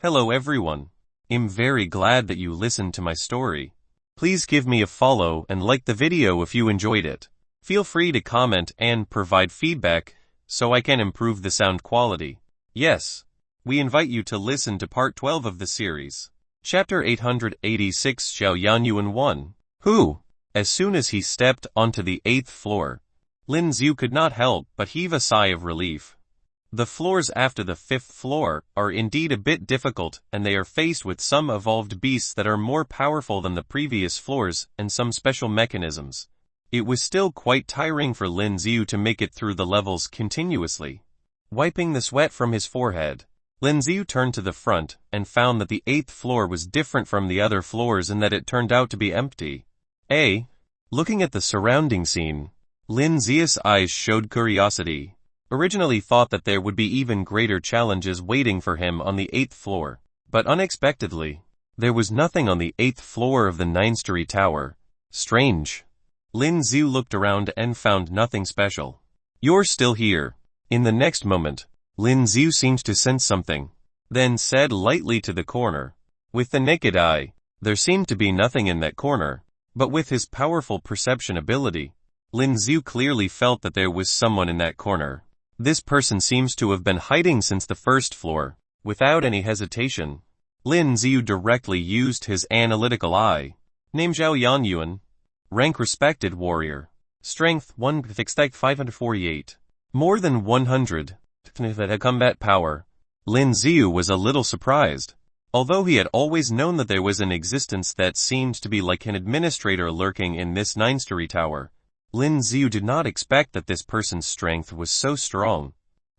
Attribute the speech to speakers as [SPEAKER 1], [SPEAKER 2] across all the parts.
[SPEAKER 1] Hello everyone. I'm very glad that you listened to my story. Please give me a follow and like the video if you enjoyed it. Feel free to comment and provide feedback so I can improve the sound quality. Yes, we invite you to listen to part 12 of the series. Chapter 886 Xiao Yanyuan 1. Who? As soon as he stepped onto the 8th floor, Lin Xiu could not help but heave a sigh of relief. The floors after the 5th floor are indeed a bit difficult, and they are faced with some evolved beasts that are more powerful than the previous floors and some special mechanisms. It was still quite tiring for Lin Xiu to make it through the levels continuously. Wiping the sweat from his forehead, Lin Xiu turned to the front and found that the 8th floor was different from the other floors and that it turned out to be empty. Looking at the surrounding scene, Lin Xiu's eyes showed curiosity. Originally thought that there would be even greater challenges waiting for him on the 8th floor, but unexpectedly, there was nothing on the 8th floor of the 9-story tower. Strange. Lin Xiu looked around and found nothing special. You're still here. In the next moment, Lin Xiu seemed to sense something, then said lightly to the corner. With the naked eye, there seemed to be nothing in that corner, but with his powerful perception ability, Lin Xiu clearly felt that there was someone in that corner. This person seems to have been hiding since the 1st floor. Without any hesitation, Lin Xiu directly used his analytical eye. Name Xiao Yanyuan. Rank respected warrior. Strength 1 Fixed 548. More than 100. Combat power. Lin Xiu was a little surprised. Although he had always known that there was an existence that seemed to be like an administrator lurking in this 9-story tower, Lin Xiu did not expect that this person's strength was so strong.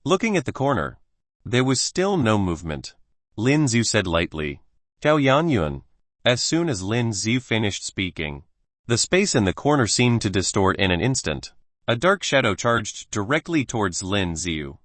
[SPEAKER 1] Looking at the corner, there was still no movement. Lin Xiu said lightly, Xiao Yanyuan. As soon as Lin Xiu finished speaking, the space in the corner seemed to distort in an instant. A dark shadow charged directly towards Lin Xiu.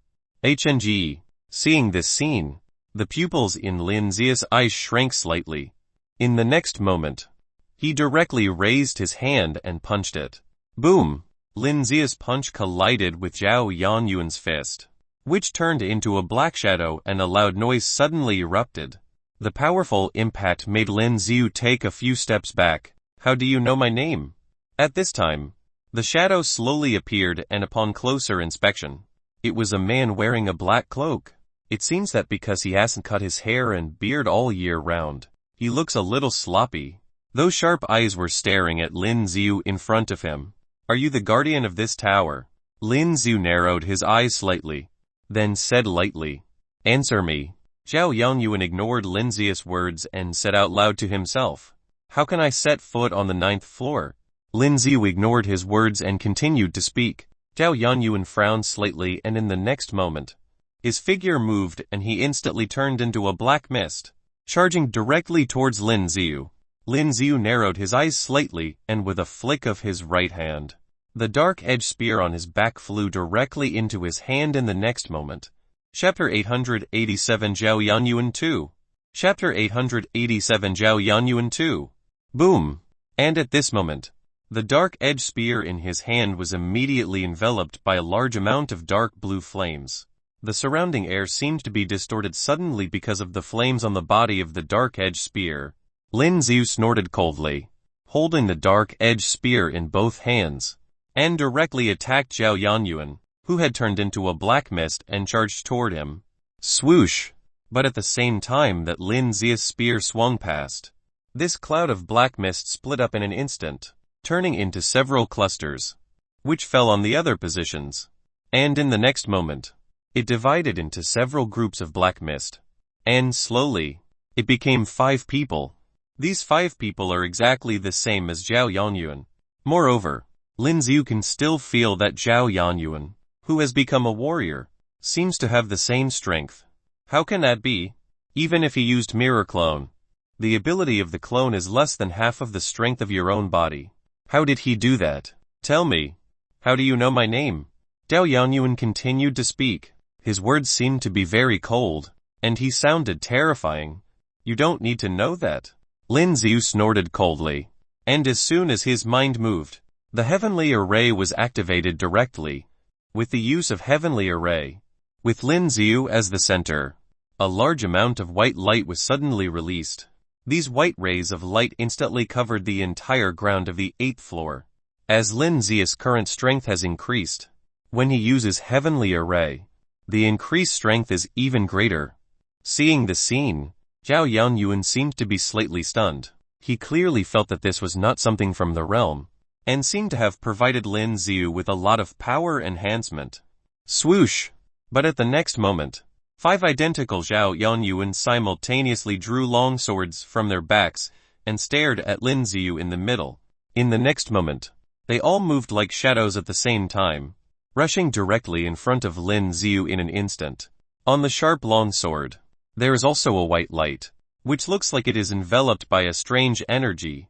[SPEAKER 1] HNG. Seeing this scene, the pupils in Lin Xiu's eyes shrank slightly. In the next moment, he directly raised his hand and punched it. Boom! Lin Xiu's punch collided with Xiao Yanyuan's fist, which turned into a black shadow and a loud noise suddenly erupted. The powerful impact made Lin Xiu take a few steps back. How do you know my name? At this time, the shadow slowly appeared, and upon closer inspection, it was a man wearing a black cloak. It seems that because he hasn't cut his hair and beard all year round, he looks a little sloppy. Those sharp eyes were staring at Lin Xiu in front of him. Are you the guardian of this tower? Lin Xiu narrowed his eyes slightly, then said lightly, Answer me. Xiao Yanyuan ignored Lin Xiu's words and said out loud to himself, How can I set foot on the 9th floor? Lin Xiu ignored his words and continued to speak. Xiao Yanyuan frowned slightly, and in the next moment, his figure moved and he instantly turned into a black mist, charging directly towards Lin Xiu. Lin Xiu narrowed his eyes slightly, and with a flick of his right hand, the dark-edged spear on his back flew directly into his hand in the next moment. Chapter 887 Xiao Yanyuan 2. Chapter 887 Xiao Yanyuan 2. Boom! And at this moment, the dark-edged spear in his hand was immediately enveloped by a large amount of dark blue flames. The surrounding air seemed to be distorted suddenly because of the flames on the body of the dark-edged spear. Lin Xiu snorted coldly, holding the dark-edged spear in both hands, and directly attacked Xiao Yanyuan, who had turned into a black mist and charged toward him. Swoosh! But at the same time that Lin Xiu's spear swung past, this cloud of black mist split up in an instant, turning into several clusters, which fell on the other positions. And in the next moment, it divided into several groups of black mist. And slowly, it became 5 people. These 5 people are exactly the same as Xiao Yanyuan. Moreover, Lin Xiu can still feel that Xiao Yanyuan, who has become a warrior, seems to have the same strength. How can that be? Even if he used mirror clone, the ability of the clone is less than half of the strength of your own body. How did he do that? Tell me. How do you know my name? Xiao Yanyuan continued to speak. His words seemed to be very cold, and he sounded terrifying. You don't need to know that. Lin Xiu snorted coldly, and as soon as his mind moved, the heavenly array was activated directly. With the use of heavenly array, with Lin Xiu as the center, A large amount of white light was suddenly released. These white rays of light instantly covered the entire ground of the 8th floor. As Lin Zia's current strength has increased, when he uses Heavenly Array, the increased strength is even greater. Seeing the scene, Zhao Yanyuan seemed to be slightly stunned. He clearly felt that this was not something from the realm, and seemed to have provided Lin Ziu with a lot of power enhancement. Swoosh! But at the next moment, 5 identical Zhao Yanyuan simultaneously drew long swords from their backs and stared at Lin Ziu in the middle. In the next moment, they all moved like shadows at the same time, rushing directly in front of Lin Ziu in an instant. On the sharp long sword, there is also a white light, which looks like it is enveloped by a strange energy.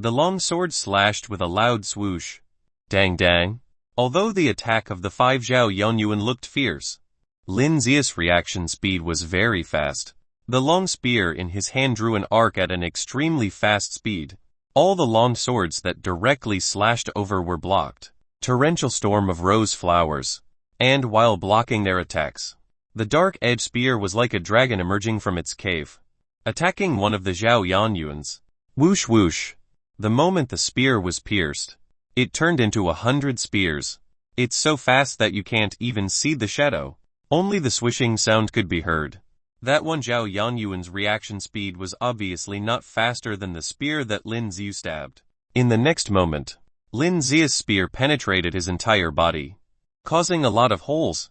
[SPEAKER 1] The long sword slashed with a loud swoosh. Dang dang. Although the attack of the 5 Zhao Yanyuan looked fierce, Lin Zia's reaction speed was very fast. The long spear in his hand drew an arc at an extremely fast speed. All the long swords that directly slashed over were blocked. Torrential storm of rose flowers. And while blocking their attacks, the dark edge spear was like a dragon emerging from its cave, attacking one of the Zhao Yanyuans. Whoosh whoosh. The moment the spear was pierced, it turned into 100 spears. It's so fast that you can't even see the shadow. Only the swishing sound could be heard. That one Zhao Yanyuan's reaction speed was obviously not faster than the spear that Lin Ziu stabbed. In the next moment, Lin Zia's spear penetrated his entire body, causing a lot of holes.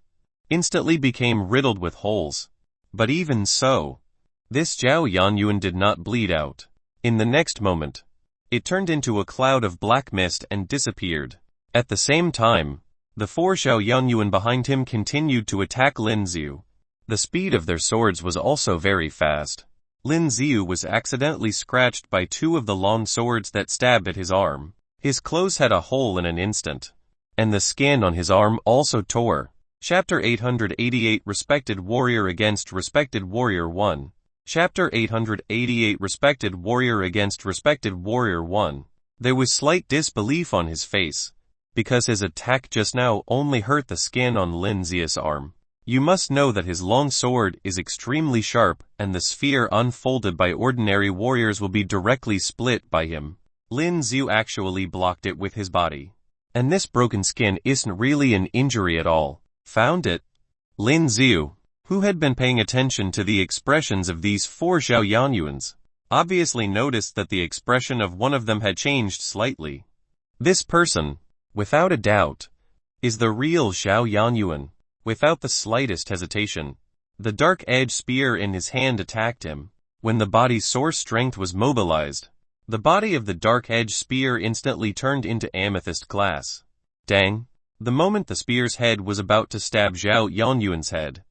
[SPEAKER 1] Instantly became riddled with holes. But even so, this Zhao Yanyuan did not bleed out. In the next moment, it turned into a cloud of black mist and disappeared. At the same time, the 4 Zhao Yanyuan behind him continued to attack Lin Ziu. The speed of their swords was also very fast. Lin Ziu was accidentally scratched by 2 of the long swords that stabbed at his arm. His clothes had a hole in an instant, and the skin on his arm also tore. Chapter 888 Respected Warrior Against Respected Warrior 1. Chapter 888 Respected Warrior Against Respected Warrior 1. There was slight disbelief on his face, because his attack just now only hurt the skin on Lin Zia's arm. You must know that his long sword is extremely sharp, and the sphere unfolded by ordinary warriors will be directly split by him. Lin Ziu actually blocked it with his body. And this broken skin isn't really an injury at all. Found it? Lin Ziu, who had been paying attention to the expressions of these 4 Zhao Yanyuans, obviously noticed that the expression of one of them had changed slightly. This person, without a doubt, is the real Zhao Yanyuan. Without the slightest hesitation, the dark edge spear in his hand attacked him. When the body's source strength was mobilized, the body of the dark edge spear instantly turned into amethyst glass. Dang! The moment the spear's head was about to stab Zhao Yanyuan's head,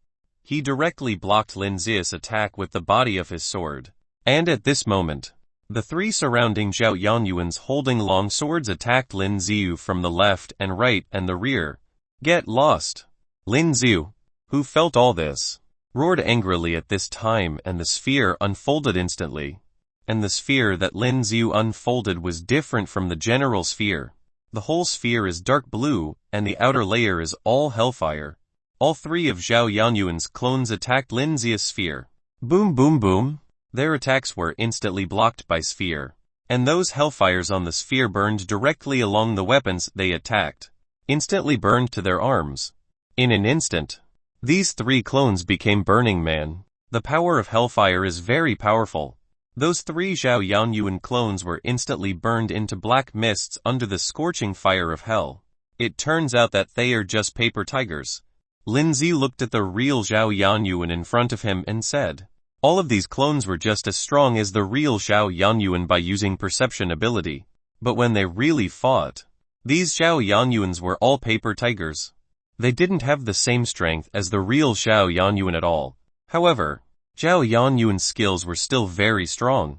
[SPEAKER 1] he directly blocked Lin Zia's attack with the body of his sword. And at this moment, the 3 surrounding Zhao Yanyuans holding long swords attacked Lin Ziu from the left and right and the rear. Get lost! Lin Ziu, who felt all this, roared angrily at this time, and the sphere unfolded instantly. And the sphere that Lin Ziu unfolded was different from the general sphere. The whole sphere is dark blue, and the outer layer is all hellfire. All 3 of Zhao Yanyuan's clones attacked Lin Zia's sphere. Boom boom boom! Their attacks were instantly blocked by sphere, and those hellfires on the sphere burned directly along the weapons they attacked, instantly burned to their arms. In an instant, these 3 clones became Burning Man. The power of hellfire is very powerful. Those 3 Zhao Yanyuan clones were instantly burned into black mists under the scorching fire of hell. It turns out that they are just paper tigers. Lin Ziu looked at the real Zhao Yanyuan in front of him and said, all of these clones were just as strong as the real Zhao Yanyuan by using perception ability. But when they really fought, these Zhao Yanyuans were all paper tigers. They didn't have the same strength as the real Zhao Yanyuan at all. However, Zhao Yanyuan's skills were still very strong.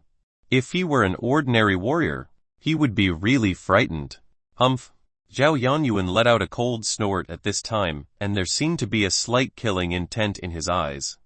[SPEAKER 1] If he were an ordinary warrior, he would be really frightened. Humph! Zhao Yanyuan let out a cold snort at this time, and there seemed to be a slight killing intent in his eyes.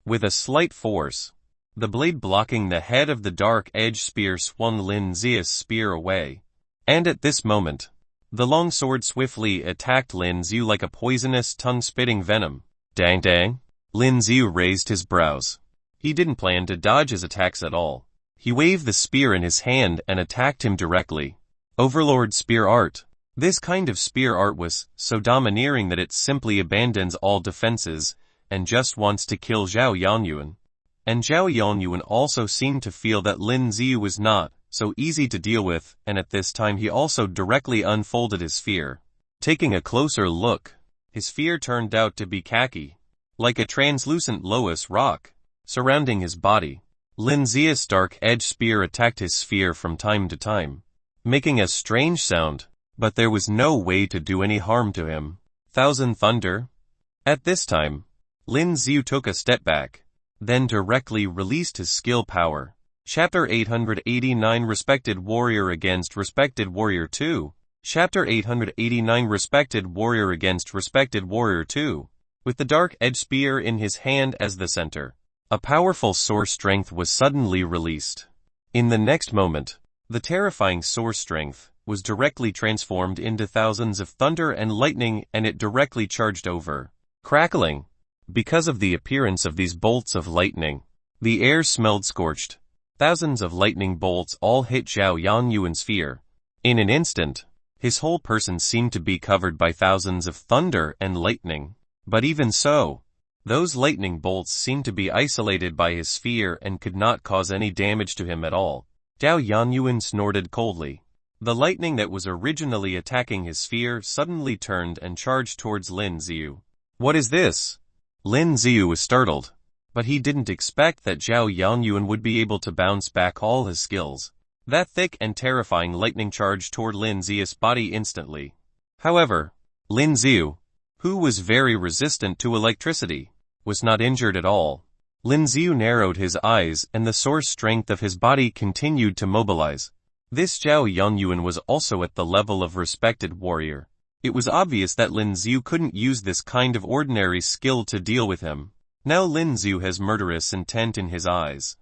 [SPEAKER 1] With a slight force, the blade blocking the head of the dark edge spear swung Lin Zia's spear away. And at this moment, the long sword swiftly attacked Lin Ziu like a poisonous tongue-spitting venom. Dang dang! Lin Xiu raised his brows. He didn't plan to dodge his attacks at all. He waved the spear in his hand and attacked him directly. Overlord Spear Art. This kind of spear art was so domineering that it simply abandons all defenses and just wants to kill Xiao Yanyuan. And Xiao Yanyuan also seemed to feel that Lin Xiu was not so easy to deal with, and at this time he also directly unfolded his sphere. Taking a closer look, his sphere turned out to be khaki, like a translucent loess rock, surrounding his body. Lin Xiu's dark edge spear attacked his sphere from time to time, making a strange sound, but there was no way to do any harm to him. Thousand Thunder? At this time, Lin Xiu took a step back, then directly released his skill power. Chapter 889 Respected Warrior against Respected Warrior 2. Chapter 889 Respected Warrior against Respected Warrior 2. With the dark edge spear in his hand as the center, a powerful source strength was suddenly released. In the next moment, the terrifying source strength was directly transformed into thousands of thunder and lightning, and it directly charged over. Crackling. Because of the appearance of these bolts of lightning, the air smelled scorched. Thousands of lightning bolts all hit Xiao Yanyuan's sphere. In an instant, his whole person seemed to be covered by thousands of thunder and lightning. But even so, those lightning bolts seemed to be isolated by his sphere and could not cause any damage to him at all. Xiao Yanyuan snorted coldly. The lightning that was originally attacking his sphere suddenly turned and charged towards Lin Xiu. What is this? Lin Xiu was startled, but he didn't expect that Xiao Yanyuan would be able to bounce back all his skills. That thick and terrifying lightning charged toward Lin Xiu's body instantly. However, Lin Xiu, who was very resistant to electricity, was not injured at all. Lin Xiu narrowed his eyes and the source strength of his body continued to mobilize. This Xiao Yanyuan was also at the level of respected warrior. It was obvious that Lin Xiu couldn't use this kind of ordinary skill to deal with him. Now Lin Xiu has murderous intent in his eyes.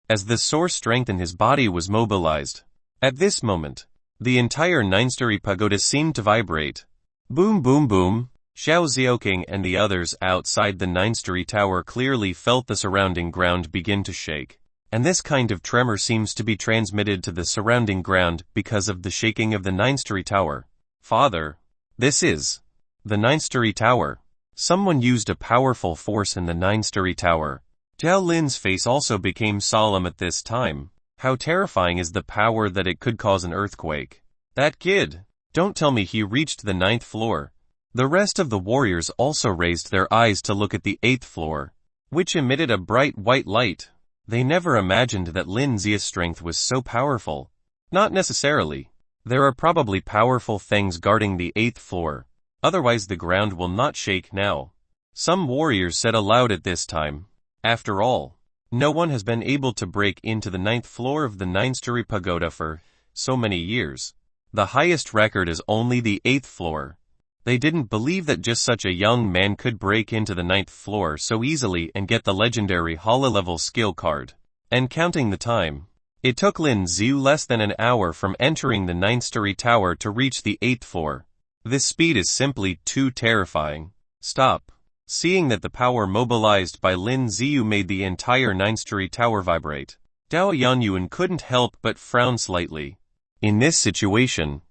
[SPEAKER 1] As the source strength in his body was mobilized, at this moment, the entire 9-story pagoda seemed to vibrate. Boom boom boom. Xiao Zhaoqing and the others outside the 9-story tower clearly felt the surrounding ground begin to shake. And this kind of tremor seems to be transmitted to the surrounding ground because of the shaking of the 9-story tower. Father, this is the 9-story tower. Someone used a powerful force in the 9-story tower. Zhao Lin's face also became solemn at this time. How terrifying is the power that it could cause an earthquake. That kid! Don't tell me he reached the 9th floor. The rest of the warriors also raised their eyes to look at the 8th floor, which emitted a bright white light. They never imagined that Lin Xiu's strength was so powerful. Not necessarily. There are probably powerful things guarding the 8th floor. Otherwise the ground will not shake now. Some warriors said aloud at this time. After all, no one has been able to break into the 9th floor of the 9-story pagoda for so many years. The highest record is only the 8th floor. They didn't believe that just such a young man could break into the 9th floor so easily and get the legendary Hala-level skill card. And counting the time, it took Lin Xiu less than an hour from entering the 9-story tower to reach the 8th floor. This speed is simply too terrifying. Stop. Seeing that the power mobilized by Lin Xiu made the entire 9-story tower vibrate, Xiao Yanyuan couldn't help but frown slightly. In this situation,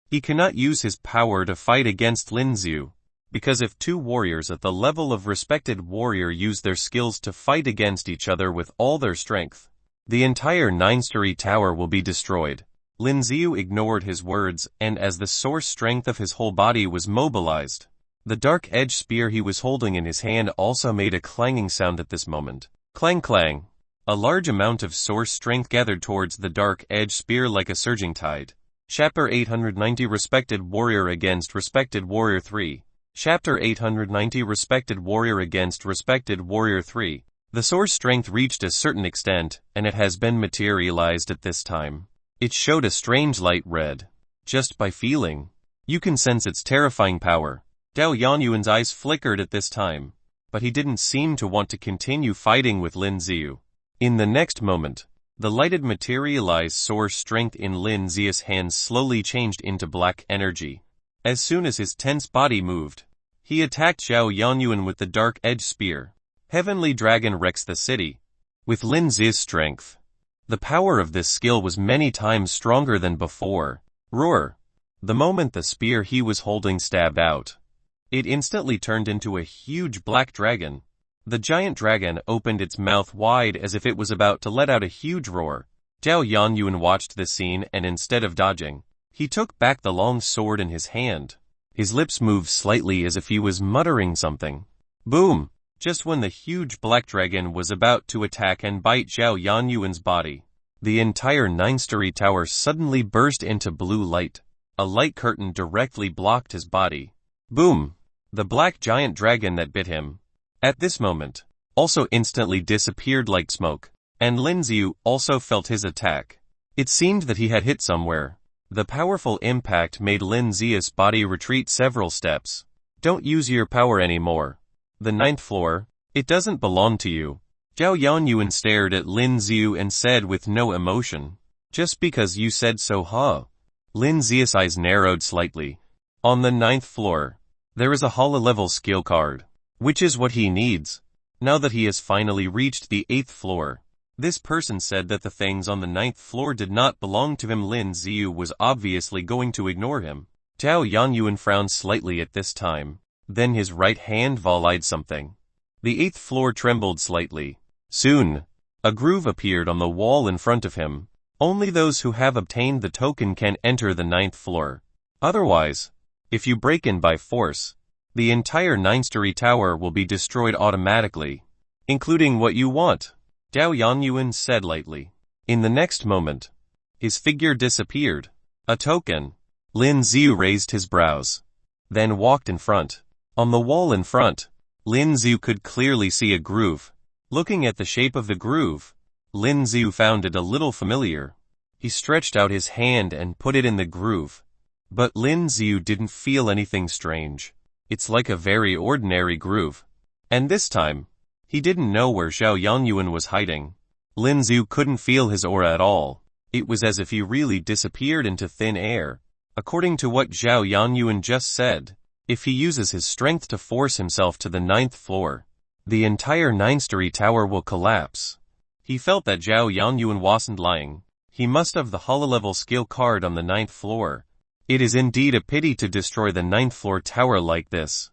[SPEAKER 1] he cannot use his power to fight against Lin Xiu, because if two warriors at the level of respected warrior use their skills to fight against each other with all their strength, the entire 9-story tower will be destroyed. Lin Xiu ignored his words, and as the source strength of his whole body was mobilized, the dark edge spear he was holding in his hand also made a clanging sound at this moment. Clang clang. A large amount of source strength gathered towards the dark edge spear like a surging tide. Chapter 890 Respected Warrior against Respected Warrior 3. Chapter 890 Respected Warrior against Respected Warrior 3. The source strength reached a certain extent, and it has been materialized at this time. It showed a strange light red. Just by feeling, you can sense its terrifying power. Xiao Yanyuan's eyes flickered at this time, but he didn't seem to want to continue fighting with Lin Xiu. In the next moment, the lighted materialized source strength in Lin Xiu's hands slowly changed into black energy. As soon as his tense body moved, he attacked Xiao Yanyuan with the dark edge spear. Heavenly Dragon wrecks the city. With Lin Zi's strength, the power of this skill was many times stronger than before. Roar! The moment the spear he was holding stabbed out, it instantly turned into a huge black dragon. The giant dragon opened its mouth wide as if it was about to let out a huge roar. Yanyuan watched this scene and instead of dodging, he took back the long sword in his hand. His lips moved slightly as if he was muttering something. Boom! Just when the huge black dragon was about to attack and bite Yanyuan's body, the entire 9-story tower suddenly burst into blue light. A light curtain directly blocked his body. Boom! The black giant dragon that bit him, at this moment, also instantly disappeared like smoke, and Lin Zi also felt his attack. It seemed that he had hit somewhere. The powerful impact made Lin Zi's body retreat several steps. Don't use your power anymore. The 9th floor, it doesn't belong to you. Yanyuan stared at Lin Zi and said with no emotion, just because you said so, huh? Lin Zi's eyes narrowed slightly. On the 9th floor, there is a holo-level skill card, which is what he needs. Now that he has finally reached the 8th floor, this person said that the things on the 9th floor did not belong to him. Lin Zi was obviously going to ignore him. Yanyuan frowned slightly at this time. Then his right hand volleyed something. The 8th floor trembled slightly. Soon, a groove appeared on the wall in front of him. Only those who have obtained the token can enter the 9th floor. Otherwise, if you break in by force, the entire 9-story tower will be destroyed automatically, including what you want, Yanyuan said lightly. In the next moment, his figure disappeared. A token. Lin Zi raised his brows, then walked in front. On the wall in front, Lin Zi could clearly see a groove. Looking at the shape of the groove, Lin Zi found it a little familiar. He stretched out his hand and put it in the groove. But Lin Zi didn't feel anything strange. It's like a very ordinary groove. And this time, he didn't know where Yanyuan was hiding. Lin Zi couldn't feel his aura at all. It was as if he really disappeared into thin air. According to what Yanyuan just said, if he uses his strength to force himself to the 9th floor, the entire 9-story tower will collapse. He felt that Yanyuan wasn't lying. He must have the holo-level skill card on the 9th floor. It is indeed a pity to destroy the 9th floor tower like this.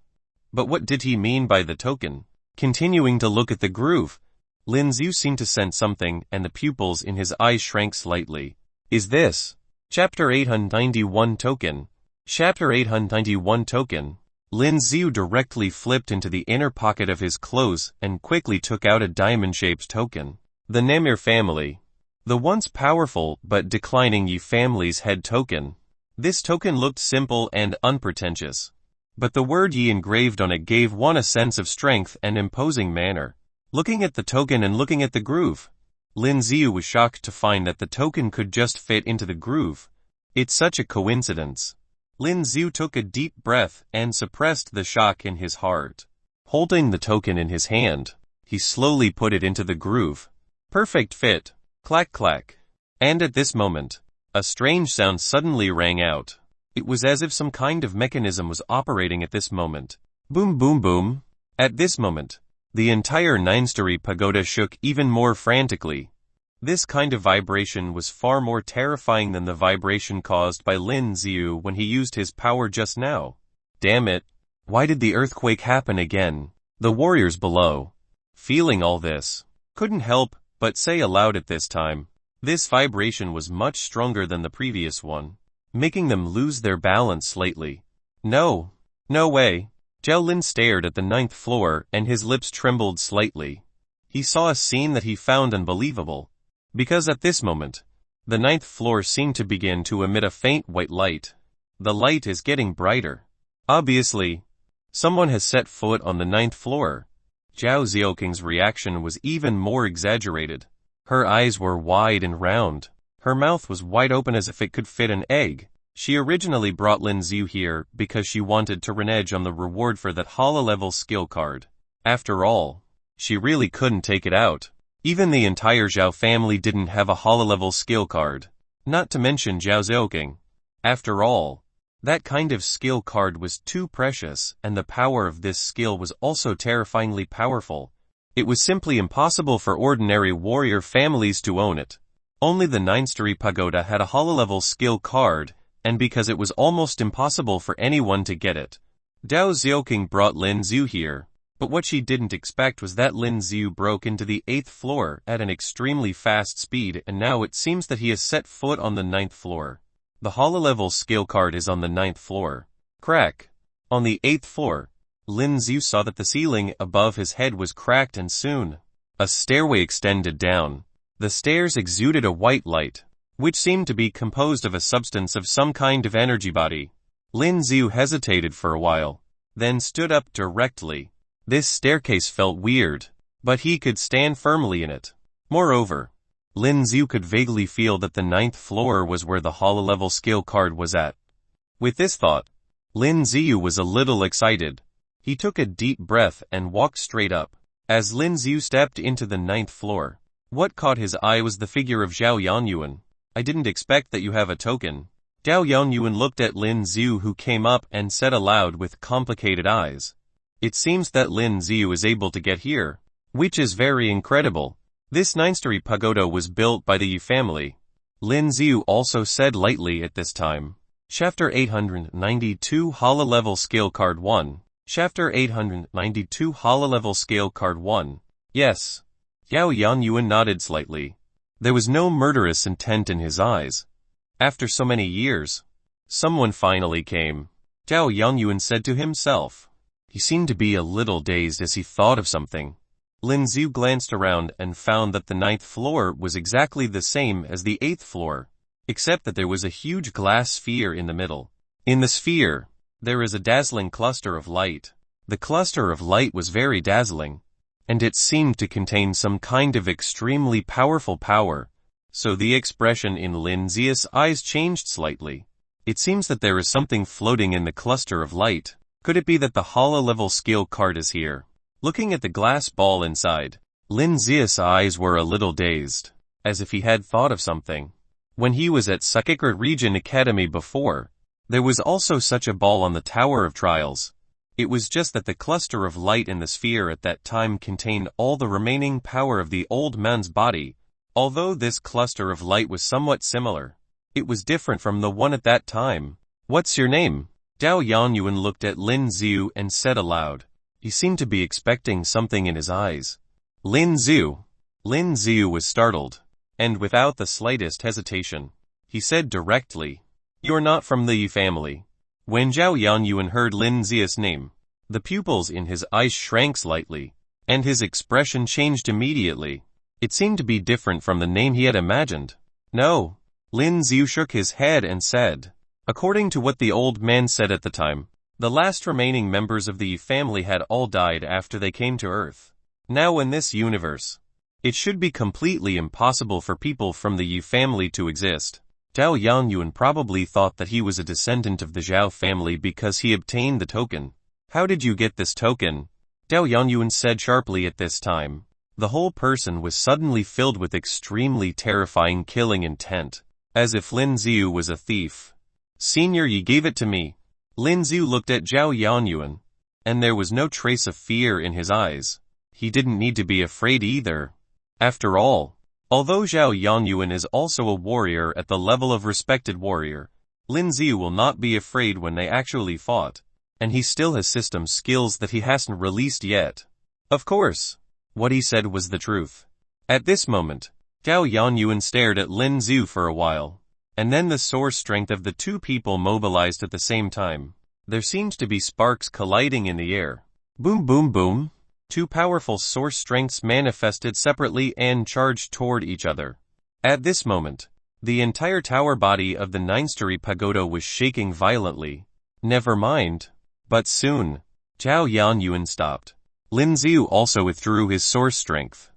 [SPEAKER 1] But what did he mean by the token? Continuing to look at the groove, Lin Zi seemed to sense something and the pupils in his eyes shrank slightly. Is this? Chapter 891 Token. Chapter 891 Token. Lin Zi directly flipped into the inner pocket of his clothes and quickly took out a diamond-shaped token. The Nemir family. The once powerful but declining Yi family's head token. This token looked simple and unpretentious, but the word Yi engraved on it gave one a sense of strength and imposing manner. Looking at the token and looking at the groove, Lin Zi was shocked to find that the token could just fit into the groove. It's such a coincidence. Lin Zi took a deep breath and suppressed the shock in his heart. Holding the token in his hand, he slowly put it into the groove. Perfect fit. Clack clack. And at this moment, a strange sound suddenly rang out. It was as if some kind of mechanism was operating at this moment. Boom boom boom. At this moment, the entire 9-story pagoda shook even more frantically. This kind of vibration was far more terrifying than the vibration caused by Lin Zi when he used his power just now. Damn it. Why did the earthquake happen again? The warriors below, feeling all this, couldn't help but say aloud at this time. This vibration was much stronger than the previous one, making them lose their balance slightly. No way. Zhao Lin stared at the 9th floor and his lips trembled slightly. He saw a scene that he found unbelievable, because at this moment, the 9th floor seemed to begin to emit a faint white light. The light is getting brighter. Obviously, someone has set foot on the 9th floor. Zhao Xiaoqing's reaction was even more exaggerated. Her eyes were wide and round. Her mouth was wide open as if it could fit an egg. She originally brought Lin Zi here because she wanted to renege on the reward for that holo-level skill card. After all, she really couldn't take it out. Even the entire Xiao family didn't have a holo-level skill card. Not to mention Zhao Xiaoqing. After all, that kind of skill card was too precious, and the power of this skill was also terrifyingly powerful. It was simply impossible for ordinary warrior families to own it. Only the 9-story pagoda had a holo-level skill card, and because it was almost impossible for anyone to get it, Dao Xiaoqing brought Lin Zhu here. But what she didn't expect was that Lin Zhu broke into the 8th floor at an extremely fast speed, and now it seems that he has set foot on the 9th floor. The holo-level skill card is on the 9th floor. Crack. On the 8th floor, Lin Zhu saw that the ceiling above his head was cracked, and soon a stairway extended down. The stairs exuded a white light, which seemed to be composed of a substance of some kind of energy body. Lin Zhu hesitated for a while, then stood up directly. This staircase felt weird, but he could stand firmly in it. Moreover, Lin Zhu could vaguely feel that the 9th floor was where the holo-level skill card was at. With this thought, Lin Zhu was a little excited. He took a deep breath and walked straight up. As Lin Zhu stepped into the 9th floor, what caught his eye was the figure of Xiao Yanyuan. I didn't expect that you have a token. Xiao Yanyuan looked at Lin Zhu, who came up and said aloud with complicated eyes. It seems that Lin Zhu is able to get here, which is very incredible. This 9-story pagoda was built by the Yu family. Lin Zhu also said lightly at this time. Chapter 892 Holo-level Skill Card 1. Chapter 892 Holo-level Skill Card 1. Yes. Xiao Yanyuan nodded slightly. There was no murderous intent in his eyes. After so many years, someone finally came. Xiao Yanyuan said to himself. He seemed to be a little dazed as he thought of something. Lin Zhu glanced around and found that the 9th floor was exactly the same as the 8th floor, except that there was a huge glass sphere in the middle. In the sphere, there is a dazzling cluster of light. The cluster of light was very dazzling, and it seemed to contain some kind of extremely powerful power, so the expression in Lin Zhu's eyes changed slightly. It seems that there is something floating in the cluster of light. Could it be that the holo-level skill card is here? Looking at the glass ball inside, Lin Zhu's eyes were a little dazed, as if he had thought of something. When he was at Sakikert Region Academy before, there was also such a ball on the Tower of Trials. It was just that the cluster of light in the sphere at that time contained all the remaining power of the old man's body. Although this cluster of light was somewhat similar, it was different from the one at that time. What's your name? Xiao Yanyuan looked at Lin Zhu and said aloud. He seemed to be expecting something in his eyes. Lin Zhu. Lin Zhu was startled, and without the slightest hesitation, he said directly, You're not from the Yu family. When Xiao Yanyuan heard Lin Zhu's name, the pupils in his eyes shrank slightly, and his expression changed immediately. It seemed to be different from the name he had imagined. No. Lin Zhu shook his head and said, According to what the old man said at the time, the last remaining members of the Yu family had all died after they came to Earth. Now in this universe, it should be completely impossible for people from the Yu family to exist. Xiao Yanyuan probably thought that he was a descendant of the Xiao family because he obtained the token. How did you get this token? Xiao Yanyuan said sharply at this time. The whole person was suddenly filled with extremely terrifying killing intent, as if Lin Zhu was a thief. Senior, you gave it to me. Lin Zhu looked at Xiao Yanyuan, and there was no trace of fear in his eyes. He didn't need to be afraid either. After all, although Xiao Yanyuan is also a warrior at the level of respected warrior, Lin Zhu will not be afraid when they actually fought, and he still has system skills that he hasn't released yet. Of course, what he said was the truth. At this moment, Xiao Yanyuan stared at Lin Zhu for a while, and then the source strength of the two people mobilized at the same time. There seemed to be sparks colliding in the air. Boom boom boom. Two powerful source strengths manifested separately and charged toward each other. At this moment, the entire tower body of the 9-story pagoda was shaking violently. Never mind. But soon, Xiao Yanyuan stopped. Lin Zhu also withdrew his source strength.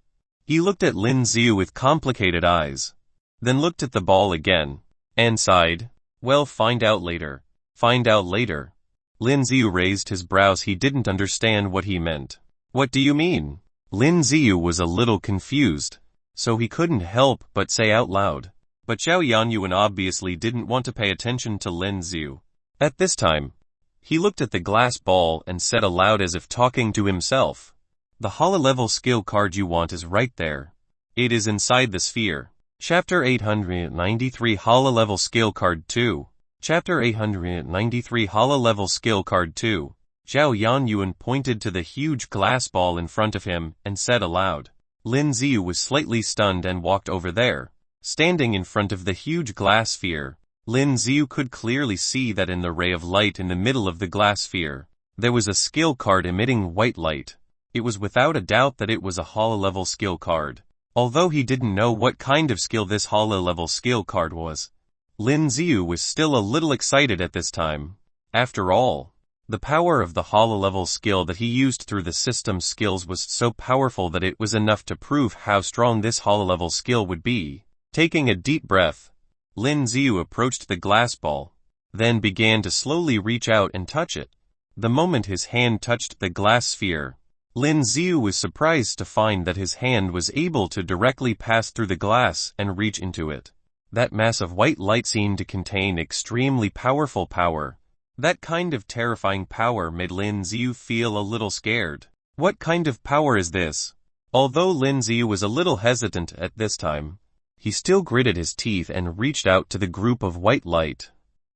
[SPEAKER 1] He looked at Lin Zhu with complicated eyes, then looked at the ball again, and sighed. Well, find out later. Find out later. Lin Zhu raised his brows. He didn't understand what he meant. What do you mean? Lin Zhu was a little confused, so he couldn't help but say out loud. But Xiao Yanyuan obviously didn't want to pay attention to Lin Zhu. At this time, he looked at the glass ball and said aloud as if talking to himself. The holo-level skill card you want is right there. It is inside the sphere. Chapter 893 Holo-level skill card 2. Chapter 893 Holo-level skill card 2. Xiao Yanyuan pointed to the huge glass ball in front of him and said aloud. Lin Xiu was slightly stunned and walked over there. Standing in front of the huge glass sphere, Lin Xiu could clearly see that in the ray of light in the middle of the glass sphere, there was a skill card emitting white light. It was without a doubt that it was a holo-level skill card. Although he didn't know what kind of skill this holo-level skill card was, Lin Xiu was still a little excited at this time. After all, the power of the holo-level skill that he used through the system skills was so powerful that it was enough to prove how strong this holo-level skill would be. Taking a deep breath, Lin Xiu approached the glass ball, then began to slowly reach out and touch it. The moment his hand touched the glass sphere, Lin Xiu was surprised to find that his hand was able to directly pass through the glass and reach into it. That mass of white light seemed to contain extremely powerful power. That kind of terrifying power made Lin Xiu feel a little scared. What kind of power is this? Although Lin Xiu was a little hesitant at this time, he still gritted his teeth and reached out to the group of white light.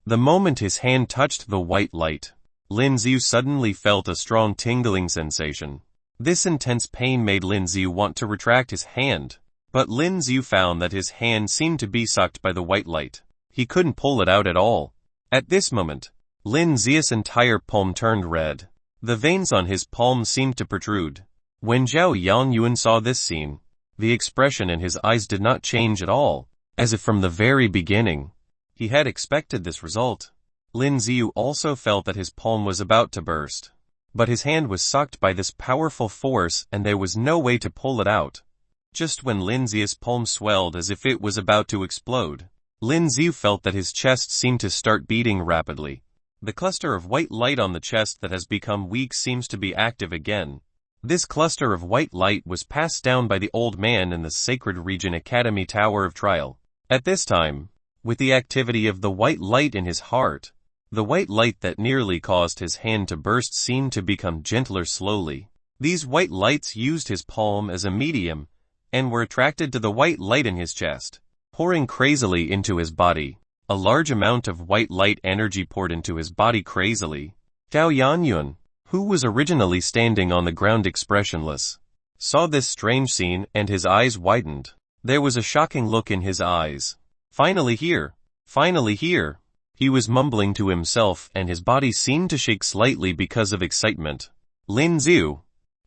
[SPEAKER 1] The moment his hand touched the white light, Lin Xiu suddenly felt a strong tingling sensation. This intense pain made Lin Xiu want to retract his hand, but Lin Xiu found that his hand seemed to be sucked by the white light. He couldn't pull it out at all. At this moment, Lin Xiu's entire palm turned red. The veins on his palm seemed to protrude. When Xiao Yanyuan saw this scene, the expression in his eyes did not change at all, as if from the very beginning he had expected this result. Lin Xiu also felt that his palm was about to burst, but his hand was sucked by this powerful force and there was no way to pull it out. Just when Lin Xiu's palm swelled as if it was about to explode, Lin Xiu felt that his chest seemed to start beating rapidly. The cluster of white light on the chest that has become weak seems to be active again. This cluster of white light was passed down by the old man in the Sacred Region Academy Tower of Trial. At this time, with the activity of the white light in his heart, the white light that nearly caused his hand to burst seemed to become gentler slowly. These white lights used his palm as a medium, and were attracted to the white light in his chest, pouring crazily into his body. A large amount of white light energy poured into his body crazily. Xiao Yanyuan, who was originally standing on the ground expressionless, saw this strange scene and his eyes widened. There was a shocking look in his eyes. Finally here! Finally here! He was mumbling to himself and his body seemed to shake slightly because of excitement. Lin Xiu,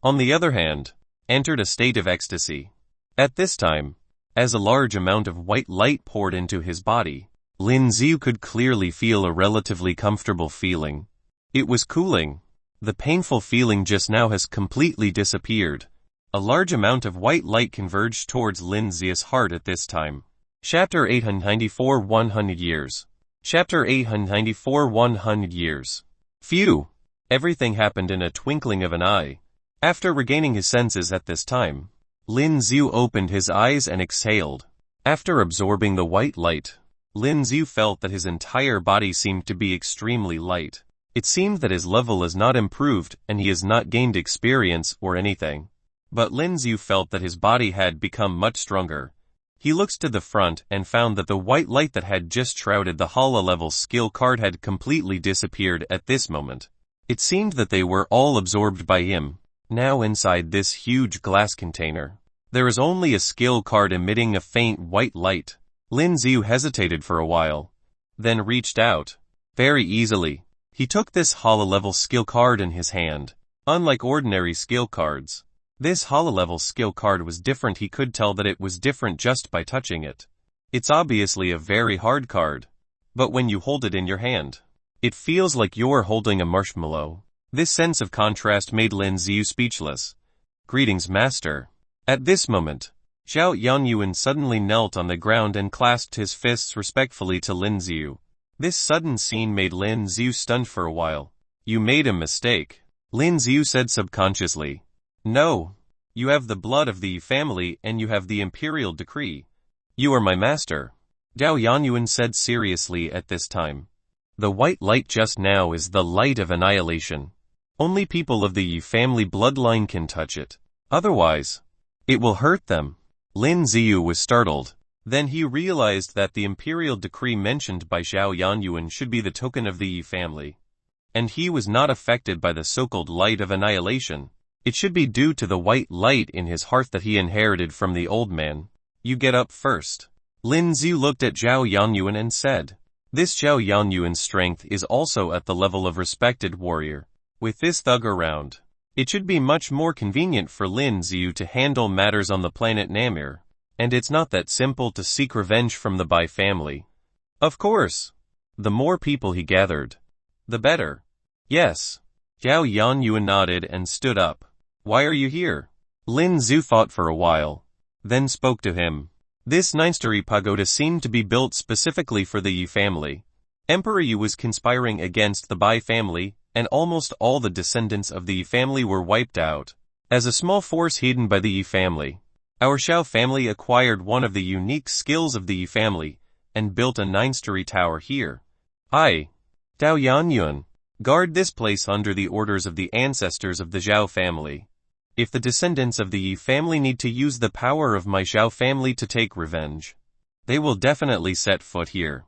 [SPEAKER 1] on the other hand, entered a state of ecstasy. At this time, as a large amount of white light poured into his body, Lin Xiu could clearly feel a relatively comfortable feeling. It was cooling. The painful feeling just now has completely disappeared. A large amount of white light converged towards Lin Xiu's heart at this time. Chapter 894 100 Years. Chapter 894 100 Years. Phew! Everything happened in a twinkling of an eye. After regaining his senses at this time, Lin Xiu opened his eyes and exhaled. After absorbing the white light, Lin Xiu felt that his entire body seemed to be extremely light. It seemed that his level is not improved and he has not gained experience or anything. But Lin Xiu felt that his body had become much stronger. He looked to the front and found that the white light that had just shrouded the holo-level skill card had completely disappeared at this moment. It seemed that they were all absorbed by him. Now inside this huge glass container, there is only a skill card emitting a faint white light. Lin Xiu hesitated for a while, then reached out. Very easily, he took this holo-level skill card in his hand. Unlike ordinary skill cards, this holo-level skill card was different. He could tell that it was different just by touching it. It's obviously a very hard card, but when you hold it in your hand, it feels like you're holding a marshmallow. This sense of contrast made Lin Xiu speechless. Greetings, master. At this moment, Xiao Yanyuan suddenly knelt on the ground and clasped his fists respectfully to Lin Xiu. This sudden scene made Lin Xiu stunned for a while. You made a mistake, Lin Xiu said subconsciously. No. You have the blood of the family and you have the imperial decree. You are my master, Xiao Yanyuan said seriously at this time. The white light just now is the light of annihilation. Only people of the Yi family bloodline can touch it. Otherwise, it will hurt them. Lin Ziyu was startled. Then he realized that the imperial decree mentioned by Xiao Yanyuan should be the token of the Yi family. And he was not affected by the so-called light of annihilation. It should be due to the white light in his heart that he inherited from the old man. You get up first. Lin Ziyu looked at Xiao Yanyuan and said, this Xiao Yanyuan's strength is also at the level of respected warrior. With this thug around, it should be much more convenient for Lin Ziyu to handle matters on the planet Namir. And it's not that simple to seek revenge from the Bai family. Of course. The more people he gathered, the better. Yes. Xiao Yanyuan nodded and stood up. Why are you here? Lin Ziyu thought for a while, then spoke to him. This 9-story pagoda seemed to be built specifically for the Yi family. Emperor Yi was conspiring against the Bai family, and almost all the descendants of the Yi family were wiped out. As a small force hidden by the Yi family, our Xiao family acquired one of the unique skills of the Yi family, and built a 9-story tower here. I, Dao Yanyuan, guard this place under the orders of the ancestors of the Xiao family. If the descendants of the Yi family need to use the power of my Xiao family to take revenge, they will definitely set foot here.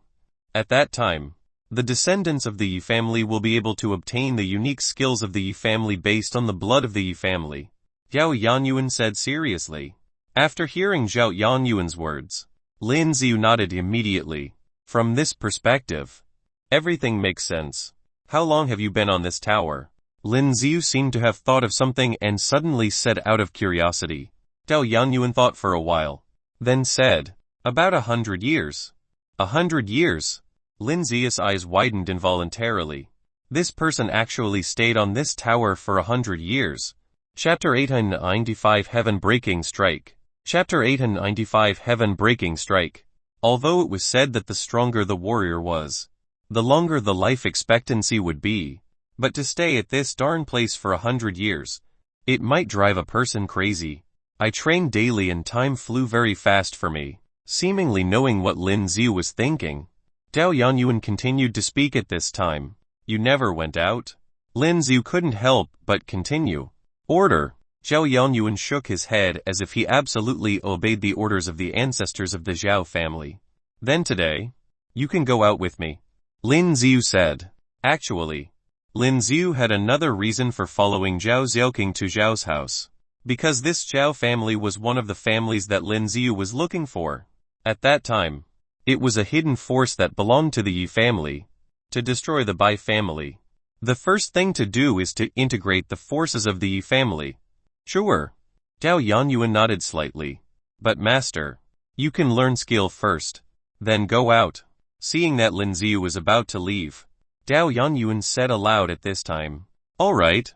[SPEAKER 1] At that time, the descendants of the Yi family will be able to obtain the unique skills of the Yi family based on the blood of the Yi family. Xiao Yanyuan said seriously. After hearing Xiao Yanyuan's words, Lin Ziyu nodded immediately. From this perspective, everything makes sense. How long have you been on this tower? Lin Ziyu seemed to have thought of something and suddenly said out of curiosity. Xiao Yanyuan thought for a while, then said, about 100 years. 100 years? Lin Ziyu's eyes widened involuntarily. This person actually stayed on this tower for 100 years. Chapter 895 Heaven-Breaking Strike. Chapter 895 Heaven-Breaking Strike. Although it was said that the stronger the warrior was, the longer the life expectancy would be. But to stay at this darn place for 100 years, it might drive a person crazy. I trained daily and time flew very fast for me, seemingly knowing what Lin Ziyu was thinking. Dao Yanyuan continued to speak at this time. You never went out? Lin Ziyu couldn't help but continue. Order. Xiao Yanyuan shook his head as if he absolutely obeyed the orders of the ancestors of the Xiao family. Then today, you can go out with me. Lin Ziyu said. Actually, Lin Ziyu had another reason for following Zhao Xiaoqing to Zhao's house. Because this Xiao family was one of the families that Lin Ziyu was looking for. At that time, it was a hidden force that belonged to the Yi family. To destroy the Bai family, the first thing to do is to integrate the forces of the Yi family. Sure. Dao Yanyuan nodded slightly. But master, you can learn skill first, then go out. Seeing that Lin Ziyu was about to leave, Dao Yanyuan said aloud at this time. All right.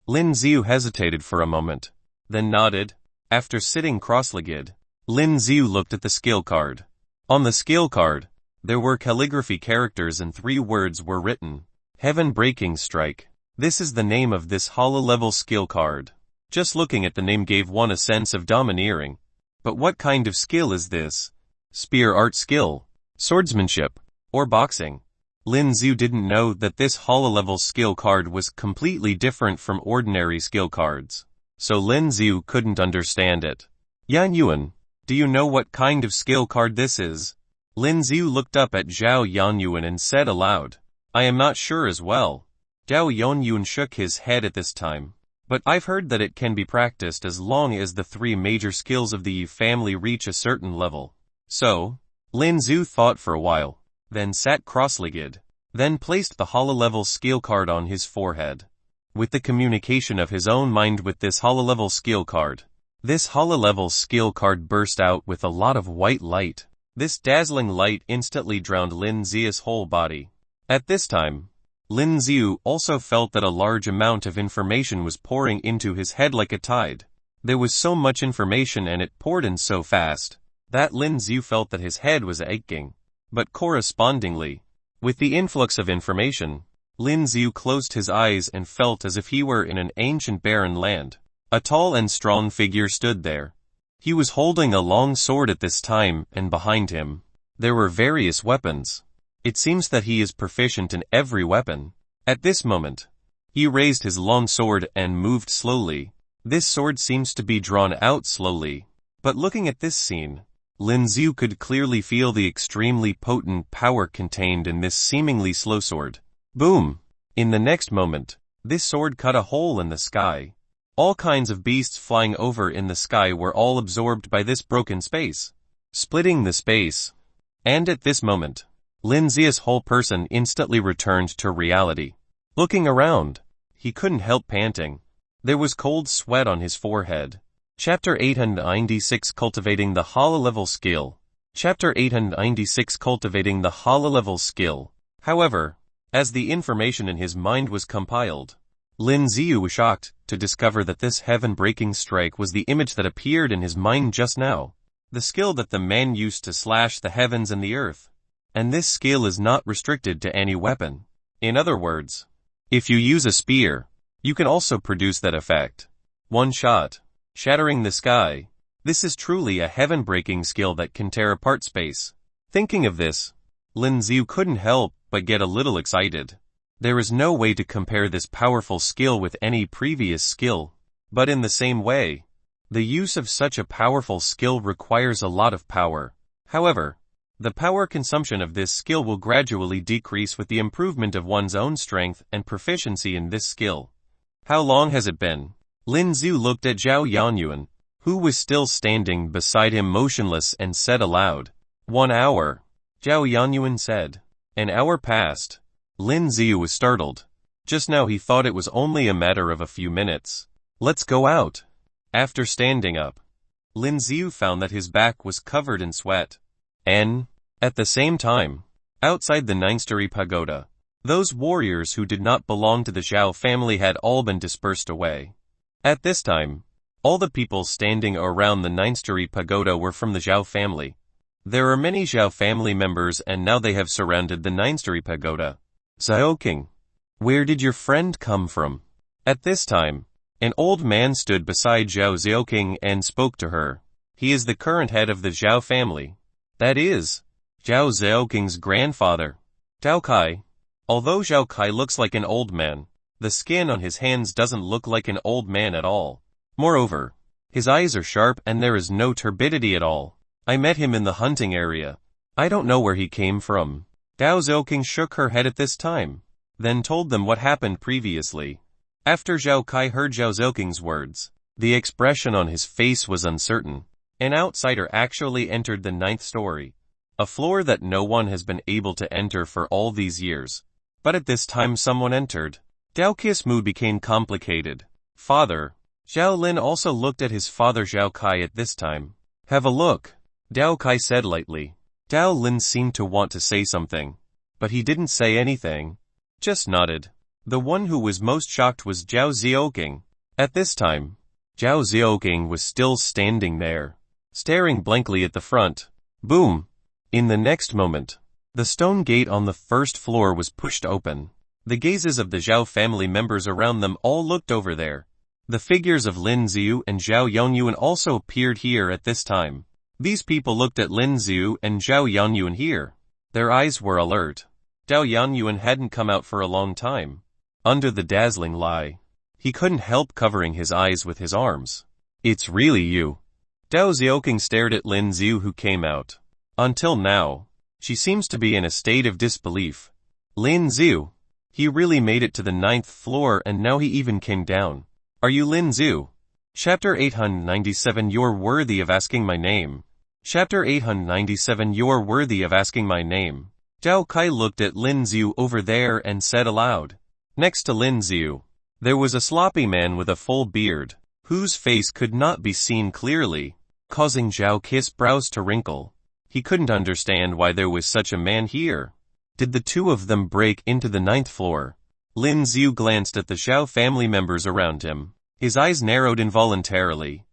[SPEAKER 1] Lin Ziyu hesitated for a moment, then nodded. After sitting cross-legged, Lin Ziyu looked at the skill card. On the skill card, there were calligraphy characters and 3 words were written. Heaven-Breaking Strike. This is the name of this hollow-level skill card. Just looking at the name gave one a sense of domineering. But what kind of skill is this? Spear art skill, swordsmanship, or boxing? Lin Ziyu didn't know that this hollow-level skill card was completely different from ordinary skill cards. So Lin Ziyu couldn't understand it. Yanyuan, do you know what kind of skill card this is? Lin Ziyu looked up at Xiao Yanyuan and said aloud. I am not sure as well. Xiao Yanyuan shook his head at this time. But I've heard that it can be practiced as long as the 3 major skills of the Yi family reach a certain level. So, Lin Ziyu thought for a while, then sat cross-legged, then placed the hollow-level skill card on his forehead. With the communication of his own mind with this hollow-level skill card, this hollow-level skill card burst out with a lot of white light. This dazzling light instantly drowned Lin Ziyu's whole body. At this time, Lin Ziyu also felt that a large amount of information was pouring into his head like a tide. There was so much information and it poured in so fast, that Lin Ziyu felt that his head was aching. But correspondingly, with the influx of information, Lin Ziyu closed his eyes and felt as if he were in an ancient barren land. A tall and strong figure stood there. He was holding a long sword at this time, and behind him, there were various weapons. It seems that he is proficient in every weapon. At this moment, He raised his long sword and moved slowly. This sword seems to be drawn out slowly. But looking at this scene, Lin Xiu could clearly feel the extremely potent power contained in this seemingly slow sword. Boom! In the next moment, this sword cut a hole in the sky. All kinds of beasts flying over in the sky were all absorbed by this broken space, splitting the space. And at this moment, Lin Xiu's whole person instantly returned to reality. Looking around, he couldn't help panting. There was cold sweat on his forehead. Chapter 896 Cultivating the Holo-Level Skill. Chapter 896 Cultivating the Holo-Level Skill. However, as the information in his mind was compiled, Lin Xiu was shocked to discover that this heaven-breaking strike was the image that appeared in his mind just now. The skill that the man used to slash the heavens and the earth. And this skill is not restricted to any weapon. In other words, if you use a spear, you can also produce that effect. One shot, shattering the sky. This is truly a heaven-breaking skill that can tear apart space. Thinking of this, Lin Xiu couldn't help but get a little excited. There is no way to compare this powerful skill with any previous skill. But in the same way, the use of such a powerful skill requires a lot of power. However, the power consumption of this skill will gradually decrease with the improvement of one's own strength and proficiency in this skill. How long has it been? Lin Xiu looked at Zhao Yanyuan, who was still standing beside him motionless, and said aloud, 1 hour. Zhao Yanyuan said. An hour passed. Lin Xiu was startled. Just now he thought it was only a matter of a few minutes. Let's go out. After standing up, Lin Xiu found that his back was covered in sweat. And, at the same time, outside the 9-story pagoda, those warriors who did not belong to the Xiao family had all been dispersed away. At this time, all the people standing around the 9-story pagoda were from the Xiao family. There are many Xiao family members, and now they have surrounded the 9-story pagoda. Xiao King, where did your friend come from? At this time, an old man stood beside Zhao Xiaoqing and spoke to her. He is the current head of the Xiao family. That is, Zhao Xiaoqing's grandfather, Zhao Kai. Although Zhao Kai looks like an old man, the skin on his hands doesn't look like an old man at all. Moreover, his eyes are sharp and there is no turbidity at all. I met him in the hunting area. I don't know where he came from. Zhao Xiaoqing shook her head at this time, then told them what happened previously. After Zhao Kai heard Zhao Xiaoqing's words, the expression on his face was uncertain. An outsider actually entered the 9th story, a floor that no one has been able to enter for all these years. But at this time someone entered. Zhao Kai's mood became complicated. Father. Zhao Lin also looked at his father Zhao Kai at this time. Have a look, Zhao Kai said lightly. Zhao Lin seemed to want to say something, but he didn't say anything, just nodded. The one who was most shocked was Zhao Xiaoqing. At this time, Zhao Xiaoqing was still standing there, staring blankly at the front. Boom! In the next moment, the stone gate on the 1st floor was pushed open. The gazes of the Zhao family members around them all looked over there. The figures of Lin Xiu and Zhao Yanyuan also appeared here at this time. These people looked at Lin Xiu and Zhao Yanyuan here. Their eyes were alert. Zhao Yanyuan hadn't come out for a long time. Under the dazzling light, he couldn't help covering his eyes with his arms. It's really you. Zhao Xiaoqing stared at Lin Xiu, who came out. Until now, she seems to be in a state of disbelief. Lin Xiu. He really made it to the 9th floor, and now he even came down. Are you Lin Xiu? Chapter 897 You're worthy of asking my name. Chapter 897 You're worthy of asking my name. Zhao Kai looked at Lin Xiu over there and said aloud. Next to Lin Xiu, there was a sloppy man with a full beard, whose face could not be seen clearly, causing Zhao Kai's brows to wrinkle. He couldn't understand why there was such a man here. Did the two of them break into the 9th floor? Lin Xiu glanced at the Xiao family members around him. His eyes narrowed involuntarily.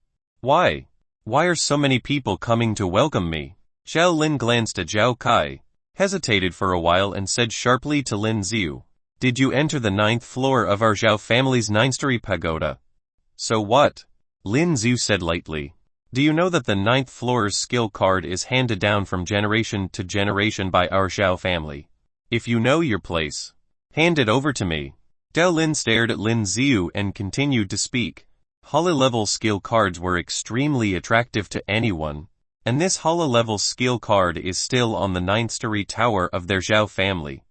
[SPEAKER 1] Why? Why are so many people coming to welcome me? Xiao Lin glanced at Zhao Kai, hesitated for a while and said sharply to Lin Xiu. Did you enter the 9th floor of our Xiao family's 9-story pagoda? So what? Lin Xiu said lightly. Do you know that the 9th floor's skill card is handed down from generation to generation by our Xiao family? If you know your place, hand it over to me. Zhao Lin stared at Lin Xiu and continued to speak. Holo-level skill cards were extremely attractive to anyone, and this holo-level skill card is still on the 9th story tower of their Xiao family.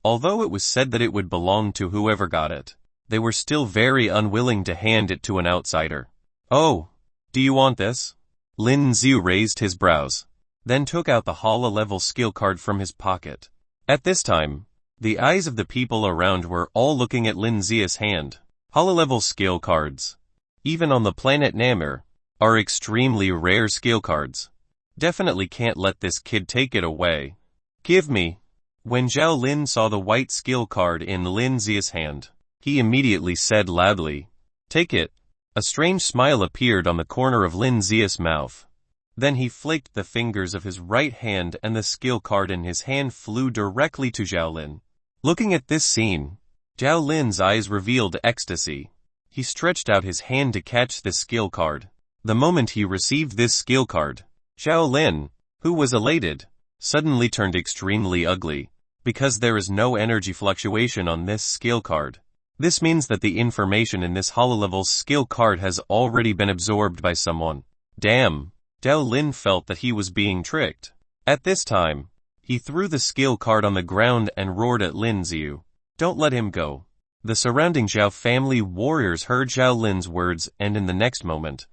[SPEAKER 1] Although it was said that it would belong to whoever got it, they were still very unwilling to hand it to an outsider. Oh, do you want this? Lin Xiu raised his brows, then took out the holo-level skill card from his pocket. At this time, the eyes of the people around were all looking at Lin Xiu's hand. Holo-level skill cards, even on the planet Namur, are extremely rare skill cards. Definitely can't let this kid take it away. Give me. When Zhao Lin saw the white skill card in Lin Xiu's hand, he immediately said loudly, "Take it." A strange smile appeared on the corner of Lin Xiu's mouth. Then he flicked the fingers of his right hand and the skill card in his hand flew directly to Zhao Lin. Looking at this scene, Zhao Lin's eyes revealed ecstasy. He stretched out his hand to catch the skill card. The moment he received this skill card, Zhao Lin, who was elated, suddenly turned extremely ugly, because there is no energy fluctuation on this skill card. This means that the information in this holo-level skill card has already been absorbed by someone. Damn! Zhao Lin felt that he was being tricked. At this time, he threw the skill card on the ground and roared at Lin Xiu. Don't let him go. The surrounding Xiao family warriors heard Zhao Lin's words and in the next moment,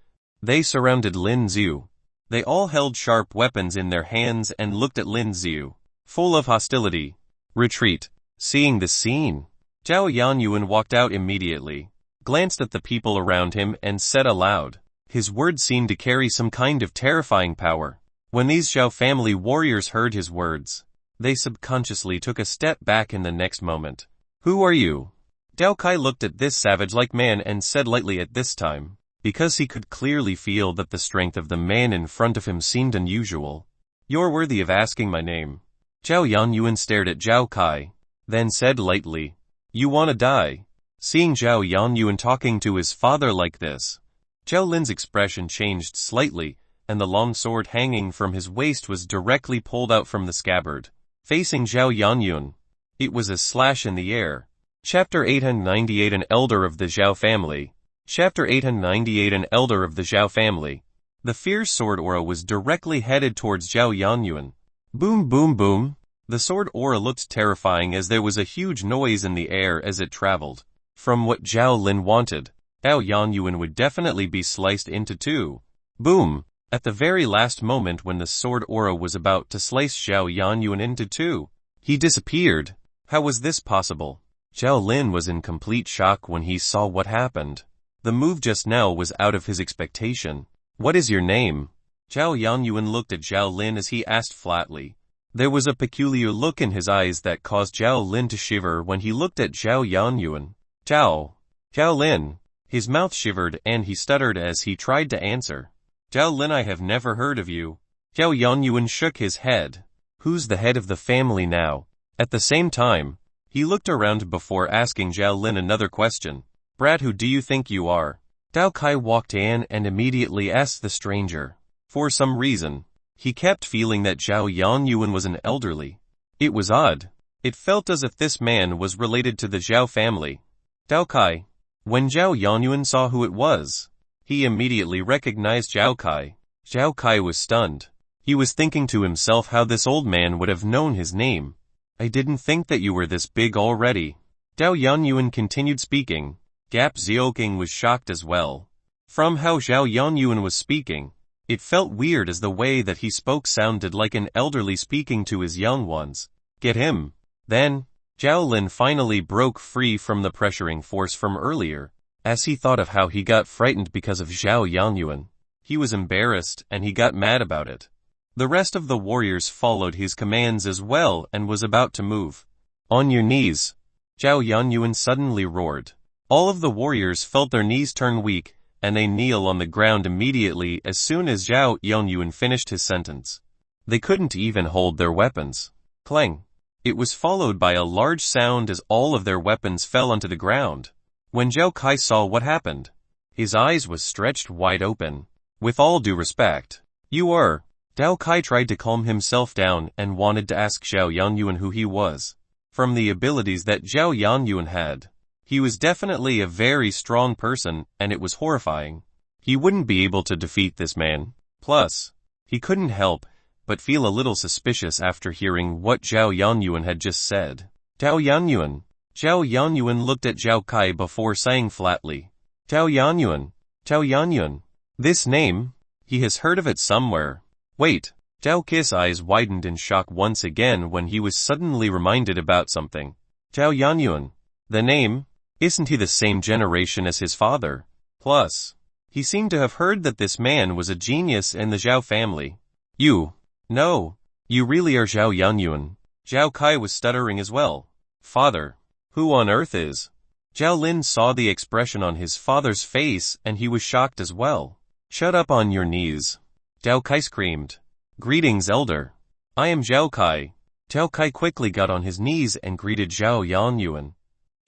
[SPEAKER 1] they surrounded Lin Xiu. They all held sharp weapons in their hands and looked at Lin Xiu, full of hostility. Retreat. Seeing the scene, Zhao Yanyuan walked out immediately, glanced at the people around him and said aloud. His words seemed to carry some kind of terrifying power. When these Xiao family warriors heard his words, they subconsciously took a step back in the next moment. Who are you? Dao Kai looked at this savage-like man and said lightly at this time, because he could clearly feel that the strength of the man in front of him seemed unusual. You're worthy of asking my name. Zhao Yanyuan stared at Zhao Kai, then said lightly, You wanna die? Seeing Zhao Yanyuan talking to his father like this, Zhao Lin's expression changed slightly, and the long sword hanging from his waist was directly pulled out from the scabbard. Facing Zhao Yanyuan, it was a slash in the air. Chapter 898 An Elder of the Xiao Family. Chapter 898 An Elder of the Xiao Family. The fierce sword aura was directly headed towards Zhao Yanyuan. Boom boom boom. The sword aura looked terrifying as there was a huge noise in the air as it traveled. From what Zhao Lin wanted, Zhao Yanyuan would definitely be sliced into two. Boom. At the very last moment when the sword aura was about to slice Zhao Yanyuan into two, he disappeared. How was this possible? Zhao Lin was in complete shock when he saw what happened. The move just now was out of his expectation. What is your name? Zhao Yanyuan looked at Zhao Lin as he asked flatly. There was a peculiar look in his eyes that caused Zhao Lin to shiver when he looked at Zhao Yanyuan. Zhao Lin. His mouth shivered and he stuttered as he tried to answer. Zhao Lin, I have never heard of you. Zhao Yanyuan shook his head. Who's the head of the family now? At the same time, he looked around before asking Zhao Lin another question. Brat, who do you think you are? Dao Kai walked in and immediately asked the stranger. For some reason, he kept feeling that Zhao Yanyuan was an elderly. It was odd. It felt as if this man was related to the Xiao family. Dao Kai. When Zhao Yanyuan saw who it was, he immediately recognized Zhao Kai. Zhao Kai was stunned. He was thinking to himself how this old man would have known his name. I didn't think that you were this big already. Zhao Yanyuan continued speaking. Gap Xiaoqing was shocked as well. From how Zhao Yanyuan was speaking, it felt weird as the way that he spoke sounded like an elderly speaking to his young ones. Get him. Then, Zhao Lin finally broke free from the pressuring force from earlier. As he thought of how he got frightened because of Zhao Yanyuan, he was embarrassed and he got mad about it. The rest of the warriors followed his commands as well and was about to move. On your knees. Zhao Yanyuan suddenly roared. All of the warriors felt their knees turn weak, and they kneel on the ground immediately as soon as Zhao Yanyuan finished his sentence. They couldn't even hold their weapons. Clang. It was followed by a large sound as all of their weapons fell onto the ground. When Zhao Kai saw what happened, his eyes was stretched wide open. With all due respect, you are. Dao Kai tried to calm himself down and wanted to ask Zhao Yanyuan who he was. From the abilities that Zhao Yanyuan had, He was definitely a very strong person, and it was horrifying. He wouldn't be able to defeat this man. Plus, he couldn't help but feel a little suspicious after hearing what Xiao Yanyuan had just said. Xiao Yanyuan. Xiao Yanyuan looked at Zhao Kai before saying flatly, Xiao Yanyuan. Xiao Yanyuan. This name? He has heard of it somewhere. Wait. Zhao Kai's eyes widened in shock once again when he was suddenly reminded about something. Xiao Yanyuan. The name? Isn't he the same generation as his father? Plus, he seemed to have heard that this man was a genius in the Xiao family. You. No. You really are Xiao Yanyuan. Zhao Kai was stuttering as well. Father. Who on earth is? Zhao Lin saw the expression on his father's face and he was shocked as well. Shut up on your knees. Zhao Kai screamed. Greetings, elder. I am Zhao Kai. Zhao Kai quickly got on his knees and greeted Xiao Yanyuan.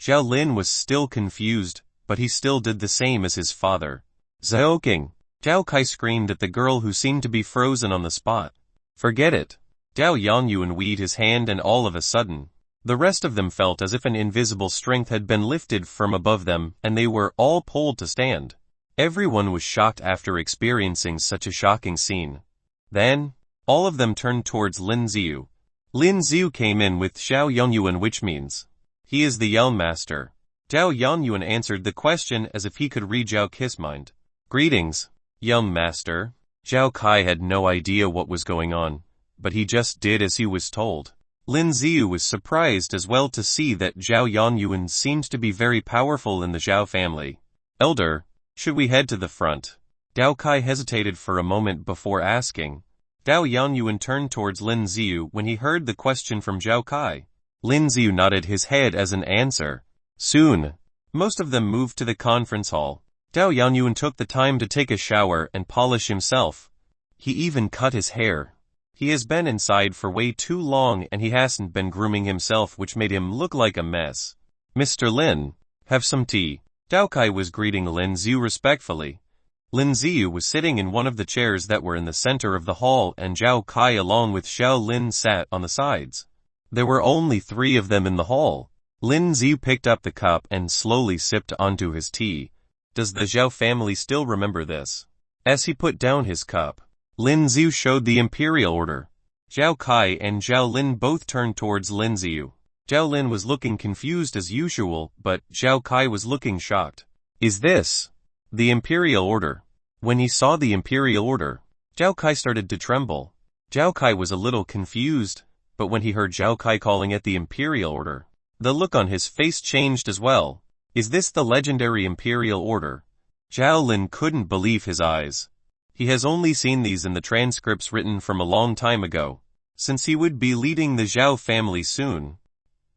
[SPEAKER 1] Zhao Lin was still confused, but he still did the same as his father. Zhaoking. Zhao Kai screamed at the girl who seemed to be frozen on the spot. Forget it. Zhao Yanyuan waved his hand and all of a sudden, the rest of them felt as if an invisible strength had been lifted from above them and they were all pulled to stand. Everyone was shocked after experiencing such a shocking scene. Then, all of them turned towards Lin Xiu. Lin Xiu came in with Xiao Yanyuan, which means, he is the Yell Master. Xiao Yanyuan answered the question as if he could read Zhao Kai's mind. Greetings, young master. Zhao Kai had no idea what was going on, but he just did as he was told. Lin Xiu was surprised as well to see that Xiao Yanyuan seemed to be very powerful in the Xiao family. Elder, should we head to the front? Zhao Kai hesitated for a moment before asking. Xiao Yanyuan turned towards Lin Xiu when he heard the question from Zhao Kai. Lin Xiu nodded his head as an answer. Soon, most of them moved to the conference hall. Xiao Yanyuan took the time to take a shower and polish himself. He even cut his hair. He has been inside for way too long and he hasn't been grooming himself, which made him look like a mess. Mr. Lin, have some tea. Zhao Kai was greeting Lin Xiu respectfully. Lin Xiu was sitting in one of the chairs that were in the center of the hall and Zhao Kai along with Xiao Lin sat on the sides. There were only 3 of them in the hall. Lin Xiu picked up the cup and slowly sipped onto his tea. Does the Xiao family still remember this? As he put down his cup, Lin Xiu showed the imperial order. Zhao Kai and Zhao Lin both turned towards Lin Xiu. Zhao Lin was looking confused as usual, but Zhao Kai was looking shocked. Is this the imperial order? When he saw the imperial order, Zhao Kai started to tremble. Zhao Kai was a little confused, but when he heard Zhao Kai calling it the imperial order, the look on his face changed as well. Is this the legendary imperial order? Zhao Lin couldn't believe his eyes. He has only seen these in the transcripts written from a long time ago. Since he would be leading the Xiao family soon,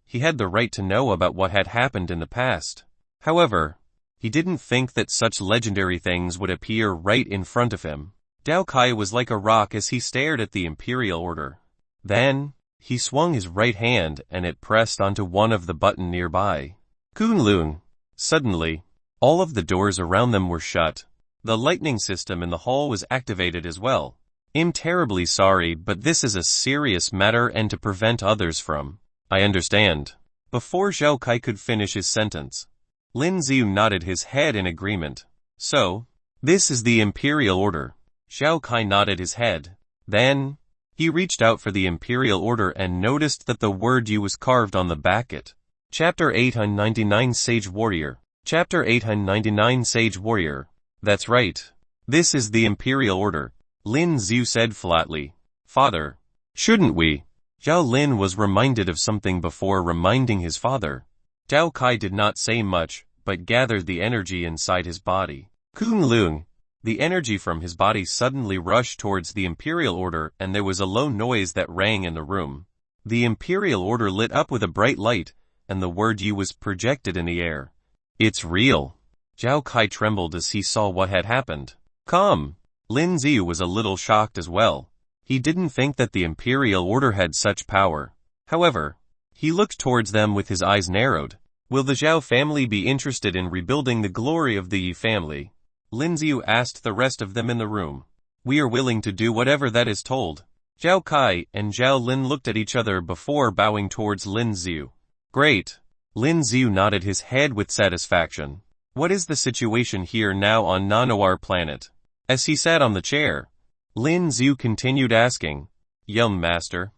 [SPEAKER 1] he had the right to know about what had happened in the past. However, he didn't think that such legendary things would appear right in front of him. Zhao Kai was like a rock as he stared at the imperial order. Then, he swung his right hand and it pressed onto one of the button nearby. Kunlun. Suddenly, all of the doors around them were shut. The lightning system in the hall was activated as well. I'm terribly sorry, but this is a serious matter and to prevent others from. I understand. Before Zhao Kai could finish his sentence, Lin Xiu nodded his head in agreement. So, this is the imperial order. Zhao Kai nodded his head. Then, he reached out for the imperial order and noticed that the word U was carved on the back. Chapter 899 Sage Warrior. Chapter 899 Sage Warrior. That's right. This is the imperial order, Lin Xiu said flatly. Father, shouldn't we? Zhao Lin was reminded of something before reminding his father. Zhao Kai did not say much, but gathered the energy inside his body. Kunlun. The energy from his body suddenly rushed towards the imperial order and there was a low noise that rang in the room. The imperial order lit up with a bright light, and the word U was projected in the air. It's real. Zhao Kai trembled as he saw what had happened. Come. Lin Xiu was a little shocked as well. He didn't think that the imperial order had such power. However, he looked towards them with his eyes narrowed. Will the Xiao family be interested in rebuilding the glory of the Yi family? Lin Xiu asked the rest of them in the room. We are willing to do whatever that is told. Zhao Kai and Zhao Lin looked at each other before bowing towards Lin Xiu. Great. Lin Xiu nodded his head with satisfaction. What is the situation here now on Nanoir planet? As he sat on the chair, Lin Xiu continued asking, Young master.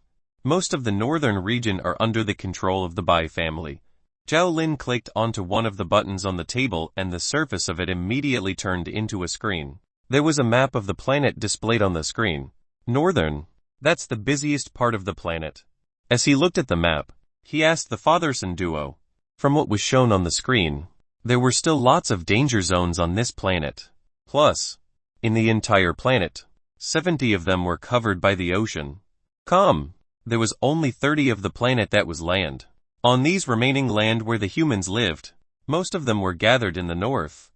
[SPEAKER 1] Most of the northern region are under the control of the Bai family. Zhao Lin clicked onto one of the buttons on the table and the surface of it immediately turned into a screen. There was a map of the planet displayed on the screen. Northern. That's the busiest part of the planet. As he looked at the map, he asked the father-son duo. From what was shown on the screen, there were still lots of danger zones on this planet. Plus, in the entire planet, 70 of them were covered by the ocean. There was only 30 of the planet that was land. On these remaining land where the humans lived, most of them were gathered in the north.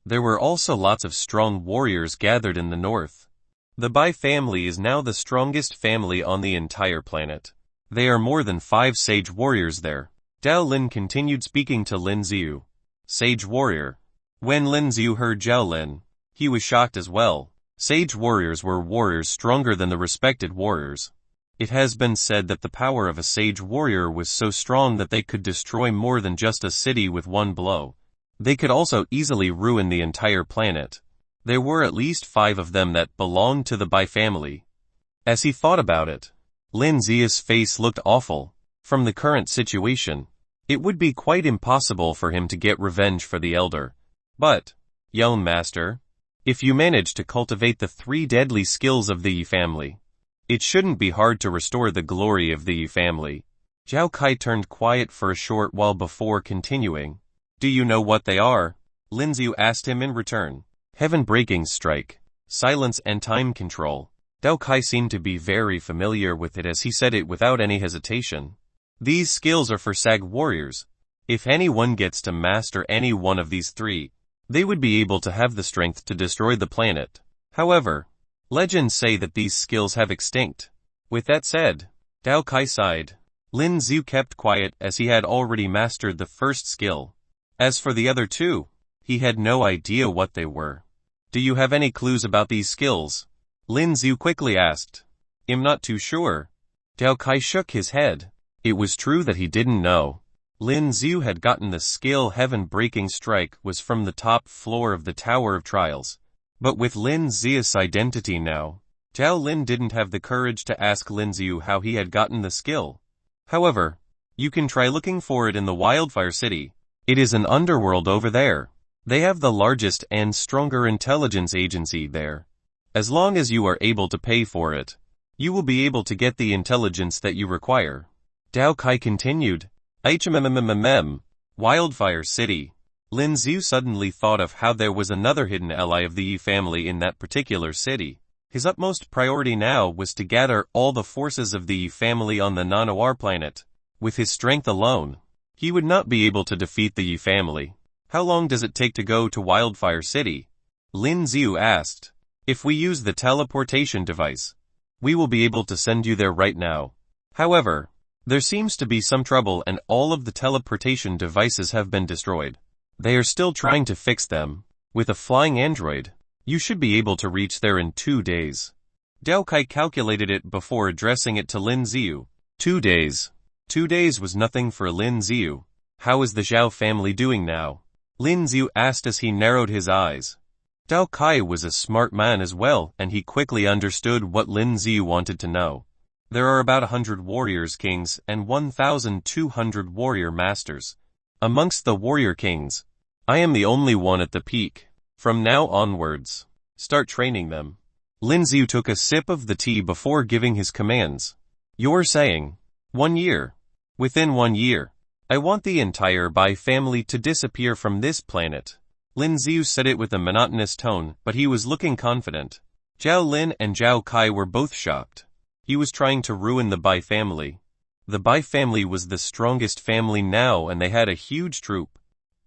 [SPEAKER 1] There were also lots of strong warriors gathered in the north. The Bai family is now the strongest family on the entire planet. There are more than 5 sage warriors there. Zhao Lin continued speaking to Lin Xiu. Sage warrior. When Lin Xiu heard Zhao Lin, he was shocked as well. Sage warriors were warriors stronger than the respected warriors. It has been said that the power of a sage warrior was so strong that they could destroy more than just a city with one blow. They could also easily ruin the entire planet. There were at least 5 of them that belonged to the Bai family. As he thought about it, Lin Xiu's face looked awful. From the current situation, it would be quite impossible for him to get revenge for the elder. But, young master, if you manage to cultivate the 3 deadly skills of the Yi family, it shouldn't be hard to restore the glory of the Yi family. Zhao Kai turned quiet for a short while before continuing. Do you know what they are? Lin Xiu asked him in return. Heaven-breaking strike, silence and time control. Zhao Kai seemed to be very familiar with it as he said it without any hesitation. These skills are for sag warriors. If anyone gets to master any one of these 3, they would be able to have the strength to destroy the planet. However, legends say that these skills have extinct. With that said, Zhao Kai sighed. Lin Xiu kept quiet as he had already mastered the first skill. As for the other 2, he had no idea what they were. Do you have any clues about these skills? Lin Xiu quickly asked. I'm not too sure. Zhao Kai shook his head. It was true that he didn't know. Lin Xiu had gotten the skill heaven-breaking strike was from the top floor of the Tower of Trials. But with Lin Xiu's identity now, Zhao Lin didn't have the courage to ask Lin Xiu how he had gotten the skill. However, you can try looking for it in the Wildfire city. It is an underworld over there. They have the largest and stronger intelligence agency there. As long as you are able to pay for it, you will be able to get the intelligence that you require. Zhao Kai continued. Wildfire City. Lin Xiu suddenly thought of how there was another hidden ally of the Yi family in that particular city. His utmost priority now was to gather all the forces of the Yi family on the Nanoir planet. With his strength alone, he would not be able to defeat the Yi family. How long does it take to go to Wildfire City? Lin Xiu asked. If we use the teleportation device, we will be able to send you there right now. However, there seems to be some trouble and all of the teleportation devices have been destroyed. They are still trying to fix them. With a flying android, you should be able to reach there in 2 days. Zhao Kai calculated it before addressing it to Lin Xiu. 2 days. 2 days was nothing for Lin Xiu. How is the Xiao family doing now? Lin Xiu asked as he narrowed his eyes. Zhao Kai was a smart man as well, and he quickly understood what Lin Xiu wanted to know. There are about 100 warriors kings and 1,200 warrior masters. Amongst the warrior kings, I am the only one at the peak. From now onwards, start training them. Lin Xiu took a sip of the tea before giving his commands. You're saying, 1 year. Within 1 year, I want the entire Bai family to disappear from this planet. Lin Xiu said it with a monotonous tone, but he was looking confident. Zhao Lin and Zhao Kai were both shocked. He was trying to ruin the Bai family. The Bai family was the strongest family now and they had a huge troop.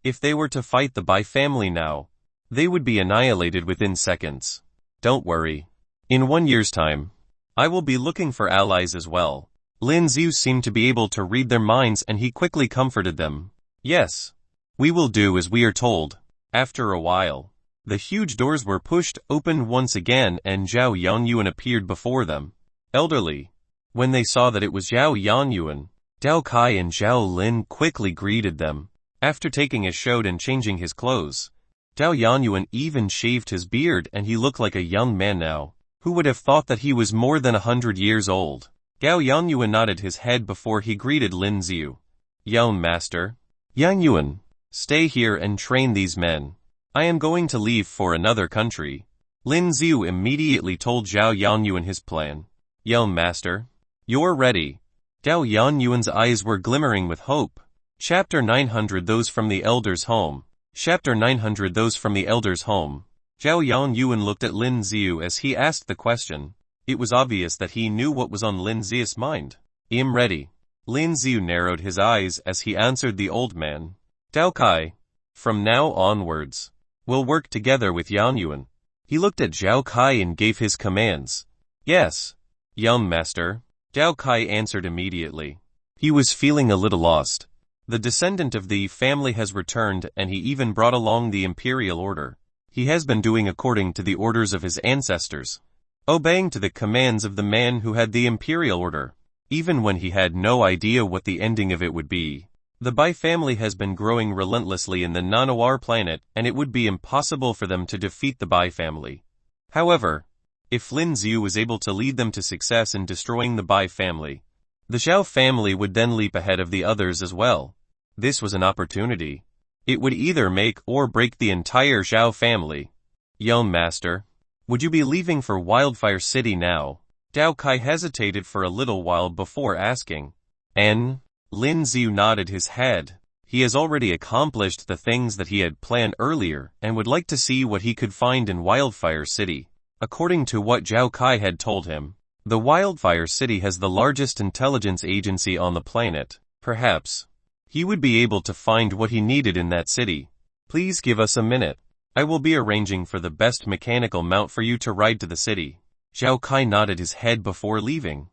[SPEAKER 1] If they were to fight the Bai family now, they would be annihilated within seconds. Don't worry. In 1 year's time, I will be looking for allies as well. Lin Xiu seemed to be able to read their minds and he quickly comforted them. Yes. We will do as we are told. After a while, the huge doors were pushed open once again and Zhao Yanyuan appeared before them. Elderly. When they saw that it was Zhao Yanyuan, Dao Kai and Zhao Lin quickly greeted them. After taking a shower and changing his clothes, Dao Yanyuan even shaved his beard and he looked like a young man now. Who would have thought that he was more than 100 years old? Dao Yanyuan nodded his head before he greeted Lin Xiu. Young master. Yanyuan, stay here and train these men. I am going to leave for another country. Lin Xiu immediately told Zhao Yanyuan his plan. Young master. You're ready. Dao Yanyuan's eyes were glimmering with hope. Chapter 900 Those from the Elder's Home. Chapter 900 Those from the Elder's Home. Zhao Yanyuan looked at Lin Xiu as he asked the question. It was obvious that he knew what was on Lin Xiu's mind. I'm ready. Lin Xiu narrowed his eyes as he answered the old man. Dao Kai. From now onwards, we'll work together with Yanyuan. He looked at Zhao Kai and gave his commands. Yes. Young master. Dao Kai answered immediately. He was feeling a little lost. The descendant of the family has returned and he even brought along the imperial order. He has been doing according to the orders of his ancestors, obeying to the commands of the man who had the imperial order, even when he had no idea what the ending of it would be. The Bai family has been growing relentlessly in the Nanowar planet and it would be impossible for them to defeat the Bai family. However, if Lin Xiu was able to lead them to success in destroying the Bai family, the Xiao family would then leap ahead of the others as well. This was an opportunity. It would either make or break the entire Xiao family. Young master, would you be leaving for Wildfire City now? Dao Kai hesitated for a little while before asking. Lin Xiu nodded his head. He has already accomplished the things that he had planned earlier and would like to see what he could find in Wildfire City. According to what Zhao Kai had told him, the Wildfire City has the largest intelligence agency on the planet. Perhaps he would be able to find what he needed in that city. Please give us a minute. I will be arranging for the best mechanical mount for you to ride to the city. Zhao Kai nodded his head before leaving.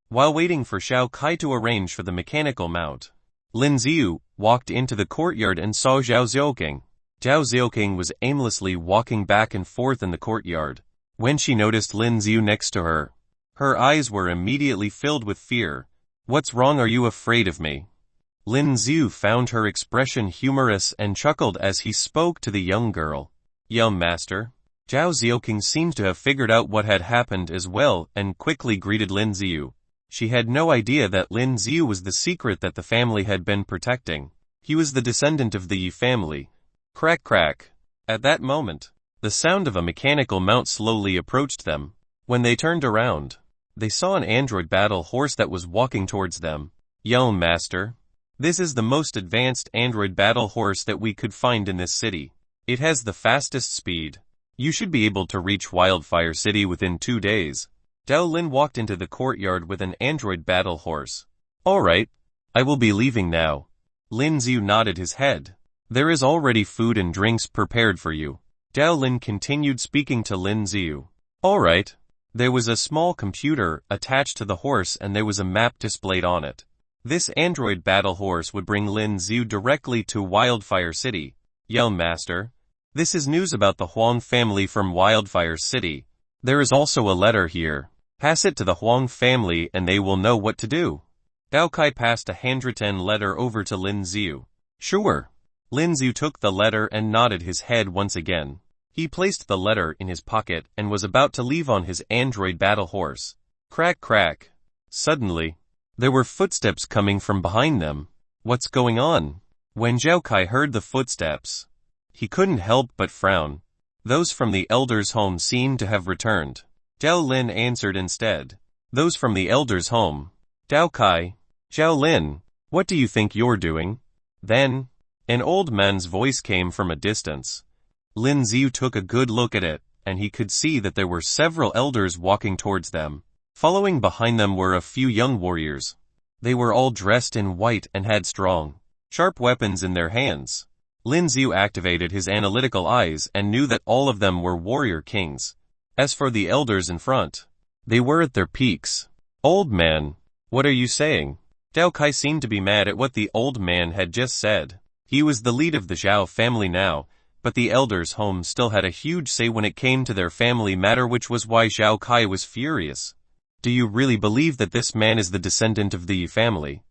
[SPEAKER 1] While waiting for Zhao Kai to arrange for the mechanical mount, Lin Xiu walked into the courtyard and saw Zhao Xiaoqing. Zhao Xiaoqing was aimlessly walking back and forth in the courtyard. When she noticed Lin Xiu next to her, her eyes were immediately filled with fear. What's wrong? Are you afraid of me? Lin Xiu found her expression humorous and chuckled as he spoke to the young girl. Young master. Zhao Xiaoqing seemed to have figured out what had happened as well and quickly greeted Lin Xiu. She had no idea that Lin Xiu was the secret that the family had been protecting. He was the descendant of the Yi family. Crack crack. At that moment, the sound of a mechanical mount slowly approached them. When they turned around, they saw an android battle horse that was walking towards them. Young master. This is the most advanced android battle horse that we could find in this city. It has the fastest speed. You should be able to reach Wildfire City within 2 days. Dao Lin walked into the courtyard with an android battle horse. Alright. I will be leaving now. Lin Xiu nodded his head. There is already food and drinks prepared for you. Dao Lin continued speaking to Lin Xiu. Alright. There was a small computer attached to the horse and there was a map displayed on it. This android battle horse would bring Lin Xiu directly to Wildfire City. Young master. This is news about the Huang family from Wildfire City. There is also a letter here. Pass it to the Huang family and they will know what to do. Dao Kai passed a handwritten letter over to Lin Xiu. Sure. Lin Xiu took the letter and nodded his head once again. He placed the letter in his pocket and was about to leave on his android battle horse. Crack crack. Suddenly, there were footsteps coming from behind them. What's going on? When Zhao Kai heard the footsteps, he couldn't help but frown. Those from the elder's home seemed to have returned. Zhao Lin answered instead. Those from the elder's home. Dao Kai. Zhao Lin, what do you think you're doing? Then, an old man's voice came from a distance. Lin Xiu took a good look at it, and he could see that there were several elders walking towards them. Following behind them were a few young warriors. They were all dressed in white and had strong, sharp weapons in their hands. Lin Xiu activated his analytical eyes and knew that all of them were warrior kings. As for the elders in front, they were at their peaks. Old man, what are you saying? Dao Kai seemed to be mad at what the old man had just said. He was the lead of the Xiao family now, but the elders' home still had a huge say when it came to their family matter, which was why Zhao Kai was furious. Do you really believe that this man is the descendant of the Yu family?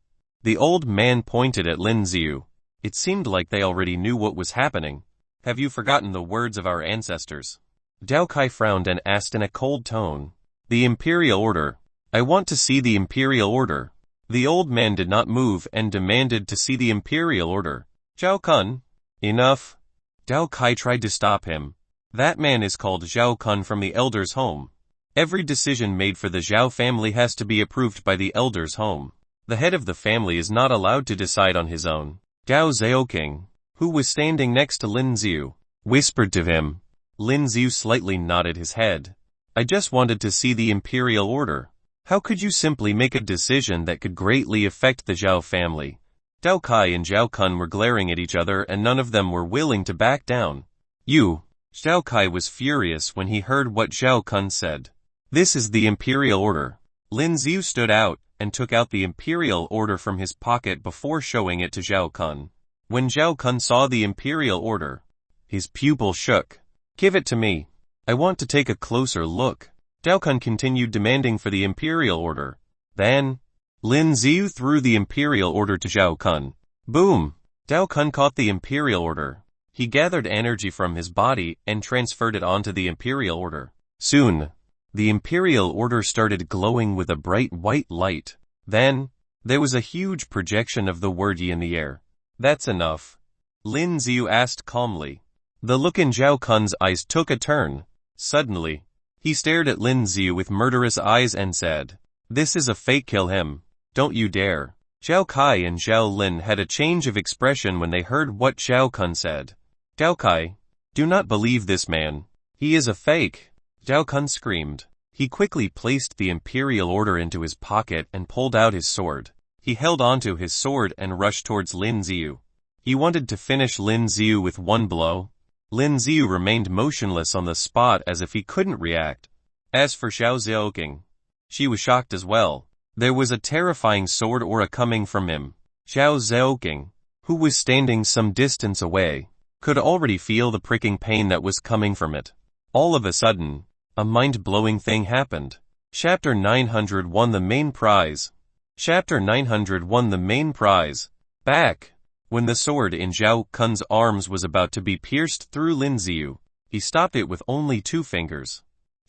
[SPEAKER 1] The old man pointed at Lin Xiu. It seemed like they already knew what was happening. Have you forgotten the words of our ancestors? Dao Kai frowned and asked in a cold tone. The Imperial Order. I want to see the Imperial Order. The old man did not move and demanded to see the Imperial Order. Zhao Kun. Enough. Dao Kai tried to stop him. That man is called Zhao Kun from the Elder's home. Every decision made for the Xiao family has to be approved by the Elder's home. The head of the family is not allowed to decide on his own. Gao Zhaoking, who was standing next to Lin Xiu, whispered to him. Lin Xiu slightly nodded his head. I just wanted to see the Imperial Order. How could you simply make a decision that could greatly affect the Xiao family? Dao Kai and Zhao Kun were glaring at each other and none of them were willing to back down. Zhao Kai was furious when he heard what Zhao Kun said. This is the Imperial Order. Lin Xiu stood out and took out the Imperial Order from his pocket before showing it to Zhao Kun. When Zhao Kun saw the Imperial Order, his pupil shook. Give it to me. I want to take a closer look. Zhao Kun continued demanding for the Imperial Order. Then, Lin Xiu threw the Imperial Order to Zhao Kun. Boom! Zhao Kun caught the Imperial Order. He gathered energy from his body and transferred it onto the Imperial Order. Soon, the Imperial Order started glowing with a bright white light. Then, there was a huge projection of the word Yi in the air. That's enough. Lin Xiu asked calmly. The look in Zhao Kun's eyes took a turn. Suddenly, he stared at Lin Xiu with murderous eyes and said, This is a fake, kill him. Don't you dare. Zhao Kai and Zhao Lin had a change of expression when they heard what Zhao Kun said. Zhao Kai, do not believe this man. He is a fake. Zhao Kun screamed. He quickly placed the Imperial Order into his pocket and pulled out his sword. He held onto his sword and rushed towards Lin Xiu. He wanted to finish Lin Xiu with one blow. Lin Xiu remained motionless on the spot as if he couldn't react. As for Xiao Zhaoking, she was shocked as well. There was a terrifying sword aura coming from him. Xiao Zhaoking, who was standing some distance away, could already feel the pricking pain that was coming from it. All of a sudden, a mind-blowing thing happened. Chapter 900 won the main prize. Chapter 900 won the main prize. Back. When the sword in Zhao Kun's arms was about to be pierced through Lin Xiu, he stopped it with only 2 fingers.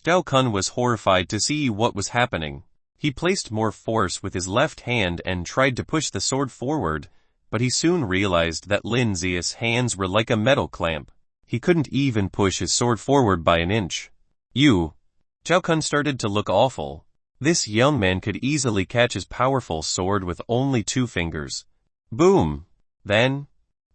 [SPEAKER 1] Zhao Kun was horrified to see what was happening. He placed more force with his left hand and tried to push the sword forward, but he soon realized that Lin Xiu's hands were like a metal clamp. He couldn't even push his sword forward by an inch. Zhao Kun started to look awful. This young man could easily catch his powerful sword with only 2 fingers. Boom! Then,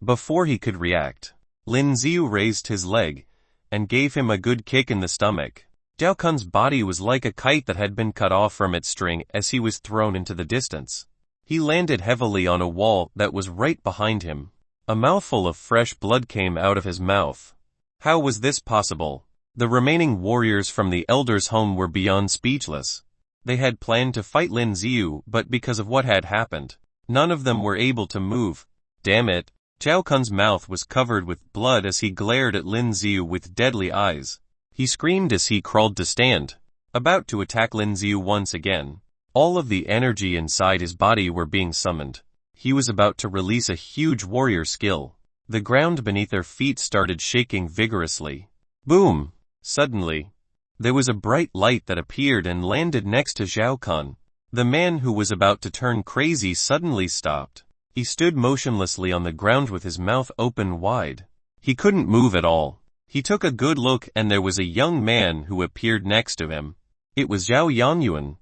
[SPEAKER 1] before he could react, Lin Xiu raised his leg and gave him a good kick in the stomach. Zhao Kun's body was like a kite that had been cut off from its string as he was thrown into the distance. He landed heavily on a wall that was right behind him. A mouthful of fresh blood came out of his mouth. How was this possible? The remaining warriors from the Elder's home were beyond speechless. They had planned to fight Lin Xiu, but because of what had happened, none of them were able to move. Damn it! Zhao Kun's mouth was covered with blood as he glared at Lin Xiu with deadly eyes. He screamed as he crawled to stand, about to attack Lin Xiu once again. All of the energy inside his body were being summoned. He was about to release a huge warrior skill. The ground beneath their feet started shaking vigorously. Boom! Suddenly, there was a bright light that appeared and landed next to Zhao Kun. The man who was about to turn crazy suddenly stopped. He stood motionlessly on the ground with his mouth open wide. He couldn't move at all. He took a good look and there was a young man who appeared next to him. It was Zhao Yanyuan.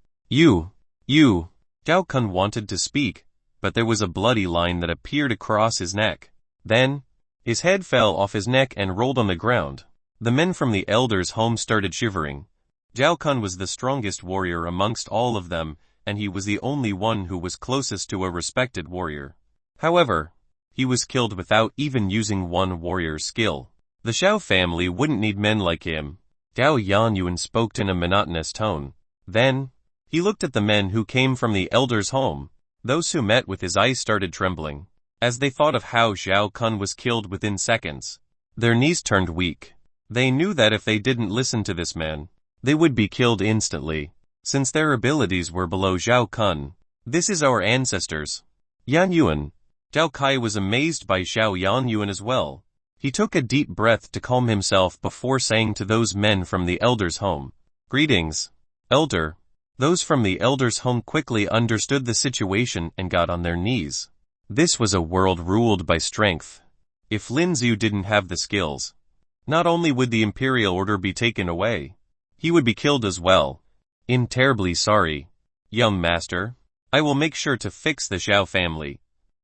[SPEAKER 1] Zhao Kun wanted to speak, but there was a bloody line that appeared across his neck. Then, his head fell off his neck and rolled on the ground. The men from the Elder's home started shivering. Zhao Kun was the strongest warrior amongst all of them, and he was the only one who was closest to a respected warrior. However, he was killed without even using one warrior's skill. The Xiao family wouldn't need men like him. Zhao Yanyuan spoke in a monotonous tone. Then, he looked at the men who came from the Elder's home. Those who met with his eyes started trembling, as they thought of how Zhao Kun was killed within seconds. Their knees turned weak. They knew that if they didn't listen to this man, they would be killed instantly. since their abilities were below Xiao Kun. This is our ancestors. Yanyuan. Zhao Kai was amazed by Xiao Yanyuan as well. He took a deep breath to calm himself before saying to those men from the elder's home, "Greetings, elder." Those from the elder's home quickly understood the situation and got on their knees. This was a world ruled by strength. If Lin Xiu didn't have the skills, not only would the imperial order be taken away, he would be killed as well. "I'm terribly sorry, young master. I will make sure to fix the Xiao family."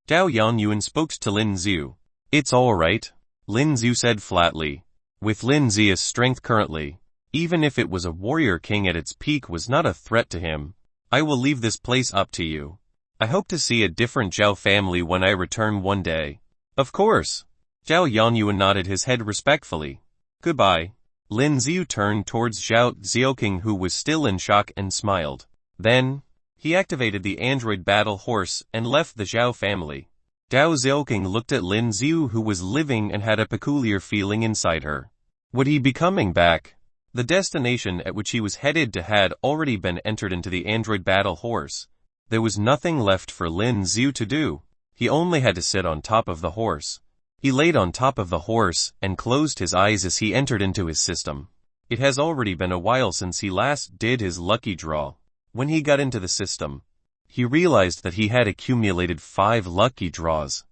[SPEAKER 1] Zhao Yanyuan spoke to Lin Xiu. "It's all right," Lin Xiu said flatly. With Lin Xiu's strength currently, even if it was a warrior king at its peak, was not a threat to him. "I will leave this place up to you. I hope to see a different Zhao family when I return one day." "Of course." Zhao Yanyuan nodded his head respectfully. "Goodbye." Lin Xiu turned towards Xiao Zioking, who was still in shock, and smiled. Then, he activated the android battle horse and left the Xiao family. Zhao Zioking looked at Lin Xiu, who was living, and had a peculiar feeling inside her. Would he be coming back? The destination at which he was headed to had already been entered into the android battle horse. There was nothing left for Lin Xiu to do. He only had to sit on top of the horse. He laid on top of the horse and closed his eyes as he entered into his system. It has already been a while since he last did his lucky draw. When he got into the system, he realized that he had accumulated 5 lucky draws.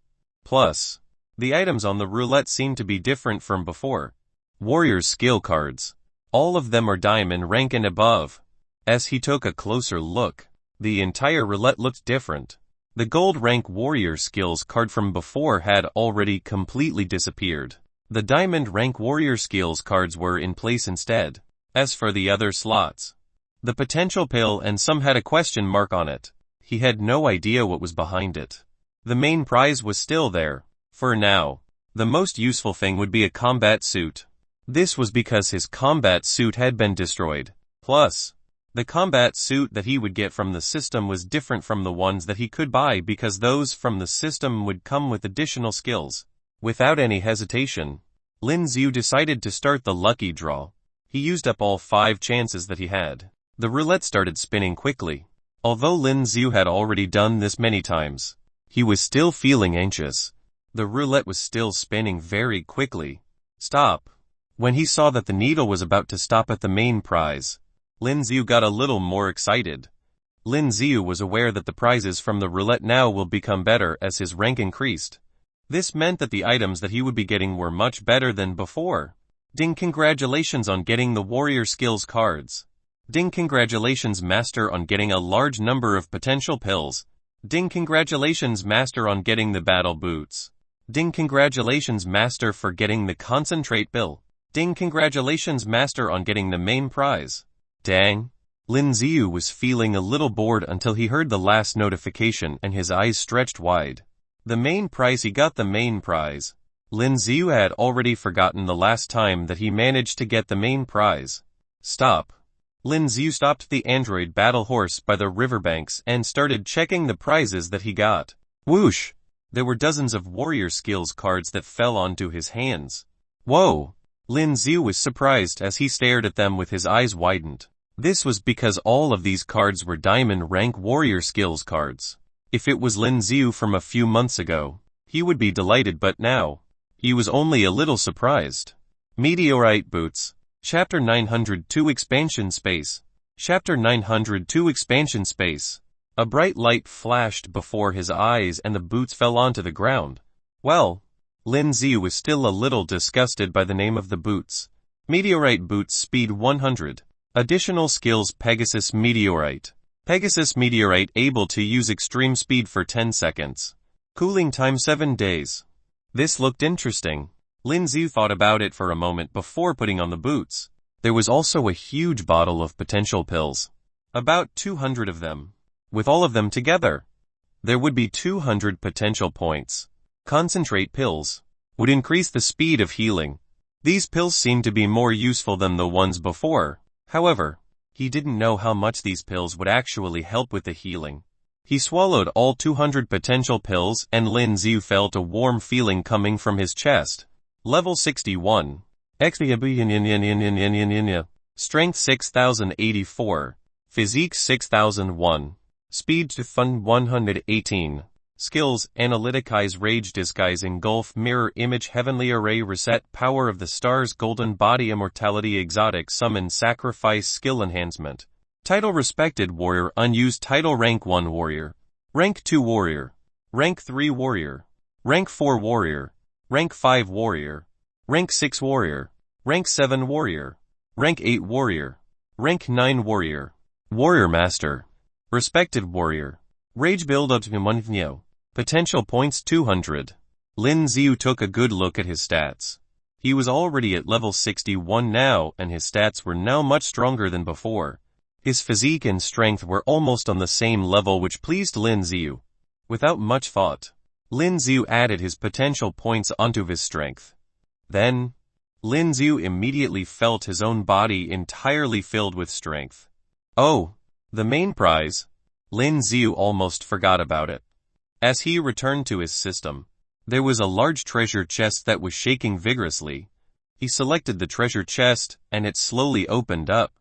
[SPEAKER 1] Plus, the items on the roulette seemed to be different from before. Warrior's skill cards. All of them are diamond rank and above. As he took a closer look, the entire roulette looked different. The gold rank warrior skills card from before had already completely disappeared. The diamond rank warrior skills cards were in place instead. As for the other slots, the potential pill and some had a question mark on it. He had no idea what was behind it. The main prize was still there. For now, the most useful thing would be a combat suit. This was because his combat suit had been destroyed. Plus, the combat suit that he would get from the system was different from the ones that he could buy, because those from the system would come with additional skills. Without any hesitation, Lin Xiu decided to start the lucky draw. He used up all 5 chances that he had. The roulette started spinning quickly. Although Lin Xiu had already done this many times, he was still feeling anxious. The roulette was still spinning very quickly. Stop. When he saw that the needle was about to stop at the main prize, Lin Xiu got a little more excited. Lin Xiu was aware that the prizes from the roulette now will become better as his rank increased. This meant that the items that he would be getting were much better than before. Ding, congratulations on getting the warrior skills cards. Ding, congratulations master on getting a large number of potential pills. Ding, congratulations master on getting the battle boots. Ding, congratulations master for getting the concentrate pill. Ding, congratulations master on getting the main prize. Dang. Lin Xiu was feeling a little bored until he heard the last notification and his eyes stretched wide. The main prize. He got the main prize. Lin Xiu had already forgotten the last time that he managed to get the main prize. Stop. Lin Xiu stopped the android battle horse by the riverbanks and started checking the prizes that he got. Whoosh! There were dozens of warrior skills cards that fell onto his hands. Whoa! Lin Xiu was surprised as he stared at them with his eyes widened. This was because all of these cards were diamond rank warrior skills cards. If it was Lin Xiu from a few months ago, he would be delighted, but now, he was only a little surprised. Meteorite boots. Chapter 902 Expansion Space. Chapter 902 Expansion Space. A bright light flashed before his eyes and the boots fell onto the ground. Well, Lin Xiu was still a little disgusted by the name of the boots. Meteorite boots, speed 100. Additional skills: Pegasus Meteorite. Pegasus Meteorite, able to use extreme speed for 10 seconds. Cooling time 7 days. This looked interesting. Lin Xiu thought about it for a moment before putting on the boots. There was also a huge bottle of potential pills. About 200 of them. With all of them together, there would be 200 potential points. Concentrate pills would increase the speed of healing. These pills seemed to be more useful than the ones before. However, he didn't know how much these pills would actually help with the healing. He swallowed all 200 potential pills and Lin Xiu felt a warm feeling coming from his chest. Level 61. Strength 6084. Physique 6001. Speed to Fun 118. Skills, Analytic Eyes, Rage, Disguise, Engulf, Mirror Image, Heavenly Array, Reset, Power of the Stars, Golden Body, Immortality, Exotic, Summon, Sacrifice, Skill Enhancement. Title, Respected Warrior, Unused Title, Rank 1 Warrior, Rank 2 Warrior, Rank 3 Warrior, Rank 4 Warrior, Rank 5 Warrior, Rank 6 Warrior, Rank 7 Warrior, Rank 8 Warrior, Rank 9 Warrior, Warrior Master, Respected Warrior, Rage Build Up to Monthio. Potential points 200. Lin Xiu took a good look at his stats. He was already at level 61 now, and his stats were now much stronger than before. His physique and strength were almost on the same level, which pleased Lin Xiu. Without much thought, Lin Xiu added his potential points onto his strength. Then, Lin Xiu immediately felt his own body entirely filled with strength. Oh, the main prize. Lin Xiu almost forgot about it. As he returned to his system, there was a large treasure chest that was shaking vigorously. He selected the treasure chest, and it slowly opened up.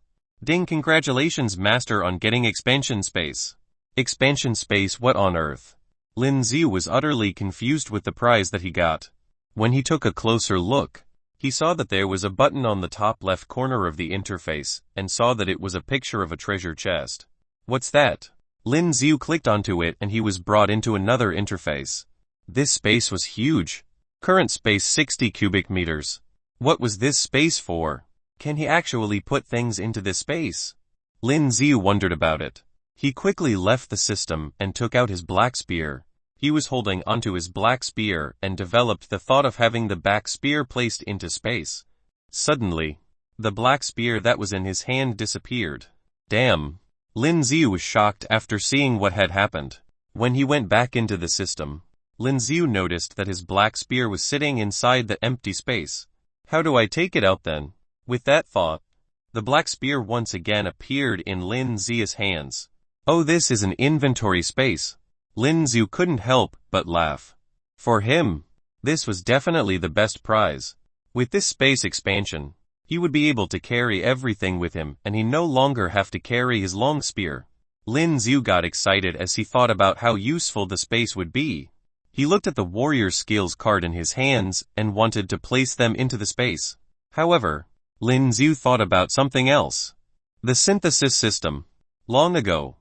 [SPEAKER 1] Ding! Congratulations, Master, on getting expansion space. Expansion space? What on earth? Lin Xiu was utterly confused with the prize that he got. When he took a closer look, he saw that there was a button on the top left corner of the interface, and saw that it was a picture of a treasure chest. What's that? Lin Xiu clicked onto it and he was brought into another interface. This space was huge. Current space 60 cubic meters. What was this space for? Can he actually put things into this space? Lin Xiu wondered about it. He quickly left the system and took out his black spear. He was holding onto his black spear and developed the thought of having the back spear placed into space. Suddenly, the black spear that was in his hand disappeared. Damn! Lin Xiu was shocked after seeing what had happened. When he went back into the system, Lin Xiu noticed that his black spear was sitting inside the empty space. How do I take it out then? With that thought, the black spear once again appeared in Lin Xiu's hands. Oh, this is an inventory space. Lin Xiu couldn't help but laugh. For him, this was definitely the best prize. With this space expansion, he would be able to carry everything with him, and he no longer have to carry his long spear. Lin Xiu got excited as he thought about how useful the space would be. He looked at the warrior skills card in his hands and wanted to place them into the space. However, Lin Xiu thought about something else. The synthesis system. Long ago,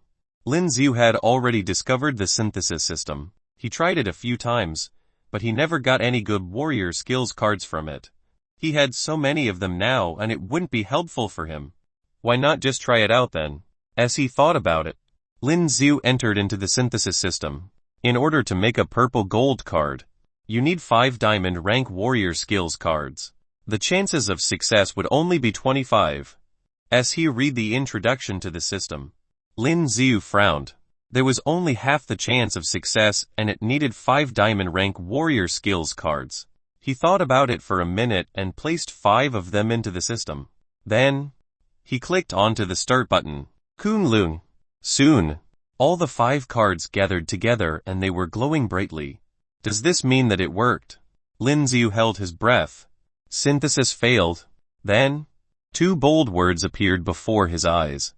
[SPEAKER 1] Lin Xiu had already discovered the synthesis system. He tried it a few times, but he never got any good warrior skills cards from it. He had so many of them now and it wouldn't be helpful for him. Why not just try it out then? As he thought about it, Lin Xiu entered into the synthesis system. In order to make a purple gold card, you need 5 diamond rank warrior skills cards. The chances of success would only be 25. As he read the introduction to the system, Lin Xiu frowned. There was only half the chance of success and it needed 5 diamond rank warrior skills cards. He thought about it for a minute and placed 5 of them into the system. Then, he clicked onto the start button. Kunlun. Soon, all the 5 cards gathered together and they were glowing brightly. Does this mean that it worked? Lin Xiu held his breath. Synthesis failed. Then, 2 bold words appeared before his eyes.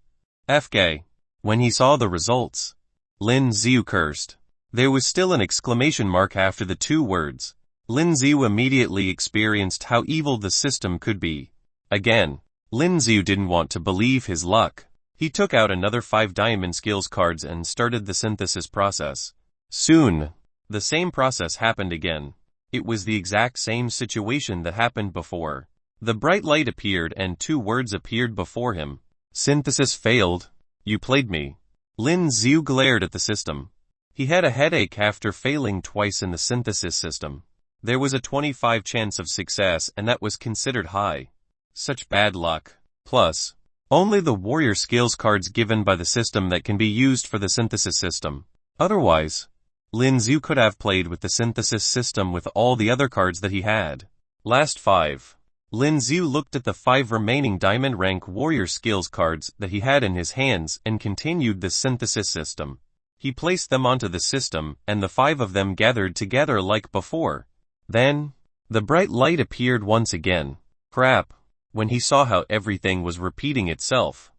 [SPEAKER 1] FK. When he saw the results, Lin Xiu cursed. There was still an exclamation mark after the 2 words. Lin Xiu immediately experienced how evil the system could be. Again, Lin Xiu didn't want to believe his luck. He took out another 5 diamond skills cards and started the synthesis process. Soon, the same process happened again. It was the exact same situation that happened before. The bright light appeared and 2 words appeared before him. Synthesis failed. You played me. Lin Xiu glared at the system. He had a headache after failing twice in the synthesis system. There was a 25 chance of success and that was considered high. Such bad luck. Plus, only the warrior skills cards given by the system that can be used for the synthesis system. Otherwise, Lin Xiu could have played with the synthesis system with all the other cards that he had. Last 5. Lin Xiu looked at the 5 remaining diamond rank warrior skills cards that he had in his hands and continued the synthesis system. He placed them onto the system and the 5 of them gathered together like before. Then, the bright light appeared once again. Crap. When he saw how everything was repeating itself,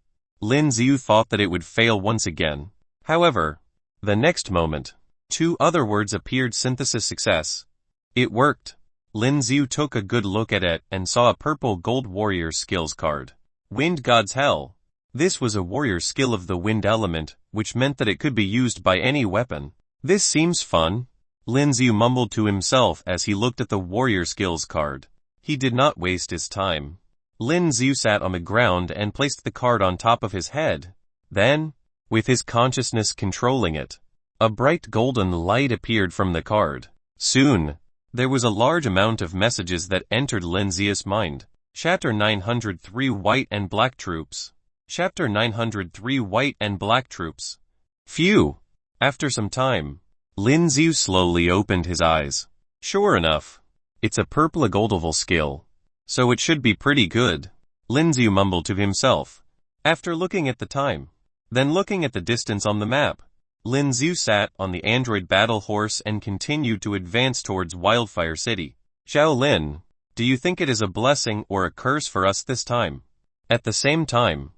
[SPEAKER 1] Lin Xiu thought that it would fail once again. However, the next moment, 2 other words appeared: synthesis success. It worked. Lin Xiu took a good look at it and saw a purple gold warrior skills card. Wind God's Hell. This was a warrior skill of the wind element, which meant that it could be used by any weapon. This seems fun. Lin Xiu mumbled to himself as he looked at the warrior skills card. He did not waste his time. Lin Xiu sat on the ground and placed the card on top of his head. Then, with his consciousness controlling it, a bright golden light appeared from the card. Soon, there was a large amount of messages that entered Lin Xiu's mind. Chapter 903 White and Black Troops. Chapter 903 White and Black Troops. Phew! After some time, Lin Xiu slowly opened his eyes. Sure enough, it's a purple goldoval skill, so it should be pretty good. Lin Xiu mumbled to himself. After looking at the time, then looking at the distance on the map, Lin Xiu sat on the android battle horse and continued to advance towards Wildfire City. Xiao Lin, do you think it is a blessing or a curse for us this time? At the same time,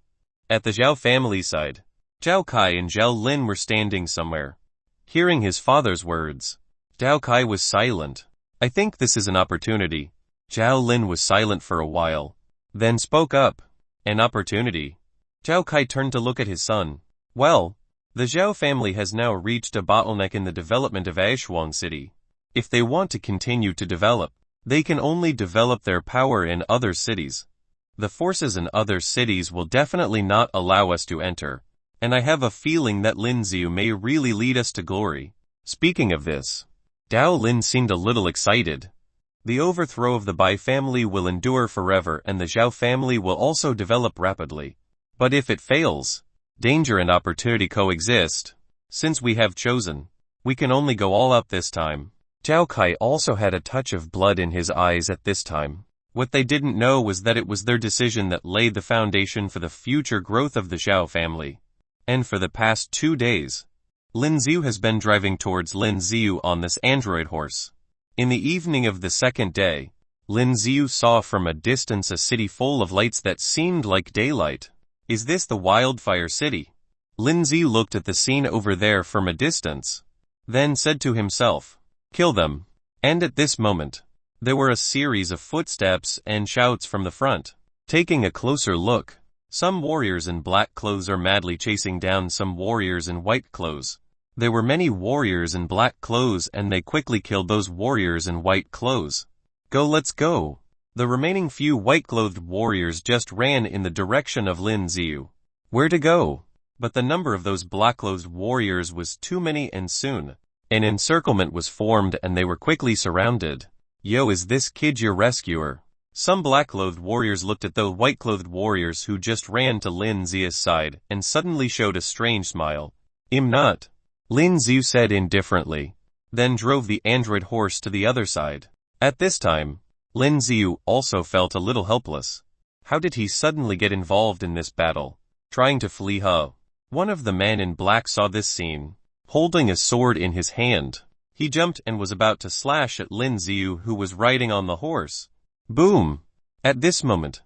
[SPEAKER 1] at the Xiao family side, Zhao Kai and Zhao Lin were standing somewhere. Hearing his father's words, Zhao Kai was silent. I think this is an opportunity. Zhao Lin was silent for a while, then spoke up. An opportunity? Zhao Kai turned to look at his son. Well, the Xiao family has now reached a bottleneck in the development of Yanyuan City. If they want to continue to develop, they can only develop their power in other cities. The forces in other cities will definitely not allow us to enter, and I have a feeling that Lin Xiu may really lead us to glory. Speaking of this, Dao Lin seemed a little excited. The overthrow of the Bai family will endure forever and the Xiao family will also develop rapidly. But if it fails, danger and opportunity coexist. Since we have chosen, we can only go all up this time. Zhao Kai also had a touch of blood in his eyes at this time. What they didn't know was that it was their decision that laid the foundation for the future growth of the Xiao family. And for the past 2 days, Lin Xiu has been driving towards Lin Xiu on this android horse. In the evening of the second day, Lin Xiu saw from a distance a city full of lights that seemed like daylight. Is this the Wildfire City? Lin Xiu looked at the scene over there from a distance, then said to himself, kill them. And at this moment, there were a series of footsteps and shouts from the front. Taking a closer look, some warriors in black clothes are madly chasing down some warriors in white clothes. There were many warriors in black clothes and they quickly killed those warriors in white clothes. Go, let's go. The remaining few white-clothed warriors just ran in the direction of Lin Xiu. Where to go? But the number of those black-clothed warriors was too many and soon an encirclement was formed and they were quickly surrounded. Yo, is this kid your rescuer? Some black-clothed warriors looked at the white-clothed warriors who just ran to Lin Xiu's side and suddenly showed a strange smile. I'm not, Lin Xiu said indifferently, then drove the android horse to the other side. At this time, Lin Xiu also felt a little helpless. How did he suddenly get involved in this battle? Trying to flee, huh? One of the men in black saw this scene. Holding a sword in his hand, he jumped and was about to slash at Lin Xiu who was riding on the horse. Boom! At this moment,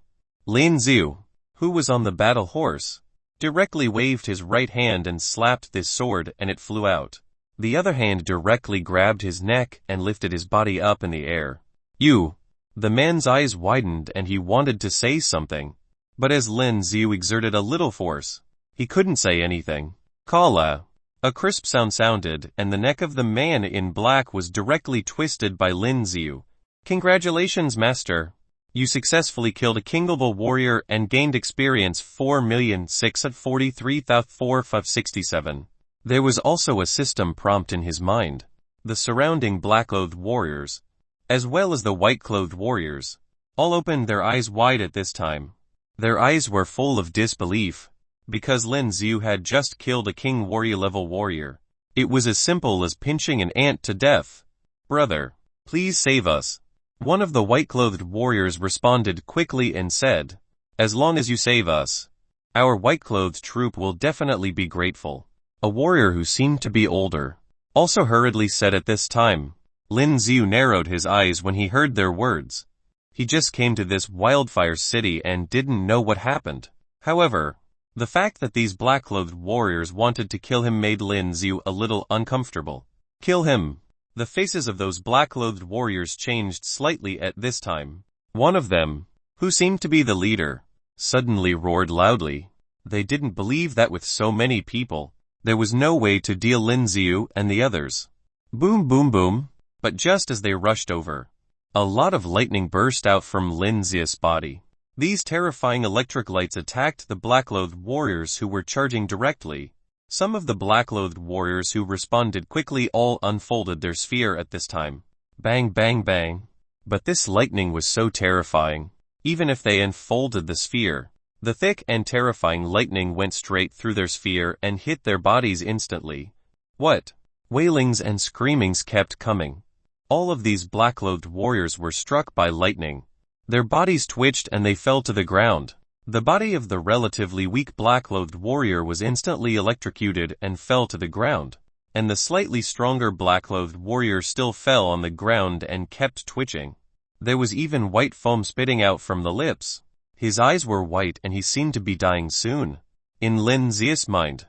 [SPEAKER 1] Lin Xiu, who was on the battle horse, directly waved his right hand and slapped this sword and it flew out. The other hand directly grabbed his neck and lifted his body up in the air. You! The man's eyes widened and he wanted to say something. But as Lin Xiu exerted a little force, he couldn't say anything. Kala! A crisp sound sounded and the neck of the man in black was directly twisted by Lin Xiu. Congratulations, master. You successfully killed a kingable warrior and gained experience 4,643,4567. There was also a system prompt in his mind. The surrounding black-clothed warriors, as well as the white-clothed warriors, all opened their eyes wide at this time. Their eyes were full of disbelief, because Lin Xiu had just killed a king warrior-level warrior. It was as simple as pinching an ant to death. Brother, please save us. One of the white-clothed warriors responded quickly and said, as long as you save us, our white-clothed troop will definitely be grateful. A warrior who seemed to be older also hurriedly said at this time. Lin Xiu narrowed his eyes when he heard their words. He just came to this Wildfire City and didn't know what happened. However, The fact that these black-clothed warriors wanted to kill him made Lin Xiu a little uncomfortable. Kill him! The faces of those black-clothed warriors changed slightly at this time. One of them, who seemed to be the leader, suddenly roared loudly. They didn't believe that with so many people, there was no way to deal Lin Xiu and the others. Boom boom boom! But just as they rushed over, a lot of lightning burst out from Lin Xiu's body. These terrifying electric lights attacked the black-clothed warriors who were charging directly. Some of the black-clothed warriors who responded quickly all unfolded their sphere at this time. Bang bang bang! But this lightning was so terrifying. Even if they unfolded the sphere, the thick and terrifying lightning went straight through their sphere and hit their bodies instantly. What? Wailings and screamings kept coming. All of these black-clothed warriors were struck by lightning. Their bodies twitched and they fell to the ground. The body of the relatively weak black-clothed warrior was instantly electrocuted and fell to the ground, and the slightly stronger black-clothed warrior still fell on the ground and kept twitching. There was even white foam spitting out from the lips. His eyes were white and he seemed to be dying soon. In Lin Xiu's mind,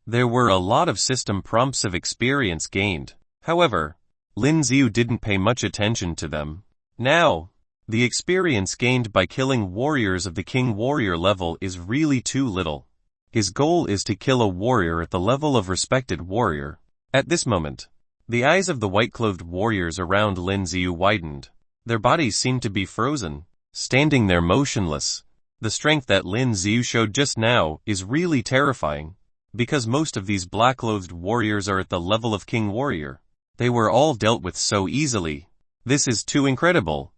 [SPEAKER 1] there were a lot of system prompts of experience gained. However, Lin Xiu didn't pay much attention to them. Now, the experience gained by killing warriors of the King Warrior level is really too little. His goal is to kill a warrior at the level of respected warrior. At this moment, the eyes of the white-clothed warriors around Lin Xiu widened. Their bodies seemed to be frozen, standing there motionless. The strength that Lin Xiu showed just now is really terrifying, because most of these black-clothed warriors are at the level of King Warrior. They were all dealt with so easily. This is too incredible.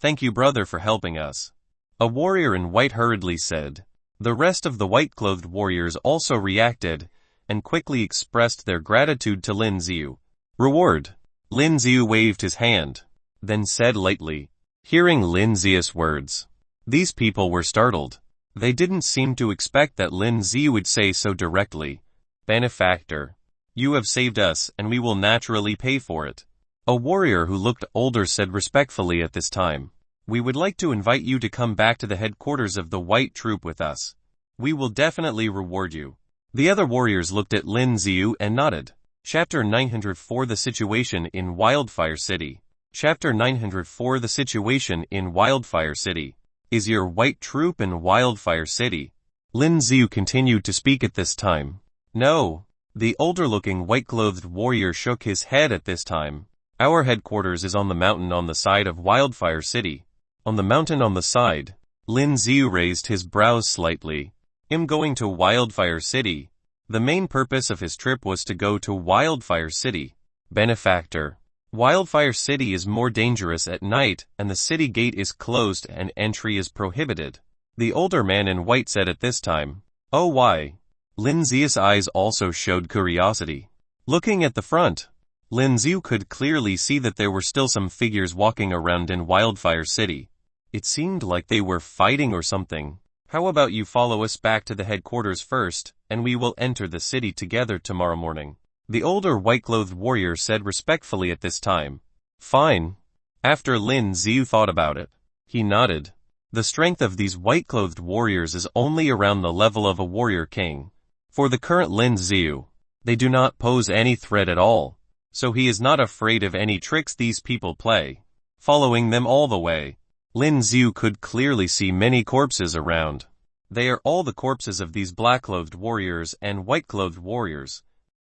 [SPEAKER 1] Thank you, brother, for helping us. A warrior in white hurriedly said. The rest of the white-clothed warriors also reacted, and quickly expressed their gratitude to Lin Xiu. Reward. Lin Xiu waved his hand, then said lightly. Hearing Lin Xiu's words, these people were startled. They didn't seem to expect that Lin Xiu would say so directly. Benefactor, you have saved us and we will naturally pay for it. A warrior who looked older said respectfully at this time. We would like to invite you to come back to the headquarters of the White Troop with us. We will definitely reward you. The other warriors looked at Lin Xiu and nodded. Chapter 904 The Situation in Wildfire City. Chapter 904 The Situation in Wildfire City. Is your White Troop in Wildfire City? Lin Xiu continued to speak at this time. No. The older-looking white-clothed warrior shook his head at this time. Our headquarters is on the mountain on the side of Wildfire City. On the mountain on the side. Lin Xiu raised his brows slightly. I'm going to Wildfire City. The main purpose of his trip was to go to Wildfire City. Benefactor. Wildfire City is more dangerous at night, and the city gate is closed and entry is prohibited. The older man in white said at this time. Oh, why? Lin Xiu's eyes also showed curiosity. Looking at the front, Lin Xiu could clearly see that there were still some figures walking around in Wildfire City. It seemed like they were fighting or something. How about you follow us back to the headquarters first, and we will enter the city together tomorrow morning. The older white-clothed warrior said respectfully at this time. Fine. After Lin Xiu thought about it, he nodded. The strength of these white-clothed warriors is only around the level of a warrior king. For the current Lin Xiu, they do not pose any threat at all, so he is not afraid of any tricks these people play. Following them all the way, Lin Xiu could clearly see many corpses around. They are all the corpses of these black-clothed warriors and white-clothed warriors.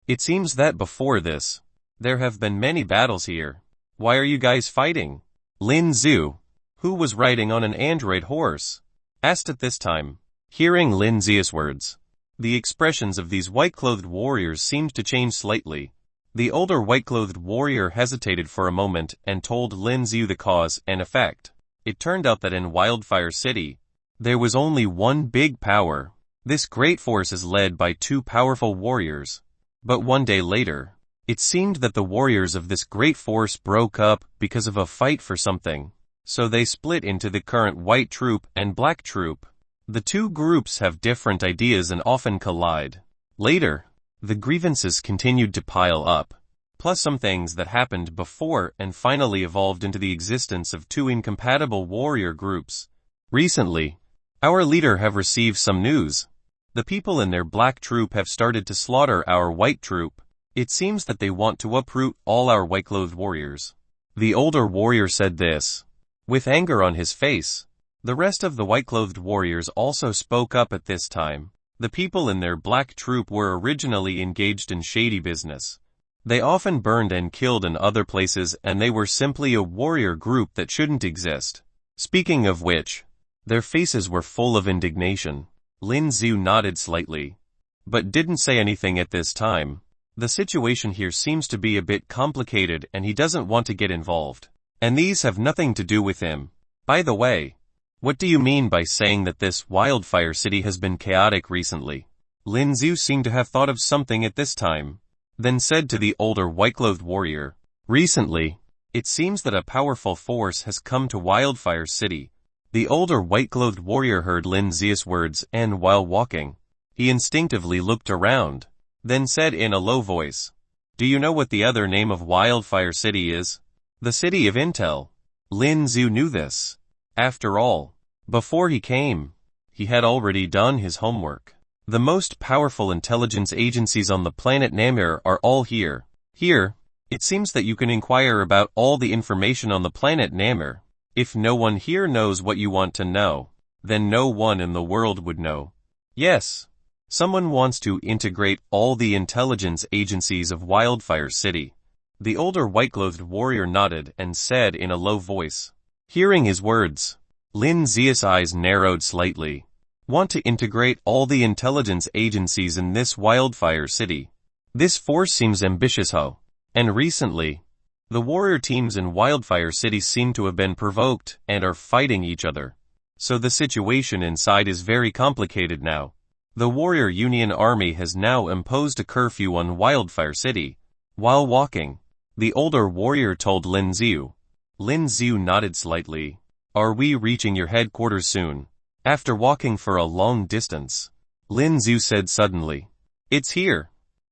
[SPEAKER 1] It seems that before this, there have been many battles here. Why are you guys fighting? Lin Xiu, who was riding on an android horse, asked at this time. Hearing Lin Xiu's words, the expressions of these white-clothed warriors seemed to change slightly. The older white-clothed warrior hesitated for a moment and told Lin Xiu the cause and effect. It turned out that in Wildfire City, there was only one big power. This great force is led by two powerful warriors. But one day later, it seemed that the warriors of this great force broke up because of a fight for something. So they split into the current White Troop and Black Troop. The two groups have different ideas and often collide. Later, the grievances continued to pile up, plus some things that happened before and finally evolved into the existence of two incompatible warrior groups. Recently, our leader have received some news. The people in their black troop have started to slaughter our white troop. It seems that they want to uproot all our white-clothed warriors. The older warrior said this with anger on his face. The rest of the white-clothed warriors also spoke up at this time. The people in their black troop were originally engaged in shady business. They often burned and killed in other places, and they were simply a warrior group that shouldn't exist. Speaking of which, their faces were full of indignation. Lin Xiu nodded slightly, but didn't say anything at this time. The situation here seems to be a bit complicated and he doesn't want to get involved. And these have nothing to do with him. By the way, what do you mean by saying that this Wildfire city has been chaotic recently? Lin Xiu seemed to have thought of something at this time, then said to the older white-clothed warrior, recently, it seems that a powerful force has come to Wildfire city. The older white-clothed warrior heard Lin Xiu's words and while walking, he instinctively looked around, then said in a low voice, do you know what the other name of Wildfire city is? The city of Intel. Lin Xiu knew this. After all, before he came, he had already done his homework. The most powerful intelligence agencies on the planet Namir are all here. Here, it seems that you can inquire about all the information on the planet Namir. If no one here knows what you want to know, then no one in the world would know. Yes, someone wants to integrate all the intelligence agencies of Wildfire City. The older white-clothed warrior nodded and said in a low voice. Hearing his words, Lin Xiu's eyes narrowed slightly. Want to integrate all the intelligence agencies in this Wildfire City. This force seems ambitious, ho. And recently, the warrior teams in Wildfire City seem to have been provoked and are fighting each other. So the situation inside is very complicated now. The Warrior Union Army has now imposed a curfew on Wildfire City. While walking, the older warrior told Lin Xiu. Lin Xiu nodded slightly. Are we reaching your headquarters soon? After walking for a long distance, Lin Xiu said suddenly. It's here.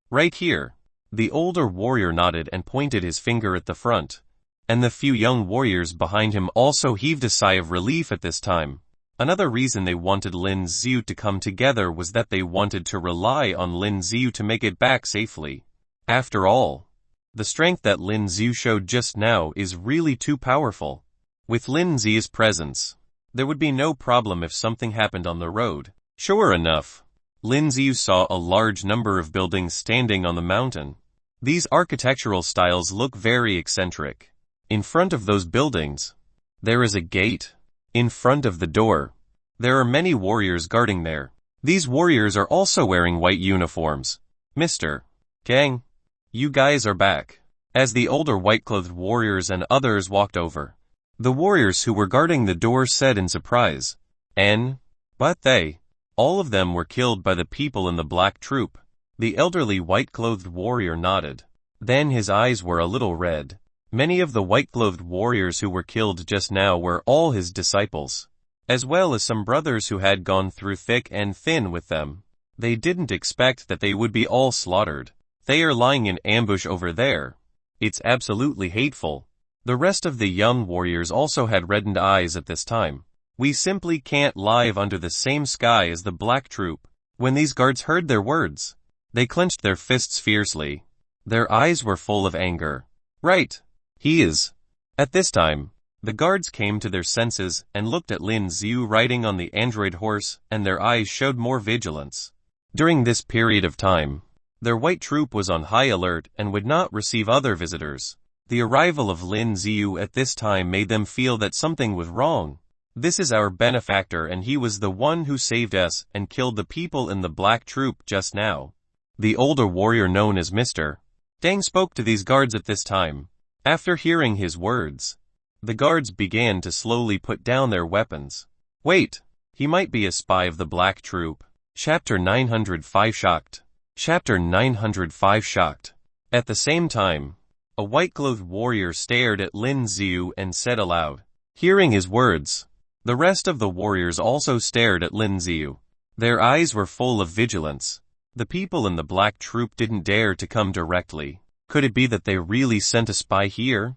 [SPEAKER 1] Right here. The older warrior nodded and pointed his finger at the front, and the few young warriors behind him also heaved a sigh of relief at this time. Another reason they wanted Lin Xiu to come together was that they wanted to rely on Lin Xiu to make it back safely. After all, the strength that Lin Xiu showed just now is really too powerful. With Lin Xiu's presence, there would be no problem if something happened on the road. Sure enough, Lin Xiu saw a large number of buildings standing on the mountain. These architectural styles look very eccentric. In front of those buildings, there is a gate. In front of the door, there are many warriors guarding there. These warriors are also wearing white uniforms. Mr. Gang, you guys are back. As the older white-clothed warriors and others walked over, the warriors who were guarding the door said in surprise, but they, all of them were killed by the people in the black troop. The elderly white-clothed warrior nodded. Then his eyes were a little red. Many of the white-clothed warriors who were killed just now were all his disciples, as well as some brothers who had gone through thick and thin with them. They didn't expect that they would be all slaughtered. They are lying in ambush over there. It's absolutely hateful. The rest of the young warriors also had reddened eyes at this time. We simply can't live under the same sky as the black troop. When these guards heard their words, they clenched their fists fiercely. Their eyes were full of anger. Right. He is. At this time, the guards came to their senses and looked at Lin Xiu riding on the android horse, and their eyes showed more vigilance. During this period of time, their white troop was on high alert and would not receive other visitors. The arrival of Lin Xiu at this time made them feel that something was wrong. This is our benefactor and he was the one who saved us and killed the people in the black troop just now. The older warrior known as Mr. Dang spoke to these guards at this time. After hearing his words, the guards began to slowly put down their weapons. Wait, he might be a spy of the black troop. Chapter 905 Shocked. Chapter 905 Shocked. At the same time, a white-clothed warrior stared at Lin Xiu and said aloud. Hearing his words, the rest of the warriors also stared at Lin Xiu. Their eyes were full of vigilance. The people in the black troop didn't dare to come directly. Could it be that they really sent a spy here?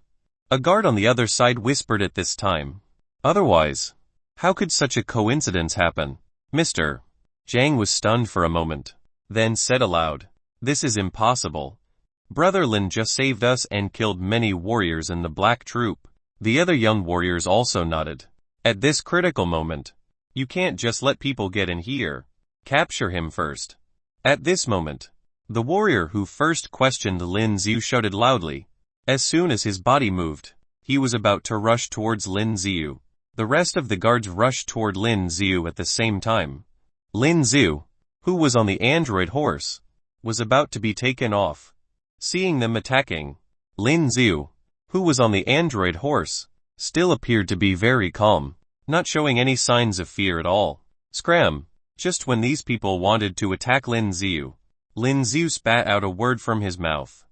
[SPEAKER 1] A guard on the other side whispered at this time. Otherwise, how could such a coincidence happen? Mr. Zhang was stunned for a moment, then said aloud, "This is impossible. Brother Lin just saved us and killed many warriors in the black troop." The other young warriors also nodded. At this critical moment, you can't just let people get in here. Capture him first. At this moment, the warrior who first questioned Lin Xiu shouted loudly. As soon as his body moved, he was about to rush towards Lin Xiu. The rest of the guards rushed toward Lin Xiu at the same time. Lin Xiu, who was on the android horse, was about to be taken off. Seeing them attacking, Lin Xiu, who was on the android horse, still appeared to be very calm, not showing any signs of fear at all. Scram! Just when these people wanted to attack Lin Xiu spat out a word from his mouth.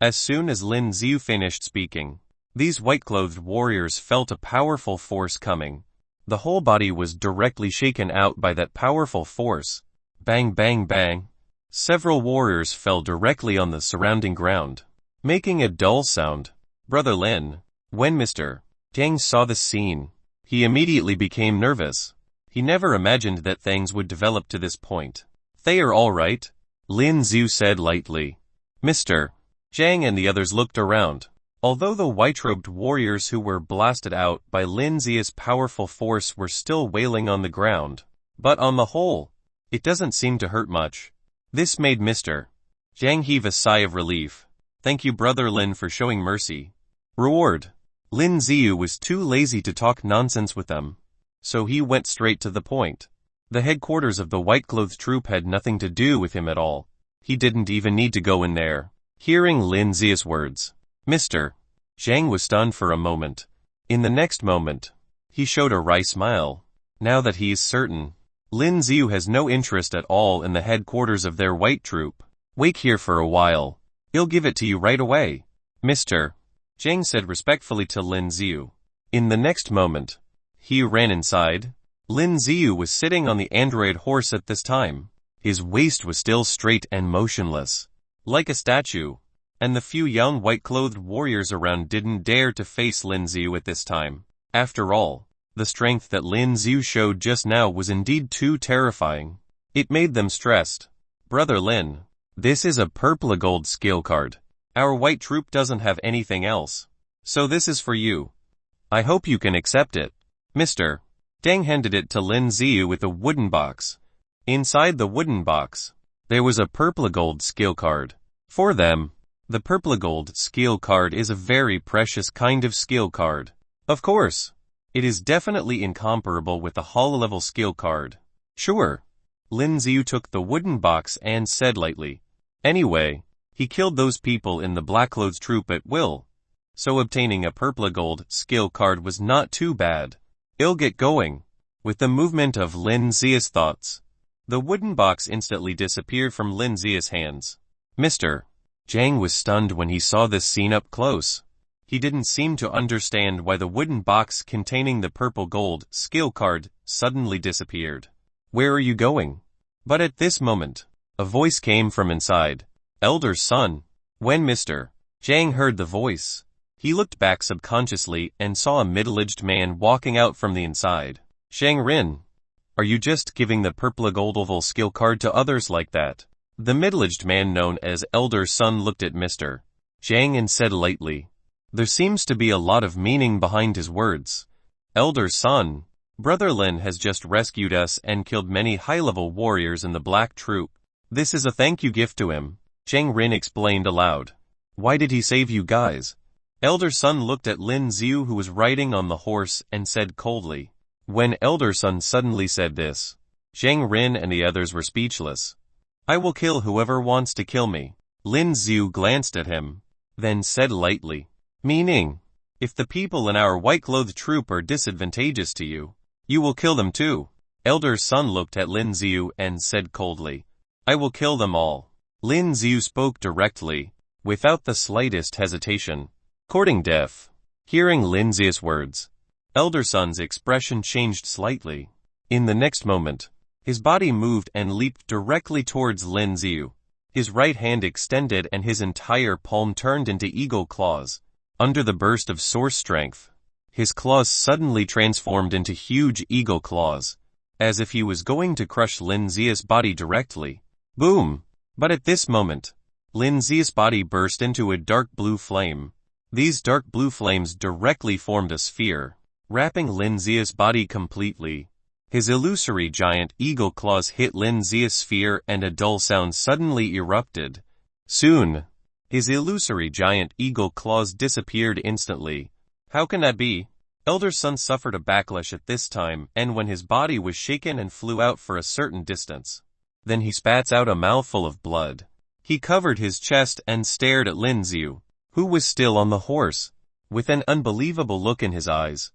[SPEAKER 1] As soon as Lin Xiu finished speaking, these white-clothed warriors felt a powerful force coming. The whole body was directly shaken out by that powerful force. Bang bang bang. Several warriors fell directly on the surrounding ground, making a dull sound. Brother Lin, when Mr. Zhang saw this scene, he immediately became nervous. He never imagined that things would develop to this point. "They are all right," Lin Xiu said lightly. Mr. Zhang and the others looked around. Although the white-robed warriors who were blasted out by Lin Xiu's powerful force were still wailing on the ground, but on the whole, it doesn't seem to hurt much. This made Mr. Zhang heave a sigh of relief. "Thank you, Brother Lin, for showing mercy." Reward. Lin Xiu was too lazy to talk nonsense with them, so he went straight to the point. The headquarters of the white-clothed troop had nothing to do with him at all. He didn't even need to go in there. Hearing Lin Xiu's words, Mr. Zhang was stunned for a moment. In the next moment, he showed a wry smile. Now that he is certain, Lin Xiu has no interest at all in the headquarters of their white troop. "Wait here for a while. He'll give it to you right away," Mr. Zhang said respectfully to Lin Xiu. In the next moment, he ran inside. Lin Xiu was sitting on the android horse at this time. His waist was still straight and motionless, like a statue, and the few young white-clothed warriors around didn't dare to face Lin Xiu at this time. After all, the strength that Lin Xiu showed just now was indeed too terrifying. It made them stressed. "Brother Lin, this is a purple gold skill card. Our white troop doesn't have anything else, so this is for you. I hope you can accept it." Mr. Zhang handed it to Lin Xiu with a wooden box. Inside the wooden box, there was a purple gold skill card. For them, the purple gold skill card is a very precious kind of skill card. Of course, it is definitely incomparable with the hall-level skill card. Sure. Lin Xiu took the wooden box and said lightly. Anyway, he killed those people in the black-clothes troop at will, so obtaining a purple gold skill card was not too bad. "I'll get going." With the movement of Lin Xiu's thoughts, the wooden box instantly disappeared from Lin Xiu's hands. Mr. Zhang was stunned when he saw this scene up close. He didn't seem to understand why the wooden box containing the purple gold skill card suddenly disappeared. "Where are you going?" But at this moment, a voice came from inside. "Elder son." When Mr. Zhang heard the voice, he looked back subconsciously and saw a middle-aged man walking out from the inside. "Shang Rin, are you just giving the purple gold oval skill card to others like that?" The middle-aged man known as Elder Son looked at Mr. Zhang and said lightly. There seems to be a lot of meaning behind his words. "Elder Son, Brother Lin has just rescued us and killed many high-level warriors in the black troop. This is a thank you gift to him," Shang Rin explained aloud. "Why did he save you guys?" Elder Son looked at Lin Xiu who was riding on the horse and said coldly. When Elder Son suddenly said this, Shang Rin and the others were speechless. "I will kill whoever wants to kill me." Lin Xiu glanced at him, then said lightly. "Meaning, if the people in our white-clothed troop are disadvantageous to you, you will kill them too." Elder Son looked at Lin Xiu and said coldly. "I will kill them all." Lin Xiu spoke directly, without the slightest hesitation. Courting death. Hearing Lin Xiu's words, Elder Son's expression changed slightly. In the next moment, his body moved and leaped directly towards Lin Xiu. His right hand extended and his entire palm turned into eagle claws. Under the burst of source strength, his claws suddenly transformed into huge eagle claws. as if he was going to crush Lin Zia's body directly. Boom! But at this moment, Lin Zia's body burst into a dark blue flame. These dark blue flames directly formed a sphere, wrapping Lin Zia's body completely. His illusory giant eagle claws hit Lin Zia's sphere and a dull sound suddenly erupted. Soon, his illusory giant eagle claws disappeared instantly. How can that be? Elder Sun suffered a backlash at this time, and when his body was shaken and flew out for a certain distance. Then he spats out a mouthful of blood. He covered his chest and stared at Lin Ziu, who was still on the horse, with an unbelievable look in his eyes.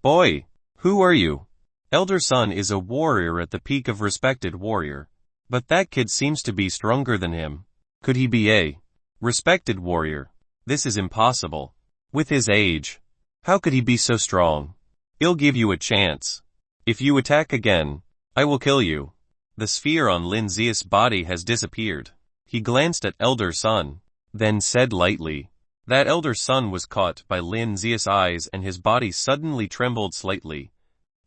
[SPEAKER 1] Boy, who are you? Elder Sun is a warrior at the peak of respected warrior. But that kid seems to be stronger than him. Could he be a respected warrior? This is impossible. With his age, how could he be so strong? I'll give you a chance. If you attack again, I will kill you. The sphere on Lin Zia's body has disappeared. He glanced at Elder Sun, then said lightly. That Elder Sun was caught by Lin Zia's eyes and his body suddenly trembled slightly.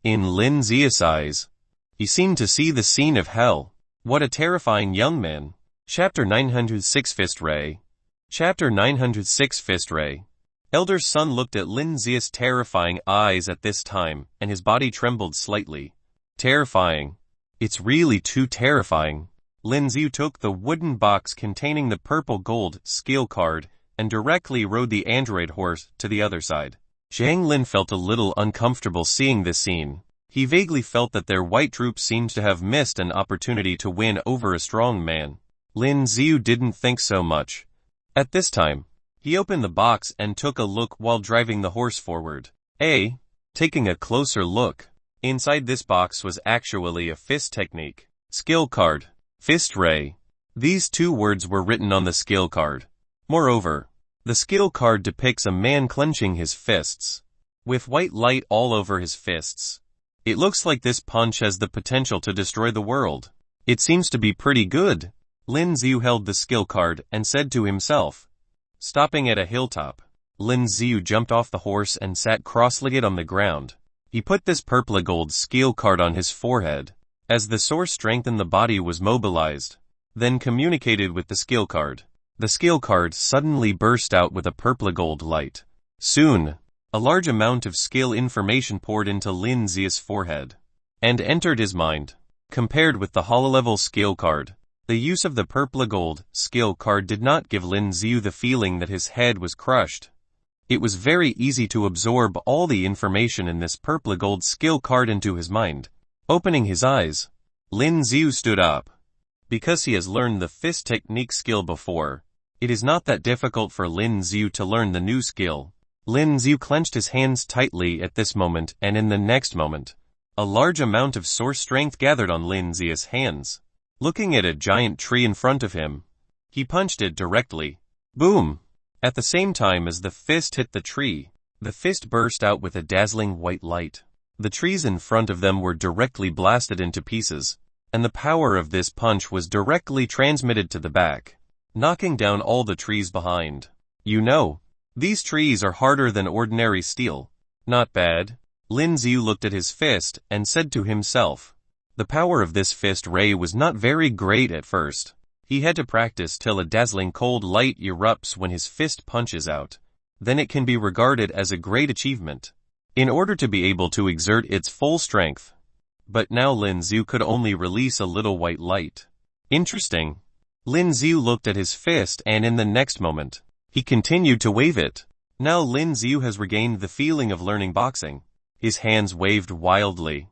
[SPEAKER 1] In Lin Zia's eyes, he seemed to see the scene of hell. What a terrifying young man. Chapter 906 Fist Ray. Chapter 906 Fist Ray. Elder Sun looked at Lin Zia's terrifying eyes at this time, and his body trembled slightly. Terrifying. It's really too terrifying. Lin Ziu took the wooden box containing the purple gold skill card and directly rode the android horse to the other side. Zhang Lin felt a little uncomfortable seeing this scene. He vaguely felt that their white troops seemed to have missed an opportunity to win over a strong man. Lin Ziu didn't think so much. At this time, he opened the box and took a look while driving the horse forward. Taking a closer look, inside this box was actually a fist technique. Skill card. Fist Ray. These two words were written on the skill card. Moreover, the skill card depicts a man clenching his fists, with white light all over his fists. It looks like this punch has the potential to destroy the world. It seems to be pretty good. Lin Ziu held the skill card and said to himself. Stopping at a hilltop, Lin Ziu jumped off the horse and sat cross-legged on the ground. He put this purple gold skill card on his forehead. As the source strength in the body was mobilized, then communicated with the skill card. The skill card suddenly burst out with a purple gold light. Soon, a large amount of skill information poured into Lin Zia's forehead and entered his mind. Compared with the holo-level skill card, the use of the purple gold skill card did not give Lin Ziu the feeling that his head was crushed. It was very easy to absorb all the information in this purple gold skill card into his mind. Opening his eyes, Lin Ziu stood up. Because he has learned the fist technique skill before, it is not that difficult for Lin Ziu to learn the new skill. Lin Ziu clenched his hands tightly at this moment, and in the next moment, a large amount of source strength gathered on Lin Zia's hands. Looking at a giant tree in front of him, he punched it directly. Boom! At the same time as the fist hit the tree, the fist burst out with a dazzling white light. The trees in front of them were directly blasted into pieces, and the power of this punch was directly transmitted to the back, knocking down all the trees behind. You know, these trees are harder than ordinary steel. Not bad. Lin Ziu looked at his fist and said to himself. The power of this fist ray was not very great at first. He had to practice till a dazzling cold light erupts when his fist punches out. Then it can be regarded as a great achievement, in order to be able to exert its full strength. But now Lin Ziu could only release a little white light. Interesting. Lin Ziu looked at his fist and in the next moment, he continued to wave it. Now Lin Ziu has regained the feeling of learning boxing. His hands waved wildly.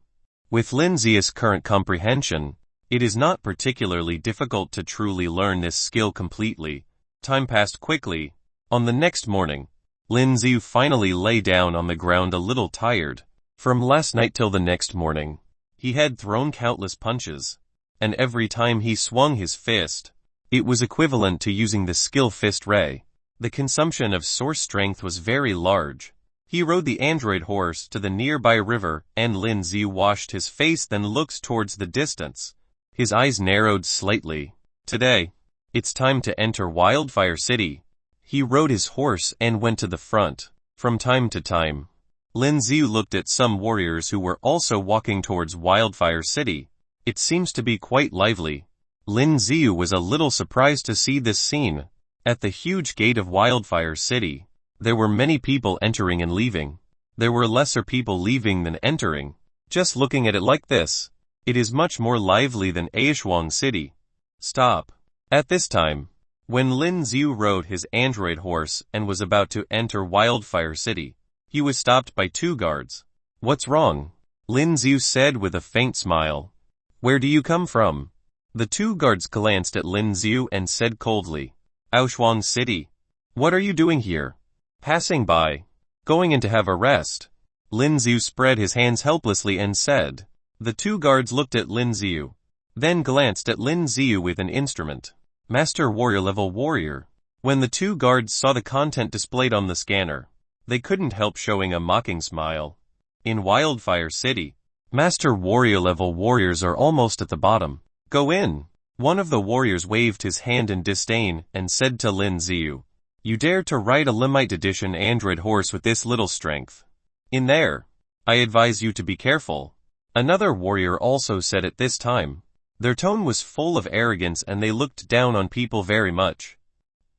[SPEAKER 1] With Lin Ziu's current comprehension, it is not particularly difficult to truly learn this skill completely. Time passed quickly. On the next morning, Lin Ziu finally lay down on the ground a little tired. From last night till the next morning, he had thrown countless punches, and every time he swung his fist, it was equivalent to using the skill fist ray. The consumption of source strength was very large. He rode the android horse to the nearby river, and Lin Ziu washed his face then looked towards the distance. His eyes narrowed slightly. Today, it's time to enter Wildfire City. He rode his horse and went to the front. From time to time, Lin Xiu looked at some warriors who were also walking towards Wildfire City. It seems to be quite lively. Lin Xiu was a little surprised to see this scene. At the huge gate of Wildfire City, there were many people entering and leaving. There were lesser people leaving than entering. Just looking at it like this, it is much more lively than Aishuang City. Stop. At this time, when Lin Xiu rode his android horse and was about to enter Wildfire City, he was stopped by 2 guards. What's wrong? Lin Xiu said with a faint smile. Where do you come from? The 2 guards glanced at Lin Xiu and said coldly, Aishuang City. What are you doing here? Passing by. Going in to have a rest. Lin Xiu spread his hands helplessly and said. The 2 guards looked at Lin Xiu, then glanced at Lin Xiu with an instrument. Master Warrior level warrior. When the 2 guards saw the content displayed on the scanner, they couldn't help showing a mocking smile. In Wildfire City, Master Warrior level warriors are almost at the bottom. Go in. One of the warriors waved his hand in disdain and said to Lin Xiu, You dare to ride a limited edition android horse with this little strength? In there. I advise you to be careful. Another warrior also said at this time. Their tone was full of arrogance and they looked down on people very much.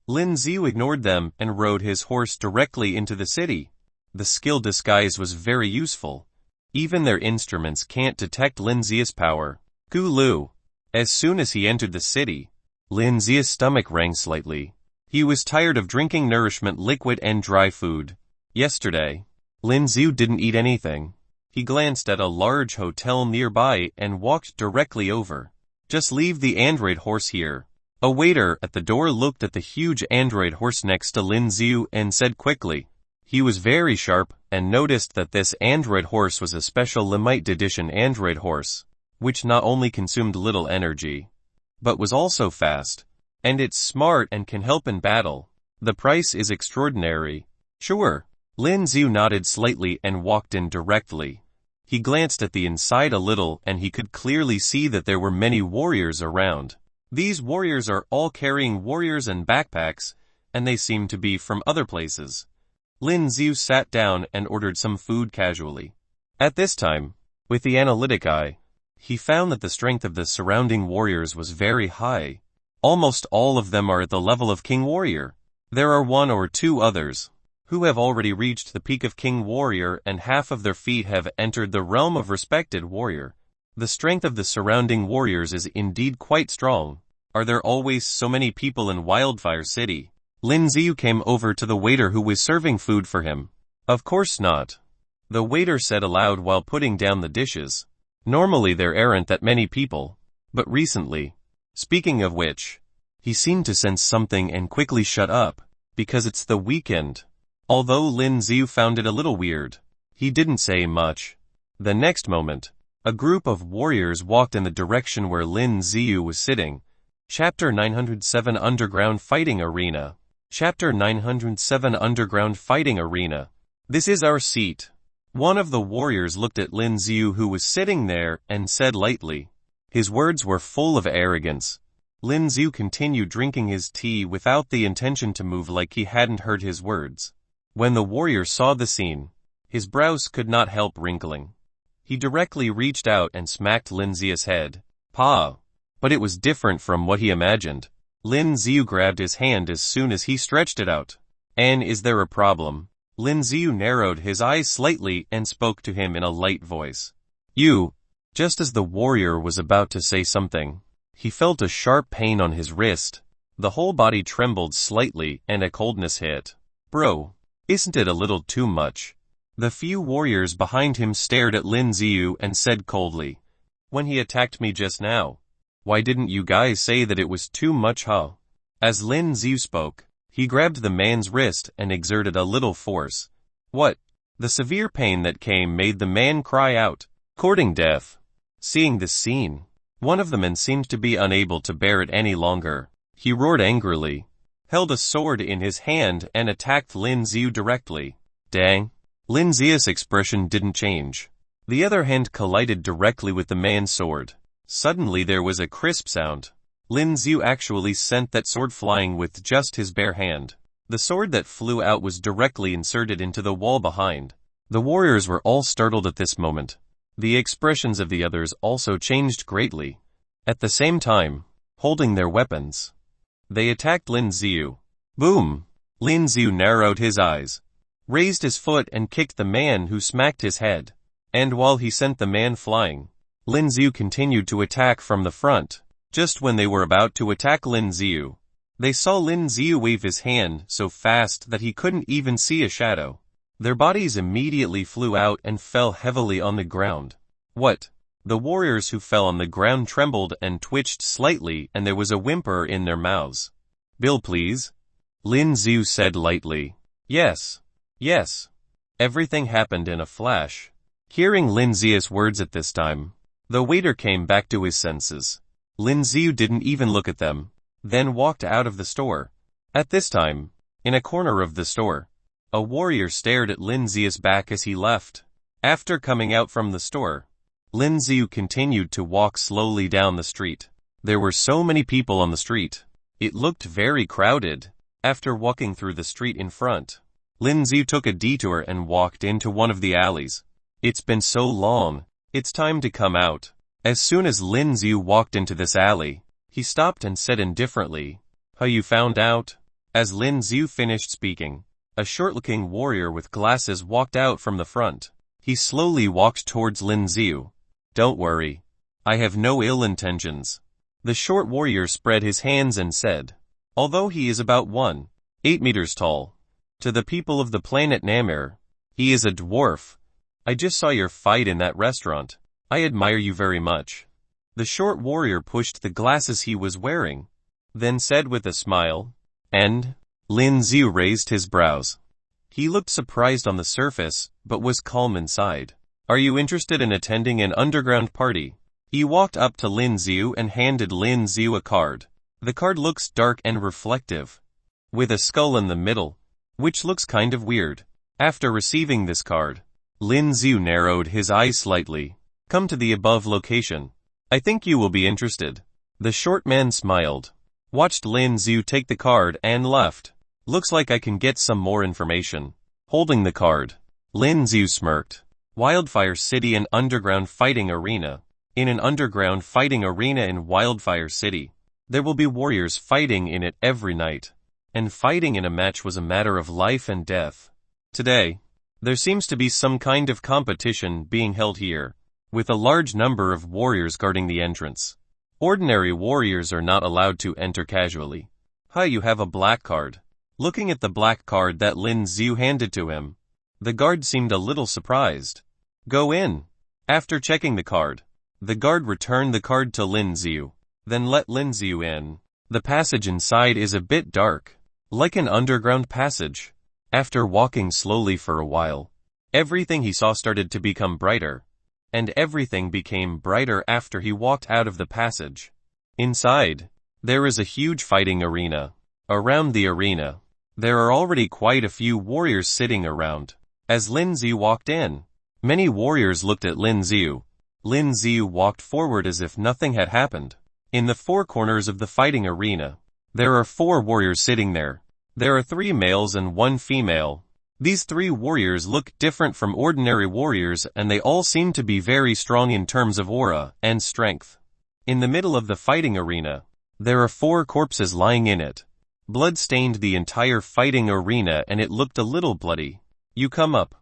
[SPEAKER 1] Lin Xiu ignored them and rode his horse directly into the city. The skill disguise was very useful. Even their instruments can't detect Lin Xiu's power. Gu Lu. As soon as he entered the city, Lin Xiu's stomach rang slightly. He was tired of drinking nourishment liquid and dry food. Yesterday, Lin Xiu didn't eat anything. He glanced at a large hotel nearby and walked directly over. Just leave the android horse here. A waiter at the door looked at the huge android horse next to Lin Xiu and said quickly. He was very sharp and noticed that this android horse was a special limited edition android horse, which not only consumed little energy, but was also fast. And it's smart and can help in battle. The price is extraordinary. Sure. Lin Xiu nodded slightly and walked in directly. He glanced at the inside a little and he could clearly see that there were many warriors around. These warriors are all carrying warriors and backpacks, and they seem to be from other places. Lin Xiu sat down and ordered some food casually. At this time, with the analytic eye, he found that the strength of the surrounding warriors was very high. Almost all of them are at the level of King Warrior. There are 1 or 2 others who have already reached the peak of King Warrior and half of their feet have entered the realm of respected warrior. The strength of the surrounding warriors is indeed quite strong. Are there always so many people in Wildfire City? Lin Xiu came over to the waiter who was serving food for him. Of course not. The waiter said aloud while putting down the dishes. Normally there aren't that many people, but recently. Speaking of which, he seemed to sense something and quickly shut up, because it's the weekend. Although Lin Xiu found it a little weird, he didn't say much. The next moment, a group of warriors walked in the direction where Lin Xiu was sitting. Chapter 907 Underground Fighting Arena. Chapter 907 Underground Fighting Arena. This is our seat. One of the warriors looked at Lin Xiu who was sitting there and said lightly. His words were full of arrogance. Lin Xiu continued drinking his tea without the intention to move like he hadn't heard his words. When the warrior saw the scene, his brows could not help wrinkling. He directly reached out and smacked Lin Xiu's head. Pa! But it was different from what he imagined. Lin Xiu grabbed his hand as soon as he stretched it out. And is there a problem? Lin Xiu narrowed his eyes slightly and spoke to him in a light voice. You. Just as the warrior was about to say something, he felt a sharp pain on his wrist. The whole body trembled slightly and a coldness hit. Bro. Isn't it a little too much? The few warriors behind him stared at Lin Xiu and said coldly. When he attacked me just now, why didn't you guys say that it was too much, huh? As Lin Xiu spoke, he grabbed the man's wrist and exerted a little force. What? The severe pain that came made the man cry out, courting death. Seeing this scene, one of the men seemed to be unable to bear it any longer. He roared angrily, held a sword in his hand and attacked Lin Xiu directly. Dang. Lin Xiu's expression didn't change. The other hand collided directly with the man's sword. Suddenly there was a crisp sound. Lin Xiu actually sent that sword flying with just his bare hand. The sword that flew out was directly inserted into the wall behind. The warriors were all startled at this moment. The expressions of the others also changed greatly. At the same time, holding their weapons, they attacked Lin Xiu. Boom! Lin Xiu narrowed his eyes, raised his foot and kicked the man who smacked his head. And while he sent the man flying, Lin Xiu continued to attack from the front. Just when they were about to attack Lin Xiu, they saw Lin Xiu wave his hand so fast that he couldn't even see a shadow. Their bodies immediately flew out and fell heavily on the ground. What? The warriors who fell on the ground trembled and twitched slightly, and there was a whimper in their mouths. "Bill, please?" Lin Xiu said lightly. "Yes. Yes." Everything happened in a flash. Hearing Lin Xiu's words at this time, the waiter came back to his senses. Lin Xiu didn't even look at them, then walked out of the store. At this time, in a corner of the store, a warrior stared at Lin Xiu's back as he left. After coming out from the store, Lin Xiu continued to walk slowly down the street. There were so many people on the street. It looked very crowded. After walking through the street in front, Lin Xiu took a detour and walked into one of the alleys. It's been so long. It's time to come out. As soon as Lin Xiu walked into this alley, he stopped and said indifferently, "How you found out?" As Lin Xiu finished speaking, a short-looking warrior with glasses walked out from the front. He slowly walked towards Lin Xiu. "Don't worry. I have no ill intentions." The short warrior spread his hands and said, "Although he is about 1.8 meters tall, to the people of the planet Namir, he is a dwarf. I just saw your fight in that restaurant. I admire you very much." The short warrior pushed the glasses he was wearing, then said with a smile, "And?" Lin Xiu raised his brows. He looked surprised on the surface, but was calm inside. "Are you interested in attending an underground party?" He walked up to Lin Xiu and handed Lin Xiu a card. The card looks dark and reflective, with a skull in the middle, which looks kind of weird. After receiving this card, Lin Xiu narrowed his eyes slightly. "Come to the above location. I think you will be interested." The short man smiled, watched Lin Xiu take the card and left. "Looks like I can get some more information." Holding the card, Lin Xiu smirked. Wildfire City, an underground fighting arena. In an underground fighting arena in Wildfire City, there will be warriors fighting in it every night. And fighting in a match was a matter of life and death. Today, there seems to be some kind of competition being held here, with a large number of warriors guarding the entrance. Ordinary warriors are not allowed to enter casually. "Hi, you have a black card." Looking at the black card that Lin Xiu handed to him, the guard seemed a little surprised. "Go in." After checking the card, the guard returned the card to Lin Xiu, then let Lin Xiu in. The passage inside is a bit dark, like an underground passage. After walking slowly for a while, everything he saw started to become brighter, and everything became brighter after he walked out of the passage. Inside, there is a huge fighting arena. Around the arena, there are already quite a few warriors sitting around. As Lin Xiu walked in, many warriors looked at Lin Xiu. Lin Xiu walked forward as if nothing had happened. In the four corners of the fighting arena, there are 4 warriors sitting there. There are 3 males and 1 female. These 3 warriors look different from ordinary warriors, and they all seem to be very strong in terms of aura and strength. In the middle of the fighting arena, there are 4 corpses lying in it. Blood stained the entire fighting arena and it looked a little bloody. "You come up."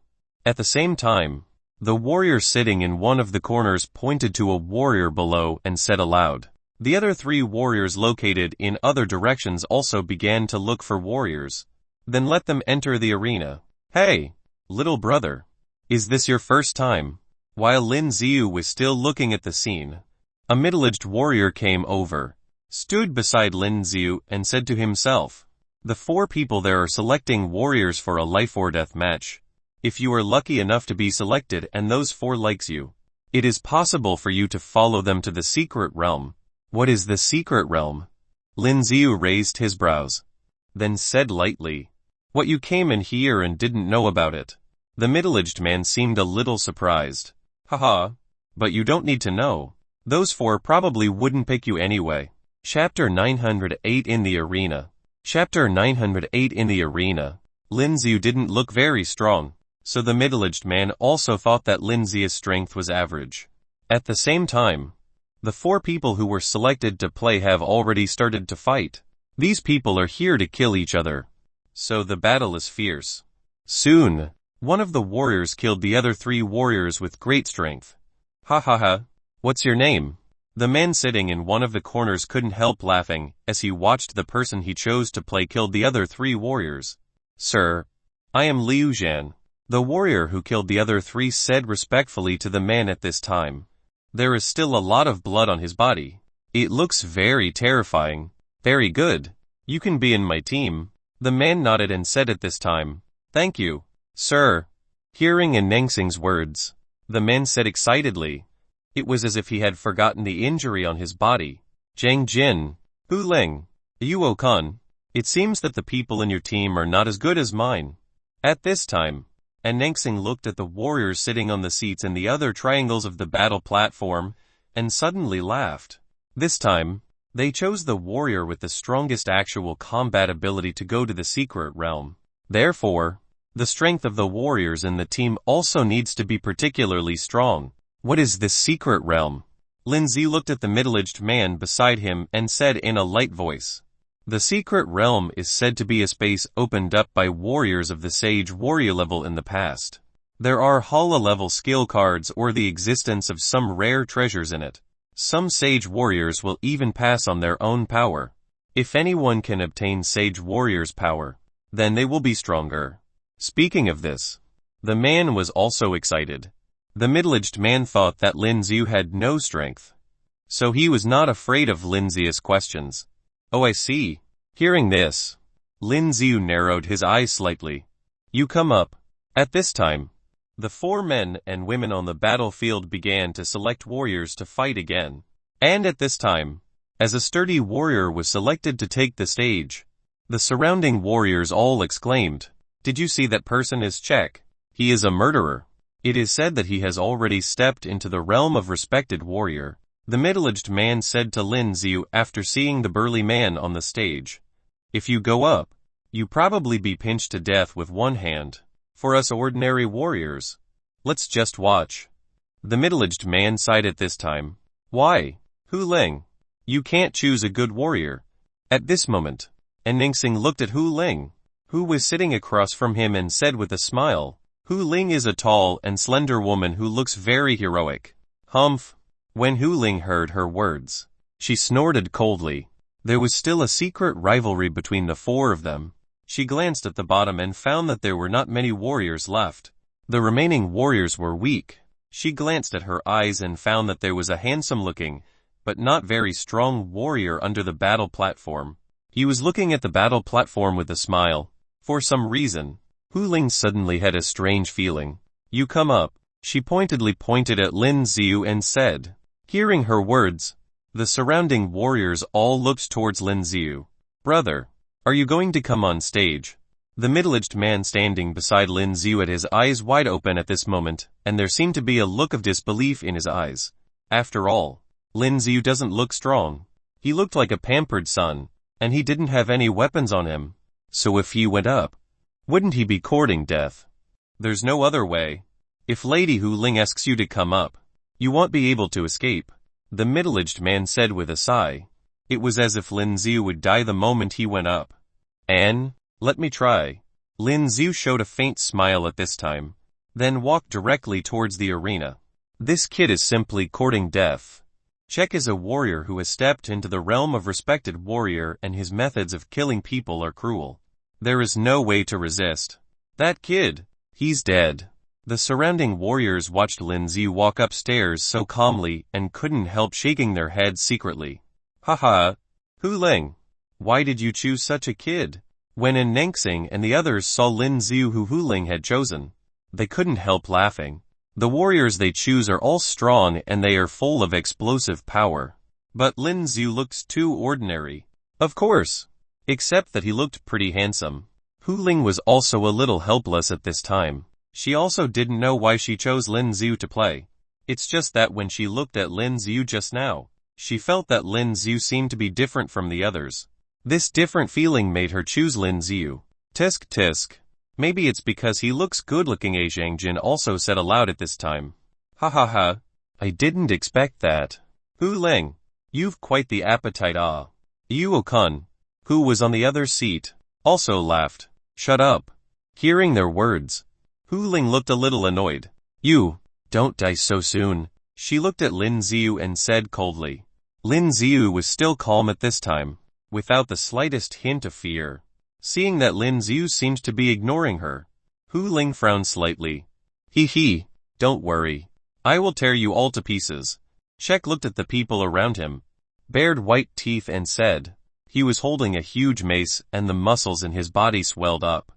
[SPEAKER 1] At the same time, the warrior sitting in one of the corners pointed to a warrior below and said aloud. The other 3 warriors located in other directions also began to look for warriors. Then let them enter the arena. "Hey, little brother. Is this your first time?" While Lin Xiu was still looking at the scene, a middle-aged warrior came over, stood beside Lin Xiu and said to himself, "The 4 people there are selecting warriors for a life or death match. If you are lucky enough to be selected and those 4 likes you, it is possible for you to follow them to the secret realm." "What is the secret realm?" Lin Xiu raised his brows, then said lightly, "What, you came in here and didn't know about it?" The middle-aged man seemed a little surprised. "Haha, but you don't need to know. Those 4 probably wouldn't pick you anyway." Chapter 908 in the Arena. Chapter 908 in the Arena. Lin Xiu didn't look very strong, so the middle-aged man also thought that Lin Xiao's strength was average. At the same time, the 4 people who were selected to play have already started to fight. These people are here to kill each other. So the battle is fierce. Soon, one of the warriors killed the other 3 warriors with great strength. Ha ha ha, what's your name? The man sitting in one of the corners couldn't help laughing as he watched the person he chose to play killed the other 3 warriors. Sir, I am Liu Zhan. The warrior who killed the other 3 said respectfully to the man at this time. There is still a lot of blood on his body. It looks very terrifying. Very good. You can be in my team. The man nodded and said at this time, Thank you, sir. Hearing Nengxing's words, the man said excitedly. It was as if he had forgotten the injury on his body. Zhang Jin, Hu Ling, Yu Okin, it seems that the people in your team are not as good as mine. At this time, Nengxing looked at the warriors sitting on the seats in the other triangles of the battle platform, and suddenly laughed. This time, they chose the warrior with the strongest actual combat ability to go to the secret realm. Therefore, the strength of the warriors in the team also needs to be particularly strong. What is this secret realm? Lin Xiao looked at the middle-aged man beside him and said in a light voice. The secret realm is said to be a space opened up by warriors of the Sage Warrior level in the past. There are Hala level skill cards or the existence of some rare treasures in it. Some Sage Warriors will even pass on their own power. If anyone can obtain Sage Warrior's power, then they will be stronger. Speaking of this, the man was also excited. The middle-aged man thought that Lin Xiao had no strength, so he was not afraid of Lin Xiao's questions. Oh, I see. Hearing this, Lin Xiao narrowed his eyes slightly. You come up. At this time, the 4 men and women on the battlefield began to select warriors to fight again. And at this time, as a sturdy warrior was selected to take the stage, the surrounding warriors all exclaimed, Did you see that person is Check? He is a murderer. It is said that he has already stepped into the realm of respected warrior. The middle-aged man said to Lin Xiao after seeing the burly man on the stage. If you go up, you probably be pinched to death with one hand. For us ordinary warriors, let's just watch. The middle-aged man sighed at this time. Why, Hu Ling? You can't choose a good warrior. At this moment, Nengxing looked at Hu Ling, who was sitting across from him and said with a smile, Hu Ling is a tall and slender woman who looks very heroic. Humph. When Hu Ling heard her words, she snorted coldly. There was still a secret rivalry between the 4 of them. She glanced at the bottom and found that there were not many warriors left. The remaining warriors were weak. She glanced at her eyes and found that there was a handsome-looking, but not very strong warrior under the battle platform. He was looking at the battle platform with a smile. For some reason, Hu Ling suddenly had a strange feeling. You come up. She pointedly pointed at Lin Xiao and said. Hearing her words, the surrounding warriors all looked towards Lin Xiao. Brother, are you going to come on stage? The middle-aged man standing beside Lin Xiao had his eyes wide open at this moment, and there seemed to be a look of disbelief in his eyes. After all, Lin Xiao doesn't look strong. He looked like a pampered son, and he didn't have any weapons on him. So if he went up, wouldn't he be courting death? There's no other way. If Lady Hu Ling asks you to come up, you won't be able to escape, the middle-aged man said with a sigh. It was as if Lin Xiao would die the moment he went up. Let me try. Lin Xiao showed a faint smile at this time, then walked directly towards the arena. This kid is simply courting death. Check is a warrior who has stepped into the realm of respected warrior and his methods of killing people are cruel. There is no way to resist. That kid, he's dead. The surrounding warriors watched Lin Xiao walk upstairs so calmly and couldn't help shaking their heads secretly. Haha, Hu Ling, why did you choose such a kid? When Nengxing and the others saw Lin Xiao who Hu Ling had chosen, they couldn't help laughing. The warriors they choose are all strong and they are full of explosive power. But Lin Xiao looks too ordinary. Of course. Except that he looked pretty handsome. Hu Ling was also a little helpless at this time. She also didn't know why she chose Lin Xiao to play. It's just that when she looked at Lin Xiao just now, she felt that Lin Xiao seemed to be different from the others. This different feeling made her choose Lin Xiao. Tisk tisk. Maybe it's because he looks good-looking, A Zhangjin also said aloud at this time. Ha ha ha. I didn't expect that. Hu Ling, you've quite the appetite. Ah. Yu Okin, who was on the other seat, also laughed. Shut up. Hearing their words, Hu Ling looked a little annoyed. You, don't die so soon. She looked at Lin Xiu and said coldly. Lin Xiu was still calm at this time, without the slightest hint of fear. Seeing that Lin Xiu seemed to be ignoring her, Hu Ling frowned slightly. He, don't worry. I will tear you all to pieces. Shek looked at the people around him, bared white teeth and said. He was holding a huge mace and the muscles in his body swelled up,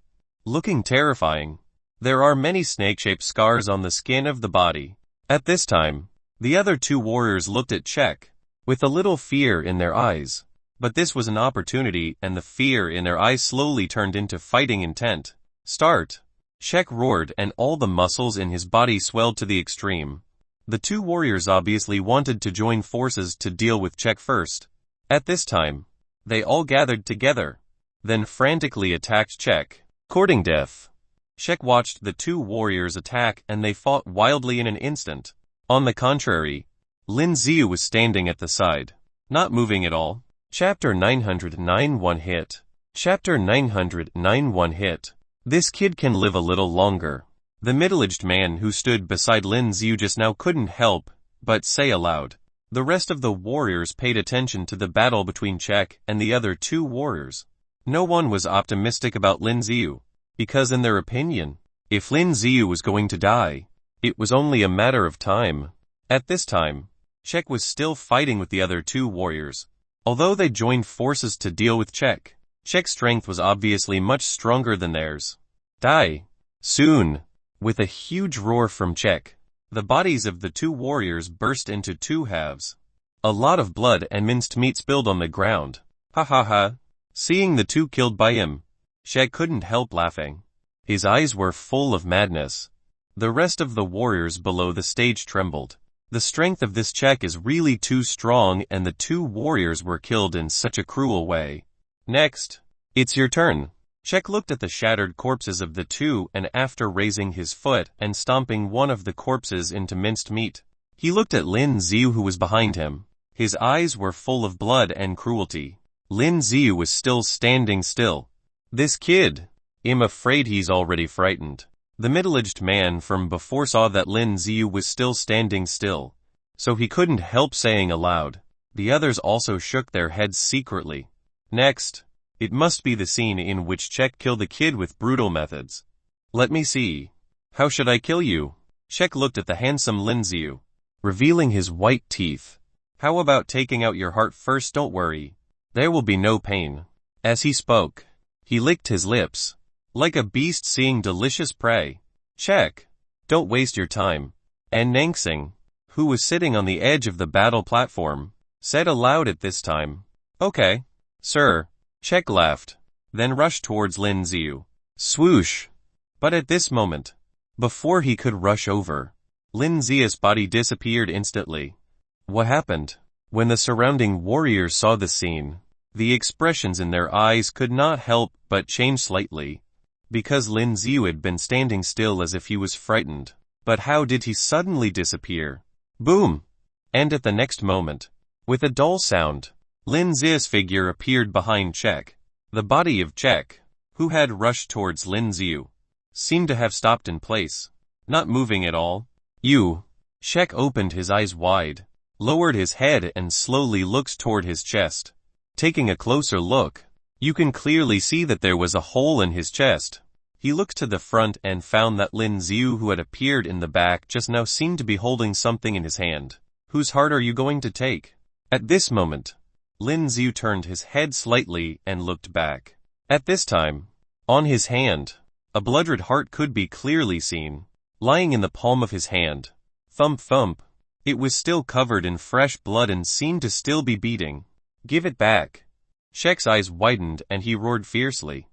[SPEAKER 1] looking terrifying. There are many snake-shaped scars on the skin of the body. At this time, the other two warriors looked at Shek, with a little fear in their eyes. But this was an opportunity and the fear in their eyes slowly turned into fighting intent. Start! Shek roared and all the muscles in his body swelled to the extreme. The two warriors obviously wanted to join forces to deal with Shek first. At this time, they all gathered together, then frantically attacked Shek, courting death. Shek watched the two warriors attack and they fought wildly in an instant. On the contrary, Lin Xiu was standing at the side, not moving at all. Chapter 909 One Hit. Chapter 909 One Hit. This kid can live a little longer. The middle-aged man who stood beside Lin Xiu just now couldn't help but say aloud. The rest of the warriors paid attention to the battle between Shek and the other two warriors. No one was optimistic about Lin Xiu, because in their opinion, if Lin Xiu was going to die, it was only a matter of time. At this time, Shek was still fighting with the other two warriors. Although they joined forces to deal with Shek, Shek's strength was obviously much stronger than theirs. Die. Soon. With a huge roar from Shek, the bodies of the two warriors burst into two halves. A lot of blood and minced meat spilled on the ground. Ha ha ha. Seeing the two killed by him, Shek couldn't help laughing. His eyes were full of madness. The rest of the warriors below the stage trembled. The strength of this Shek is really too strong and the two warriors were killed in such a cruel way. Next. It's your turn. Shek looked at the shattered corpses of the two and after raising his foot and stomping one of the corpses into minced meat, he looked at Lin Xiu who was behind him. His eyes were full of blood and cruelty. Lin Xiu was still standing still. This kid. I'm afraid he's already frightened. The middle-aged man from before saw that Lin Xiu was still standing still, so he couldn't help saying aloud. The others also shook their heads secretly. Next. It must be the scene in which Shek killed the kid with brutal methods. Let me see. How should I kill you? Shek looked at the handsome Lin Xiu, revealing his white teeth. How about taking out your heart first? Don't worry. There will be no pain. As he spoke, he licked his lips, like a beast seeing delicious prey. Shek, don't waste your time. And Nangsing, who was sitting on the edge of the battle platform, said aloud at this time. Okay, sir. Shek laughed, then rushed towards Lin Xiu. Swoosh! But at this moment, before he could rush over, Lin Xiu's body disappeared instantly. What happened? When the surrounding warriors saw the scene, the expressions in their eyes could not help but change slightly, because Lin Xiu had been standing still as if he was frightened. But how did he suddenly disappear? Boom! And at the next moment, with a dull sound, Lin Xiu's figure appeared behind Shek. The body of Shek, who had rushed towards Lin Xiu, seemed to have stopped in place, not moving at all. You. Shek opened his eyes wide, lowered his head and slowly looked toward his chest. Taking a closer look, you can clearly see that there was a hole in his chest. He looked to the front and found that Lin Xiu who had appeared in the back just now seemed to be holding something in his hand. Whose heart are you going to take? At this moment, Lin Xiu turned his head slightly and looked back. At this time, on his hand, a blood-red heart could be clearly seen, lying in the palm of his hand. Thump thump. It was still covered in fresh blood and seemed to still be beating. Give it back. Shek's eyes widened and he roared fiercely.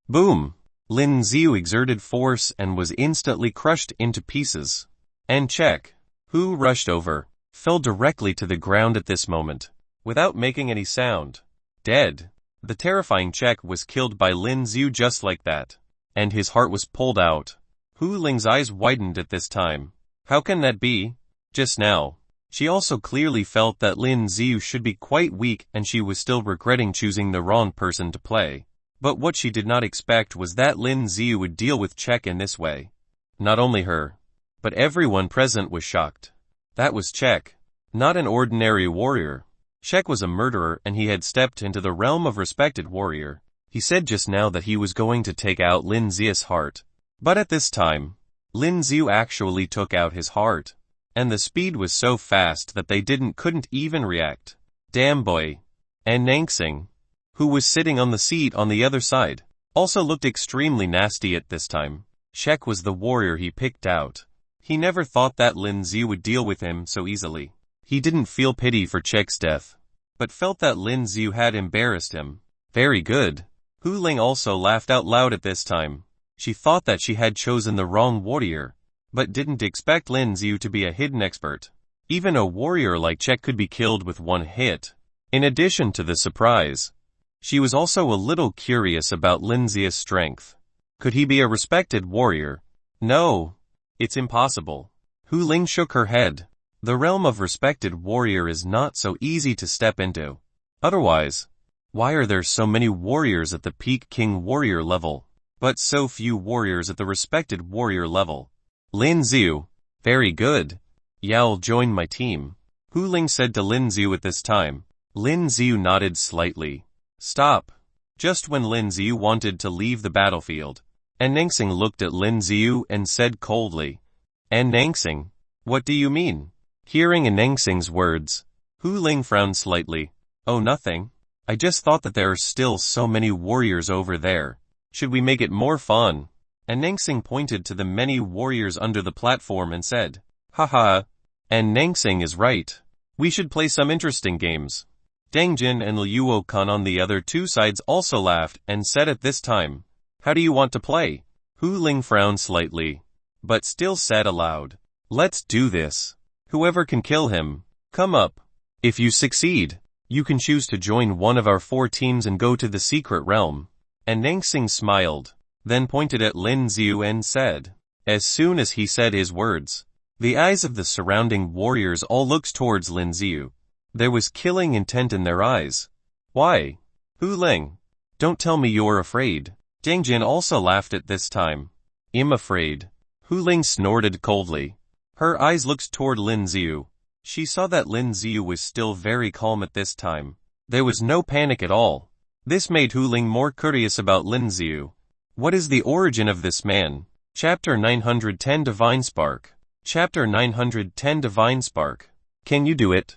[SPEAKER 1] Boom! Lin Xiu exerted force and was instantly crushed into pieces. And Shek, who rushed over, fell directly to the ground at this moment, without making any sound. Dead. The terrifying Shek was killed by Lin Xiu just like that. and his heart was pulled out. Hu Ling's eyes widened at this time. How can that be? Just now. She also clearly felt that Lin Xiu should be quite weak and she was still regretting choosing the wrong person to play. But what she did not expect was that Lin Xiu would deal with Czech in this way. Not only her, but everyone present was shocked. That was Czech, not an ordinary warrior. Czech was a murderer and he had stepped into the realm of respected warrior. He said just now that he was going to take out Lin Xiu's heart. But at this time, Lin Xiu actually took out his heart. And the speed was so fast that they couldn't even react. Damn boy. And Nangsing, who was sitting on the seat on the other side, also looked extremely nasty at this time. Czech was the warrior he picked out. He never thought that Lin Xiu would deal with him so easily. He didn't feel pity for Czech's death, but felt that Lin Xiu had embarrassed him. Very good. Hu Ling also laughed out loud at this time. She thought that she had chosen the wrong warrior, but didn't expect Lin Xiu to be a hidden expert. Even a warrior like Czech could be killed with one hit. In addition to the surprise, she was also a little curious about Lin Xiu's strength. Could he be a respected warrior? No. It's impossible. Hu Ling shook her head. The realm of respected warrior is not so easy to step into. Otherwise, why are there so many warriors at the peak king warrior level, but so few warriors at the respected warrior level? Lin Xiu. Very good. Yao joined my team. Hu Ling said to Lin Xiu at this time. Lin Xiu nodded slightly. Stop. Just when Lin Xiu wanted to leave the battlefield, and Nangsing looked at Lin Xiu and said coldly, And Nangsing, what do you mean? Hearing Nangsing's words, Hu Ling frowned slightly. Oh, nothing. I just thought that there are still so many warriors over there. Should we make it more fun? And Nangsing pointed to the many warriors under the platform and said, Haha. And Nangsing is right. We should play some interesting games. Deng Jin and Liu Kan on the other two sides also laughed and said at this time, How do you want to play? Hu Ling frowned slightly, but still said aloud, Let's do this. Whoever can kill him, come up. If you succeed, you can choose to join one of our 4 teams and go to the secret realm. And Nangsing smiled, then pointed at Lin Xiu and said, As soon as he said his words, the eyes of the surrounding warriors all looked towards Lin Xiu. There was killing intent in their eyes. Why? Hu Ling, don't tell me you're afraid. Deng Jin also laughed at this time. I'm afraid. Hu Ling snorted coldly. Her eyes looked toward Lin Xiu. She saw that Lin Xiu was still very calm at this time. There was no panic at all. This made Hu Ling more curious about Lin Xiu. What is the origin of this man? Chapter 910 Divine Spark. Chapter 910 Divine Spark. Can you do it?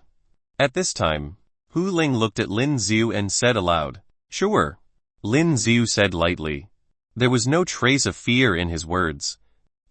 [SPEAKER 1] At this time, Hu Ling looked at Lin Xiu and said aloud, Sure. Lin Xiu said lightly. There was no trace of fear in his words.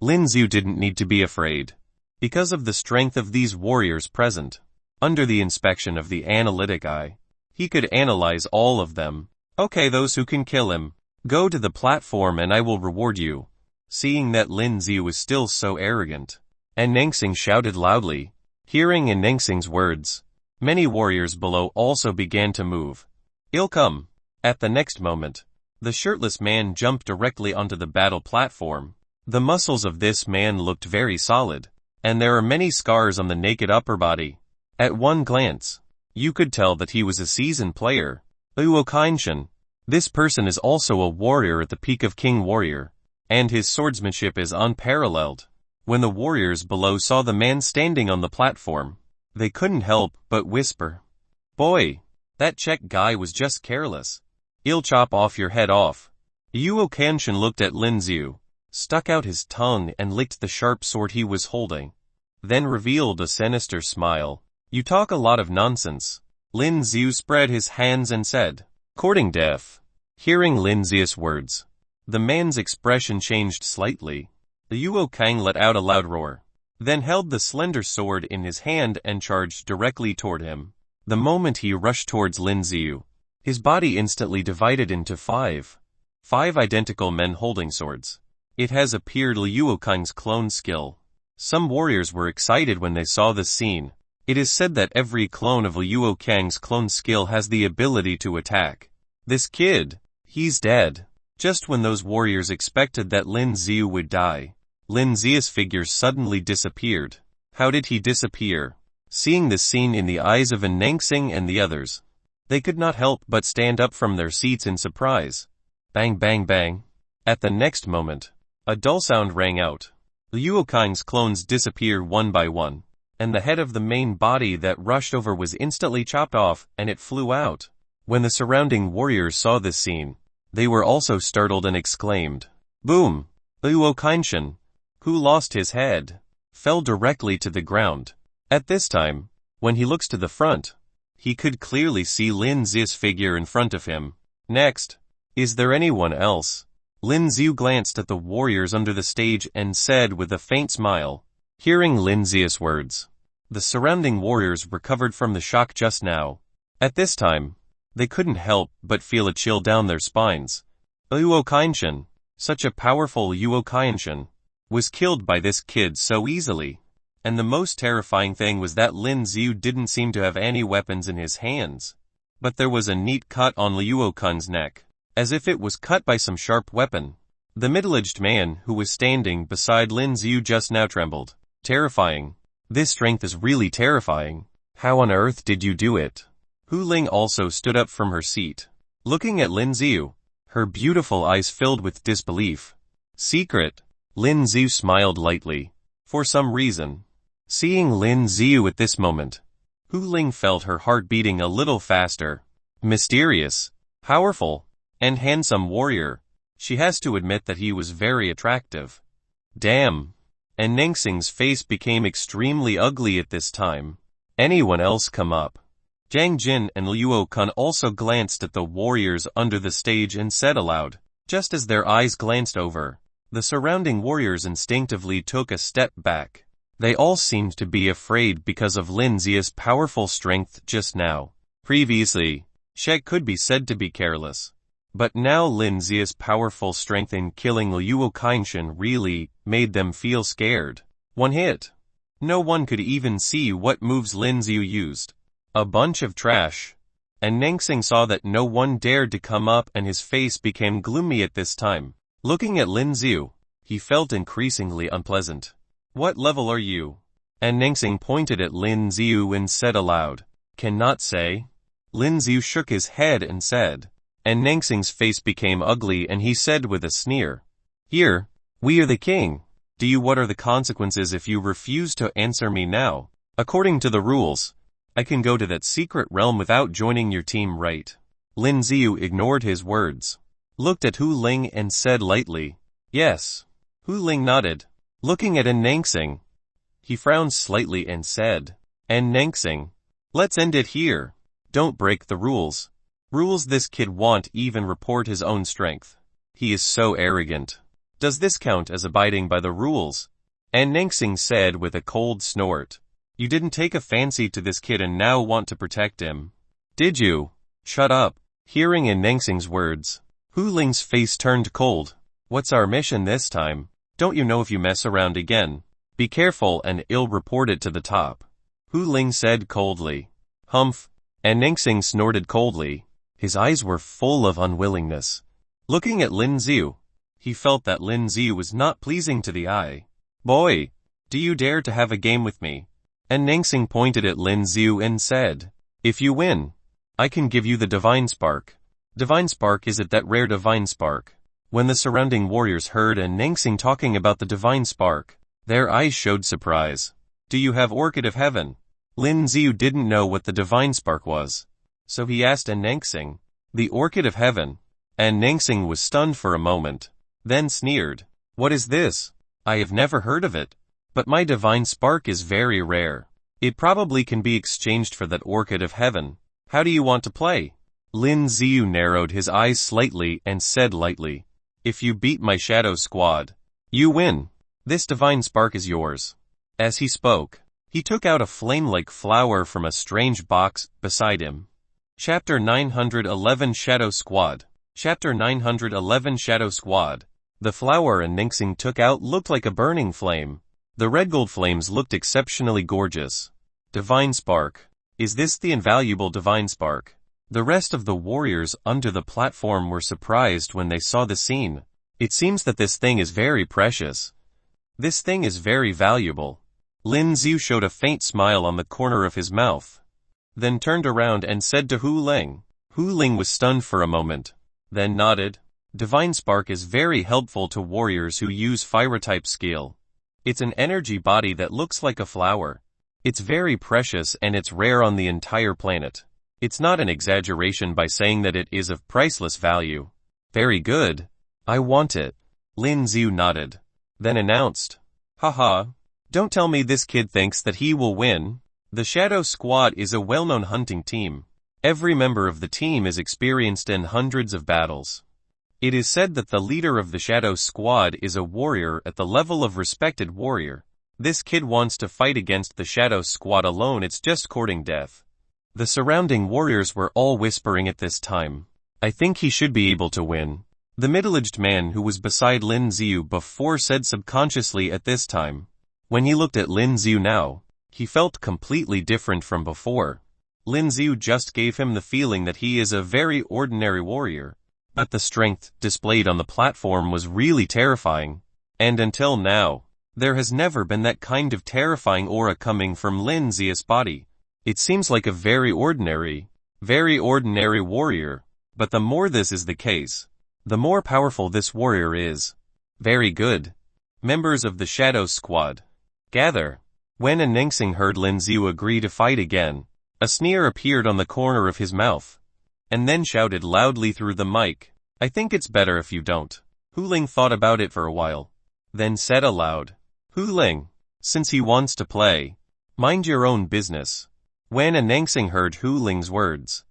[SPEAKER 1] Lin Xiu didn't need to be afraid, because of the strength of these warriors present. Under the inspection of the analytic eye, he could analyze all of them. Okay, those who can kill him, go to the platform and I will reward you. Seeing that Lin Xiu was still so arrogant, and Nangsing shouted loudly. Hearing in Nangsing's words, many warriors below also began to move. I'll come. At the next moment, the shirtless man jumped directly onto the battle platform. The muscles of this man looked very solid, and there are many scars on the naked upper body. At one glance, you could tell that he was a seasoned player. Uokinshin. This person is also a warrior at the peak of King Warrior, and his swordsmanship is unparalleled. When the warriors below saw the man standing on the platform, they couldn't help but whisper, Boy, that Czech guy was just careless. I'll chop off your head off. Uokinshin looked at Lin Xiu, stuck out his tongue and licked the sharp sword he was holding, then revealed a sinister smile. You talk a lot of nonsense. Lin Xiu spread his hands and said, Courting death. Hearing Lin Xiu's words, the man's expression changed slightly. The Yuokang let out a loud roar, then held the slender sword in his hand and charged directly toward him. The moment he rushed towards Lin Xiu, his body instantly divided into 5 identical men holding swords. It has appeared Liu Kang's clone skill. Some warriors were excited when they saw this scene. It is said that every clone of Liu Kang's clone skill has the ability to attack. This kid, he's dead. Just when those warriors expected that Lin Xiu would die, Lin Xiu's figure suddenly disappeared. How did he disappear? Seeing this scene in the eyes of Nangsing and the others, they could not help but stand up from their seats in surprise. Bang bang bang. At the next moment, a dull sound rang out. Liu Kang's clones disappeared one by one, and the head of the main body that rushed over was instantly chopped off and it flew out. When the surrounding warriors saw this scene, they were also startled and exclaimed, "Boom!" Liu Kang, who lost his head, fell directly to the ground. At this time, when he looks to the front, he could clearly see Lin Xiu's figure in front of him. Next, is there anyone else? Lin Xiu glanced at the warriors under the stage and said with a faint smile. Hearing Lin Xiu's words, the surrounding warriors recovered from the shock just now. At this time, they couldn't help but feel a chill down their spines. Liu Kang, such a powerful Liu Kang, was killed by this kid so easily. And the most terrifying thing was that Lin Xiu didn't seem to have any weapons in his hands. But there was a neat cut on Liu Kang's neck, as if it was cut by some sharp weapon. The middle-aged man who was standing beside Lin Xiu just now trembled. Terrifying. This strength is really terrifying. How on earth did you do it? Hu Ling also stood up from her seat, looking at Lin Xiu, her beautiful eyes filled with disbelief. Secret. Lin Xiu smiled lightly. For some reason, seeing Lin Xiu at this moment, Hu Ling felt her heart beating a little faster. Mysterious, powerful, and handsome warrior. She has to admit that he was very attractive. Damn. And Nangsing's face became extremely ugly at this time. Anyone else come up? Zhang Jin and Liu Kang also glanced at the warriors under the stage and said aloud. Just as their eyes glanced over, the surrounding warriors instinctively took a step back. They all seemed to be afraid because of Lin Xiu's powerful strength just now. Previously, she could be said to be careless. But now Lin Xiu's powerful strength in killing Liu Kang really made them feel scared. One hit. No one could even see what moves Lin Xiu used. A bunch of trash. And Nangsing saw that no one dared to come up and his face became gloomy at this time. Looking at Lin Xiu, he felt increasingly unpleasant. What level are you? And Nangsing pointed at Lin Xiu and said aloud. Cannot say. Lin Xiu shook his head and said. And Nangsing's face became ugly and he said with a sneer. Here, we are the king. Do you what are the consequences if you refuse to answer me now? According to the rules, I can go to that secret realm without joining your team, right? Lin Xiu ignored his words, looked at Hu Ling and said lightly. Yes. Hu Ling nodded, looking at Nangsing. He frowned slightly and said. And Nangsing, let's end it here. Don't break the rules. Rules this kid won't even report his own strength. He is so arrogant. Does this count as abiding by the rules? And Nangsing said with a cold snort. You didn't take a fancy to this kid and now want to protect him. Did you? Shut up. Hearing Nangsing's words, Hu Ling's face turned cold. What's our mission this time? Don't you know if you mess around again, be careful and I'll report it to the top. Hu Ling said coldly. Humph. And Nangsing snorted coldly. His eyes were full of unwillingness. Looking at Lin Xiu, he felt that Lin Xiu was not pleasing to the eye. Boy, do you dare to have a game with me? And Nangsing pointed at Lin Xiu and said, if you win, I can give you the divine spark. Divine spark is it that rare divine spark? When the surrounding warriors heard Nangsing talking about the divine spark, their eyes showed surprise. Do you have orchid of heaven? Lin Xiu didn't know what the divine spark was, so he asked Nangsing, the orchid of heaven. And Nangsing was stunned for a moment, then sneered. What is this? I have never heard of it. But my divine spark is very rare. It probably can be exchanged for that orchid of heaven. How do you want to play? Lin Xiu narrowed his eyes slightly and said lightly. If you beat my shadow squad, you win. This divine spark is yours. As he spoke, he took out a flame-like flower from a strange box beside him. Chapter 911 Shadow Squad. Chapter 911 Shadow Squad. The flower Nangsing took out looked like a burning flame. The red gold flames looked exceptionally gorgeous. Divine spark. Is this the invaluable divine spark? The rest of the warriors under the platform were surprised when they saw the scene. It seems that this thing is very precious. This thing is very valuable. Lin Xiu showed a faint smile on the corner of his mouth, then turned around and said to Hu Ling. Hu Ling was stunned for a moment, then nodded. Divine Spark is very helpful to warriors who use fire-type skill. It's an energy body that looks like a flower. It's very precious and it's rare on the entire planet. It's not an exaggeration by saying that it is of priceless value. Very good. I want it. Lin Xiu nodded, then announced. Haha. Don't tell me this kid thinks that he will win. The Shadow Squad is a well-known hunting team. Every member of the team is experienced in hundreds of battles. It is said that the leader of the Shadow Squad is a warrior at the level of respected warrior. This kid wants to fight against the Shadow Squad alone. It's just courting death. The surrounding warriors were all whispering at this time. I think he should be able to win. The middle-aged man who was beside Lin Xiu before said subconsciously at this time. When he looked at Lin Xiu now, he felt completely different from before. Lin Xiu just gave him the feeling that he is a very ordinary warrior. But the strength displayed on the platform was really terrifying. And until now, there has never been that kind of terrifying aura coming from Lin Xiu's body. It seems like a very ordinary warrior. But the more this is the case, the more powerful this warrior is. Very good. Members of the Shadow Squad, gather. When Anengxing heard Lin Xiu agree to fight again, a sneer appeared on the corner of his mouth, and then shouted loudly through the mic, I think it's better if you don't. Hu Ling thought about it for a while, then said aloud, Hu Ling, since he wants to play, mind your own business. When Anengxing heard Hu Ling's words,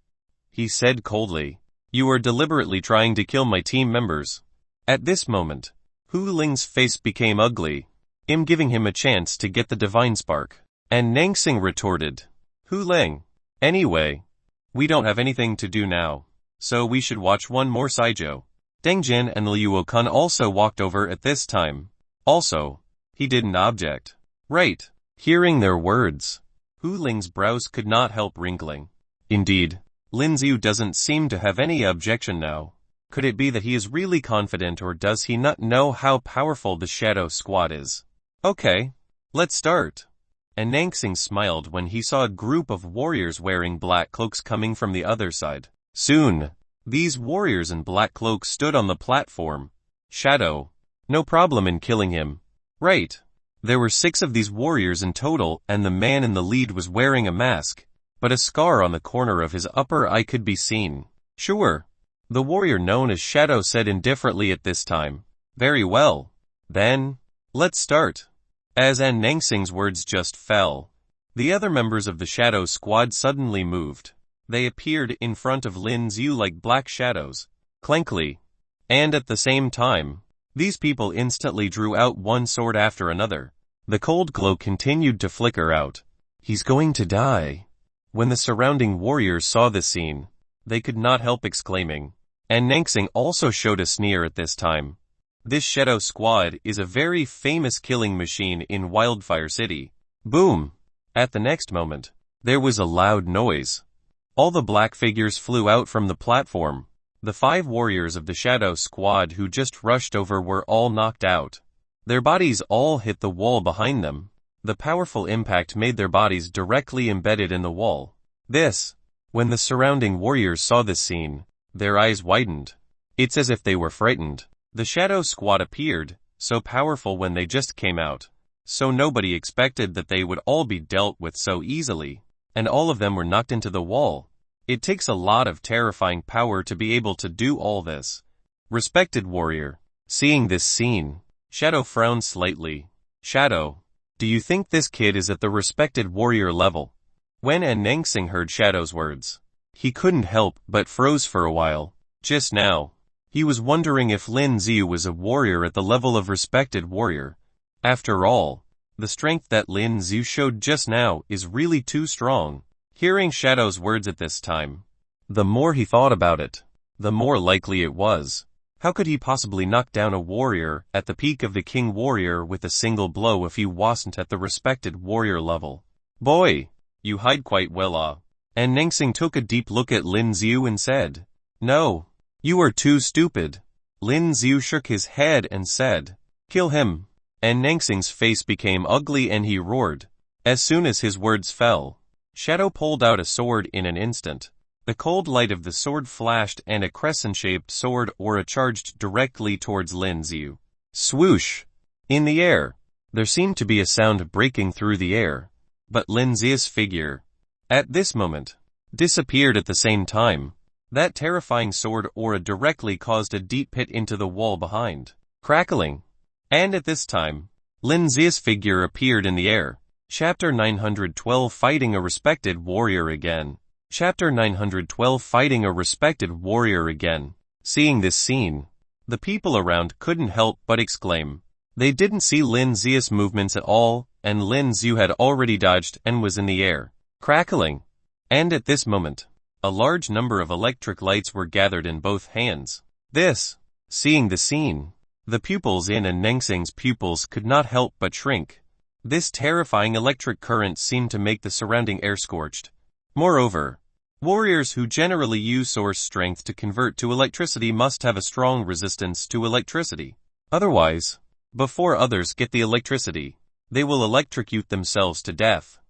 [SPEAKER 1] he said coldly, you are deliberately trying to kill my team members. At this moment, Hu Ling's face became ugly. I'm giving him a chance to get the divine spark. And Anengxing retorted, Hu Ling, anyway, we don't have anything to do now, so we should watch one more Saijo. Deng Jin and Liu Okin also walked over at this time. Also, he didn't object. Right. Hearing their words, Hu Ling's brows could not help wrinkling. Indeed, Lin Xiu doesn't seem to have any objection now. Could it be that he is really confident, or does he not know how powerful the Shadow Squad is? Okay, let's start. And Anengxing smiled when he saw a group of warriors wearing black cloaks coming from the other side. Soon, these warriors in black cloaks stood on the platform. Shadow, no problem in killing him. Right. There were 6 of these warriors in total, and the man in the lead was wearing a mask, but a scar on the corner of his upper eye could be seen. Sure. The warrior known as Shadow said indifferently at this time. Very well. Then, let's start. As Anengxing's words just fell, the other members of the Shadow Squad suddenly moved. They appeared in front of Lin Xiu like black shadows, clankly. And at the same time, these people instantly drew out one sword after another. The cold glow continued to flicker out. He's going to die. When the surrounding warriors saw this scene, they could not help exclaiming. And Anengxing also showed a sneer at this time. This Shadow Squad is a very famous killing machine in Wildfire City. Boom! At the next moment, there was a loud noise. All the black figures flew out from the platform. The 5 warriors of the Shadow Squad who just rushed over were all knocked out. Their bodies all hit the wall behind them. The powerful impact made their bodies directly embedded in the wall. When the surrounding warriors saw this scene, their eyes widened. It's as if they were frightened. The Shadow Squad appeared, so powerful when they just came out. So nobody expected that they would all be dealt with so easily. And all of them were knocked into the wall. It takes a lot of terrifying power to be able to do all this. Respected warrior. Seeing this scene, Shadow frowned slightly. Shadow, do you think this kid is at the respected warrior level? When Anengxing heard Shadow's words, he couldn't help but froze for a while. Just now, he was wondering if Lin Xiu was a warrior at the level of respected warrior. After all, the strength that Lin Xiu showed just now is really too strong. Hearing Shadow's words at this time, the more he thought about it, the more likely it was. How could he possibly knock down a warrior at the peak of the king warrior with a single blow if he wasn't at the respected warrior level? Boy, you hide quite well, And Nangsing took a deep look at Lin Xiu and said, "No. You are too stupid." Lin Xiu shook his head and said, "Kill him." And Nangsing's face became ugly and he roared. As soon as his words fell, Shadow pulled out a sword in an instant. The cold light of the sword flashed and a crescent-shaped sword aura charged directly towards Lin Xiu. Swoosh! In the air, there seemed to be a sound breaking through the air, but Lin Xiu's figure, at this moment, disappeared at the same time. That terrifying sword aura directly caused a deep pit into the wall behind, crackling. And at this time, Lin Xiu's figure appeared in the air. Chapter 912 Fighting a Respected Warrior Again. Chapter 912 Fighting a Respected Warrior Again. Seeing this scene, the people around couldn't help but exclaim. They didn't see Lin Xiu's movements at all, and Lin Xiu had already dodged and was in the air, crackling. And at this moment, a large number of electric lights were gathered in both hands. Seeing the scene, the pupils in and Nangsing's pupils could not help but shrink. This terrifying electric current seemed to make the surrounding air scorched. Moreover, warriors who generally use source strength to convert to electricity must have a strong resistance to electricity. Otherwise, before others get the electricity, they will electrocute themselves to death.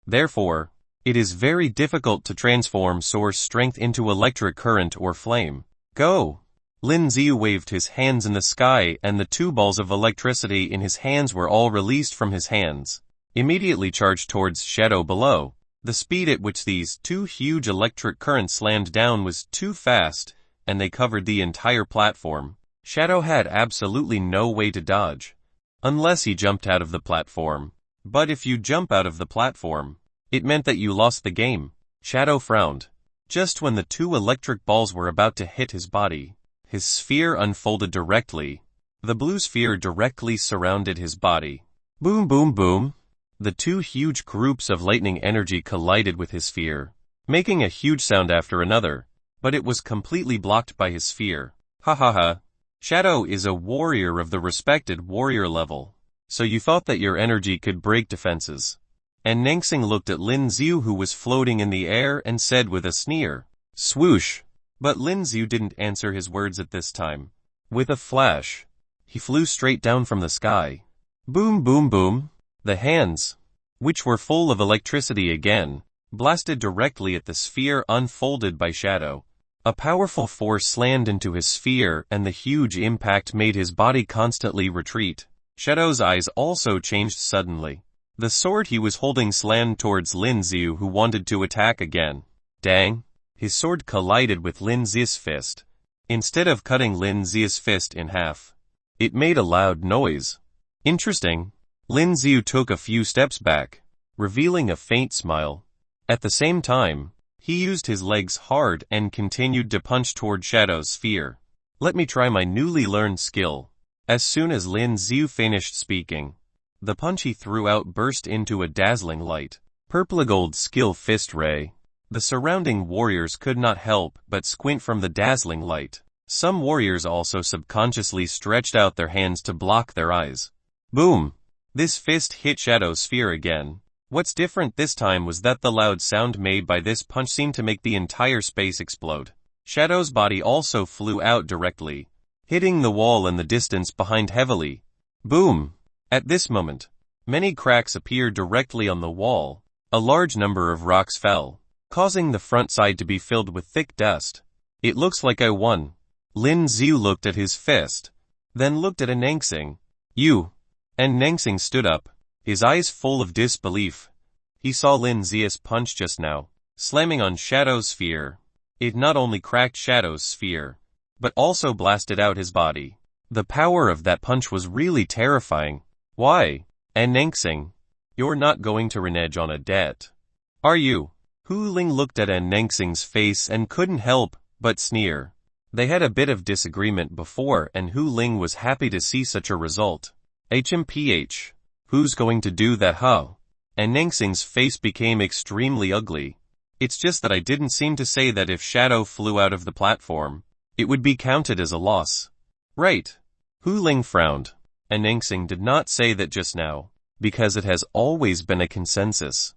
[SPEAKER 1] Therefore, it is very difficult to transform source strength into electric current or flame. Go! Lin Xiu waved his hands in the sky and the two balls of electricity in his hands were all released from his hands, immediately charged towards Shadow below. The speed at which these two huge electric currents slammed down was too fast, and they covered the entire platform. Shadow had absolutely no way to dodge, unless he jumped out of the platform. But if you jump out of the platform, it meant that you lost the game. Shadow frowned. Just when the two electric balls were about to hit his body, his sphere unfolded directly. The blue sphere directly surrounded his body. Boom boom boom. The two huge groups of lightning energy collided with his sphere, making a huge sound after another, but it was completely blocked by his sphere. Ha ha ha. Shadow is a warrior of the respected warrior level, so you thought that your energy could break defenses. And Nangsing looked at Lin Xiu who was floating in the air and said with a sneer, "Swoosh." But Lin Xiu didn't answer his words at this time. With a flash, he flew straight down from the sky. Boom boom boom. The hands, which were full of electricity again, blasted directly at the sphere unfolded by Shadow. A powerful force slammed into his sphere and the huge impact made his body constantly retreat. Shadow's eyes also changed suddenly. The sword he was holding slammed towards Lin Xiu who wanted to attack again. Dang! His sword collided with Lin Xiu's fist. Instead of cutting Lin Xiu's fist in half, it made a loud noise. Interesting. Lin Xiu took a few steps back, revealing a faint smile. At the same time, he used his legs hard and continued to punch toward Shadow's sphere. Let me try my newly learned skill. As soon as Lin Xiu finished speaking, the punch he threw out burst into a dazzling light. Purple gold skill fist ray. The surrounding warriors could not help but squint from the dazzling light. Some warriors also subconsciously stretched out their hands to block their eyes. Boom! This fist hit Shadow's sphere again. What's different this time was that the loud sound made by this punch seemed to make the entire space explode. Shadow's body also flew out directly, hitting the wall in the distance behind heavily. Boom! At this moment, many cracks appeared directly on the wall. A large number of rocks fell, causing the front side to be filled with thick dust. It looks like I won. Lin Xiu looked at his fist, then looked at Nangsing. You. And Nangsing stood up, his eyes full of disbelief. He saw Lin Xiu's punch just now, slamming on Shadow's sphere. It not only cracked Shadow's sphere, but also blasted out his body. The power of that punch was really terrifying. Why? And Nangsing, you're not going to renege on a debt, are you? Hu Ling looked at Nangsing's face and couldn't help but sneer. They had a bit of disagreement before and Hu Ling was happy to see such a result. HMPH. Who's going to do that, huh? And Nangsing's face became extremely ugly. It's just that I didn't seem to say that if Shadow flew out of the platform, it would be counted as a loss. Right. Hu Ling frowned. And Nangsing did not say that just now, because it has always been a consensus.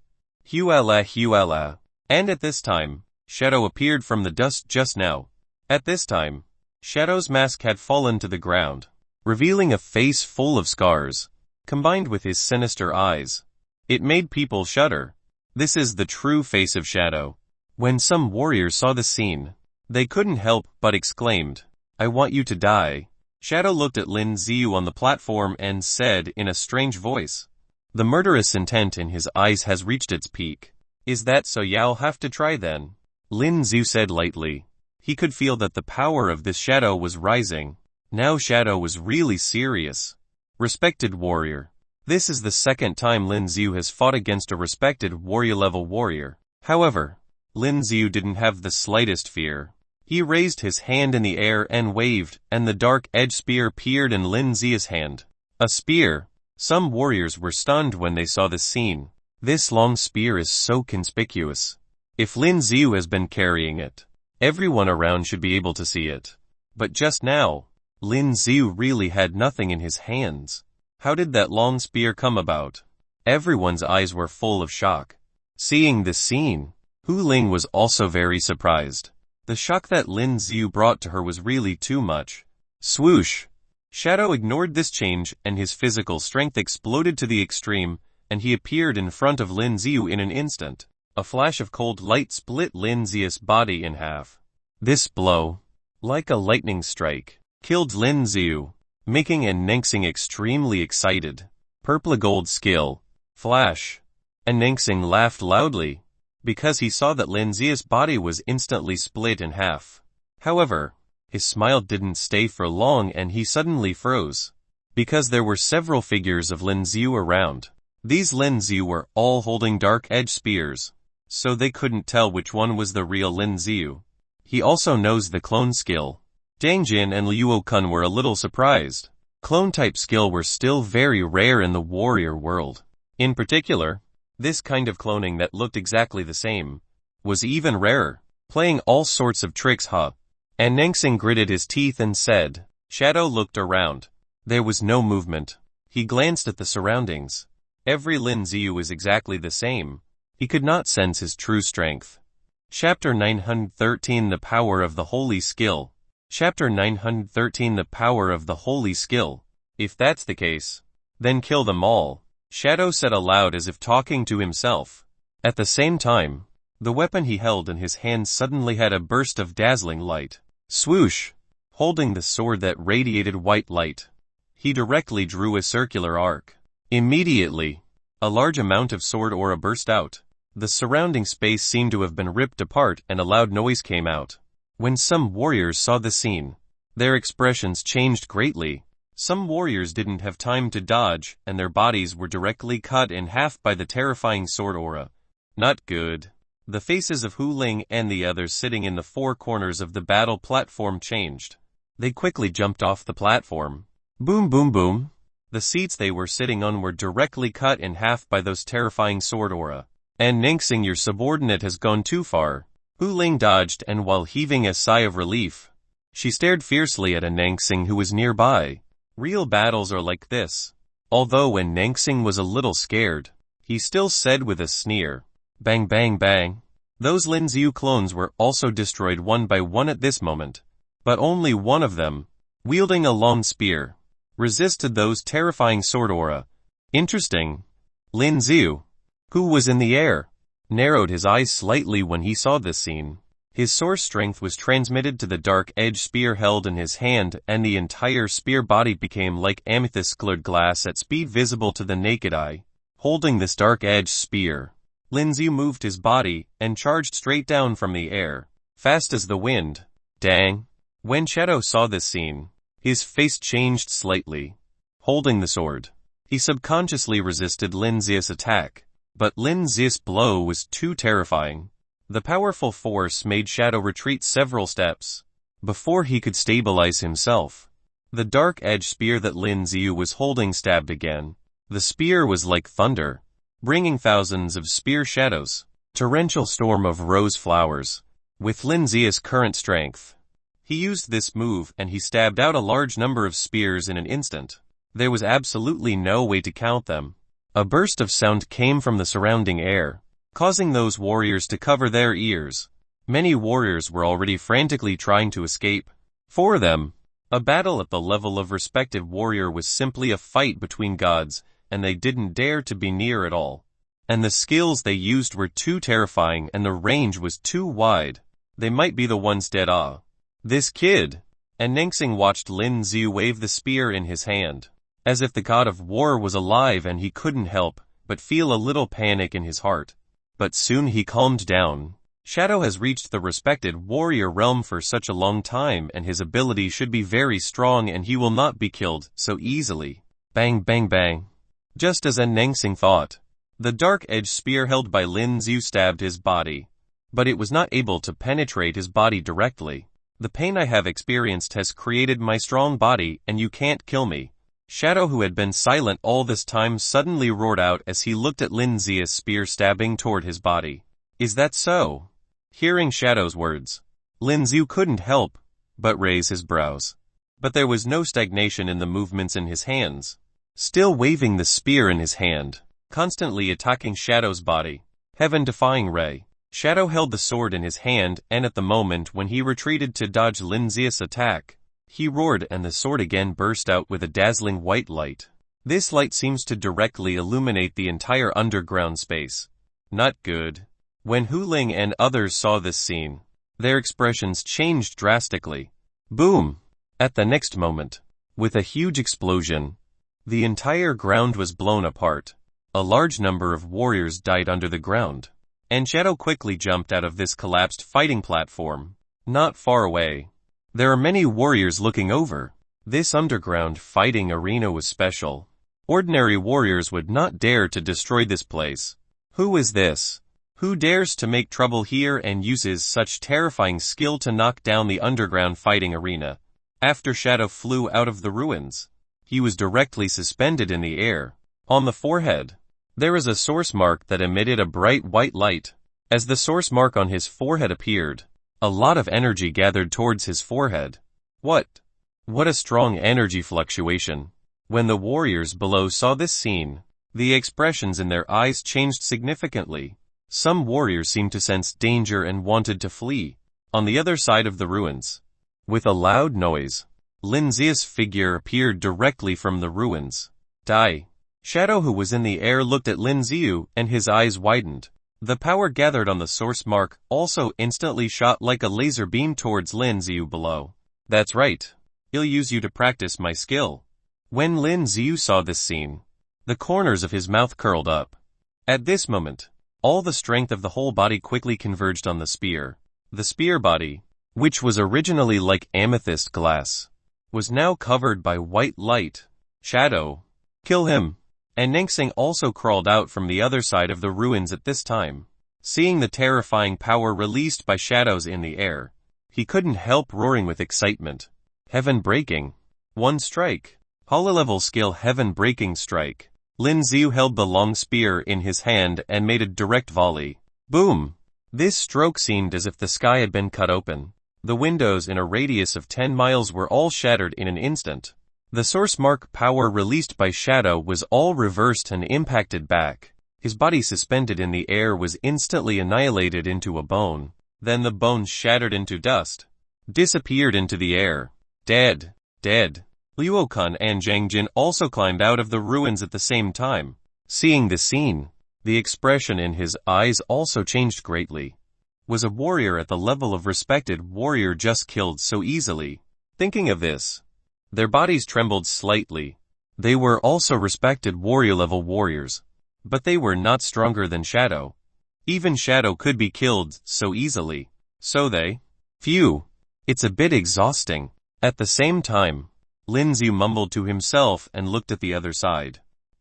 [SPEAKER 1] Huela. And at this time, Shadow appeared from the dust just now. At this time, Shadow's mask had fallen to the ground, revealing a face full of scars, combined with his sinister eyes. It made people shudder. This is the true face of Shadow. When some warriors saw the scene, they couldn't help but exclaimed, "I want you to die." Shadow looked at Lin Xiu on the platform and said in a strange voice, "The murderous intent in his eyes has reached its peak. Is that so? You'll have to try then." Lin Xiu said lightly. He could feel that the power of this Shadow was rising. Now Shadow was really serious. Respected warrior. This is the second time Lin Xiu has fought against a respected warrior-level warrior. However, Lin Xiu didn't have the slightest fear. He raised his hand in the air and waved, and the dark-edged spear appeared in Lin Xiu's hand. A spear. Some warriors were stunned when they saw this scene. This long spear is so conspicuous. If Lin Xiu has been carrying it, everyone around should be able to see it. But just now, Lin Xiu really had nothing in his hands. How did that long spear come about? Everyone's eyes were full of shock. Seeing this scene, Hu Ling was also very surprised. The shock that Lin Xiu brought to her was really too much. Swoosh! Shadow ignored this change and his physical strength exploded to the extreme, and he appeared in front of Lin Xiu in an instant. A flash of cold light split Lin Xiu's body in half. This blow, like a lightning strike, killed Lin Xiu, making An Nengxing extremely excited. Purple gold skill, flash. An Nengxing laughed loudly, because he saw that Lin Xiu's body was instantly split in half. However, his smile didn't stay for long and he suddenly froze, because there were several figures of Lin Xiu around. These Lin Xiu were all holding dark-edged spears, so they couldn't tell which one was the real Lin Xiu. He also knows the clone skill. Dang Jin and Liu Kun were a little surprised. Clone-type skill were still very rare in the warrior world. In particular, this kind of cloning that looked exactly the same was even rarer, playing all sorts of tricks, huh? And Nengxing gritted his teeth and said. Shadow looked around. There was no movement. He glanced at the surroundings. Every Lin Xiu is exactly the same. He could not sense his true strength. Chapter 913 The Power of the Holy Skill. Chapter 913 The Power of the Holy Skill. If that's the case, then kill them all, Shadow said aloud as if talking to himself. At the same time, the weapon he held in his hand suddenly had a burst of dazzling light. Swoosh! Holding the sword that radiated white light, he directly drew a circular arc. Immediately, a large amount of sword aura burst out. The surrounding space seemed to have been ripped apart and a loud noise came out. When some warriors saw the scene, their expressions changed greatly. Some warriors didn't have time to dodge, and their bodies were directly cut in half by the terrifying sword aura. Not good. The faces of Hu Ling and the others sitting in the four corners of the battle platform changed. They quickly jumped off the platform. Boom boom boom. The seats they were sitting on were directly cut in half by those terrifying sword aura. And Nengxing, your subordinate has gone too far. Hu Ling dodged, and while heaving a sigh of relief, she stared fiercely at An Nengxing who was nearby. Real battles are like this. Although An Nengxing was a little scared, he still said with a sneer, "Bang bang bang." Those Lin Xiu clones were also destroyed one by one at this moment. But only one of them, wielding a long spear, resisted those terrifying sword aura. Interesting. Lin Xiu, who was in the air, narrowed his eyes slightly when he saw this scene. His source strength was transmitted to the dark-edged spear held in his hand, and the entire spear body became like amethyst-colored glass at speed visible to the naked eye. Holding this dark-edged spear, Lin Xiu moved his body and charged straight down from the air, fast as the wind. Dang! When Shadow saw this scene, his face changed slightly. Holding the sword, he subconsciously resisted Lin Xiu's attack, but Lin Xiu's blow was too terrifying. The powerful force made Shadow retreat several steps before he could stabilize himself. The dark-edged spear that Lin Xiu was holding stabbed again. The spear was like thunder, bringing thousands of spear shadows. Torrential storm of rose flowers. With Lin Xiu's current strength, he used this move and he stabbed out a large number of spears in an instant. There was absolutely no way to count them. A burst of sound came from the surrounding air, causing those warriors to cover their ears. Many warriors were already frantically trying to escape. For them, a battle at the level of respective warrior was simply a fight between gods, and they didn't dare to be near at all. And the skills they used were too terrifying and the range was too wide. They might be the ones dead. This kid. And Nangsing watched Lin Xiu wave the spear in his hand, as if the god of war was alive, and he couldn't help but feel a little panic in his heart. But soon he calmed down. Shadow has reached the respected warrior realm for such a long time, and his ability should be very strong and he will not be killed so easily. Bang bang bang. Just as Nangsing thought, the dark-edged spear held by Lin Xiu stabbed his body. But it was not able to penetrate his body directly. The pain I have experienced has created my strong body, and you can't kill me. Shadow, who had been silent all this time, suddenly roared out as he looked at Lin Xiu's spear stabbing toward his body. Is that so? Hearing Shadow's words, Lin Xiu couldn't help but raise his brows. But there was no stagnation in the movements in his hands. Still waving the spear in his hand, constantly attacking Shadow's body. Heaven-defying ray. Shadow held the sword in his hand, and at the moment when he retreated to dodge Lin Xiu's attack, he roared and the sword again burst out with a dazzling white light. This light seems to directly illuminate the entire underground space. Not good. When Hu Ling and others saw this scene, their expressions changed drastically. Boom! At the next moment, with a huge explosion, the entire ground was blown apart. A large number of warriors died under the ground, and Shadow quickly jumped out of this collapsed fighting platform. Not far away, there are many warriors looking over. This underground fighting arena was special. Ordinary warriors would not dare to destroy this place. Who is this? Who dares to make trouble here and uses such terrifying skill to knock down the underground fighting arena? After Shadow flew out of the ruins, he was directly suspended in the air. On the forehead, there is a source mark that emitted a bright white light. As the source mark on his forehead appeared, a lot of energy gathered towards his forehead. What a strong energy fluctuation. When the warriors below saw this scene, the expressions in their eyes changed significantly. Some warriors seemed to sense danger and wanted to flee. On the other side of the ruins, with a loud noise, Lin Xiu's figure appeared directly from the ruins. Die. Shadow, who was in the air, looked at Lin Xiu and his eyes widened. The power gathered on the source mark also instantly shot like a laser beam towards Lin Xiu below. That's right. I'll use you to practice my skill. When Lin Xiu saw this scene, the corners of his mouth curled up. At this moment, all the strength of the whole body quickly converged on the spear. The spear body, which was originally like amethyst glass, was now covered by white light. Shadow. Kill him. And Nangsing also crawled out from the other side of the ruins at this time. Seeing the terrifying power released by shadows in the air, he couldn't help roaring with excitement. Heaven-breaking. One strike. Holo-level skill heaven-breaking strike. Lin Xiu held the long spear in his hand and made a direct volley. Boom! This stroke seemed as if the sky had been cut open. The windows in a radius of 10 miles were all shattered in an instant. The source mark power released by Shadow was all reversed and impacted back. His body suspended in the air was instantly annihilated into a bone. Then the bone shattered into dust, disappeared into the air. Dead. Dead. Liu Okin and Zhang Jin also climbed out of the ruins at the same time. Seeing the scene, the expression in his eyes also changed greatly. Was a warrior at the level of respected warrior just killed so easily? Thinking of this, their bodies trembled slightly. They were also respected warrior-level warriors, but they were not stronger than Shadow. Even Shadow could be killed so easily. So they... Phew. It's a bit exhausting. At the same time, Lin Xiu mumbled to himself and looked at the other side.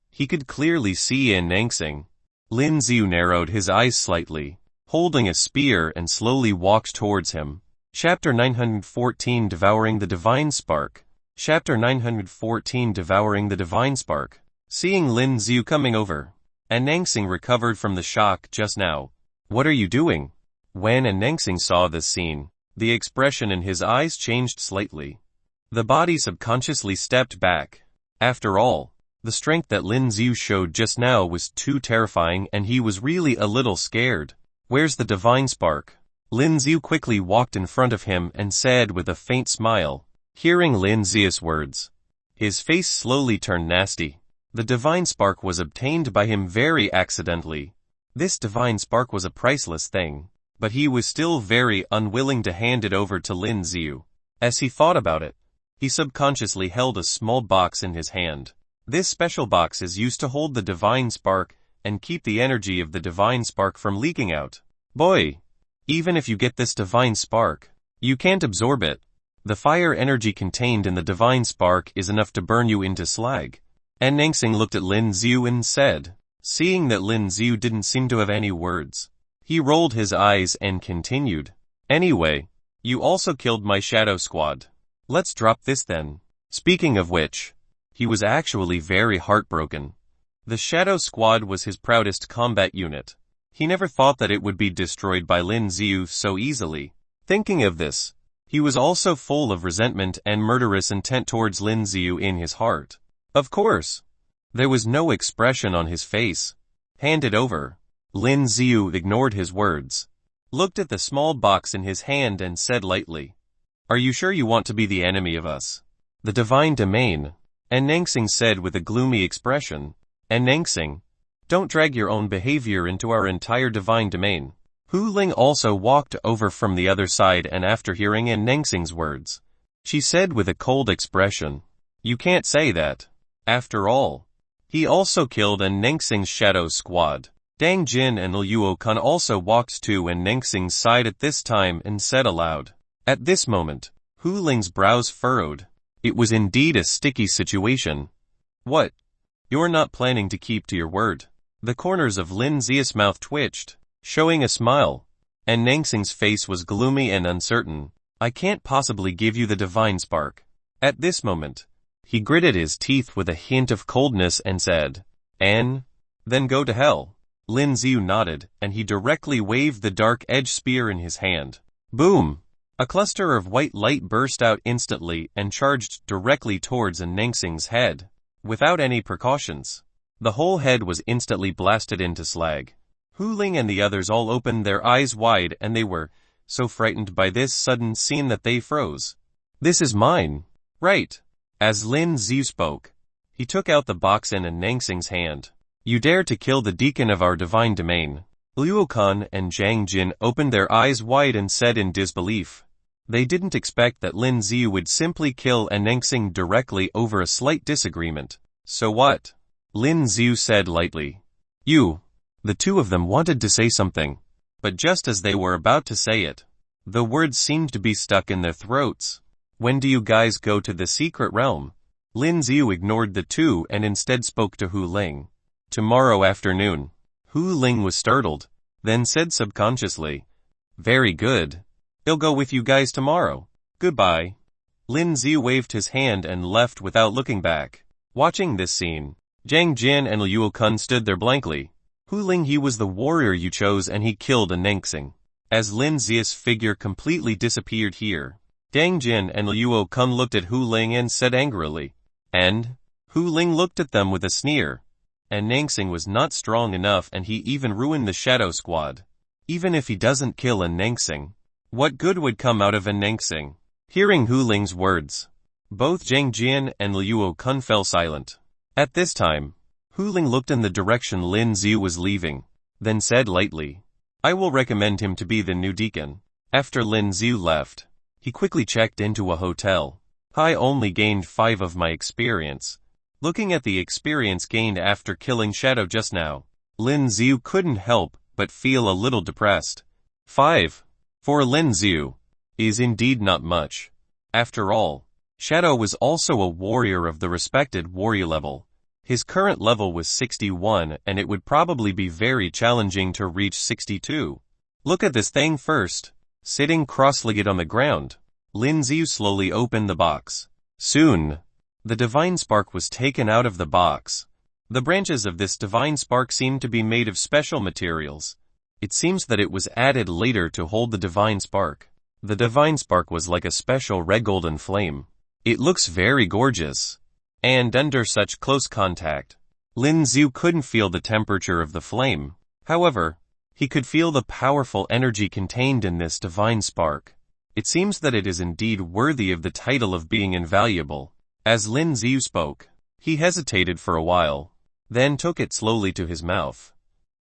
[SPEAKER 1] He could clearly see in Nangsing. Lin Xiu narrowed his eyes slightly, holding a spear, and slowly walked towards him. Chapter 914 Devouring the Divine Spark. Chapter 914 Devouring the Divine Spark. Seeing Lin Xiu coming over, and Nangsing recovered from the shock just now. What are you doing? When Nangsing saw this scene, the expression in his eyes changed slightly. The body subconsciously stepped back. After all, The strength that Lin Xiu showed just now was too terrifying and he was really a little scared. Where's the divine spark? Lin Xiu quickly walked in front of him and said with a faint smile. Hearing Lin Xiu's words, his face slowly turned nasty. The divine spark was obtained by him very accidentally. This divine spark was a priceless thing, but he was still very unwilling to hand it over to Lin Xiu. As he thought about it, he subconsciously held a small box in his hand. This special box is used to hold the divine spark and keep the energy of the divine spark from leaking out. Boy, even if you get this divine spark, you can't absorb it. The fire energy contained in the divine spark is enough to burn you into slag. And Nangsing looked at Lin Xiu and said, seeing that Lin Xiu didn't seem to have any words, he rolled his eyes and continued. Anyway, you also killed my shadow squad. Let's drop this then. Speaking of which, he was actually very heartbroken. The shadow squad was his proudest combat unit. He never thought that it would be destroyed by Lin Xiu so easily. Thinking of this, he was also full of resentment and murderous intent towards Lin Xiu in his heart. Of course, there was no expression on his face. Hand it over. Lin Xiu ignored his words, looked at the small box in his hand and said lightly, Are you sure you want to be the enemy of us? The divine domain. And Nangsing said with a gloomy expression, And Nangsing, don't drag your own behavior into our entire divine domain. Hu Ling also walked over from the other side and after hearing An Nangsing's words, she said with a cold expression, You can't say that. After all, he also killed An Nangsing's shadow squad. Dang Jin and Okin also walked to An Nangsing's side at this time and said aloud. At this moment, Hu Ling's brows furrowed. It was indeed a sticky situation. What? You're not planning to keep to your word? The corners of Lin Xiu's mouth twitched, showing a smile, and Nangsing's face was gloomy and uncertain. I can't possibly give you the divine spark. At this moment, he gritted his teeth with a hint of coldness and said, Then go to hell. Lin Xiu nodded, and he directly waved the dark edge spear in his hand. Boom! A cluster of white light burst out instantly and charged directly towards An Nangsing's head. Without any precautions, the whole head was instantly blasted into slag. Hu Ling and the others all opened their eyes wide and they were so frightened by this sudden scene that they froze. This is mine. Right. As Lin Xiu spoke, he took out the box in An Nangsing's hand. You dare to kill the deacon of our divine domain. Liu Kan and Zhang Jin opened their eyes wide and said in disbelief. They didn't expect that Lin Xiu would simply kill An Nangsing directly over a slight disagreement. So what? Lin Xiu said lightly. The two of them wanted to say something, but just as they were about to say it, the words seemed to be stuck in their throats. When do you guys go to the secret realm? Lin Xiu ignored the two and instead spoke to Hu Ling. Tomorrow afternoon. Hu Ling was startled, then said subconsciously, Very good. He'll go with you guys tomorrow. Goodbye. Lin Xiu waved his hand and left without looking back. Watching this scene, Zhang Jin and Liu Kun stood there blankly. Hu Ling, he was the warrior you chose and he killed An Nangsing. As Lin Xiu's figure completely disappeared here, Zhang Jin and Liu Kun looked at Hu Ling and said angrily. And? Hu Ling looked at them with a sneer. An Nangsing was not strong enough and he even ruined the shadow squad. Even if he doesn't kill An Nangsing, what good would come out of An Nangsing? Hearing Hu Ling's words, both Zhang Jin and Liu Kun fell silent. At this time, Hu Ling looked in the direction Lin Xiu was leaving, then said lightly, I will recommend him to be the new deacon. After Lin Xiu left, he quickly checked into a hotel. I only gained 5 of my experience. Looking at the experience gained after killing Shadow just now, Lin Xiu couldn't help but feel a little depressed. 5. For Lin Xiu, is indeed not much. After all, Shadow was also a warrior of the respected warrior level. His current level was 61 and it would probably be very challenging to reach 62. Look at this thing first. Sitting cross-legged on the ground, Lin Xiu slowly opened the box. Soon, the divine spark was taken out of the box. The branches of this divine spark seemed to be made of special materials. It seems that it was added later to hold the divine spark. The divine spark was like a special red golden flame. It looks very gorgeous. And under such close contact, Lin Xiu couldn't feel the temperature of the flame. However, he could feel the powerful energy contained in this divine spark. It seems that it is indeed worthy of the title of being invaluable. As Lin Xiu spoke, he hesitated for a while, then took it slowly to his mouth.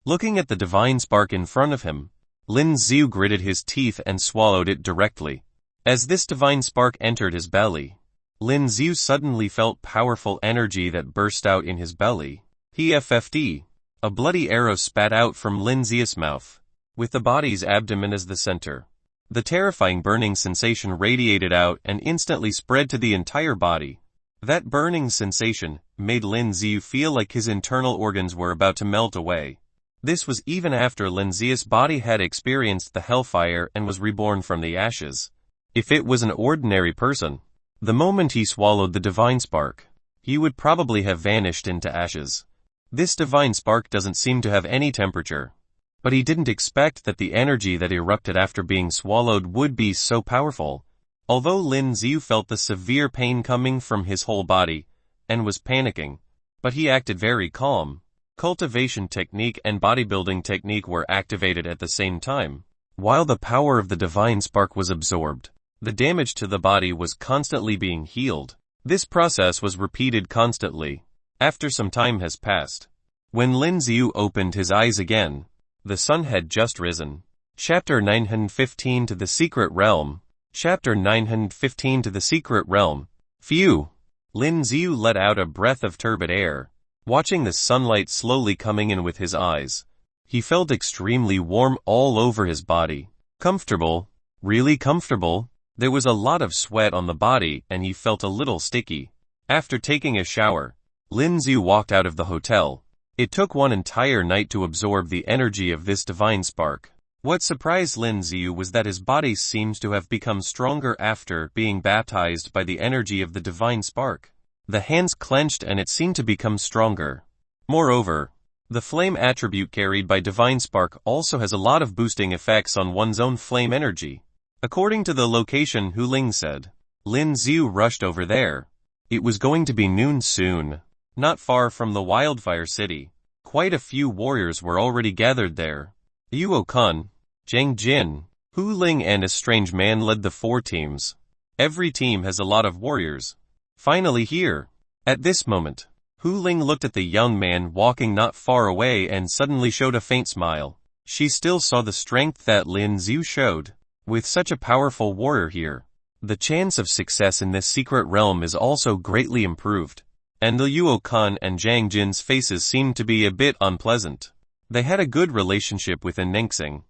[SPEAKER 1] Looking at the divine spark in front of him, Lin Xiu gritted his teeth and swallowed it directly. As this divine spark entered his belly, Lin Xiu suddenly felt powerful energy that burst out in his belly. PFFD. A bloody arrow spat out from Lin Xiu's mouth, with the body's abdomen as the center. The terrifying burning sensation radiated out and instantly spread to the entire body. That burning sensation made Lin Xiu feel like his internal organs were about to melt away. This was even after Lin Xiu's body had experienced the hellfire and was reborn from the ashes. If it was an ordinary person, the moment he swallowed the divine spark, he would probably have vanished into ashes. This divine spark doesn't seem to have any temperature. But he didn't expect that the energy that erupted after being swallowed would be so powerful. Although Lin Xiu felt the severe pain coming from his whole body, and was panicking, but he acted very calm. Cultivation technique and bodybuilding technique were activated at the same time. While the power of the divine spark was absorbed, the damage to the body was constantly being healed. This process was repeated constantly. After some time has passed, when Lin Xiu opened his eyes again, the sun had just risen. Chapter 915 to the Secret Realm. Chapter 915 to the Secret Realm. Phew! Lin Xiu let out a breath of turbid air, watching the sunlight slowly coming in with his eyes. He felt extremely warm all over his body. Comfortable. Really comfortable. There was a lot of sweat on the body and he felt a little sticky. After taking a shower, Lin Xiu walked out of the hotel. It took one entire night to absorb the energy of this divine spark. What surprised Lin Xiu was that his body seems to have become stronger after being baptized by the energy of the divine spark. The hands clenched and it seemed to become stronger. Moreover, the flame attribute carried by divine spark also has a lot of boosting effects on one's own flame energy. According to the location Hu Ling said, Lin Xiu rushed over there. It was going to be noon soon. Not far from the Wildfire city, quite a few warriors were already gathered there. Okin, Zhang Jin, Hu Ling and a strange man led the 4 teams. Every team has a lot of warriors. Finally here. At this moment, Hu Ling looked at the young man walking not far away and suddenly showed a faint smile. She still saw the strength that Lin Xiu showed. With such a powerful warrior here, the chance of success in this secret realm is also greatly improved. And the Okin and Zhang Jin's faces seemed to be a bit unpleasant. They had a good relationship with Nengxing.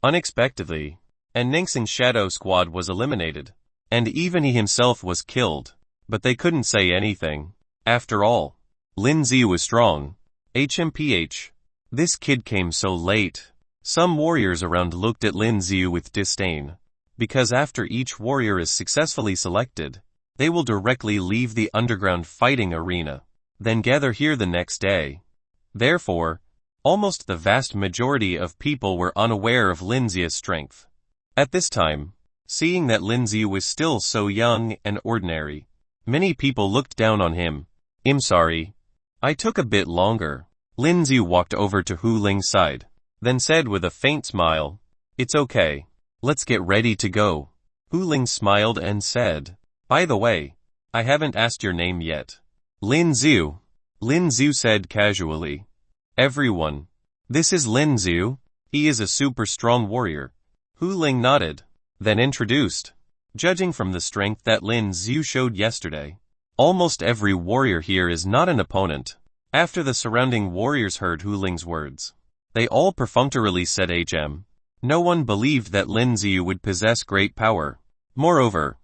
[SPEAKER 1] Unexpectedly, Nengxing's shadow squad was eliminated, and even he himself was killed, but they couldn't say anything. After all, Lin Xiu was strong. HMPH. This kid came so late. Some warriors around looked at Lin Xiu with disdain, because after each warrior is successfully selected, they will directly leave the underground fighting arena, then gather here the next day. Therefore, almost the vast majority of people were unaware of Lin Xiu's strength. At this time, seeing that Lin Xiu was still so young and ordinary, many people looked down on him. I'm sorry. I took a bit longer. Lin Xiu walked over to Hu Ling's side, then said with a faint smile, "It's okay. Let's get ready to go." Hu Ling smiled and said, "By the way, I haven't asked your name yet." Lin Xiu. Lin Xiu said casually. "Everyone. This is Lin Xiu. He is a super strong warrior." Hu Ling nodded, then introduced. Judging from the strength that Lin Xiu showed yesterday, almost every warrior here is not an opponent. After the surrounding warriors heard Hu Ling's words, they all perfunctorily said HM. No one believed that Lin Xiu would possess great power. Moreover,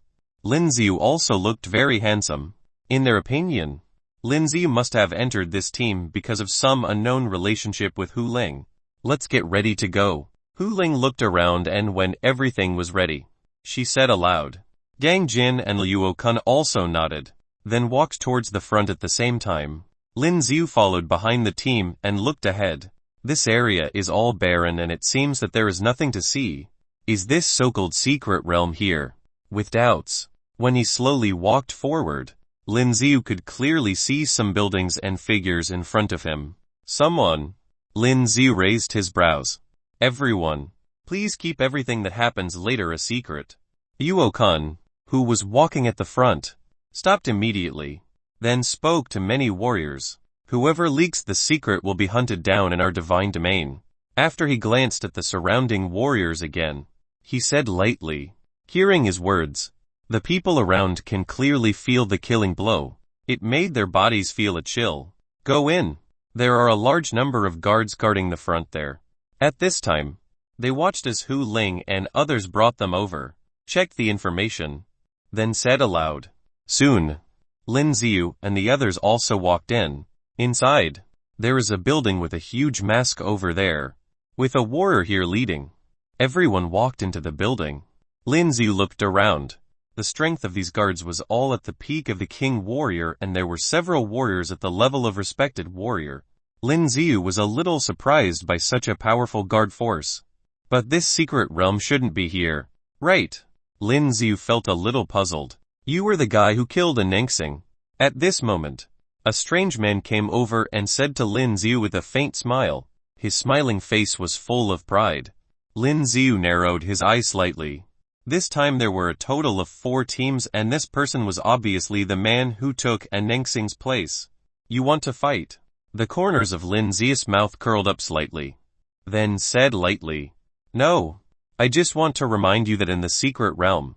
[SPEAKER 1] Lin Xiu also looked very handsome. In their opinion, Lin Xiu must have entered this team because of some unknown relationship with Hu Ling. "Let's get ready to go." Hu Ling looked around and when everything was ready, she said aloud. Zhang Jin and Liu Kun also nodded, then walked towards the front at the same time. Lin Xiu followed behind the team and looked ahead. This area is all barren and it seems that there is nothing to see. Is this so-called secret realm here? With doubts, when he slowly walked forward, Lin Xiu could clearly see some buildings and figures in front of him. Someone. Lin Xiu raised his brows. Everyone. Please keep everything that happens later a secret. Okin, who was walking at the front, stopped immediately, then spoke to many warriors. Whoever leaks the secret will be hunted down in our divine domain. After he glanced at the surrounding warriors again, he said lightly. Hearing his words, the people around can clearly feel the killing blow. It made their bodies feel a chill. Go in. There are a large number of guards guarding the front there. At this time, they watched as Hu Ling and others brought them over, checked the information, then said aloud. Soon, Lin Xiu and the others also walked in. Inside, there is a building with a huge mask over there, with a warrior here leading. Everyone walked into the building. Lin Xiu looked around. The strength of these guards was all at the peak of the king warrior, and there were several warriors at the level of respected warrior. Lin Xiu was a little surprised by such a powerful guard force. But this secret realm shouldn't be here. Right. Lin Xiu felt a little puzzled. You were the guy who killed Anengxing. At this moment, a strange man came over and said to Lin Xiu with a faint smile. His smiling face was full of pride. Lin Xiu narrowed his eyes slightly. This time there were a total of 4 teams, and this person was obviously the man who took Anengxing's place. You want to fight? The corners of Lin Xiu's mouth curled up slightly. Then said lightly. No. I just want to remind you that in the secret realm,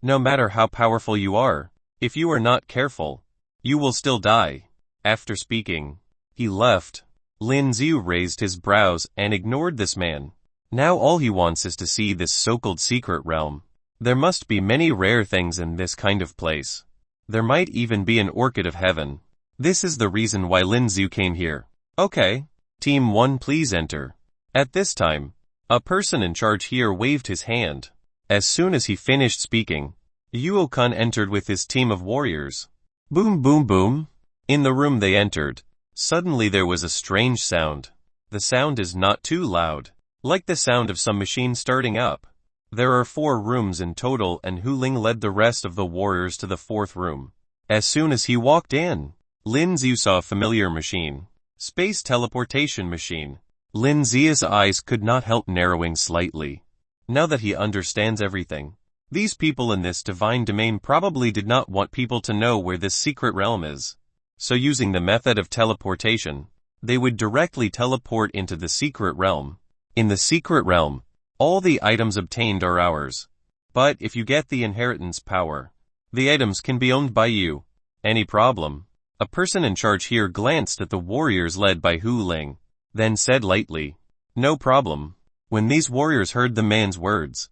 [SPEAKER 1] no matter how powerful you are, if you are not careful, you will still die. After speaking, he left. Lin Xiu raised his brows and ignored this man. Now all he wants is to see this so-called secret realm. There must be many rare things in this kind of place. There might even be an orchid of heaven. This is the reason why Lin Xiu came here. Okay. Team 1, please enter. At this time, a person in charge here waved his hand. As soon as he finished speaking, Okin entered with his team of warriors. Boom boom boom. In the room they entered, suddenly there was a strange sound. The sound is not too loud, like the sound of some machine starting up. There are 4 rooms in total, and Hu Ling led the rest of the warriors to the 4th room. As soon as he walked in, Lin Xiu saw a familiar machine. Space teleportation machine. Lin Xiu's eyes could not help narrowing slightly. Now that he understands everything, these people in this divine domain probably did not want people to know where this secret realm is. So using the method of teleportation, they would directly teleport into the secret realm. In the secret realm, all the items obtained are ours. But if you get the inheritance power, the items can be owned by you. Any problem? A person in charge here glanced at the warriors led by Hu Ling, then said lightly, No problem. When these warriors heard the man's words,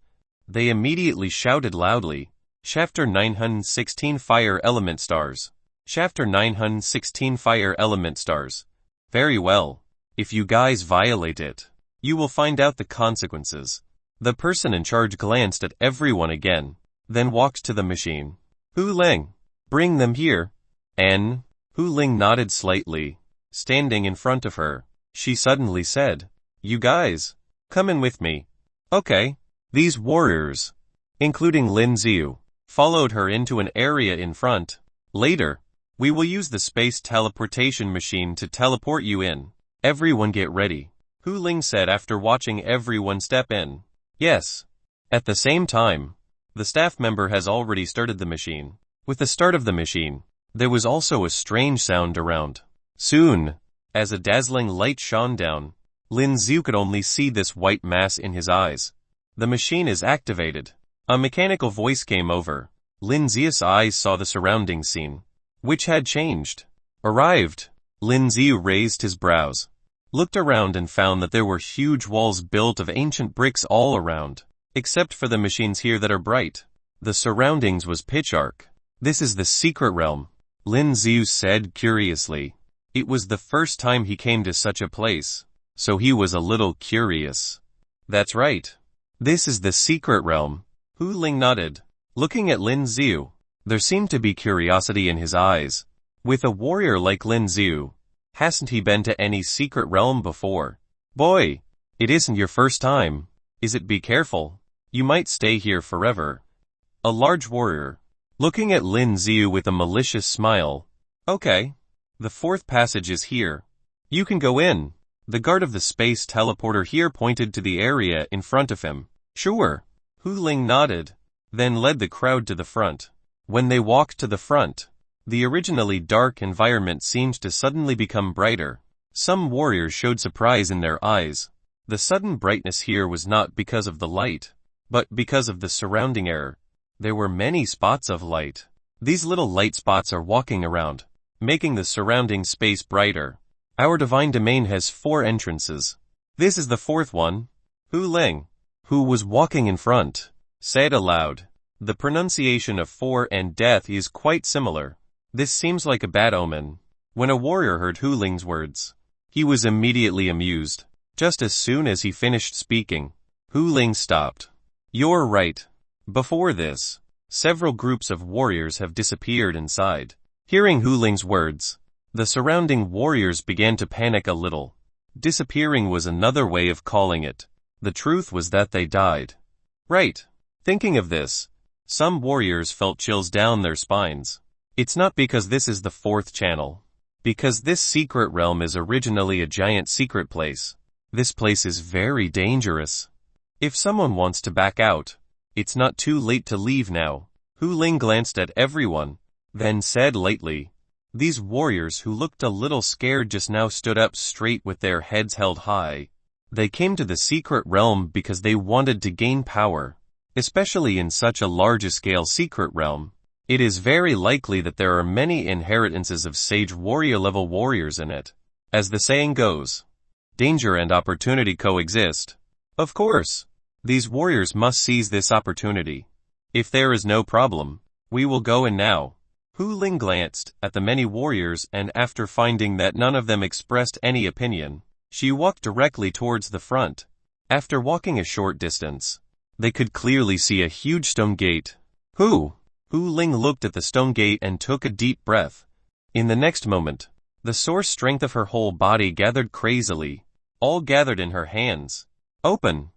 [SPEAKER 1] they immediately shouted loudly, Chapter 916 Fire Element Stars. Chapter 916 Fire Element Stars. Very well. If you guys violate it, you will find out the consequences. The person in charge glanced at everyone again, then walked to the machine. Hu Ling, bring them here. Hu Ling nodded slightly. Standing in front of her, she suddenly said, You guys, come in with me. Okay. These warriors, including Lin Xiu, followed her into an area in front. Later, we will use the space teleportation machine to teleport you in. Everyone get ready. Hu Ling said after watching everyone step in. Yes. At the same time, the staff member has already started the machine. With the start of the machine, there was also a strange sound around. Soon, as a dazzling light shone down, Lin Xiu could only see this white mass in his eyes. The machine is activated. A mechanical voice came over. Lin Xiu's eyes saw the surrounding scene, which had changed. Arrived. Lin Xiu raised his brows, looked around and found that there were huge walls built of ancient bricks all around, except for the machines here that are bright. The surroundings was pitch dark. This is the secret realm, Lin Xiu said curiously. It was the first time he came to such a place, so he was a little curious. That's right. This is the secret realm. Hu Ling nodded. Looking at Lin Xiu, there seemed to be curiosity in his eyes. With a warrior like Lin Xiu, hasn't he been to any secret realm before? Boy, it isn't your first time, is it? Be careful. You might stay here forever. A large warrior, looking at Lin Xiu with a malicious smile. Okay. The fourth passage is here. You can go in. The guard of the space teleporter here pointed to the area in front of him. Sure. Hu Ling nodded, then led the crowd to the front. When they walked to the front, the originally dark environment seemed to suddenly become brighter. Some warriors showed surprise in their eyes. The sudden brightness here was not because of the light, but because of the surrounding air. There were many spots of light. These little light spots are walking around, making the surrounding space brighter. Our divine domain has 4 entrances. This is the 4th one. Hu Ling, who was walking in front, said aloud. The pronunciation of 4 and death is quite similar. This seems like a bad omen. When a warrior heard Hu Ling's words, he was immediately amused. Just as soon as he finished speaking, Hu Ling stopped. You're right. Before this, several groups of warriors have disappeared inside. Hearing Hu Ling's words, the surrounding warriors began to panic a little. Disappearing was another way of calling it. The truth was that they died. Right. Thinking of this, some warriors felt chills down their spines. It's not because this is the 4th channel. Because this secret realm is originally a giant secret place. This place is very dangerous. If someone wants to back out, it's not too late to leave now. Hu Ling glanced at everyone, then said lightly. These warriors who looked a little scared just now stood up straight with their heads held high. They came to the secret realm because they wanted to gain power, especially in such a large-scale secret realm. It is very likely that there are many inheritances of sage warrior-level warriors in it. As the saying goes, danger and opportunity coexist. Of course, these warriors must seize this opportunity. If there is no problem, we will go in now. Hu Ling glanced at the many warriors and after finding that none of them expressed any opinion, she walked directly towards the front. After walking a short distance, they could clearly see a huge stone gate. Hu Ling looked at the stone gate and took a deep breath. In the next moment, the source strength of her whole body gathered crazily, all gathered in her hands. Open!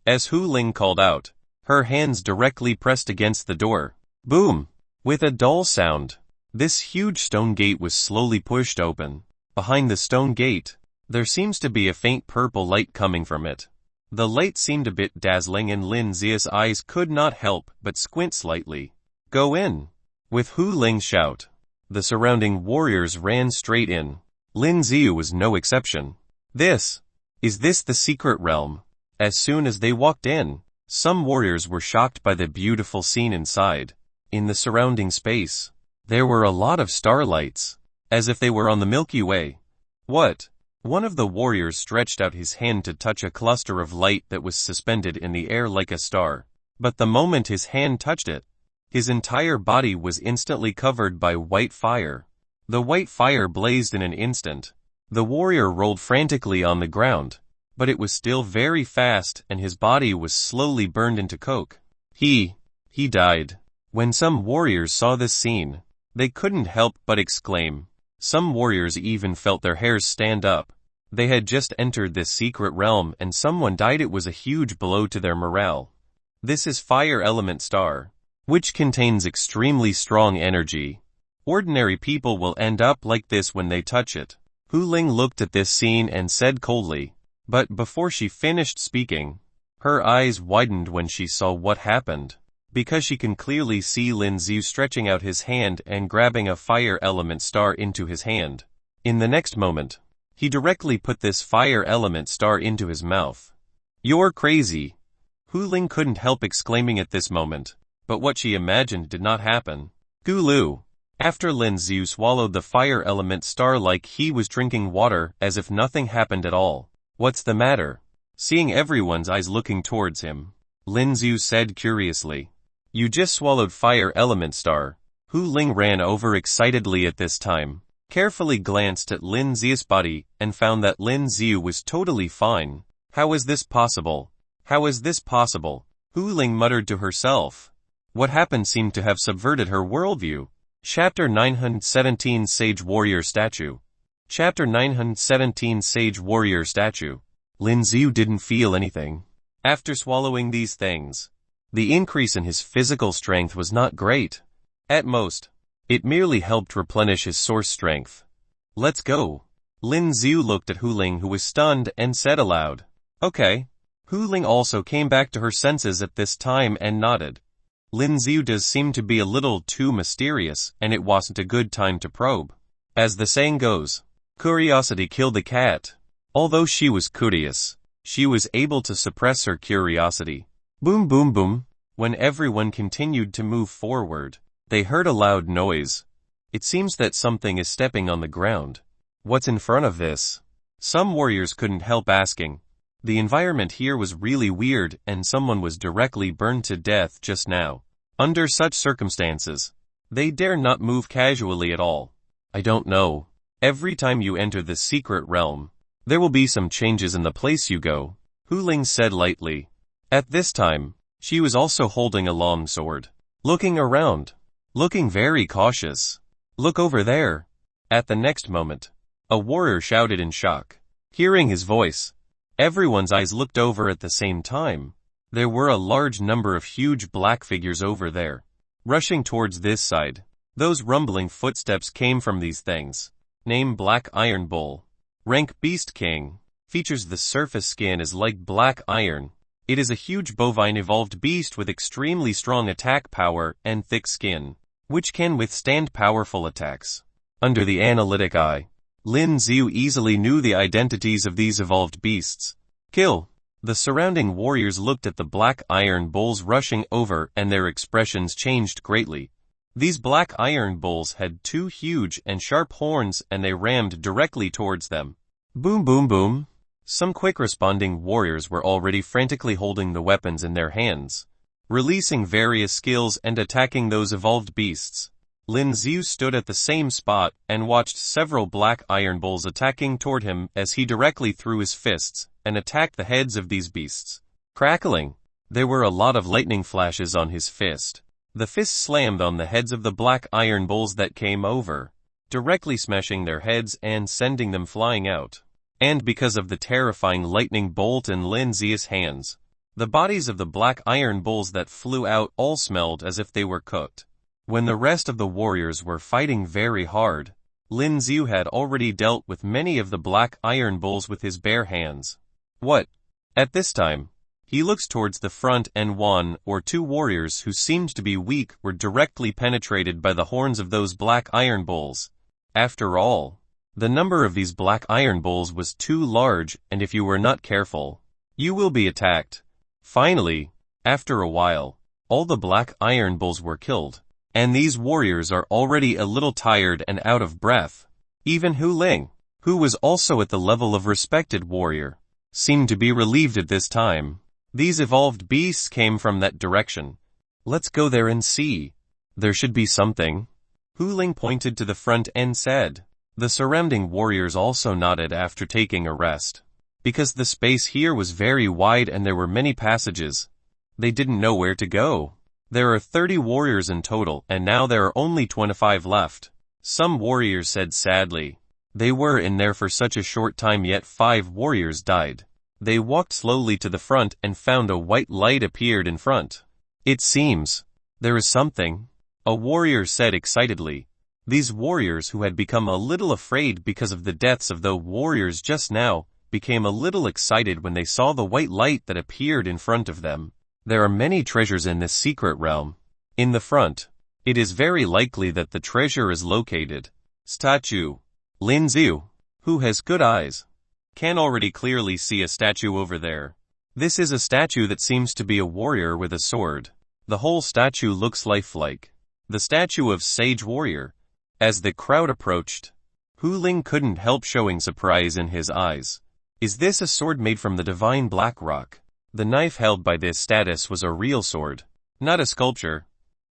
[SPEAKER 1] As Hu Ling called out, her hands directly pressed against the door. Boom! With a dull sound, this huge stone gate was slowly pushed open. Behind the stone gate, there seems to be a faint purple light coming from it. The light seemed a bit dazzling and Lin Xia's eyes could not help but squint slightly. Go in! With Hu Ling's shout, the surrounding warriors ran straight in. Lin Xiu was no exception. Is this the secret realm? As soon as they walked in, some warriors were shocked by the beautiful scene inside. In the surrounding space, there were a lot of starlights, as if they were on the Milky Way. What? One of the warriors stretched out his hand to touch a cluster of light that was suspended in the air like a star. But the moment his hand touched it, his entire body was instantly covered by white fire. The white fire blazed in an instant. The warrior rolled frantically on the ground, but it was still very fast and his body was slowly burned into coke. He died. When some warriors saw this scene, they couldn't help but exclaim. Some warriors even felt their hairs stand up. They had just entered this secret realm and someone died. It was a huge blow to their morale. This is Fire Element Star, which contains extremely strong energy. Ordinary people will end up like this when they touch it. Hu Ling looked at this scene and said coldly, but before she finished speaking, her eyes widened when she saw what happened. Because she can clearly see Lin Xiu stretching out his hand and grabbing a fire element star into his hand. In the next moment, he directly put this fire element star into his mouth. You're crazy! Hu Ling couldn't help exclaiming at this moment, but what she imagined did not happen. Gulu! After Lin Xiu swallowed the fire element star like he was drinking water as if nothing happened at all. What's the matter? Seeing everyone's eyes looking towards him, Lin Xiu said curiously. You just swallowed fire element star. Hu Ling ran over excitedly at this time, carefully glanced at Lin Xiu's body and found that Lin Xiu was totally fine. How is this possible? How is this possible? Hu Ling muttered to herself. What happened seemed to have subverted her worldview. Chapter 917 Sage Warrior Statue. Chapter 917 Sage Warrior Statue. Lin Xiu didn't feel anything. After swallowing these things, the increase in his physical strength was not great. At most, it merely helped replenish his source strength. Let's go. Lin Xiu looked at Hu Ling, who was stunned, and said aloud, "Okay." Hu Ling also came back to her senses at this time and nodded. Lin Xiu does seem to be a little too mysterious, and it wasn't a good time to probe. As the saying goes, curiosity killed the cat. Although she was curious, she was able to suppress her curiosity. Boom boom boom. When everyone continued to move forward, they heard a loud noise. It seems that something is stepping on the ground. What's in front of this? Some warriors couldn't help asking. The environment here was really weird, and someone was directly burned to death just now. Under such circumstances, they dare not move casually at all. I don't know. Every time you enter the secret realm, there will be some changes in the place you go, Hu Ling said lightly. At this time, she was also holding a long sword. Looking around. Looking very cautious. Look over there. At the next moment, a warrior shouted in shock. Hearing his voice, everyone's eyes looked over at the same time. There were a large number of huge black figures over there, rushing towards this side. Those rumbling footsteps came from these things. Name Black Iron Bull. Rank Beast King. Features the surface skin is like black iron. It is a huge bovine evolved beast with extremely strong attack power and thick skin, which can withstand powerful attacks. Under the analytic eye, Lin Xiu easily knew the identities of these evolved beasts. Kill. The surrounding warriors looked at the black iron bulls rushing over, and their expressions changed greatly. These black iron bulls had two huge and sharp horns, and they rammed directly towards them. Boom boom boom. Some quick responding warriors were already frantically holding the weapons in their hands, releasing various skills and attacking those evolved beasts. Lin Xiu stood at the same spot and watched several black iron bulls attacking toward him as he directly threw his fists and attacked the heads of these beasts. Crackling. There were a lot of lightning flashes on his fist. The fist slammed on the heads of the black iron bulls that came over, directly smashing their heads and sending them flying out. And because of the terrifying lightning bolt in Lin Xiu's hands, the bodies of the black iron bulls that flew out all smelled as if they were cooked. When the rest of the warriors were fighting very hard, Lin Xiu had already dealt with many of the black iron bulls with his bare hands. What? At this time, he looks towards the front, and one or two warriors who seemed to be weak were directly penetrated by the horns of those black iron bulls. After all, the number of these black iron bulls was too large, and if you were not careful, you will be attacked. Finally, after a while, all the black iron bulls were killed, and these warriors are already a little tired and out of breath. Even Hu Ling, who was also at the level of respected warrior, seemed to be relieved at this time. These evolved beasts came from that direction. Let's go there and see. There should be something. Hu Ling pointed to the front and said. The surrounding warriors also nodded after taking a rest. Because the space here was very wide and there were many passages, they didn't know where to go. There are 30 warriors in total, and now there are only 25 left. Some warriors said sadly. They were in there for such a short time, yet 5 warriors died. They walked slowly to the front and found a white light appeared in front. It seems there is something, a warrior said excitedly. These warriors, who had become a little afraid because of the deaths of the warriors just now, became a little excited when they saw the white light that appeared in front of them. There are many treasures in this secret realm. In the front, it is very likely that the treasure is located. Statue. Lin Xiu, who has good eyes, can already clearly see a statue over there. This is a statue that seems to be a warrior with a sword. The whole statue looks lifelike. The statue of Sage Warrior. As the crowd approached, Hu Ling couldn't help showing surprise in his eyes. Is this a sword made from the divine black rock? The knife held by this status was a real sword, not a sculpture.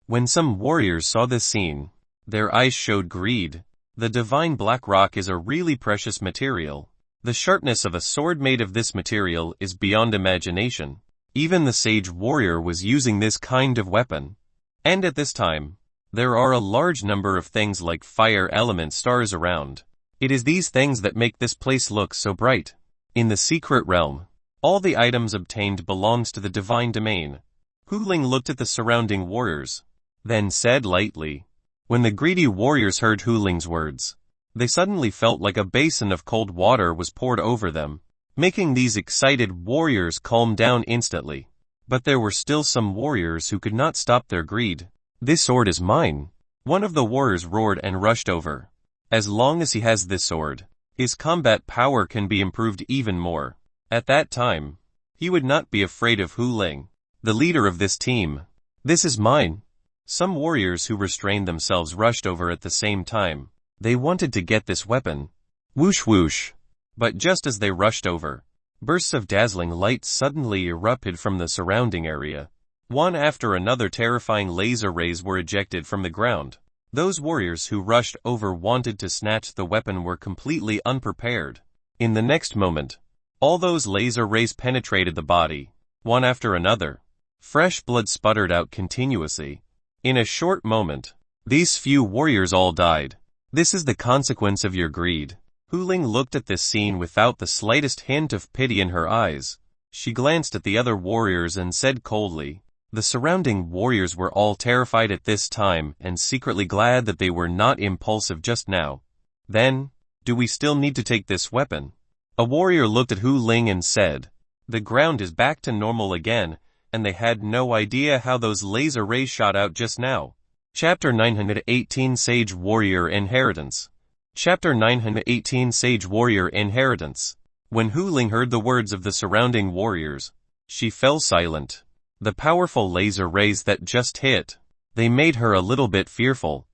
[SPEAKER 1] When some warriors saw this scene, their eyes showed greed. The divine black rock is a really precious material. The sharpness of a sword made of this material is beyond imagination. Even the sage warrior was using this kind of weapon. And at this time, there are a large number of things like fire element stars around. It is these things that make this place look so bright. In the secret realm, all the items obtained belongs to the divine domain. Hu Ling looked at the surrounding warriors. then said lightly. When the greedy warriors heard Hu Ling's words, they suddenly felt like a basin of cold water was poured over them, making these excited warriors calm down instantly. But there were still some warriors who could not stop their greed. "This sword is mine," one of the warriors roared and rushed over. As long as he has this sword, his combat power can be improved even more. At that time, he would not be afraid of Hu Ling, the leader of this team. "This is mine." Some warriors who restrained themselves rushed over at the same time. They wanted to get this weapon. Whoosh whoosh. But just as they rushed over, bursts of dazzling light suddenly erupted from the surrounding area. One after another terrifying laser rays were ejected from the ground. Those warriors who rushed over wanted to snatch the weapon were completely unprepared. In the next moment, all those laser rays penetrated the body, one after another. Fresh blood sputtered out continuously. In a short moment, these few warriors all died. "This is the consequence of your greed." Hu Ling looked at this scene without the slightest hint of pity in her eyes. She glanced at the other warriors and said coldly. The surrounding warriors were all terrified at this time and secretly glad that they were not impulsive just now. "Then, do we still need to take this weapon?" A warrior looked at Hu Ling and said. The ground is back to normal again, and they had no idea how those laser rays shot out just now. Chapter 918 Sage Warrior Inheritance. Chapter 918 Sage Warrior Inheritance. When Hu Ling heard the words of the surrounding warriors, she fell silent. The powerful laser rays that just hit, they made her a little bit fearful.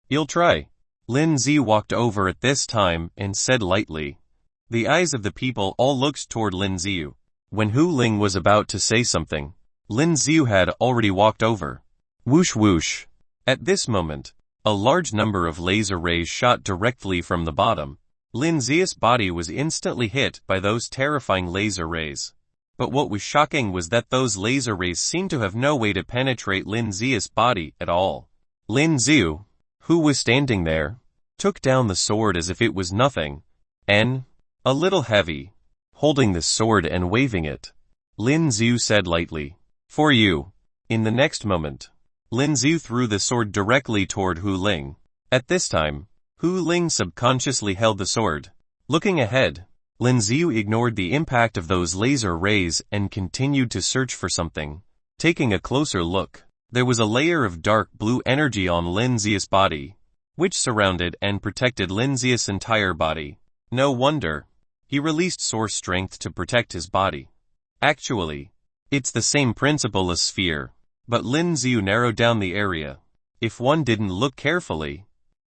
[SPEAKER 1] "You'll try." Lin Zi walked over at this time and said lightly. The eyes of the people all looked toward Lin Ziyu. When Hu Ling was about to say something, Lin Ziyu had already walked over. Whoosh whoosh. At this moment, a large number of laser rays shot directly from the bottom. Lin Ziyu's body was instantly hit by those terrifying laser rays. But what was shocking was that those laser rays seemed to have no way to penetrate Lin Ziyu's body at all. Lin Ziyu, who was standing there, took down the sword as if it was nothing, and, a little heavy, holding the sword and waving it, Lin Ziyu said lightly, "For you." In the next moment, Lin Ziyu threw the sword directly toward Hu Ling. At this time, Hu Ling subconsciously held the sword. Looking ahead, Lin Ziyu ignored the impact of those laser rays and continued to search for something. Taking a closer look, there was a layer of dark blue energy on Lin Ziyu's body, which surrounded and protected Lin Ziyu's entire body. No wonder. He released source strength to protect his body. Actually, it's the same principle as sphere, but Lin Ziyu narrowed down the area. If one didn't look carefully,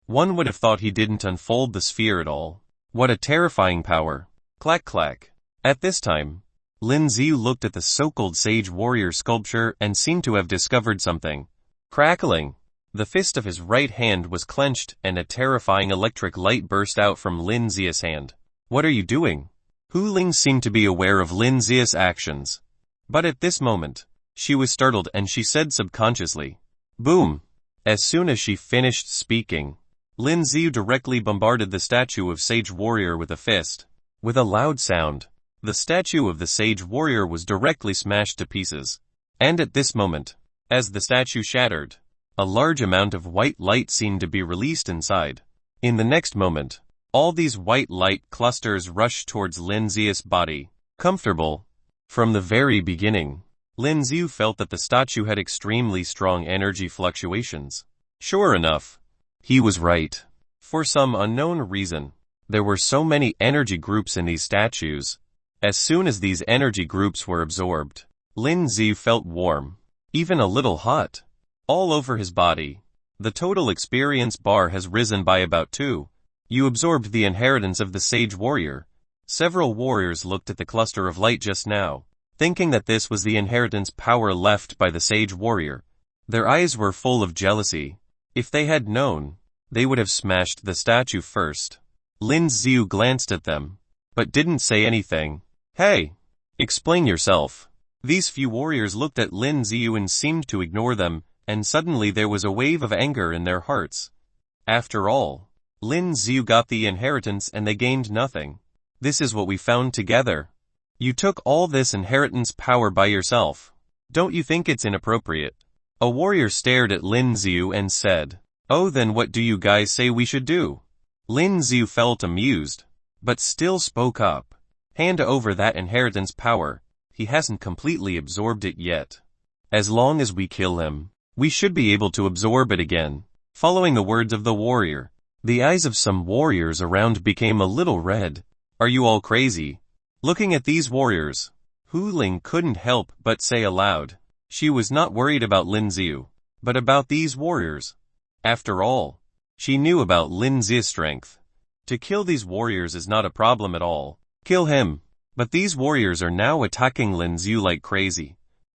[SPEAKER 1] one would have thought he didn't unfold the sphere at all. What a terrifying power. Clack clack. At this time, Lin Ziyu looked at the so-called sage warrior sculpture and seemed to have discovered something. Crackling. The fist of his right hand was clenched and a terrifying electric light burst out from Lin Ziyu's hand. "What are you doing?" Hu Ling seemed to be aware of Lin Ziyu's actions. But at this moment, she was startled and she said subconsciously, "Boom." As soon as she finished speaking, Lin Ziyu directly bombarded the statue of Sage Warrior with a fist. With a loud sound, the statue of the Sage Warrior was directly smashed to pieces. And at this moment, as the statue shattered, a large amount of white light seemed to be released inside. In the next moment, all these white light clusters rushed towards Lin Ziyu's body. Comfortable. From the very beginning, Lin Ziyu felt that the statue had extremely strong energy fluctuations. Sure enough, he was right. For some unknown reason, there were so many energy groups in these statues. As soon as these energy groups were absorbed, Lin Ziyu felt warm, even a little hot, all over his body. The total experience bar has risen by about 2. You absorbed the inheritance of the Sage Warrior. Several warriors looked at the cluster of light just now, thinking that this was the inheritance power left by the Sage Warrior. Their eyes were full of jealousy. If they had known, they would have smashed the statue first. Lin Ziyu glanced at them, but didn't say anything. "Hey! Explain yourself." These few warriors looked at Lin Ziyu and seemed to ignore them, and suddenly there was a wave of anger in their hearts. After all, Lin Ziyu got the inheritance and they gained nothing. "This is what we found together. You took all this inheritance power by yourself. Don't you think it's inappropriate?" A warrior stared at Lin Xiu and said, "Oh, then what do you guys say we should do?" Lin Xiu felt amused, but still spoke up. "Hand over that inheritance power. He hasn't completely absorbed it yet. As long as we kill him, we should be able to absorb it again." Following the words of the warrior, the eyes of some warriors around became a little red. "Are you all crazy?" Looking at these warriors, Hu Ling couldn't help but say aloud. She was not worried about Lin Xiu, but about these warriors. After all, she knew about Lin Xiu's strength. To kill these warriors is not a problem at all. Kill him. But these warriors are now attacking Lin Xiu like crazy.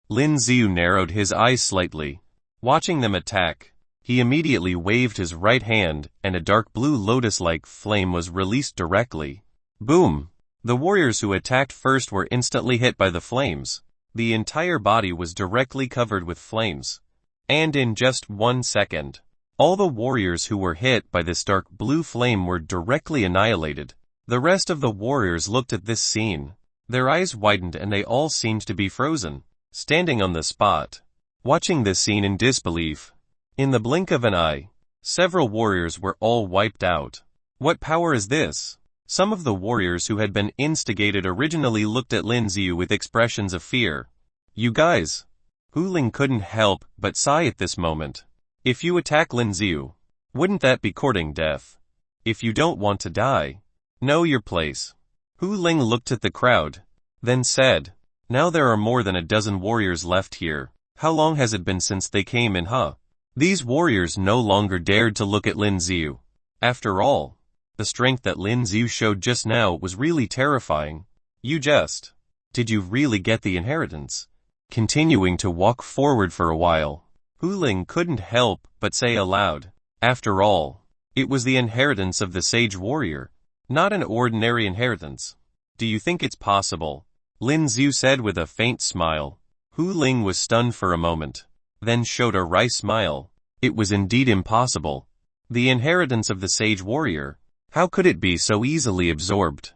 [SPEAKER 1] Lin Xiu narrowed his eyes slightly. Watching them attack, he immediately waved his right hand and a dark blue lotus-like flame was released directly. Boom! The warriors who attacked first were instantly hit by the flames. The entire body was directly covered with flames. And in just 1 second, all the warriors who were hit by this dark blue flame were directly annihilated. The rest of the warriors looked at this scene. Their eyes widened and they all seemed to be frozen, standing on the spot, watching this scene in disbelief. In the blink of an eye, several warriors were all wiped out. What power is this? Some of the warriors who had been instigated originally looked at Lin Xiu with expressions of fear. "You guys." Hu Ling couldn't help but sigh at this moment. "If you attack Lin Xiu, wouldn't that be courting death? If you don't want to die, know your place." Hu Ling looked at the crowd, then said, "Now there are more than a dozen warriors left here. How long has it been since they came in, huh?" These warriors no longer dared to look at Lin Xiu. After all, the strength that Lin Xiu showed just now was really terrifying. Did you really get the inheritance?" Continuing to walk forward for a while, Hu Ling couldn't help but say aloud, "After all, it was the inheritance of the sage warrior, not an ordinary inheritance. Do you think it's possible?" Lin Xiu said with a faint smile. Hu Ling was stunned for a moment, then showed a wry smile. It was indeed impossible. The inheritance of the sage warrior. How could it be so easily absorbed?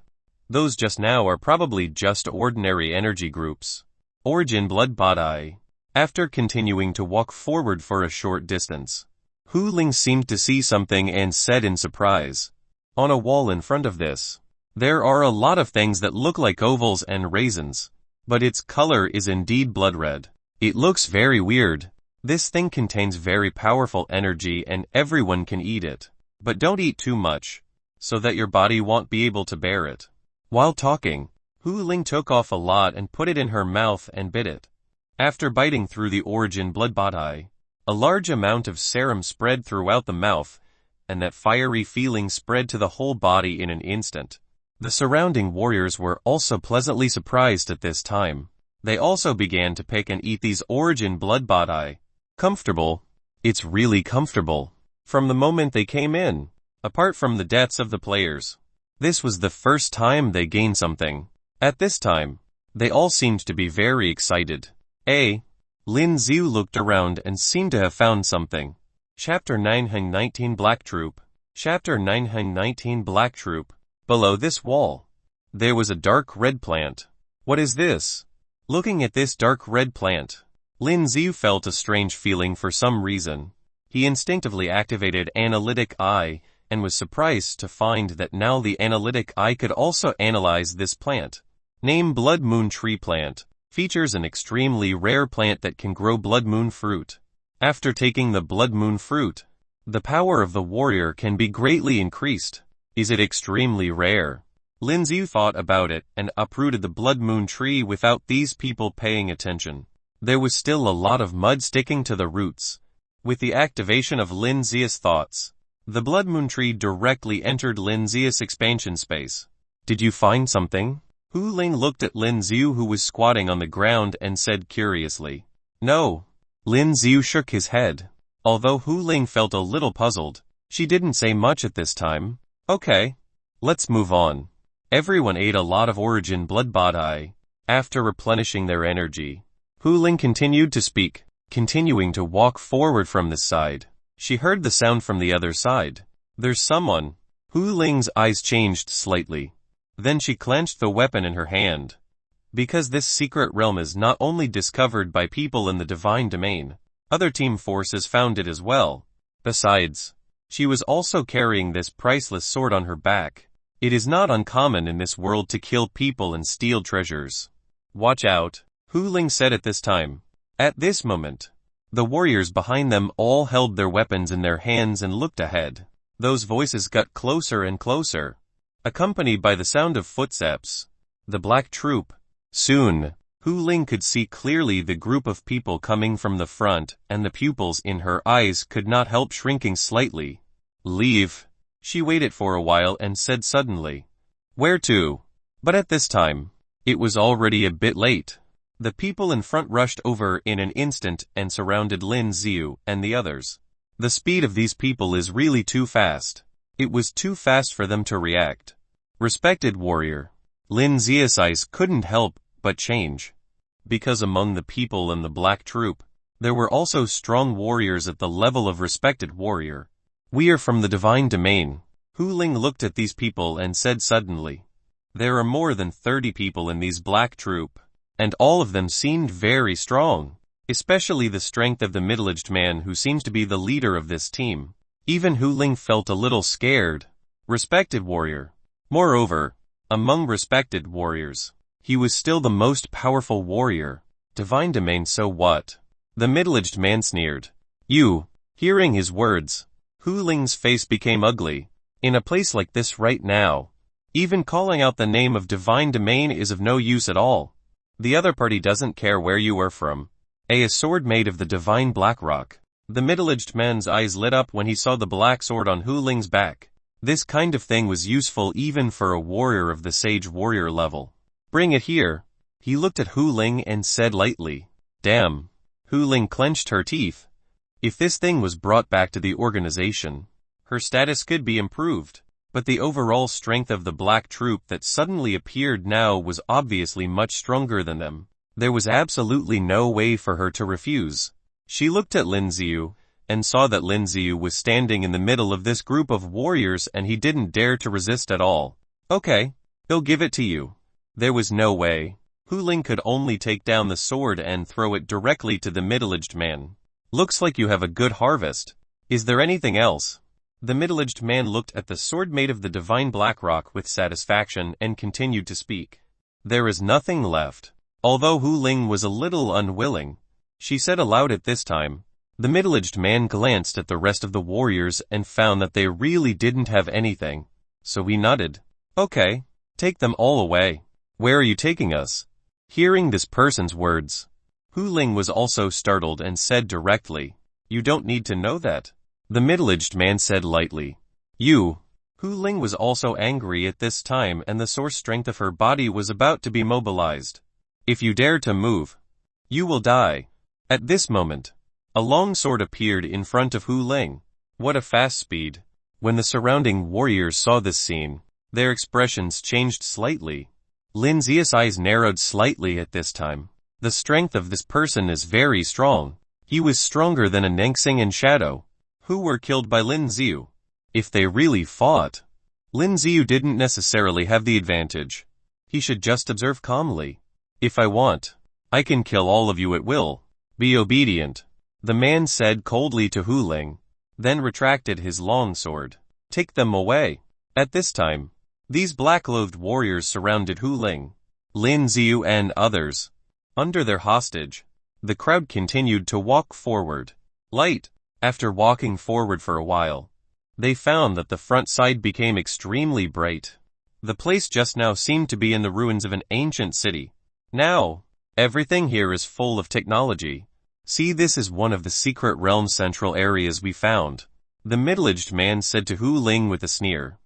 [SPEAKER 1] Those just now are probably just ordinary energy groups. Origin blood body. After continuing to walk forward for a short distance, Hu Ling seemed to see something and said in surprise, "On a wall in front of this, there are a lot of things that look like ovals and raisins, but its color is indeed blood red. It looks very weird. This thing contains very powerful energy and everyone can eat it. But don't eat too much, so that your body won't be able to bear it." While talking, Hu Ling took off a lot and put it in her mouth and bit it. After biting through the origin blood body, a large amount of serum spread throughout the mouth, and that fiery feeling spread to the whole body in an instant. The surrounding warriors were also pleasantly surprised at this time. They also began to pick and eat these origin blood body. Comfortable. It's really comfortable. From the moment they came in, apart from the deaths of the players, this was the first time they gained something. At this time, they all seemed to be very excited. Lin Xiu looked around and seemed to have found something. Chapter 919 Black Troop. Chapter 919 Black Troop. Below this wall, there was a dark red plant. What is this? Looking at this dark red plant, Lin Xiu felt a strange feeling for some reason. He instinctively activated Analytic Eye and was surprised to find that now the Analytic Eye could also analyze this plant. Name Blood Moon Tree Plant. Features an extremely rare plant that can grow blood moon fruit. After taking the blood moon fruit, the power of the warrior can be greatly increased. Is it extremely rare? Lin Xiu thought about it and uprooted the blood moon tree without these people paying attention. There was still a lot of mud sticking to the roots. With the activation of Lin Xiu's thoughts, the blood moon tree directly entered Lin Xiu's expansion space. Did you find something? Hu Ling looked at Lin Xiu who was squatting on the ground and said curiously. No. Lin Xiu shook his head. Although Hu Ling felt a little puzzled, she didn't say much at this time. Okay. Let's move on. Everyone ate a lot of origin blood body. After replenishing their energy, Hu Ling continued to speak, continuing to walk forward from this side. She heard the sound from the other side. There's someone. Hu Ling's eyes changed slightly. Then she clenched the weapon in her hand. Because this secret realm is not only discovered by people in the divine domain, Other team forces found it as well. Besides, she was also carrying this priceless sword on her back. It is not uncommon in this world to kill people and steal treasures. Watch out, Hu Ling said at this time. At this moment, the warriors behind them all held their weapons in their hands and looked ahead. Those voices got closer and closer, accompanied by the sound of footsteps. The black troop. Soon, Hu Ling could see clearly the group of people coming from the front, and the pupils in her eyes could not help shrinking slightly. Leave. She waited for a while and said suddenly. Where to? But at this time, it was already a bit late. The people in front rushed over in an instant and surrounded Lin Xiu and the others. The speed of these people is really too fast. It was too fast for them to react. Respected warrior. Lin Xiu's eyes couldn't help but change. Because among the people in the black troop, there were also strong warriors at the level of respected warrior. We are from the divine domain. Hu Ling looked at these people and said suddenly. There are more than 30 people in these black troop, and all of them seemed very strong, especially the strength of the middle-aged man who seems to be the leader of this team. Even Hu Ling felt a little scared. Respected warrior. Moreover, among respected warriors, he was still the most powerful warrior. Divine domain, so what? The middle-aged man sneered. You. Hearing his words, Hu Ling's face became ugly. In a place like this right now, even calling out the name of divine domain is of no use at all. The other party doesn't care where you are from. A sword made of the divine black rock. The middle-aged man's eyes lit up when he saw the black sword on Hu Ling's back. This kind of thing was useful even for a warrior of the sage warrior level. Bring it here. He looked at Hu Ling and said lightly. Damn. Hu Ling clenched her teeth. If this thing was brought back to the organization, her status could be improved. But the overall strength of the black troop that suddenly appeared now was obviously much stronger than them. There was absolutely no way for her to refuse. She looked at Lin Xiu, and saw that Lin Xiu was standing in the middle of this group of warriors and he didn't dare to resist at all. Okay, he'll give it to you. There was no way. Hu Ling could only take down the sword and throw it directly to the middle-aged man. Looks like you have a good harvest. Is there anything else? The middle-aged man looked at the sword made of the divine black rock with satisfaction and continued to speak. There is nothing left. Although Hu Ling was a little unwilling, she said aloud at this time. The middle-aged man glanced at the rest of the warriors and found that they really didn't have anything. So he nodded. Okay, take them all away. Where are you taking us? Hearing this person's words, Hu Ling was also startled and said directly. You don't need to know that. The middle-aged man said lightly. You. Hu Ling was also angry at this time and the source strength of her body was about to be mobilized. If you dare to move, you will die. At this moment, a long sword appeared in front of Hu Ling. What a fast speed. When the surrounding warriors saw this scene, their expressions changed slightly. Lin Xiu's eyes narrowed slightly at this time. The strength of this person is very strong. He was stronger than a Nengxing and Shadow, who were killed by Lin Xiu. If they really fought, Lin Xiu didn't necessarily have the advantage. He should just observe calmly. If I want, I can kill all of you at will. Be obedient. The man said coldly to Hu Ling, then retracted his long sword. Take them away. At this time, these black-clothed warriors surrounded Hu Ling, Lin Xiu and others. Under their hostage, the crowd continued to walk forward. Light. After walking forward for a while, they found that the front side became extremely bright. The place just now seemed to be in the ruins of an ancient city. Now, everything here is full of technology. See, this is one of the secret realm's central areas we found. The middle-aged man said to Hu Ling with a sneer.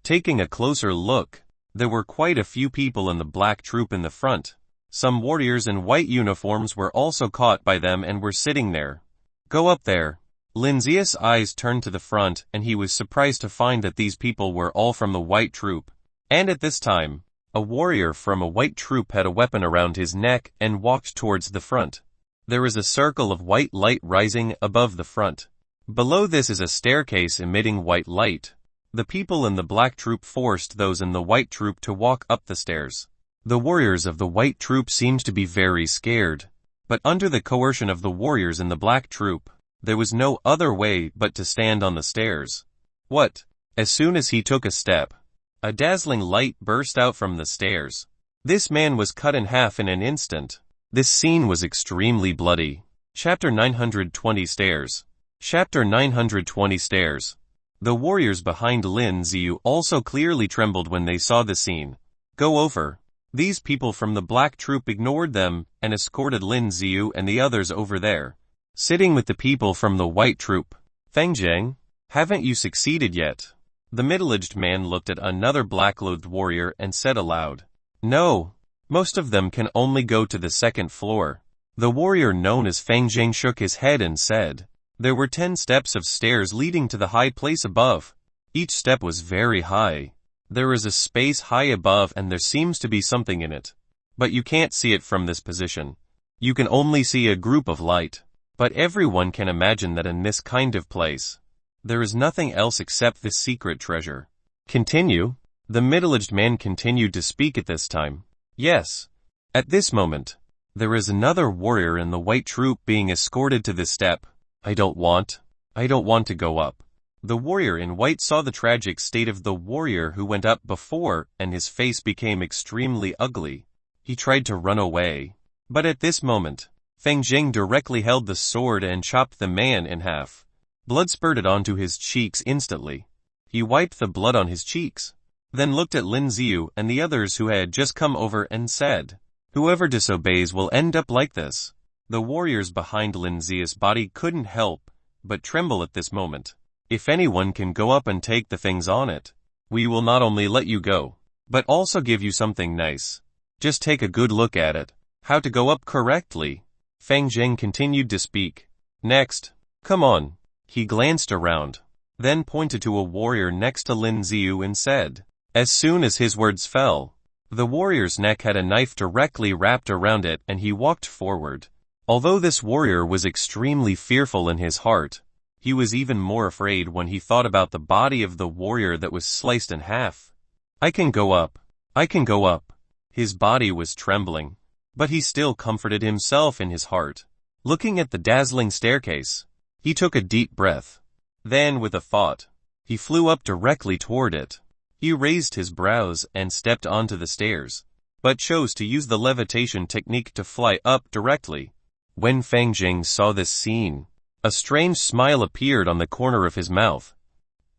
[SPEAKER 1] Taking a closer look, there were quite a few people in the black troop in the front. Some warriors in white uniforms were also caught by them and were sitting there. Go up there. Lin Xiu's eyes turned to the front and he was surprised to find that these people were all from the white troop. And at this time, a warrior from a white troop had a weapon around his neck and walked towards the front. There is a circle of white light rising above the front. Below this is a staircase emitting white light. The people in the black troop forced those in the white troop to walk up the stairs. The warriors of the white troop seemed to be very scared. But under the coercion of the warriors in the black troop, there was no other way but to stand on the stairs. What? As soon as he took a step, a dazzling light burst out from the stairs. This man was cut in half in an instant. This scene was extremely bloody. Chapter 920 Stairs. Chapter 920 Stairs. The warriors behind Lin Xiu also clearly trembled when they saw the scene. Go over. These people from the black troop ignored them and escorted Lin Xiu and the others over there, sitting with the people from the white troop. Feng Zheng, haven't you succeeded yet? The middle-aged man looked at another black-clothed warrior and said aloud. No, most of them can only go to the second floor. The warrior known as Feng Zheng shook his head and said, there were 10 steps of stairs leading to the high place above. Each step was very high. There is a space high above and there seems to be something in it. But you can't see it from this position. You can only see a group of light. But everyone can imagine that in this kind of place, there is nothing else except this secret treasure. Continue. The middle-aged man continued to speak at this time. Yes. At this moment, there is another warrior in the white troop being escorted to this step. I don't want to go up. The warrior in white saw the tragic state of the warrior who went up before and his face became extremely ugly. He tried to run away. But at this moment, Feng Zheng directly held the sword and chopped the man in half. Blood spurted onto his cheeks instantly. He wiped the blood on his cheeks, then looked at Lin Xiu and the others who had just come over and said, whoever disobeys will end up like this. The warriors behind Lin Xiu's body couldn't help but tremble at this moment. If anyone can go up and take the things on it, we will not only let you go, but also give you something nice. Just take a good look at it. How to go up correctly. Feng Zheng continued to speak. Next. Come on. He glanced around, then pointed to a warrior next to Lin Xiu and said. As soon as his words fell, the warrior's neck had a knife directly wrapped around it and he walked forward. Although this warrior was extremely fearful in his heart, he was even more afraid when he thought about the body of the warrior that was sliced in half. I can go up. I can go up. His body was trembling, but he still comforted himself in his heart. Looking at the dazzling staircase, he took a deep breath. Then with a thought, he flew up directly toward it. He raised his brows and stepped onto the stairs, but chose to use the levitation technique to fly up directly. When Feng Zheng saw this scene, a strange smile appeared on the corner of his mouth.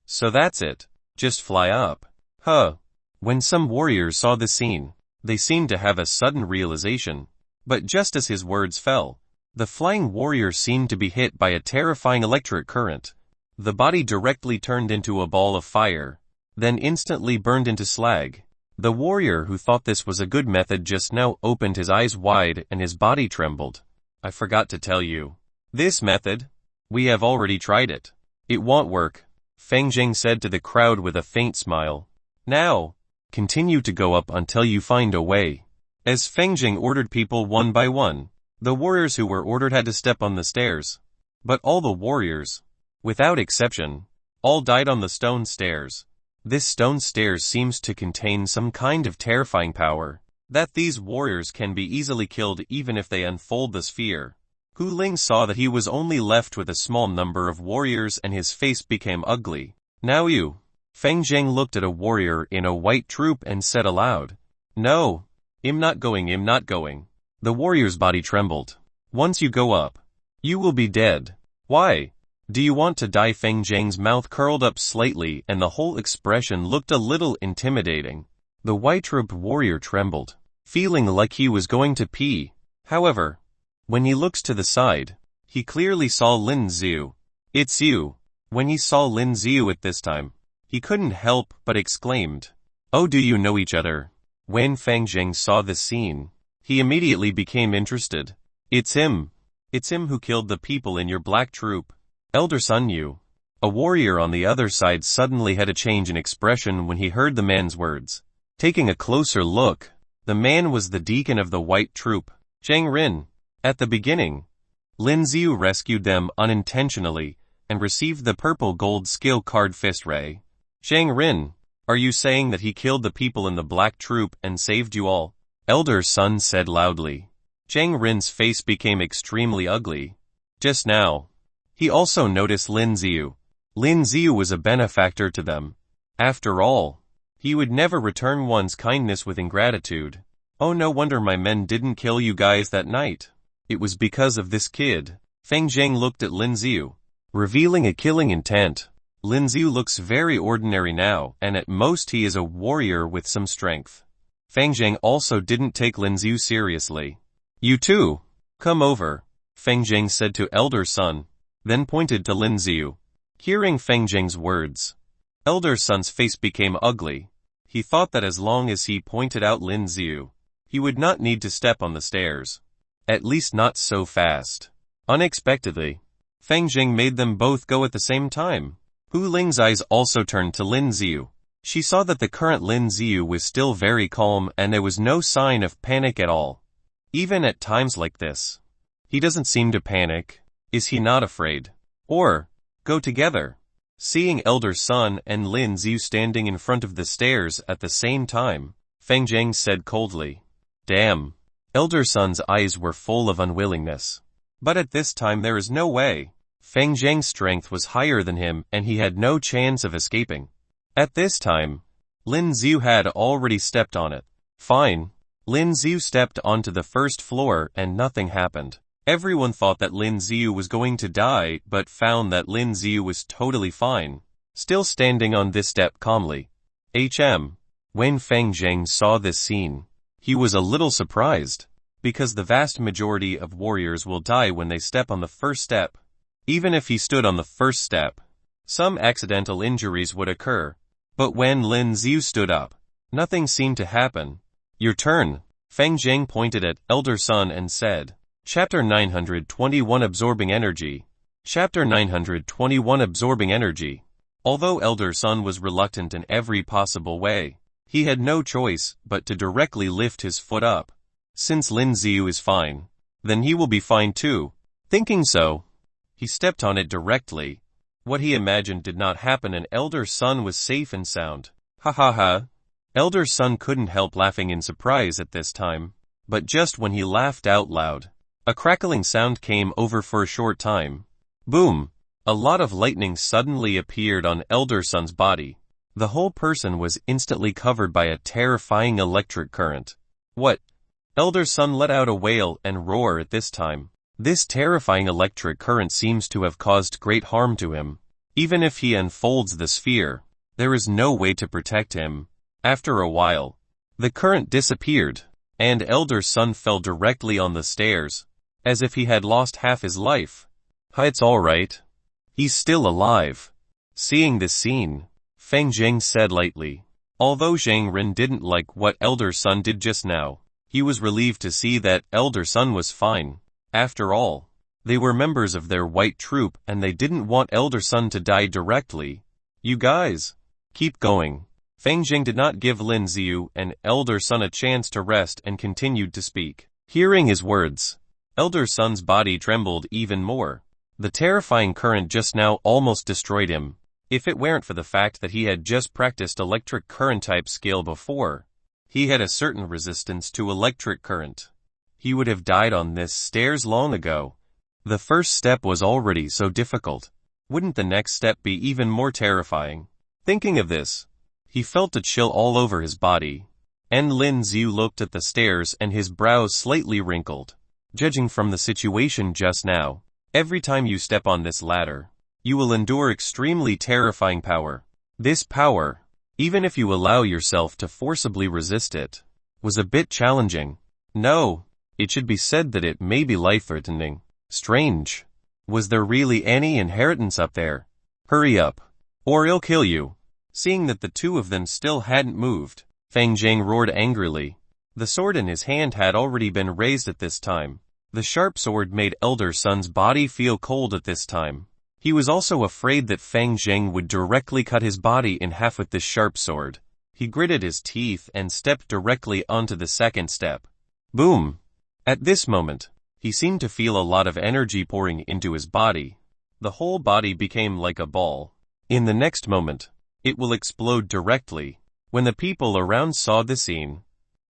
[SPEAKER 1] So that's it. Just fly up. Huh. When some warriors saw the scene, they seemed to have a sudden realization. But just as his words fell, the flying warrior seemed to be hit by a terrifying electric current. The body directly turned into a ball of fire, then instantly burned into slag. The warrior who thought this was a good method just now opened his eyes wide and his body trembled. I forgot to tell you. This method? We have already tried it. It won't work, Feng Zheng said to the crowd with a faint smile. Now, continue to go up until you find a way. As Feng Zheng ordered people one by one, the warriors who were ordered had to step on the stairs. But all the warriors, without exception, all died on the stone stairs. This stone stairs seems to contain some kind of terrifying power, that these warriors can be easily killed even if they unfold the sphere. Hu Ling saw that he was only left with a small number of warriors and his face became ugly. Now you. Feng Zheng looked at a warrior in a white troop and said aloud. No. I'm not going. The warrior's body trembled. Once you go up, you will be dead. Why? Do you want to die? Feng Zheng's mouth curled up slightly and the whole expression looked a little intimidating. The white-robed warrior trembled, feeling like he was going to pee. However, when he looks to the side, he clearly saw Lin Xiu. It's you. When he saw Lin Xiu at this time, he couldn't help but exclaimed, Oh, do you know each other? When Feng Zheng saw this scene, he immediately became interested. It's him. It's him who killed the people in your black troop. Elder Sun Yu. A warrior on the other side suddenly had a change in expression when he heard the man's words. Taking a closer look, the man was the deacon of the white troop, Zhang Rin. At the beginning, Lin Xiu rescued them unintentionally and received the purple gold skill card Fist Ray. Zhang Rin, are you saying that he killed the people in the black troop and saved you all? Elder Sun said loudly. Zhang Rin's face became extremely ugly. Just now, he also noticed Lin Xiu. Lin Xiu was a benefactor to them. After all, he would never return one's kindness with ingratitude. Oh, no wonder my men didn't kill you guys that night. It was because of this kid. Feng Zhang looked at Lin Xiu, revealing a killing intent. Lin Xiu looks very ordinary now, and at most he is a warrior with some strength. Feng Zhang also didn't take Lin Xiu seriously. You too, come over, Feng Zhang said to elder son, then pointed to Lin Xiu. Hearing Feng Zhang's words, elder son's face became ugly. He thought that as long as he pointed out Lin Xiu, he would not need to step on the stairs. At least not so fast. Unexpectedly, Feng Zhang made them both go at the same time. Hu Ling's eyes also turned to Lin Xiu. She saw that the current Lin Xiu was still very calm and there was no sign of panic at all. Even at times like this, he doesn't seem to panic. Is he not afraid? Or, go together. Seeing elder son and Lin Xiu standing in front of the stairs at the same time, Feng Zhang said coldly. Damn. Elder son's eyes were full of unwillingness. But at this time there is no way. Feng Zhang's strength was higher than him and he had no chance of escaping. At this time, Lin Xiu had already stepped on it. Fine. Lin Xiu stepped onto the first floor and nothing happened. Everyone thought that Lin Xiu was going to die but found that Lin Xiu was totally fine, still standing on this step calmly. When Feng Zhang saw this scene, he was a little surprised, because the vast majority of warriors will die when they step on the first step. Even if he stood on the first step, some accidental injuries would occur. But when Lin Xiu stood up, nothing seemed to happen. Your turn, Feng Zhang pointed at elder son and said. Chapter 921 Absorbing Energy. Chapter 921 Absorbing Energy. Although elder son was reluctant in every possible way, he had no choice but to directly lift his foot up. Since Lin Xiu is fine, then he will be fine too. Thinking so, he stepped on it directly. What he imagined did not happen and elder son was safe and sound. Ha ha ha. Elder son couldn't help laughing in surprise at this time. But just when he laughed out loud, a crackling sound came over for a short time. Boom! A lot of lightning suddenly appeared on elder son's body. The whole person was instantly covered by a terrifying electric current. What? Elder son let out a wail and roar at this time. This terrifying electric current seems to have caused great harm to him. Even if he unfolds the sphere, there is no way to protect him. After a while, the current disappeared, and elder son fell directly on the stairs, as if he had lost half his life. It's alright. He's still alive. Seeing this scene, Feng Zhang said lightly. Although Zhang Rin didn't like what elder son did just now, he was relieved to see that elder son was fine. After all, they were members of their white troop and they didn't want elder son to die directly. You guys, keep going. Feng Zhang did not give Lin Xiu and elder son a chance to rest and continued to speak. Hearing his words, elder son's body trembled even more. The terrifying current just now almost destroyed him. If it weren't for the fact that he had just practiced electric current type skill before, he had a certain resistance to electric current. He would have died on this stairs long ago. The first step was already so difficult. Wouldn't the next step be even more terrifying? Thinking of this, he felt a chill all over his body. And Lin Xiu looked at the stairs and his brows slightly wrinkled. Judging from the situation just now, every time you step on this ladder, you will endure extremely terrifying power. This power, even if you allow yourself to forcibly resist it, was a bit challenging. No, it should be said that it may be life-threatening. Strange. Was there really any inheritance up there? Hurry up, or he'll kill you. Seeing that the two of them still hadn't moved, Feng Zhang roared angrily. The sword in his hand had already been raised at this time. The sharp sword made elder son's body feel cold at this time. He was also afraid that Feng Zhang would directly cut his body in half with this sharp sword. He gritted his teeth and stepped directly onto the second step. Boom! At this moment, he seemed to feel a lot of energy pouring into his body. The whole body became like a ball. In the next moment, it will explode directly. When the people around saw the scene,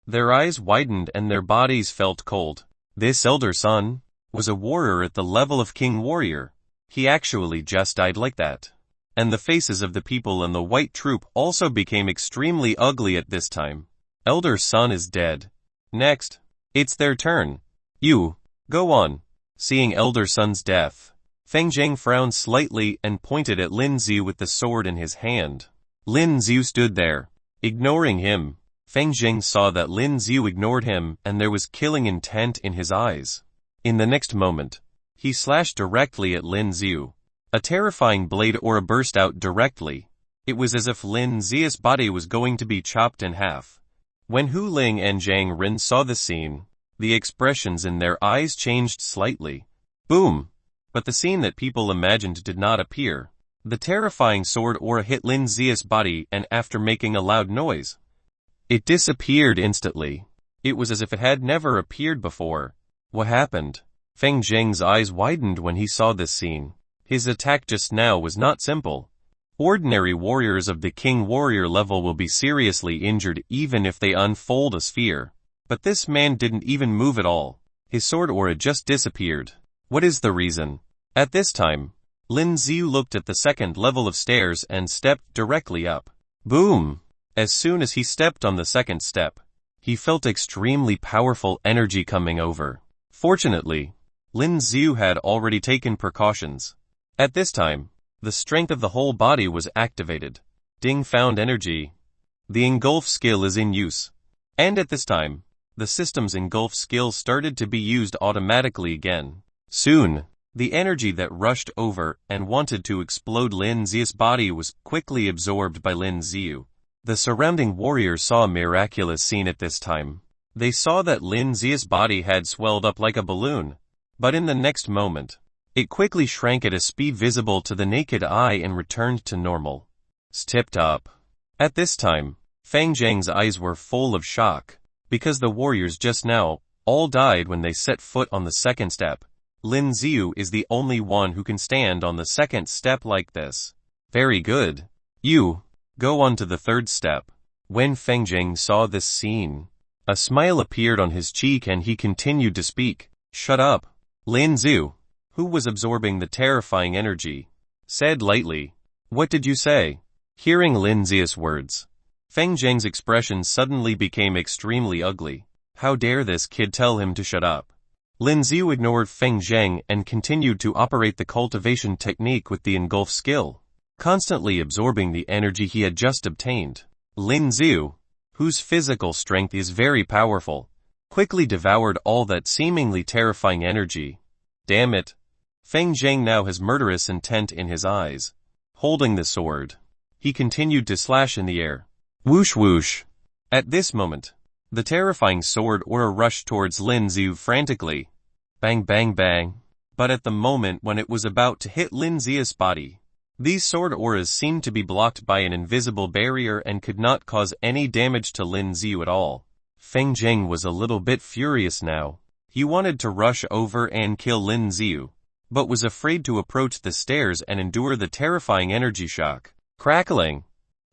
[SPEAKER 1] their eyes widened and their bodies felt cold. This elder son was a warrior at the level of king warrior. He actually just died like that. And the faces of the people in the white troop also became extremely ugly at this time. Elder son is dead. Next, it's their turn. You, go on. Seeing elder son's death, Feng Zheng frowned slightly and pointed at Lin Xiu with the sword in his hand. Lin Xiu stood there, ignoring him. Feng Zheng saw that Lin Xiu ignored him and there was killing intent in his eyes. In the next moment, he slashed directly at Lin Xiu. A terrifying blade aura burst out directly. It was as if Lin Xiu's body was going to be chopped in half. When Hu Ling and Zhang Rin saw the scene, the expressions in their eyes changed slightly. Boom! But the scene that people imagined did not appear. The terrifying sword aura hit Lin Xiu's body and after making a loud noise, it disappeared instantly. It was as if it had never appeared before. What happened? Feng Zheng's eyes widened when he saw this scene. His attack just now was not simple. Ordinary warriors of the king warrior level will be seriously injured even if they unfold a sphere. But this man didn't even move at all. His sword aura just disappeared. What is the reason? At this time, Lin Xiu looked at the second level of stairs and stepped directly up. Boom! As soon as he stepped on the second step, he felt extremely powerful energy coming over. Fortunately, Lin Xiu had already taken precautions. At this time, the strength of the whole body was activated. Ding found energy. The engulf skill is in use. And at this time, the system's engulf skill started to be used automatically again. Soon, the energy that rushed over and wanted to explode Lin Xiu's body was quickly absorbed by Lin Xiu. The surrounding warriors saw a miraculous scene at this time. They saw that Lin Xiu's body had swelled up like a balloon, but in the next moment, it quickly shrank at a speed visible to the naked eye and returned to normal. Stepped up. At this time, Feng Zheng's eyes were full of shock, because the warriors just now all died when they set foot on the second step. Lin Xiu is the only one who can stand on the second step like this. Very good. You, go on to the third step. When Feng Zheng saw this scene, a smile appeared on his cheek and he continued to speak. Shut up. Lin Xiu, who was absorbing the terrifying energy, said lightly. What did you say? Hearing Lin Xiu's words, Feng Zheng's expression suddenly became extremely ugly. How dare this kid tell him to shut up? Lin Xiu ignored Feng Zheng and continued to operate the cultivation technique with the engulf skill, constantly absorbing the energy he had just obtained. Lin Xiu, whose physical strength is very powerful, quickly devoured all that seemingly terrifying energy. Damn it. Feng Zheng now has murderous intent in his eyes. Holding the sword, he continued to slash in the air. Whoosh whoosh. At this moment, the terrifying sword aura rushed towards Lin Xiu frantically. Bang bang bang. But at the moment when it was about to hit Lin Xiu's body, these sword auras seemed to be blocked by an invisible barrier and could not cause any damage to Lin Xiu at all. Feng Zheng was a little bit furious now. He wanted to rush over and kill Lin Xiu, but was afraid to approach the stairs and endure the terrifying energy shock. Crackling.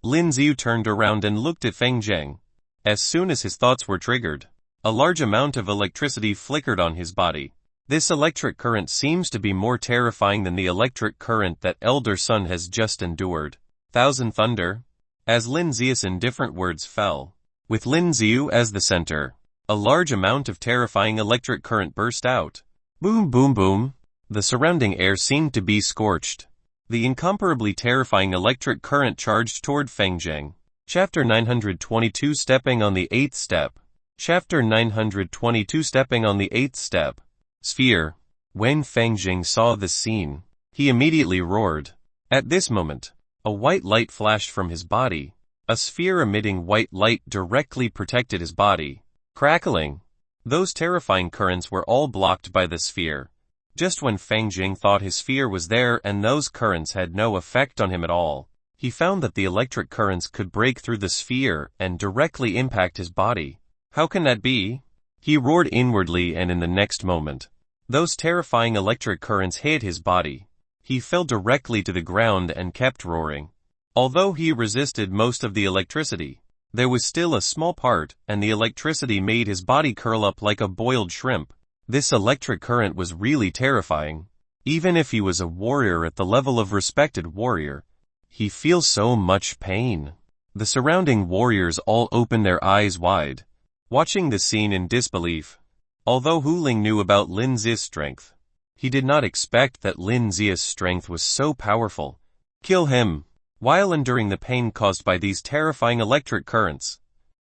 [SPEAKER 1] Lin Xiu turned around and looked at Feng Zheng. As soon as his thoughts were triggered, a large amount of electricity flickered on his body. This electric current seems to be more terrifying than the electric current that Elder Sun has just endured. Thousand Thunder. As Lin Xiu's indifferent words fell, with Lin Xiu as the center, a large amount of terrifying electric current burst out. Boom boom boom. The surrounding air seemed to be scorched. The incomparably terrifying electric current charged toward Feng Zheng. Chapter 922 Stepping on the 8th Step. Chapter 922 Stepping on the 8th Step. Sphere. When Feng Zheng saw this scene, he immediately roared. At this moment, a white light flashed from his body. A sphere emitting white light directly protected his body. Crackling. Those terrifying currents were all blocked by the sphere. Just when Feng Zheng thought his sphere was there and those currents had no effect on him at all, he found that the electric currents could break through the sphere and directly impact his body. How can that be? He roared inwardly and in the next moment, those terrifying electric currents hit his body. He fell directly to the ground and kept roaring. Although he resisted most of the electricity, there was still a small part and the electricity made his body curl up like a boiled shrimp. This electric current was really terrifying. Even if he was a warrior at the level of respected warrior, he feels so much pain. The surrounding warriors all opened their eyes wide, watching the scene in disbelief. Although Hu Ling knew about Lin Zi's strength, he did not expect that Lin Zi's strength was so powerful. Kill him. While enduring the pain caused by these terrifying electric currents,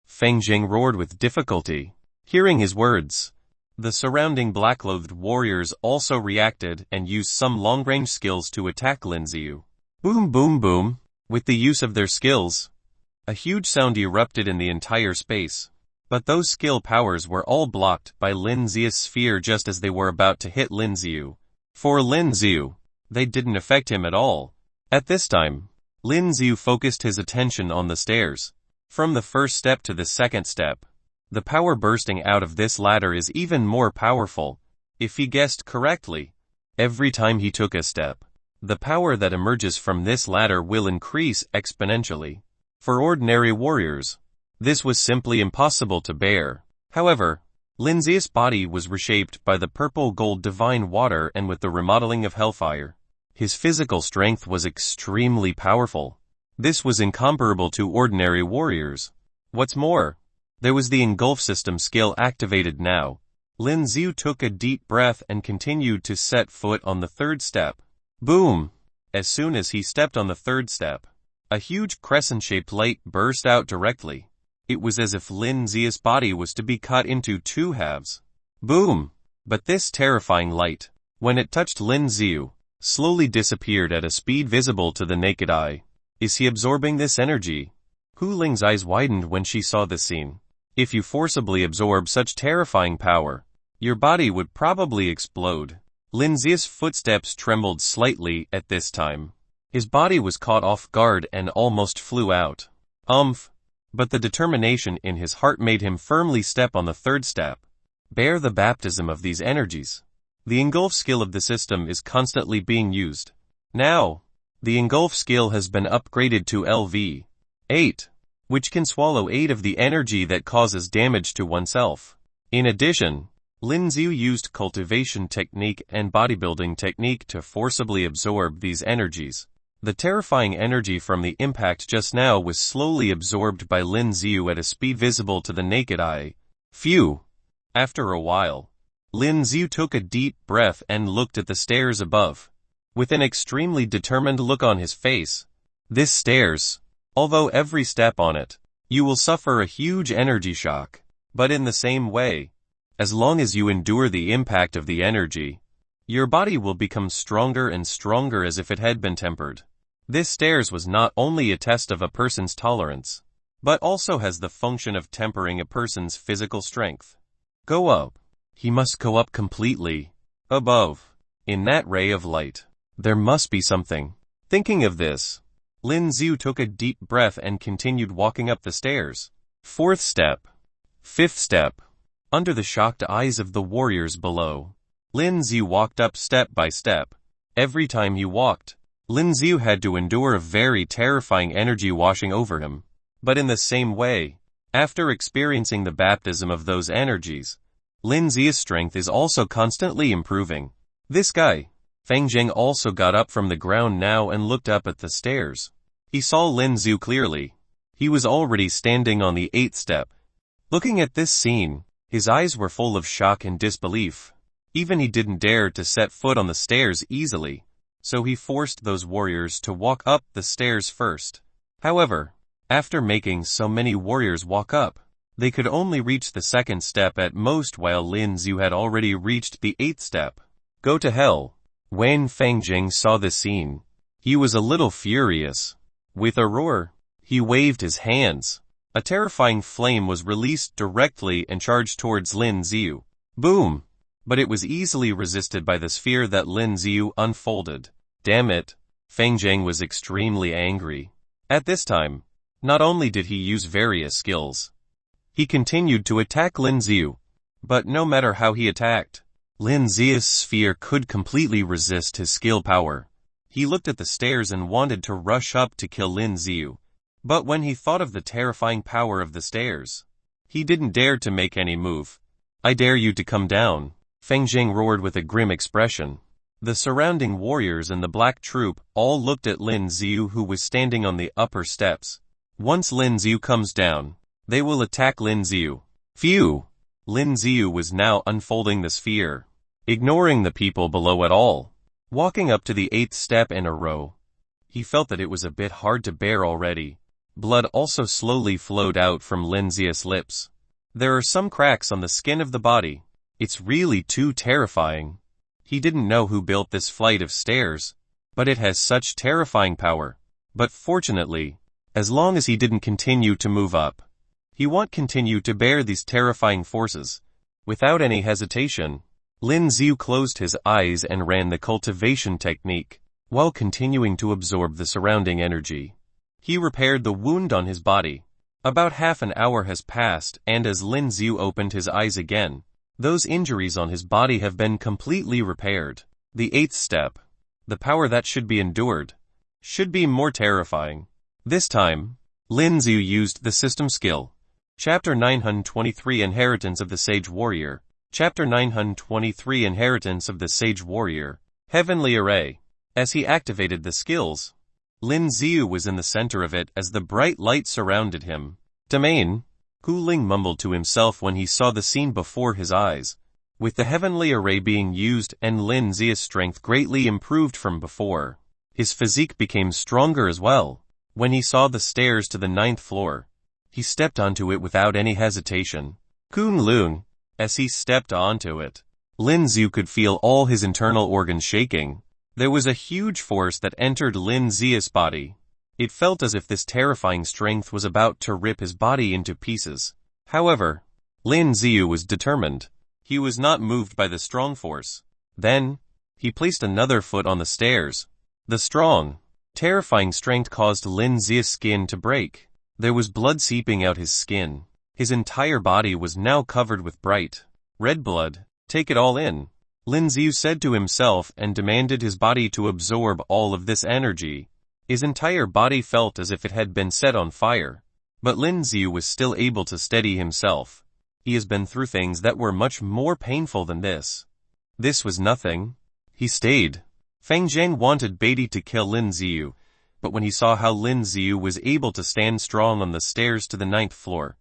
[SPEAKER 1] Feng Jing roared with difficulty. Hearing his words, the surrounding black-clothed warriors also reacted and used some long-range skills to attack Lin Ziyu. Boom boom boom. With the use of their skills, a huge sound erupted in the entire space. But those skill powers were all blocked by Lin Zi's sphere just as they were about to hit Lin Ziyu. For Lin Ziyu, they didn't affect him at all. At this time, Lin Ziyu focused his attention on the stairs. From the first step to the second step, the power bursting out of this ladder is even more powerful. If he guessed correctly, every time he took a step, the power that emerges from this ladder will increase exponentially. For ordinary warriors, this was simply impossible to bear. However, Lin Zi's body was reshaped by the purple gold divine water and with the remodeling of hellfire. His physical strength was extremely powerful. This was incomparable to ordinary warriors. What's more, there was the engulf system skill activated now. Lin Ziyu took a deep breath and continued to set foot on the third step. Boom! As soon as he stepped on the third step, a huge crescent-shaped light burst out directly. It was as if Lin Zi's body was to be cut into two halves. Boom! But this terrifying light, when it touched Lin Ziyu, slowly disappeared at a speed visible to the naked eye. Is he absorbing this energy? Hu Ling's eyes widened when she saw the scene. If you forcibly absorb such terrifying power, your body would probably explode. Lin Zi's footsteps trembled slightly at this time. His body was caught off guard and almost flew out. But the determination in his heart made him firmly step on the third step. Bear the baptism of these energies. The engulf skill of the system is constantly being used. Now, the engulf skill has been upgraded to LV 8, which can swallow 8 of the energy that causes damage to oneself. In addition, Lin Ziyu used cultivation technique and bodybuilding technique to forcibly absorb these energies. The terrifying energy from the impact just now was slowly absorbed by Lin Ziyu at a speed visible to the naked eye. Phew! After a while, Lin Ziyu took a deep breath and looked at the stairs above. With an extremely determined look on his face, this stairs, although every step on it, you will suffer a huge energy shock. But in the same way, as long as you endure the impact of the energy, your body will become stronger and stronger as if it had been tempered. This stairs was not only a test of a person's tolerance, but also has the function of tempering a person's physical strength. Go up. He must go up completely. Above. In that ray of light, there must be something. Thinking of this, Lin Ziyu took a deep breath and continued walking up the stairs. Fourth step. Fifth step. Under the shocked eyes of the warriors below, Lin Ziyu walked up step by step. Every time he walked, Lin Ziyu had to endure a very terrifying energy washing over him. But in the same way, after experiencing the baptism of those energies, Lin Zi's strength is also constantly improving. This guy, Feng Jing, also got up from the ground now and looked up at the stairs. He saw Lin Ziyu clearly. He was already standing on the 8th step. Looking at this scene, his eyes were full of shock and disbelief. Even he didn't dare to set foot on the stairs easily, so he forced those warriors to walk up the stairs first. However, after making so many warriors walk up, they could only reach the 2nd step at most, while Lin Ziyu had already reached the 8th step. Go to hell. When Feng Jing saw this scene, he was a little furious. With a roar, he waved his hands. A terrifying flame was released directly and charged towards Lin Ziyu. Boom! But it was easily resisted by the sphere that Lin Ziyu unfolded. Damn it! Feng Jing was extremely angry. At this time, not only did he use various skills, he continued to attack Lin Ziyu. But no matter how he attacked, Lin Zi's sphere could completely resist his skill power. He looked at the stairs and wanted to rush up to kill Lin Ziyu. But when he thought of the terrifying power of the stairs, he didn't dare to make any move. I dare you to come down. Feng Zheng roared with a grim expression. The surrounding warriors and the black troop all looked at Lin Xiu, who was standing on the upper steps. Once Lin Xiu comes down, they will attack Lin Xiu. Phew! Lin Xiu was now unfolding the sphere, ignoring the people below at all. Walking up to the 8th step in a row, he felt that it was a bit hard to bear already. Blood also slowly flowed out from Lin Xiu's lips. There are some cracks on the skin of the body. It's really too terrifying. He didn't know who built this flight of stairs, but it has such terrifying power. But fortunately, as long as he didn't continue to move up, he won't continue to bear these terrifying forces. Without any hesitation, Lin Xiu closed his eyes and ran the cultivation technique, while continuing to absorb the surrounding energy. He repaired the wound on his body. About half an hour has passed, and as Lin Xiu opened his eyes again, those injuries on his body have been completely repaired. The 8th step. The power that should be endured should be more terrifying. This time, Lin Xiu used the system skill. Chapter 923 Inheritance of the Sage Warrior. Chapter 923 Inheritance of the Sage Warrior. Heavenly Array. As he activated the skills, Lin Xiu was in the center of it as the bright light surrounded him. Domain. Hu Ling mumbled to himself when he saw the scene before his eyes. With the heavenly array being used and Lin Xiu's strength greatly improved from before, his physique became stronger as well. When he saw the stairs to the 9th floor, he stepped onto it without any hesitation. Kunlun. As he stepped onto it, Lin Xiu could feel all his internal organs shaking. There was a huge force that entered Lin Xiu's body. It felt as if this terrifying strength was about to rip his body into pieces. However, Lin Xiu was determined. He was not moved by the strong force. Then, he placed another foot on the stairs. The strong, terrifying strength caused Lin Xiu's skin to break. There was blood seeping out his skin. His entire body was now covered with bright red blood. Take it all in, Lin Xiu said to himself, and demanded his body to absorb all of this energy. His entire body felt as if it had been set on fire. But Lin Xiu was still able to steady himself. He has been through things that were much more painful than this. This was nothing. He stayed. Feng Zheng wanted Beatty to kill Lin Xiu, but when he saw how Lin Xiu was able to stand strong on the stairs to the 9th floor,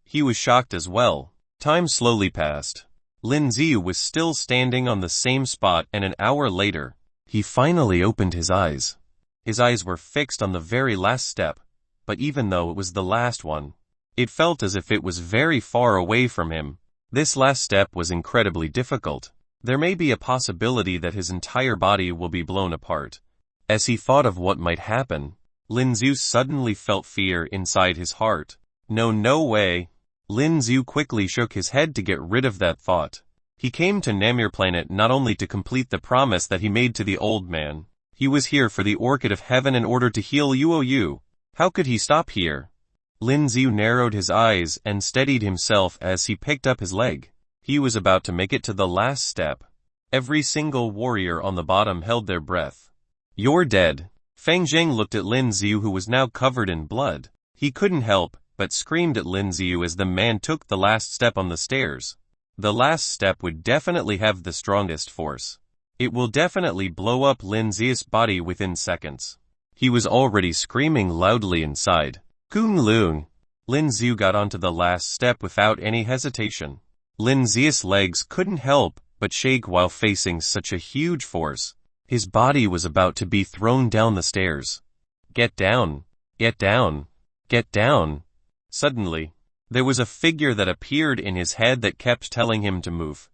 [SPEAKER 1] he was shocked as well. Time slowly passed. Lin Xiu was still standing on the same spot, and an hour later, he finally opened his eyes. His eyes were fixed on the very last step, but even though it was the last one, it felt as if it was very far away from him. This last step was incredibly difficult. There may be a possibility that his entire body will be blown apart. As he thought of what might happen, Lin Xiu suddenly felt fear inside his heart. No way. Lin Xiu quickly shook his head to get rid of that thought. He came to Namir planet not only to complete the promise that he made to the old man. He was here for the Orchid of Heaven in order to heal Yuoyu. How could he stop here? Lin Xiu narrowed his eyes and steadied himself as he picked up his leg. He was about to make it to the last step. Every single warrior on the bottom held their breath. You're dead. Feng Zheng looked at Lin Xiu, who was now covered in blood. He couldn't help but screamed at Lin Xiu as the man took the last step on the stairs. The last step would definitely have the strongest force. It will definitely blow up Lin Xiu's body within seconds. He was already screaming loudly inside. Kunlun. Lin Xiu got onto the last step without any hesitation. Lin Xiu's legs couldn't help but shake while facing such a huge force. His body was about to be thrown down the stairs. Get down. Get down. Get down. Suddenly, there was a figure that appeared in his head that kept telling him to move.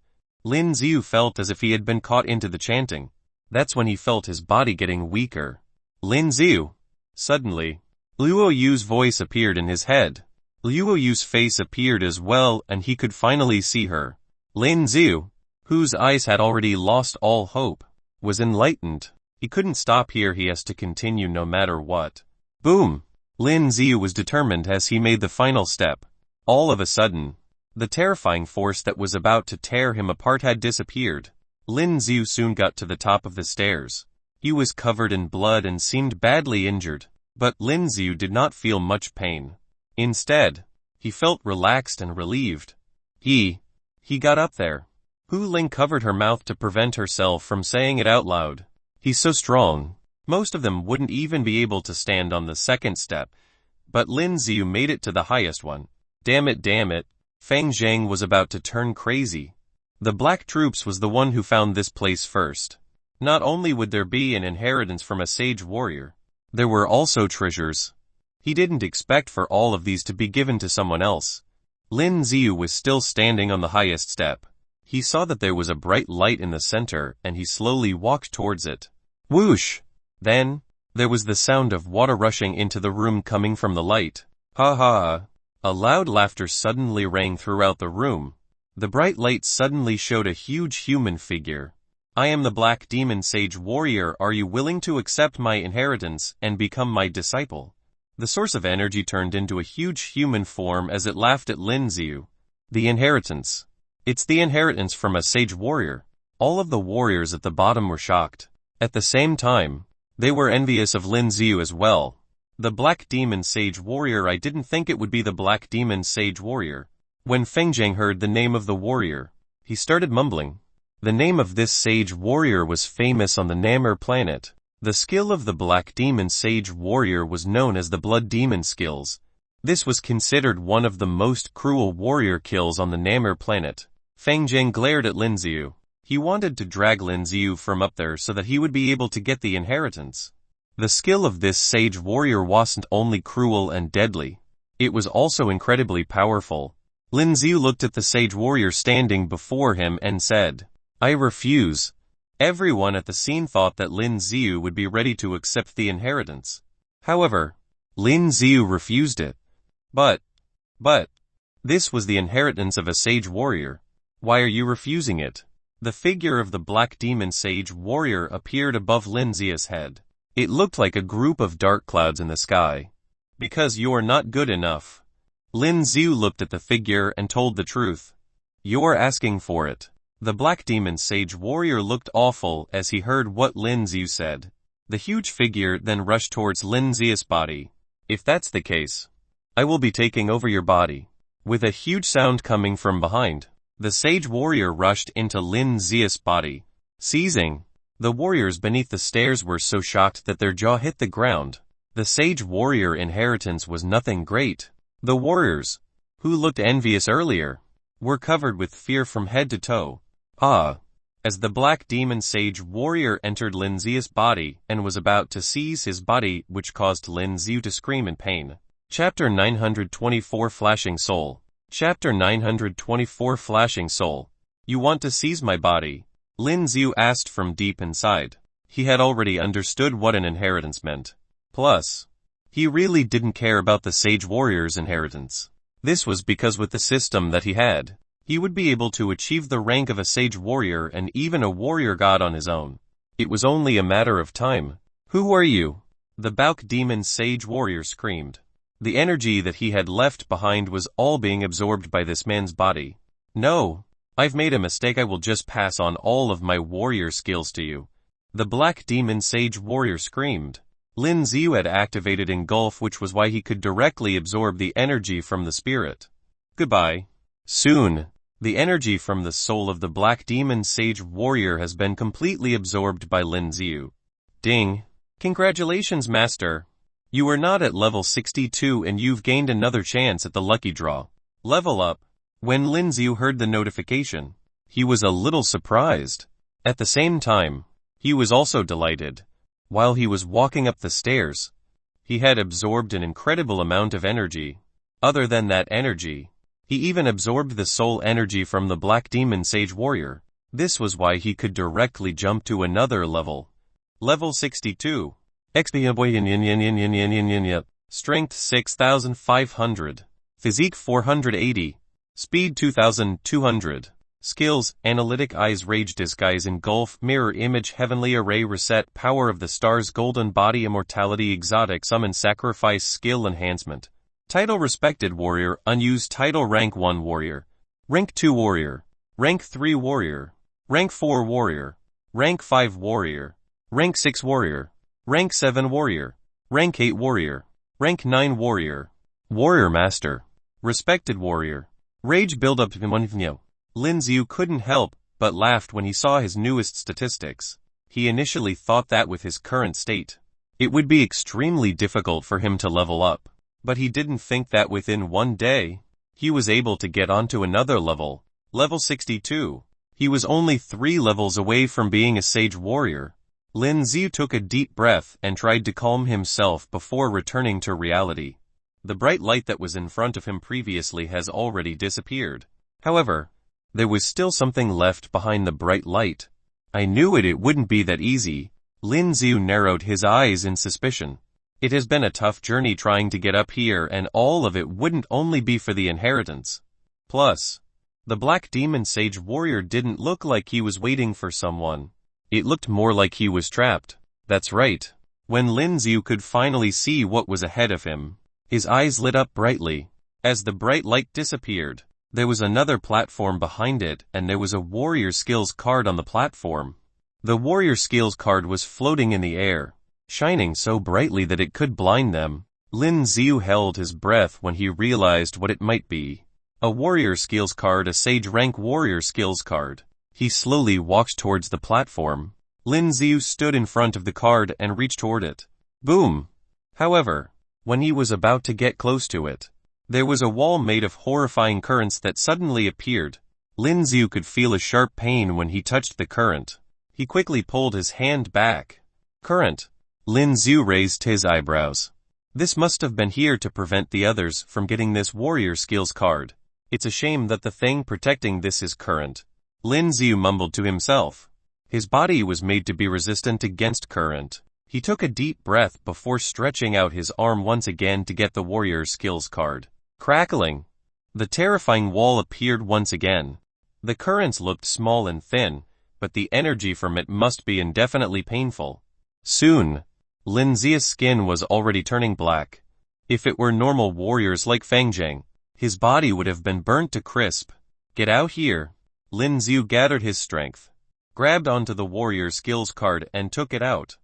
[SPEAKER 1] Lin Xiu felt as if he had been caught into the chanting. That's when he felt his body getting weaker. Lin Xiu. Suddenly, Luoyu's voice appeared in his head. Luoyu's face appeared as well, and he could finally see her. Lin Xiu, whose eyes had already lost all hope, was enlightened. He couldn't stop here, he has to continue no matter what. Boom! Lin Xiu was determined as he made the final step. All of a sudden, the terrifying force that was about to tear him apart had disappeared. Lin Xiu soon got to the top of the stairs. He was covered in blood and seemed badly injured, but Lin Xiu did not feel much pain. Instead, he felt relaxed and relieved. He got up there. Hu Ling covered her mouth to prevent herself from saying it out loud. He's so strong. Most of them wouldn't even be able to stand on the second step, but Lin Xiu made it to the highest one. Damn it. Fang Zhang was about to turn crazy. The Black Troops was the one who found this place first. Not only would there be an inheritance from a sage warrior, there were also treasures. He didn't expect for all of these to be given to someone else. Lin Xiu was still standing on the highest step. He saw that there was a bright light in the center and he slowly walked towards it. Whoosh! Then, there was the sound of water rushing into the room coming from the light. Ha ha! A loud laughter suddenly rang throughout the room. The bright light suddenly showed a huge human figure. I am the Black Demon Sage Warrior. Are you willing to accept my inheritance and become my disciple? The source of energy turned into a huge human form as it laughed at Lin Xiu. The inheritance. It's the inheritance from a sage warrior. All of the warriors at the bottom were shocked. At the same time, they were envious of Lin Xiu as well. The Black Demon Sage Warrior. I didn't think it would be the Black Demon Sage Warrior. When Feng Zhang heard the name of the warrior, he started mumbling. The name of this sage warrior was famous on the Namur planet. The skill of the Black Demon Sage Warrior was known as the Blood Demon skills. This was considered one of the most cruel warrior kills on the Namur planet. Feng Zhang glared at Lin Xiu. He wanted to drag Lin Xiu from up there so that he would be able to get the inheritance. The skill of this sage warrior wasn't only cruel and deadly. It was also incredibly powerful. Lin Xiu looked at the sage warrior standing before him and said, I refuse. Everyone at the scene thought that Lin Xiu would be ready to accept the inheritance. However, Lin Xiu refused it. But, this was the inheritance of a sage warrior. Why are you refusing it? The figure of the Black Demon Sage Warrior appeared above Lin Xiu's head. It looked like a group of dark clouds in the sky. Because you are not good enough. Lin Xiu looked at the figure and told the truth. You're asking for it. The Black Demon Sage Warrior looked awful as he heard what Lin Xiu said. The huge figure then rushed towards Lin Xiu's body. If that's the case, I will be taking over your body. With a huge sound coming from behind, the Sage Warrior rushed into Lin Xiu's body. Seizing, the warriors beneath the stairs were so shocked that their jaw hit the ground. The Sage Warrior inheritance was nothing great. The warriors, who looked envious earlier, were covered with fear from head to toe. As the Black Demon Sage Warrior entered Lin Xiu's body and was about to seize his body, which caused Lin Xiu to scream in pain. Chapter 924 Flashing Soul. Chapter 924 Flashing Soul. You want to seize my body? Lin Xiu asked from deep inside. He had already understood what an inheritance meant. Plus, he really didn't care about the Sage Warrior's inheritance. This was because with the system that he had, he would be able to achieve the rank of a Sage Warrior and even a Warrior God on his own. It was only a matter of time. Who are you? The Black Demon Sage Warrior screamed. The energy that he had left behind was all being absorbed by this man's body. No, I've made a mistake. I will just pass on all of my warrior skills to you. The Black Demon Sage Warrior screamed. Lin Xiu had activated Engulf, which was why he could directly absorb the energy from the spirit. Goodbye. Soon, the energy from the soul of the Black Demon Sage Warrior has been completely absorbed by Lin Xiu. Ding. Congratulations, Master. You are not at level 62 and you've gained another chance at the lucky draw. Level up. When Lin Xiu heard the notification, he was a little surprised. At the same time, he was also delighted. While he was walking up the stairs, he had absorbed an incredible amount of energy. Other than that energy, he even absorbed the soul energy from the Black Demon Sage Warrior. This was why he could directly jump to another level. Level 62. Strength 6,500. Physique 480. Speed 2,200. Skills, Analytic Eyes, Rage, Disguise, Engulf, Mirror Image, Heavenly Array, Reset, Power of the Stars, Golden Body, Immortality, Exotic, Summon, Sacrifice, Skill Enhancement. Title, Respected Warrior. Unused title, Rank 1 Warrior. Rank 2 Warrior. Rank 3 Warrior. Rank 4 Warrior. Rank 5 Warrior. Rank 6 Warrior. Rank 7 Warrior. Rank 8 Warrior. Rank 9 Warrior. Warrior Master. Respected Warrior. Rage Buildup. Lin Xiu couldn't help but laughed when he saw his newest statistics. He initially thought that with his current state, it would be extremely difficult for him to level up. But he didn't think that within one day, he was able to get onto another level, level 62. He was only 3 levels away from being a sage warrior. Lin Xiu took a deep breath and tried to calm himself before returning to reality. The bright light that was in front of him previously has already disappeared. However, there was still something left behind the bright light. I knew it wouldn't be that easy. Lin Xiu narrowed his eyes in suspicion. It has been a tough journey trying to get up here, and all of it wouldn't only be for the inheritance. Plus, the black demon sage warrior didn't look like he was waiting for someone. It looked more like he was trapped. That's right. When Lin Xiu could finally see what was ahead of him, his eyes lit up brightly. As the bright light disappeared, there was another platform behind it, and there was a warrior skills card on the platform. The warrior skills card was floating in the air, shining so brightly that it could blind them. Lin Xiu held his breath when he realized what it might be. A warrior skills card, a sage rank warrior skills card. He slowly walked towards the platform. Lin Xiu stood in front of the card and reached toward it. Boom! However, when he was about to get close to it, there was a wall made of horrifying currents that suddenly appeared. Lin Xiu could feel a sharp pain when he touched the current. He quickly pulled his hand back. Current. Lin Xiu raised his eyebrows. This must have been here to prevent the others from getting this warrior skills card. It's a shame that the thing protecting this is current. Lin Xiu mumbled to himself. His body was made to be resistant against current. He took a deep breath before stretching out his arm once again to get the warrior skills card. Crackling. The terrifying wall appeared once again. The currents looked small and thin, but the energy from it must be indefinitely painful. Soon, Lin Xiu's skin was already turning black. If it were normal warriors like Fang Zhang, his body would have been burnt to crisp. Get out here. Lin Xiu gathered his strength, grabbed onto the warrior skills card and took it out.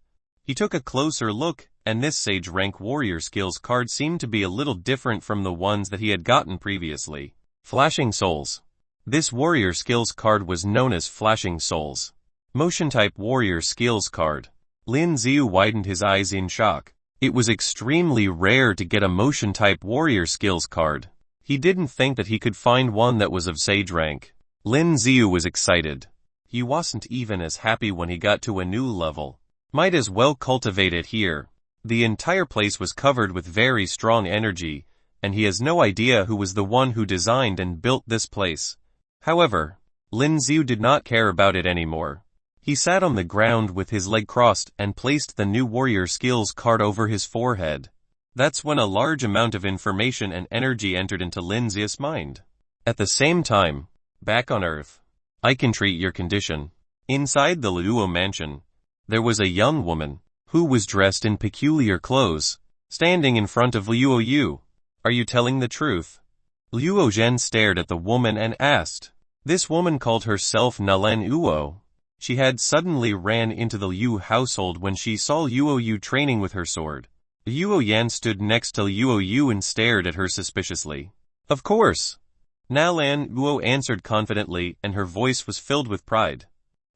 [SPEAKER 1] He took a closer look, and this sage rank warrior skills card seemed to be a little different from the ones that he had gotten previously. Flashing Souls. This warrior skills card was known as Flashing Souls. Motion type warrior skills card. Lin Xiu widened his eyes in shock. It was extremely rare to get a motion type warrior skills card. He didn't think that he could find one that was of sage rank. Lin Xiu was excited. He wasn't even as happy when he got to a new level. Might as well cultivate it here. The entire place was covered with very strong energy, and he has no idea who was the one who designed and built this place. However, Lin Xiu did not care about it anymore. He sat on the ground with his leg crossed and placed the new warrior skills card over his forehead. That's when a large amount of information and energy entered into Lin Xiu's mind. At the same time, back on Earth, I can treat your condition. Inside the Luo mansion, there was a young woman, who was dressed in peculiar clothes, standing in front of Luo Yu. Are you telling the truth? Luo Zhen stared at the woman and asked. This woman called herself Nalan Uo. She had suddenly ran into the Liu household when she saw Luo Yu training with her sword. Luo Yan stood next to Luo Yu and stared at her suspiciously. Of course. Nalan Uo answered confidently, and her voice was filled with pride.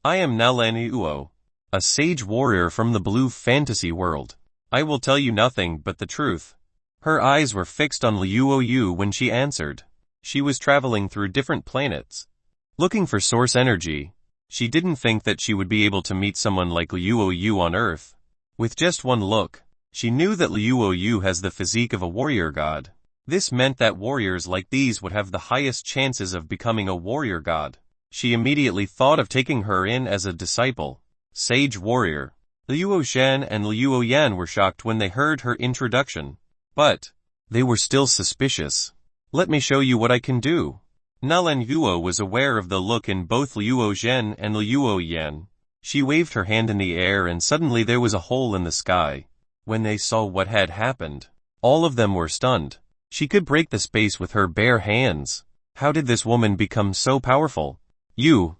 [SPEAKER 1] I am Nalan Uo, a sage warrior from the blue fantasy world. I will tell you nothing but the truth. Her eyes were fixed on Luo Yu when she answered. She was traveling through different planets, looking for source energy. She didn't think that she would be able to meet someone like Luo Yu on Earth. With just one look, she knew that Luo Yu has the physique of a warrior god. This meant that warriors like these would have the highest chances of becoming a warrior god. She immediately thought of taking her in as a disciple. Sage warrior. Luo Zhen and Luo Yan were shocked when they heard her introduction. But they were still suspicious. Let me show you what I can do. Nalan Uo was aware of the look in both Luo Zhen and Luo Yan. She waved her hand in the air and suddenly there was a hole in the sky. When they saw what had happened, all of them were stunned. She could break the space with her bare hands. How did this woman become so powerful? You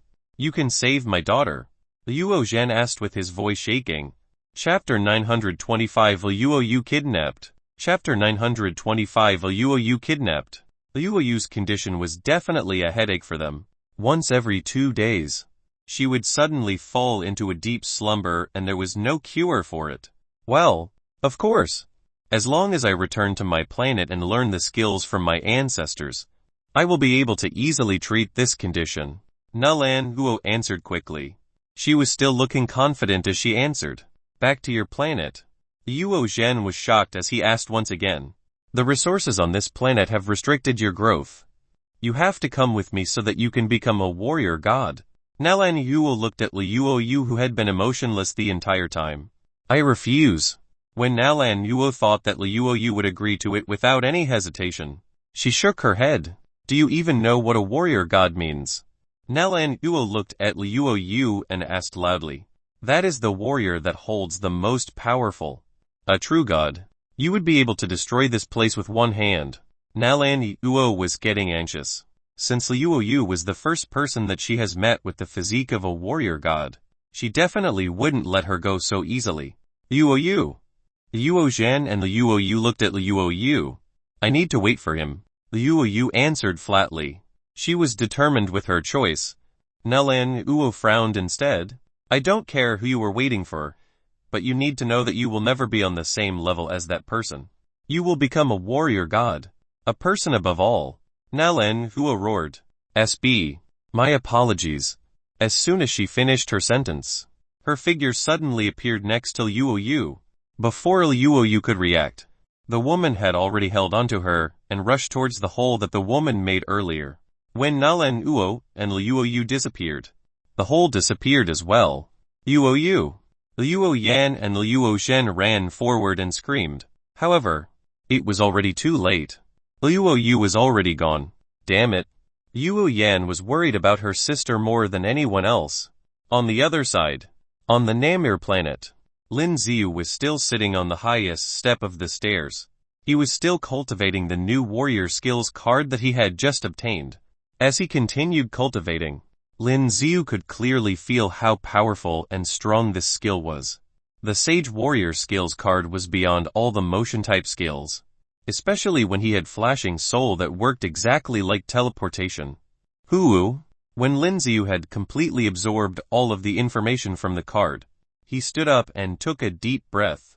[SPEAKER 1] can save my daughter. Luo Zhen asked with his voice shaking. Chapter 925 Luo Yu kidnapped. Chapter 925 Luo Yu kidnapped. Luo Yu's condition was definitely a headache for them. Once every 2 days, she would suddenly fall into a deep slumber and there was no cure for it. Well, of course. As long as I return to my planet and learn the skills from my ancestors, I will be able to easily treat this condition. Nalan Huo answered quickly. She was still looking confident as she answered. Back to your planet. Yuo Zhen was shocked as he asked once again. The resources on this planet have restricted your growth. You have to come with me so that you can become a warrior god. Nalan Yuo looked at Liuo Yu who had been emotionless the entire time. I refuse. When Nalan Yuo thought that Liuo Yu would agree to it without any hesitation, she shook her head. Do you even know what a warrior god means? Nalan Yuo looked at Liuo Yu and asked loudly. That is the warrior that holds the most powerful. A true god. You would be able to destroy this place with one hand. Nalan Yuo was getting anxious. Since Liuo Yu was the first person that she has met with the physique of a warrior god, she definitely wouldn't let her go so easily. Liuo Yu. Liuo Zhen and Liuo Yu looked at Liuo Yu. I need to wait for him. Liuo Yu answered flatly. She was determined with her choice. Nalan Yuo frowned instead. I don't care who you were waiting for, but you need to know that you will never be on the same level as that person. You will become a warrior god. A person above all. Nalan Huo roared. SB. My apologies. As soon as she finished her sentence, her figure suddenly appeared next to Liuo Yu. Before Liuo Yu could react, the woman had already held onto her and rushed towards the hole that the woman made earlier. When Nalan Huo and Liuo Yu disappeared, the hole disappeared as well. Liuo Yu. Liuo Yan and Liuo Zhen ran forward and screamed. However, it was already too late. Liuo Yu was already gone. Damn it. Liuo Yan was worried about her sister more than anyone else. On the other side, on the Namir planet, Lin Xiu was still sitting on the highest step of the stairs. He was still cultivating the new warrior skills card that he had just obtained. As he continued cultivating, Lin Xiu could clearly feel how powerful and strong this skill was. The Sage Warrior skills card was beyond all the motion type skills, especially when he had flashing soul that worked exactly like teleportation. Huu. When Lin Xiu had completely absorbed all of the information from the card, he stood up and took a deep breath.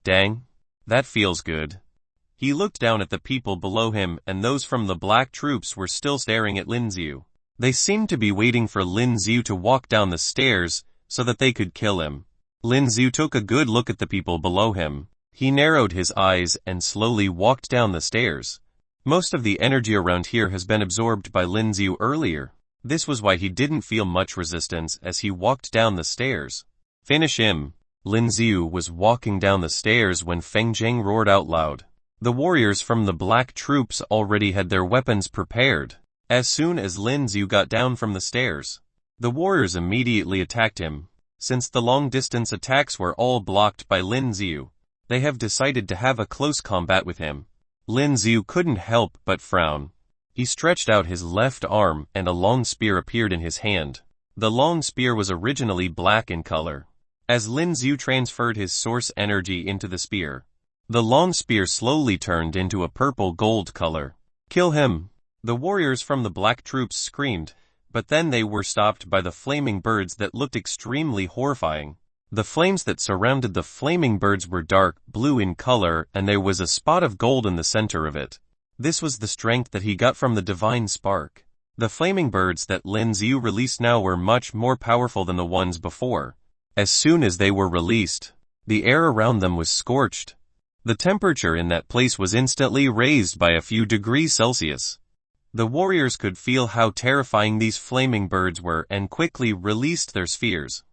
[SPEAKER 1] Dang. That feels good. He looked down at the people below him and those from the black troops were still staring at Lin Xiu. They seemed to be waiting for Lin Xiu to walk down the stairs so that they could kill him. Lin Xiu took a good look at the people below him. He narrowed his eyes and slowly walked down the stairs. Most of the energy around here has been absorbed by Lin Xiu earlier. This was why he didn't feel much resistance as he walked down the stairs. Finish him. Lin Xiu was walking down the stairs when Feng Zheng roared out loud. The warriors from the black troops already had their weapons prepared. As soon as Lin Xiu got down from the stairs, the warriors immediately attacked him. Since the long-distance attacks were all blocked by Lin Xiu, they have decided to have a close combat with him. Lin Xiu couldn't help but frown. He stretched out his left arm and a long spear appeared in his hand. The long spear was originally black in color. As Lin Xiu transferred his source energy into the spear, the long spear slowly turned into a purple gold color. Kill him! The warriors from the black troops screamed, but then they were stopped by the flaming birds that looked extremely horrifying. The flames that surrounded the flaming birds were dark blue in color and there was a spot of gold in the center of it. This was the strength that he got from the divine spark. The flaming birds that Lin Xiu released now were much more powerful than the ones before. As soon as they were released, the air around them was scorched. The temperature in that place was instantly raised by a few degrees Celsius. The warriors could feel how terrifying these flaming birds were and quickly released their spheres.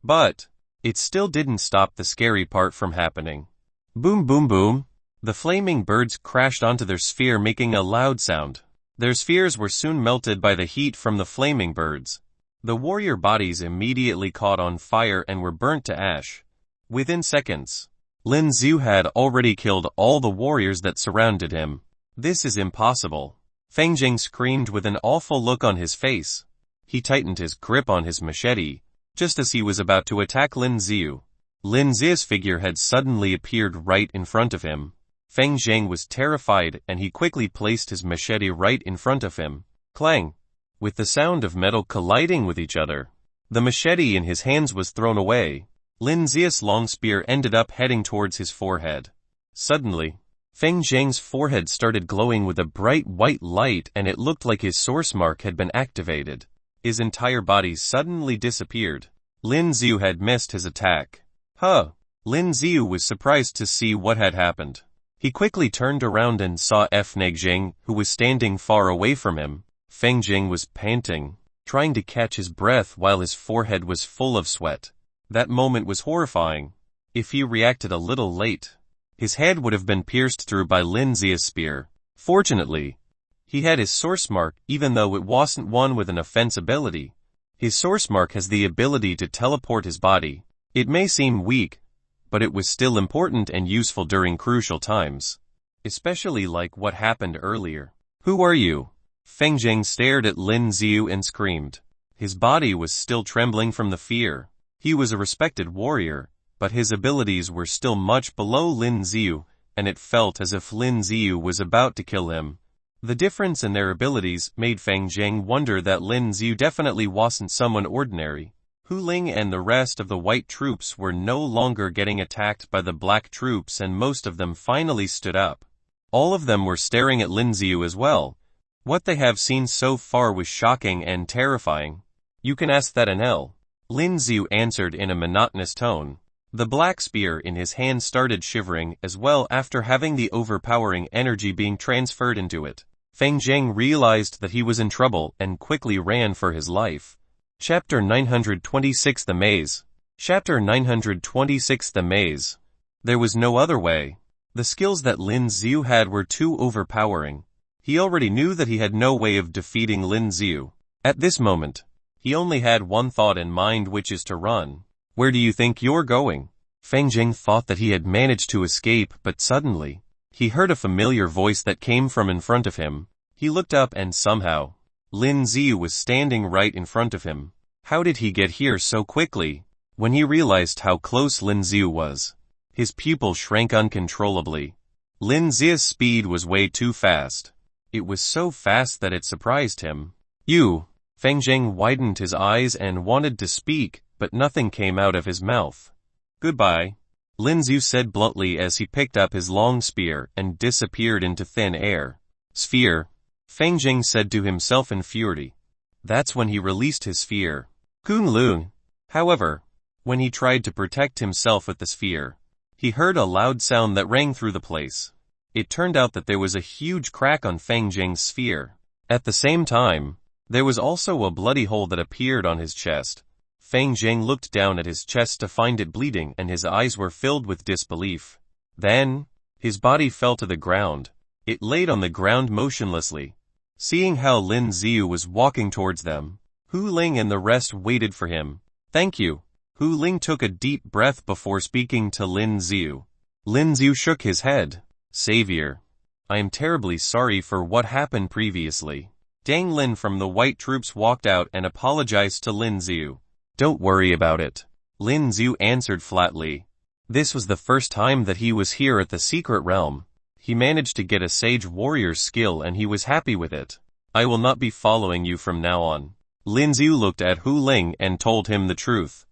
[SPEAKER 1] But it still didn't stop the scary part from happening. Boom boom boom. The flaming birds crashed onto their sphere making a loud sound. Their spheres were soon melted by the heat from the flaming birds. The warrior bodies immediately caught on fire and were burnt to ash. Within seconds, Lin Xiu had already killed all the warriors that surrounded him. This is impossible. Feng Zheng screamed with an awful look on his face. He tightened his grip on his machete, just as he was about to attack Lin Xiu. Lin Xiu's figure had suddenly appeared right in front of him. Feng Zheng was terrified and he quickly placed his machete right in front of him. Clang! with the sound of metal colliding with each other. The machete in his hands was thrown away. Lin Zia's long spear ended up heading towards his forehead. Suddenly, Feng Zheng's forehead started glowing with a bright white light, and it looked like his source mark had been activated. His entire body suddenly disappeared. Lin Ziu had missed his attack. Huh! Lin Ziu was surprised to see what had happened. He quickly turned around and saw Feng Zheng, who was standing far away from him. Feng Zheng was panting, trying to catch his breath while his forehead was full of sweat. That moment was horrifying. If he reacted a little late, his head would have been pierced through by Lin Zia's spear. Fortunately, he had his source mark, even though it wasn't one with an offense ability. His source mark has the ability to teleport his body. It may seem weak, but it was still important and useful during crucial times. Especially like what happened earlier. Who are you? Feng Zheng stared at Lin Ziu and screamed. His body was still trembling from the fear. He was a respected warrior, but his abilities were still much below Lin Ziu, and it felt as if Lin Ziu was about to kill him. The difference in their abilities made Feng Zheng wonder that Lin Ziu definitely wasn't someone ordinary. Hu Ling and the rest of the white troops were no longer getting attacked by the black troops, and most of them finally stood up. All of them were staring at Lin Ziu as well. What they have seen so far was shocking and terrifying. You can ask that an L. Lin Ziu answered in a monotonous tone. The black spear in his hand started shivering as well after having the overpowering energy being transferred into it. Feng Zheng realized that he was in trouble and quickly ran for his life. Chapter 926 The Maze. Chapter 926 The Maze. There was no other way. The skills that Lin Ziu had were too overpowering. He already knew that he had no way of defeating Lin Ziu. At this moment, he only had one thought in mind, which is to run. Where do you think you're going? Feng Zheng thought that he had managed to escape, but suddenly, he heard a familiar voice that came from in front of him. He looked up and somehow, Lin Ziu was standing right in front of him. How did he get here so quickly? When he realized how close Lin Ziu was, his pupil shrank uncontrollably. Lin Ziu's speed was way too fast. It was so fast that it surprised him. You! Feng Zheng widened his eyes and wanted to speak, but nothing came out of his mouth. Goodbye, Lin Ziu said bluntly as he picked up his long spear and disappeared into thin air. Sphere, Feng Zheng said to himself in fury. That's when he released his sphere. Kunlun. However, when he tried to protect himself with the sphere, he heard a loud sound that rang through the place. It turned out that there was a huge crack on Feng Zheng's sphere. At the same time, there was also a bloody hole that appeared on his chest. Feng Zheng looked down at his chest to find it bleeding, and his eyes were filled with disbelief. Then, his body fell to the ground. It laid on the ground motionlessly. Seeing how Lin Ziu was walking towards them, Hu Ling and the rest waited for him. Thank you. Hu Ling took a deep breath before speaking to Lin Ziu. Lin Ziu shook his head. Savior, I am terribly sorry for what happened previously. Dang Lin from the white troops walked out and apologized to Lin Ziu. Don't worry about it, Lin Ziu answered flatly. This was the first time that he was here at the secret realm. He managed to get a sage warrior's skill and he was happy with it. I will not be following you from now on. Lin Ziu looked at Hu Ling and told him the truth.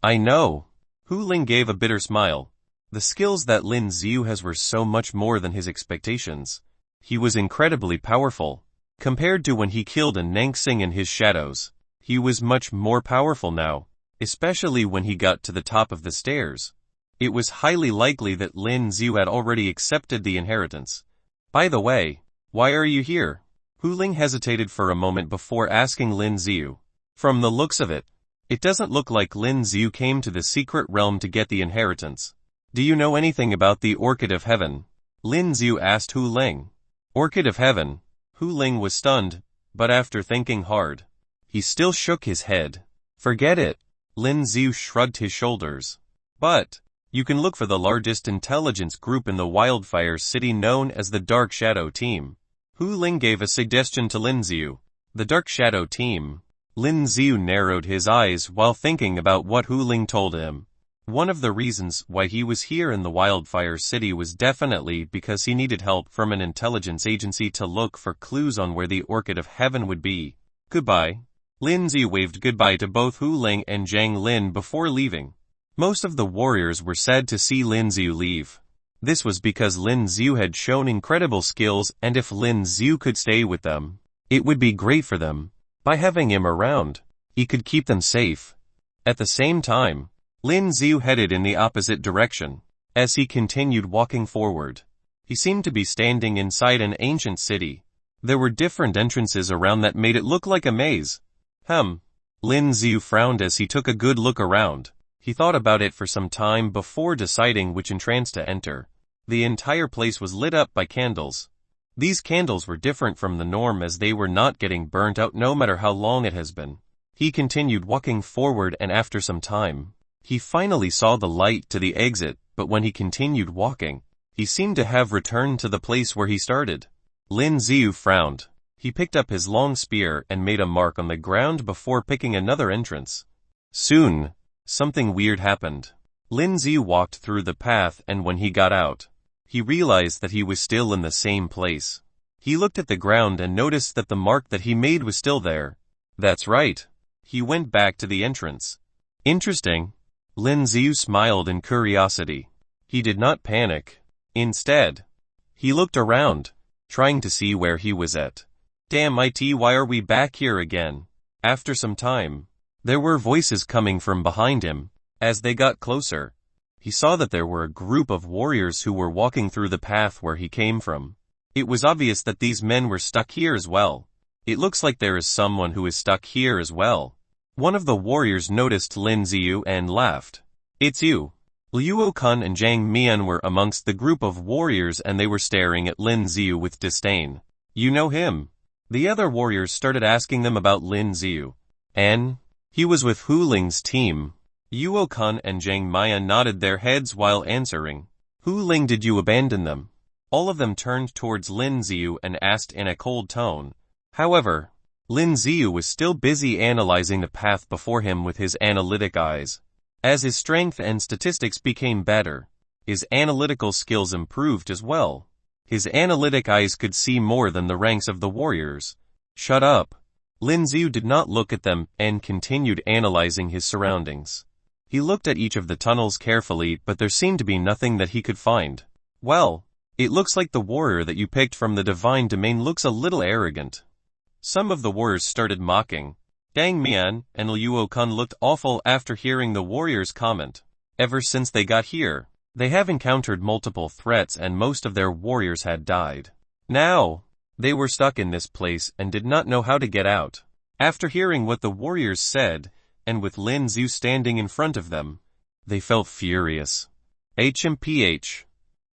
[SPEAKER 1] I know. Hu Ling gave a bitter smile. The skills that Lin Ziu has were so much more than his expectations. He was incredibly powerful. Compared to when he killed an Nangsing in his shadows, he was much more powerful now, especially when he got to the top of the stairs. It was highly likely that Lin Ziu had already accepted the inheritance. By the way, why are you here? Hu Ling hesitated for a moment before asking Lin Ziu. From the looks of it, it doesn't look like Lin Ziu came to the secret realm to get the inheritance. Do you know anything about the Orchid of Heaven? Lin Ziu asked Hu Ling. Orchid of Heaven? Hu Ling was stunned, but after thinking hard, he still shook his head. Forget it. Lin Ziu shrugged his shoulders. But, you can look for the largest intelligence group in the Wildfire city known as the Dark Shadow Team. Hu Ling gave a suggestion to Lin Ziu. The Dark Shadow Team. Lin Ziu narrowed his eyes while thinking about what Hu Ling told him. One of the reasons why he was here in the Wildfire City was definitely because he needed help from an intelligence agency to look for clues on where the Orchid of Heaven would be. Goodbye. Lin Xiu waved goodbye to both Hu Ling and Zhang Lin before leaving. Most of the warriors were sad to see Lin Xiu leave. This was because Lin Xiu had shown incredible skills, and if Lin Xiu could stay with them, it would be great for them. By having him around, he could keep them safe. At the same time, Lin Xiu headed in the opposite direction. As he continued walking forward, he seemed to be standing inside an ancient city. There were different entrances around that made it look like a maze. Lin Xiu frowned as he took a good look around. He thought about it for some time before deciding which entrance to enter. The entire place was lit up by candles. These candles were different from the norm as they were not getting burnt out no matter how long it has been. He continued walking forward, and after some time, he finally saw the light to the exit, but when he continued walking, he seemed to have returned to the place where he started. Lin Xiu frowned. He picked up his long spear and made a mark on the ground before picking another entrance. Soon, something weird happened. Lin Xiu walked through the path, and when he got out, he realized that he was still in the same place. He looked at the ground and noticed that the mark that he made was still there. That's right. He went back to the entrance. Interesting. Lin Xiu smiled in curiosity. He did not panic. Instead, he looked around, trying to see where he was at. Damn it, why are we back here again? After some time, there were voices coming from behind him. As they got closer, he saw that there were a group of warriors who were walking through the path where he came from. It was obvious that these men were stuck here as well. It looks like there is someone who is stuck here as well. One of the warriors noticed Lin Xiu and laughed. It's you. Okin and Zhang Mian were amongst the group of warriors, and they were staring at Lin Xiu with disdain. You know him? The other warriors started asking them about Lin Xiu. And he was with Hu Ling's team. Okin and Zhang Mian nodded their heads while answering. Hu Ling, did you abandon them? All of them turned towards Lin Xiu and asked in a cold tone. However, Lin Xiu was still busy analyzing the path before him with his analytic eyes. As his strength and statistics became better, his analytical skills improved as well. His analytic eyes could see more than the ranks of the warriors. Shut up. Lin Xiu did not look at them and continued analyzing his surroundings. He looked at each of the tunnels carefully, but there seemed to be nothing that he could find. Well, it looks like the warrior that you picked from the divine domain looks a little arrogant. Some of the warriors started mocking. Zhang Mian and Okin looked awful after hearing the warrior's comment. Ever since they got here, they have encountered multiple threats and most of their warriors had died. Now, they were stuck in this place and did not know how to get out. After hearing what the warriors said, and with Lin Xiu standing in front of them, they felt furious. HMPH.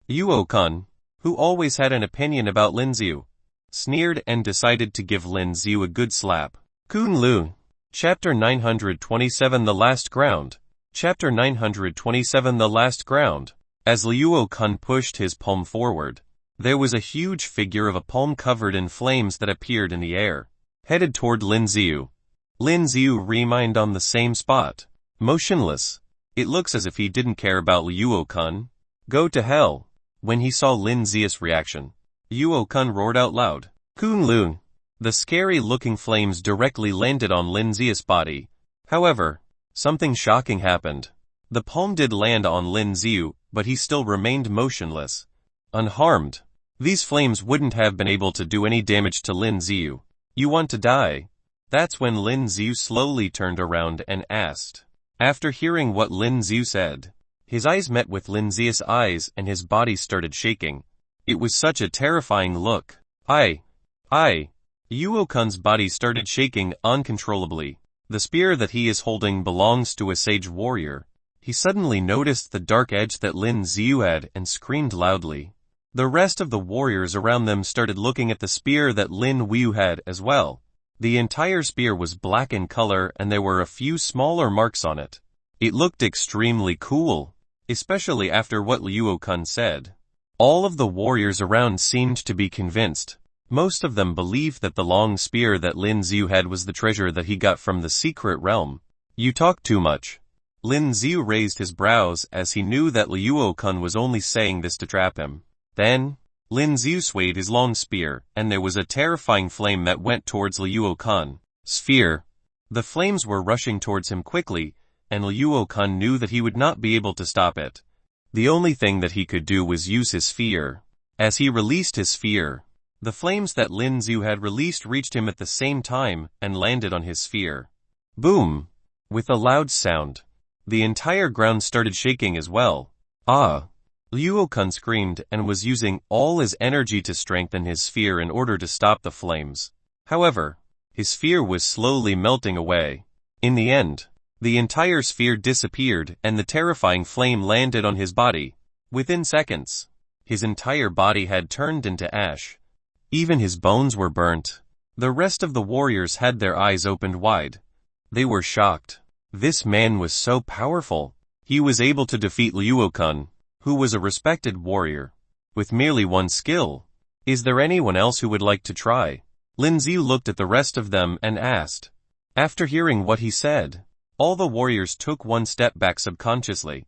[SPEAKER 1] Okin, who always had an opinion about Lin Xiu, sneered and decided to give Lin Xiu a good slap. Kunlun. Chapter 927 The Last Ground. Chapter 927 The Last Ground. As Okin pushed his palm forward, there was a huge figure of a palm covered in flames that appeared in the air, headed toward Lin Xiu. Lin Xiu remained on the same spot, motionless. It looks as if he didn't care about Okin. Go to hell. When he saw Lin Xiu's reaction, Okin roared out loud. Kunlun. The scary-looking flames directly landed on Lin Xiu's body. However, something shocking happened. The palm did land on Lin Xiu, but he still remained motionless, unharmed. These flames wouldn't have been able to do any damage to Lin Xiu. You want to die? That's when Lin Xiu slowly turned around and asked. After hearing what Lin Xiu said, his eyes met with Lin Xiu's eyes and his body started shaking. It was such a terrifying look. Okin's body started shaking uncontrollably. The spear that he is holding belongs to a sage warrior. He suddenly noticed the dark edge that Lin Xiu had and screamed loudly. The rest of the warriors around them started looking at the spear that Lin Xiu had as well. The entire spear was black in color and there were a few smaller marks on it. It looked extremely cool, especially after what Okin said. All of the warriors around seemed to be convinced. Most of them believed that the long spear that Lin Xiu had was the treasure that he got from the secret realm. You talk too much. Lin Xiu raised his brows as he knew that Okin was only saying this to trap him. Then, Lin Xiu swayed his long spear, and there was a terrifying flame that went towards Okin. sphere. The flames were rushing towards him quickly, and Okin knew that he would not be able to stop it. The only thing that he could do was use his sphere. As he released his sphere, the flames that Lin Xiu had released reached him at the same time and landed on his sphere. Boom! With a loud sound, the entire ground started shaking as well. Ah! Okin screamed and was using all his energy to strengthen his sphere in order to stop the flames. However, his sphere was slowly melting away. In the end, the entire sphere disappeared and the terrifying flame landed on his body. Within seconds, his entire body had turned into ash. Even his bones were burnt. The rest of the warriors had their eyes opened wide. They were shocked. This man was so powerful. He was able to defeat Okin, who was a respected warrior, with merely one skill. Is there anyone else who would like to try? Lin Xiu looked at the rest of them and asked. After hearing what he said, all the warriors took one step back subconsciously.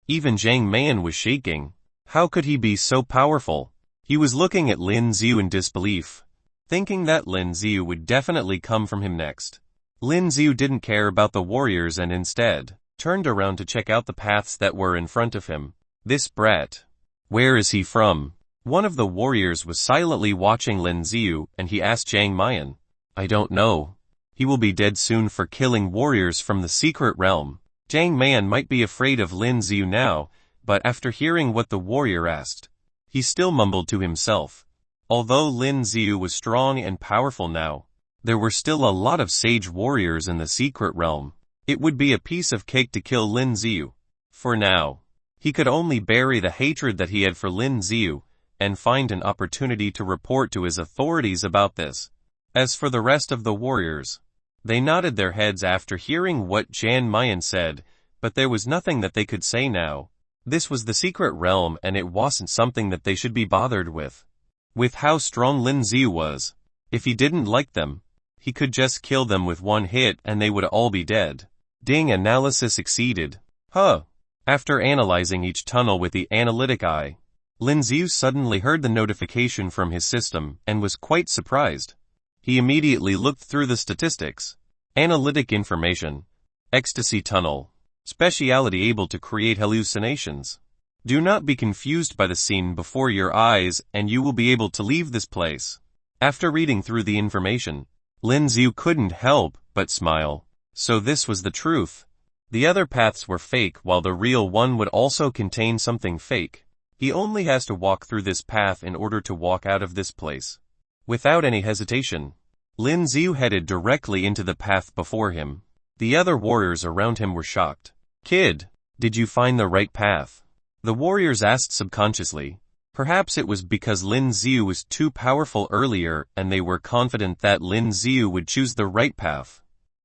[SPEAKER 1] Even Yanyuan was shaking. How could he be so powerful? He was looking at Lin Xiu in disbelief, thinking that Lin Xiu would definitely come from him next. Lin Xiu didn't care about the warriors and instead turned around to check out the paths that were in front of him. This brat. Where is he from? One of the warriors was silently watching Lin Xiu and he asked Yanyuan. I don't know. He will be dead soon for killing warriors from the secret realm. Yanyuan might be afraid of Lin Xiu now, but after hearing what the warrior asked, he still mumbled to himself. Although Lin Xiu was strong and powerful now, there were still a lot of sage warriors in the secret realm. It would be a piece of cake to kill Lin Xiu. For now, he could only bury the hatred that he had for Lin Xiu and find an opportunity to report to his authorities about this. As for the rest of the warriors, they nodded their heads after hearing what Yanyuan said, but there was nothing that they could say now. This was the secret realm and it wasn't something that they should be bothered with. With how strong Lin Xiu was, if he didn't like them, he could just kill them with one hit and they would all be dead. Ding, analysis succeeded. After analyzing each tunnel with the analytic eye, Lin Xiu suddenly heard the notification from his system and was quite surprised. He immediately looked through the statistics. Analytic information. Ecstasy tunnel. Speciality able to create hallucinations. Do not be confused by the scene before your eyes and you will be able to leave this place. After reading through the information, Lin Xiu couldn't help but smile. So this was the truth. The other paths were fake while the real one would also contain something fake. He only has to walk through this path in order to walk out of this place. Without any hesitation, Lin Xiu headed directly into the path before him. The other warriors around him were shocked. Kid, did you find the right path? The warriors asked subconsciously. Perhaps it was because Lin Xiu was too powerful earlier and they were confident that Lin Xiu would choose the right path.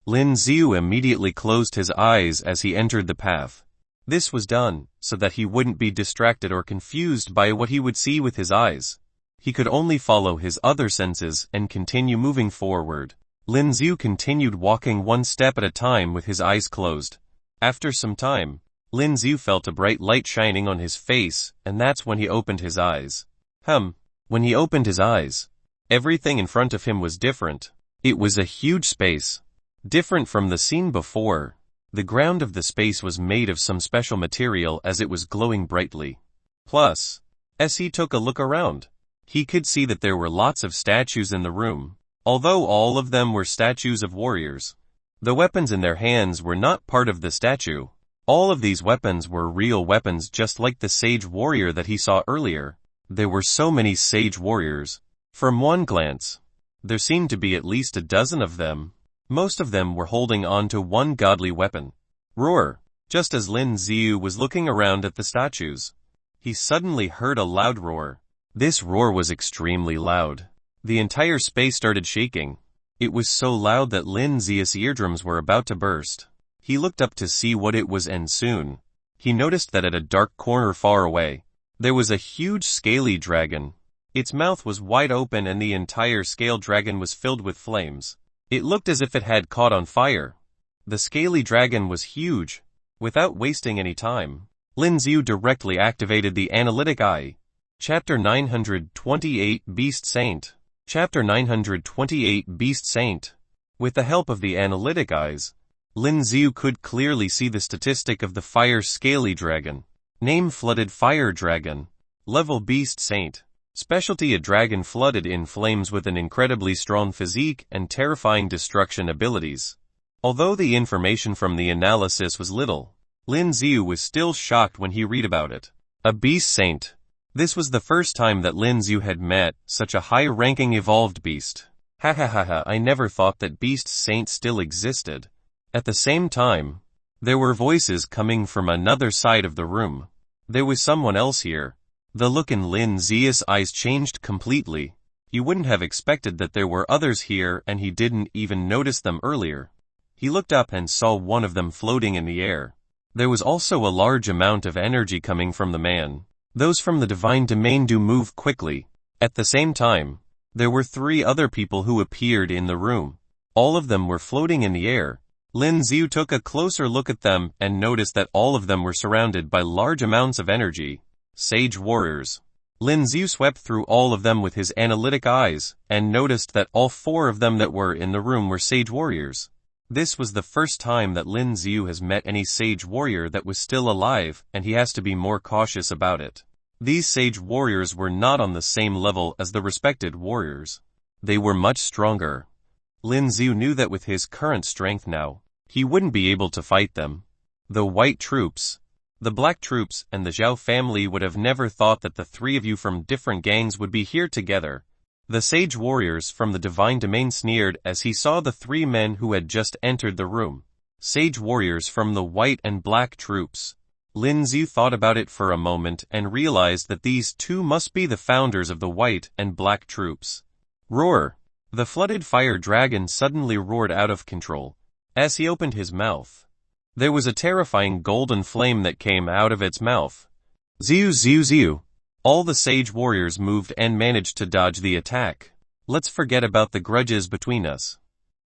[SPEAKER 1] Lin Xiu immediately closed his eyes as he entered the path. This was done so that he wouldn't be distracted or confused by what he would see with his eyes. He could only follow his other senses and continue moving forward. Lin Xiu continued walking one step at a time with his eyes closed. After some time, Lin Xiu felt a bright light shining on his face, and that's when he opened his eyes. When he opened his eyes, everything in front of him was different. It was a huge space. Different from the scene before. The ground of the space was made of some special material as it was glowing brightly. Plus, as he took a look around, he could see that there were lots of statues in the room. Although all of them were statues of warriors, the weapons in their hands were not part of the statue. All of these weapons were real weapons just like the sage warrior that he saw earlier. There were so many sage warriors. From one glance, there seemed to be at least a dozen of them. Most of them were holding on to one godly weapon. Roar! Just as Lin Xiu was looking around at the statues, he suddenly heard a loud roar. This roar was extremely loud. The entire space started shaking. It was so loud that Lin Xiu's eardrums were about to burst. He looked up to see what it was and soon, he noticed that at a dark corner far away, there was a huge scaly dragon. Its mouth was wide open and the entire scale dragon was filled with flames. It looked as if it had caught on fire. The scaly dragon was huge. Without wasting any time, Lin Xiu directly activated the analytic eye. Chapter 928 Beast Saint. Chapter 928 Beast Saint. With the help of the analytic eyes, Lin Xiu could clearly see the statistic of the fire scaly dragon. Name flooded fire dragon. Level beast saint. Specialty a dragon flooded in flames with an incredibly strong physique and terrifying destruction abilities. Although the information from the analysis was little, Lin Xiu was still shocked when he read about it. A beast saint. This was the first time that Lin Xiu had met such a high-ranking evolved beast. Ha ha ha ha, I never thought that beast saint still existed. At the same time, there were voices coming from another side of the room. There was someone else here. The look in Lin Xiu's eyes changed completely. You wouldn't have expected that there were others here, and he didn't even notice them earlier. He looked up and saw one of them floating in the air. There was also a large amount of energy coming from the man. Those from the divine domain do move quickly. At the same time, there were 3 other people who appeared in the room. All of them were floating in the air. Lin Xiu took a closer look at them and noticed that all of them were surrounded by large amounts of energy. Sage warriors. Lin Xiu swept through all of them with his analytic eyes, and noticed that all 4 of them that were in the room were sage warriors. This was the first time that Lin Xiu has met any sage warrior that was still alive, and he has to be more cautious about it. These sage warriors were not on the same level as the respected warriors. They were much stronger. Lin Xiu knew that with his current strength now, he wouldn't be able to fight them. The white troops, the black troops, and the Xiao family would have never thought that the 3 of you from different gangs would be here together. The sage warriors from the divine domain sneered as he saw the 3 men who had just entered the room. Sage warriors from the white and black troops. Lin Xiu thought about it for a moment and realized that these 2 must be the founders of the white and black troops. Roar! The flooded fire dragon suddenly roared out of control. As he opened his mouth, there was a terrifying golden flame that came out of its mouth. Xiu xiu xiu. All the sage warriors moved and managed to dodge the attack. Let's forget about the grudges between us.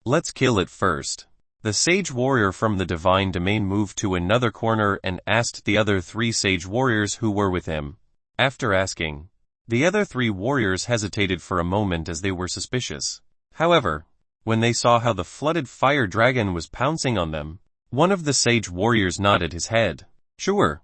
[SPEAKER 1] Let's kill it first. The sage warrior from the divine domain moved to another corner and asked the other 3 sage warriors who were with him. After asking, the other 3 warriors hesitated for a moment as they were suspicious. However, when they saw how the flooded fire dragon was pouncing on them, one of the sage warriors nodded his head. Sure.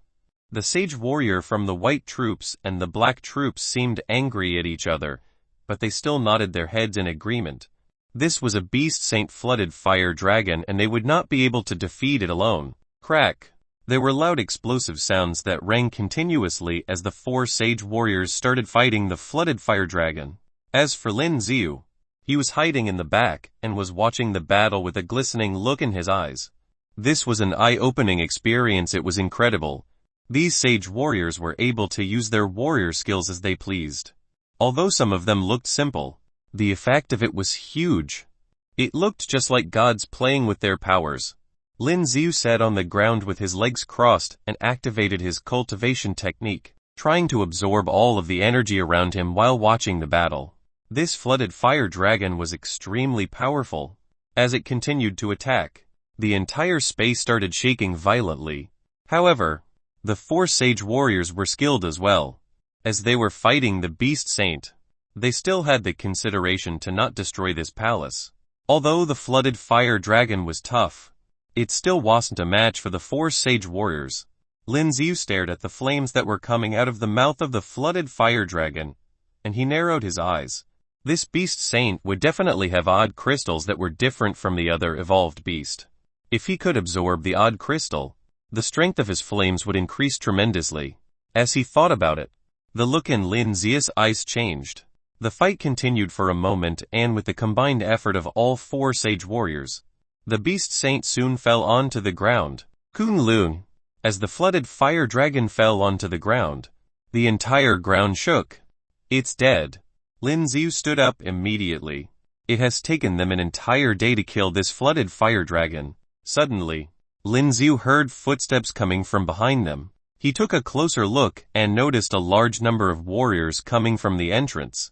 [SPEAKER 1] The sage warrior from the white troops and the black troops seemed angry at each other, but they still nodded their heads in agreement. This was a beast saint flooded fire dragon, and they would not be able to defeat it alone. Crack! There were loud explosive sounds that rang continuously as the 4 sage warriors started fighting the flooded fire dragon. As for Lin Xiu, he was hiding in the back and was watching the battle with a glistening look in his eyes. This was an eye-opening experience. It was incredible. These sage warriors were able to use their warrior skills as they pleased. Although some of them looked simple, the effect of it was huge. It looked just like gods playing with their powers. Lin Xiu sat on the ground with his legs crossed and activated his cultivation technique, trying to absorb all of the energy around him while watching the battle. This flooded fire dragon was extremely powerful. As it continued to attack, the entire space started shaking violently. However, the 4 sage warriors were skilled as well. As they were fighting the beast saint, they still had the consideration to not destroy this palace. Although the flooded fire dragon was tough, it still wasn't a match for the 4 sage warriors. Lin Xiu stared at the flames that were coming out of the mouth of the flooded fire dragon, and he narrowed his eyes. This beast saint would definitely have odd crystals that were different from the other evolved beast. If he could absorb the odd crystal, the strength of his flames would increase tremendously. As he thought about it, the look in Lin Xiu's eyes changed. The fight continued for a moment, and with the combined effort of all 4 sage warriors, the beast saint soon fell onto the ground. Kunlun. As the flooded fire dragon fell onto the ground, the entire ground shook. It's dead. Lin Xiu stood up immediately. It has taken them an entire day to kill this flooded fire dragon. Suddenly, Lin Xiu heard footsteps coming from behind them. He took a closer look and noticed a large number of warriors coming from the entrance.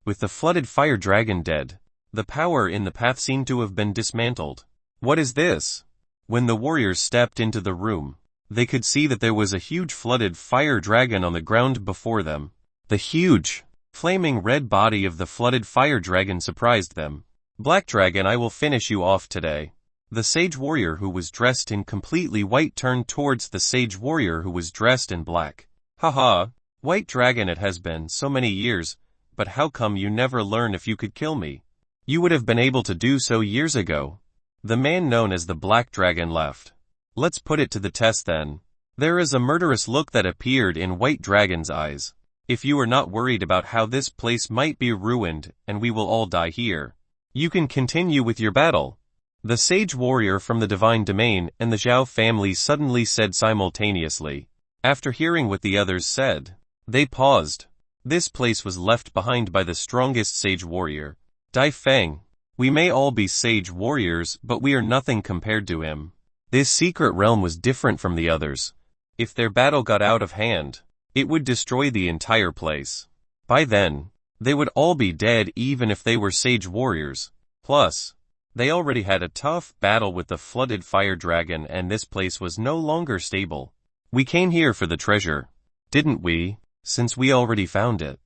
[SPEAKER 1] With the flooded fire dragon dead, the power in the path seemed to have been dismantled. What is this? When the warriors stepped into the room, they could see that there was a huge flooded fire dragon on the ground before them. The huge, flaming red body of the flooded fire dragon surprised them. Black Dragon, I will finish you off today. The sage warrior who was dressed in completely white turned towards the sage warrior who was dressed in black. Haha, White Dragon, it has been so many years, but how come you never learn if you could kill me? You would have been able to do so years ago. The man known as the Black Dragon laughed. Let's put it to the test then. There is a murderous look that appeared in White Dragon's eyes. If you are not worried about how this place might be ruined and we will all die here, you can continue with your battle. The sage warrior from the divine domain and the Xiao family suddenly said simultaneously. After hearing what the others said, they paused. This place was left behind by the strongest sage warrior, Dai Feng. We may all be sage warriors, but we are nothing compared to him. This secret realm was different from the others. If their battle got out of hand, it would destroy the entire place. By then, they would all be dead even if they were sage warriors. Plus, they already had a tough battle with the flooded fire dragon and this place was no longer stable. We came here for the treasure, didn't we? Since we already found it.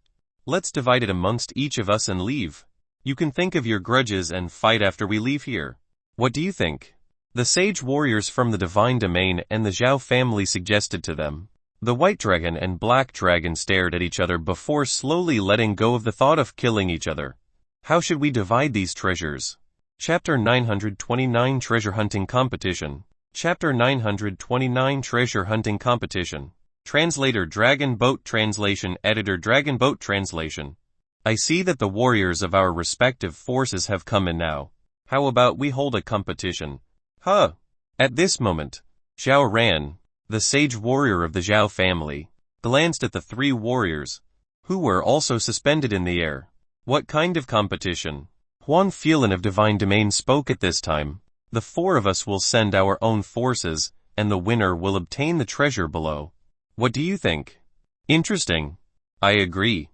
[SPEAKER 1] Let's divide it amongst each of us and leave. You can think of your grudges and fight after we leave here. What do you think? The sage warriors from the divine domain and the Xiao family suggested to them. The White Dragon and Black Dragon stared at each other before slowly letting go of the thought of killing each other. How should we divide these treasures? Chapter 929 Treasure Hunting Competition. Chapter 929 Treasure Hunting Competition. Translator Dragon Boat Translation. Editor Dragon Boat Translation. I see that the warriors of our respective forces have come in now. How about we hold a competition? Huh? At this moment, Xiao ran, the sage warrior of the Xiao family, glanced at the three warriors, who were also suspended in the air. What kind of competition? Huan Phelan of Divine Domain spoke at this time. The four of us will send our own forces, and the winner will obtain the treasure below. What do you think? Interesting. I agree.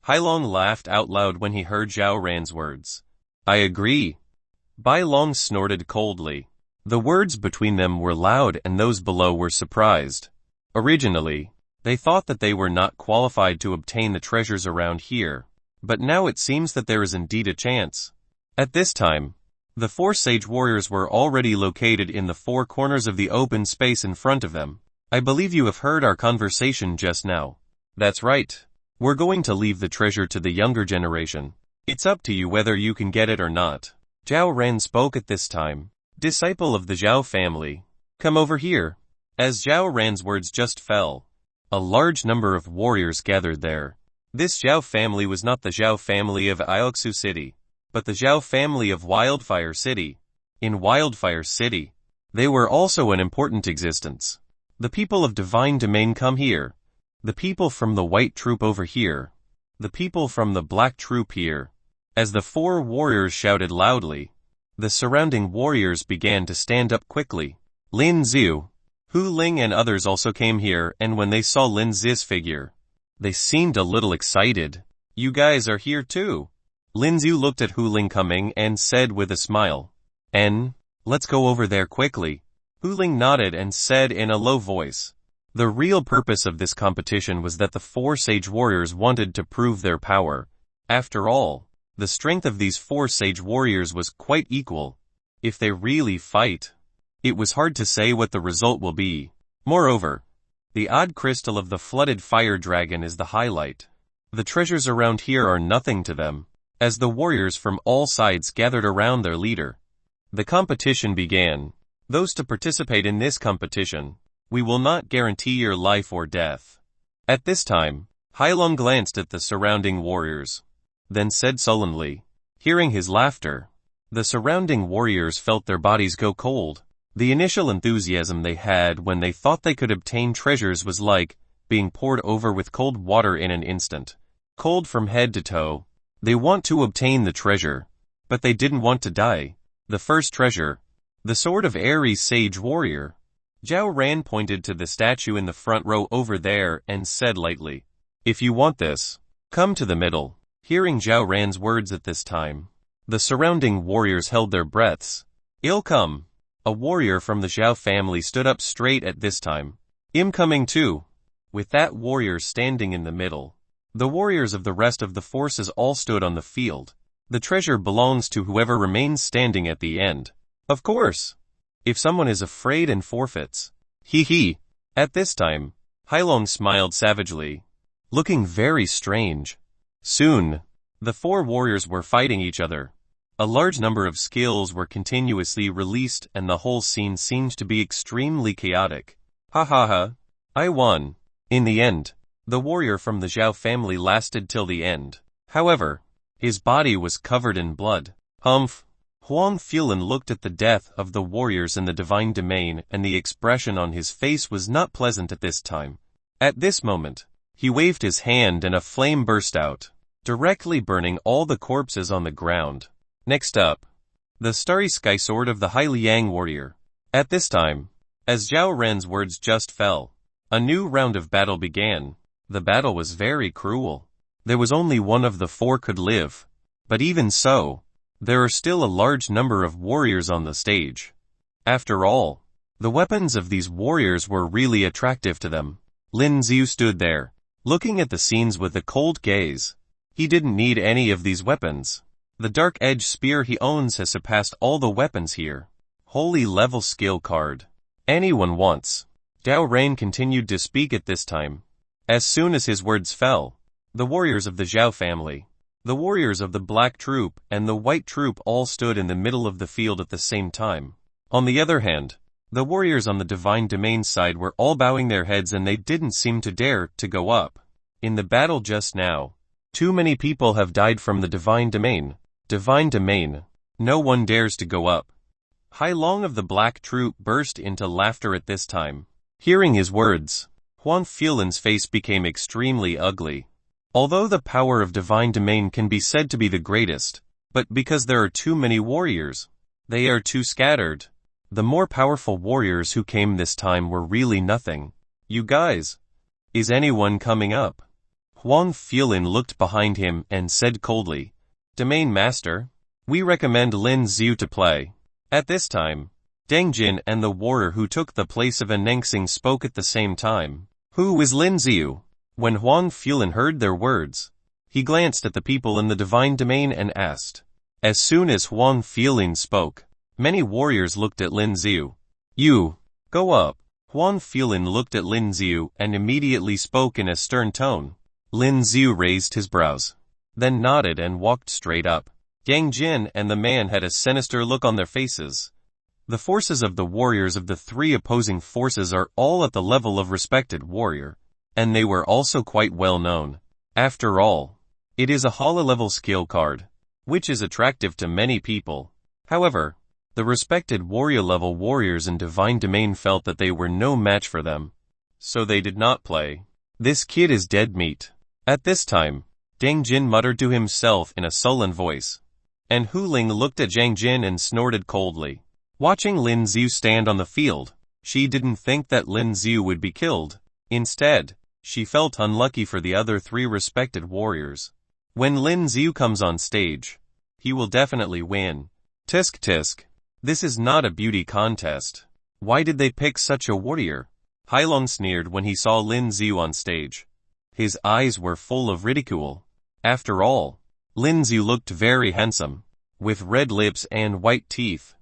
[SPEAKER 1] Hailong laughed out loud when he heard Xiao Ran's words. I agree. Bai Long snorted coldly. The words between them were loud and those below were surprised. Originally, they thought that they were not qualified to obtain the treasures around here, but now it seems that there is indeed a chance. At this time, the four sage warriors were already located in the four corners of the open space in front of them. I believe you have heard our conversation just now. That's right. We're going to leave the treasure to the younger generation. It's up to you whether you can get it or not. Zhao Ren spoke at this time. Disciple of the Xiao family, come over here. As Zhao Ren's words just fell, a large number of warriors gathered there. This Xiao family was not the Xiao family of Ioxu City, but the Xiao family of Wildfire City. In Wildfire City, they were also an important existence. The people of Divine Domain come here. The people from the White Troop over here. The people from the Black Troop here. As the four warriors shouted loudly, the surrounding warriors began to stand up quickly. Lin Xiu, Hu Ling and others also came here, and when they saw Lin Xi's figure, they seemed a little excited. You guys are here too. Lin Xiu looked at Hu Ling coming and said with a smile, let's go over there quickly. Hu Ling nodded and said in a low voice. The real purpose of this competition was that the four sage warriors wanted to prove their power. After all, the strength of these four sage warriors was quite equal. If they really fight, it was hard to say what the result will be. Moreover, the odd crystal of the flooded fire dragon is the highlight. The treasures around here are nothing to them. As the warriors from all sides gathered around their leader, the competition began. Those to participate in this competition, we will not guarantee your life or death. At this time, Hailong glanced at the surrounding warriors, then said sullenly, hearing his laughter, the surrounding warriors felt their bodies go cold. The initial enthusiasm they had when they thought they could obtain treasures was like being poured over with cold water in an instant. Cold from head to toe. They want to obtain the treasure, but they didn't want to die. The first treasure, the sword of Ares sage warrior. Zhao Ran pointed to the statue in the front row over there and said lightly, if you want this, come to the middle. Hearing Zhao Ran's words at this time, the surrounding warriors held their breaths. I'll come. A warrior from the Xiao family stood up straight at this time. I'm coming too. With that warrior standing in the middle, the warriors of the rest of the forces all stood on the field. The treasure belongs to whoever remains standing at the end. Of course. If someone is afraid and forfeits. Hee hee. At this time, Hailong smiled savagely, looking very strange. Soon, the four warriors were fighting each other. A large number of skills were continuously released and the whole scene seemed to be extremely chaotic. Ha ha ha. I won. In the end, the warrior from the Xiao family lasted till the end. However, his body was covered in blood. Humph. Huang Fulan looked at the death of the warriors in the divine domain and the expression on his face was not pleasant at this time. At this moment, he waved his hand and a flame burst out, directly burning all the corpses on the ground. Next up, the starry sky sword of the Hai Liang warrior. At this time, as Zhao Ren's words just fell, a new round of battle began. The battle was very cruel. There was only one of the four could live. But even so, there are still a large number of warriors on the stage. After all, the weapons of these warriors were really attractive to them. Lin Xiu stood there, looking at the scenes with a cold gaze. He didn't need any of these weapons. The dark edge spear he owns has surpassed all the weapons here. Holy level skill card. Anyone wants. Devouring continued to speak at this time. As soon as his words fell, the warriors of the Xiao family, the warriors of the Black Troop and the White Troop all stood in the middle of the field at the same time. On the other hand, the warriors on the Divine Domain side were all bowing their heads and they didn't seem to dare to go up. In the battle just now, too many people have died from the Divine Domain. Divine Domain. No one dares to go up. Hailong of the Black Troop burst into laughter at this time. Hearing his words, Huang Fulan's face became extremely ugly. Although the power of Divine Domain can be said to be the greatest, but because there are too many warriors, they are too scattered. The more powerful warriors who came this time were really nothing. You guys, is anyone coming up? Huang Fulan looked behind him and said coldly, Domain Master, we recommend Lin Xiu to play. At this time, Deng Jin and the warrior who took the place of Anengxing spoke at the same time. Who is Lin Xiu? When Huang Fulan heard their words, he glanced at the people in the Divine Domain and asked. As soon as Huang Fulan spoke, many warriors looked at Lin Xiu. You, go up. Huang Fulan looked at Lin Xiu and immediately spoke in a stern tone. Lin Xiu raised his brows, then nodded and walked straight up. Deng Jin and the man had a sinister look on their faces. The forces of the warriors of the three opposing forces are all at the level of respected warrior, and they were also quite well known. After all, it is a holo-level skill card, which is attractive to many people. However, the respected warrior-level warriors in Divine Domain felt that they were no match for them, so they did not play. This kid is dead meat. At this time, Deng Jin muttered to himself in a sullen voice, and Hu Ling looked at Zhang Jin and snorted coldly. Watching Lin Xiu stand on the field, she didn't think that Lin Xiu would be killed. Instead, she felt unlucky for the other three respected warriors. When Lin Xiu comes on stage, he will definitely win. Tisk tisk. This is not a beauty contest. Why did they pick such a warrior? Hailong sneered when he saw Lin Xiu on stage. His eyes were full of ridicule. After all, Lin Xiu looked very handsome, with red lips and white teeth.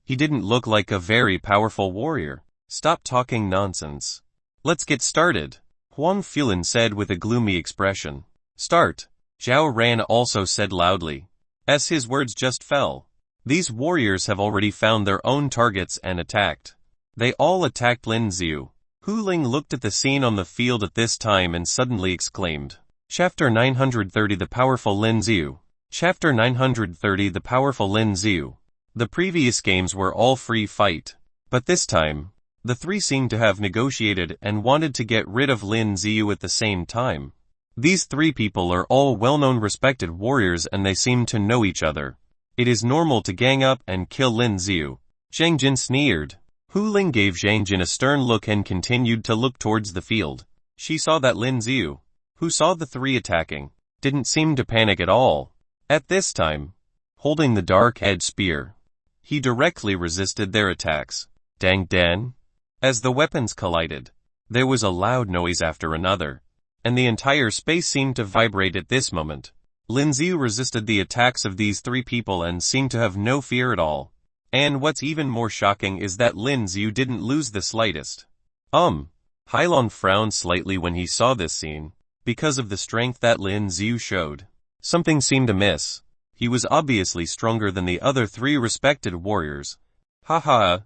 [SPEAKER 1] He didn't look like a very powerful warrior. Stop talking nonsense. Let's get started, Huang Fulan said with a gloomy expression. Start, Zhao Ran also said loudly. As his words just fell, these warriors have already found their own targets and attacked. They all attacked Lin Xiu. Hu Ling looked at the scene on the field at this time and suddenly exclaimed. Chapter 930 The Powerful Lin Xiu. Chapter 930 The Powerful Lin Xiu. The previous games were all free fight, but this time, the three seemed to have negotiated and wanted to get rid of Lin Xiu at the same time. These three people are all well-known respected warriors and they seem to know each other. It is normal to gang up and kill Lin Xiu. Zhang Jin sneered. Hu Ling gave Zhang Jin a stern look and continued to look towards the field. She saw that Lin Xiu, who saw the three attacking, didn't seem to panic at all. At this time, holding the dark-edged spear, he directly resisted their attacks. Dang den. As the weapons collided, there was a loud noise after another, and the entire space seemed to vibrate at this moment. Lin Xiu resisted the attacks of these three people and seemed to have no fear at all. And what's even more shocking is that Lin Xiu didn't lose the slightest. Hailong frowned slightly when he saw this scene. Because of the strength that Lin Xiu showed, something seemed amiss. He was obviously stronger than the other three respected warriors. Ha ha.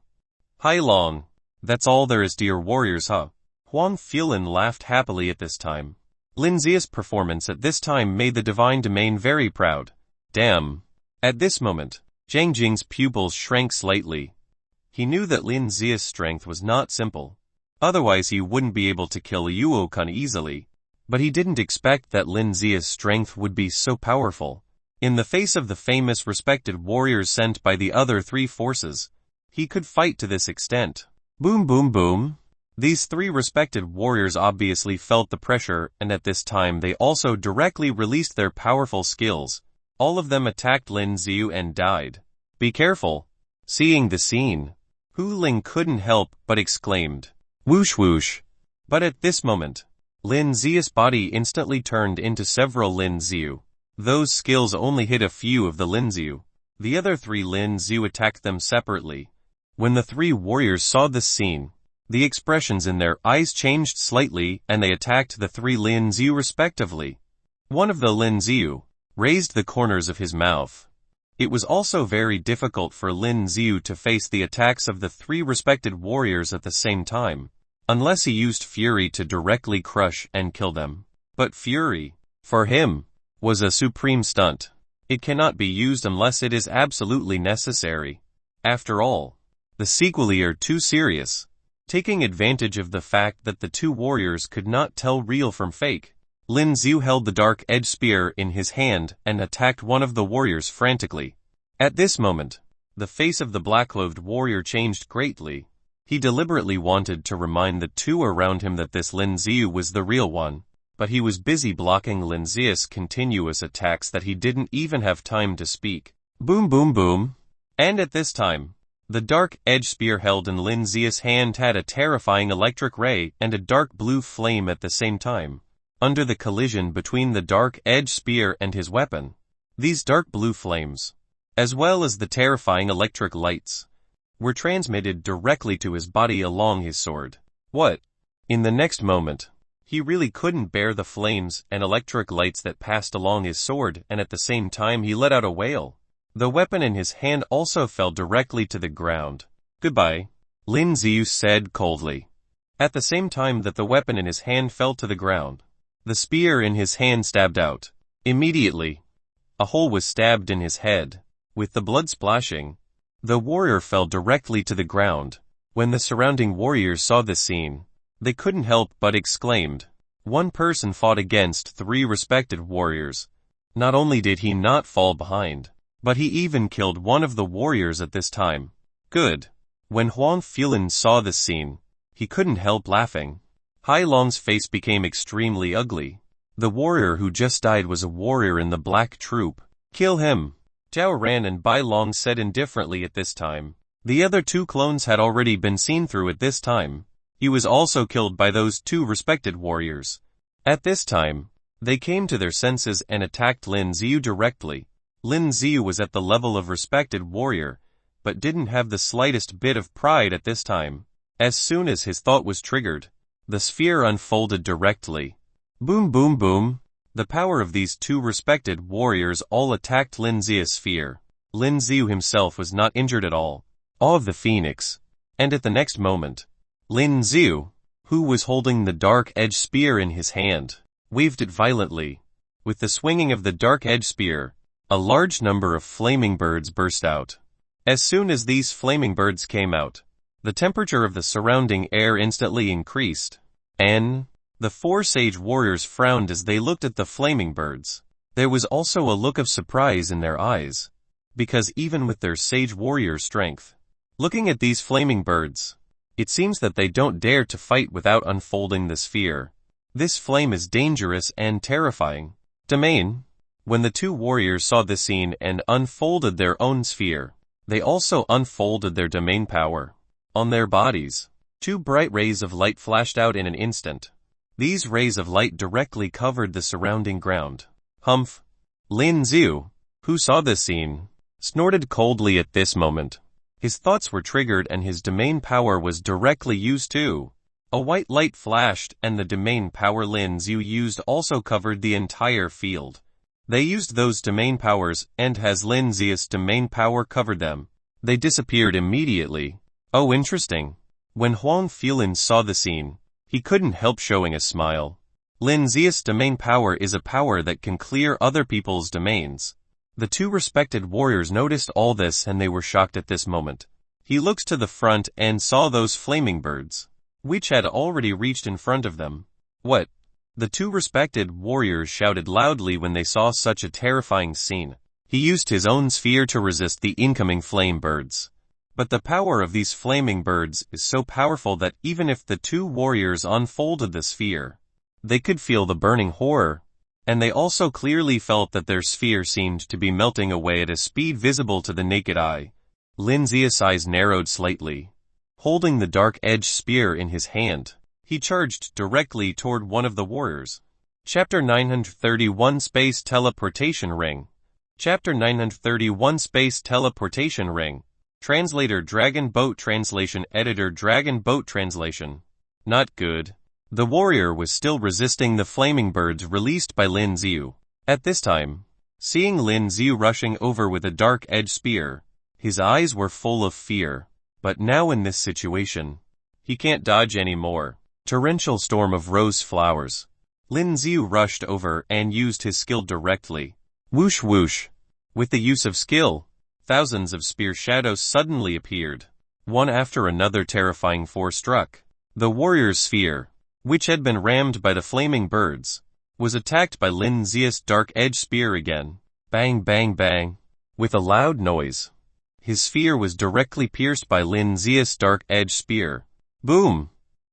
[SPEAKER 1] Hailong. That's all there is to your warriors, huh? Huang Fuelin laughed happily at this time. Lin Xiu's performance at this time made the divine domain very proud. Damn. At this moment, Zhang Jing's pupils shrank slightly. He knew that Lin Xiu's strength was not simple. Otherwise he wouldn't be able to kill Okin easily. But he didn't expect that Lin Xiu's strength would be so powerful. In the face of the famous respected warriors sent by the other three forces, he could fight to this extent. Boom boom boom. These three respected warriors obviously felt the pressure, and at this time they also directly released their powerful skills. All of them attacked Lin Xiu and died. Be careful. Seeing the scene, Hu Ling couldn't help but exclaimed, whoosh whoosh. But at this moment, Lin Xiu's body instantly turned into several Lin Xiu. Those skills only hit a few of the Lin Xiu. The other three Lin Xiu attacked them separately. When the three warriors saw this scene, the expressions in their eyes changed slightly and they attacked the three Lin Xiu respectively. One of the Lin Xiu raised the corners of his mouth. It was also very difficult for Lin Xiu to face the attacks of the three respected warriors at the same time, unless he used fury to directly crush and kill them. But fury, for him, was a supreme stunt. It cannot be used unless it is absolutely necessary. After all, the sequelae are too serious. Taking advantage of the fact that the two warriors could not tell real from fake, Lin Xiu held the dark edge spear in his hand and attacked one of the warriors frantically. At this moment, the face of the black-clothed warrior changed greatly. He deliberately wanted to remind the two around him that this Lin Xiu was the real one, but he was busy blocking Lin Xiu's continuous attacks that he didn't even have time to speak. Boom boom boom. And at this time, the dark edge spear held in Lin Xiu's hand had a terrifying electric ray and a dark blue flame at the same time. Under the collision between the dark edge spear and his weapon, these dark blue flames, as well as the terrifying electric lights, were transmitted directly to his body along his sword. What? In the next moment, he really couldn't bear the flames and electric lights that passed along his sword, and at the same time he let out a wail. The weapon in his hand also fell directly to the ground. Goodbye, Lin Xiu said coldly. At the same time that the weapon in his hand fell to the ground, the spear in his hand stabbed out. Immediately, a hole was stabbed in his head. With the blood splashing, the warrior fell directly to the ground. When the surrounding warriors saw this scene, they couldn't help but exclaimed. One person fought against three respected warriors. Not only did he not fall behind, but he even killed one of the warriors at this time. Good. When Huang Fuelin saw this scene, he couldn't help laughing. Hailong's face became extremely ugly. The warrior who just died was a warrior in the black troop. Kill him. Zhao Ran and Bai Long said indifferently at this time. The other two clones had already been seen through at this time. He was also killed by those two respected warriors. At this time, they came to their senses and attacked Lin Xiu directly. Lin Xiu was at the level of respected warrior, but didn't have the slightest bit of pride at this time. As soon as his thought was triggered, the sphere unfolded directly. Boom boom boom. The power of these two respected warriors all attacked Lin Xiu's sphere. Lin Xiu himself was not injured at all. Awe of the Phoenix. And at the next moment, Lin Xiu, who was holding the dark edge spear in his hand, waved it violently. With the swinging of the dark edge spear, a large number of flaming birds burst out. As soon as these flaming birds came out, the temperature of the surrounding air instantly increased. The four sage warriors frowned as they looked at the flaming birds. There was also a look of surprise in their eyes, because even with their sage warrior strength, looking at these flaming birds, it seems that they don't dare to fight without unfolding the sphere. This flame is dangerous and terrifying. Domain. When the two warriors saw this scene and unfolded their own sphere, they also unfolded their domain power. On their bodies, two bright rays of light flashed out in an instant. These rays of light directly covered the surrounding ground. Humph. Lin Xiu, who saw this scene, snorted coldly at this moment. His thoughts were triggered and his domain power was directly used too. A white light flashed and the domain power Lin Xiu used also covered the entire field. They used those domain powers, and as Lin Xiu's domain power covered them, they disappeared immediately. Oh, interesting. When Huang Fulin saw the scene, he couldn't help showing a smile. Lin Xiu's domain power is a power that can clear other people's domains. The two respected warriors noticed all this and they were shocked at this moment. He looked to the front and saw those flaming birds, which had already reached in front of them. What? The two respected warriors shouted loudly when they saw such a terrifying scene. He used his own sphere to resist the incoming flame birds. But the power of these flaming birds is so powerful that even if the two warriors unfolded the sphere, they could feel the burning horror. And they also clearly felt that their sphere seemed to be melting away at a speed visible to the naked eye. Lin Xiu's eyes narrowed slightly. Holding the dark-edged spear in his hand, he charged directly toward one of the warriors. Chapter 931 Space Teleportation Ring. Chapter 931 Space Teleportation Ring. Translator Dragon Boat Translation. Editor Dragon Boat Translation. Not good. The warrior was still resisting the flaming birds released by Lin Xiu. At this time, seeing Lin Xiu rushing over with a dark-edged spear, his eyes were full of fear. But now in this situation, he can't dodge anymore. Torrential storm of rose flowers. Lin Xiu rushed over and used his skill directly. Whoosh whoosh. With the use of skill, thousands of spear shadows suddenly appeared. One after another terrifying force struck. The warrior's sphere, which had been rammed by the flaming birds, was attacked by Lin Xiu's dark-edged spear again. Bang bang bang. With a loud noise, his sphere was directly pierced by Lin Xiu's dark-edged spear. Boom!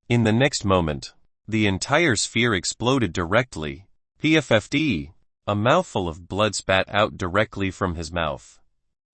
[SPEAKER 1] In the next moment, the entire sphere exploded directly. PFFD. A mouthful of blood spat out directly from his mouth.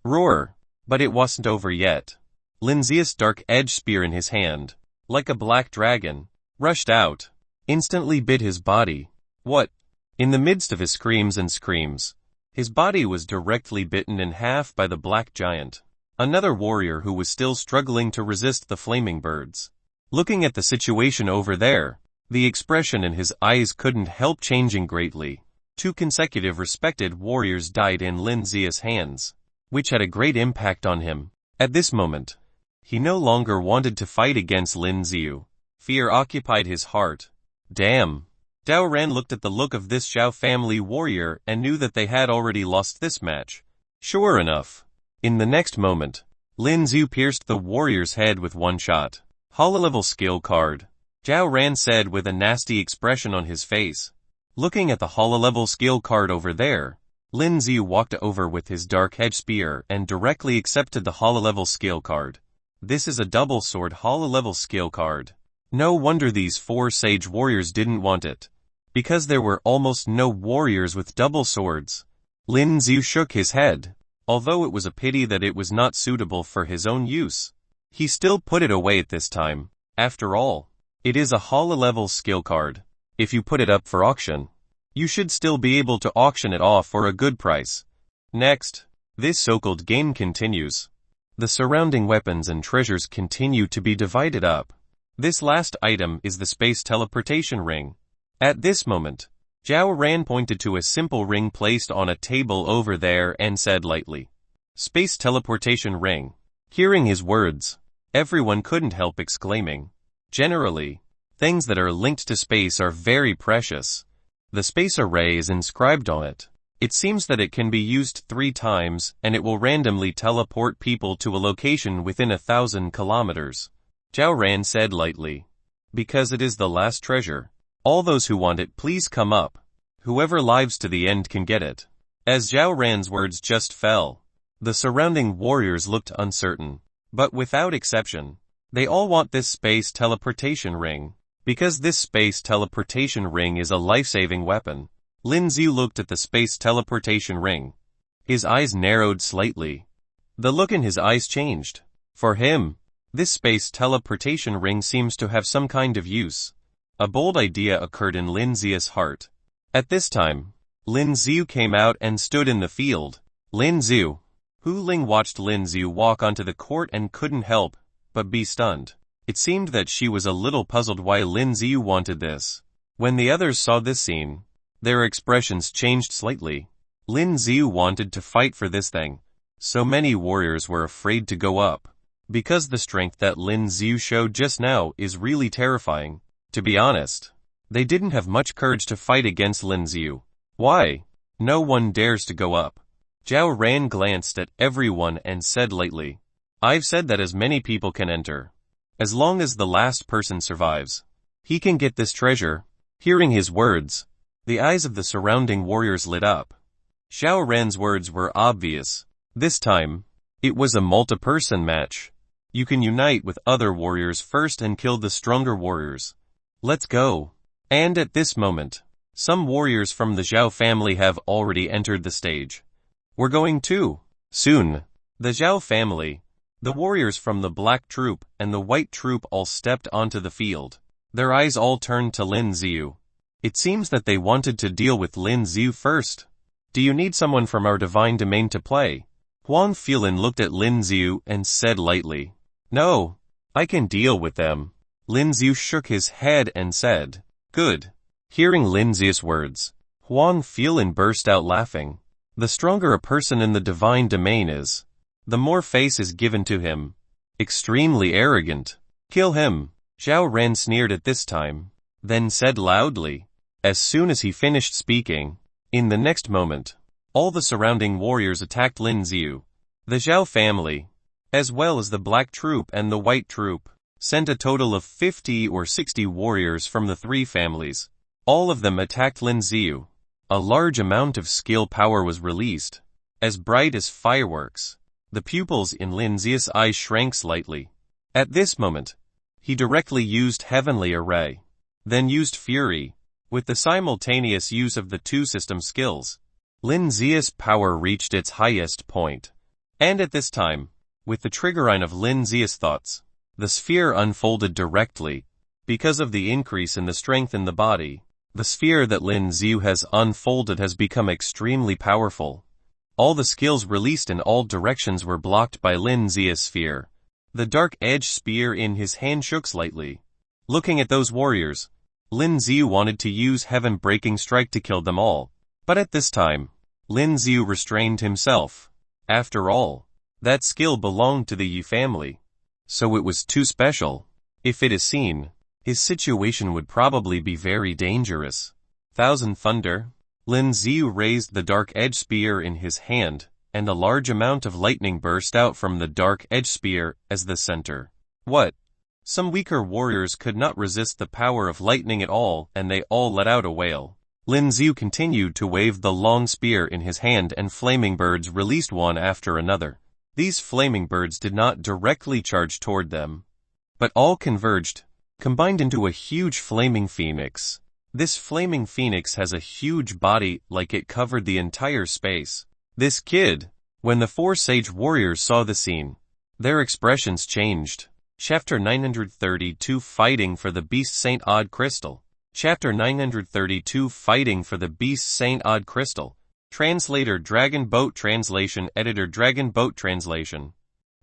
[SPEAKER 1] Roar! But it wasn't over yet. Lin Xiu's dark-edged spear in his hand, like a black dragon, rushed out, instantly bit his body. What? In the midst of his screams, his body was directly bitten in half by the black giant. Another warrior who was still struggling to resist the flaming birds. Looking at the situation over there, the expression in his eyes couldn't help changing greatly. Two consecutive respected warriors died in Lin Xiu's hands, which had a great impact on him. At this moment, he no longer wanted to fight against Lin Xiu. Fear occupied his heart. Damn. Dao Ran looked at the look of this Xiao family warrior and knew that they had already lost this match. Sure enough, in the next moment, Lin Xiu pierced the warrior's head with one shot. Holo-level skill card. Zhao Ran said with a nasty expression on his face. Looking at the holo-level skill card over there, Lin Xiu walked over with his dark-edged spear and directly accepted the holo-level skill card. This is a double sword holo-level skill card. No wonder these four sage warriors didn't want it, because there were almost no warriors with double swords. Lin Xiu shook his head. Although it was a pity that it was not suitable for his own use, he still put it away at this time. After all, it is a holo-level skill card. If you put it up for auction, you should still be able to auction it off for a good price. Next, this so-called game continues. The surrounding weapons and treasures continue to be divided up. This last item is the space teleportation ring. At this moment, Zhao Ran pointed to a simple ring placed on a table over there and said lightly, "Space teleportation ring." Hearing his words, everyone couldn't help exclaiming. Generally, things that are linked to space are very precious. The space array is inscribed on it. It seems that it can be used 3 times and it will randomly teleport people to a location within 1,000 kilometers. Zhao Ran said lightly. Because it is the last treasure. All those who want it please come up. Whoever lives to the end can get it. As Zhao Ran's words just fell, the surrounding warriors looked uncertain. But without exception, they all want this space teleportation ring. Because this space teleportation ring is a life-saving weapon. Lin Xiu looked at the space teleportation ring. His eyes narrowed slightly. The look in his eyes changed. For him, this space teleportation ring seems to have some kind of use. A bold idea occurred in Lin Xiu's heart. At this time, Lin Xiu came out and stood in the field. Lin Xiu. Hu Ling watched Lin Xiu walk onto the court and couldn't help but be stunned. It seemed that she was a little puzzled why Lin Xiu wanted this. When the others saw this scene, their expressions changed slightly. Lin Xiu wanted to fight for this thing. So many warriors were afraid to go up. Because the strength that Lin Xiu showed just now is really terrifying. To be honest, they didn't have much courage to fight against Lin Xiu. Why? No one dares to go up. Zhao Ran glanced at everyone and said lightly, I've said that as many people can enter. As long as the last person survives, he can get this treasure. Hearing his words, the eyes of the surrounding warriors lit up. Xiao Ran's words were obvious. This time, it was a multi-person match. You can unite with other warriors first and kill the stronger warriors. Let's go. And at this moment, some warriors from the Xiao family have already entered the stage. We're going too. Soon, the Xiao family, the warriors from the black troop and the white troop all stepped onto the field. Their eyes all turned to Lin Xiu. It seems that they wanted to deal with Lin Xiu first. Do you need someone from our divine domain to play? Huang Filin looked at Lin Xiu and said lightly, No, I can deal with them. Lin Xiu shook his head and said, Good. Hearing Lin Xiu's words, Huang Filin burst out laughing. The stronger a person in the divine domain is, the more face is given to him. Extremely arrogant. Kill him. Zhao Ran sneered at this time, then said loudly. As soon as he finished speaking, in the next moment, all the surrounding warriors attacked Lin Xiu. The Xiao family, as well as the black troop and the white troop, sent a total of 50 or 60 warriors from the three families. All of them attacked Lin Xiu. A large amount of skill power was released, as bright as fireworks. The pupils in Lin Xiu's eyes shrank slightly. At this moment, he directly used Heavenly Array, then used Fury, with the simultaneous use of the two system skills. Lin Xiu's power reached its highest point. And at this time, with the triggerline of Lin Xiu's thoughts, the sphere unfolded directly. Because of the increase in the strength in the body, the sphere that Lin Xiu has unfolded has become extremely powerful. All the skills released in all directions were blocked by Lin Xiu's sphere. The dark edge spear in his hand shook slightly. Looking at those warriors, Lin Xiu wanted to use heaven-breaking strike to kill them all. But at this time, Lin Xiu restrained himself. After all, that skill belonged to the Yi family. So it was too special. If it is seen, his situation would probably be very dangerous. Thousand Thunder. Lin Xiu raised the dark edge spear in his hand, and a large amount of lightning burst out from the dark edge spear as the center. What? Some weaker warriors could not resist the power of lightning at all, and they all let out a wail. Lin Xiu continued to wave the long spear in his hand, and flaming birds released one after another. These flaming birds did not directly charge toward them, but all converged, combined into a huge flaming phoenix. This flaming phoenix has a huge body, like it covered the entire space. This kid. When the four sage warriors saw the scene, their expressions changed. Chapter 932 Fighting for the Beast Saint Odd Crystal. Chapter 932 Fighting for the Beast Saint Odd Crystal. Translator Dragon Boat Translation. Editor Dragon Boat Translation.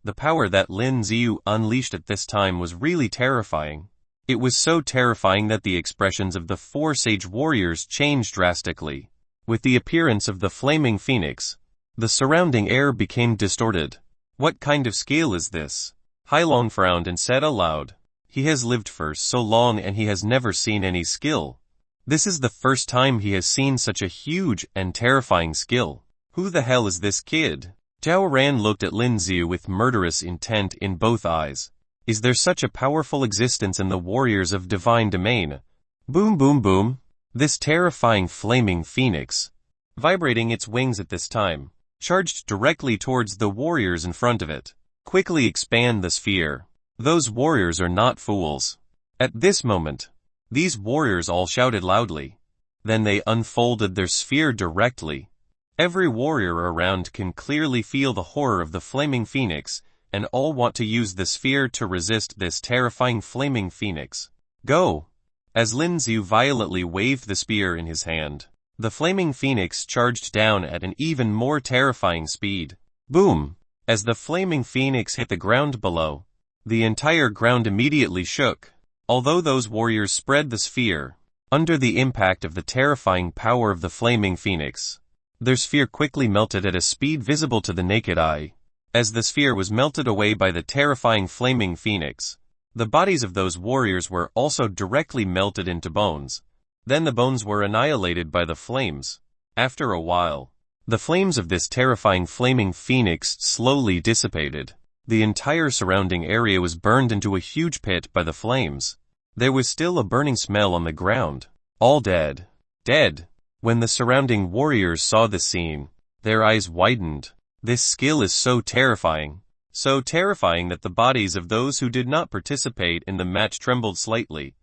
[SPEAKER 1] The power that Lin Xiu unleashed at this time was really terrifying. It was so terrifying that the expressions of the four sage warriors changed drastically. With the appearance of the flaming phoenix, the surrounding air became distorted. What kind of skill is this? Hailong frowned and said aloud. He has lived for so long and he has never seen any skill. This is the first time he has seen such a huge and terrifying skill. Who the hell is this kid? Zhao Ran looked at Lin Xiu with murderous intent in both eyes. Is there such a powerful existence in the warriors of divine domain? Boom boom boom. This terrifying flaming phoenix, vibrating its wings at this time, charged directly towards the warriors in front of it. Quickly expand the sphere. Those warriors are not fools. At this moment, these warriors all shouted loudly. Then they unfolded their sphere directly. Every warrior around can clearly feel the horror of the flaming phoenix, and all want to use the sphere to resist this terrifying flaming phoenix. Go! As Lin Xiu violently waved the spear in his hand, The flaming phoenix charged down at an even more terrifying speed. Boom! As the flaming phoenix hit the ground below, the entire ground immediately shook. Although those warriors spread the sphere, under the impact of the terrifying power of the flaming phoenix, their sphere quickly melted at a speed visible to the naked eye. As the sphere was melted away by the terrifying flaming phoenix, the bodies of those warriors were also directly melted into bones. Then the bones were annihilated by the flames. After a while, the flames of this terrifying flaming phoenix slowly dissipated. The entire surrounding area was burned into a huge pit by the flames. There was still a burning smell on the ground. All dead. Dead. When the surrounding warriors saw the scene, their eyes widened. This skill is so terrifying that the bodies of those who did not participate in the match trembled slightly.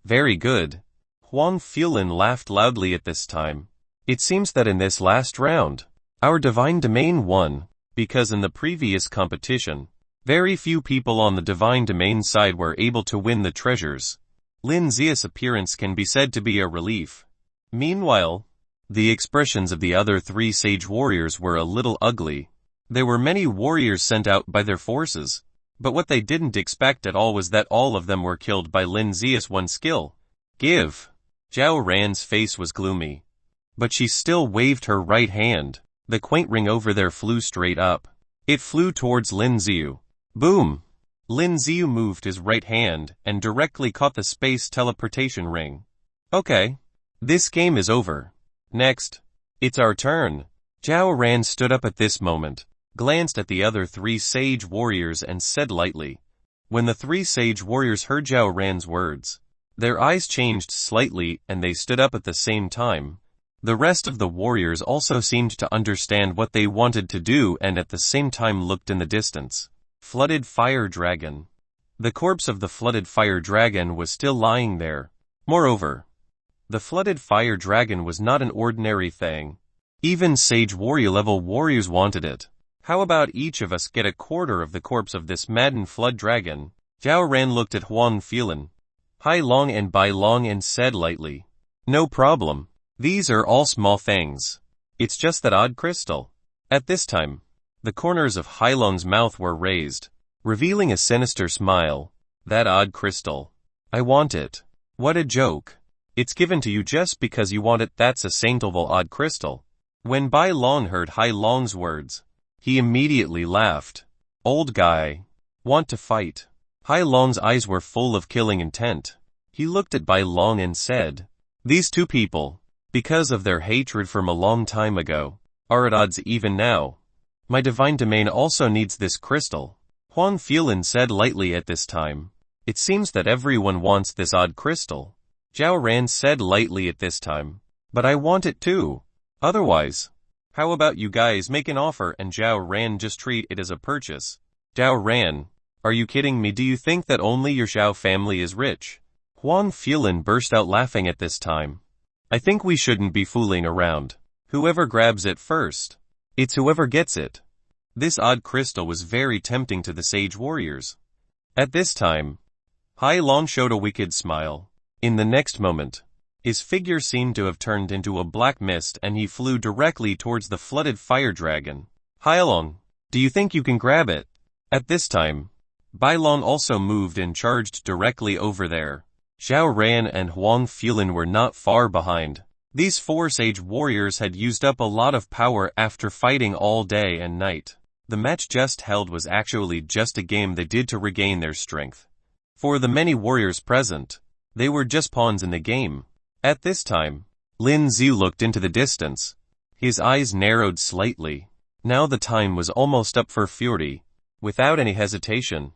[SPEAKER 1] Very good. Huang Fuelin laughed loudly at this time. It seems that in this last round, our divine domain won, because in the previous competition, very few people on the divine domain side were able to win the treasures. Lin Zia's appearance can be said to be a relief. Meanwhile, the expressions of the other three sage warriors were a little ugly. There were many warriors sent out by their forces, but what they didn't expect at all was that all of them were killed by Lin Zia's one skill. Give. Xiao Ran's face was gloomy, but she still waved her right hand. The quaint ring over there flew straight up. It flew towards Lin Ziu. Boom! Lin Ziu moved his right hand and directly caught the space teleportation ring. Okay. This game is over. Next. It's our turn. Xiao Ran stood up at this moment, glanced at the other three sage warriors and said lightly. When the three sage warriors heard Xiao Ran's words, their eyes changed slightly and they stood up at the same time. The rest of the warriors also seemed to understand what they wanted to do and at the same time looked in the distance. Flooded fire dragon. The corpse of the flooded fire dragon was still lying there. Moreover, the flooded fire dragon was not an ordinary thing. Even sage warrior level warriors wanted it. How about each of us get a quarter of the corpse of this maddened flood dragon? Xiao Ran looked at Huang Fuelin, Hai Long and Bai Long and said lightly. No problem. These are all small things. It's just that odd crystal. At this time, the corners of Hai Long's mouth were raised, revealing a sinister smile. That odd crystal. I want it. What a joke. It's given to you just because you want it. That's a saintful odd crystal. When Bai Long heard Hai Long's words, he immediately laughed. Old guy. Want to fight? Hai Long's eyes were full of killing intent. He looked at Bai Long and said, these two people, because of their hatred from a long time ago, are at odds even now. My divine domain also needs this crystal. Huang Fuelin said lightly at this time. It seems that everyone wants this odd crystal. Xiao Ran said lightly at this time. But I want it too. Otherwise, how about you guys make an offer and Xiao Ran just treat it as a purchase? Xiao Ran, are you kidding me? Do you think that only your Xiao family is rich? Huang Fuelin burst out laughing at this time. I think we shouldn't be fooling around. Whoever grabs it first, it's whoever gets it. This odd crystal was very tempting to the sage warriors. At this time, Hai Long showed a wicked smile. In the next moment, his figure seemed to have turned into a black mist and he flew directly towards the flooded fire dragon. Hai Long, do you think you can grab it? At this time, Bai Long also moved and charged directly over there. Xiao Ran and Huang Fuelin were not far behind. These four sage warriors had used up a lot of power after fighting all day and night. The match just held was actually just a game they did to regain their strength. For the many warriors present, they were just pawns in the game. At this time, Lin Ziu looked into the distance. His eyes narrowed slightly. Now the time was almost up for fury. Without any hesitation,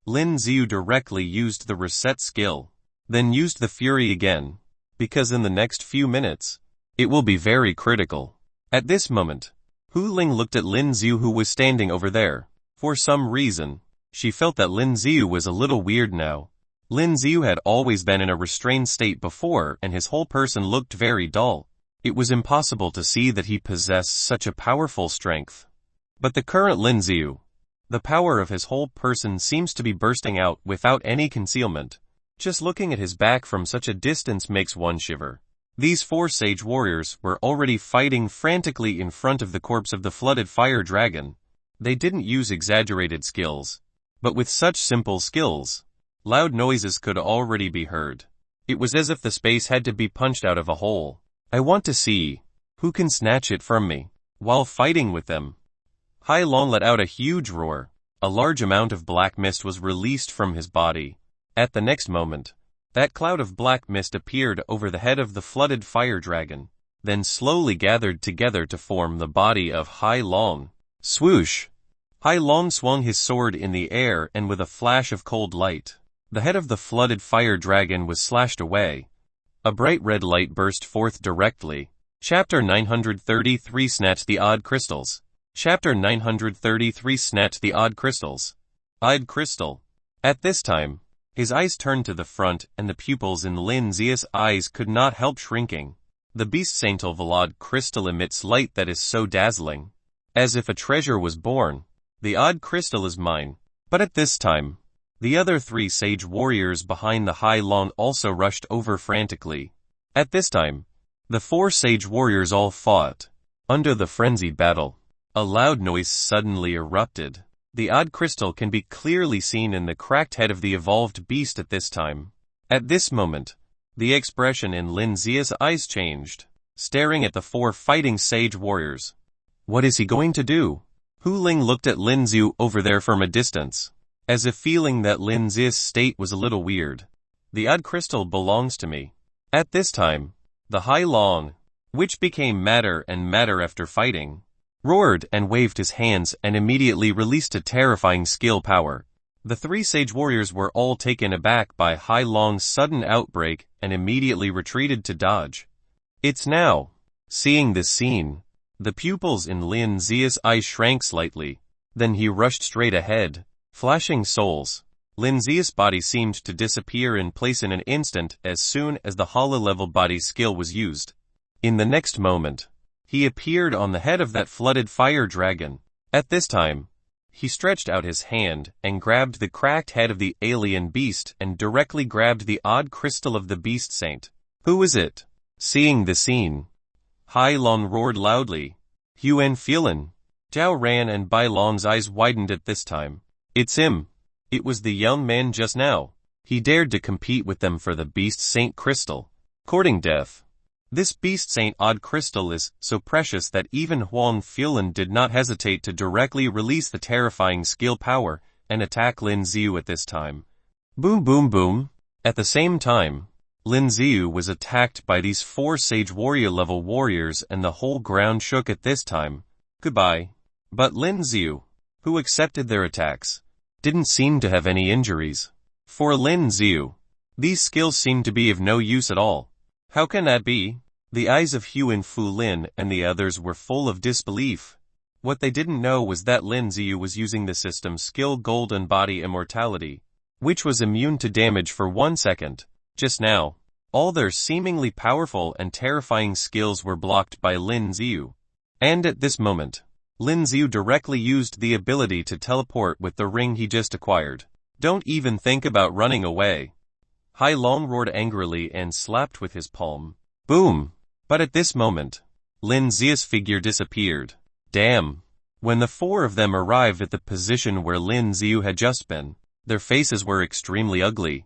[SPEAKER 1] Lin Ziu directly used the reset skill, then used the fury again, because in the next few minutes, it will be very critical. At this moment, Hu Ling looked at Lin Ziu who was standing over there. For some reason, she felt that Lin Ziu was a little weird now. Lin Ziu had always been in a restrained state before and his whole person looked very dull. It was impossible to see that he possessed such a powerful strength. But the current Lin Ziu, the power of his whole person seems to be bursting out without any concealment. Just looking at his back from such a distance makes one shiver. These 4 sage warriors were already fighting frantically in front of the corpse of the flooded fire dragon. They didn't use exaggerated skills, but with such simple skills, loud noises could already be heard. It was as if the space had to be punched out of a hole. I want to see who can snatch it from me. While fighting with them, Hai Long let out a huge roar. A large amount of black mist was released from his body. At the next moment, that cloud of black mist appeared over the head of the flooded fire dragon, then slowly gathered together to form the body of Hai Long. Swoosh! Hai Long swung his sword in the air, and with a flash of cold light, the head of the flooded fire dragon was slashed away. A bright red light burst forth directly. Chapter 933 Snatch the Odd Crystals. Chapter 933 Snatch the Odd Crystals. Odd Crystal. At this time, his eyes turned to the front, and the pupils in Lin Zia's eyes could not help shrinking. The beast Saintel Odd Crystal emits light that is so dazzling, as if a treasure was born. The odd crystal is mine. But at this time, the other 3 sage warriors behind the Hai Long also rushed over frantically. At this time, the 4 sage warriors all fought. Under the frenzied battle, a loud noise suddenly erupted. The odd crystal can be clearly seen in the cracked head of the evolved beast at this time. At this moment, the expression in Lin Zia's eyes changed, staring at the 4 fighting sage warriors. What is he going to do? Hu Ling looked at Lin Ziu over there from a distance, as if feeling that Lin Zia's state was a little weird. The odd crystal belongs to me. At this time, the Hai Long, which became madder and madder after fighting, roared and waved his hands and immediately released a terrifying skill power. The 3 sage warriors were all taken aback by Hai Long's sudden outbreak and immediately retreated to dodge. It's now. Seeing this scene, the pupils in Lin Zia's eyes shrank slightly. Then he rushed straight ahead. Flashing souls. Lin Zia's body seemed to disappear in place in an instant as soon as the Hala-level body skill was used. In the next moment, he appeared on the head of that flooded fire dragon. At this time, he stretched out his hand and grabbed the cracked head of the alien beast and directly grabbed the odd crystal of the beast saint. Who is it? Seeing the scene, Hai Long roared loudly. Yuan Filan. Zhao ran and Bai Long's eyes widened at this time. It's him. It was the young man just now. He dared to compete with them for the beast saint crystal. Courting death. This beast saint odd crystal is so precious that even Huang Filan did not hesitate to directly release the terrifying skill power and attack Lin Ziu at this time. Boom boom boom. At the same time, Lin Ziu was attacked by these 4 sage warrior level warriors and the whole ground shook at this time. Goodbye. But Lin Ziu, who accepted their attacks, didn't seem to have any injuries. For Lin Ziu, these skills seemed to be of no use at all. How can that be? The eyes of Huan Fu Lin and the others were full of disbelief. What they didn't know was that Lin Ziu was using the system's skill Golden Body Immortality, which was immune to damage for 1 second. Just now, all their seemingly powerful and terrifying skills were blocked by Lin Ziu. And at this moment, Lin Ziu directly used the ability to teleport with the ring he just acquired. Don't even think about running away. Hai Long roared angrily and slapped with his palm. Boom! But at this moment, Lin Zia's figure disappeared. Damn! When the 4 of them arrived at the position where Lin Ziu had just been, their faces were extremely ugly.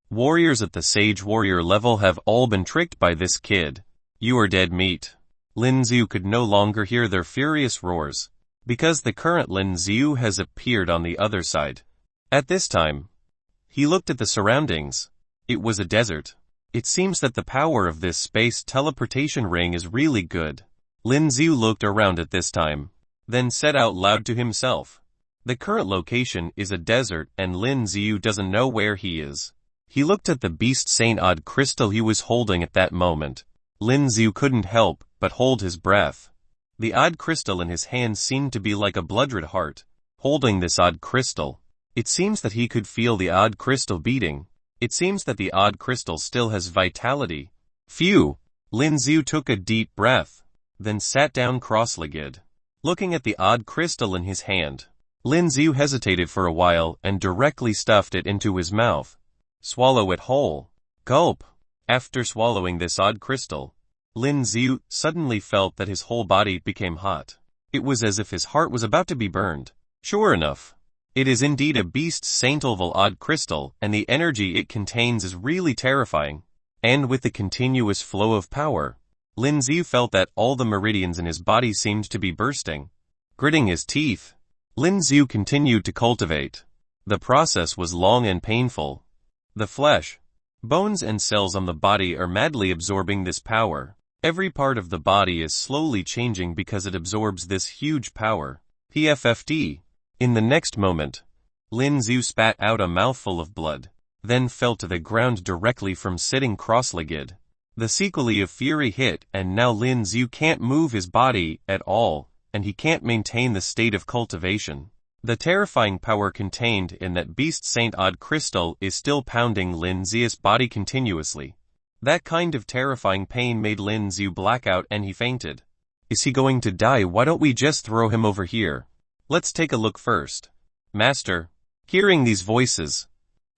[SPEAKER 1] Warriors at the Sage Warrior level have all been tricked by this kid. You are dead meat. Lin Ziu could no longer hear their furious roars, because the current Lin Ziu has appeared on the other side. At this time, he looked at the surroundings. It was a desert. It seems that the power of this space teleportation ring is really good. Lin Ziu looked around at this time, then said out loud to himself. The current location is a desert and Lin Ziu doesn't know where he is. He looked at the beast Saint Odd crystal he was holding at that moment. Lin Ziu couldn't help but hold his breath. The odd crystal in his hand seemed to be like a blood-red heart. Holding this odd crystal, it seems that he could feel the odd crystal beating. It seems that the odd crystal still has vitality. Phew! Lin Ziu took a deep breath, then sat down cross-legged. Looking at the odd crystal in his hand, Lin Ziu hesitated for a while and directly stuffed it into his mouth. Swallow it whole. Gulp! After swallowing this odd crystal, Lin Xiu suddenly felt that his whole body became hot. It was as if his heart was about to be burned. Sure enough, it is indeed a beast Saint-level odd crystal, and the energy it contains is really terrifying. And with the continuous flow of power, Lin Xiu felt that all the meridians in his body seemed to be bursting. Gritting his teeth, Lin Xiu continued to cultivate. The process was long and painful. The flesh, bones and cells on the body are madly absorbing this power. Every part of the body is slowly changing because it absorbs this huge power. PFFD. In the next moment, Lin Xiu spat out a mouthful of blood, then fell to the ground directly from sitting cross-legged. The sequelae of fury hit, and now Lin Xiu can't move his body at all, and he can't maintain the state of cultivation. The terrifying power contained in that beast Saint Odd crystal is still pounding Lin Xiu's body continuously. That kind of terrifying pain made Lin Xiu black out and he fainted. Is he going to die? Why don't we just throw him over here? Let's take a look first. Master. Hearing these voices,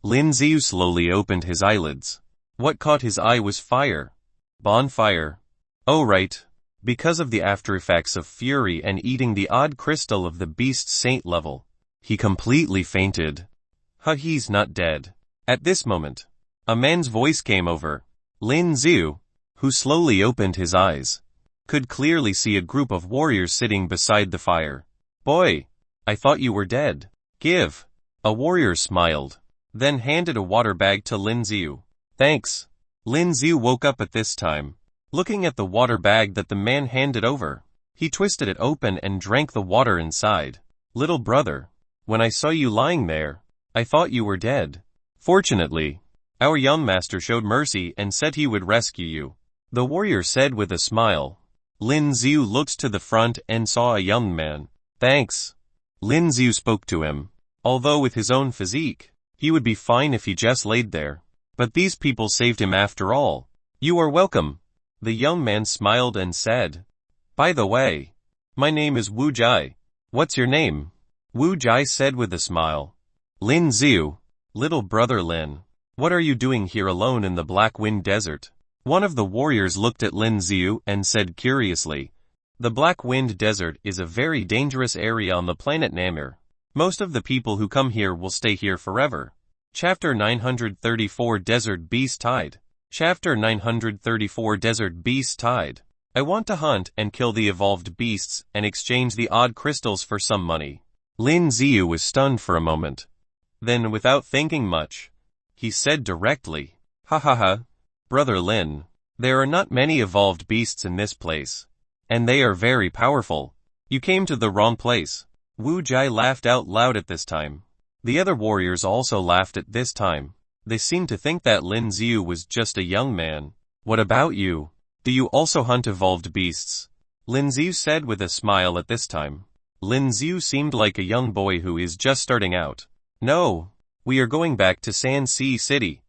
[SPEAKER 1] Lin Xiu slowly opened his eyelids. What caught his eye was fire. Bonfire. Oh right. Because of the after-effects of fury and eating the odd crystal of the beast saint level, he completely fainted. He's not dead. At this moment, a man's voice came over. Lin Xiu, who slowly opened his eyes, could clearly see a group of warriors sitting beside the fire. Boy, I thought you were dead. Give. A warrior smiled, then handed a water bag to Lin Xiu. Thanks. Lin Xiu woke up at this time. Looking at the water bag that the man handed over, he twisted it open and drank the water inside. Little brother, when I saw you lying there, I thought you were dead. Fortunately, our young master showed mercy and said he would rescue you, the warrior said with a smile. Lin Xiu looked to the front and saw a young man. Thanks. Lin Xiu spoke to him. Although with his own physique, he would be fine if he just laid there. But these people saved him after all. You are welcome. The young man smiled and said, By the way, my name is Wu Jai. What's your name? Wu Jai said with a smile. Lin Xiu. Little brother Lin. What are you doing here alone in the Black Wind Desert? One of the warriors looked at Lin Xiu and said curiously, The Black Wind Desert is a very dangerous area on the planet Namur. Most of the people who come here will stay here forever. Chapter 934 Desert Beast Tide. Chapter 934 Desert Beast Tide. I want to hunt and kill the evolved beasts and exchange the odd crystals for some money. Lin Xiu was stunned for a moment. Then, without thinking much, he said directly, Ha ha ha. Brother Lin, there are not many evolved beasts in this place, and they are very powerful. You came to the wrong place. Wu Jai laughed out loud at this time. The other warriors also laughed at this time. They seemed to think that Lin Xiu was just a young man. What about you? Do you also hunt evolved beasts? Lin Xiu said with a smile at this time. Lin Xiu seemed like a young boy who is just starting out. No, we are going back to Sanxi City.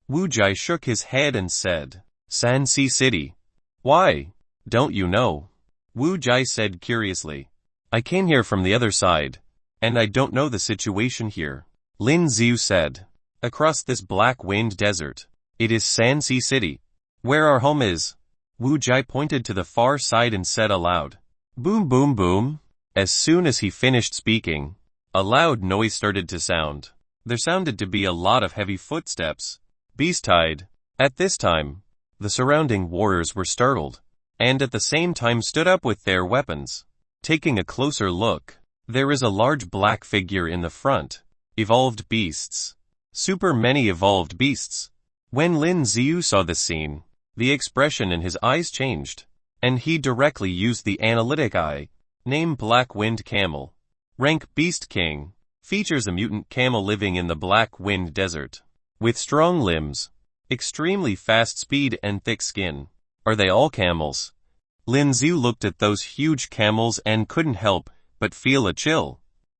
[SPEAKER 1] Wu Jai shook his head and said, Sanxi City? Why? Don't you know? Wu Jai said curiously. I came here from the other side, and I don't know the situation here. Lin Xiu said, Across this Black Wind Desert, it is Sanxi City, where our home is. Wu Jai pointed to the far side and said aloud, Boom boom boom. As soon as he finished speaking, a loud noise started to sound. There sounded to be a lot of heavy footsteps. Beast-tide. At this time, the surrounding warriors were startled, and at the same time stood up with their weapons. Taking a closer look, there is a large black figure in the front. Evolved beasts. Super many evolved beasts. When Lin Xiu saw the scene, the expression in his eyes changed, and he directly used the analytic eye. Name Black Wind Camel. Rank Beast King. Features a mutant camel living in the Black Wind Desert. With strong limbs, extremely fast speed and thick skin. Are they all camels? Lin Xiu looked at those huge camels and couldn't help but feel a chill.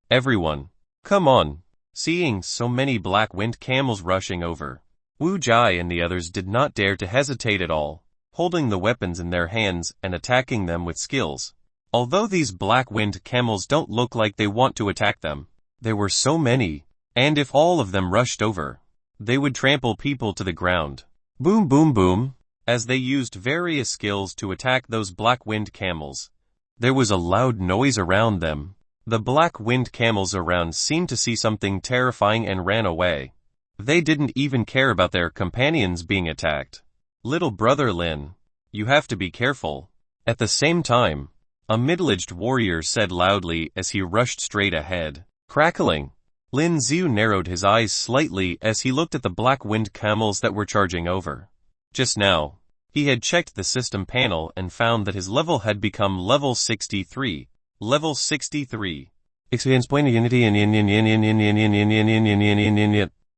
[SPEAKER 1] Everyone, come on. Seeing so many Black Wind camels rushing over, Wu Jai and the others did not dare to hesitate at all, holding the weapons in their hands and attacking them with skills. Although these Black Wind camels don't look like they want to attack them, there were so many, and if all of them rushed over, they would trample people to the ground. Boom boom boom. as they used various skills to attack those black-winged camels. There was a loud noise around them. The black-winged camels around seemed to see something terrifying and ran away. They didn't even care about their companions being attacked. Little brother Lin, you have to be careful. At the same time, a middle-aged warrior said loudly as he rushed straight ahead. Crackling. Lin Xiu narrowed his eyes slightly as he looked at the black-winged camels that were charging over. Just now, he had checked the system panel and found that his level had become level 63. Level 63. Experience point unity in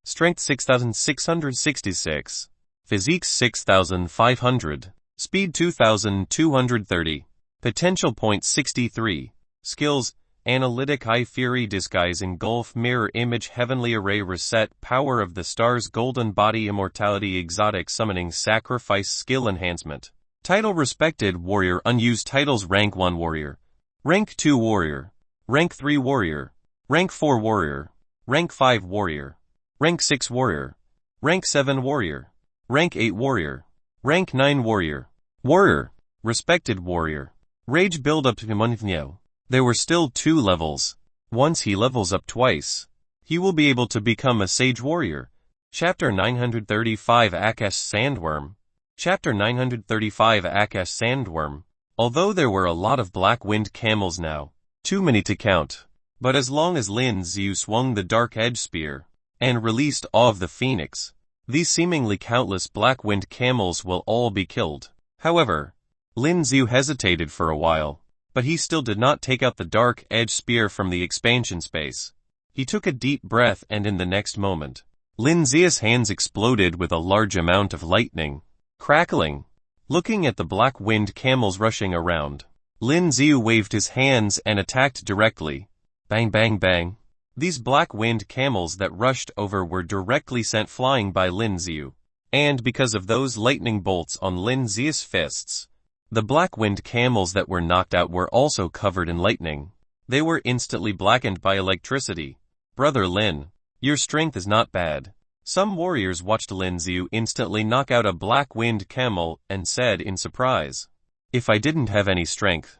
[SPEAKER 1] Strength 6666. Physique 6500. Speed 2230. Potential point 63. Skills: Analytic Eye, Fury, Disguise, Engulf, Mirror Image, Heavenly Array, Reset, Power of the Stars, Golden Body, Immortality, Exotic Summoning, Sacrifice, Skill Enhancement. Title: Respected Warrior. Unused titles: Rank 1 Warrior, Rank 2 Warrior, Rank 3 Warrior, Rank 4 Warrior, Rank 5 Warrior, Rank 6 Warrior, Rank 7 Warrior, Rank 8 Warrior, Rank 9 Warrior. Warrior. Respected Warrior. Rage build up to Monfnyo. There were still 2 levels. Once he levels up twice, he will be able to become a Sage Warrior. Chapter 935 Akash Sandworm. Chapter 935 Akash Sandworm. Although there were a lot of black-winged camels now, too many to count, but as long as Lin Xiu swung the Dark Edge Spear and released Awe of the Phoenix, these seemingly countless black-winged camels will all be killed. However, Lin Xiu hesitated for a while, but he still did not take out the Dark Edge Spear from the expansion space. He took a deep breath and in the next moment, Lin Xiu's hands exploded with a large amount of lightning. Crackling. Looking at the black-winged camels rushing around, Lin Xiu waved his hands and attacked directly. Bang bang bang. These black-winged camels that rushed over were directly sent flying by Lin Xiu, and because of those lightning bolts on Lin Xiu's fists, the black-winged camels that were knocked out were also covered in lightning. They were instantly blackened by electricity. Brother Lin, your strength is not bad. Some warriors watched Lin Xiu instantly knock out a black-winged camel and said in surprise, "If I didn't have any strength,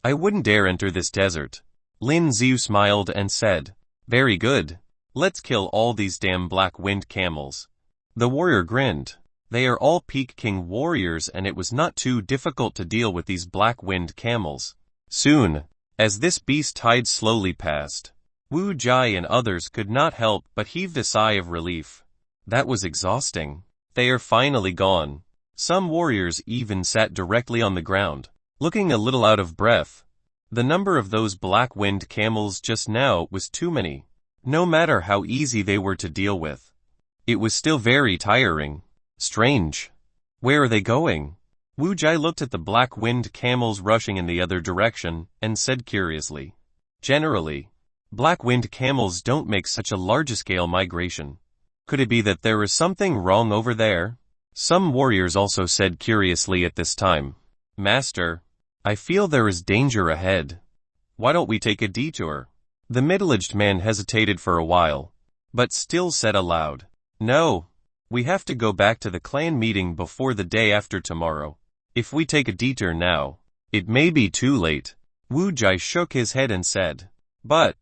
[SPEAKER 1] I wouldn't dare enter this desert." Lin Xiu smiled and said, "Very good. Let's kill all these damn black-winged camels." The warrior grinned. They are all Peking warriors and it was not too difficult to deal with these black-winged camels. Soon, as this beast tide slowly passed, Wu Jai and others could not help but heave a sigh of relief. That was exhausting. They are finally gone. Some warriors even sat directly on the ground, looking a little out of breath. The number of those black-winged camels just now was too many. No matter how easy they were to deal with, it was still very tiring. Strange. Where are they going? Wu Jai looked at the black-winged camels rushing in the other direction and said curiously, "Generally, black-winged camels don't make such a large-scale migration. Could it be that there is something wrong over there?" Some warriors also said curiously at this time, "Master, I feel there is danger ahead. Why don't we take a detour?" The middle-aged man hesitated for a while, but still said aloud, "No. We have to go back to the clan meeting before the day after tomorrow. If we take a detour now, it may be too late." Wu Jai shook his head and said, "But,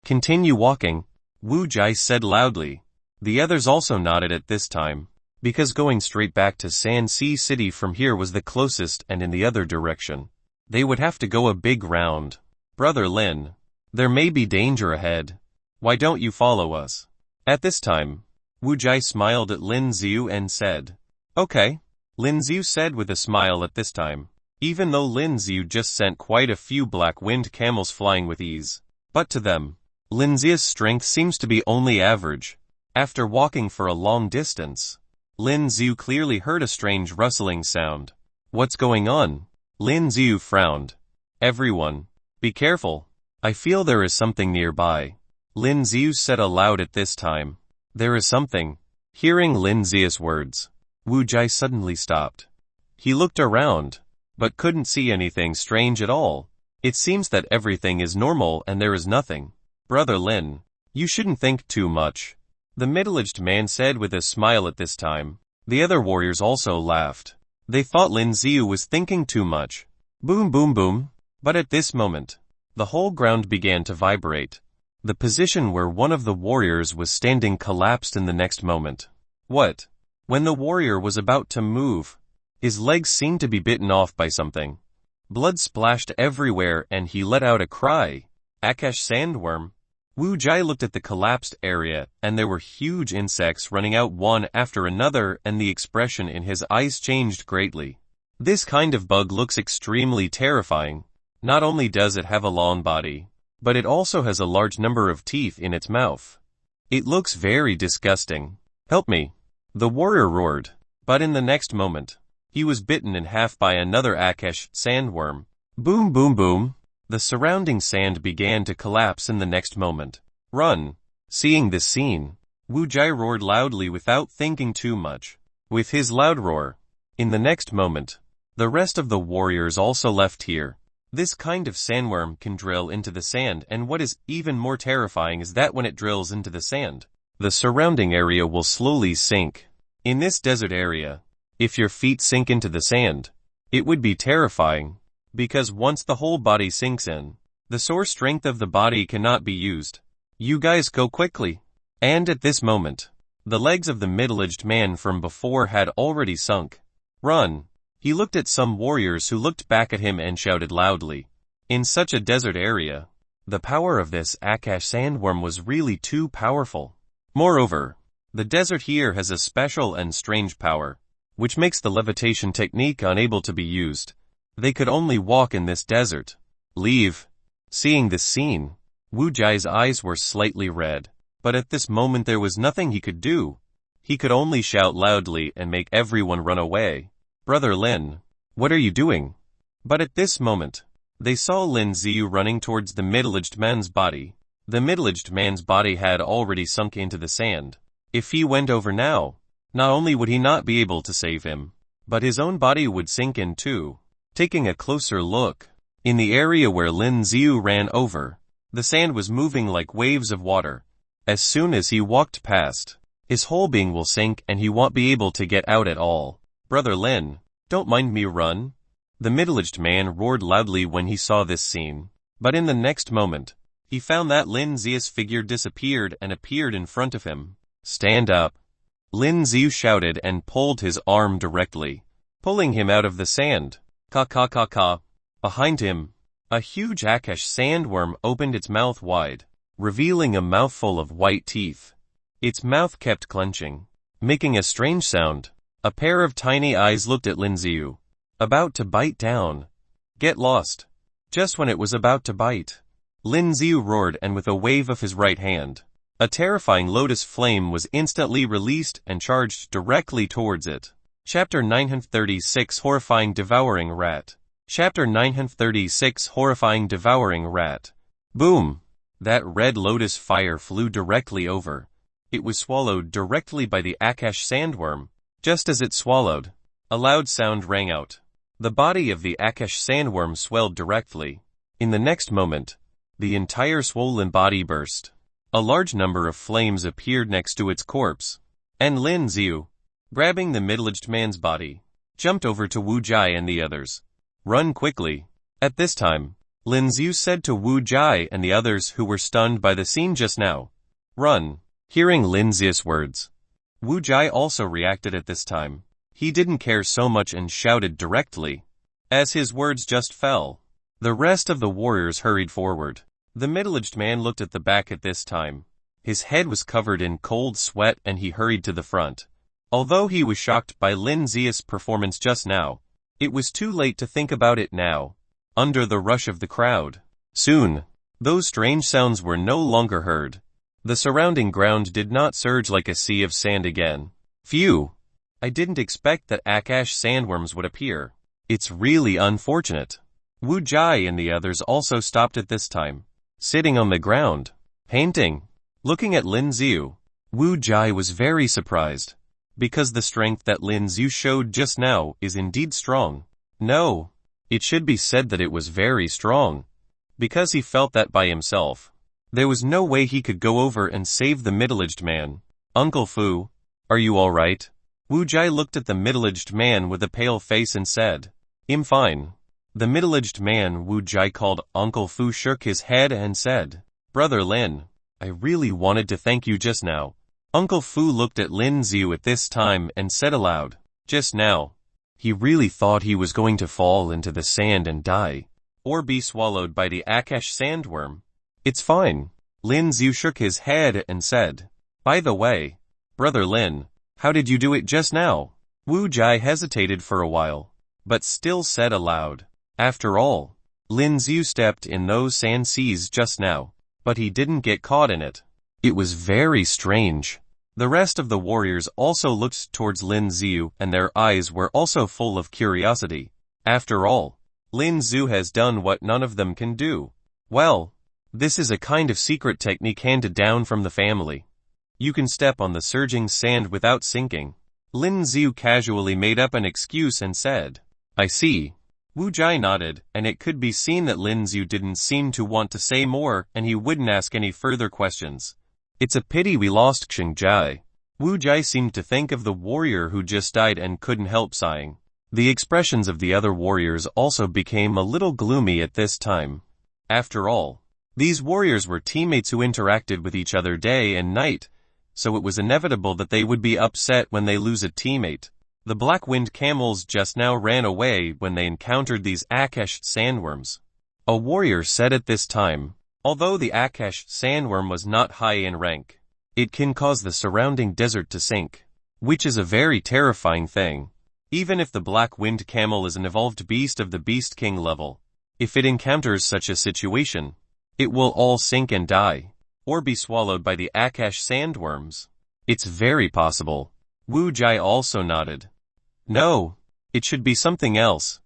[SPEAKER 1] continue walking," Wu Jai said loudly. The others also nodded at this time, because going straight back to Sanxi City from here was the closest and in the other direction, they would have to go a big round. "Brother Lin, there may be danger ahead. Why don't you follow us?" At this time, Wu Jai smiled at Lin Xiu and said, "Okay," Lin Xiu said with a smile at this time, even though Lin Xiu just sent quite a few black-winged camels flying with ease. But to them, Lin Xiu's strength seems to be only average. After walking for a long distance, Lin Xiu clearly heard a strange rustling sound. "What's going on?" Lin Xiu frowned. "Everyone, be careful. I feel there is something nearby," Lin Xiu said aloud at this time. "There is something." Hearing Lin Xiu's words, Wu Jai suddenly stopped. He looked around, but couldn't see anything strange at all. It seems that everything is normal and there is nothing. "Brother Lin, you shouldn't think too much," the middle-aged man said with a smile at this time. The other warriors also laughed. They thought Lin Xiu was thinking too much. Boom boom boom. But at this moment, the whole ground began to vibrate. The position where one of the warriors was standing collapsed in the next moment. What? When the warrior was about to move, his legs seemed to be bitten off by something. Blood splashed everywhere and he let out a cry. Akash sandworm. Wu Jai looked at the collapsed area and there were huge insects running out one after another and the expression in his eyes changed greatly. This kind of bug looks extremely terrifying. Not only does it have a long body, but it also has a large number of teeth in its mouth. It looks very disgusting. Help me! The warrior roared. But in the next moment, he was bitten in half by another Akash sandworm. Boom boom boom. The surrounding sand began to collapse in the next moment. Run! Seeing this scene, Wu Jai roared loudly without thinking too much. With his loud roar, in the next moment, the rest of the warriors also left here. This kind of sandworm can drill into the sand, and what is even more terrifying is that when it drills into the sand, the surrounding area will slowly sink. In this desert area, if your feet sink into the sand, it would be terrifying, because once the whole body sinks in, the sore strength of the body cannot be used. You guys go quickly. And at this moment, the legs of the middle-aged man from before had already sunk. Run! He looked at some warriors who looked back at him and shouted loudly. In such a desert area, the power of this Akash sandworm was really too powerful. Moreover, the desert here has a special and strange power, which makes the levitation technique unable to be used. They could only walk in this desert. Leave. Seeing this scene, Wu Jai's eyes were slightly red, but at this moment there was nothing he could do. He could only shout loudly and make everyone run away. Brother Lin, what are you doing? But at this moment, they saw Lin Xiu running towards the middle-aged man's body. The middle-aged man's body had already sunk into the sand. If he went over now, not only would he not be able to save him, but his own body would sink in too. Taking a closer look, in the area where Lin Xiu ran over, the sand was moving like waves of water. As soon as he walked past, his whole being will sink and he won't be able to get out at all. Brother Lin, don't mind me run. The middle-aged man roared loudly when he saw this scene. But in the next moment, he found that Lin Xiu's figure disappeared and appeared in front of him. Stand up. Lin Xiu shouted and pulled his arm directly, pulling him out of the sand. Ka ka ka ka. Behind him, a huge Akash sandworm opened its mouth wide, revealing a mouthful of white teeth. Its mouth kept clenching, making a strange sound. A pair of tiny eyes looked at Lin Xiu, about to bite down. Get lost. Just when it was about to bite, Lin Xiu roared and with a wave of his right hand, a terrifying lotus flame was instantly released and charged directly towards it. Chapter 936 Horrifying Devouring Rat. Chapter 936 Horrifying Devouring Rat. Boom! That red lotus fire flew directly over. It was swallowed directly by the Akash sandworm. Just as it swallowed, a loud sound rang out. The body of the Akash sandworm swelled directly. In the next moment, the entire swollen body burst. A large number of flames appeared next to its corpse. And Lin Xiu, grabbing the middle-aged man's body, jumped over to Wu Jai and the others. Run quickly. At this time, Lin Xiu said to Wu Jai and the others who were stunned by the scene just now. Run. Hearing Lin Xiu's words, Wu Jai also reacted at this time. He didn't care so much and shouted directly. As his words just fell, the rest of the warriors hurried forward. The middle-aged man looked at the back at this time. His head was covered in cold sweat and he hurried to the front. Although he was shocked by Lin Xiu's performance just now, it was too late to think about it now. Under the rush of the crowd, soon, those strange sounds were no longer heard. The surrounding ground did not surge like a sea of sand again. Phew! I didn't expect that Akash sandworms would appear. It's really unfortunate. Wu Jai and the others also stopped at this time, sitting on the ground, painting. Looking at Lin Xiu, Wu Jai was very surprised, because the strength that Lin Xiu showed just now is indeed strong. No, it should be said that it was very strong, because he felt that by himself. There was no way he could go over and save the middle-aged man. Uncle Fu, are you all right? Wu Jai looked at the middle-aged man with a pale face and said, "I'm fine." The middle-aged man Wu Jai called Uncle Fu shook his head and said, "Brother Lin, I really wanted to thank you just now." Uncle Fu looked at Lin Xiu at this time and said aloud, "Just now. He really thought he was going to fall into the sand and die, or be swallowed by the Akash sandworm." "It's fine." Lin Xiu shook his head and said, "By the way, Brother Lin, how did you do it just now?" Wu Jai hesitated for a while, but still said aloud, "After all, Lin Xiu stepped in those sand seas just now, but he didn't get caught in it. It was very strange." The rest of the warriors also looked towards Lin Xiu and their eyes were also full of curiosity. After all, Lin Xiu has done what none of them can do. Well, this is a kind of secret technique handed down from the family. You can step on the surging sand without sinking. Lin Xiu casually made up an excuse and said, "I see." Wu Jai nodded, and it could be seen that Lin Xiu didn't seem to want to say more and he wouldn't ask any further questions. "It's a pity we lost Xing Jai." Wu Jai seemed to think of the warrior who just died and couldn't help sighing. The expressions of the other warriors also became a little gloomy at this time. After all, these warriors were teammates who interacted with each other day and night, so it was inevitable that they would be upset when they lose a teammate. The black-winged camels just now ran away when they encountered these Akash sandworms. A warrior said at this time, "Although the Akash sandworm was not high in rank, it can cause the surrounding desert to sink, which is a very terrifying thing. Even if the black-winged camel is an evolved beast of the Beast King level, if it encounters such a situation, it will all sink and die, or be swallowed by the Akash sandworms." "It's very possible." Wu Jai also nodded. "No, it should be something else."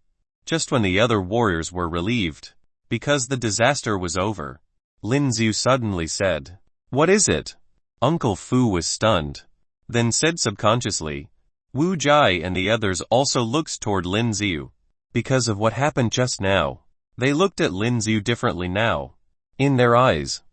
[SPEAKER 1] Just when the other warriors were relieved, because the disaster was over, Lin Xiu suddenly said, "What is it?" Uncle Fu was stunned, then said subconsciously. Wu Jai and the others also looked toward Lin Xiu. Because of what happened just now, they looked at Lin Xiu differently now. In their eyes,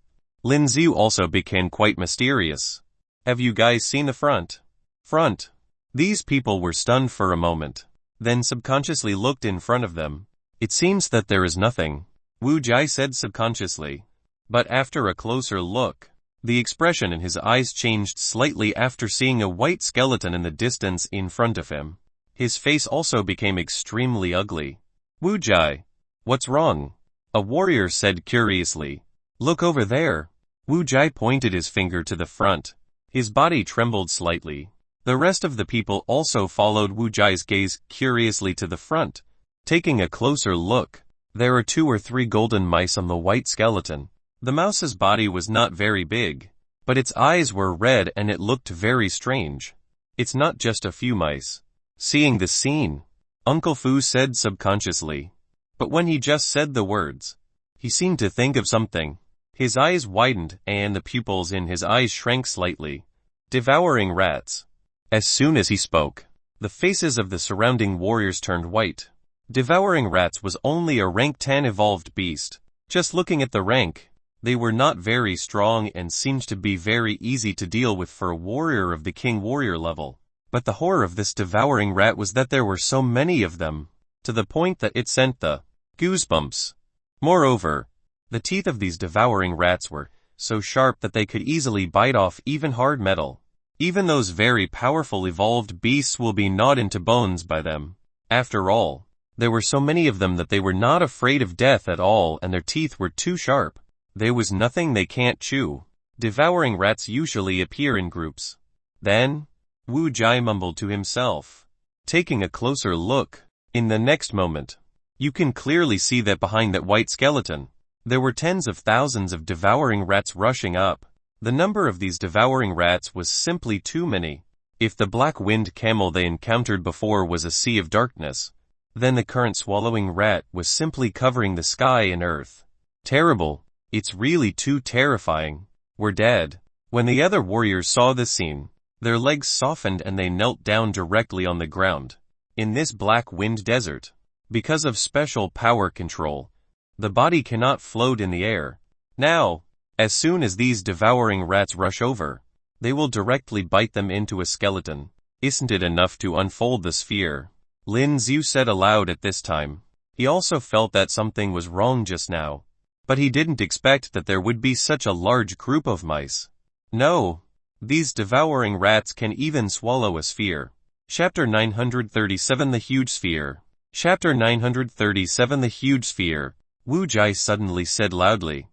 [SPEAKER 1] Lin Xiu also became quite mysterious. "Have you guys seen the front?" Front. These people were stunned for a moment, then subconsciously looked in front of them. "It seems that there is nothing," Wu Jai said subconsciously. But after a closer look, the expression in his eyes changed slightly after seeing a white skeleton in the distance in front of him. His face also became extremely ugly. "Wu Jai, what's wrong?" a warrior said curiously. "Look over there." Wu Jai pointed his finger to the front. His body trembled slightly. The rest of the people also followed Wu Jai's gaze curiously to the front. Taking a closer look, there are 2 or 3 golden mice on the white skeleton. The mouse's body was not very big, but its eyes were red and it looked very strange. "It's not just a few mice." Seeing the scene, Uncle Fu said subconsciously. But when he just said the words, he seemed to think of something. His eyes widened and the pupils in his eyes shrank slightly. "Devouring rats." As soon as he spoke, the faces of the surrounding warriors turned white. Devouring rats was only a rank 10 evolved beast. Just looking at the rank, they were not very strong and seemed to be very easy to deal with for a warrior of the king warrior level. But the horror of this devouring rat was that there were so many of them, to the point that it sent the goosebumps. Moreover, the teeth of these devouring rats were so sharp that they could easily bite off even hard metal. Even those very powerful evolved beasts will be gnawed into bones by them. After all, there were so many of them that they were not afraid of death at all and their teeth were too sharp. There was nothing they can't chew. Devouring rats usually appear in groups. Then, Wu Jai mumbled to himself. Taking a closer look, in the next moment, you can clearly see that behind that white skeleton, there were tens of thousands of devouring rats rushing up. The number of these devouring rats was simply too many. If the black-winged camel they encountered before was a sea of darkness, then the current swallowing rat was simply covering the sky and earth. Terrible. It's really too terrifying. We're dead. When the other warriors saw this scene, their legs softened and they knelt down directly on the ground. In this black-wind desert, because of special power control, the body cannot float in the air. Now, as soon as these devouring rats rush over, they will directly bite them into a skeleton. Isn't it enough to unfold the sphere? Lin Xiu said aloud at this time. He also felt that something was wrong just now. But he didn't expect that there would be such a large group of mice. No. These devouring rats can even swallow a sphere. Chapter 937 The Huge Sphere. Chapter 937 The Huge Sphere. Wu Jai suddenly said loudly.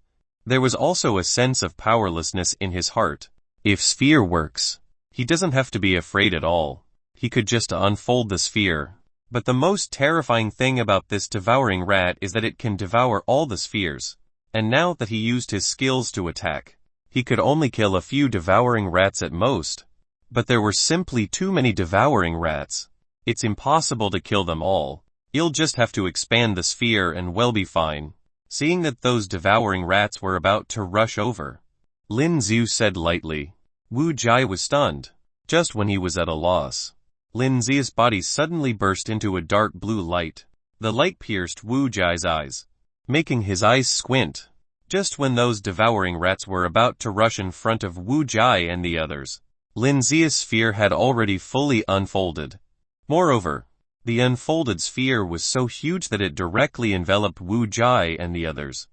[SPEAKER 1] There was also a sense of powerlessness in his heart. If sphere works, he doesn't have to be afraid at all. He could just unfold the sphere. But the most terrifying thing about this devouring rat is that it can devour all the spheres. And now that he used his skills to attack, he could only kill a few devouring rats at most. But there were simply too many devouring rats. It's impossible to kill them all. You'll just have to expand the sphere and we'll be fine. Seeing that those devouring rats were about to rush over, Lin Xiu said lightly. Wu Jai was stunned. Just when he was at a loss, Lin Xiu's body suddenly burst into a dark blue light. The light pierced Wu Jai's eyes, making his eyes squint. Just when those devouring rats were about to rush in front of Wu Jai and the others, Lin Xiu's sphere had already fully unfolded. Moreover, the unfolded sphere was so huge that it directly enveloped Wu Jai and the others.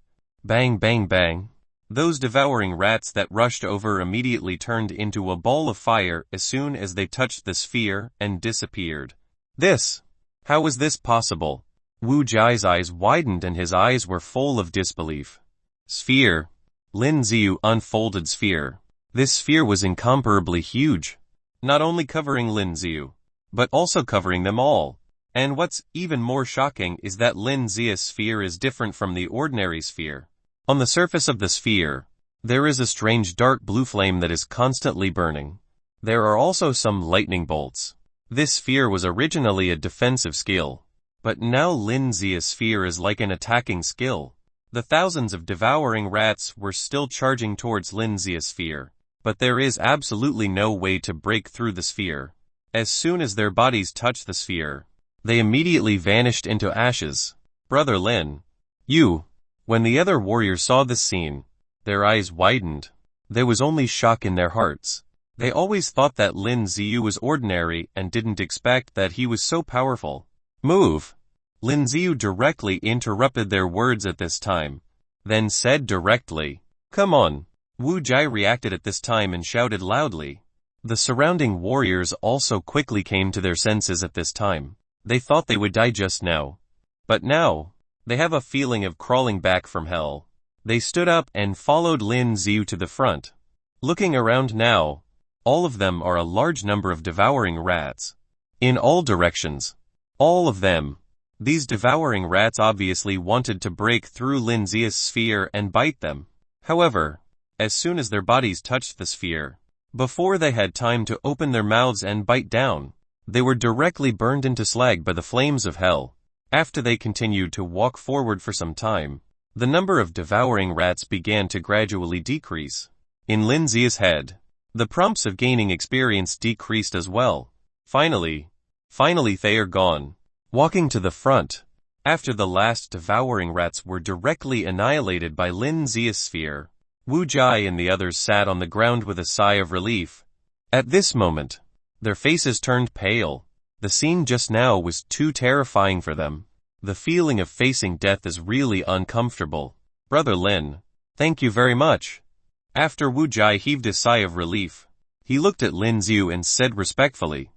[SPEAKER 1] Bang bang bang. Those devouring rats that rushed over immediately turned into a ball of fire as soon as they touched the sphere and disappeared. How was this possible? Wu Jai's eyes widened and his eyes were full of disbelief. Sphere. Lin Xiu unfolded sphere. This sphere was incomparably huge. Not only covering Lin Xiu, but also covering them all. And what's even more shocking is that Lin Xiu's sphere is different from the ordinary sphere. On the surface of the sphere, there is a strange dark blue flame that is constantly burning. There are also some lightning bolts. This sphere was originally a defensive skill. But now Lin Xiu's sphere is like an attacking skill. The thousands of devouring rats were still charging towards Lin Xiu's sphere. But there is absolutely no way to break through the sphere. As soon as their bodies touched the sphere, they immediately vanished into ashes. Brother Lin. When the other warriors saw this scene, their eyes widened. There was only shock in their hearts. They always thought that Lin Xiu was ordinary and didn't expect that he was so powerful. Move! Lin Xiu directly interrupted their words at this time, then said directly, Come on! Wu Jai reacted at this time and shouted loudly. The surrounding warriors also quickly came to their senses at this time. They thought they would die just now. But now, they have a feeling of crawling back from hell. They stood up and followed Lin Xiu to the front. Looking around now, all of them are a large number of devouring rats. In all directions. All of them. These devouring rats obviously wanted to break through Lin Xiu's sphere and bite them. However, as soon as their bodies touched the sphere, before they had time to open their mouths and bite down, they were directly burned into slag by the flames of hell. After they continued to walk forward for some time, the number of devouring rats began to gradually decrease. In Lin Xiu's head, the prompts of gaining experience decreased as well. Finally they are gone. Walking to the front, after the last devouring rats were directly annihilated by Lin Xiu's sphere, Wu Jai and the others sat on the ground with a sigh of relief. At this moment, their faces turned pale. The scene just now was too terrifying for them. The feeling of facing death is really uncomfortable. Brother Lin, thank you very much. After Wu Jai heaved a sigh of relief, he looked at Lin Xiu and said respectfully,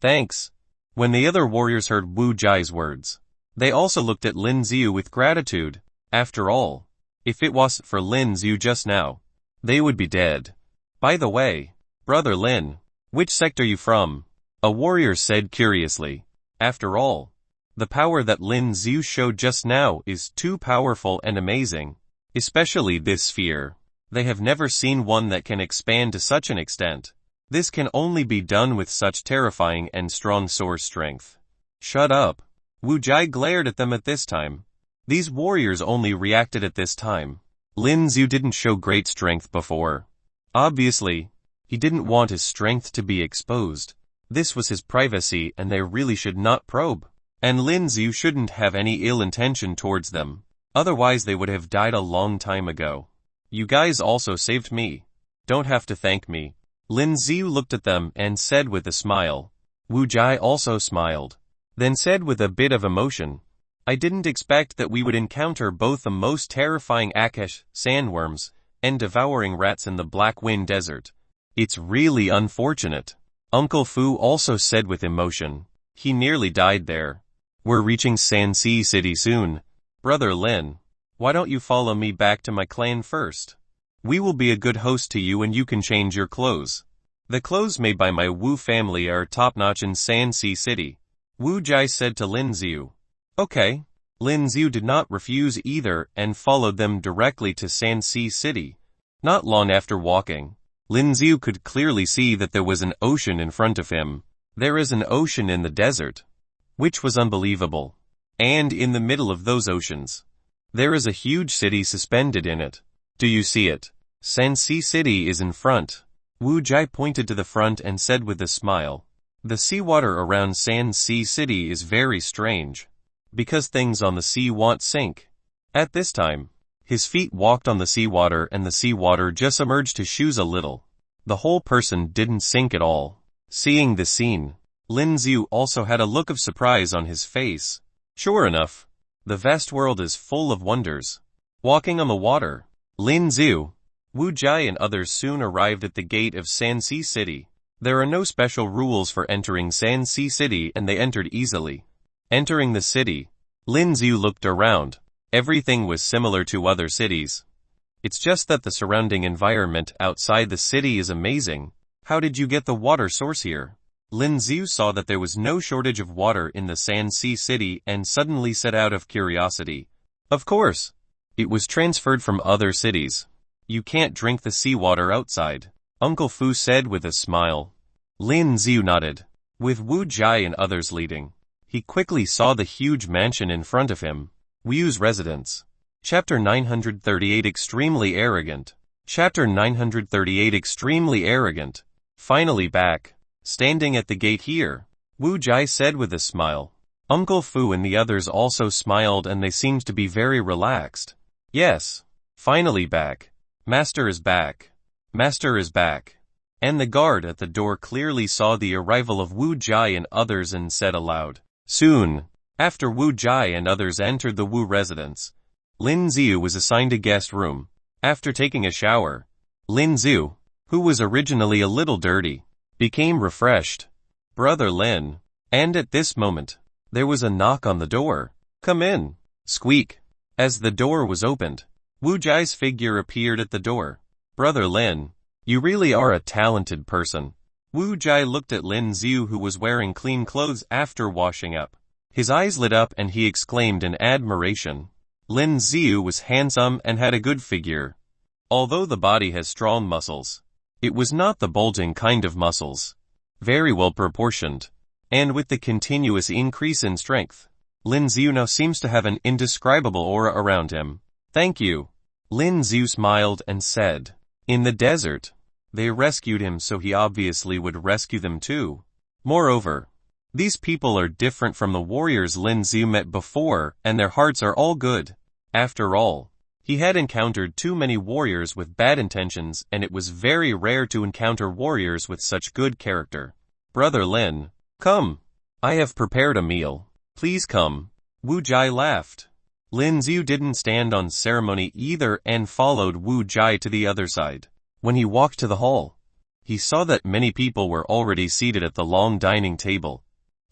[SPEAKER 1] Thanks. When the other warriors heard Wu Jai's words, they also looked at Lin Xiu with gratitude. After all, if it wasn't for Lin Xiu just now, they would be dead. By the way, Brother Lin, which sect are you from? A warrior said curiously. After all, the power that Lin Xiu showed just now is too powerful and amazing, especially this sphere. They have never seen one that can expand to such an extent. This can only be done with such terrifying and strong source strength. Shut up. Wu Jai glared at them at this time. These warriors only reacted at this time. Lin Xiu didn't show great strength before. Obviously, he didn't want his strength to be exposed. This was his privacy and they really should not probe. And Lin Xiu shouldn't have any ill intention towards them. Otherwise they would have died a long time ago. You guys also saved me. Don't have to thank me. Lin Xiu looked at them and said with a smile. Wu Jai also smiled, then said with a bit of emotion, I didn't expect that we would encounter both the most terrifying Akash, sandworms, and devouring rats in the Black Wind Desert. It's really unfortunate. Uncle Fu also said with emotion. He nearly died there. We're reaching Sanxi City soon. Brother Lin, why don't you follow me back to my clan first? We will be a good host to you and you can change your clothes. The clothes made by my Wu family are top-notch in Sanxi City. Wu Jai said to Lin Xiu. Okay. Lin Xiu did not refuse either and followed them directly to Sanxi City. Not long after walking, Lin Xiu could clearly see that there was an ocean in front of him. There is an ocean in the desert, which was unbelievable. And in the middle of those oceans, there is a huge city suspended in it. Do you see it? Sanxi City is in front. Wu Jai pointed to the front and said with a smile. The seawater around Sanxi City is very strange, because things on the sea won't sink. At this time, his feet walked on the seawater and the seawater just submerged his shoes a little. The whole person didn't sink at all. Seeing the scene, Lin Xiu also had a look of surprise on his face. Sure enough, the vast world is full of wonders. Walking on the water, Lin Xiu, Wu Jai and others soon arrived at the gate of Sanxi City. There are no special rules for entering Sanxi City and they entered easily. Entering the city, Lin Xiu looked around. Everything was similar to other cities. It's just that the surrounding environment outside the city is amazing. How did you get the water source here? Lin Xiu saw that there was no shortage of water in the Sanxi City and suddenly set out of curiosity. Of course. It was transferred from other cities. You can't drink the seawater outside, Uncle Fu said with a smile. Lin Xiu nodded. With Wu Jai and others leading, he quickly saw the huge mansion in front of him. Wu's residence. Chapter 938 Extremely Arrogant. Chapter 938 Extremely Arrogant. Finally back. Standing at the gate here, Wu Jai said with a smile. Uncle Fu and the others also smiled and they seemed to be very relaxed. Yes. Finally back. Master is back. Master is back. And the guard at the door clearly saw the arrival of Wu Jai and others and said aloud. Soon, after Wu Jai and others entered the Wu residence, Lin Xiu was assigned a guest room. After taking a shower, Lin Xiu, who was originally a little dirty, became refreshed. Brother Lin. And at this moment, there was a knock on the door. Come in. Squeak. As the door was opened, Wu Jai's figure appeared at the door. Brother Lin, you really are a talented person. Wu Jai looked at Lin Xiu who was wearing clean clothes after washing up. His eyes lit up and he exclaimed in admiration. Lin Xiu was handsome and had a good figure. Although the body has strong muscles, it was not the bulging kind of muscles. Very well proportioned. And with the continuous increase in strength, Lin Xiu now seems to have an indescribable aura around him. Thank you. Lin Xiu smiled and said. In the desert, they rescued him so he obviously would rescue them too. Moreover, these people are different from the warriors Lin Xiu met before and their hearts are all good. After all, he had encountered too many warriors with bad intentions and it was very rare to encounter warriors with such good character. Brother Lin, come. I have prepared a meal. Please come. Wu Jai laughed. Lin Xiu didn't stand on ceremony either and followed Wu Jai to the other side. When he walked to the hall, he saw that many people were already seated at the long dining table.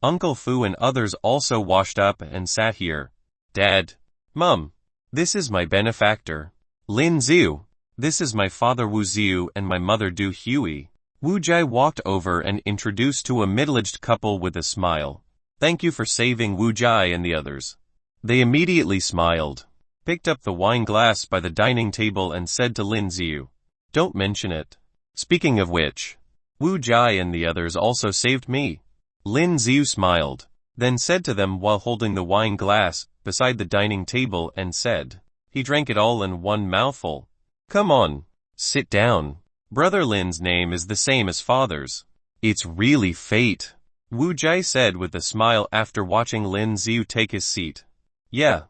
[SPEAKER 1] Uncle Fu and others also washed up and sat here. Dad, Mum, this is my benefactor, Lin Xiu. This is my father Wu Xiu and my mother Du Hui. Wu Jai walked over and introduced to a middle-aged couple with a smile. Thank you for saving Wu Jai and the others. They immediately smiled, picked up the wine glass by the dining table and said to Lin Xiu, don't mention it. Speaking of which, Wu Jai and the others also saved me. Lin Xiu smiled, then said to them while holding the wine glass beside the dining table and said, he drank it all in one mouthful. Come on, sit down. Brother Lin's name is the same as father's. It's really fate, Wu Jai said with a smile after watching Lin Xiu take his seat. Yeah,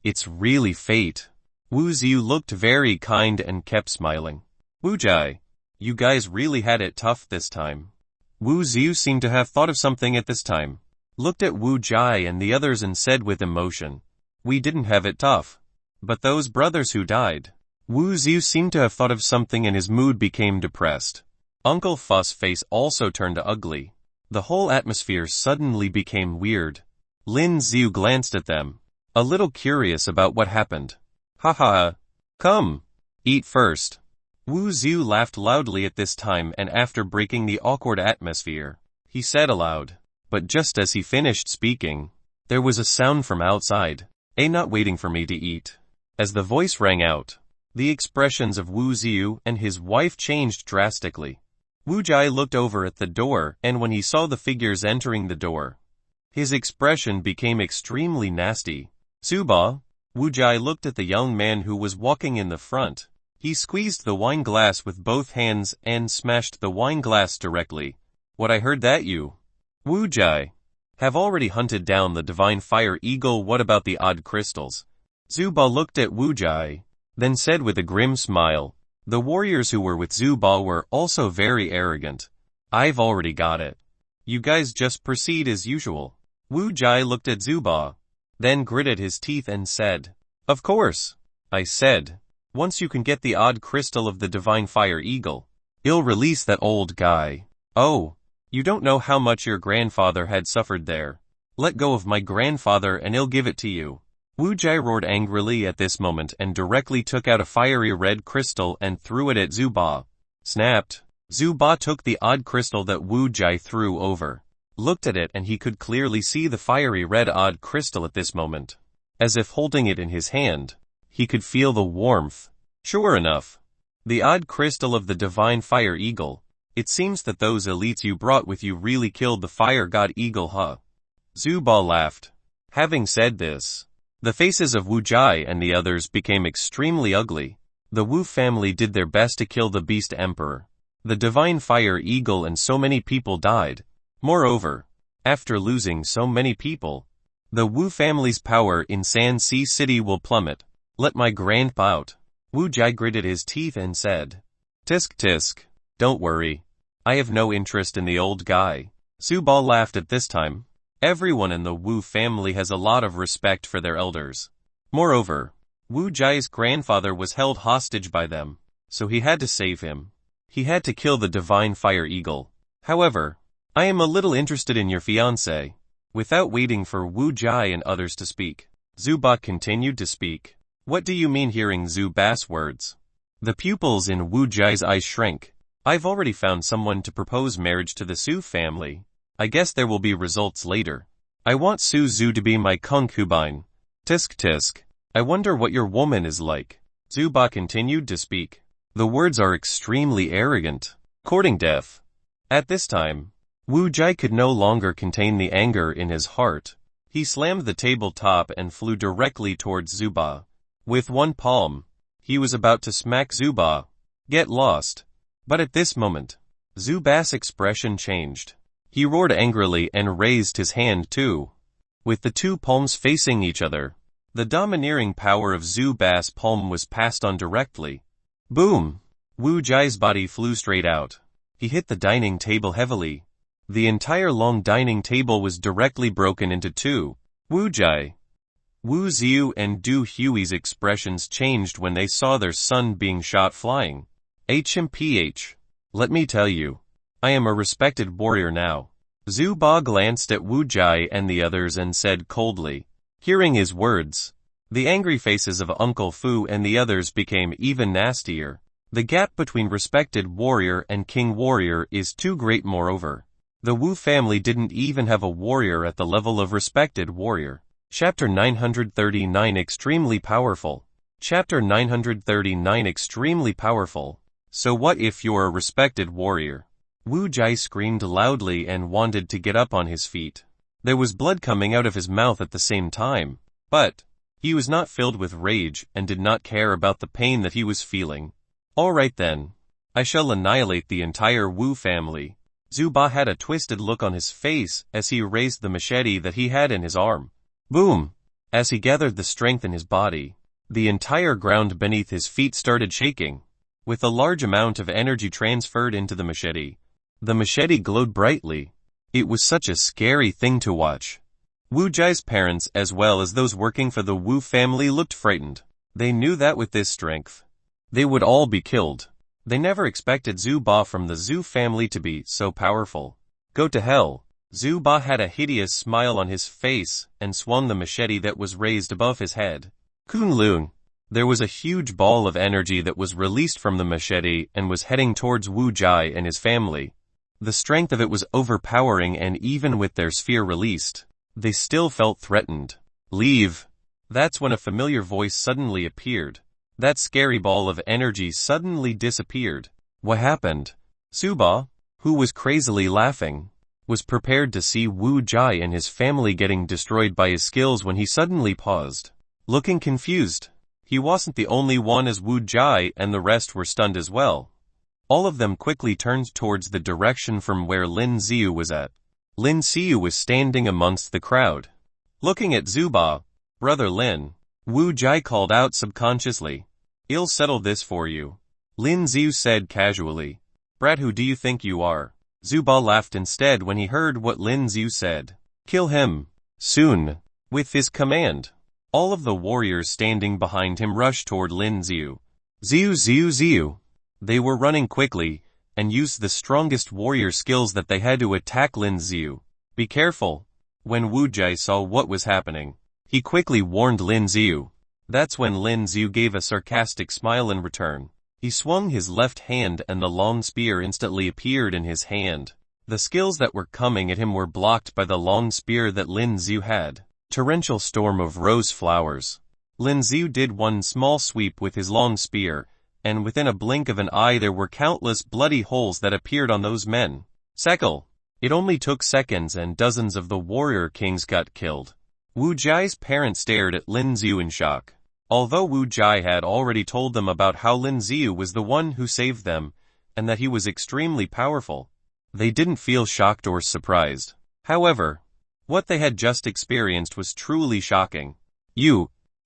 [SPEAKER 1] it's really fate. Wu Xiu looked very kind and kept smiling. Wu Jai, you guys really had it tough this time. Wu Ziu seemed to have thought of something at this time, looked at Wu Jai and the others and said with emotion, "We didn't have it tough. But those brothers who died." Wu Ziu seemed to have thought of something and his mood became depressed. Uncle Fu's face also turned ugly. The whole atmosphere suddenly became weird. Lin Ziu glanced at them, a little curious about what happened. "Ha ha. Come. Eat first." Wu Ziu laughed loudly at this time and after breaking the awkward atmosphere, he said aloud. But just as he finished speaking, there was a sound from outside. Not waiting for me to eat." As the voice rang out, the expressions of Wu Ziu and his wife changed drastically. Wu Jai looked over at the door and when he saw the figures entering the door, his expression became extremely nasty. "Zuba." Wu Jai looked at the young man who was walking in the front. He squeezed the wine glass with both hands and smashed the wine glass directly. "What, I heard that you, Wu Jai, have already hunted down the divine fire eagle. What about the odd crystals?" Zuba looked at Wu Jai, then said with a grim smile. The warriors who were with Zuba were also very arrogant. "I've already got it. You guys just proceed as usual." Wu Jai looked at Zuba, then gritted his teeth and said, "Of course," I said. "Once you can get the odd crystal of the divine fire eagle, you'll release that old guy. Oh, you don't know how much your grandfather had suffered there. Let go of my grandfather and he'll give it to you." Wu Jai roared angrily at this moment and directly took out a fiery red crystal and threw it at Zuba. Snapped. Zuba took the odd crystal that Wu Jai threw over, looked at it and he could clearly see the fiery red odd crystal at this moment. As if holding it in his hand, he could feel the warmth. Sure enough, the odd crystal of the divine fire eagle. "It seems that those elites you brought with you really killed the fire god eagle, huh?" Zuba laughed. Having said this, the faces of Wu Jai and the others became extremely ugly. The Wu family did their best to kill the beast emperor, the divine fire eagle, and so many people died. Moreover, after losing so many people, the Wu family's power in San Si City will plummet. "Let my grandpa out." Wu Jai gritted his teeth and said, "Tisk tisk. Don't worry. I have no interest in the old guy." Zuba laughed at this time. Everyone in the Wu family has a lot of respect for their elders. Moreover, Wu Jai's grandfather was held hostage by them, so he had to save him. He had to kill the divine fire eagle. "However, I am a little interested in your fiancé." Without waiting for Wu Jai and others to speak, Zuba continued to speak. "What do you mean?" Hearing Zuba's words, the pupils in Wu Jai's eyes shrank. "I've already found someone to propose marriage to the Su family. I guess there will be results later. I want Su Zhu to be my concubine." "Tisk tisk. I wonder what your woman is like." Zuba continued to speak. "The words are extremely arrogant." Courting death. At this time, Wu Jai could no longer contain the anger in his heart. He slammed the tabletop and flew directly towards Zuba. With one palm, he was about to smack Zuba. "Get lost." But at this moment, Zuba's expression changed. He roared angrily and raised his hand too. With the two palms facing each other, the domineering power of Zuba's palm was passed on directly. Boom! Wu Jai's body flew straight out. He hit the dining table heavily. The entire long dining table was directly broken into two. Wu Jai, Wu Ziu and Du Hui's expressions changed when they saw their son being shot flying. HMPH. Let me tell you, I am a respected warrior now. Zuba glanced at Wu Jai and the others and said coldly. Hearing his words, the angry faces of Uncle Fu and the others became even nastier. The gap between respected warrior and king warrior is too great. Moreover, the Wu family didn't even have a warrior at the level of respected warrior. Chapter 939 Extremely Powerful. Chapter 939 Extremely Powerful. So what if you're a respected warrior? Wu Jai screamed loudly and wanted to get up on his feet. There was blood coming out of his mouth at the same time, but he was not filled with rage and did not care about the pain that he was feeling. All right then. I shall annihilate the entire Wu family. Zuba had a twisted look on his face as he raised the machete that he had in his arm. Boom! As he gathered the strength in his body, the entire ground beneath his feet started shaking. With a large amount of energy transferred into the machete, The machete glowed brightly. It was such a scary thing to watch. Wu Jai's parents as well as those working for the Wu family looked frightened. They knew that with this strength, they would all be killed. They never expected Zhu Ba from the Zhu family to be so powerful. Go to hell. Zhu Ba had a hideous smile on his face and swung the machete that was raised above his head. Kunlun. There was a huge ball of energy that was released from the machete and was heading towards Wu Jai and his family. The strength of it was overpowering, and even with their sphere released, they still felt threatened. Leave. That's when a familiar voice suddenly appeared. That scary ball of energy suddenly disappeared. What happened? Suba, who was crazily laughing, was prepared to see Wu Jai and his family getting destroyed by his skills when he suddenly paused. Looking confused. He wasn't the only one, as Wu Jai and the rest were stunned as well. All of them quickly turned towards the direction from where Lin Xiu was at. Lin Xiu was standing amongst the crowd. Looking at Zuba, Brother Lin, Wu Jai called out subconsciously. I'll settle this for you. Lin Xiu said casually. Brat, who do you think you are? Zuba laughed instead when he heard what Lin Xiu said. Kill him. Soon. With his command, all of the warriors standing behind him rushed toward Lin Xiu. Xiu Xiu Xiu. They were running quickly, and used the strongest warrior skills that they had to attack Lin Xiu. Be careful. When Wu Jai saw what was happening, he quickly warned Lin Xiu. That's when Lin Xiu gave a sarcastic smile in return. He swung his left hand and the long spear instantly appeared in his hand. The skills that were coming at him were blocked by the long spear that Lin Xiu had. Torrential storm of rose flowers. Lin Xiu did one small sweep with his long spear, and within a blink of an eye there were countless bloody holes that appeared on those men. Sekal. It only took seconds and dozens of the warrior kings got killed. Wu Jai's parents stared at Lin Xiu in shock. Although Wu Jai had already told them about how Lin Xiu was the one who saved them, and that he was extremely powerful, they didn't feel shocked or surprised. However, what they had just experienced was truly shocking.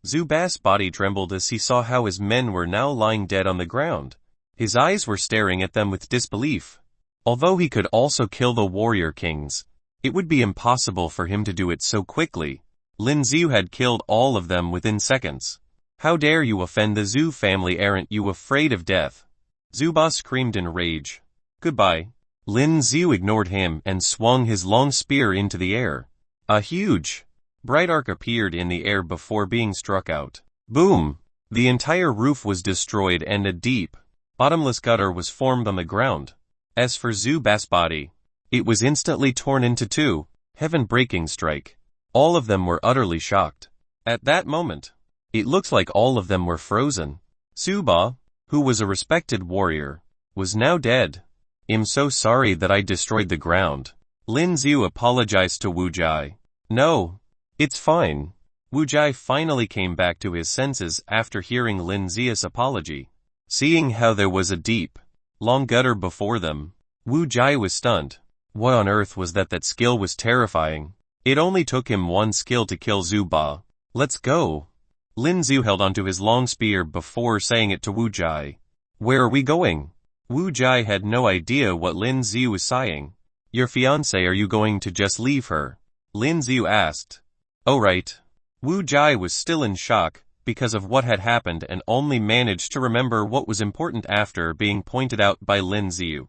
[SPEAKER 1] Zuba's body trembled as he saw how his men were now lying dead on the ground. His eyes were staring at them with disbelief. Although he could also kill the warrior kings, it would be impossible for him to do it so quickly. Lin Xiu had killed all of them within seconds. How dare you offend the Zhu family? Aren't you afraid of death? Zuba screamed in rage. Goodbye. Lin Xiu ignored him and swung his long spear into the air. A huge, bright arc appeared in the air before being struck out. Boom! The entire roof was destroyed and a deep, bottomless gutter was formed on the ground. As for Zuba's body, it was instantly torn into two. Heaven-breaking strike. All of them were utterly shocked. At that moment, it looked like all of them were frozen. Zuba, who was a respected warrior, was now dead. I'm so sorry that I destroyed the ground. Lin Xiu apologized to Wu Jai. No, it's fine. Wu Jai finally came back to his senses after hearing Lin Xiu's apology. Seeing how there was a deep, long gutter before them, Wu Jai was stunned. What on earth was that? That skill was terrifying. It only took him one skill to kill Zuba. Let's go. Lin Xiu held onto his long spear before saying it to Wu Jai. Where are we going? Wu Jai had no idea what Lin Xiu was saying. Your fiancée, are you going to just leave her? Lin Xiu asked. Oh right. Wu Jai was still in shock because of what had happened and only managed to remember what was important after being pointed out by Lin Xiu.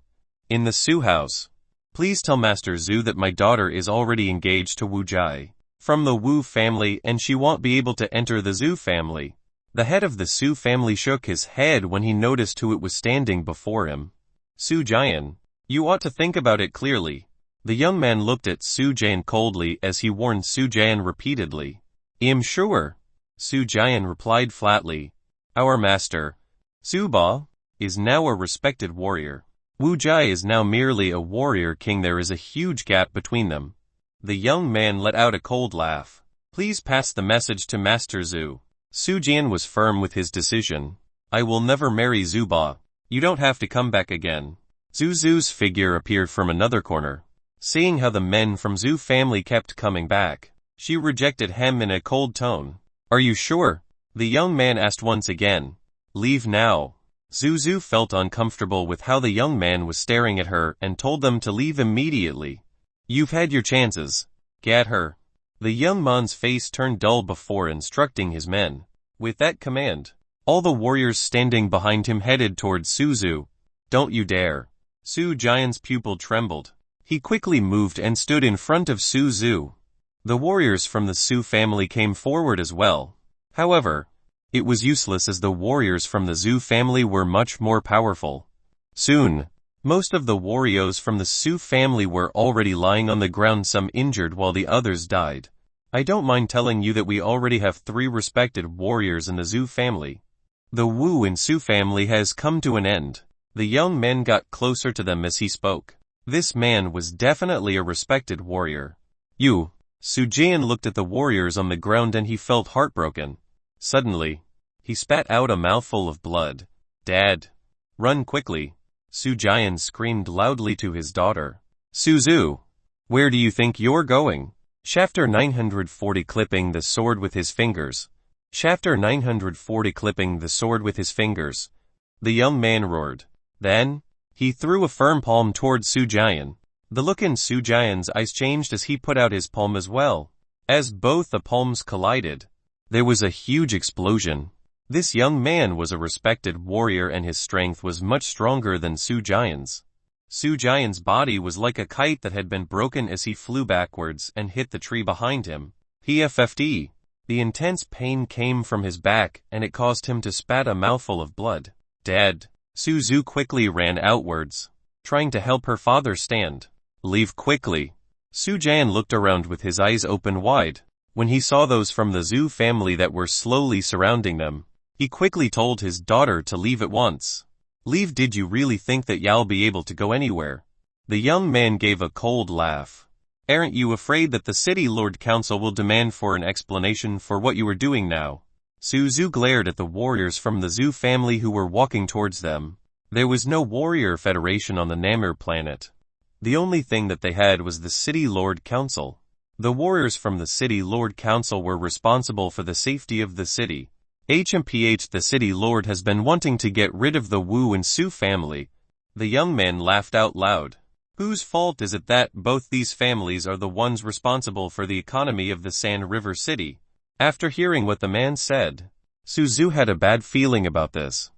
[SPEAKER 1] In the Su house. Please tell Master Zhu that my daughter is already engaged to Wu Jai, from the Wu family, and she won't be able to enter the Zhu family. The head of the Su family shook his head when he noticed who it was standing before him. Su Jian. You ought to think about it clearly. The young man looked at Su Jian coldly as he warned Su Jian repeatedly. I'm sure. Su Jian replied flatly. Our master, Su Ba, is now a respected warrior. Wu Jai is now merely a warrior king. There is a huge gap between them. The young man let out a cold laugh. Please pass the message to Master Zhu. Su Jian was firm with his decision. I will never marry Zuba. You don't have to come back again. Zuzu's figure appeared from another corner. Seeing how the men from Zhu family kept coming back, she rejected him in a cold tone. Are you sure? The young man asked once again. Leave now. Zuzu felt uncomfortable with how the young man was staring at her and told them to leave immediately. You've had your chances. Get her. The young man's face turned dull before instructing his men. With that command, all the warriors standing behind him headed towards Suzu. Don't you dare. Su Jian's pupil trembled. He quickly moved and stood in front of Suzu. The warriors from the Su family came forward as well. However, it was useless as the warriors from the Zhu family were much more powerful. Soon, most of the warriors from the Su family were already lying on the ground, some injured while the others died. I don't mind telling you that we already have 3 respected warriors in the Zhu family. The Wu and Su family has come to an end. The young man got closer to them as he spoke. This man was definitely a respected warrior. You. Su Jian looked at the warriors on the ground and he felt heartbroken. Suddenly, he spat out a mouthful of blood. Dad! Run quickly! Su Jian screamed loudly to his daughter. Suzu! Where do you think you're going? Chapter 940 Clipping the sword with his fingers. Chapter 940 Clipping the sword with his fingers. The young man roared. Then, he threw a firm palm towards Su Jian. The look in Su Jian's eyes changed as he put out his palm as well. As both the palms collided, there was a huge explosion. This young man was a respected warrior and his strength was much stronger than Su Jian's. Su Jian's body was like a kite that had been broken as he flew backwards and hit the tree behind him. PFFD. The intense pain came from his back and it caused him to spat a mouthful of blood. Dad. Suzu quickly ran outwards, trying to help her father stand. Leave quickly. Su Jian looked around with his eyes open wide. When he saw those from the Zhu family that were slowly surrounding them, he quickly told his daughter to leave at once. Leave? Did you really think that you'll be able to go anywhere? The young man gave a cold laugh. Aren't you afraid that the City Lord Council will demand for an explanation for what you are doing now? Suzu glared at the warriors from the Zhu family who were walking towards them. There was no warrior federation on the Namur planet. The only thing that they had was the City Lord Council. The warriors from the City Lord Council were responsible for the safety of the city. HMPH, the City Lord has been wanting to get rid of the Wu and Su family. The young man laughed out loud. Whose fault is it that both these families are the ones responsible for the economy of the Sand River City? After hearing what the man said, Suzu had a bad feeling about this.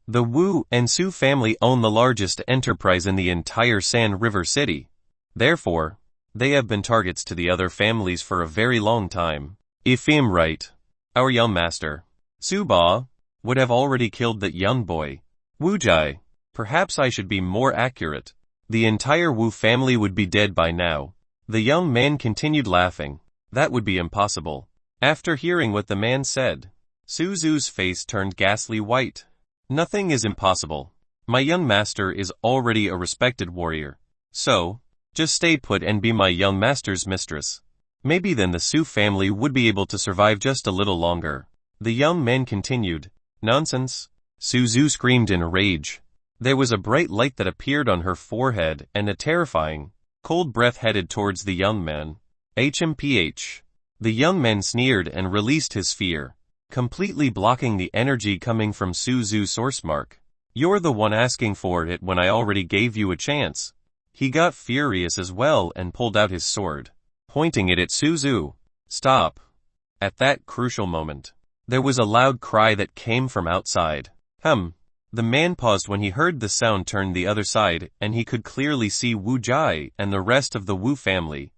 [SPEAKER 1] The Wu and Su family own the largest enterprise in the entire Sand River City. Therefore, they have been targets to the other families for a very long time. If I'm right, our young master, Su Ba, would have already killed that young boy. Wu Jai. Perhaps I should be more accurate. The entire Wu family would be dead by now. The young man continued laughing. That would be impossible. After hearing what the man said, Suzu's face turned ghastly white. Nothing is impossible. My young master is already a respected warrior. So, just stay put and be my young master's mistress. Maybe then the Su family would be able to survive just a little longer. The young man continued. Nonsense. Suzu screamed in rage. There was a bright light that appeared on her forehead and a terrifying, cold breath headed towards the young man. HMPH. The young man sneered and released his sphere, completely blocking the energy coming from Suzu's source mark. You're the one asking for it when I already gave you a chance. He got furious as well and pulled out his sword, pointing it at Suzu. Stop. At that crucial moment, there was a loud cry that came from outside. The man paused when he heard the sound, turned the other side, and he could clearly see Wu Jai and the rest of the Wu family.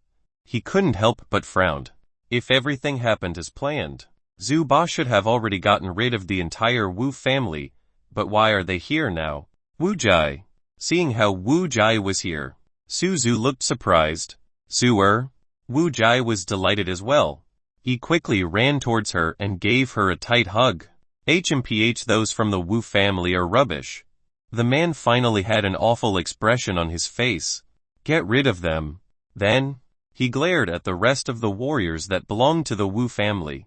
[SPEAKER 1] He couldn't help but frowned. If everything happened as planned, Zhu Ba should have already gotten rid of the entire Wu family, but why are they here now? Wu Jai. Seeing how Wu Jai was here, Suzu looked surprised. Su-er? Wu Jai was delighted as well. He quickly ran towards her and gave her a tight hug. HMPH, those from the Wu family are rubbish. The man finally had an awful expression on his face. Get rid of them. Then, he glared at the rest of the warriors that belonged to the Wu family.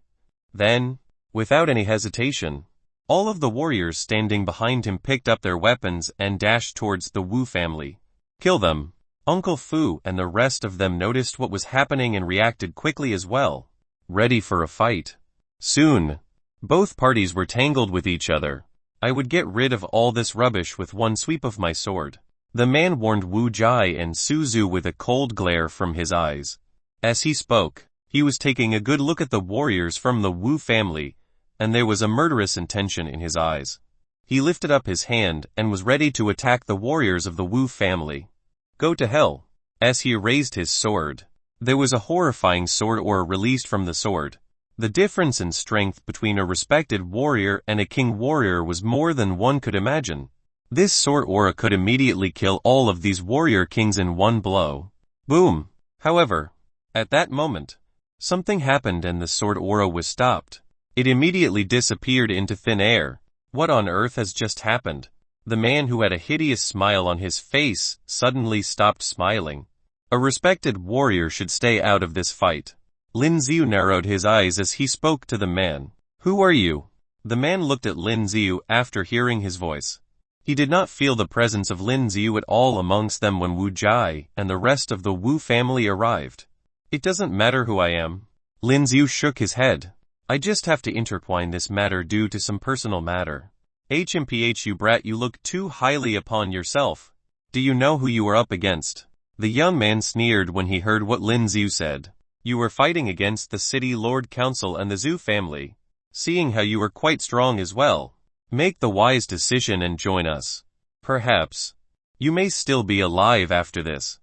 [SPEAKER 1] Then, without any hesitation, all of the warriors standing behind him picked up their weapons and dashed towards the Wu family. Kill them. Uncle Fu and the rest of them noticed what was happening and reacted quickly as well, ready for a fight. Soon, both parties were tangled with each other. I would get rid of all this rubbish with one sweep of my sword. The man warned Wu Jai and Su Zhu with a cold glare from his eyes. As he spoke, he was taking a good look at the warriors from the Wu family, and there was a murderous intention in his eyes. He lifted up his hand and was ready to attack the warriors of the Wu family. Go to hell. As he raised his sword, there was a horrifying sword aura released from the sword. The difference in strength between a respected warrior and a king warrior was more than one could imagine. This sword aura could immediately kill all of these warrior kings in one blow. Boom! However, at that moment, something happened and the sword aura was stopped. It immediately disappeared into thin air. What on earth has just happened? The man who had a hideous smile on his face suddenly stopped smiling. A respected warrior should stay out of this fight. Lin Xiu narrowed his eyes as he spoke to the man. Who are you? The man looked at Lin Xiu after hearing his voice. He did not feel the presence of Lin Xiu at all amongst them when Wu Jai and the rest of the Wu family arrived. It doesn't matter who I am. Lin Xiu shook his head. I just have to intertwine this matter due to some personal matter. HMPH, you brat, you look too highly upon yourself. Do you know who you are up against? The young man sneered when he heard what Lin Xiu said. You were fighting against the city lord council and the Zhu family. Seeing how you are quite strong as well, make the wise decision and join us. Perhaps you may still be alive after this.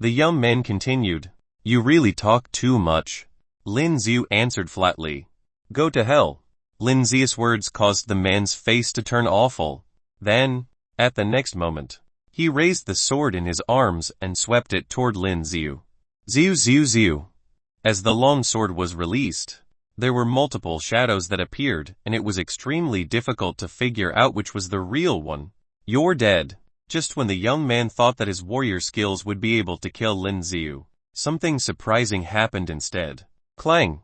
[SPEAKER 1] The young man continued. You really talk too much. Lin Xiu answered flatly. Go to hell. Lin Xiu's words caused the man's face to turn awful. Then, at the next moment, he raised the sword in his arms and swept it toward Lin Xiu. Xiu Xiu Xiu. As the long sword was released, there were multiple shadows that appeared, and it was extremely difficult to figure out which was the real one. You're dead. Just when the young man thought that his warrior skills would be able to kill Lin Xiu, something surprising happened instead. Clang!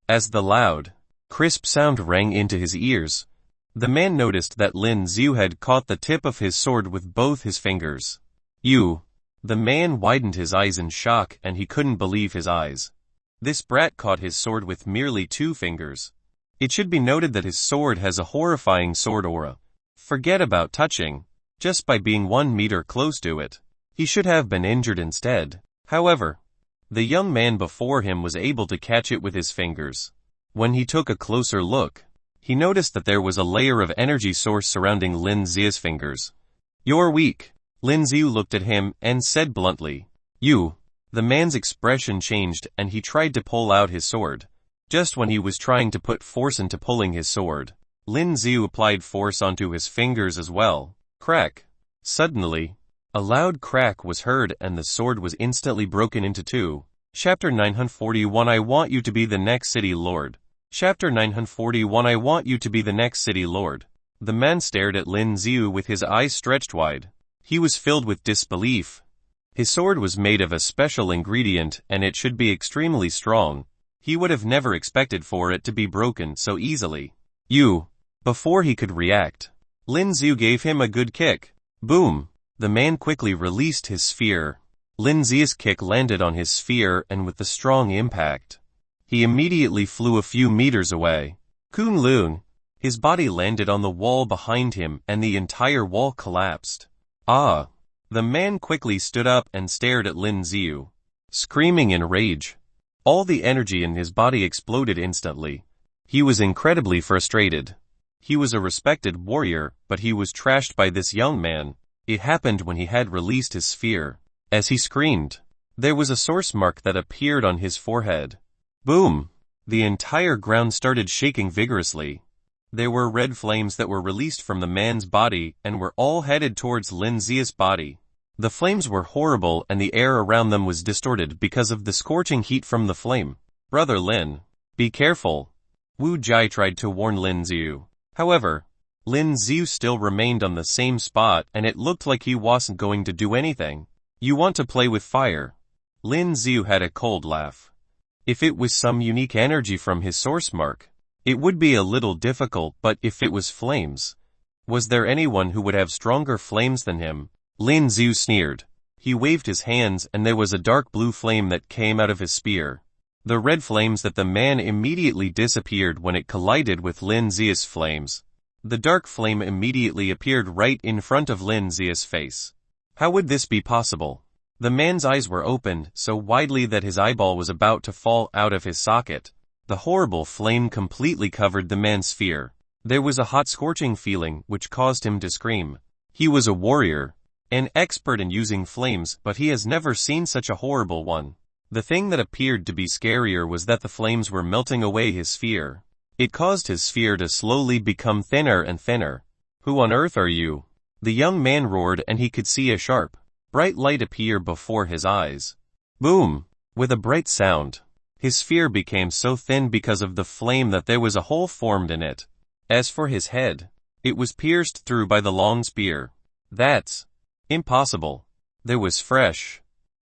[SPEAKER 1] As the loud, crisp sound rang into his ears, the man noticed that Lin Xiu had caught the tip of his sword with both his fingers. You! The man widened his eyes in shock and he couldn't believe his eyes. This brat caught his sword with merely 2 fingers. It should be noted that his sword has a horrifying sword aura. Forget about touching. Just by being 1 meter close to it, he should have been injured instead. However, the young man before him was able to catch it with his fingers. When he took a closer look, he noticed that there was a layer of energy source surrounding Lin Xiu's fingers. You're weak. Lin Xiu looked at him and said bluntly. You. The man's expression changed and he tried to pull out his sword. Just when he was trying to put force into pulling his sword, Lin Xiu applied force onto his fingers as well. Crack! Suddenly, a loud crack was heard and the sword was instantly broken into 2. Chapter 941. I want you to be the next city lord. Chapter 941. I want you to be the next city lord. The man stared at Lin Xiu with his eyes stretched wide. He was filled with disbelief. His sword was made of a special ingredient and it should be extremely strong. He would have never expected for it to be broken so easily. You! Before he could react, Lin Xiu gave him a good kick. Boom! The man quickly released his sphere. Lin Xiu's kick landed on his sphere and with the strong impact, he immediately flew a few meters away. Kunlun! His body landed on the wall behind him and the entire wall collapsed. Ah! The man quickly stood up and stared at Lin Xiu, screaming in rage. All the energy in his body exploded instantly. He was incredibly frustrated. He was a respected warrior, but he was trashed by this young man. It happened when he had released his sphere. As he screamed, there was a source mark that appeared on his forehead. Boom! The entire ground started shaking vigorously. There were red flames that were released from the man's body and were all headed towards Lin Xiu's body. The flames were horrible and the air around them was distorted because of the scorching heat from the flame. Brother Lin, be careful. Wu Jai tried to warn Lin Xiu. However, Lin Xiu still remained on the same spot and it looked like he wasn't going to do anything. You want to play with fire? Lin Xiu had a cold laugh. If it was some unique energy from his source mark, it would be a little difficult, but if it was flames, was there anyone who would have stronger flames than him? Lin Xiu sneered. He waved his hands and there was a dark blue flame that came out of his spear. The red flames that the man immediately disappeared when it collided with Lin Xiu's flames. The dark flame immediately appeared right in front of Lin Zia's face. How would this be possible? The man's eyes were opened so widely that his eyeball was about to fall out of his socket. The horrible flame completely covered the man's sphere. There was a hot scorching feeling which caused him to scream. He was a warrior, an expert in using flames, but he has never seen such a horrible one. The thing that appeared to be scarier was that the flames were melting away his sphere. It caused his sphere to slowly become thinner and thinner. Who on earth are you? The young man roared, and he could see a sharp, bright light appear before his eyes. Boom! With a bright sound, his sphere became so thin because of the flame that there was a hole formed in it. As for his head, it was pierced through by the long spear. That's impossible. There was fresh,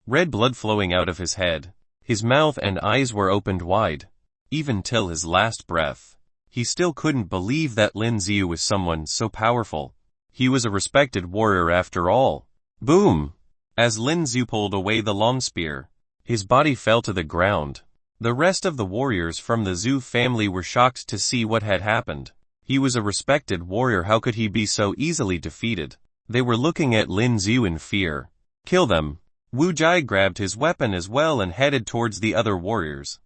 [SPEAKER 1] red blood flowing out of his head. His mouth and eyes were opened wide. Even till his last breath, he still couldn't believe that Lin Xiu was someone so powerful. He was a respected warrior after all. Boom! As Lin Xiu pulled away the long spear, his body fell to the ground. The rest of the warriors from the Zhu family were shocked to see what had happened. He was a respected warrior, how could he be so easily defeated? They were looking at Lin Xiu in fear. Kill them! Wu Jai grabbed his weapon as well and headed towards the other warriors.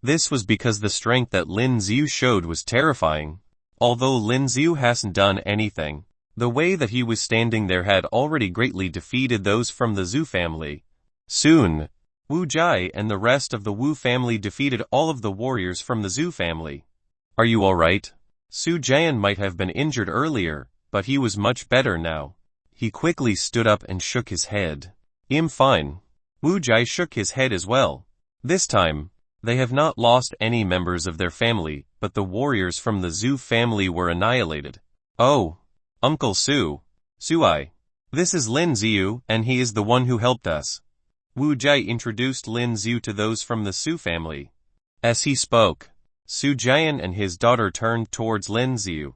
[SPEAKER 1] This was because the strength that Lin Xiu showed was terrifying. Although Lin Xiu hasn't done anything, the way that he was standing there had already greatly defeated those from the Zhu family. Soon, Wu Jai and the rest of the Wu family defeated all of the warriors from the Zhu family. Are you alright? Su Jian might have been injured earlier, but he was much better now. He quickly stood up and shook his head. I'm fine. Wu Jai shook his head as well. This time, they have not lost any members of their family, but the warriors from the Zhu family were annihilated. Oh, Uncle Su. Suai. This is Lin Xiu, and he is the one who helped us. Wu Jai introduced Lin Xiu to those from the Su family. As he spoke, Su Jian and his daughter turned towards Lin Xiu.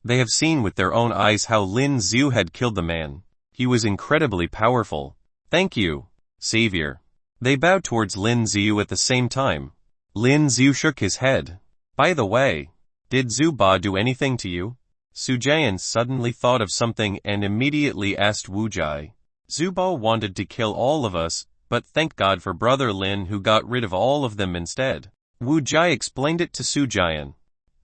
[SPEAKER 1] They have seen with their own eyes how Lin Xiu had killed the man. He was incredibly powerful. Thank you, Savior. They bowed towards Lin Xiu at the same time. Lin Xiu shook his head. By the way, did Zhu Ba do anything to you? Su Jian suddenly thought of something and immediately asked Wu Jai. Zhu Ba wanted to kill all of us, but thank God for Brother Lin who got rid of all of them instead. Wu Jai explained it to Su Jian.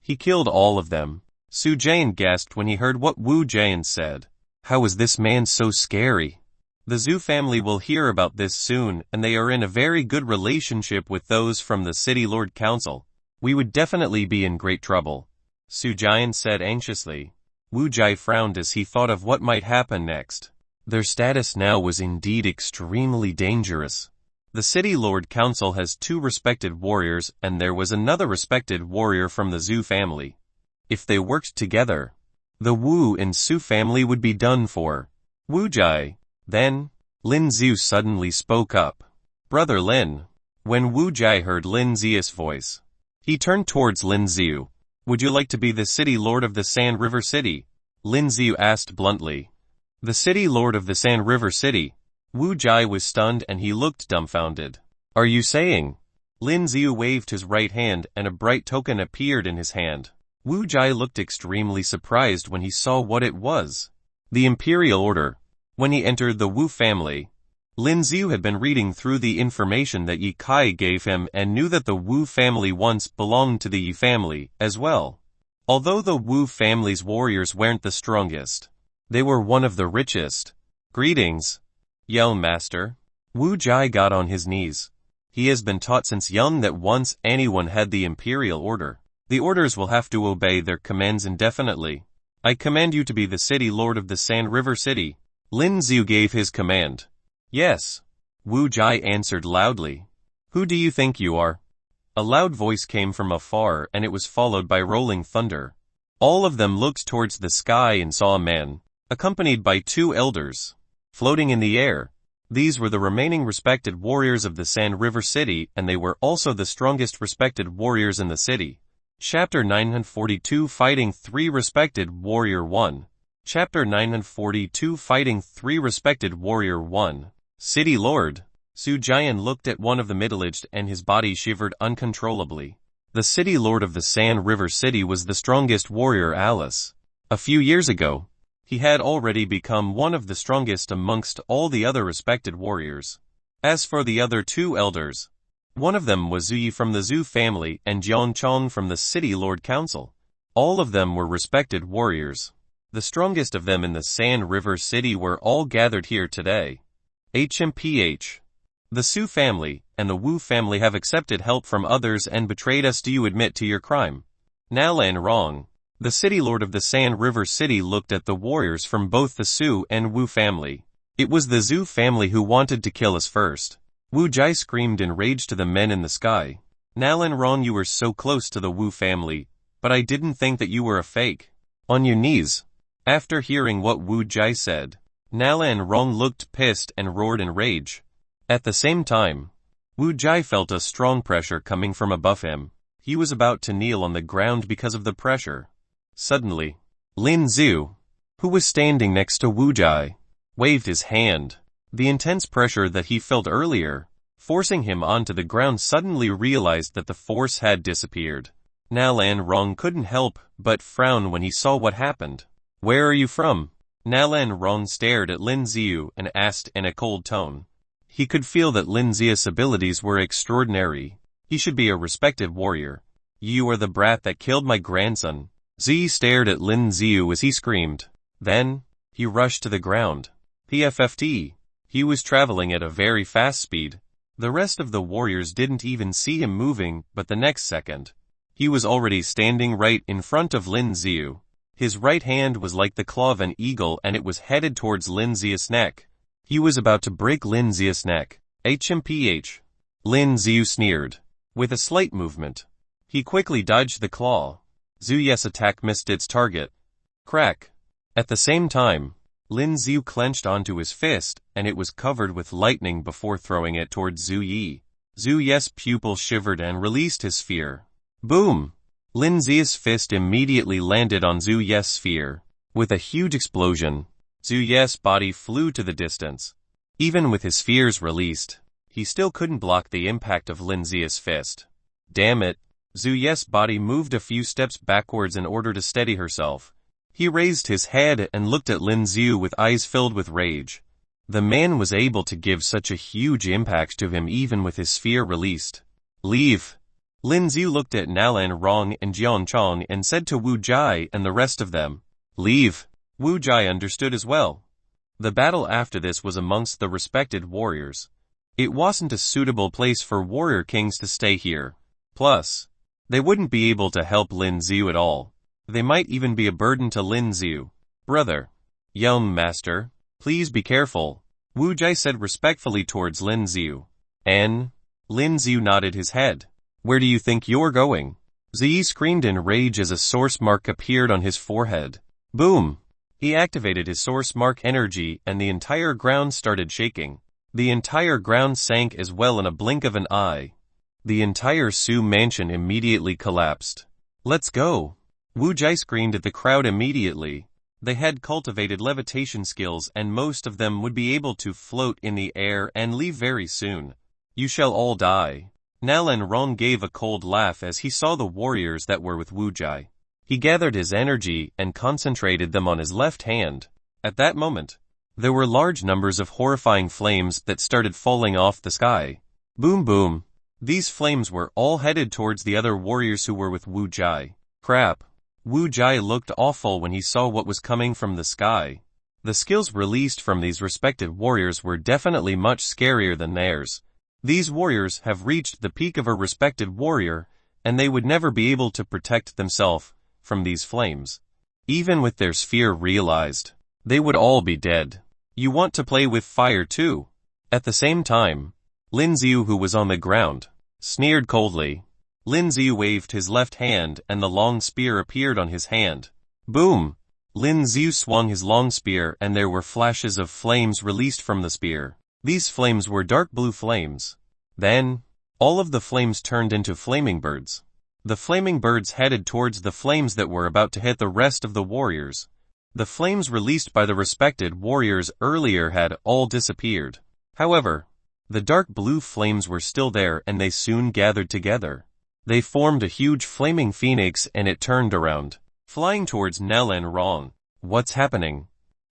[SPEAKER 1] He killed all of them. Su Jian gasped when he heard what Wu Jian said. How is this man so scary? The Zhu family will hear about this soon, and they are in a very good relationship with those from the City Lord Council. We would definitely be in great trouble, Su Jian said anxiously. Wu Jai frowned as he thought of what might happen next. Their status now was indeed extremely dangerous. The City Lord Council has 2 respected warriors, and there was another respected warrior from the Zhu family. If they worked together, the Wu and Su family would be done for. Wu Jai. Then, Lin Xiu suddenly spoke up. Brother Lin. When Wu Jai heard Lin Xiu's voice, he turned towards Lin Xiu. Would you like to be the City Lord of the Sand River City? Lin Xiu asked bluntly. The City Lord of the Sand River City. Wu Jai was stunned and he looked dumbfounded. Are you saying? Lin Xiu waved his right hand and a bright token appeared in his hand. Wu Jai looked extremely surprised when he saw what it was. The Imperial Order. When he entered the Wu family, Lin Xiu had been reading through the information that Yi Kai gave him and knew that the Wu family once belonged to the Yi family, as well. Although the Wu family's warriors weren't the strongest, they were one of the richest. Greetings, young master. Wu Jai got on his knees. He has been taught since young that once anyone had the Imperial Order, the orders will have to obey their commands indefinitely. I command you to be the City Lord of the Sand River City. Lin Xiu gave his command. Yes. Wu Jai answered loudly. Who do you think you are? A loud voice came from afar and it was followed by rolling thunder. All of them looked towards the sky and saw a man, accompanied by 2 elders, floating in the air. These were the remaining respected warriors of the Sand River City, and they were also the strongest respected warriors in the city. Chapter 942 Fighting 3 Respected Warrior 1. Chapter 942 Fighting 3 Respected Warrior 1. City Lord. Su Jian looked at one of the middle-aged and his body shivered uncontrollably. The City Lord of the Sand River City was the strongest warrior Alice. A few years ago, he had already become one of the strongest amongst all the other respected warriors. As for the other two elders, one of them was Zhuyi from the Zhu family and Jiangchong from the City Lord Council. All of them were respected warriors. The strongest of them in the Sand River City were all gathered here today. HMPH. The Su family and the Wu family have accepted help from others and betrayed us. Do you admit to your crime? Nalan Rong, the city lord of the Sand River City, looked at the warriors from both the Su and Wu family. It was the Zhu family who wanted to kill us first. Wu Jai screamed in rage to the men in the sky. Nalan Rong, you were so close to the Wu family, but I didn't think that you were a fake. On your knees. After hearing what Wu Jai said, Nalan Rong looked pissed and roared in rage. At the same time, Wu Jai felt a strong pressure coming from above him. He was about to kneel on the ground because of the pressure. Suddenly, Lin Zhu, who was standing next to Wu Jai, waved his hand. The intense pressure that he felt earlier, forcing him onto the ground, suddenly realized that the force had disappeared. Nalan Rong couldn't help but frown when he saw what happened. Where are you from? Nalan Rong stared at Lin Ziyu and asked in a cold tone. He could feel that Lin Ziya's abilities were extraordinary. He should be a respected warrior. You are the brat that killed my grandson. Ziyi stared at Lin Ziyu as he screamed. Then, he rushed to the ground. PFFT. He was traveling at a very fast speed. The rest of the warriors didn't even see him moving, but the next second, he was already standing right in front of Lin Ziyu. His right hand was like the claw of an eagle and it was headed towards Lin Ziya's neck. He was about to break Lin Ziya's neck. HMPH. Lin Ziyu sneered. With a slight movement, he quickly dodged the claw. Zhuyi's attack missed its target. Crack. At the same time, Lin Ziyu clenched onto his fist, and it was covered with lightning before throwing it towards Zhuyi. Zhuyi's pupil shivered and released his sphere. Boom! Lin Ziya's fist immediately landed on Zhuyi's sphere. With a huge explosion, Zhuyi's body flew to the distance. Even with his spheres released, he still couldn't block the impact of Lin Ziya's fist. Damn it! Zhuyi's body moved a few steps backwards in order to steady herself. He raised his head and looked at Lin Ziyu with eyes filled with rage. The man was able to give such a huge impact to him even with his sphere released. Leave! Lin Ziyu looked at Nalan Rong and Jiangchong and said to Wu Jai and the rest of them, leave! Wu Jai understood as well. The battle after this was amongst the respected warriors. It wasn't a suitable place for warrior kings to stay here. Plus, they wouldn't be able to help Lin Ziyu at all. They might even be a burden to Lin Ziyu. Brother. Young master, please be careful, Wu Jai said respectfully towards Lin Ziyu. Lin Ziyu nodded his head. Where do you think you're going? Ziyi screamed in rage as a source mark appeared on his forehead. Boom! He activated his source mark energy and the entire ground started shaking. The entire ground sank as well in a blink of an eye. The entire Su mansion immediately collapsed. Let's go! Wu Jai screamed at the crowd immediately. They had cultivated levitation skills and most of them would be able to float in the air and leave very soon. You shall all die. Nalan Rong gave a cold laugh as he saw the warriors that were with Wu Jai. He gathered his energy and concentrated them on his left hand. At that moment, there were large numbers of horrifying flames that started falling off the sky. Boom boom. These flames were all headed towards the other warriors who were with Wu Jai. Crap. Wu Jai looked awful when he saw what was coming from the sky. The skills released from these respected warriors were definitely much scarier than theirs. These warriors have reached the peak of a respected warrior, and they would never be able to protect themselves from these flames. Even with their sphere realized, they would all be dead. You want to play with fire too? At the same time, Lin Ziyu, who was on the ground, sneered coldly. Lin Ziyu waved his left hand and the long spear appeared on his hand. Boom! Lin Ziyu swung his long spear and there were flashes of flames released from the spear. These flames were dark blue flames. Then, all of the flames turned into flaming birds. The flaming birds headed towards the flames that were about to hit the rest of the warriors. The flames released by the respected warriors earlier had all disappeared. However, the dark blue flames were still there and they soon gathered together. They formed a huge flaming phoenix and it turned around. flying towards Nalan Rong. What's happening?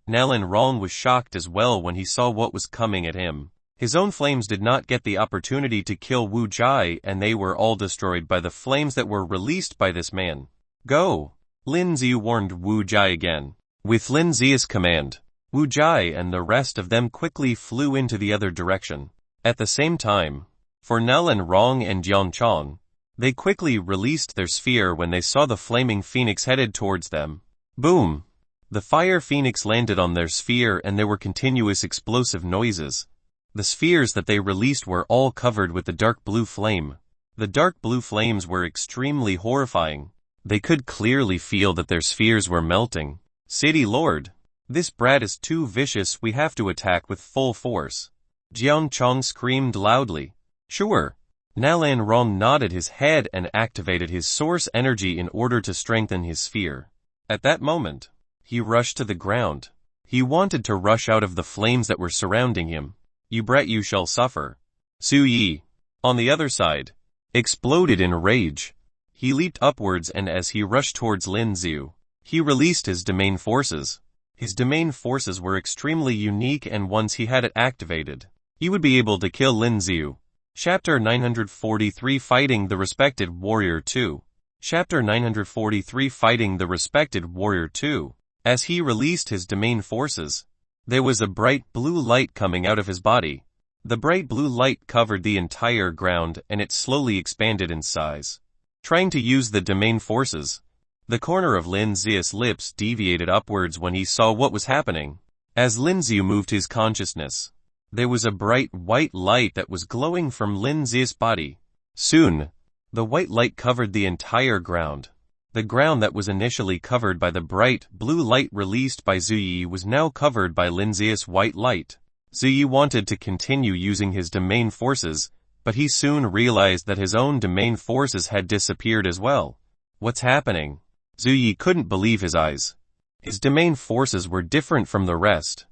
[SPEAKER 1] Nalan Rong was shocked as well when he saw what was coming at him. His own flames did not get the opportunity to kill Wu Jai, and they were all destroyed by the flames that were released by this man. Go! Lin Ziyu warned Wu Jai again. With Lin Ziya's command, Wu Jai and the rest of them quickly flew into the other direction. At the same time, for Nalan Rong and Jiang Chong, they quickly released their sphere when they saw the flaming phoenix headed towards them. Boom! The fire phoenix landed on their sphere and there were continuous explosive noises. The spheres that they released were all covered with the dark blue flame. The dark blue flames were extremely horrifying. They could clearly feel that their spheres were melting. City Lord, this brat is too vicious, we have to attack with full force. Jiang Chong screamed loudly. Sure. Nalan Rong nodded his head and activated his source energy in order to strengthen his sphere. At that moment, he rushed to the ground. He wanted to rush out of the flames that were surrounding him. You brat, you shall suffer. Su Yi, on the other side, exploded in rage. He leaped upwards and as he rushed towards Lin Ziyu, he released his domain forces. His domain forces were extremely unique and once he had it activated, he would be able to kill Lin Ziyu. Chapter 943 Fighting the Respected Warrior 2. Chapter 943 Fighting the Respected Warrior 2. As he released his domain forces, there was a bright blue light coming out of his body. The bright blue light covered the entire ground and it slowly expanded in size. Trying to use the domain forces, the corner of Lin Ziya's lips deviated upwards when he saw what was happening. As Lin Ziyu moved his consciousness, there was a bright white light that was glowing from Lin Ziya's body. Soon, the white light covered the entire ground. The ground that was initially covered by the bright blue light released by Zhu Yi was now covered by Lin Ziya's white light. Zhu Yi wanted to continue using his domain forces, but he soon realized that his own domain forces had disappeared as well. What's happening? Zhu Yi couldn't believe his eyes. His domain forces were different from the rest.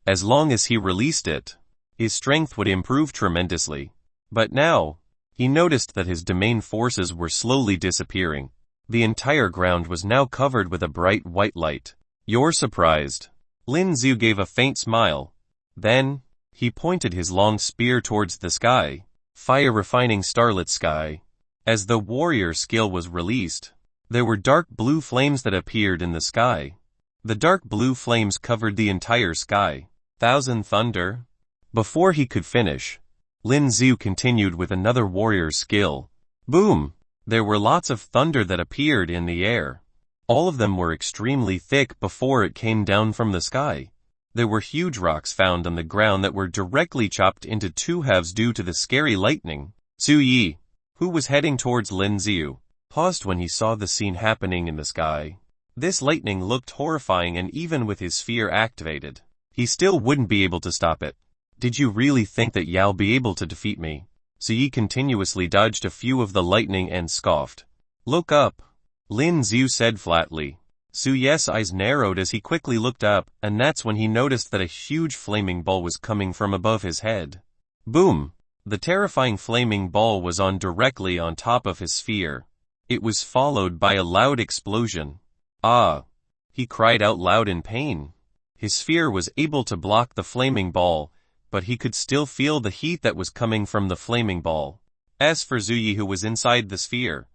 [SPEAKER 1] As long as he released it, his strength would improve tremendously. But now, he noticed that his domain forces were slowly disappearing. The entire ground was now covered with a bright white light. You're surprised. Lin Ziyu gave a faint smile. Then, he pointed his long spear towards the sky. Fire refining starlit sky. As the warrior skill was released, there were dark blue flames that appeared in the sky. The dark blue flames covered the entire sky. Thousand thunder. Before he could finish, Lin Ziyu continued with another warrior skill. Boom! There were lots of thunder that appeared in the air. All of them were extremely thick before it came down from the sky. There were huge rocks found on the ground that were directly chopped into two halves due to the scary lightning. Su Yi, who was heading towards Lin Ziyu, paused when he saw the scene happening in the sky. This lightning looked horrifying and even with his sphere activated, he still wouldn't be able to stop it. Did you really think that Yao be able to defeat me? Su Yi continuously dodged a few of the lightning and scoffed. Look up, Lin Ziyu said flatly. Su Yi's eyes narrowed as he quickly looked up, and that's when he noticed that a huge flaming ball was coming from above his head. Boom! The terrifying flaming ball was directly on top of his sphere. It was followed by a loud explosion. Ah! He cried out loud in pain. His sphere was able to block the flaming ball, but he could still feel the heat that was coming from the flaming ball. As for Zhu Yi who was inside the sphere,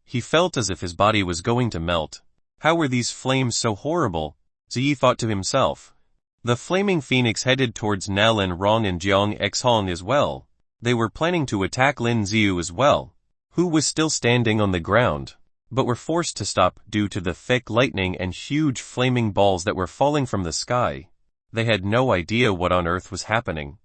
[SPEAKER 1] he felt as if his body was going to melt. How were these flames so horrible? Zhu Yi thought to himself. The flaming phoenix headed towards Nalan Rong and Jiang Xhong as well. They were planning to attack Lin Ziyu as well, who was still standing on the ground, but were forced to stop due to the thick lightning and huge flaming balls that were falling from the sky. They had no idea what on earth was happening.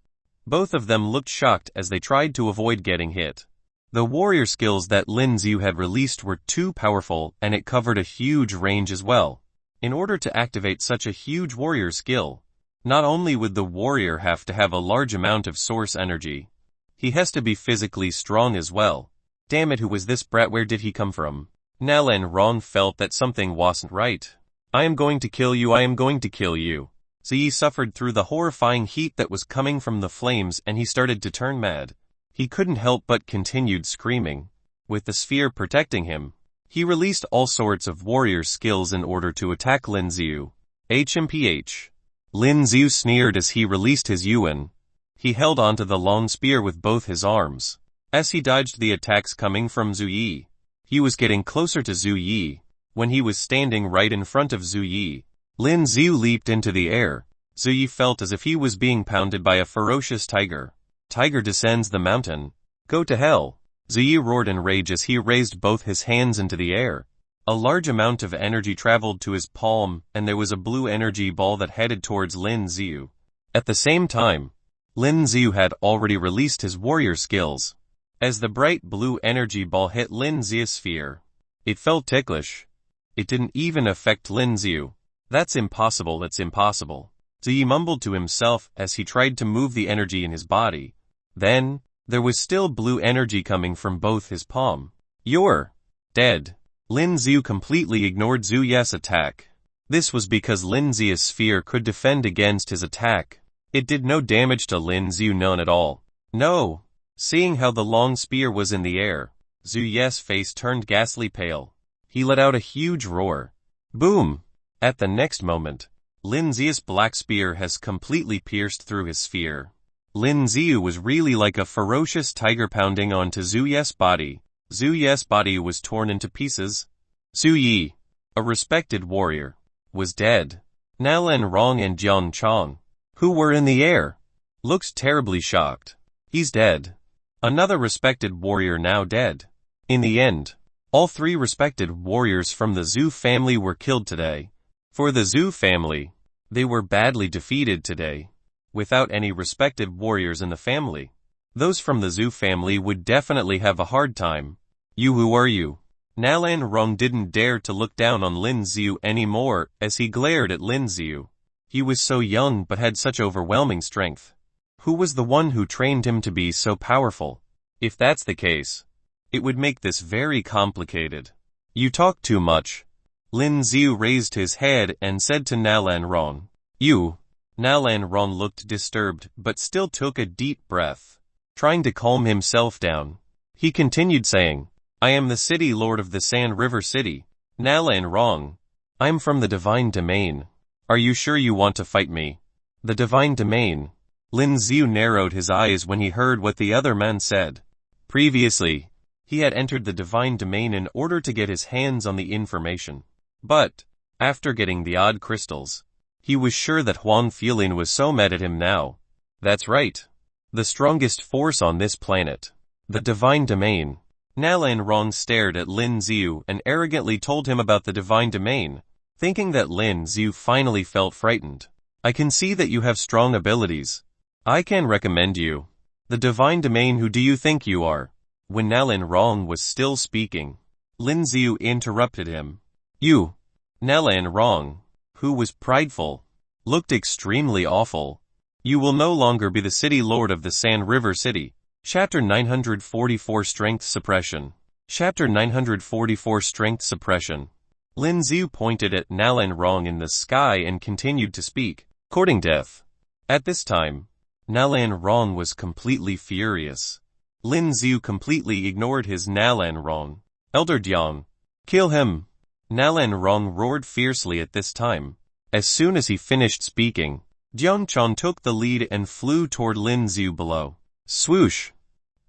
[SPEAKER 1] Both of them looked shocked as they tried to avoid getting hit. The warrior skills that Lin Ziyu had released were too powerful and it covered a huge range as well. In order to activate such a huge warrior skill, not only would the warrior have to have a large amount of source energy, he has to be physically strong as well. Damn it, who was this brat? Where did he come from? Nalan Rong felt that something wasn't right. I am going to kill you, I am going to kill you. Zhu Yi suffered through the horrifying heat that was coming from the flames and he started to turn mad. He couldn't help but continued screaming. With the sphere protecting him, He released all sorts of warrior skills in order to attack Lin Xiu. HMPH. Lin Xiu sneered as he released his Yuan. He held onto the long spear with both his arms. As he dodged the attacks coming from Zhu Yi, he was getting closer to Zhu Yi. When he was standing right in front of Zhu Yi, Lin Xiu leaped into the air. Zhu Yi felt as if he was being pounded by a ferocious tiger. Tiger descends the mountain. Go to hell. Zhu Yi roared in rage as he raised both his hands into the air. A large amount of energy traveled to his palm, and there was a blue energy ball that headed towards Lin Xiu. At the same time, Lin Xiu had already released his warrior skills. As the bright blue energy ball hit Lin Xiu's sphere, it felt ticklish. It didn't even affect Lin Xiu. That's impossible. Zhu Yi mumbled to himself as he tried to move the energy in his body. Then, there was still blue energy coming from both his palm. You're dead. Lin Xiu completely ignored Zhu Yi's attack. This was because Lin Xiu's sphere could defend against his attack. It did no damage to Lin Xiu, none at all. No. Seeing how the long spear was in the air, Zhu Yi's face turned ghastly pale. He let out a huge roar. Boom! At the next moment, Lin Xiu's black spear has completely pierced through his sphere. Lin Xiu was really like a ferocious tiger pounding onto Zhu Yi's body. Zhu Yi's body was torn into pieces. Zhu Yi, a respected warrior, was dead. Nalan Rong and Jiang Chong, who were in the air, looked terribly shocked. He's dead. Another respected warrior now dead. In the end, all three respected warriors from the Zhu family were killed today. For the Zhu family, they were badly defeated today. Without any respected warriors in the family, those from the Zhu family would definitely have a hard time. You, who are you? Nalan Rong didn't dare to look down on Lin Xiu anymore as he glared at Lin Xiu. He was so young but had such overwhelming strength. Who was the one who trained him to be so powerful? If that's the case, it would make this very complicated. You talk too much. Lin Xiu raised his head and said to Nalan Rong. You. Nalan Rong looked disturbed but still took a deep breath. Trying to calm himself down, he continued saying, I am the city lord of the Sand River City. Nalan Rong. I'm from the Divine Domain. Are you sure you want to fight me? The Divine Domain. Lin Xiu narrowed his eyes when he heard what the other man said. Previously, he had entered the Divine Domain in order to get his hands on the information. But, after getting the odd crystals, he was sure that Huang Feilin was so mad at him now. That's right. The strongest force on this planet. The Divine Domain. Nalan Rong stared at Lin Xiu and arrogantly told him about the Divine Domain, thinking that Lin Xiu finally felt frightened. I can see that you have strong abilities. I can recommend you. The Divine Domain. Who do you think you are? When Nalan Rong was still speaking, Lin Xiu interrupted him. You. Nalan Rong, who was prideful, looked extremely awful. You will no longer be the city lord of the Sand River City. Chapter 944 Strength Suppression. Chapter 944 Strength Suppression. Lin Xiu pointed at Nalan Rong in the sky and continued to speak. Courting death. At this time, Nalan Rong was completely furious. Lin Xiu completely ignored his Nalan Rong. Elder Jiang. Kill him. Nalan Rong roared fiercely at this time. As soon as he finished speaking, Jiang Chong took the lead and flew toward Lin Xiu below. Swoosh!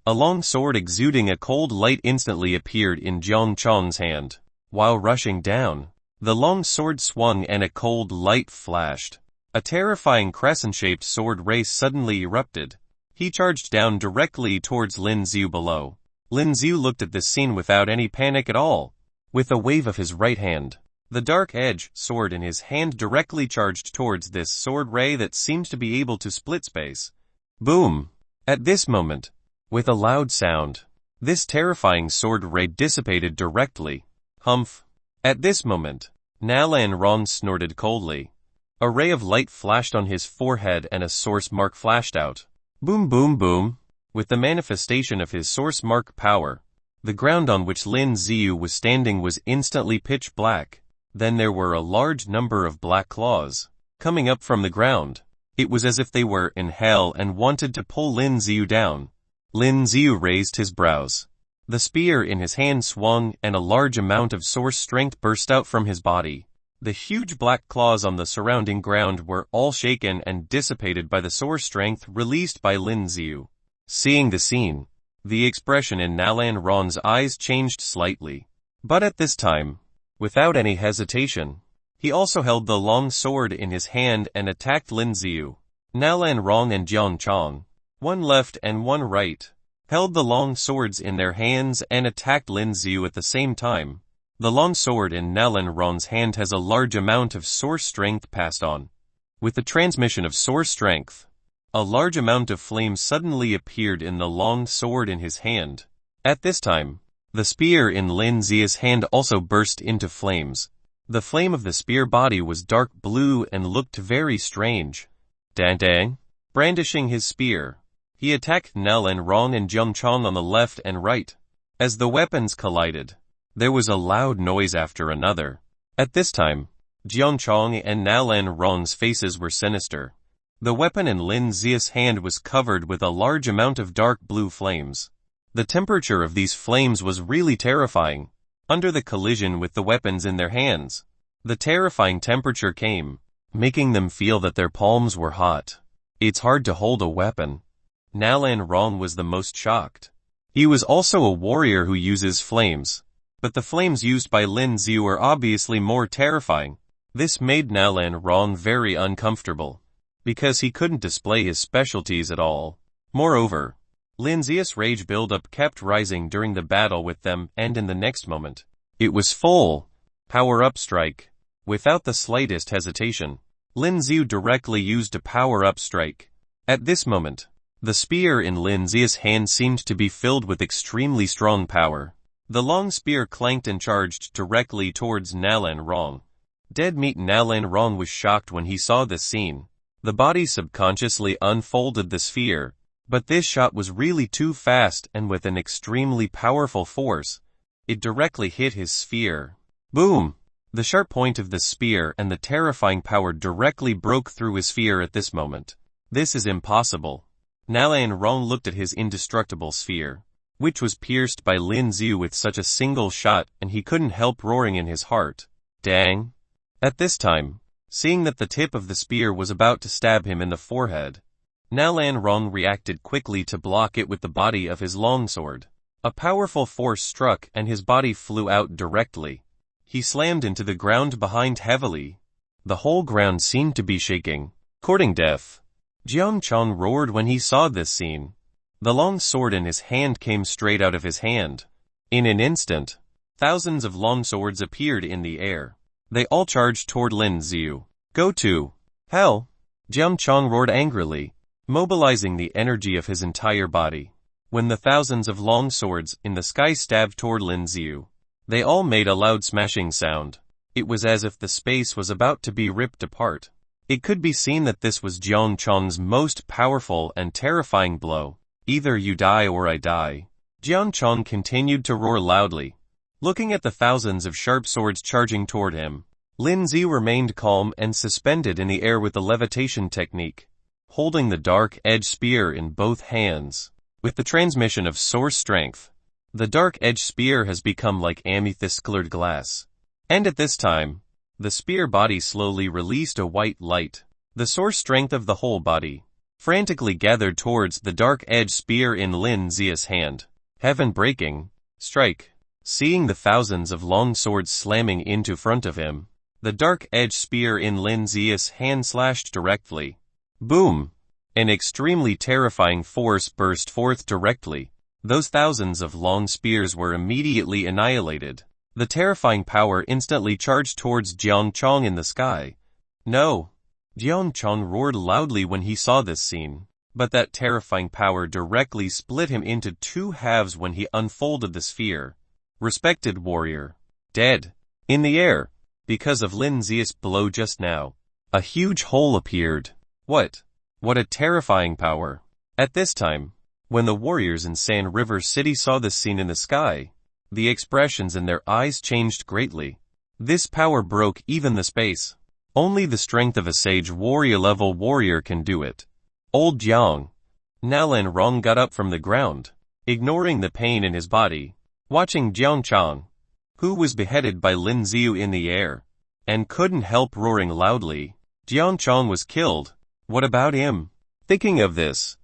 [SPEAKER 1] A long sword exuding a cold light instantly appeared in Jiang Chong's hand. While rushing down, the long sword swung and a cold light flashed. A terrifying crescent-shaped sword ray suddenly erupted. He charged down directly towards Lin Xiu below. Lin Xiu looked at this scene without any panic at all. With a wave of his right hand, the dark-edged sword in his hand directly charged towards this sword ray that seemed to be able to split space. Boom! At this moment, with a loud sound, this terrifying sword ray dissipated directly. Humph! At this moment, Nalan Rong snorted coldly. A ray of light flashed on his forehead and a source mark flashed out. Boom boom boom! With the manifestation of his source mark power, the ground on which Lin Xiu was standing was instantly pitch black. Then there were a large number of black claws coming up from the ground. It was as if they were in hell and wanted to pull Lin Xiu down. Lin Xiu raised his brows. The spear in his hand swung, and a large amount of source strength burst out from his body. The huge black claws on the surrounding ground were all shaken and dissipated by the source strength released by Lin Xiu. Seeing the scene, the expression in Nalan Rong's eyes changed slightly. But at this time, without any hesitation, he also held the long sword in his hand and attacked Lin Xiu. Nalan Rong and Jiang Chong, one left and one right, held the long swords in their hands and attacked Lin Xiu at the same time. The long sword in Nalan Rong's hand has a large amount of source strength passed on. With the transmission of source strength, a large amount of flame suddenly appeared in the long sword in his hand. At this time, the spear in Lin Xiu's hand also burst into flames. The flame of the spear body was dark blue and looked very strange. Dan Dang, brandishing his spear, he attacked Nalan Rong and Jiang Chong on the left and right. As the weapons collided, there was a loud noise after another. At this time, Jiang Chong and Nalan Rong's faces were sinister. The weapon in Lin Xiu's hand was covered with a large amount of dark blue flames. The temperature of these flames was really terrifying. Under the collision with the weapons in their hands, the terrifying temperature came, making them feel that their palms were hot. It's hard to hold a weapon. Nalan Rong was the most shocked. He was also a warrior who uses flames, but the flames used by Lin Xiu are obviously more terrifying. This made Nalan Rong very uncomfortable, because he couldn't display his specialties at all. Moreover, Lin Xiu's rage buildup kept rising during the battle with them, and in the next moment, it was full power-up strike. Without the slightest hesitation, Lin Xiu directly used a power-up strike. At this moment, the spear in Lin Xiu's hand seemed to be filled with extremely strong power. The long spear clanked and charged directly towards Nalan Rong. Dead meat Nalan Rong was shocked when he saw this scene. The body subconsciously unfolded the sphere, but this shot was really too fast and with an extremely powerful force. It directly hit his sphere. Boom! The sharp point of the spear and the terrifying power directly broke through his sphere at this moment. This is impossible. Nalan Rong looked at his indestructible sphere, which was pierced by Lin Xiu with such a single shot, and he couldn't help roaring in his heart. Dang! At this time, seeing that the tip of the spear was about to stab him in the forehead, Nalan Rong reacted quickly to block it with the body of his longsword. A powerful force struck and his body flew out directly. He slammed into the ground behind heavily. The whole ground seemed to be shaking. Courting death. Jiang Chong roared when he saw this scene. The long sword in his hand came straight out of his hand. In an instant, thousands of long swords appeared in the air. They all charged toward Lin Xiu. Go to hell! Jiang Chong roared angrily, mobilizing the energy of his entire body. When the thousands of long swords in the sky stabbed toward Lin Xiu, they all made a loud smashing sound. It was as if the space was about to be ripped apart. It could be seen that this was Jiang Chong's most powerful and terrifying blow. Either you die or I die. Jiang Chong continued to roar loudly. Looking at the thousands of sharp swords charging toward him, Lin Xiu remained calm and suspended in the air with the levitation technique, holding the dark edge spear in both hands. With the transmission of source strength, the dark edge spear has become like amethyst-colored glass. And at this time, the spear body slowly released a white light. The source strength of the whole body frantically gathered towards the dark edge spear in Lin Xiu's hand. Heaven breaking, strike. Seeing the thousands of long swords slamming into front of him, the dark edge spear in Lin Xiu's hand slashed directly. Boom! An extremely terrifying force burst forth directly. Those thousands of long spears were immediately annihilated. The terrifying power instantly charged towards Jiang Chong in the sky. No! Jiang Chong roared loudly when he saw this scene, but that terrifying power directly split him into two halves when he unfolded the sphere. Respected warrior. Dead. In the air, because of Lin Xiu's blow just now, a huge hole appeared. What a terrifying power. At this time, when the warriors in Sand River City saw this scene in the sky, the expressions in their eyes changed greatly. This power broke even the space. Only the strength of a sage warrior-level warrior can do it. Old Jiang. Nalan Rong got up from the ground. Ignoring the pain in his body, watching Jiangchang, who was beheaded by Lin Xiu in the air, and couldn't help roaring loudly. Jiangchang was killed. What about him? Thinking of this,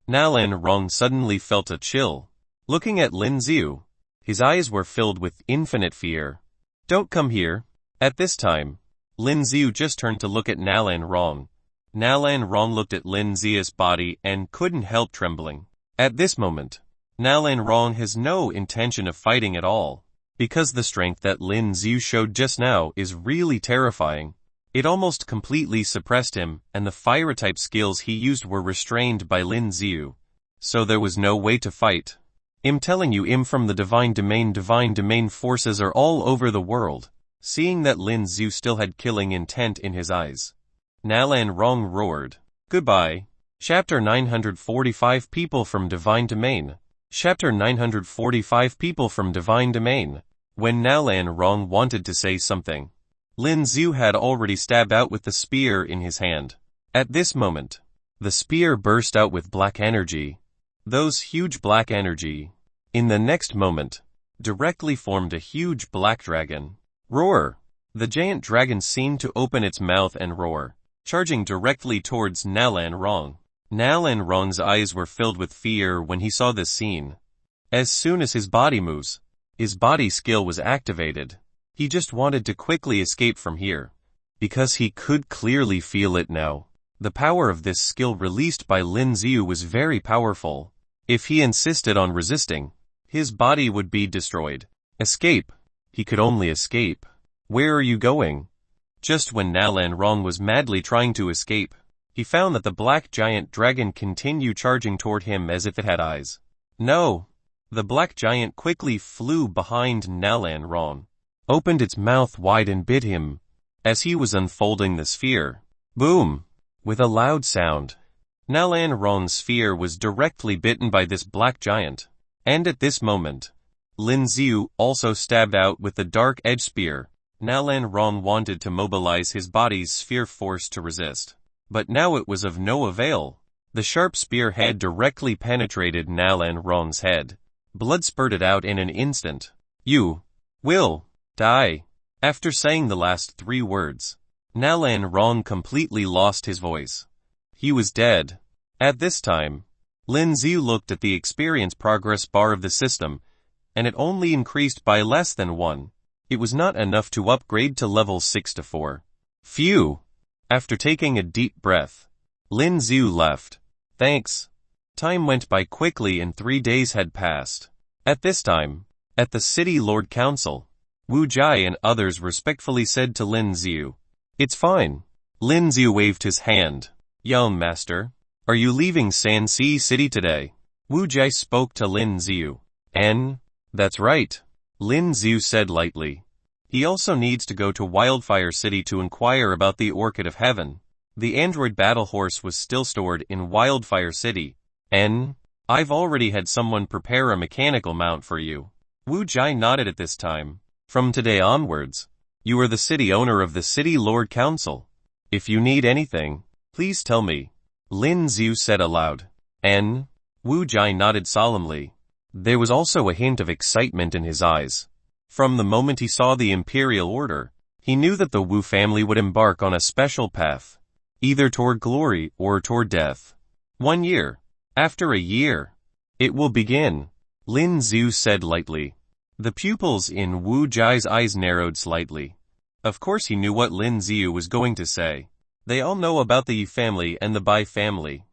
[SPEAKER 1] Nalan Rong suddenly felt a chill. Looking at Lin Xiu, his eyes were filled with infinite fear. Don't come here. At this time, Lin Xiu just turned to look at Nalan Rong. Nalan Rong looked at Lin Xiu's body and couldn't help trembling. At this moment, Nalan Rong has no intention of fighting at all, because the strength that Lin Xiu showed just now is really terrifying. It almost completely suppressed him, and the fire-type skills he used were restrained by Lin Xiu. So there was no way to fight. I'm telling you, from the divine domain forces are all over the world. Seeing that Lin Xiu still had killing intent in his eyes, Nalan Rong roared. Goodbye. Chapter 945 People from Divine Domain. Chapter 945 People from Divine Domain. When Nalan Rong wanted to say something, Lin Xiu had already stabbed out with the spear in his hand. At this moment, the spear burst out with black energy. Those huge black energy, in the next moment, directly formed a huge black dragon. Roar! The giant dragon seemed to open its mouth and roar, charging directly towards Nalan Rong. Nalan Rong's eyes were filled with fear when he saw this scene. As soon as his body moves, his body skill was activated. He just wanted to quickly escape from here, because he could clearly feel it now. The power of this skill released by Lin Xiu was very powerful. If he insisted on resisting, his body would be destroyed. Escape. He could only escape. Where are you going? Just when Nalan Rong was madly trying to escape, he found that the black giant dragon continued charging toward him as if it had eyes. No! The black giant quickly flew behind Nalan Rong, opened its mouth wide and bit him. As he was unfolding the sphere, boom! With a loud sound, Nalan Rong's sphere was directly bitten by this black giant. And at this moment, Lin Xiu also stabbed out with the dark edge spear. Nalan Rong wanted to mobilize his body's sphere force to resist, but now it was of no avail. The sharp spear had directly penetrated Nalan Rong's head. Blood spurted out in an instant. You will die. After saying the last 3 words, Nalan Rong completely lost his voice. He was dead. At this time, Lin Xiu looked at the experience progress bar of the system, and it only increased by less than 1. It was not enough to upgrade to level 6 to 4. Phew! After taking a deep breath, Lin Xiu left. Thanks. Time went by quickly and 3 days had passed. At this time, at the City Lord Council, Wu Jai and others respectfully said to Lin Xiu, "It's fine." Lin Xiu waved his hand. "Young master, are you leaving Sanxi City today?" Wu Jai spoke to Lin Xiu. That's right," Lin Xiu said lightly. He also needs to go to Wildfire City to inquire about the Orchid of Heaven. The android battle horse was still stored in Wildfire City. I've already had someone prepare a mechanical mount for you. Wu Jai nodded at this time. From today onwards, you are the city owner of the City Lord Council. If you need anything, please tell me, Lin Xiu said aloud. Wu Jai nodded solemnly. There was also a hint of excitement in his eyes. From the moment he saw the Imperial Order, he knew that the Wu family would embark on a special path, either toward glory or toward death. 1 year. After a year, it will begin, Lin Xiu said lightly. The pupils in Wu Jai's eyes narrowed slightly. Of course he knew what Lin Xiu was going to say. They all know about the Yi family and the Bai family.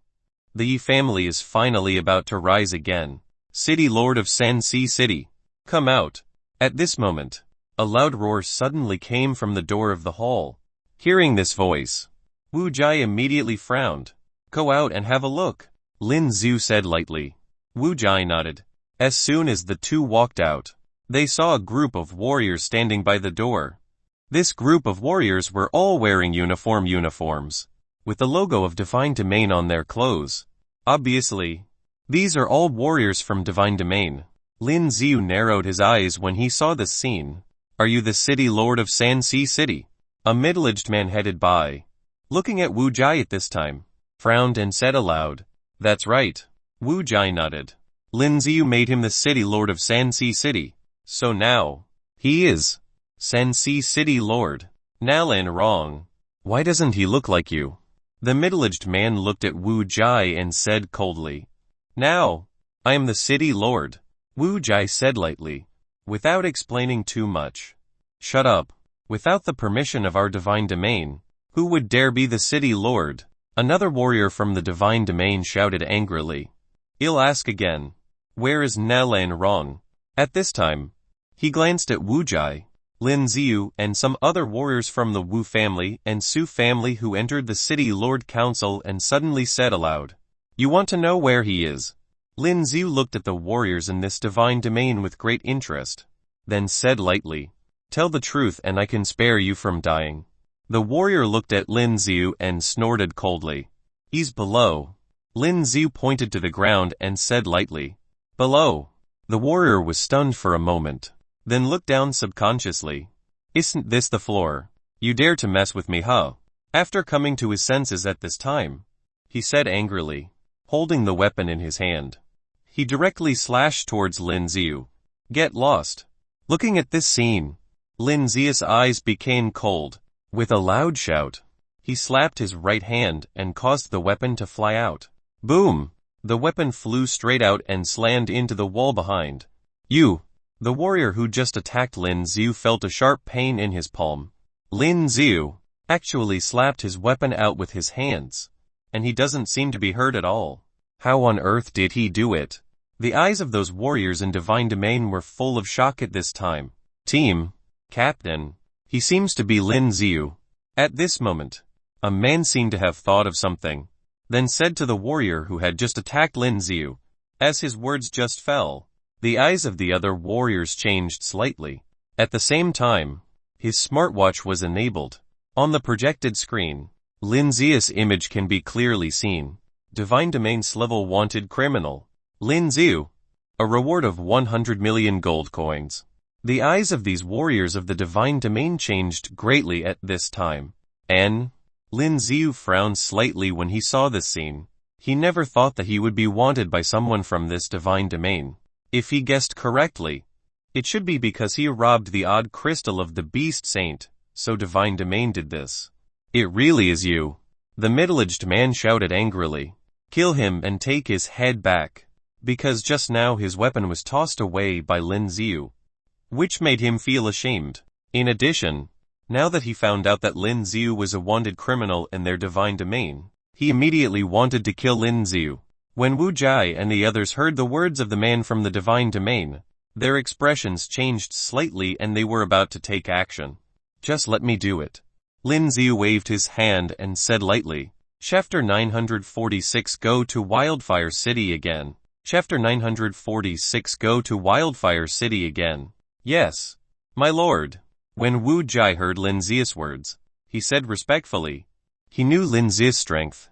[SPEAKER 1] The Yi family is finally about to rise again. City Lord of Sanxi City, come out. At this moment, a loud roar suddenly came from the door of the hall. Hearing this voice, Wu Jai immediately frowned. Go out and have a look, Lin Xiu said lightly. Wu Jai nodded. As soon as the two walked out, they saw a group of warriors standing by the door. This group of warriors were all wearing uniforms, with the logo of Divine Domain on their clothes. Obviously, these are all warriors from Divine Domain. Lin Xiu narrowed his eyes when he saw this scene. Are you the City Lord of Sanxi City? A middle-aged man headed by, looking at Wu Jai at this time, frowned and said aloud, That's right. Wu Jai nodded. Lin Xiu made him the City Lord of Sanxi City. So now, he is Sensi City Lord. Nalan wrong. Why doesn't he look like you? The middle-aged man looked at Wu Jai and said coldly. Now, I am the city lord, Wu Jai said lightly, without explaining too much. Shut up. Without the permission of our divine domain, who would dare be the city lord? Another warrior from the divine domain shouted angrily. I'll ask again. Where is Nalan Rong? At this time, he glanced at Wu Jai, Lin Ziyu, and some other warriors from the Wu family and Su family who entered the city lord council and suddenly said aloud, You want to know where he is? Lin Ziyu looked at the warriors in this divine domain with great interest, then said lightly, Tell the truth and I can spare you from dying. The warrior looked at Lin Ziyu and snorted coldly. He's below. Lin Ziyu pointed to the ground and said lightly, Below. The warrior was stunned for a moment, then looked down subconsciously. Isn't this the floor? You dare to mess with me, huh? After coming to his senses at this time, he said angrily, holding the weapon in his hand. He directly slashed towards Lin Ziyu. Get lost. Looking at this scene, Lin Ziyu's eyes became cold. With a loud shout, he slapped his right hand and caused the weapon to fly out. Boom! The weapon flew straight out and slammed into the wall behind. You! The warrior who just attacked Lin Ziyu felt a sharp pain in his palm. Lin Ziyu actually slapped his weapon out with his hands, and he doesn't seem to be hurt at all. How on earth did he do it? The eyes of those warriors in divine domain were full of shock at this time. Team, Captain, he seems to be Lin Ziyu. At this moment, a man seemed to have thought of something, then said to the warrior who had just attacked Lin Ziyu. As his words just fell, the eyes of the other warriors changed slightly. At the same time, his smartwatch was enabled. On the projected screen, Lin Ziyu's image can be clearly seen. Divine Domain's level wanted criminal. Lin Ziyu. A reward of 100 million gold coins. The eyes of these warriors of the divine domain changed greatly at this time. Lin Ziyu frowned slightly when he saw this scene. He never thought that he would be wanted by someone from this divine domain. If he guessed correctly, it should be because he robbed the odd crystal of the beast saint, so divine domain did this. It really is you. The middle-aged man shouted angrily. Kill him and take his head back. Because just now his weapon was tossed away by Lin Ziyu, which made him feel ashamed. In addition, now that he found out that Lin Ziyu was a wanted criminal in their divine domain, he immediately wanted to kill Lin Ziyu. When Wu Jai and the others heard the words of the man from the divine domain, their expressions changed slightly and they were about to take action. Just let me do it. Lin Ziyu waved his hand and said lightly, Chapter 946 Go to Wildfire City again. Chapter 946 Go to Wildfire City again. Yes, my lord. When Wu Jai heard Lin Ziyu's words, he said respectfully. He knew Lin Ziyu's strength.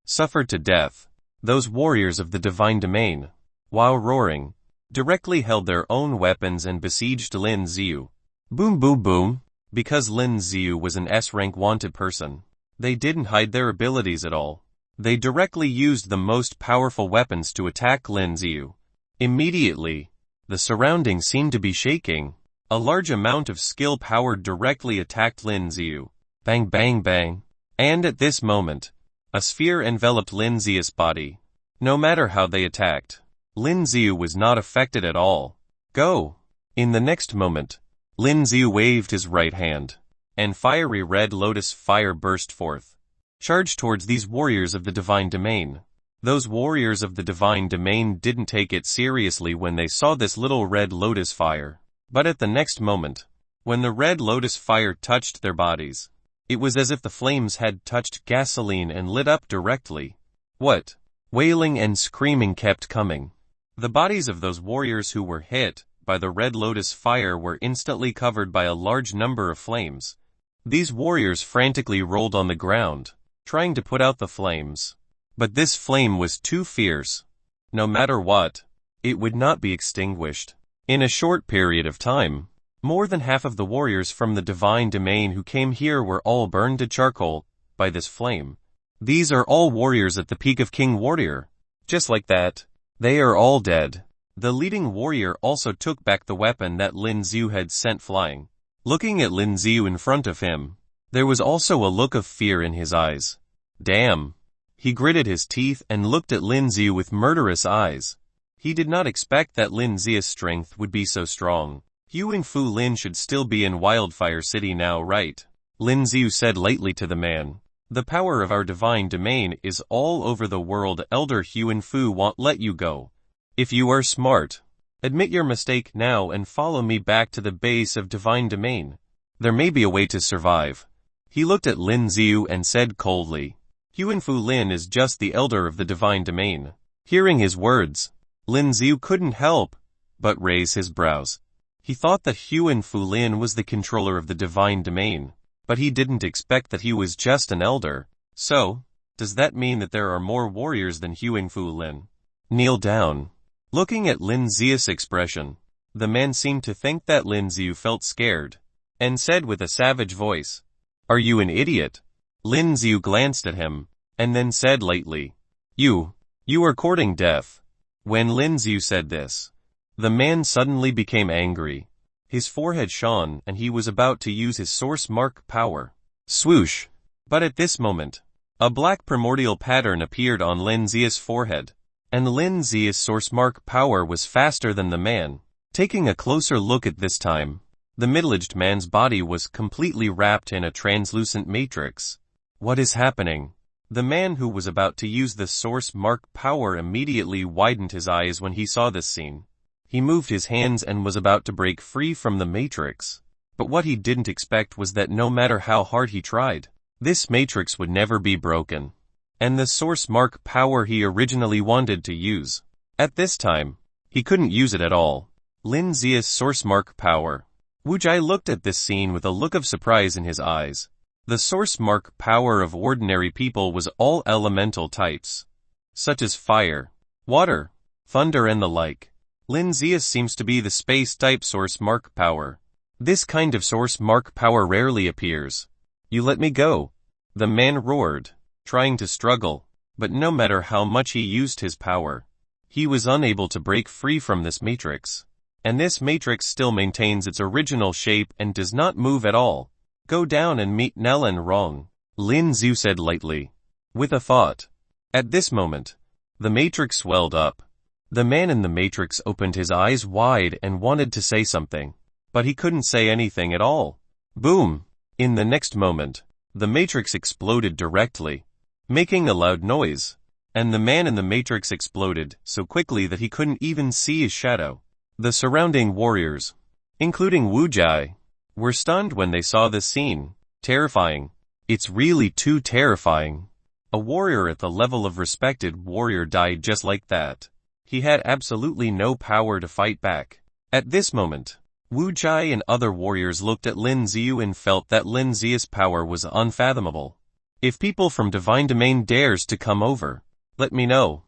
[SPEAKER 1] Suffered to death. Those warriors of the divine domain, while roaring, directly held their own weapons and besieged Lin Ziyu. Boom boom boom. Because Lin Ziyu was an S-rank wanted person, they didn't hide their abilities at all. They directly used the most powerful weapons to attack Lin Ziyu. Immediately, the surroundings seemed to be shaking. A large amount of skill power directly attacked Lin Ziyu. Bang bang bang. And at this moment, a sphere enveloped Lin Ziyu's body. No matter how they attacked, Lin Ziyu was not affected at all. Go! In the next moment, Lin Ziyu waved his right hand, and fiery red lotus fire burst forth. Charged towards these warriors of the divine domain. Those warriors of the divine domain didn't take it seriously when they saw this little red lotus fire. But at the next moment, when the red lotus fire touched their bodies, it was as if the flames had touched gasoline and lit up directly. What? Wailing and screaming kept coming. The bodies of those warriors who were hit by the red lotus fire were instantly covered by a large number of flames. These warriors frantically rolled on the ground, trying to put out the flames. But this flame was too fierce. No matter what, it would not be extinguished. In a short period of time, more than half of the warriors from the divine domain who came here were all burned to charcoal by this flame. These are all warriors at the peak of King Warrior. Just like that, they are all dead. The leading warrior also took back the weapon that Lin Xiu had sent flying. Looking at Lin Xiu in front of him, there was also a look of fear in his eyes. Damn. He gritted his teeth and looked at Lin Xiu with murderous eyes. He did not expect that Lin Xiu's strength would be so strong. Yuan Fu Lin should still be in Wildfire City now, right? Lin Xiu said lightly to the man. The power of our divine domain is all over the world. Elder Yuan Fu won't let you go. If you are smart, admit your mistake now and follow me back to the base of divine domain. There may be a way to survive. He looked at Lin Xiu and said coldly. Yuan Fu Lin is just the elder of the divine domain. Hearing his words, Lin Xiu couldn't help but raise his brows. He thought that Yuan Fu Lin was the controller of the divine domain, but he didn't expect that he was just an elder. So, does that mean that there are more warriors than Yuan Fu Lin? Kneel down. Looking at Lin Xiu's expression, the man seemed to think that Lin Xiu felt scared, and said with a savage voice, "Are you an idiot?" Lin Xiu glanced at him, and then said lightly, You are courting death." When Lin Xiu said this, the man suddenly became angry. His forehead shone and he was about to use his source mark power. Swoosh! But at this moment, a black primordial pattern appeared on Lin Xiu's forehead, and Lin Xiu's source mark power was faster than the man. Taking a closer look at this time, the middle-aged man's body was completely wrapped in a translucent matrix. What is happening? The man who was about to use the source mark power immediately widened his eyes when he saw this scene. He moved his hands and was about to break free from the matrix. But what he didn't expect was that no matter how hard he tried, this matrix would never be broken. And the source mark power he originally wanted to use, at this time, he couldn't use it at all. Lin Xiu's source mark power. Wu Jai looked at this scene with a look of surprise in his eyes. The source mark power of ordinary people was all elemental types, such as fire, water, thunder and the like. Lin Xiu seems to be the space-type source mark power. This kind of source mark power rarely appears. You let me go. The man roared, trying to struggle, but no matter how much he used his power, he was unable to break free from this matrix. And this matrix still maintains its original shape and does not move at all. Go down and meet Nellen Rong, Lin Xiu said lightly, with a thought. At this moment, the matrix swelled up. The man in the matrix opened his eyes wide and wanted to say something, but he couldn't say anything at all. Boom! In the next moment, the matrix exploded directly, making a loud noise, and the man in the matrix exploded so quickly that he couldn't even see his shadow. The surrounding warriors, including Wu Jai, were stunned when they saw this scene. Terrifying. It's really too terrifying. A warrior at the level of respected warrior died just like that. He had absolutely no power to fight back. At this moment, Wu Jai and other warriors looked at Lin Xiu and felt that Lin Xiu's power was unfathomable. If people from Divine Domain dares to come over, let me know,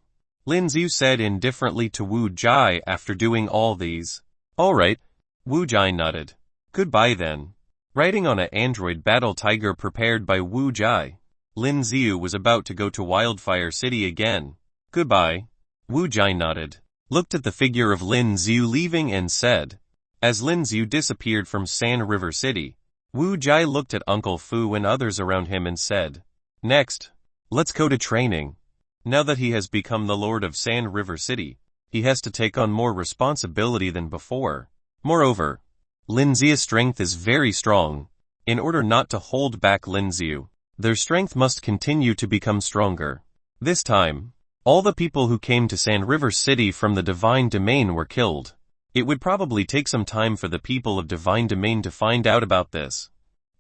[SPEAKER 1] Lin Xiu said indifferently to Wu Jai after doing all these. Alright, Wu Jai nodded. Goodbye then. Riding on an android battle tiger prepared by Wu Jai, Lin Xiu was about to go to Wildfire City again. Goodbye. Wu Jai nodded, looked at the figure of Lin Xiu leaving and said. As Lin Xiu disappeared from Sand River City, Wu Jai looked at Uncle Fu and others around him and said, Next, let's go to training. Now that he has become the Lord of Sand River City, he has to take on more responsibility than before. Moreover, Lin Xiu's strength is very strong. In order not to hold back Lin Xiu, their strength must continue to become stronger. This time, all the people who came to Sand River City from the Divine Domain were killed. It would probably take some time for the people of Divine Domain to find out about this.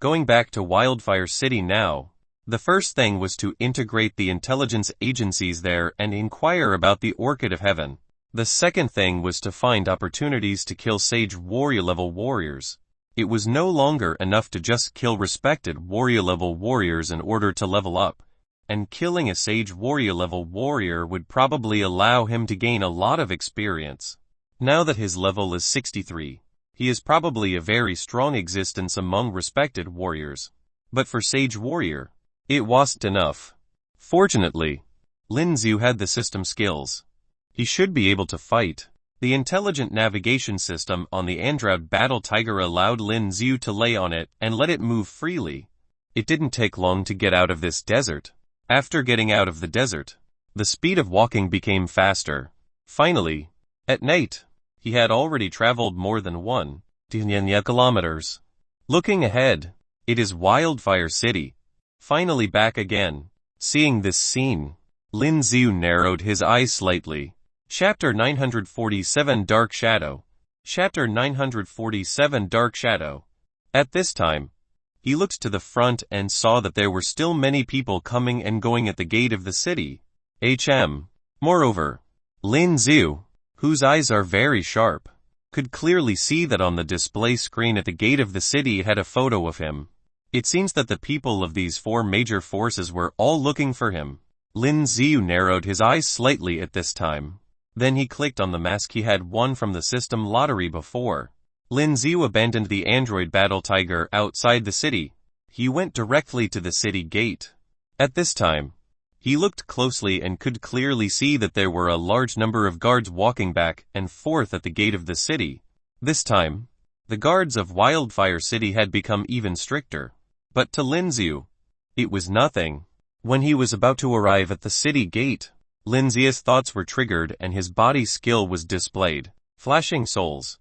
[SPEAKER 1] Going back to Wildfire City now, the first thing was to integrate the intelligence agencies there and inquire about the Orchid of Heaven. The second thing was to find opportunities to kill Sage Warrior level warriors. It was no longer enough to just kill respected Warrior level warriors in order to level up. And killing a Sage Warrior level warrior would probably allow him to gain a lot of experience. Now that his level is 63, he is probably a very strong existence among respected warriors. But for Sage Warrior, it wasn't enough. Fortunately, Lin Xiu had the system skills. He should be able to fight. The intelligent navigation system on the Android battle tiger allowed Lin Xiu to lay on it and let it move freely. It didn't take long to get out of this desert. After getting out of the desert, the speed of walking became faster. Finally, at night, he had already traveled more than 1 kilometers. Looking ahead, it is Wildfire City. Finally back again. Seeing this scene, Lin Xiu narrowed his eyes slightly. Chapter 947 Dark Shadow. Chapter 947 Dark Shadow. At this time, he looked to the front and saw that there were still many people coming and going at the gate of the city. Moreover, Lin Xiu, whose eyes are very sharp, could clearly see that on the display screen at the gate of the city had a photo of him. It seems that the people of these 4 major forces were all looking for him. Lin Xiu narrowed his eyes slightly at this time. Then he clicked on the mask he had won from the system lottery before. Lin Xiu abandoned the android battle tiger outside the city. He went directly to the city gate. At this time, he looked closely and could clearly see that there were a large number of guards walking back and forth at the gate of the city. This time, the guards of Wildfire City had become even stricter. But to Lin Xiu, it was nothing. When he was about to arrive at the city gate, Lin Xiu's thoughts were triggered and his body skill was displayed. Flashing souls.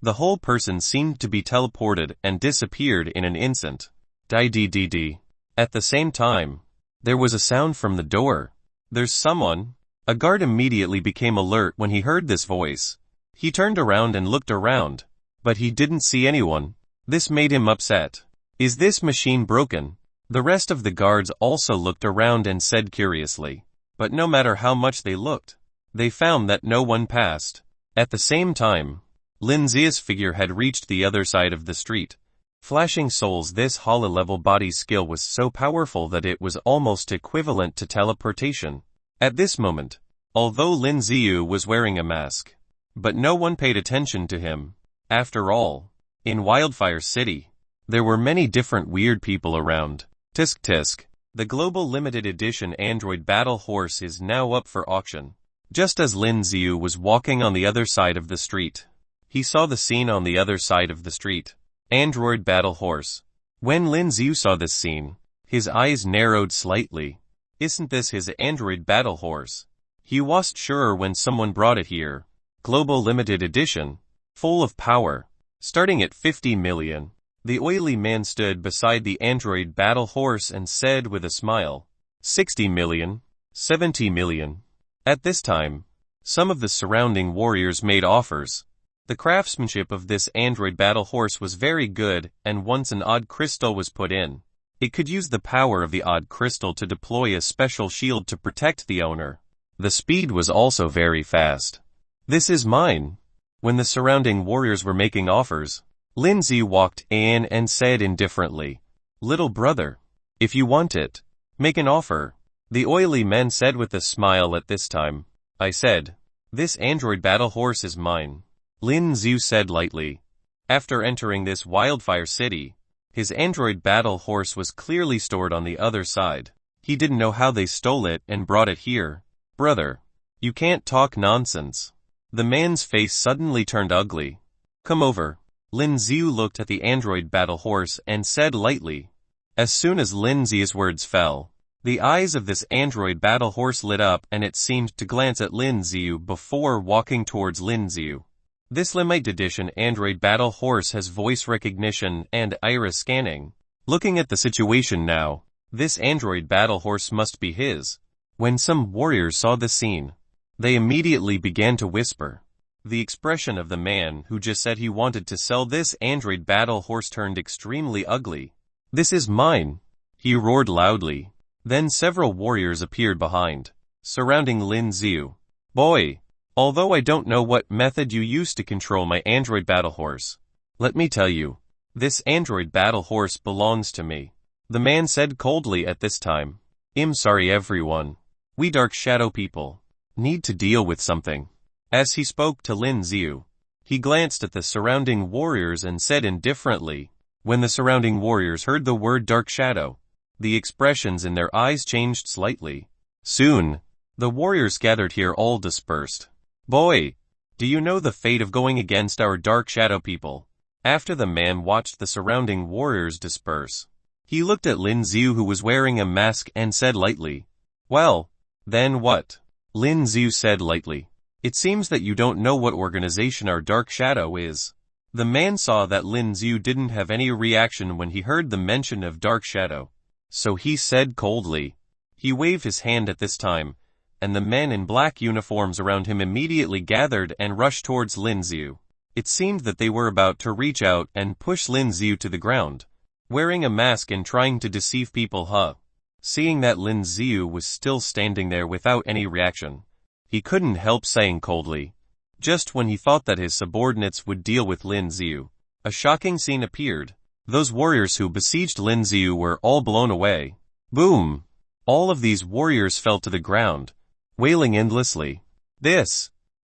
[SPEAKER 1] The whole person seemed to be teleported and disappeared in an instant. At the same time, there was a sound from the door. There's someone. A guard immediately became alert when he heard this voice. He turned around and looked around, but he didn't see anyone. This made him upset. Is this machine broken? The rest of the guards also looked around and said curiously. But no matter how much they looked, they found that no one passed. At the same time, Lin Xiu's figure had reached the other side of the street. Flashing souls. This holo-level body skill was so powerful that it was almost equivalent to teleportation. At this moment, although Lin Xiu was wearing a mask, but no one paid attention to him. After all, in Wildfire City, there were many different weird people around. Tisk tisk. The global limited edition Android Battle Horse is now up for auction. Just as Lin Xiu was walking on the other side of the street, he saw the scene on the other side of the street. Android Battle Horse. When Lin Xiu saw this scene, his eyes narrowed slightly. Isn't this his Android Battle Horse? He wasn't sure when someone brought it here. Global limited edition. Full of power. Starting at 50 million. The oily man stood beside the android battle horse and said with a smile, 60 million, 70 million. At this time, some of the surrounding warriors made offers. The craftsmanship of this android battle horse was very good, and once an odd crystal was put in, it could use the power of the odd crystal to deploy a special shield to protect the owner. The speed was also very fast. This is mine. When the surrounding warriors were making offers, Lin Xiu walked in and said indifferently, "Little brother, if you want it, make an offer." The oily man said with a smile at this time, "I said, this android battle horse is mine." Lin Xiu said lightly. After entering this Wildfire City, his android battle horse was clearly stored on the other side. He didn't know how they stole it and brought it here. "Brother, you can't talk nonsense." The man's face suddenly turned ugly. "Come over." Lin Xiu looked at the android battle horse and said lightly. As soon as Lin Xiu's words fell, the eyes of this android battle horse lit up and it seemed to glance at Lin Xiu before walking towards Lin Xiu. This limited edition android battle horse has voice recognition and iris scanning. Looking at the situation now, this android battle horse must be his. When some warriors saw the scene, they immediately began to whisper. The expression of the man who just said he wanted to sell this android battle horse turned extremely ugly. "This is mine," he roared loudly. Then several warriors appeared behind, surrounding Lin Xiu. "Boy, although I don't know what method you used to control my android battle horse, let me tell you, this android battle horse belongs to me," the man said coldly at this time. "I'm sorry everyone. We Dark Shadow people need to deal with something." As he spoke to Lin Xiu, he glanced at the surrounding warriors and said indifferently. When the surrounding warriors heard the word Dark Shadow, the expressions in their eyes changed slightly. Soon, the warriors gathered here all dispersed. "Boy, Do you know the fate of going against our dark shadow people? After the man watched the surrounding warriors disperse, he looked at Lin Xiu, who was wearing a mask, and said lightly, "Well, then what?" Lin Xiu said lightly, "It seems that you don't know what organization our dark shadow is." The man saw that Lin Xiu didn't have any reaction when he heard the mention of dark shadow, so he said coldly. He waved his hand at this time, and the men in black uniforms around him immediately gathered and rushed towards Lin Xiu. It seemed that they were about to reach out and push Lin Xiu to the ground, wearing a mask and trying to deceive people. Seeing that Lin Xiu was still standing there without any reaction, he couldn't help saying coldly, just when he thought that his subordinates would deal with Lin Xiu, a shocking scene appeared. Those warriors who besieged Lin Xiu were all blown away. Boom! All of these warriors fell to the ground, wailing endlessly.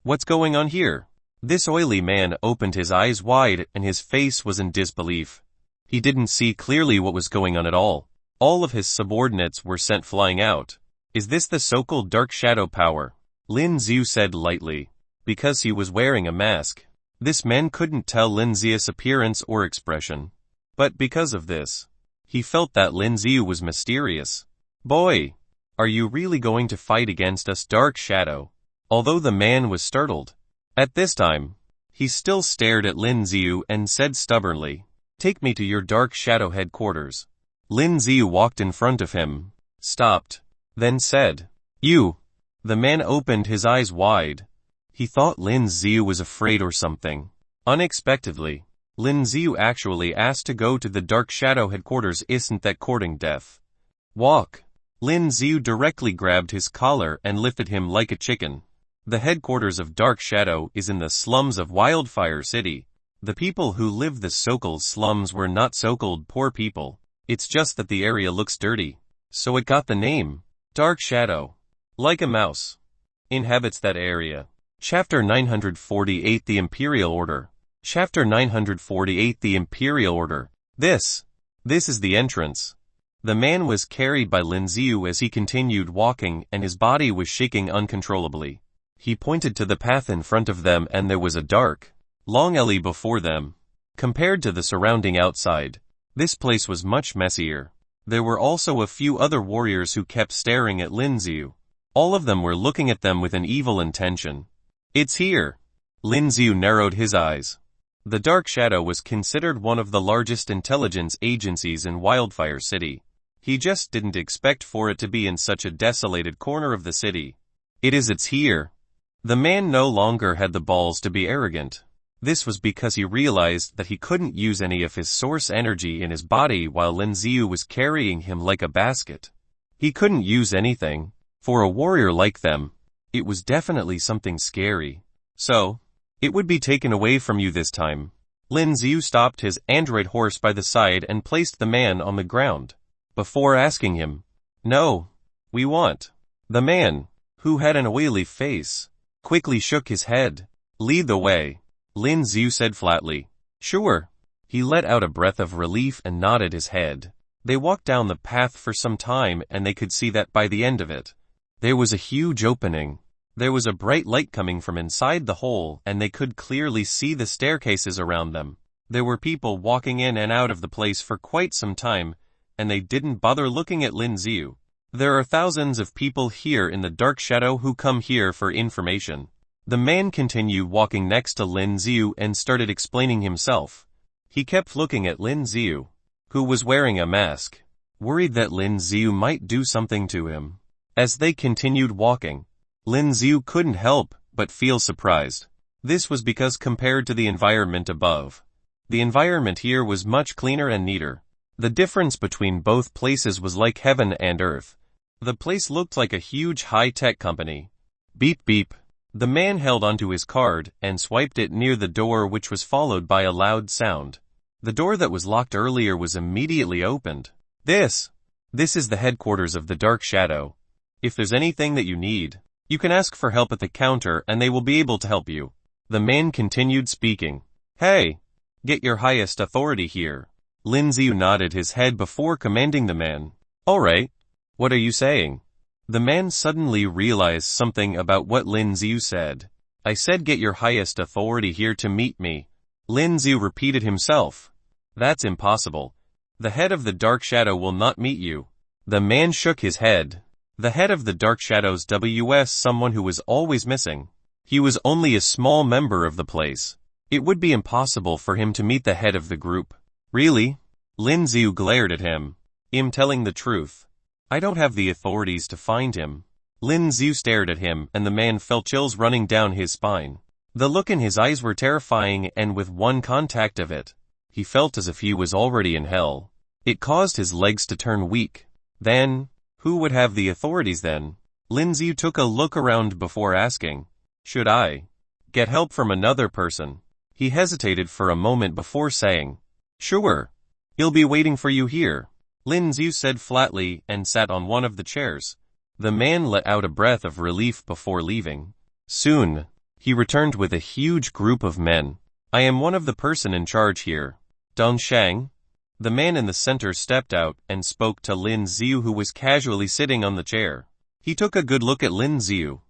[SPEAKER 1] What's going on here? This oily man opened his eyes wide and his face was in disbelief. He didn't see clearly what was going on at all. All of his subordinates were sent flying out. Is this the so-called dark shadow power? Lin Xiu said lightly. Because he was wearing a mask, this man couldn't tell Lin Xiu's appearance or expression. But because of this, he felt that Lin Xiu was mysterious. Boy, are you really going to fight against us, dark shadow? Although the man was startled, at this time, he still stared at Lin Xiu and said stubbornly, "Take me to your dark shadow headquarters." Lin Xiu walked in front of him, stopped, then said, "You." The man opened his eyes wide. He thought Lin Xiu was afraid or something. Unexpectedly, Lin Xiu actually asked to go to the dark shadow headquarters. Isn't that courting death? Walk. Lin Xiu directly grabbed his collar and lifted him like a chicken. The headquarters of Dark Shadow is in the slums of Wildfire City. The people who live the so-called slums were not so-called poor people. It's just that the area looks dirty, so it got the name. Dark Shadow, like a mouse, inhabits that area. Chapter 948, The Imperial Order. Chapter 948, The Imperial Order. This is the entrance. The man was carried by Lin Xiu as he continued walking, and his body was shaking uncontrollably. He pointed to the path in front of them, and there was a dark, long alley before them. Compared to the surrounding outside, this place was much messier. There were also a few other warriors who kept staring at Lin Xiu. All of them were looking at them with an evil intention. It's here. Lin Xiu narrowed his eyes. The Dark Shadow was considered one of the largest intelligence agencies in Wildfire City. He just didn't expect for it to be in such a desolated corner of the city. It's here. The man no longer had the balls to be arrogant. This was because he realized that he couldn't use any of his source energy in his body while Lin Xiu was carrying him like a basket. He couldn't use anything. For a warrior like them, it was definitely something scary. So, it would be taken away from you this time. Lin Xiu stopped his android horse by the side and placed the man on the ground. Before asking him, "No, we want." The man, who had an oily face, quickly shook his head. "Lead the way," Lin Xiu said flatly. "Sure." He let out a breath of relief and nodded his head. They walked down the path for some time, and they could see that by the end of it, there was a huge opening. There was a bright light coming from inside the hole, and they could clearly see the staircases around them. There were people walking in and out of the place for quite some time, and they didn't bother looking at Lin Xiu. There are thousands of people here in the Dark Shadow who come here for information. The man continued walking next to Lin Xiu and started explaining himself. He kept looking at Lin Xiu, who was wearing a mask, worried that Lin Xiu might do something to him. As they continued walking, Lin Xiu couldn't help but feel surprised. This was because compared to the environment above, the environment here was much cleaner and neater. The difference between both places was like heaven and earth. The place looked like a huge high-tech company. Beep beep. The man held onto his card and swiped it near the door, which was followed by a loud sound. The door that was locked earlier was immediately opened. This is the headquarters of the Dark Shadow. If there's anything that you need, you can ask for help at the counter and they will be able to help you. The man continued speaking. Hey, get your highest authority here. Lin Xiu nodded his head before commanding the man. All right. What are you saying? The man suddenly realized something about what Lin Xiu said. I said get your highest authority here to meet me. Lin Xiu repeated himself. That's impossible. The head of the Dark Shadow will not meet you. The man shook his head. The head of the Dark Shadows was someone who was always missing. He was only a small member of the place. It would be impossible for him to meet the head of the group. Really? Lin Xiu glared at him. I'm telling the truth. I don't have the authorities to find him. Lin Xiu stared at him and the man felt chills running down his spine. The look in his eyes were terrifying and with one contact of it, he felt as if he was already in hell. It caused his legs to turn weak. Then, who would have the authorities then? Lin Xiu took a look around before asking, should I get help from another person? He hesitated for a moment before saying, sure. He'll be waiting for you here. Lin Xiu said flatly and sat on one of the chairs. The man let out a breath of relief before leaving. Soon, he returned with a huge group of men. I am one of the person in charge here. Dong Shang? The man in the center stepped out and spoke to Lin Xiu who was casually sitting on the chair. He took a good look at Lin Xiu.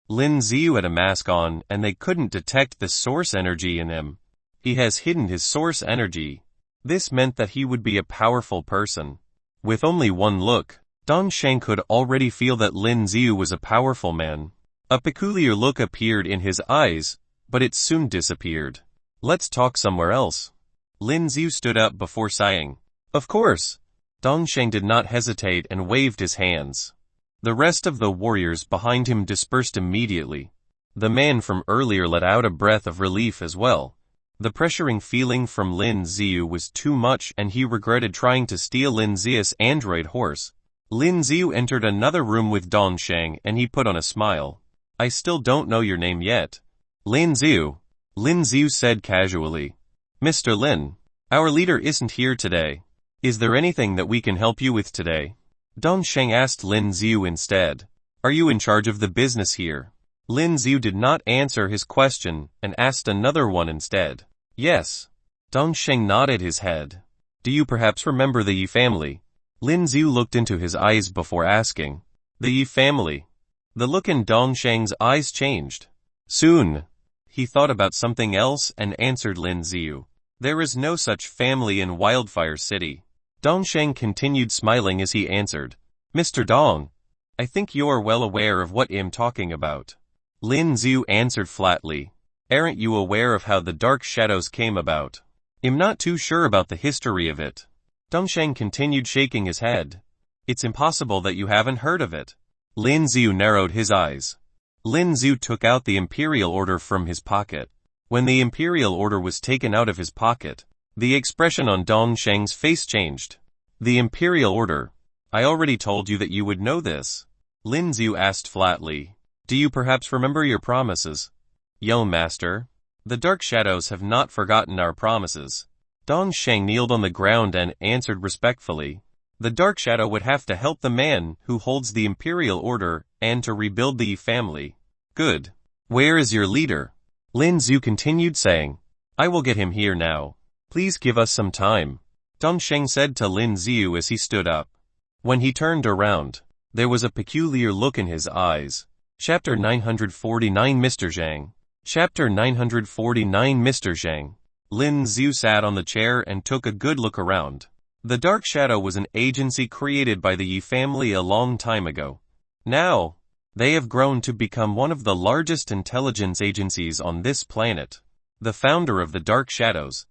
[SPEAKER 1] Lin Xiu had a mask on and they couldn't detect the source energy in him. He has hidden his source energy. This meant that he would be a powerful person. With only one look, Dong Shang could already feel that Lin Xiu was a powerful man. A peculiar look appeared in his eyes, but it soon disappeared. Let's talk somewhere else. Lin Xiu stood up before sighing. Of course. Dong Shang did not hesitate and waved his hands. The rest of the warriors behind him dispersed immediately. The man from earlier let out a breath of relief as well. The pressuring feeling from Lin Xiu was too much and he regretted trying to steal Lin Xiu's android horse. Lin Xiu entered another room with Dong Shang and he put on a smile. I still don't know your name yet. Lin Xiu. Lin Xiu said casually. Mr. Lin, our leader isn't here today. Is there anything that we can help you with today? Dong Shang asked Lin Xiu instead. Are you in charge of the business here? Lin Xiu did not answer his question and asked another one instead. Yes. Dong Shang nodded his head. Do you perhaps remember the Yi family? Lin Xiu looked into his eyes before asking. The Yi family. The look in Dong Shang's eyes changed. Soon, he thought about something else and answered Lin Xiu. There is no such family in Wildfire City. Dong Shang continued smiling as he answered. Mr. Dong, I think you are well aware of what I'm talking about. Lin Xiu answered flatly. Aren't you aware of how the Dark Shadows came about? I'm not too sure about the history of it. Dong Shang continued shaking his head. It's impossible that you haven't heard of it. Lin Xiu narrowed his eyes. Lin Xiu took out the Imperial Order from his pocket. When the Imperial Order was taken out of his pocket, the expression on Dong Shang's face changed. The Imperial Order. I already told you that you would know this. Lin Xiu asked flatly. Do you perhaps remember your promises? Yo, Master. The Dark Shadows have not forgotten our promises. Dong Shang kneeled on the ground and answered respectfully. The Dark Shadow would have to help the man who holds the Imperial Order and to rebuild the Yi family. Good. Where is your leader? Lin Xiu continued saying. I will get him here now. Please give us some time. Dong Shang said to Lin Xiu as he stood up. When he turned around, there was a peculiar look in his eyes. Chapter 949 Mr. Zhang. Chapter 949 Mr. Zhang. Lin Xiu sat on the chair and took a good look around. The Dark Shadow was an agency created by the Yi family a long time ago. Now, they have grown to become one of the largest intelligence agencies on this planet. The founder of the Dark Shadows.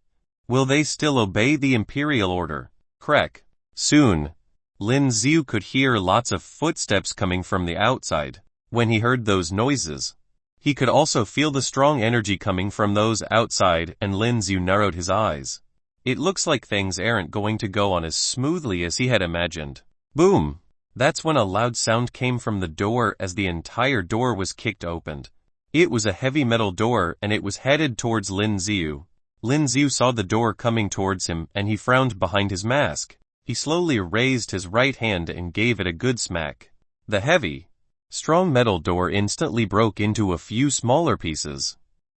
[SPEAKER 1] Will they still obey the Imperial Order? Krek. Soon, Lin Xiu could hear lots of footsteps coming from the outside. When he heard those noises, he could also feel the strong energy coming from those outside and Lin Xiu narrowed his eyes. It looks like things aren't going to go on as smoothly as he had imagined. Boom! That's when a loud sound came from the door as the entire door was kicked open. It was a heavy metal door and it was headed towards Lin Xiu. Lin Xiu saw the door coming towards him and he frowned behind his mask. He slowly raised his right hand and gave it a good smack. The heavy, strong metal door instantly broke into a few smaller pieces.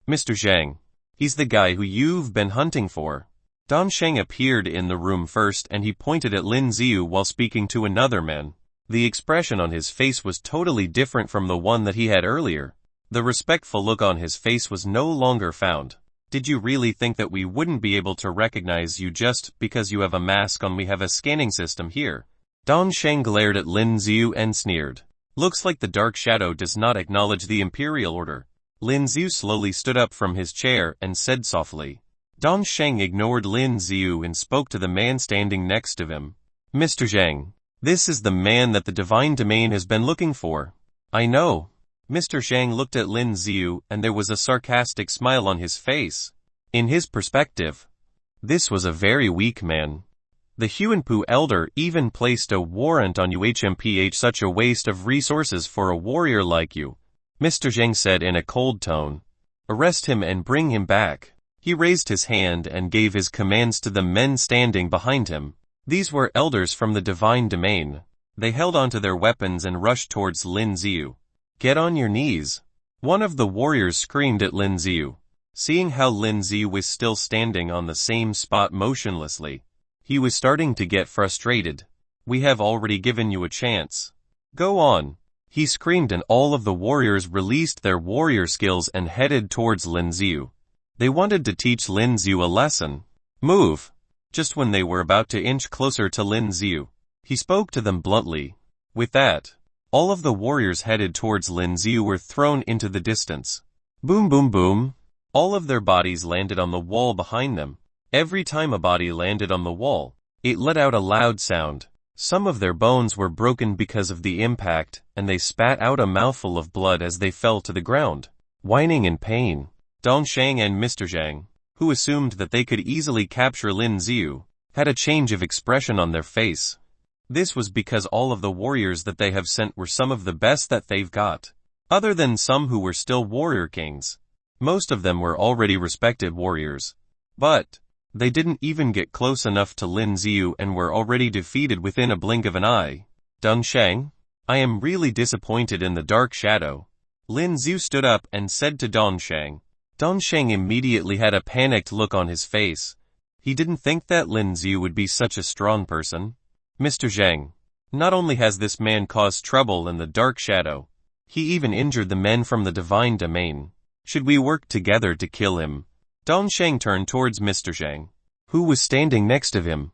[SPEAKER 1] Mr. Zhang. He's the guy who you've been hunting for. Dong Shang appeared in the room first and he pointed at Lin Xiu while speaking to another man. The expression on his face was totally different from the one that he had earlier. The respectful look on his face was no longer found. Did you really think that we wouldn't be able to recognize you just because you have a mask on? We have a scanning system here. Dongsheng glared at Lin Xiu and sneered. Looks like the dark shadow does not acknowledge the imperial order. Lin Xiu slowly stood up from his chair and said softly. Dongsheng ignored Lin Xiu and spoke to the man standing next to him. Mr. Zhang, this is the man that the divine domain has been looking for. I know. Mr. Zhang looked at Lin Xiu and there was a sarcastic smile on his face. In his perspective, this was a very weak man. The Huanpu elder even placed a warrant on you. HMPH, such a waste of resources for a warrior like you. Mr. Zhang said in a cold tone. Arrest him and bring him back. He raised his hand and gave his commands to the men standing behind him. These were elders from the divine domain. They held onto their weapons and rushed towards Lin Xiu. Get on your knees. One of the warriors screamed at Lin Xiu. Seeing how Lin Xiu was still standing on the same spot motionlessly, he was starting to get frustrated. We have already given you a chance. Go on. He screamed and all of the warriors released their warrior skills and headed towards Lin Xiu. They wanted to teach Lin Xiu a lesson. Move. Just when they were about to inch closer to Lin Xiu, he spoke to them bluntly. With that, all of the warriors headed towards Lin Xiu were thrown into the distance. Boom boom boom. All of their bodies landed on the wall behind them. Every time a body landed on the wall, it let out a loud sound. Some of their bones were broken because of the impact, and they spat out a mouthful of blood as they fell to the ground, whining in pain. Dongsheng and Mr. Zhang, who assumed that they could easily capture Lin Xiu, had a change of expression on their face. This was because all of the warriors that they have sent were some of the best that they've got. Other than some who were still warrior kings, most of them were already respected warriors. But they didn't even get close enough to Lin Xiu and were already defeated within a blink of an eye. Dongsheng, I am really disappointed in the dark shadow. Lin Xiu stood up and said to Dongsheng. Dongsheng immediately had a panicked look on his face. He didn't think that Lin Xiu would be such a strong person. Mr. Zhang, not only has this man caused trouble in the dark shadow, he even injured the men from the divine domain. Should we work together to kill him? Dongsheng turned towards Mr. Zhang, who was standing next to him,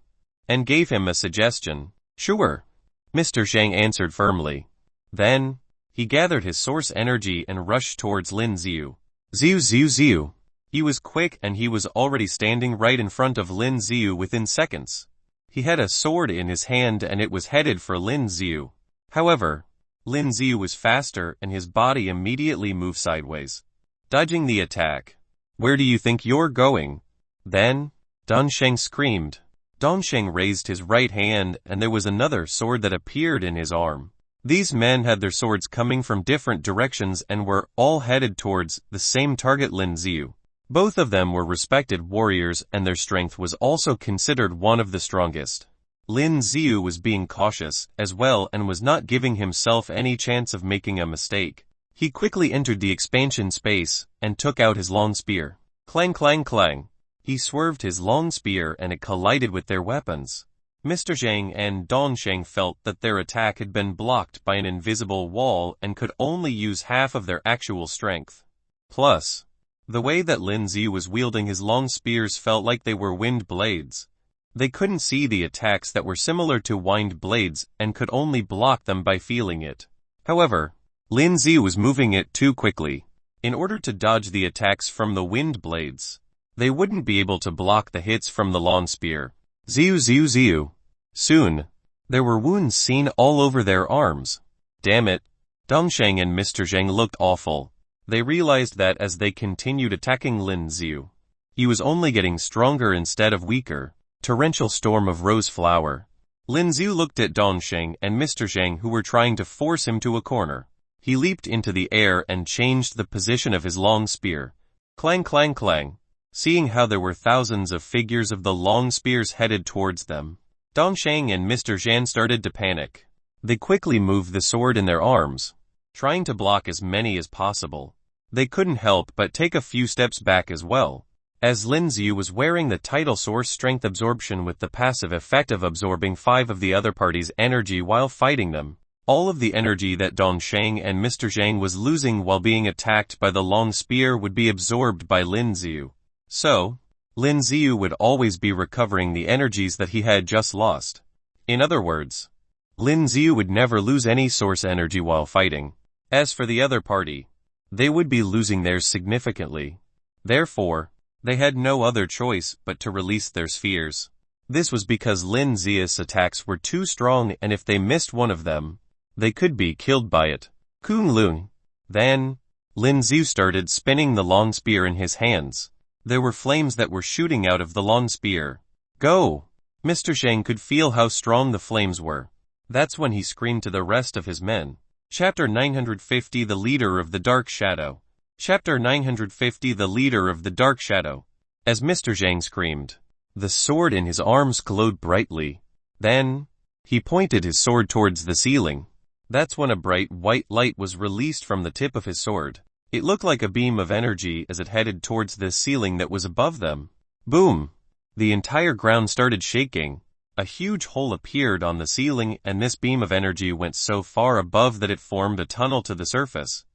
[SPEAKER 1] and gave him a suggestion. Sure. Mr. Zhang answered firmly. Then, he gathered his source energy and rushed towards Lin Xiu. Xiu Xiu Xiu. He was quick and he was already standing right in front of Lin Xiu within seconds. He had a sword in his hand and it was headed for Lin Xiu. However, Lin Xiu was faster and his body immediately moved sideways, dodging the attack. Where do you think you're going? Then, Dongsheng screamed. Dongsheng raised his right hand and there was another sword that appeared in his arm. These men had their swords coming from different directions and were all headed towards the same target, Lin Xiu. Both of them were respected warriors and their strength was also considered one of the strongest. Lin Xiu was being cautious as well and was not giving himself any chance of making a mistake. He quickly entered the expansion space and took out his long spear. Clang clang clang. He swerved his long spear and it collided with their weapons. Mr. Zhang and Dongsheng felt that their attack had been blocked by an invisible wall and could only use half of their actual strength. Plus, the way that Lin Xiu was wielding his long spears felt like they were wind blades. They couldn't see the attacks that were similar to wind blades and could only block them by feeling it. However, Lin Xiu was moving it too quickly. In order to dodge the attacks from the wind blades, they wouldn't be able to block the hits from the long spear. Xiu Xiu Xiu. Soon, there were wounds seen all over their arms. Damn it. Dongsheng and Mr. Zhang looked awful. They realized that as they continued attacking Lin Xiu, he was only getting stronger instead of weaker. Torrential storm of rose flower. Lin Xiu looked at Dongsheng and Mr. Zhang who were trying to force him to a corner. He leaped into the air and changed the position of his long spear. Clang clang clang. Seeing how there were thousands of figures of the long spears headed towards them, Dongsheng and Mr. Zhan started to panic. They quickly moved the sword in their arms, trying to block as many as possible. They couldn't help but take a few steps back as well, as Lin Xiu was wearing the title source strength absorption with the passive effect of absorbing 5 of the other party's energy while fighting them. All of the energy that Dongsheng and Mr. Zhang was losing while being attacked by the long spear would be absorbed by Lin Xiu. So, Lin Xiu would always be recovering the energies that he had just lost. In other words, Lin Xiu would never lose any source energy while fighting. As for the other party, they would be losing theirs significantly. Therefore, they had no other choice but to release their spheres. This was because Lin Xiu's attacks were too strong, and if they missed one of them, they could be killed by it. Kunlun. Then, Lin Xiu started spinning the long spear in his hands. There were flames that were shooting out of the long spear. Go! Mr. Zhang could feel how strong the flames were. That's when he screamed to the rest of his men. Chapter 950 The Leader of the Dark Shadow. Chapter 950 The Leader of the Dark Shadow. As Mr. Zhang screamed, the sword in his arms glowed brightly. Then, he pointed his sword towards the ceiling. That's when a bright white light was released from the tip of his sword. It looked like a beam of energy as it headed towards the ceiling that was above them. Boom! The entire ground started shaking. A huge hole appeared on the ceiling, and this beam of energy went so far above that it formed a tunnel to the surface.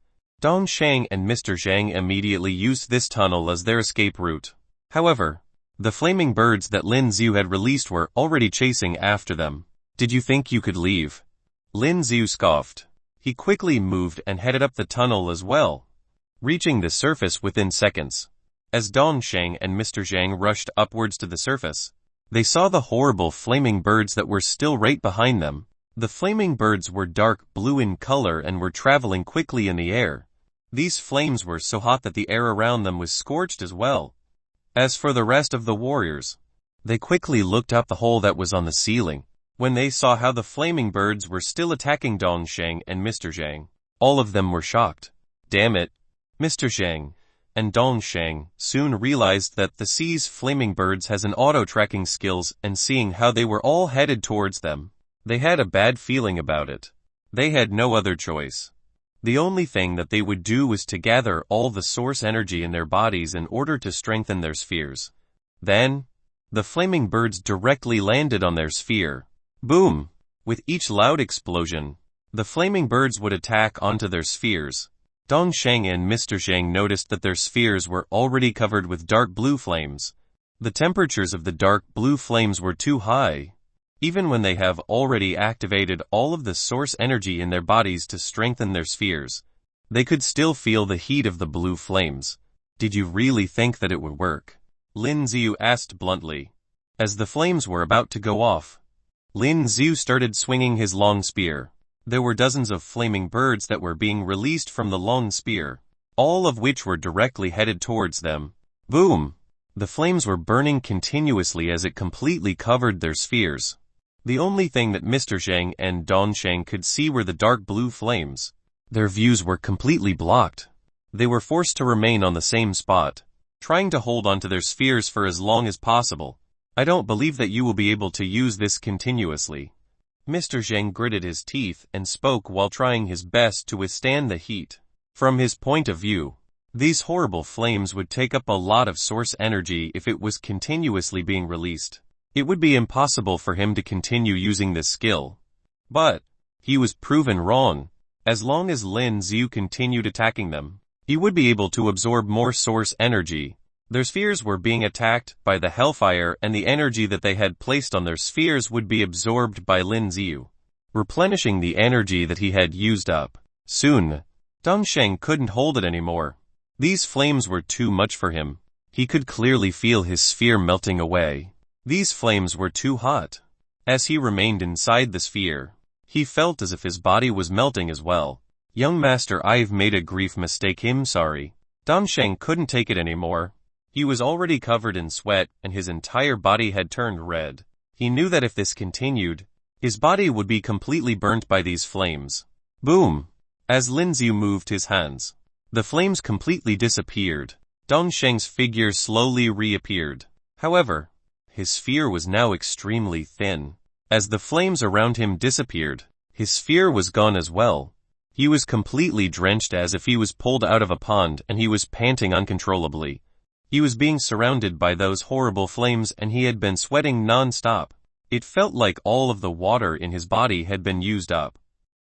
[SPEAKER 1] Dongsheng and Mr. Zhang immediately used this tunnel as their escape route. However, the flaming birds that Lin Xiu had released were already chasing after them. Did you think you could leave? Lin Xiu scoffed. He quickly moved and headed up the tunnel as well, reaching the surface within seconds. As Dongsheng and Mr. Zhang rushed upwards to the surface, they saw the horrible flaming birds that were still right behind them. The flaming birds were dark blue in color and were traveling quickly in the air. These flames were so hot that the air around them was scorched as well. As for the rest of the warriors, they quickly looked up the hole that was on the ceiling. When they saw how the flaming birds were still attacking Dongsheng and Mr. Zhang, all of them were shocked. Damn it! Mr. Zhang and Dongsheng soon realized that the sea's flaming birds has an auto-tracking skills, and seeing how they were all headed towards them, they had a bad feeling about it. They had no other choice. The only thing that they would do was to gather all the source energy in their bodies in order to strengthen their spheres. Then, the flaming birds directly landed on their sphere. Boom! With each loud explosion, the flaming birds would attack onto their spheres. Dongsheng and Mr. Zhang noticed that their spheres were already covered with dark blue flames. The temperatures of the dark blue flames were too high. Even when they have already activated all of the source energy in their bodies to strengthen their spheres, they could still feel the heat of the blue flames. Did you really think that it would work? Lin Xiu asked bluntly. As the flames were about to go off, Lin Xiu started swinging his long spear. There were dozens of flaming birds that were being released from the long spear, all of which were directly headed towards them. Boom! The flames were burning continuously as it completely covered their spheres. The only thing that Mr. Zhang and Dongsheng could see were the dark blue flames. Their views were completely blocked. They were forced to remain on the same spot, trying to hold onto their spheres for as long as possible. I don't believe that you will be able to use this continuously. Mr. Zhang gritted his teeth and spoke while trying his best to withstand the heat. From his point of view, these horrible flames would take up a lot of source energy if it was continuously being released. It would be impossible for him to continue using this skill. But he was proven wrong. As long as Lin Xiu continued attacking them, he would be able to absorb more source energy. Their spheres were being attacked by the hellfire, and the energy that they had placed on their spheres would be absorbed by Lin Xiu, replenishing the energy that he had used up. Soon, Dongsheng couldn't hold it anymore. These flames were too much for him. He could clearly feel his sphere melting away. These flames were too hot. As he remained inside the sphere, he felt as if his body was melting as well. Young master, I've made a grief mistake. I'm sorry. Dongsheng couldn't take it anymore. He was already covered in sweat, and his entire body had turned red. He knew that if this continued, his body would be completely burnt by these flames. Boom! As Lin Xiu moved his hands, the flames completely disappeared. Dongsheng's figure slowly reappeared. However, his sphere was now extremely thin. As the flames around him disappeared, his sphere was gone as well. He was completely drenched as if he was pulled out of a pond, and he was panting uncontrollably. He was being surrounded by those horrible flames, and he had been sweating non-stop. It felt like all of the water in his body had been used up.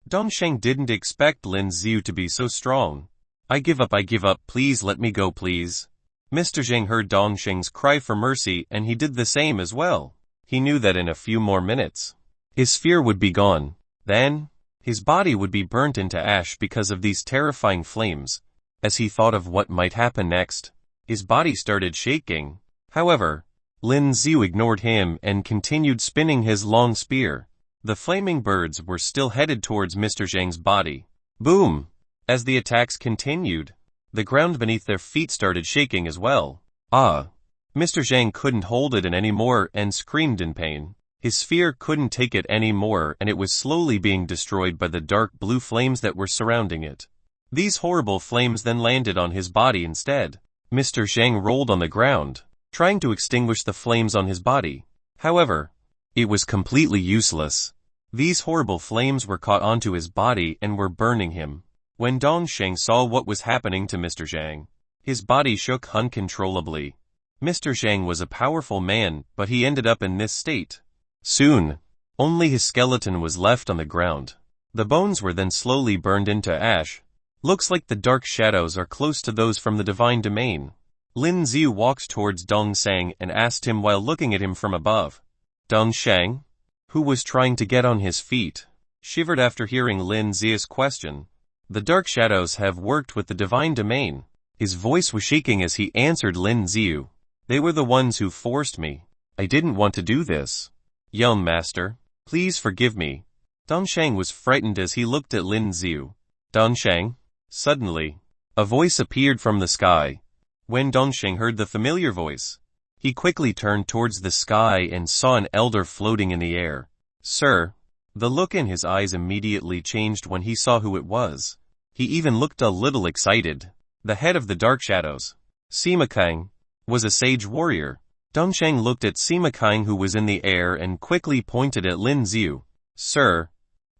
[SPEAKER 1] Dongsheng didn't expect Lin Xiu to be so strong. I give up, please let me go please. Mr. Zhang heard Dongsheng's cry for mercy and he did the same as well. He knew that in a few more minutes, his fear would be gone. Then, his body would be burnt into ash because of these terrifying flames. As he thought of what might happen next, his body started shaking. However, Lin Xiu ignored him and continued spinning his long spear. The flaming birds were still headed towards Mr. Zhang's body. Boom! As the attacks continued, the ground beneath their feet started shaking as well. Ah! Mr. Zhang couldn't hold it in anymore and screamed in pain. His sphere couldn't take it anymore and it was slowly being destroyed by the dark blue flames that were surrounding it. These horrible flames then landed on his body instead. Mr. Zhang rolled on the ground, trying to extinguish the flames on his body. However, it was completely useless. These horrible flames were caught onto his body and were burning him. When Dongsheng saw what was happening to Mr. Zhang, his body shook uncontrollably. Mr. Zhang was a powerful man, but he ended up in this state. Soon, only his skeleton was left on the ground. The bones were then slowly burned into ash. Looks like the dark shadows are close to those from the divine domain. Lin Xiu walked towards Dongsheng and asked him while looking at him from above. Dongsheng, who was trying to get on his feet, shivered after hearing Lin Xiu's question. The dark shadows have worked with the divine domain. His voice was shaking as he answered Lin Xiu. They were the ones who forced me. I didn't want to do this. Young master, please forgive me. Dongsheng was frightened as he looked at Lin Xiu. Dongsheng? Suddenly, a voice appeared from the sky. When Dongsheng heard the familiar voice, he quickly turned towards the sky and saw an elder floating in the air. Sir. The look in his eyes immediately changed when he saw who it was. He even looked a little excited. The head of the dark shadows, Sima Kang, was a sage warrior. Dongsheng looked at Sima Kang who was in the air and quickly pointed at Lin Xiu. Sir,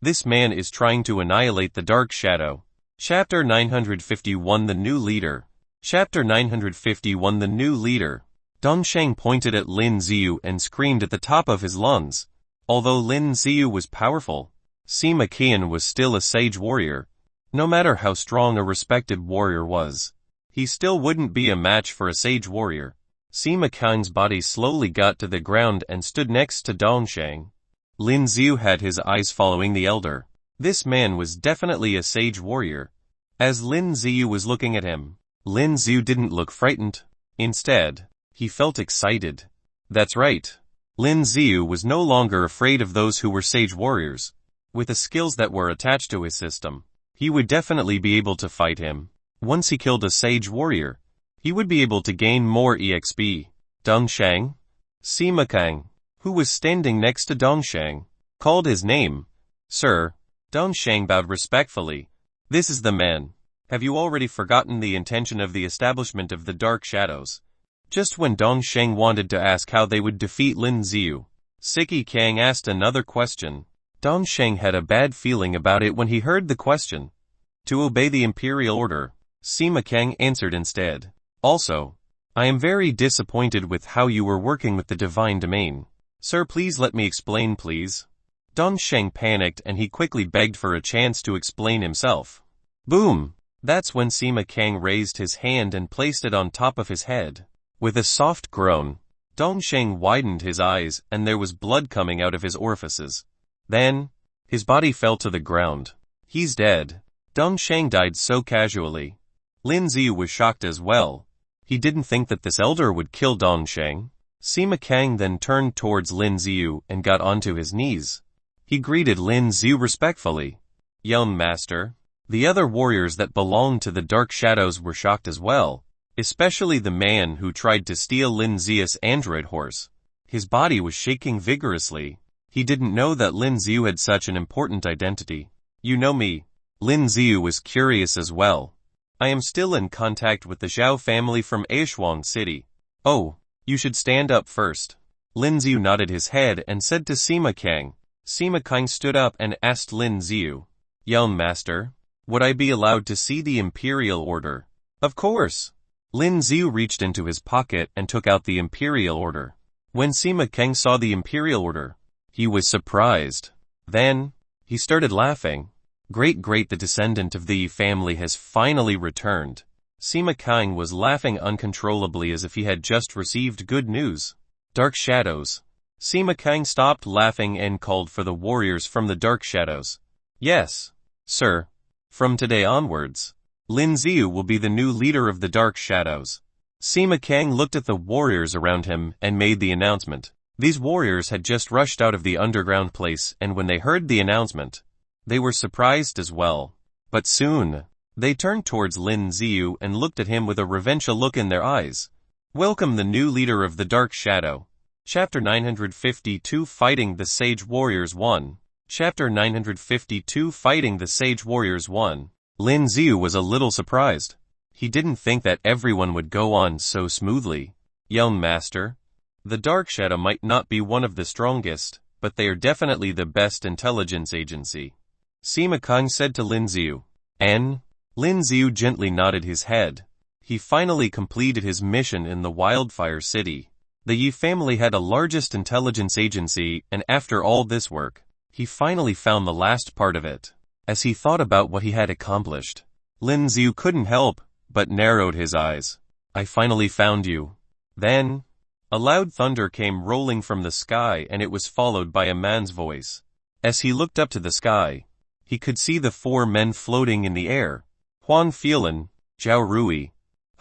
[SPEAKER 1] this man is trying to annihilate the dark shadow. Chapter 951 The New Leader. Chapter 951 The New Leader. Dongsheng pointed at Lin Xiu and screamed at the top of his lungs. Although Lin Xiu was powerful, Sima Kang was still a sage warrior. No matter how strong a respected warrior was, he still wouldn't be a match for a sage warrior. Sima Kang's body slowly got to the ground and stood next to Dongsheng. Lin Xiu had his eyes following the elder. This man was definitely a sage warrior. As Lin Xiu was looking at him, Lin Xiu didn't look frightened. Instead, he felt excited. That's right. Lin Xiu was no longer afraid of those who were sage warriors. With the skills that were attached to his system, he would definitely be able to fight him. Once he killed a sage warrior, he would be able to gain more EXP. Dongsheng? Sima Kang, who was standing next to Dongsheng, called his name. Sir. Dongsheng bowed respectfully. This is the man. Have you already forgotten the intention of the establishment of the dark shadows? Just when Dongsheng wanted to ask how they would defeat Lin Xiu, Sima Kang asked another question. Dongsheng had a bad feeling about it when he heard the question. To obey the imperial order, Sima Kang answered instead. Also, I am very disappointed with how you were working with the divine domain. Sir, please let me explain, please. Dongsheng panicked and he quickly begged for a chance to explain himself. Boom! That's when Sima Kang raised his hand and placed it on top of his head. With a soft groan, Dongsheng widened his eyes and there was blood coming out of his orifices. Then, his body fell to the ground. He's dead. Dongsheng died so casually. Lin Xiu was shocked as well. He didn't think that this elder would kill Dongsheng. Sima Kang then turned towards Lin Xiu and got onto his knees. He greeted Lin Xiu respectfully. Young master. The other warriors that belonged to the dark shadows were shocked as well, especially the man who tried to steal Lin Xiu's android horse. His body was shaking vigorously. He didn't know that Lin Xiu had such an important identity. You know me. Lin Xiu was curious as well. I am still in contact with the Xiao family from Aishuang City. Oh, you should stand up first. Lin Xiu nodded his head and said to Sima Kang. Sima Kang stood up and asked Lin Xiu. Young master, would I be allowed to see the imperial order? Of course. Lin Xiu reached into his pocket and took out the imperial order. When Sima Kang saw the imperial order, he was surprised. Then, he started laughing. Great, the descendant of the Yi family has finally returned. Sima Kang was laughing uncontrollably as if he had just received good news. Dark shadows. Sima Kang stopped laughing and called for the warriors from the dark shadows. Yes, sir. From today onwards, Lin Xiu will be the new leader of the dark shadows. Sima Kang looked at the warriors around him and made the announcement. These warriors had just rushed out of the underground place, and when they heard the announcement, they were surprised as well. But soon, they turned towards Lin Xiu and looked at him with a revengeful look in their eyes. Welcome the new leader of the Dark Shadow. Chapter 952 Fighting the Sage Warriors 1. Chapter 952 Fighting the Sage Warriors 1. Lin Xiu was a little surprised. He didn't think that everyone would go on so smoothly. Young master, the Dark Shadow might not be one of the strongest, but they are definitely the best intelligence agency. Sima Kang said to Lin Xiu. Lin Xiu gently nodded his head. He finally completed his mission in the Wildfire city. The Yi family had a largest intelligence agency, and after all this work, he finally found the last part of it. As he thought about what he had accomplished, Lin Xiu couldn't help but narrowed his eyes. I finally found you. Then, a loud thunder came rolling from the sky, and it was followed by a man's voice. As he looked up to the sky, he could see the 4 men floating in the air. Huan Filan, Zhao Rui,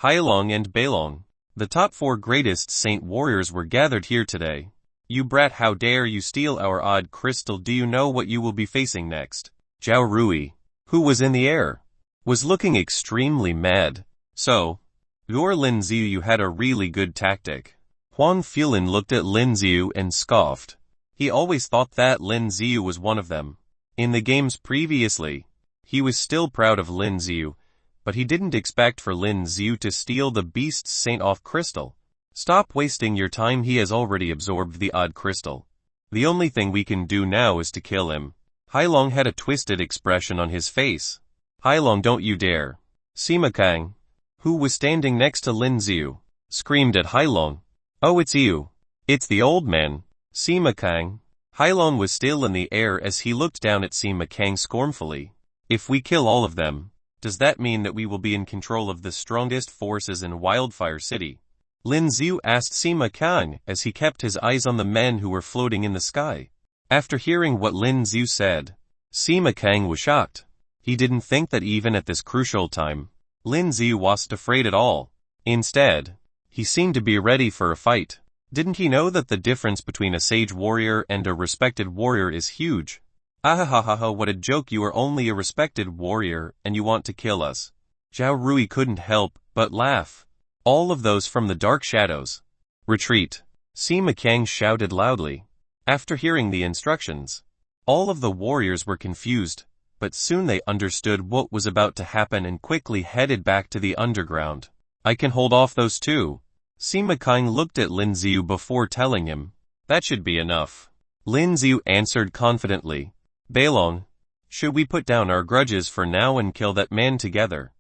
[SPEAKER 1] Hailong and Beilong. The top 4 greatest saint warriors were gathered here today. You brat, how dare you steal our odd crystal? Do you know what you will be facing next? Zhao Rui, who was in the air, was looking extremely mad. So, your Lin Xiu, you had a really good tactic. Huan Filan looked at Lin Xiu and scoffed. He always thought that Lin Xiu was one of them. In the games previously, he was still proud of Lin Xiu, but he didn't expect for Lin Xiu to steal the beast's saint off crystal. Stop wasting your time, he has already absorbed the odd crystal. The only thing we can do now is to kill him. Hailong had a twisted expression on his face. Hailong, don't you dare. Sima Kang, who was standing next to Lin Xiu, screamed at Hailong. Oh, it's you. It's the old man. Sima Kang. Hailong was still in the air as he looked down at Sima Kang scornfully. If we kill all of them, does that mean that we will be in control of the strongest forces in Wildfire City? Lin Xiu asked Sima Kang as he kept his eyes on the men who were floating in the sky. After hearing what Lin Xiu said, Sima Kang was shocked. He didn't think that even at this crucial time, Lin Xiu wasn't afraid at all. Instead, he seemed to be ready for a fight. Didn't he know that the difference between a sage warrior and a respected warrior is huge? Ahahaha, what a joke, you are only a respected warrior and you want to kill us. Zhao Rui couldn't help but laugh. All of those from the dark shadows. Retreat. Sima Kang shouted loudly. After hearing the instructions, all of the warriors were confused, but soon they understood what was about to happen and quickly headed back to the underground. I can hold off those 2. Sima Kang looked at Lin Xiu before telling him. That should be enough. Lin Xiu answered confidently. Beilong, should we put down our grudges for now and kill that man together?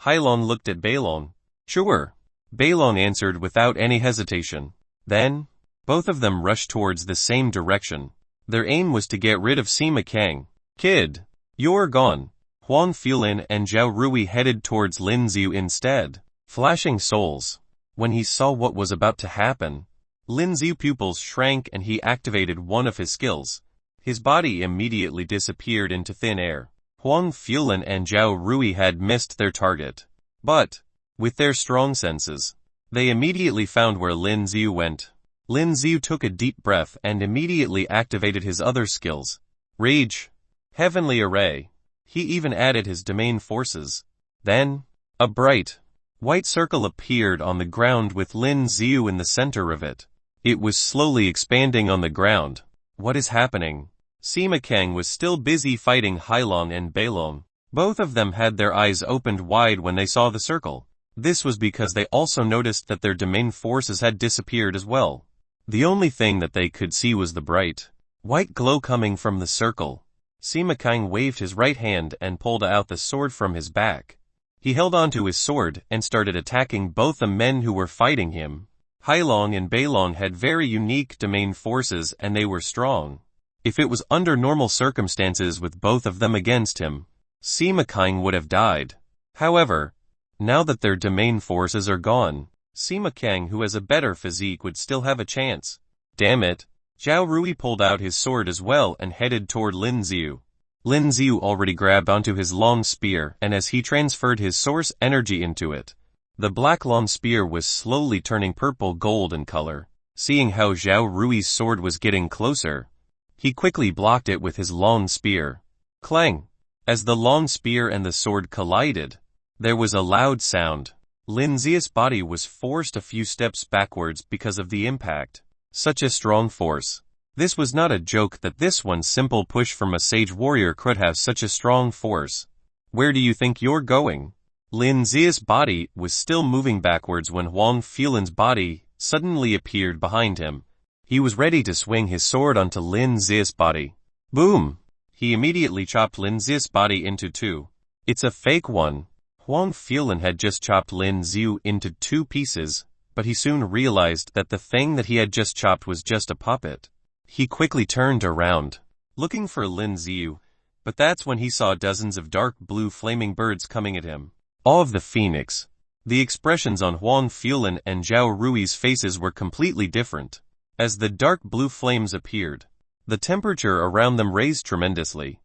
[SPEAKER 1] Hailong looked at Beilong. Sure. Beilong answered without any hesitation. Then, both of them rushed towards the same direction. Their aim was to get rid of Sima Kang. Kid, you're gone. Huan Filan and Zhao Rui headed towards Lin Xiu instead. Flashing souls. When he saw what was about to happen, Lin Xiu's pupils shrank and he activated one of his skills. His body immediately disappeared into thin air. Huan Filan and Zhao Rui had missed their target. But, with their strong senses, they immediately found where Lin Xiu went. Lin Xiu took a deep breath and immediately activated his other skills. Rage. Heavenly Array. He even added his domain forces. Then, a bright, white circle appeared on the ground with Lin Xiu in the center of it. It was slowly expanding on the ground. What is happening? Sima Kang was still busy fighting Hailong and Beilong. Both of them had their eyes opened wide when they saw the circle. This was because they also noticed that their domain forces had disappeared as well. The only thing that they could see was the bright, white glow coming from the circle. Sima Kang waved his right hand and pulled out the sword from his back. He held onto his sword and started attacking both the men who were fighting him. Hailong and Beilong had very unique domain forces and they were strong. If it was under normal circumstances with both of them against him, Sima King would have died. However, now that their domain forces are gone, Sima King, who has a better physique, would still have a chance. Damn it. Zhao Rui pulled out his sword as well and headed toward Lin Xiu. Lin Xiu already grabbed onto his long spear, and as he transferred his source energy into it, the black long spear was slowly turning purple gold in color. Seeing how Zhao Rui's sword was getting closer, he quickly blocked it with his long spear. Clang! As the long spear and the sword collided, there was a loud sound. Lin Xiu's body was forced a few steps backwards because of the impact. Such a strong force. This was not a joke that this one simple push from a sage warrior could have such a strong force. Where do you think you're going? Lin Xiu's body was still moving backwards when Huang Fulin's body suddenly appeared behind him. He was ready to swing his sword onto Lin Xiu's body. Boom! He immediately chopped Lin Xiu's body into two. It's a fake one. Huang Fulin had just chopped Lin Xiu into two pieces, but he soon realized that the thing that he had just chopped was just a puppet. He quickly turned around, looking for Lin Xiu, but that's when he saw dozens of dark blue flaming birds coming at him. Awe of the Phoenix. The expressions on Huang Fulin and Zhao Rui's faces were completely different. As the dark blue flames appeared, the temperature around them raised tremendously.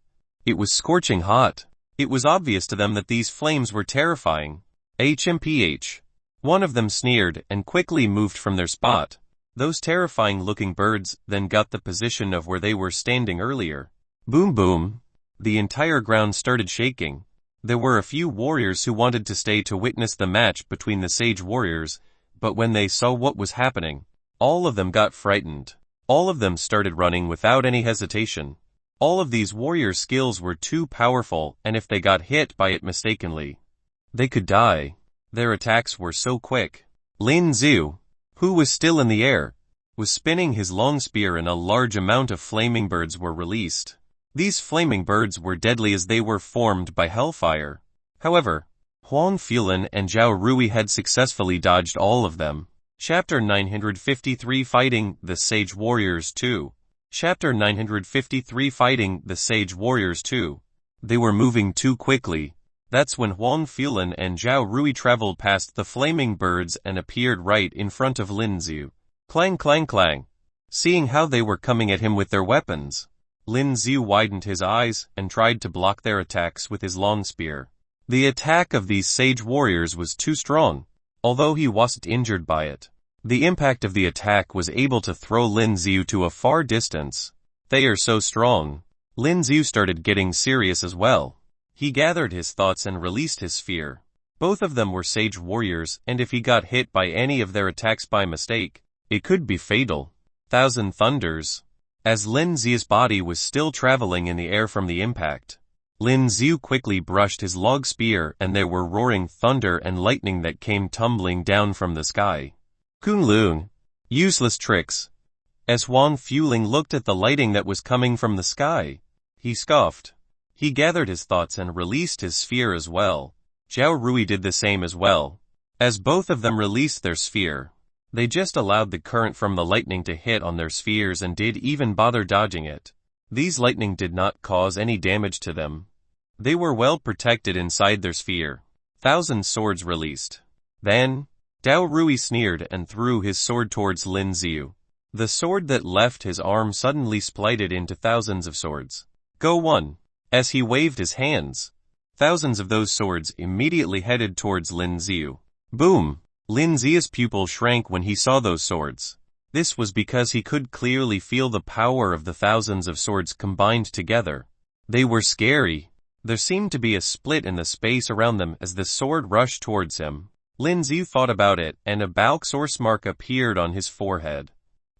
[SPEAKER 1] It was scorching hot. It was obvious to them that these flames were terrifying. HMPH. One of them sneered and quickly moved from their spot. Those terrifying-looking birds then got the position of where they were standing earlier. Boom boom. The entire ground started shaking. There were a few warriors who wanted to stay to witness the match between the sage warriors, but when they saw what was happening, all of them got frightened. All of them started running without any hesitation. All of these warrior skills were too powerful, and if they got hit by it mistakenly, they could die. Their attacks were so quick. Lin Xiu, who was still in the air, was spinning his long spear and a large amount of flaming birds were released. These flaming birds were deadly as they were formed by hellfire. However, Huang Fulin and Zhao Rui had successfully dodged all of them. Chapter 953 Fighting the Sage Warriors 2. Chapter 953 Fighting the Sage Warriors 2. They were moving too quickly. That's when Huang Fulin and Zhao Rui traveled past the flaming birds and appeared right in front of Lin Xiu. Clang clang clang. Seeing how they were coming at him with their weapons, Lin Xiu widened his eyes and tried to block their attacks with his long spear. The attack of these sage warriors was too strong, although he wasn't injured by it. The impact of the attack was able to throw Lin Xiu to a far distance. They are so strong. Lin Xiu started getting serious as well. He gathered his thoughts and released his spear. Both of them were sage warriors, and if he got hit by any of their attacks by mistake, it could be fatal. Thousand Thunders. As Lin Xiu's body was still traveling in the air from the impact, Lin Xiu quickly brushed his log spear and there were roaring thunder and lightning that came tumbling down from the sky. Kunlun. Useless tricks. As Huang Fulin looked at the lighting that was coming from the sky, he scoffed. He gathered his thoughts and released his sphere as well. Zhao Rui did the same as well. As both of them released their sphere, they just allowed the current from the lightning to hit on their spheres and did even bother dodging it. These lightning did not cause any damage to them. They were well protected inside their sphere. Thousand swords released. Then, Zhao Rui sneered and threw his sword towards Lin Xiu. The sword that left his arm suddenly splitted into thousands of swords. Go one. As he waved his hands, thousands of those swords immediately headed towards Lin Xiu. Boom! Lin Xiu's pupil shrank when he saw those swords. This was because he could clearly feel the power of the thousands of swords combined together. They were scary. There seemed to be a split in the space around them as the sword rushed towards him. Lin Xiu thought about it and a bulk source mark appeared on his forehead.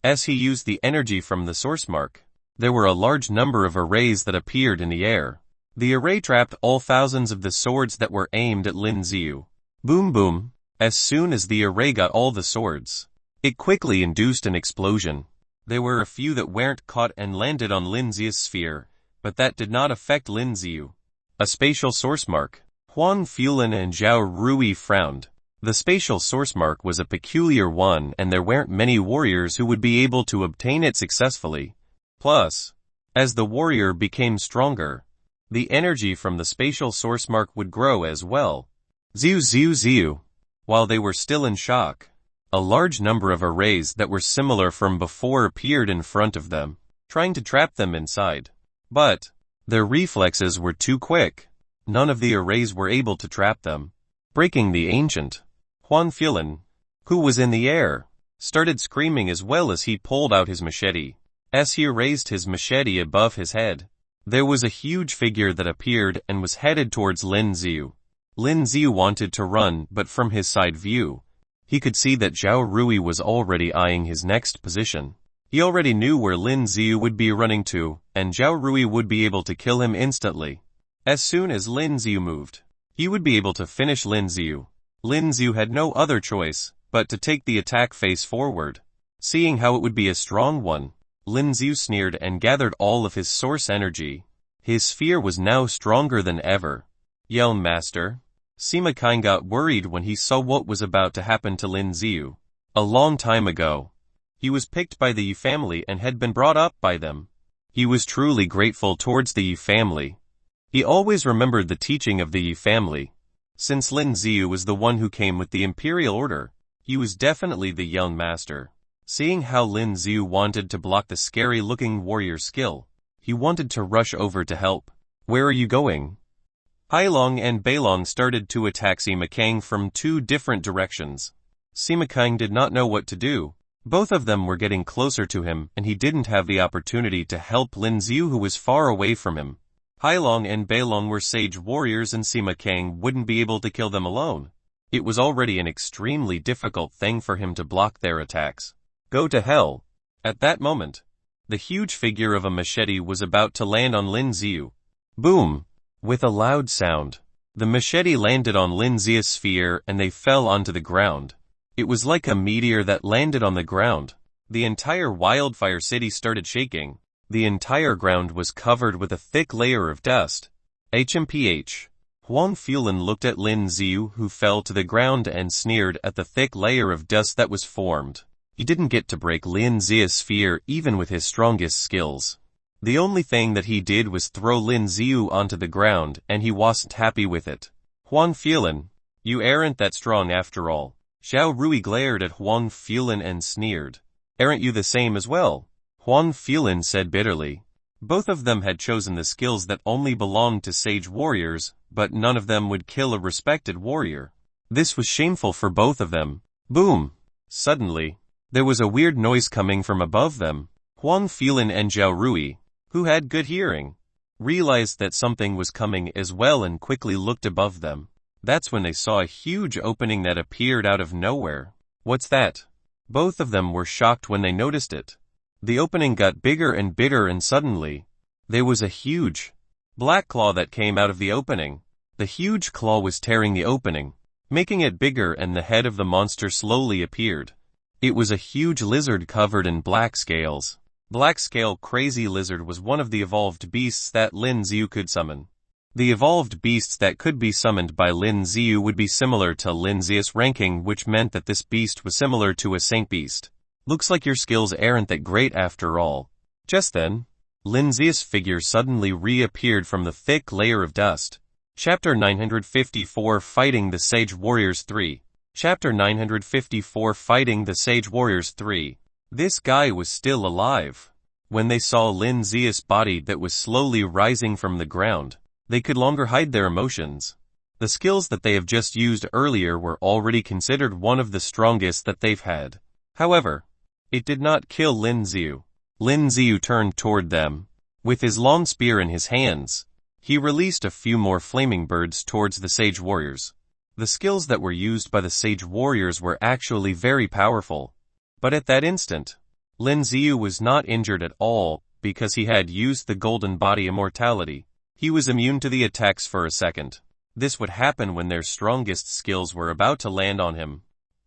[SPEAKER 1] As he used the energy from the source mark, there were a large number of arrays that appeared in the air. The array trapped all thousands of the swords that were aimed at Lin Xiu. Boom boom. As soon as the array got all the swords, it quickly induced an explosion. There were a few that weren't caught and landed on Lin Xiu's sphere, but that did not affect Lin Xiu. A spatial source mark. Huang Fulin and Zhao Rui frowned. The spatial source mark was a peculiar one and there weren't many warriors who would be able to obtain it successfully. Plus, as the warrior became stronger, The energy from the spatial source mark would grow as well. Ziu ziu ziu. While they were still in shock, a large number of arrays that were similar from before appeared in front of them, trying to trap them inside. But their reflexes were too quick. None of the arrays were able to trap them. Breaking the ancient, Huan Fulan, who was in the air, started screaming as well as he pulled out his machete. As he raised his machete above his head, there was a huge figure that appeared and was headed towards Lin Ziu. Lin Ziu wanted to run, but from his side view, he could see that Zhao Rui was already eyeing his next position. He already knew where Lin Ziu would be running to, and Zhao Rui would be able to kill him instantly. As soon as Lin Ziu moved, he would be able to finish Lin Ziu. Lin Ziu had no other choice but to take the attack face forward. Seeing how it would be a strong one, Lin Ziu sneered and gathered all of his source energy. His sphere was now stronger than ever. Yell, Master. Sima Qian got worried when he saw what was about to happen to Lin Ziu. A long time ago, he was picked by the Yu family and had been brought up by them. He was truly grateful towards the Yu family. He always remembered the teaching of the Yu family. Since Lin Ziu was the one who came with the imperial order, he was definitely the young master. Seeing how Lin Ziu wanted to block the scary-looking warrior skill, he wanted to rush over to help. Where are you going? Hailong and Beilong started to attack Sima Qian from two different directions. Sima Qian did not know what to do. Both of them were getting closer to him, and he didn't have the opportunity to help Lin Ziu, who was far away from him. Hailong and Beilong were sage warriors, and Sima Qian wouldn't be able to kill them alone. It was already an extremely difficult thing for him to block their attacks. Go to hell. At that moment, the huge figure of a machete was about to land on Lin Ziu. Boom! With a loud sound, the machete landed on Lin Ziu's sphere and they fell onto the ground. It was like a meteor that landed on the ground. The entire Wildfire city started shaking. The entire ground was covered with a thick layer of dust. HMPH. Huang Fulan looked at Lin Ziu, who fell to the ground, and sneered at the thick layer of dust that was formed. He didn't get to break Lin Ziu's sphere even with his strongest skills. The only thing that he did was throw Lin Ziu onto the ground, and he wasn't happy with it. Huang Fulan, you aren't that strong after all. Xiao Rui glared at Huang Fulan and sneered. Aren't you the same as well? Huang Fulan said bitterly. Both of them had chosen the skills that only belonged to sage warriors, but none of them would kill a respected warrior. This was shameful for both of them. Boom! Suddenly, there was a weird noise coming from above them. Huang Fulan and Zhao Rui, who had good hearing, realized that something was coming as well and quickly looked above them. That's when they saw a huge opening that appeared out of nowhere. What's that? Both of them were shocked when they noticed it. The opening got bigger and bigger, and suddenly, there was a huge black claw that came out of the opening. The huge claw was tearing the opening, making it bigger, and the head of the monster slowly appeared. It was a huge lizard covered in black scales. Black Scale Crazy Lizard was one of the evolved beasts that Lin Ziu could summon. The evolved beasts that could be summoned by Lin Ziu would be similar to Lin Ziu's ranking, which meant that this beast was similar to a saint beast. Looks like your skills aren't that great after all. Just then, Lin Ziu's figure suddenly reappeared from the thick layer of dust. Chapter 954 Fighting the Sage Warriors 3. Chapter 954 Fighting the Sage Warriors 3. This guy was still alive. When they saw Lin Ziu's body that was slowly rising from the ground, they could longer hide their emotions. The skills that they have just used earlier were already considered one of the strongest that they've had. However, it did not kill Lin Ziu. Lin Ziu turned toward them. With his long spear in his hands, he released a few more flaming birds towards the sage warriors. The skills that were used by the sage warriors were actually very powerful. But at that instant, Lin Ziu was not injured at all because he had used the golden body immortality. He was immune to the attacks for a second. This would happen when their strongest skills were about to land on him,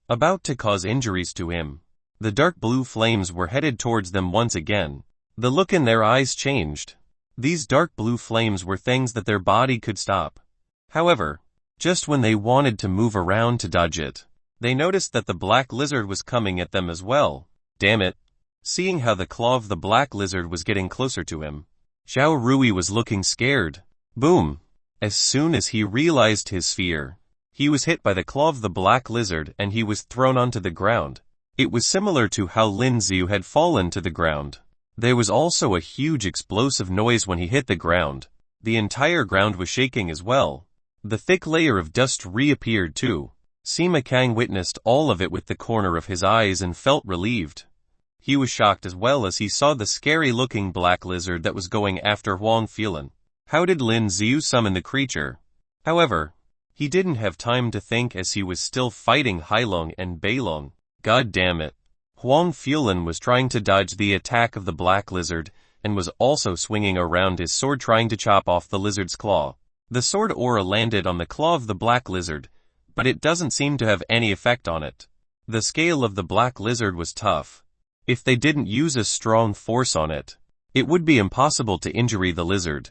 [SPEAKER 1] about to cause injuries to him. The dark blue flames were headed towards them once again. The look in their eyes changed. These dark blue flames were things that their body could stop. However, just when they wanted to move around to dodge it, they noticed that the black lizard was coming at them as well. Damn it. Seeing how the claw of the black lizard was getting closer to him, Xiao Rui was looking scared. Boom! As soon as he realized his fear, he was hit by the claw of the black lizard and he was thrown onto the ground. It was similar to how Lin Xiu had fallen to the ground. There was also a huge explosive noise when he hit the ground. The entire ground was shaking as well. The thick layer of dust reappeared too. Sima Kang witnessed all of it with the corner of his eyes and felt relieved. He was shocked as well as he saw the scary-looking black lizard that was going after Huang Filan. How did Lin Xiu summon the creature? However, he didn't have time to think as he was still fighting Hailong and Beilong. God damn it. Huang Filan was trying to dodge the attack of the black lizard and was also swinging around his sword trying to chop off the lizard's claw. The sword aura landed on the claw of the black lizard, but it doesn't seem to have any effect on it. The scale of the black lizard was tough. If they didn't use a strong force on it, it would be impossible to injure the lizard.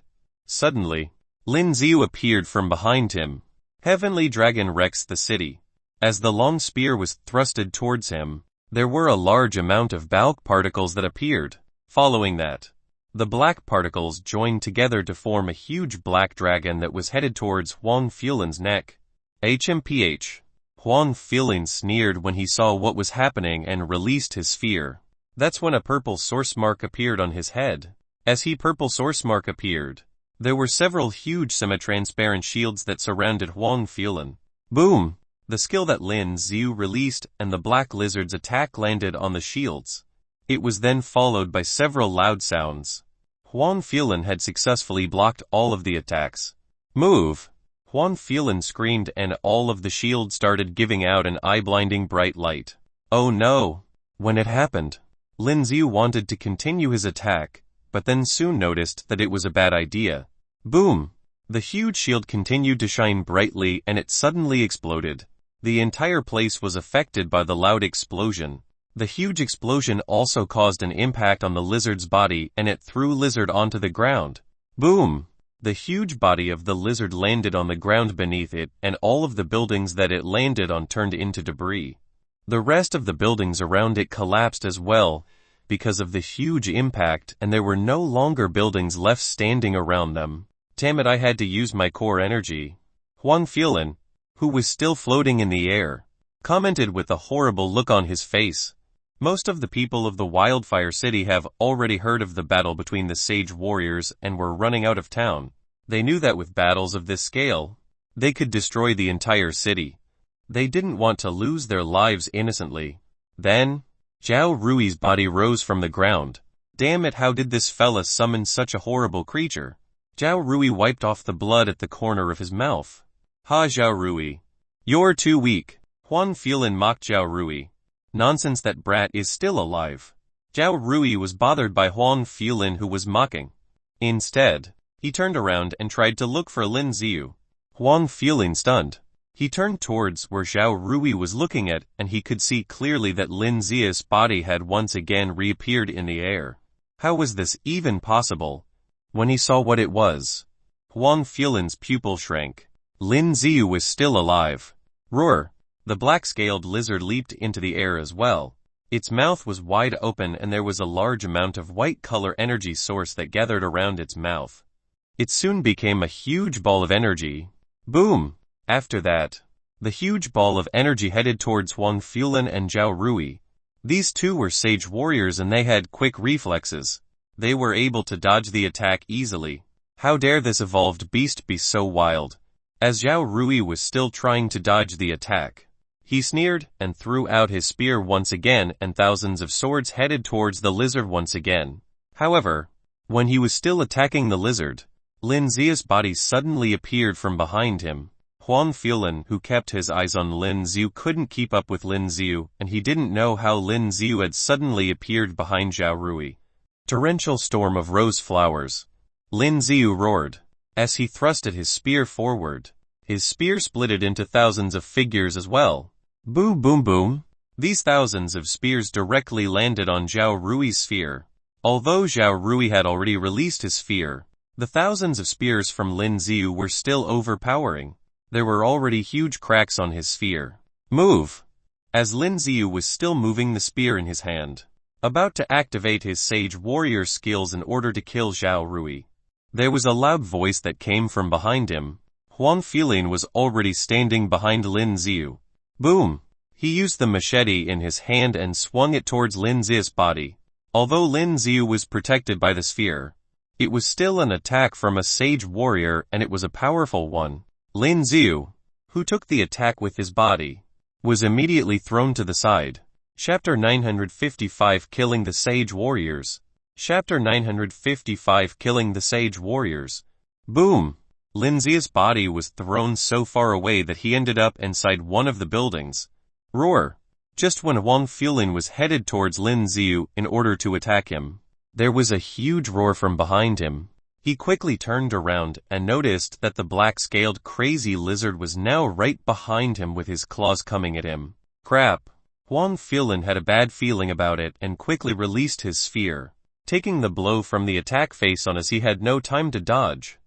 [SPEAKER 1] Suddenly, Lin Xiu appeared from behind him. Heavenly Dragon wrecks the city. As the long spear was thrusted towards him, there were a large amount of bulk particles that appeared. Following that, the black particles joined together to form a huge black dragon that was headed towards Huang Filan's neck. HMPH. Huang Filan sneered when he saw what was happening and released his fear. That's when a purple source mark appeared on his head. As purple source mark appeared, there were several huge semi-transparent shields that surrounded Huang Filan. Boom! The skill that Lin Xiu released and the black lizard's attack landed on the shields. It was then followed by several loud sounds. Huang Filan had successfully blocked all of the attacks. Move! Huang Filan screamed and all of the shields started giving out an eye-blinding bright light. Oh no! When it happened, Lin Xiu wanted to continue his attack, but then soon noticed that it was a bad idea. Boom! The huge shield continued to shine brightly and it suddenly exploded. The entire place was affected by the loud explosion. The huge explosion also caused an impact on the lizard's body and it threw lizard onto the ground. Boom! The huge body of the lizard landed on the ground beneath it and all of the buildings that it landed on turned into debris. The rest of the buildings around it collapsed as well because of the huge impact and there were no longer buildings left standing around them. Damn it, I had to use my core energy. Huang Filan, who was still floating in the air, commented with a horrible look on his face. Most of the people of the Wildfire city have already heard of the battle between the sage warriors and were running out of town. They knew that with battles of this scale, they could destroy the entire city. They didn't want to lose their lives innocently. Then, Zhao Rui's body rose from the ground. Damn it, how did this fella summon such a horrible creature? Zhao Rui wiped off the blood at the corner of his mouth. Ha, Zhao Rui. You're too weak. Huang Filan mocked Zhao Rui. Nonsense, that brat is still alive. Zhao Rui was bothered by Huang Filan who was mocking. Instead, he turned around and tried to look for Lin Xiu. Huang Filan stunned. He turned towards where Zhao Rui was looking at and he could see clearly that Lin Xiu's body had once again reappeared in the air. How was this even possible? When he saw what it was, Huang Filan's pupil shrank. Lin Xiu was still alive. Roar! The black-scaled lizard leaped into the air as well. Its mouth was wide open and there was a large amount of white color energy source that gathered around its mouth. It soon became a huge ball of energy. Boom! After that, the huge ball of energy headed towards Huang Filan and Zhao Rui. These two were sage warriors and they had quick reflexes. They were able to dodge the attack easily. How dare this evolved beast be so wild? As Zhao Rui was still trying to dodge the attack, he sneered and threw out his spear once again and thousands of swords headed towards the lizard once again. However, when he was still attacking the lizard, Lin Xiu's body suddenly appeared from behind him. Huang Filan, who kept his eyes on Lin Xiu, couldn't keep up with Lin Xiu and he didn't know how Lin Xiu had suddenly appeared behind Zhao Rui. Torrential storm of rose flowers. Lin Xiu roared. As he thrusted his spear forward, his spear splitted into thousands of figures as well. Boom boom boom. These thousands of spears directly landed on Zhao Rui's sphere. Although Zhao Rui had already released his sphere, the thousands of spears from Lin Xiu were still overpowering. There were already huge cracks on his sphere. Move! As Lin Xiu was still moving the spear in his hand, about to activate his sage warrior skills in order to kill Zhao Rui, There was a loud voice that came from behind him. Huang Filin was already standing behind Lin Xiu. Boom! He used the machete in his hand and swung it towards Lin Xiu's body. Although Lin Xiu was protected by the sphere, it was still an attack from a sage warrior, and it was a powerful one. Lin Xiu, who took the attack with his body, was immediately thrown to the side. Chapter 955 Killing the Sage Warriors. Chapter 955 Killing the Sage Warriors. Boom! Lin Xiu's body was thrown so far away that he ended up inside one of the buildings. Roar! Just when Huang Filin was headed towards Lin Xiu in order to attack him, there was a huge roar from behind him. He quickly turned around and noticed that the black-scaled crazy lizard was now right behind him with his claws coming at him. Crap! Huang Filin had a bad feeling about it and quickly released his sphere, taking the blow from the attack face on as he had no time to dodge.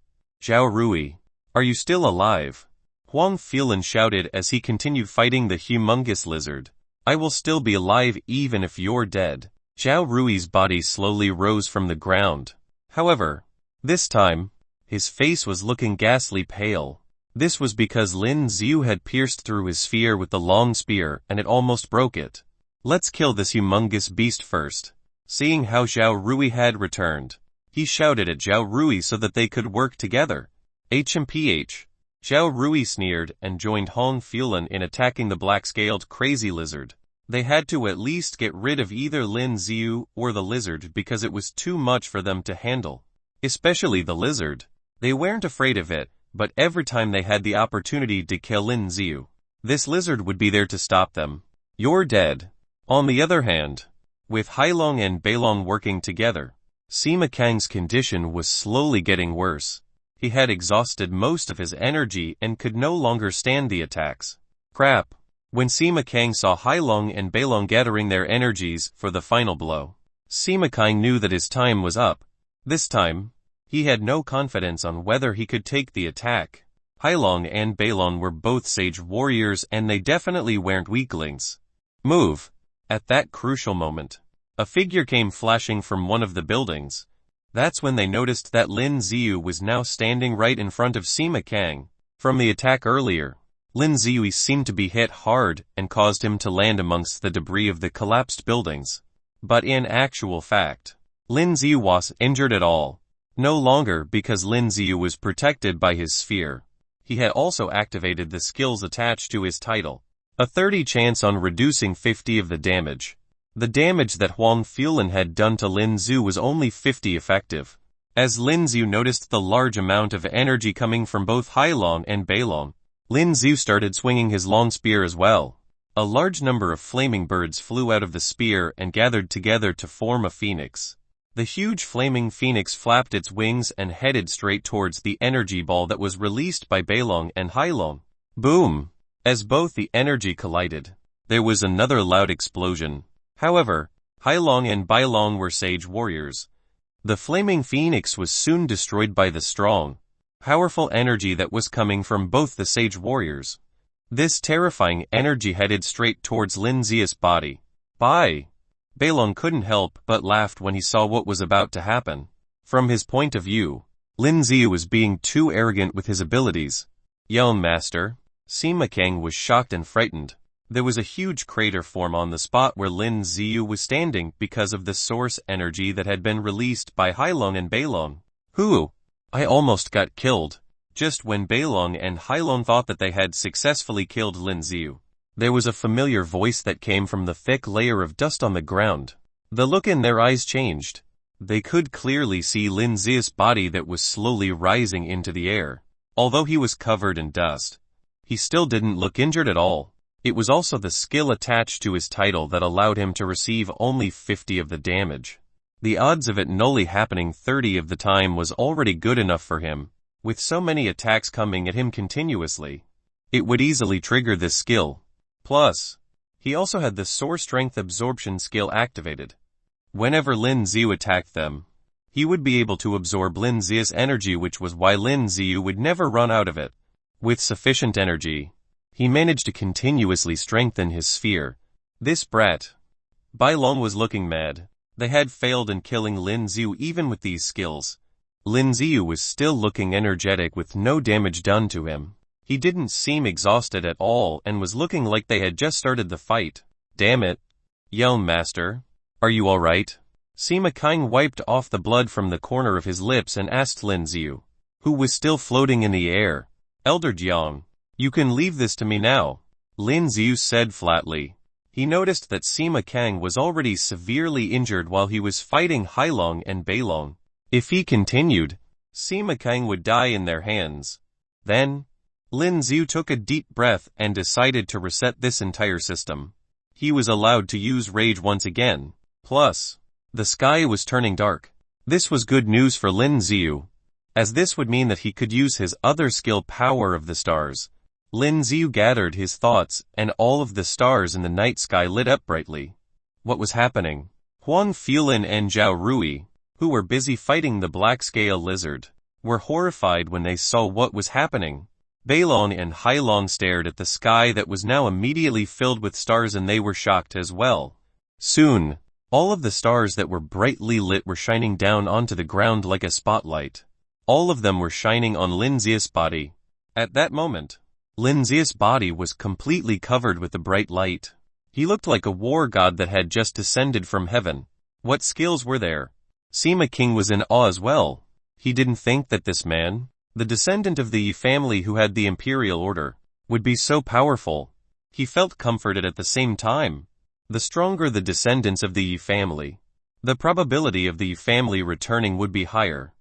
[SPEAKER 1] Xiao Rui, are you still alive? Huang Filin shouted as he continued fighting the humongous lizard. I will still be alive even if you're dead. Xiao Rui's body slowly rose from the ground. However, this time, his face was looking ghastly pale. This was because Lin Xiu had pierced through his sphere with the long spear and it almost broke it. Let's kill this humongous beast first. Seeing how Xiao Rui had returned, he shouted at Xiao Rui so that they could work together. HMPH. Xiao Rui sneered and joined Huang Filin in attacking the black-scaled crazy lizard. They had to at least get rid of either Lin Xiu or the lizard because it was too much for them to handle. Especially the lizard. They weren't afraid of it, but every time they had the opportunity to kill Lin Xiu, this lizard would be there to stop them. You're dead. On the other hand, with Hailong and Beilong working together, Sima Kang's condition was slowly getting worse. He had exhausted most of his energy and could no longer stand the attacks. Crap! When Sima Kang saw Hailong and Beilong gathering their energies for the final blow, Sima Kang knew that his time was up. This time, he had no confidence on whether he could take the attack. Hailong and Beilong were both sage warriors and they definitely weren't weaklings. Move! At that crucial moment, a figure came flashing from one of the buildings. That's when they noticed that Lin Xiu was now standing right in front of Sima Kang. From the attack earlier, Lin Xiu seemed to be hit hard and caused him to land amongst the debris of the collapsed buildings. But in actual fact, Lin Xiu wasn't injured at all. No longer because Lin Xiu was protected by his sphere. He had also activated the skills attached to his title. A 30 chance on reducing 50 of the damage. The damage that Huang Filin had done to Lin Xiu was only 50 effective. As Lin Xiu noticed the large amount of energy coming from both Hailong and Beilong, Lin Xiu started swinging his long spear as well. A large number of flaming birds flew out of the spear and gathered together to form a phoenix. The huge flaming phoenix flapped its wings and headed straight towards the energy ball that was released by Beilong and Hailong. Boom! As both the energy collided, there was another loud explosion. However, Hailong and Beilong were sage warriors. The flaming phoenix was soon destroyed by the strong, powerful energy that was coming from both the sage warriors. This terrifying energy headed straight towards Lin Xiu's body. Bye! Beilong couldn't help but laughed when he saw what was about to happen. From his point of view, Lin Xiu was being too arrogant with his abilities. Yo, master! Sima Kang was shocked and frightened. There was a huge crater form on the spot where Lin Xiu was standing because of the source energy that had been released by Hailong and Beilong. Who? I almost got killed. Just when Beilong and Hailong thought that they had successfully killed Lin Xiu, there was a familiar voice that came from the thick layer of dust on the ground. The look in their eyes changed. They could clearly see Lin Xiu's body that was slowly rising into the air. Although he was covered in dust, he still didn't look injured at all. It was also the skill attached to his title that allowed him to receive only 50 of the damage. The odds of it only happening 30 of the time was already good enough for him. With so many attacks coming at him continuously, it would easily trigger this skill. Plus, he also had the Soar Strength Absorption skill activated. Whenever Lin Xiu attacked them, he would be able to absorb Lin Xiu's energy, which was why Lin Xiu would never run out of it. With sufficient energy, he managed to continuously strengthen his sphere. This brat. Beilong was looking mad. They had failed in killing Lin Xiu even with these skills. Lin Xiu was still looking energetic with no damage done to him. He didn't seem exhausted at all and was looking like they had just started the fight. "Damn it," yelled Master. "Are you alright?" Sima King wiped off the blood from the corner of his lips and asked Lin Xiu, who was still floating in the air. "Elder Jiang, you can leave this to me now," Lin Xiu said flatly. He noticed that Sima King was already severely injured while he was fighting Hailong and Beilong. If he continued, Sima King would die in their hands. Then, Lin Xiu took a deep breath and decided to reset this entire system. He was allowed to use rage once again. Plus, the sky was turning dark. This was good news for Lin Xiu, as this would mean that he could use his other skill, Power of the Stars. Lin Xiu gathered his thoughts, and all of the stars in the night sky lit up brightly. What was happening? Huang Fulin and Zhao Rui, who were busy fighting the black scale lizard, were horrified when they saw what was happening. Beilong and Hailong stared at the sky that was now immediately filled with stars, and they were shocked as well. Soon, all of the stars that were brightly lit were shining down onto the ground like a spotlight. All of them were shining on Lin Xiu's body. At that moment, Lin Xiu's body was completely covered with the bright light. He looked like a war god that had just descended from heaven. What skills were there? Sima King was in awe as well. He didn't think that this man, the descendant of the Yi family who had the imperial order, would be so powerful. He felt comforted at the same time. The stronger the descendants of the Yi family, the probability of the Yi family returning would be higher.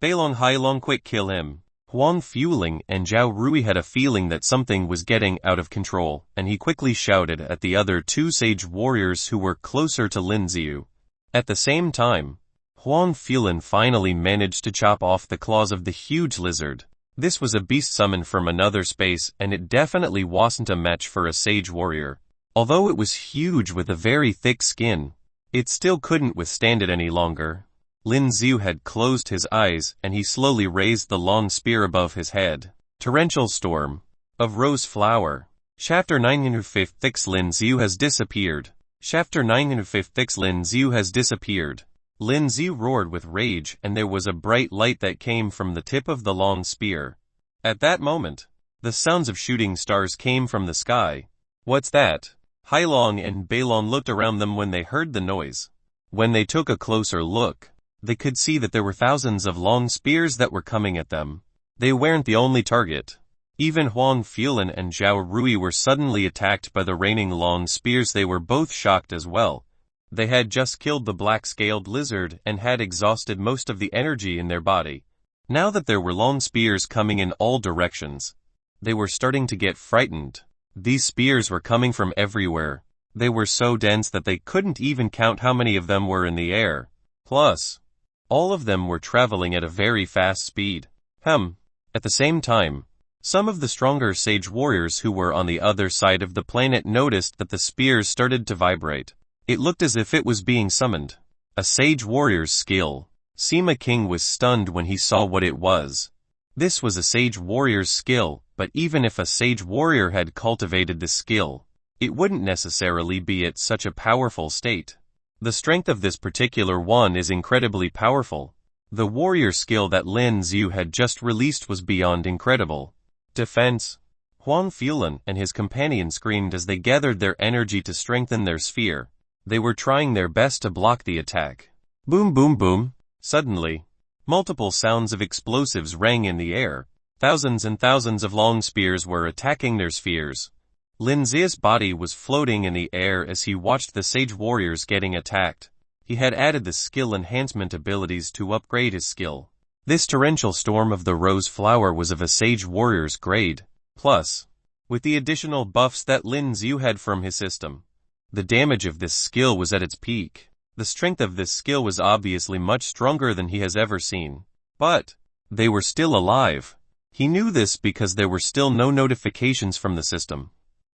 [SPEAKER 1] Beilong Hailong, quick, kill him. Huang Fulin and Zhao Rui had a feeling that something was getting out of control, and he quickly shouted at the other two sage warriors who were closer to Lin Xiu. At the same time, Huang Fulin finally managed to chop off the claws of the huge lizard. This was a beast summoned from another space, and it definitely wasn't a match for a sage warrior. Although it was huge with a very thick skin, it still couldn't withstand it any longer. Lin Xiu had closed his eyes, and he slowly raised the long spear above his head. Torrential Storm of Rose Flower. Chapter 956. Lin Xiu has disappeared. Chapter 956. Lin Xiu has disappeared. Lin Xiu roared with rage, and there was a bright light that came from the tip of the long spear. At that moment, the sounds of shooting stars came from the sky. What's that? Hailong and Beilong looked around them when they heard the noise. When they took a closer look, they could see that there were thousands of long spears that were coming at them. They weren't the only target. Even Huang Fulin and Zhao Rui were suddenly attacked by the raining long spears. They were both shocked as well. They had just killed the black-scaled lizard and had exhausted most of the energy in their body. Now that there were long spears coming in all directions, they were starting to get frightened. These spears were coming from everywhere. They were so dense that they couldn't even count how many of them were in the air. Plus, all of them were traveling at a very fast speed. At the same time, some of the stronger sage warriors who were on the other side of the planet noticed that the spears started to vibrate. It looked as if it was being summoned. A sage warrior's skill. Sima King was stunned when he saw what it was. This was a sage warrior's skill, but even if a sage warrior had cultivated this skill, it wouldn't necessarily be at such a powerful state. The strength of this particular one is incredibly powerful. The warrior skill that Lin Xiu had just released was beyond incredible. Defense. Huang Fulin and his companion screamed as they gathered their energy to strengthen their sphere. They were trying their best to block the attack. Boom, boom, boom. Suddenly, multiple sounds of explosives rang in the air. Thousands and thousands of long spears were attacking their spheres. Lin Xiu's body was floating in the air as he watched the sage warriors getting attacked. He had added the skill enhancement abilities to upgrade his skill. This torrential storm of the rose flower was of a sage warrior's grade. Plus, with the additional buffs that Lin Xiu had from his system, the damage of this skill was at its peak. The strength of this skill was obviously much stronger than he has ever seen. But, they were still alive. He knew this because there were still no notifications from the system.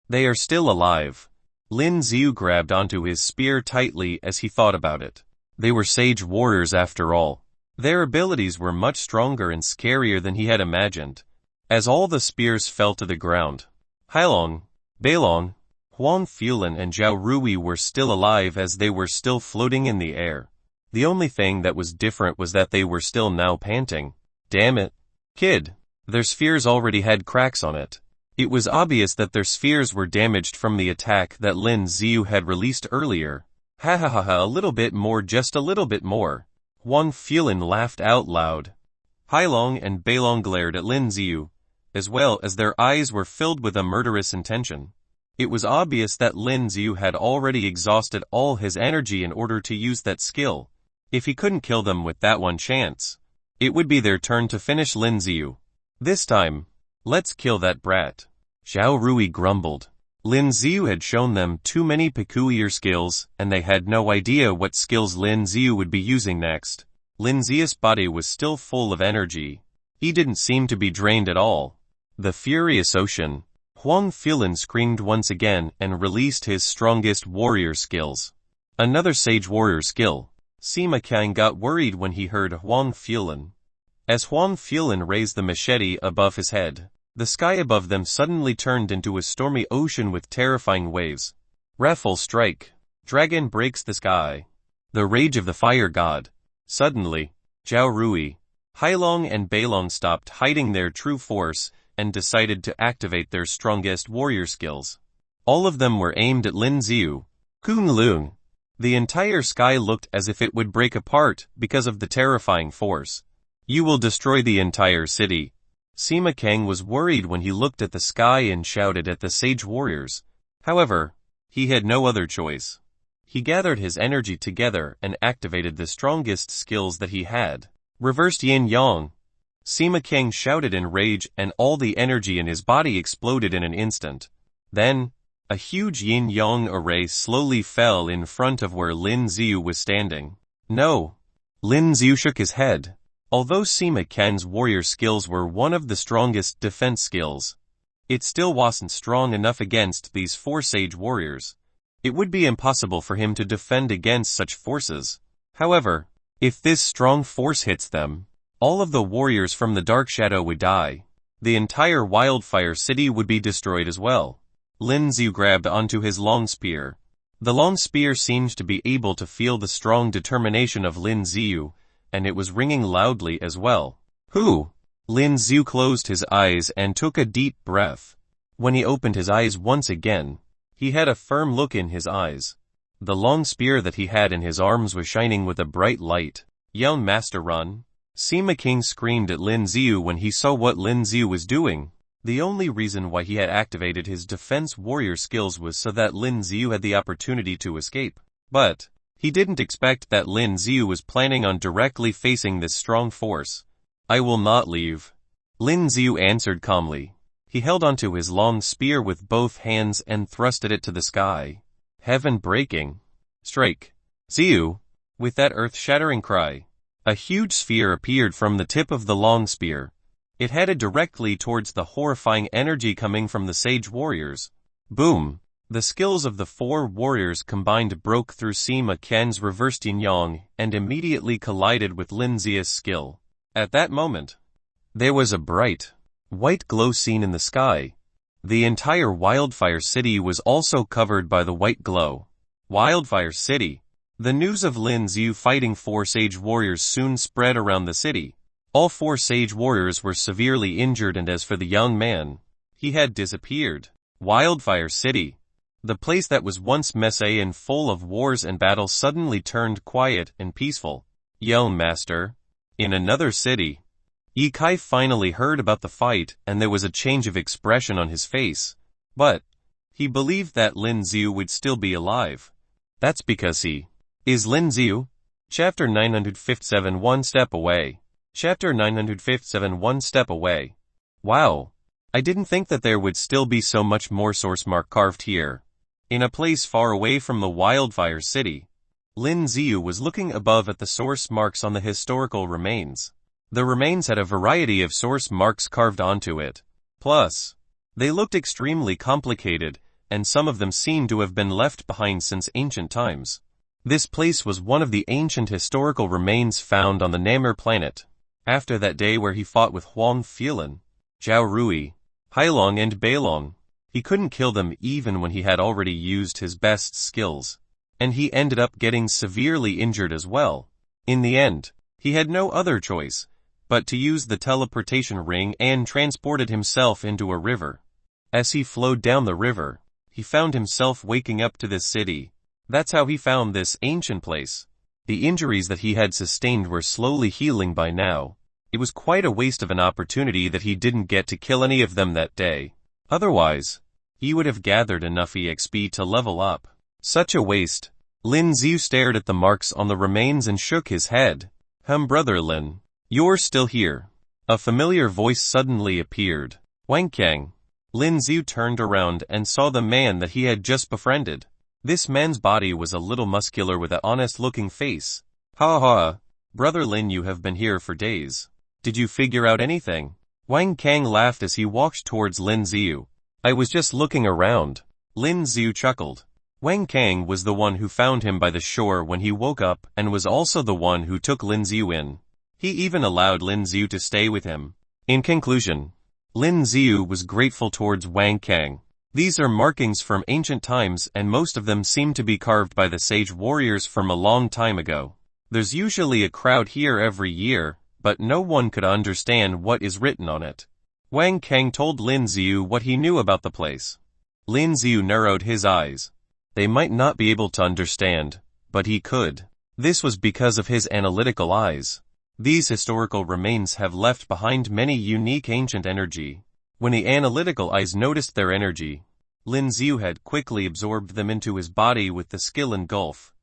[SPEAKER 1] They are still alive. Lin Xiu grabbed onto his spear tightly as he thought about it. They were sage warriors after all. Their abilities were much stronger and scarier than he had imagined. As all the spears fell to the ground, Hailong, Beilong, Huang Fulin and Zhao Rui were still alive as they were still floating in the air. The only thing that was different was that they were still now panting. Damn it, kid. Their spheres already had cracks on it. It was obvious that their spheres were damaged from the attack that Lin Xiu had released earlier. Ha ha ha ha, a little bit more, just a little bit more. Huang Fuelin laughed out loud. Hailong and Beilong glared at Lin Xiu, as well as their eyes were filled with a murderous intention. It was obvious that Lin Xiu had already exhausted all his energy in order to use that skill. If he couldn't kill them with that one chance, it would be their turn to finish Lin Xiu. This time, let's kill that brat. Xiao Rui grumbled. Lin Xiu had shown them too many peculiar skills, and they had no idea what skills Lin Xiu would be using next. Lin Xiu's body was still full of energy. He didn't seem to be drained at all. The furious ocean. Huang Fuelin screamed once again and released his strongest warrior skills. Another sage warrior skill. Sima Qiang got worried when he heard Huang Fuelin. As Huang Fuelin raised the machete above his head, the sky above them suddenly turned into a stormy ocean with terrifying waves. Raffle strike. Dragon breaks the sky. The rage of the fire god. Suddenly, Zhao Rui, Hailong and Beilong stopped hiding their true force and decided to activate their strongest warrior skills. All of them were aimed at Lin Xiu. Kunlun. The entire sky looked as if it would break apart because of the terrifying force. You will destroy the entire city. Sima Qiang was worried when he looked at the sky and shouted at the sage warriors. However, he had no other choice. He gathered his energy together and activated the strongest skills that he had. Reversed yin yang. Sima Qiang shouted in rage and all the energy in his body exploded in an instant. Then, a huge yin-yang array slowly fell in front of where Lin Xiu was standing. No. Lin Xiu shook his head. Although Sima Qiang's warrior skills were one of the strongest defense skills, it still wasn't strong enough against these four sage warriors. It would be impossible for him to defend against such forces. However, if this strong force hits them, all of the warriors from the Dark Shadow would die. The entire Wildfire city would be destroyed as well. Lin Xiu grabbed onto his long spear. The long spear seemed to be able to feel the strong determination of Lin Xiu, and it was ringing loudly as well. Who? Lin Xiu closed his eyes and took a deep breath. When he opened his eyes once again, he had a firm look in his eyes. The long spear that he had in his arms was shining with a bright light. Young master, run. Sima Qiang screamed at Lin Xiu when he saw what Lin Xiu was doing. The only reason why he had activated his defense warrior skills was so that Lin Xiu had the opportunity to escape. But he didn't expect that Lin Xiu was planning on directly facing this strong force. I will not leave. Lin Xiu answered calmly. He held onto his long spear with both hands and thrusted it to the sky. Heaven breaking. Strike. Xiu. With that earth-shattering cry, a huge sphere appeared from the tip of the long spear. It headed directly towards the horrifying energy coming from the sage warriors. Boom! The skills of the four warriors combined broke through Sima Qiang's reversed yin-yang and immediately collided with Lin Xiu's skill. At that moment, there was a bright, white glow seen in the sky. The entire Wildfire city was also covered by the white glow. Wildfire city. The news of Lin Xiu fighting four sage warriors soon spread around the city. All four sage warriors were severely injured, and as for the young man, he had disappeared. Wildfire city. The place that was once messy and full of wars and battles suddenly turned quiet and peaceful. Young master. In another city. Ye Kai finally heard about the fight and there was a change of expression on his face. But he believed that Lin Xiu would still be alive. That's because he is Lin Xiu. Chapter 957 One Step Away. Chapter 957 One Step Away. Wow. I didn't think that there would still be so much more source mark carved here. In a place far away from the Wildfire city, Lin Xiu was looking above at the source marks on the historical remains. The remains had a variety of source marks carved onto it. Plus, they looked extremely complicated, and some of them seemed to have been left behind since ancient times. This place was one of the ancient historical remains found on the Namur planet. After that day where he fought with Huang Fuelin, Zhao Rui, Hailong and Beilong, he couldn't kill them even when he had already used his best skills. And he ended up getting severely injured as well. In the end, he had no other choice but to use the teleportation ring and transported himself into a river. As he flowed down the river, he found himself waking up to this city. That's how he found this ancient place. The injuries that he had sustained were slowly healing by now. It was quite a waste of an opportunity that he didn't get to kill any of them that day. Otherwise, he would have gathered enough EXP to level up. Such a waste. Lin Xiu stared at the marks on the remains and shook his head. Brother Lin. You're still here. A familiar voice suddenly appeared. Wang Kang. Lin Xiu turned around and saw the man that he had just befriended. This man's body was a little muscular with an honest-looking face. Ha ha. Brother Lin, you have been here for days. Did you figure out anything? Wang Kang laughed as he walked towards Lin Xiu. I was just looking around. Lin Xiu chuckled. Wang Kang was the one who found him by the shore when he woke up and was also the one who took Lin Xiu in. He even allowed Lin Xiu to stay with him. In conclusion, Lin Xiu was grateful towards Wang Kang. These are markings from ancient times and most of them seem to be carved by the sage warriors from a long time ago. There's usually a crowd here every year, but no one could understand what is written on it. Wang Kang told Lin Xiu what he knew about the place. Lin Xiu narrowed his eyes. They might not be able to understand, but he could. This was because of his analytical eyes. These historical remains have left behind many unique ancient energy. When the analytical eyes noticed their energy, Lin Xiu had quickly absorbed them into his body with the skill engulf.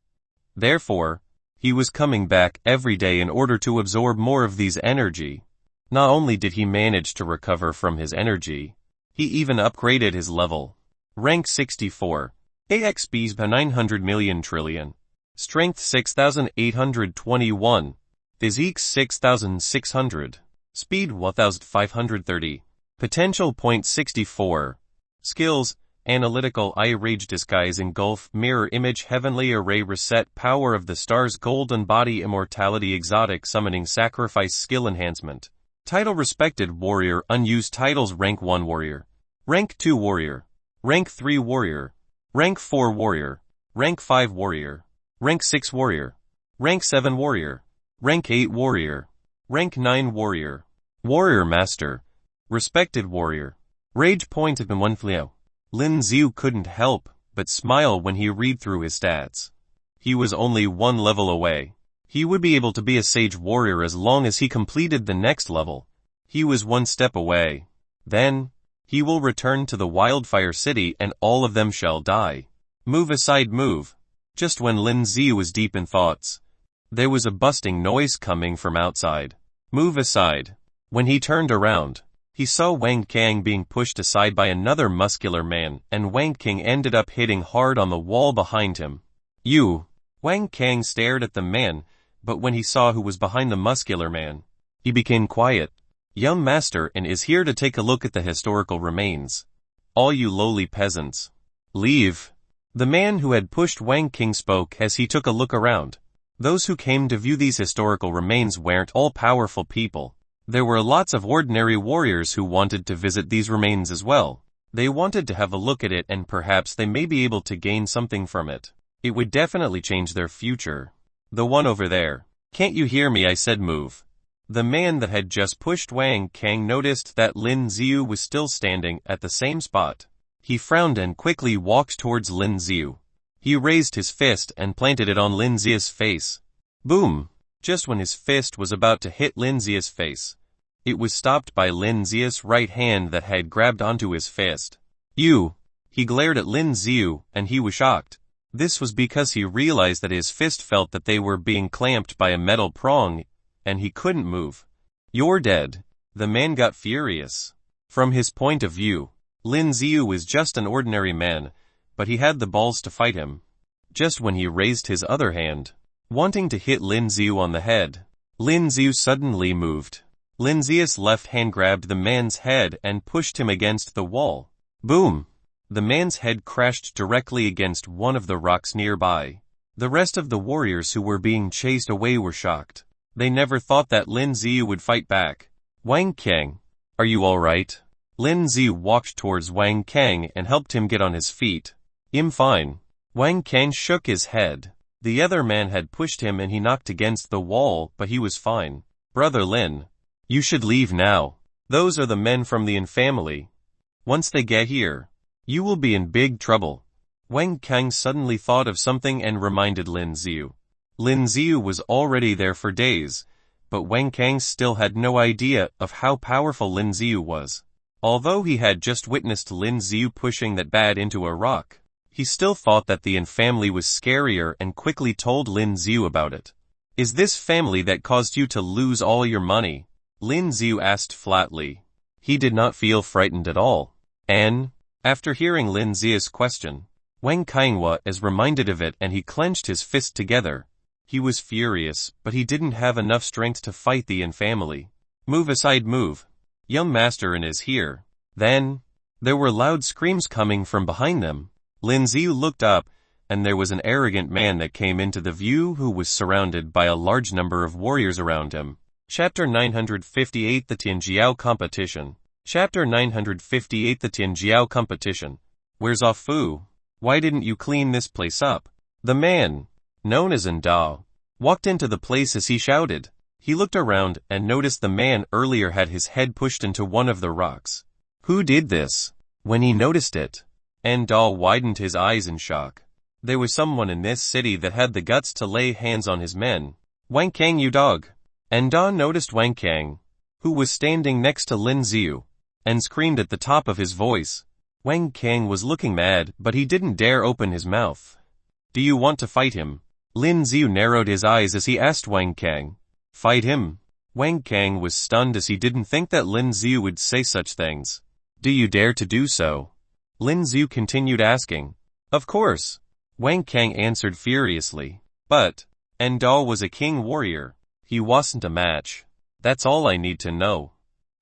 [SPEAKER 1] Therefore, he was coming back every day in order to absorb more of these energy. Not only did he manage to recover from his energy, he even upgraded his level. Rank 64. AXPs by 900 million trillion. Strength 6821. Physique 6600. Speed 1530. Potential point 64. Skills, Analytical Eye, Rage, Disguise, Engulf, Mirror Image, Heavenly Array, Reset, Power of the Stars, Golden Body, Immortality, Exotic Summoning, Sacrifice, Skill Enhancement. Title, Respected Warrior. Unused titles. Rank 1 Warrior. Rank 2 Warrior. Rank 3 Warrior. Rank 4 Warrior. Rank 5 Warrior. Rank 6 Warrior. Rank 7 Warrior. Rank 8 Warrior. Rank 9 Warrior. Warrior Master. Respected Warrior. Rage point of 1 Fleo. Lin Xiu couldn't help but smile when he read through his stats. He was only one level away. He would be able to be a sage warrior as long as he completed the next level. He was one step away. Then, he will return to the Wildfire City and all of them shall die. Move aside, move. Just when Lin Xiu was deep in thoughts, there was a busting noise coming from outside. Move aside. When he turned around, he saw Wang Kang being pushed aside by another muscular man, and Wang Kang ended up hitting hard on the wall behind him. You! Wang Kang stared at the man, but when he saw who was behind the muscular man, he became quiet. Young master and is here to take a look at the historical remains. All you lowly peasants, leave. The man who had pushed Wang Kang spoke as he took a look around. Those who came to view these historical remains weren't all powerful people. There were lots of ordinary warriors who wanted to visit these remains as well. They wanted to have a look at it and perhaps they may be able to gain something from it. It would definitely change their future. The one over there. Can't you hear me? I said move. The man that had just pushed Wang Kang noticed that Lin Xiu was still standing at the same spot. He frowned and quickly walked towards Lin Xiu. He raised his fist and planted it on Lin Xiu's face. Boom! Just when his fist was about to hit Lin Xiu's face, it was stopped by Lin Xiu's right hand that had grabbed onto his fist. You! He glared at Lin Xiu, and he was shocked. This was because he realized that his fist felt that they were being clamped by a metal prong, and he couldn't move. You're dead. The man got furious. From his point of view, Lin Xiu was just an ordinary man, but he had the balls to fight him. Just when he raised his other hand, wanting to hit Lin Xiu on the head, Lin Xiu suddenly moved. Lin Xiu's left hand grabbed the man's head and pushed him against the wall. Boom! The man's head crashed directly against one of the rocks nearby. The rest of the warriors who were being chased away were shocked. They never thought that Lin Xiu would fight back. Wang Kang, are you alright? Lin Xiu walked towards Wang Kang and helped him get on his feet. I'm fine. Wang Kang shook his head. The other man had pushed him and he knocked against the wall, but he was fine. Brother Lin, you should leave now. Those are the men from the Yin family. Once they get here, you will be in big trouble. Wang Kang suddenly thought of something and reminded Lin Xiu. Lin Xiu was already there for days, but Wang Kang still had no idea of how powerful Lin Xiu was. Although he had just witnessed Lin Xiu pushing that bat into a rock, he still thought that the Yin family was scarier and quickly told Lin Xiu about it. Is this family that caused you to lose all your money? Lin Xiu asked flatly. He did not feel frightened at all. And, after hearing Lin Xiu's question, Wang Kang was reminded of it and he clenched his fist together. He was furious, but he didn't have enough strength to fight the Yin family. Move aside, move. Young Master Yin is here. Then, there were loud screams coming from behind them. Lin Xiu looked up, and there was an arrogant man that came into the view who was surrounded by a large number of warriors around him. Chapter 958 The Tianjiao Competition. Chapter 958 The Tianjiao Competition. Where's Ah Fu? Why didn't you clean this place up? The man, known as Ndao, walked into the place as he shouted. He looked around and noticed the man earlier had his head pushed into one of the rocks. Who did this? When he noticed it, Ndao widened his eyes in shock. There was someone in this city that had the guts to lay hands on his men. Wang Kang, you dog! Ndao noticed Wang Kang, who was standing next to Lin Xiu, and screamed at the top of his voice. Wang Kang was looking mad, but he didn't dare open his mouth. Do you want to fight him? Lin Xiu narrowed his eyes as he asked Wang Kang. Fight him? Wang Kang was stunned as he didn't think that Lin Xiu would say such things. Do you dare to do so? Lin Xiu continued asking. Of course. Wang Kang answered furiously. But, Ndao was a king warrior. He wasn't a match. That's all I need to know.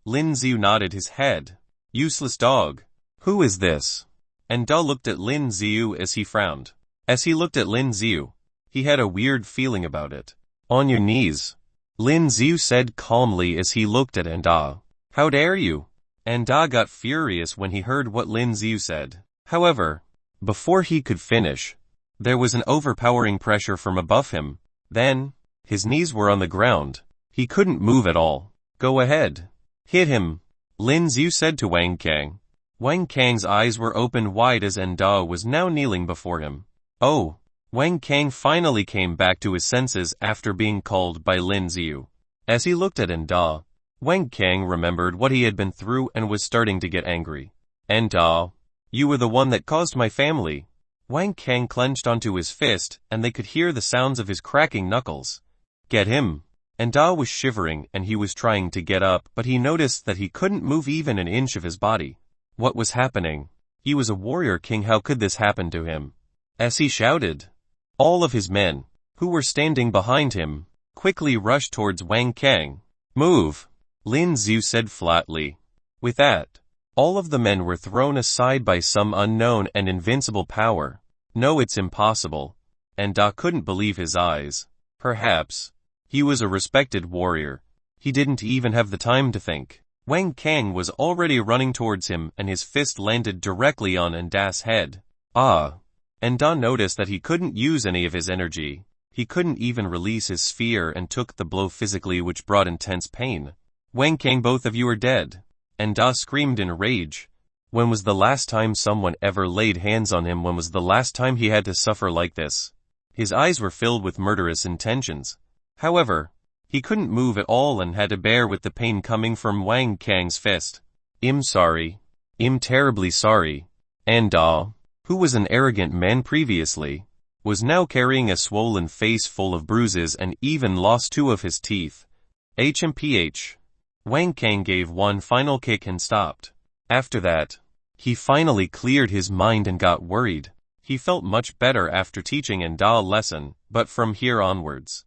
[SPEAKER 1] Lin Xiu nodded his head. Useless dog. Who is this? Ndao looked at Lin Xiu as he frowned. As he looked at Lin Xiu, he had a weird feeling about it. On your knees. Lin Xiu said calmly as he looked at Ndao. How dare you? Ndao got furious when he heard what Lin Xiu said. However, before he could finish, there was an overpowering pressure from above him. Then, his knees were on the ground. He couldn't move at all. Go ahead. Hit him. Lin Xiu said to Wang Kang. Wang Kang's eyes were opened wide as Ndao was now kneeling before him. Oh! Wang Kang finally came back to his senses after being called by Lin Xiu. As he looked at Ndao, Wang Kang remembered what he had been through and was starting to get angry. Ndao, you were the one that caused my family. Wang Kang clenched onto his fist and they could hear the sounds of his cracking knuckles. Get him. Ndao was shivering and he was trying to get up, but he noticed that he couldn't move even an inch of his body. What was happening? He was a warrior king, how could this happen to him? As he shouted, all of his men, who were standing behind him, quickly rushed towards Wang Kang. Move! Lin Xiu said flatly. With that, all of the men were thrown aside by some unknown and invincible power. No, it's impossible. Ndao couldn't believe his eyes. Perhaps, he was a respected warrior. He didn't even have the time to think. Wang Kang was already running towards him and his fist landed directly on Ndao's head. Ah! Ndao noticed that he couldn't use any of his energy. He couldn't even release his sphere and took the blow physically, which brought intense pain. Wang Kang, both of you are dead. Ndao screamed in rage. When was the last time someone ever laid hands on him? When was the last time he had to suffer like this? His eyes were filled with murderous intentions. However, he couldn't move at all and had to bear with the pain coming from Wang Kang's fist. I'm sorry. I'm terribly sorry. Ndao, who was an arrogant man previously, was now carrying a swollen face full of bruises and even lost 2 of his teeth. HMPH. Wang Kang gave one final kick and stopped. After that, he finally cleared his mind and got worried. He felt much better after teaching Ndao a lesson, but from here onwards,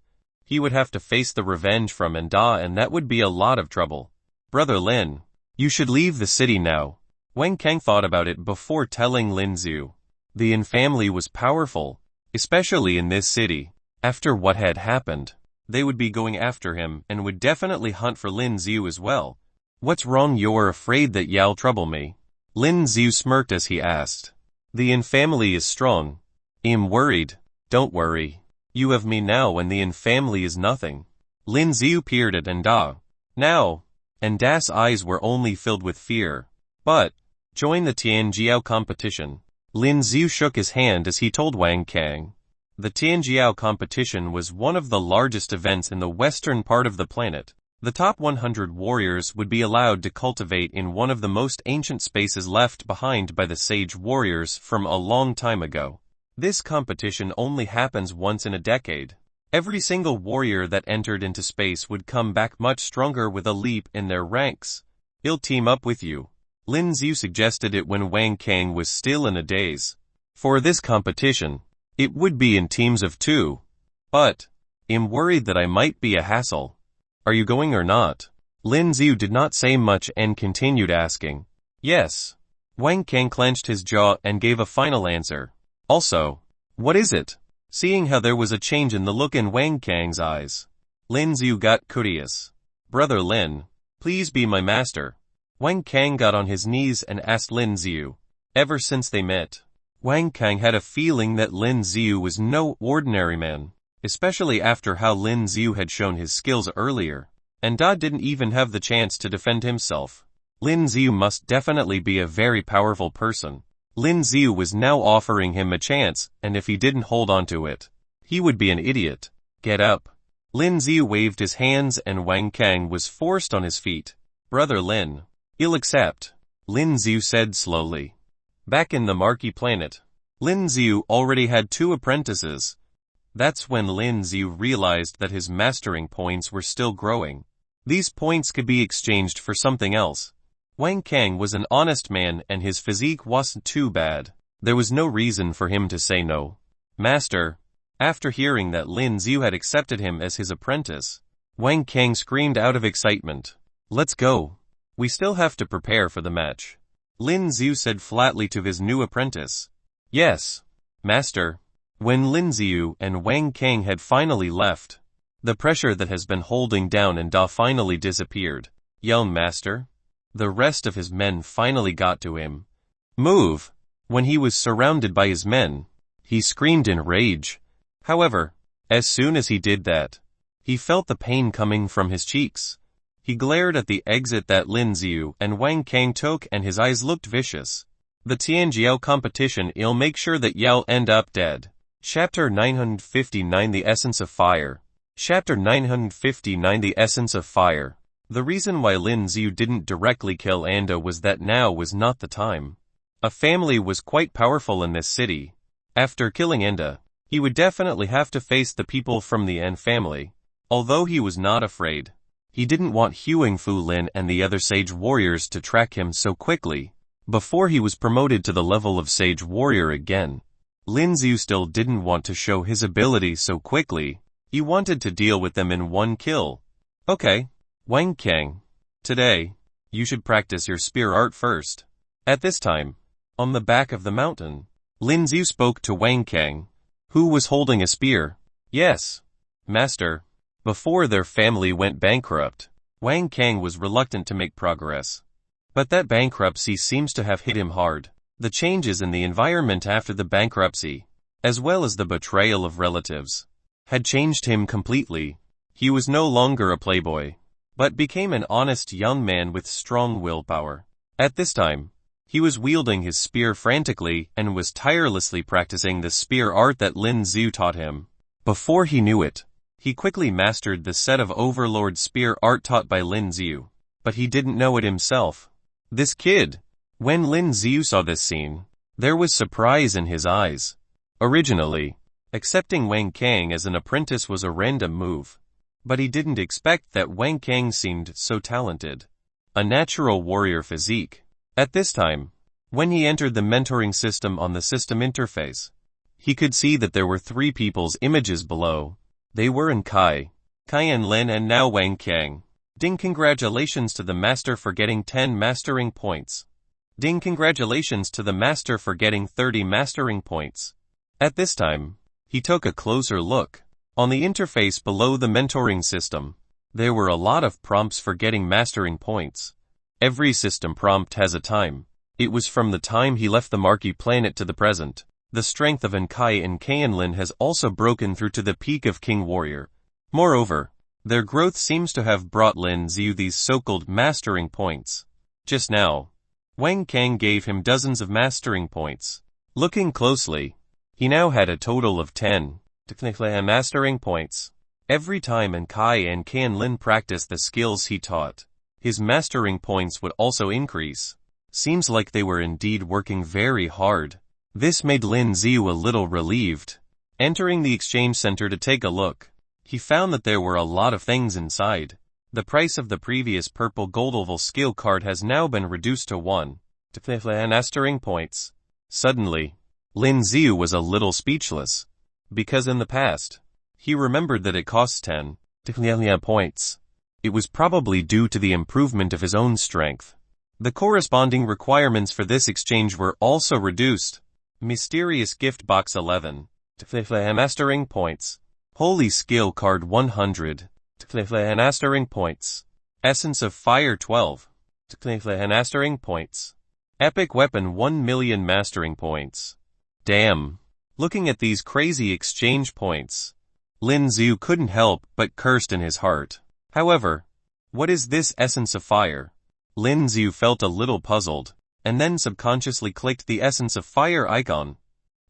[SPEAKER 1] he would have to face the revenge from Ndao and that would be a lot of trouble. Brother Lin, you should leave the city now. Wang Kang thought about it before telling Lin Xiu. The Yin family was powerful, especially in this city. After what had happened, they would be going after him and would definitely hunt for Lin Xiu as well. What's wrong? You're afraid that Ya'll trouble me? Lin Xiu smirked as he asked. The Yin family is strong. I'm worried. Don't worry. You have me now and the family is nothing. Lin Xiu peered at Anda. Now, Anda's eyes were only filled with fear. But, join the Tianjiao competition. Lin Xiu shook his hand as he told Wang Kang. The Tianjiao competition was one of the largest events in the western part of the planet. The top 100 warriors would be allowed to cultivate in one of the most ancient spaces left behind by the sage warriors from a long time ago. This competition only happens once in a decade. Every single warrior that entered into space would come back much stronger with a leap in their ranks. I'll team up with you. Lin Xiu suggested it when Wang Kang was still in a daze. For this competition, it would be in teams of 2. But, I'm worried that I might be a hassle. Are you going or not? Lin Xiu did not say much and continued asking. Yes. Wang Kang clenched his jaw and gave a final answer. Also, what is it? Seeing how there was a change in the look in Wang Kang's eyes, Lin Xiu got curious. Brother Lin, please be my master. Wang Kang got on his knees and asked Lin Xiu. Ever since they met, Wang Kang had a feeling that Lin Xiu was no ordinary man, especially after how Lin Xiu had shown his skills earlier. And Da didn't even have the chance to defend himself. Lin Xiu must definitely be a very powerful person. Lin Xiu was now offering him a chance, and if he didn't hold on to it, he would be an idiot. Get up. Lin Xiu waved his hands and Wang Kang was forced on his feet. Brother Lin, I'll accept, Lin Xiu said slowly. Back in the Marquee planet, Lin Xiu already had 2 apprentices. That's when Lin Xiu realized that his mastering points were still growing. These points could be exchanged for something else. Wang Kang was an honest man and his physique wasn't too bad. There was no reason for him to say no. Master. After hearing that Lin Xiu had accepted him as his apprentice, Wang Kang screamed out of excitement. Let's go. We still have to prepare for the match. Lin Xiu said flatly to his new apprentice. Yes, master. When Lin Xiu and Wang Kang had finally left, the pressure that has been holding down Anda finally disappeared. Young master. The rest of his men finally got to him. Move! When he was surrounded by his men, he screamed in rage. However, as soon as he did that, he felt the pain coming from his cheeks. He glared at the exit that Lin Xiu and Wang Kang took and his eyes looked vicious. The Tianjiao competition, I'll make sure that you'll end up dead. Chapter 959 The Essence of Fire. Chapter 959 The Essence of Fire. The reason why Lin Xiu didn't directly kill Anda was that now was not the time. A family was quite powerful in this city. After killing Anda, he would definitely have to face the people from the An family. Although he was not afraid, he didn't want Huang Fu Lin and the other sage warriors to track him so quickly. Before he was promoted to the level of sage warrior again, Lin Xiu still didn't want to show his ability so quickly. He wanted to deal with them in one kill. Okay. Wang Kang, today, you should practice your spear art first. At this time, on the back of the mountain, Lin Xiu spoke to Wang Kang, who was holding a spear. Yes, master. Before their family went bankrupt, Wang Kang was reluctant to make progress. But that bankruptcy seems to have hit him hard. The changes in the environment after the bankruptcy, as well as the betrayal of relatives, had changed him completely. He was no longer a playboy, but became an honest young man with strong willpower. At this time, he was wielding his spear frantically and was tirelessly practicing the spear art that Lin Xiu taught him. Before he knew it, he quickly mastered the set of overlord spear art taught by Lin Xiu, but he didn't know it himself. This kid! When Lin Xiu saw this scene, there was surprise in his eyes. Originally, accepting Wang Kang as an apprentice was a random move. But he didn't expect that Wang Kang seemed so talented. A natural warrior physique. At this time, when he entered the mentoring system on the system interface, he could see that there were 3 people's images below. They were in Kai and Lin and now Wang Kang. Ding, congratulations to the master for getting 10 mastering points. Ding, congratulations to the master for getting 30 mastering points. At this time, he took a closer look. On the interface below the mentoring system, there were a lot of prompts for getting mastering points. Every system prompt has a time. It was from the time he left the Marquee planet to the present. The strength of Kai and Lin has also broken through to the peak of King Warrior. Moreover, their growth seems to have brought Lin Xiu these so-called mastering points. Just now, Wang Kang gave him dozens of mastering points. Looking closely, he now had a total of 10 mastering points. Every time Kai and Lin practiced the skills he taught, his mastering points would also increase. Seems like they were indeed working very hard. This made Lin Xiu a little relieved. Entering the exchange center to take a look, he found that there were a lot of things inside. The price of the previous purple gold oval skill card has now been reduced to 1 mastering points. Suddenly, Lin Xiu was a little speechless, because in the past, he remembered that it costs 10 points. It was probably due to the improvement of his own strength. The corresponding requirements for this exchange were also reduced. Mysterious Gift Box 11 mastering points. Holy Skill Card 100 mastering points. Essence of Fire 12 mastering points. Epic Weapon 1 million mastering points. Damn. Looking at these crazy exchange points, Lin Xiu couldn't help but cursed in his heart. However, what is this Essence of Fire? Lin Xiu felt a little puzzled, and then subconsciously clicked the Essence of Fire icon.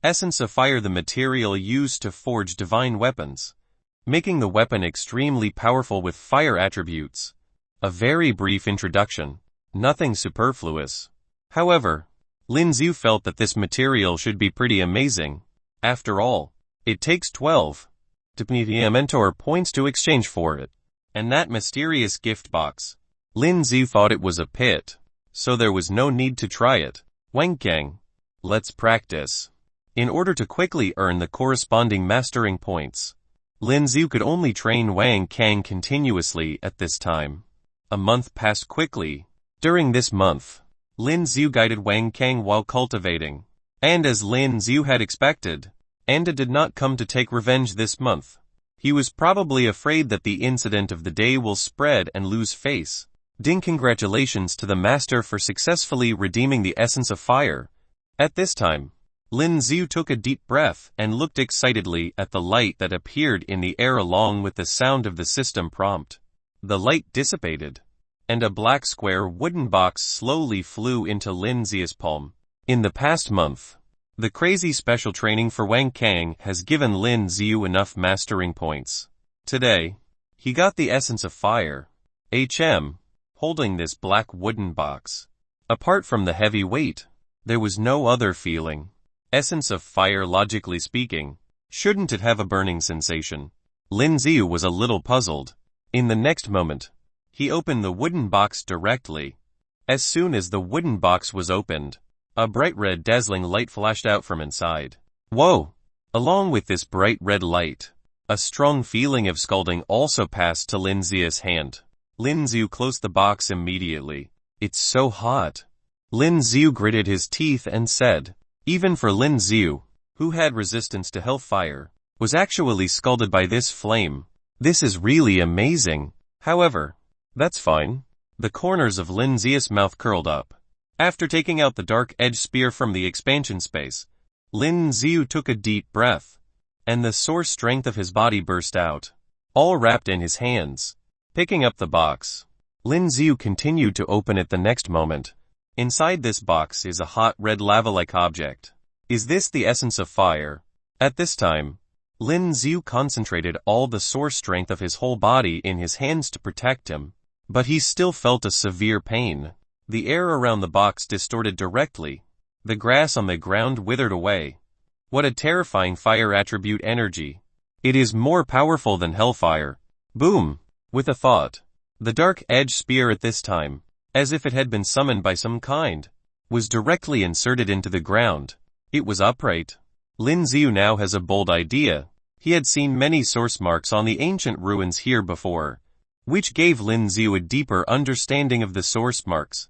[SPEAKER 1] Essence of Fire, the material used to forge divine weapons, making the weapon extremely powerful with fire attributes. A very brief introduction, nothing superfluous. However, Lin Xiu felt that this material should be pretty amazing. After all, it takes 12 mentor points to exchange for it. And that mysterious gift box, Lin Xiu thought it was a pit, so there was no need to try it. Wang Kang, let's practice. In order to quickly earn the corresponding mastering points, Lin Xiu could only train Wang Kang continuously at this time. A month passed quickly. During this month, Lin Xiu guided Wang Kang while cultivating. And as Lin Xiu had expected, Anda did not come to take revenge this month. He was probably afraid that the incident of the day will spread and lose face. Ding, congratulations to the master for successfully redeeming the Essence of Fire. At this time, Lin Xiu took a deep breath and looked excitedly at the light that appeared in the air along with the sound of the system prompt. The light dissipated, and a black square wooden box slowly flew into Lin Xiu's palm. In the past month, the crazy special training for Wang Kang has given Lin Xiu enough mastering points. Today, he got the Essence of Fire. Holding this black wooden box. Apart from the heavy weight, there was no other feeling. Essence of Fire, logically speaking, shouldn't it have a burning sensation? Lin Xiu was a little puzzled. In the next moment, he opened the wooden box directly. As soon as the wooden box was opened, a bright red dazzling light flashed out from inside. Whoa! Along with this bright red light, a strong feeling of scalding also passed to Lin Xiu's hand. Lin Xiu closed the box immediately. It's so hot. Lin Xiu gritted his teeth and said, even for Lin Xiu, who had resistance to hellfire, was actually scalded by this flame. This is really amazing. However, that's fine. The corners of Lin Xiu's mouth curled up. After taking out the dark edge spear from the expansion space, Lin Xiu took a deep breath, and the source strength of his body burst out, all wrapped in his hands. Picking up the box, Lin Xiu continued to open it the next moment. Inside this box is a hot red lava-like object. Is this the Essence of Fire? At this time, Lin Xiu concentrated all the source strength of his whole body in his hands to protect him, but he still felt a severe pain. The air around the box distorted directly. The grass on the ground withered away. What a terrifying fire attribute energy. It is more powerful than hellfire. Boom! With a thought, the dark edge spear at this time, as if it had been summoned by some kind, was directly inserted into the ground. It was upright. Lin Xiu now has a bold idea. He had seen many source marks on the ancient ruins here before, which gave Lin Xiu a deeper understanding of the source marks.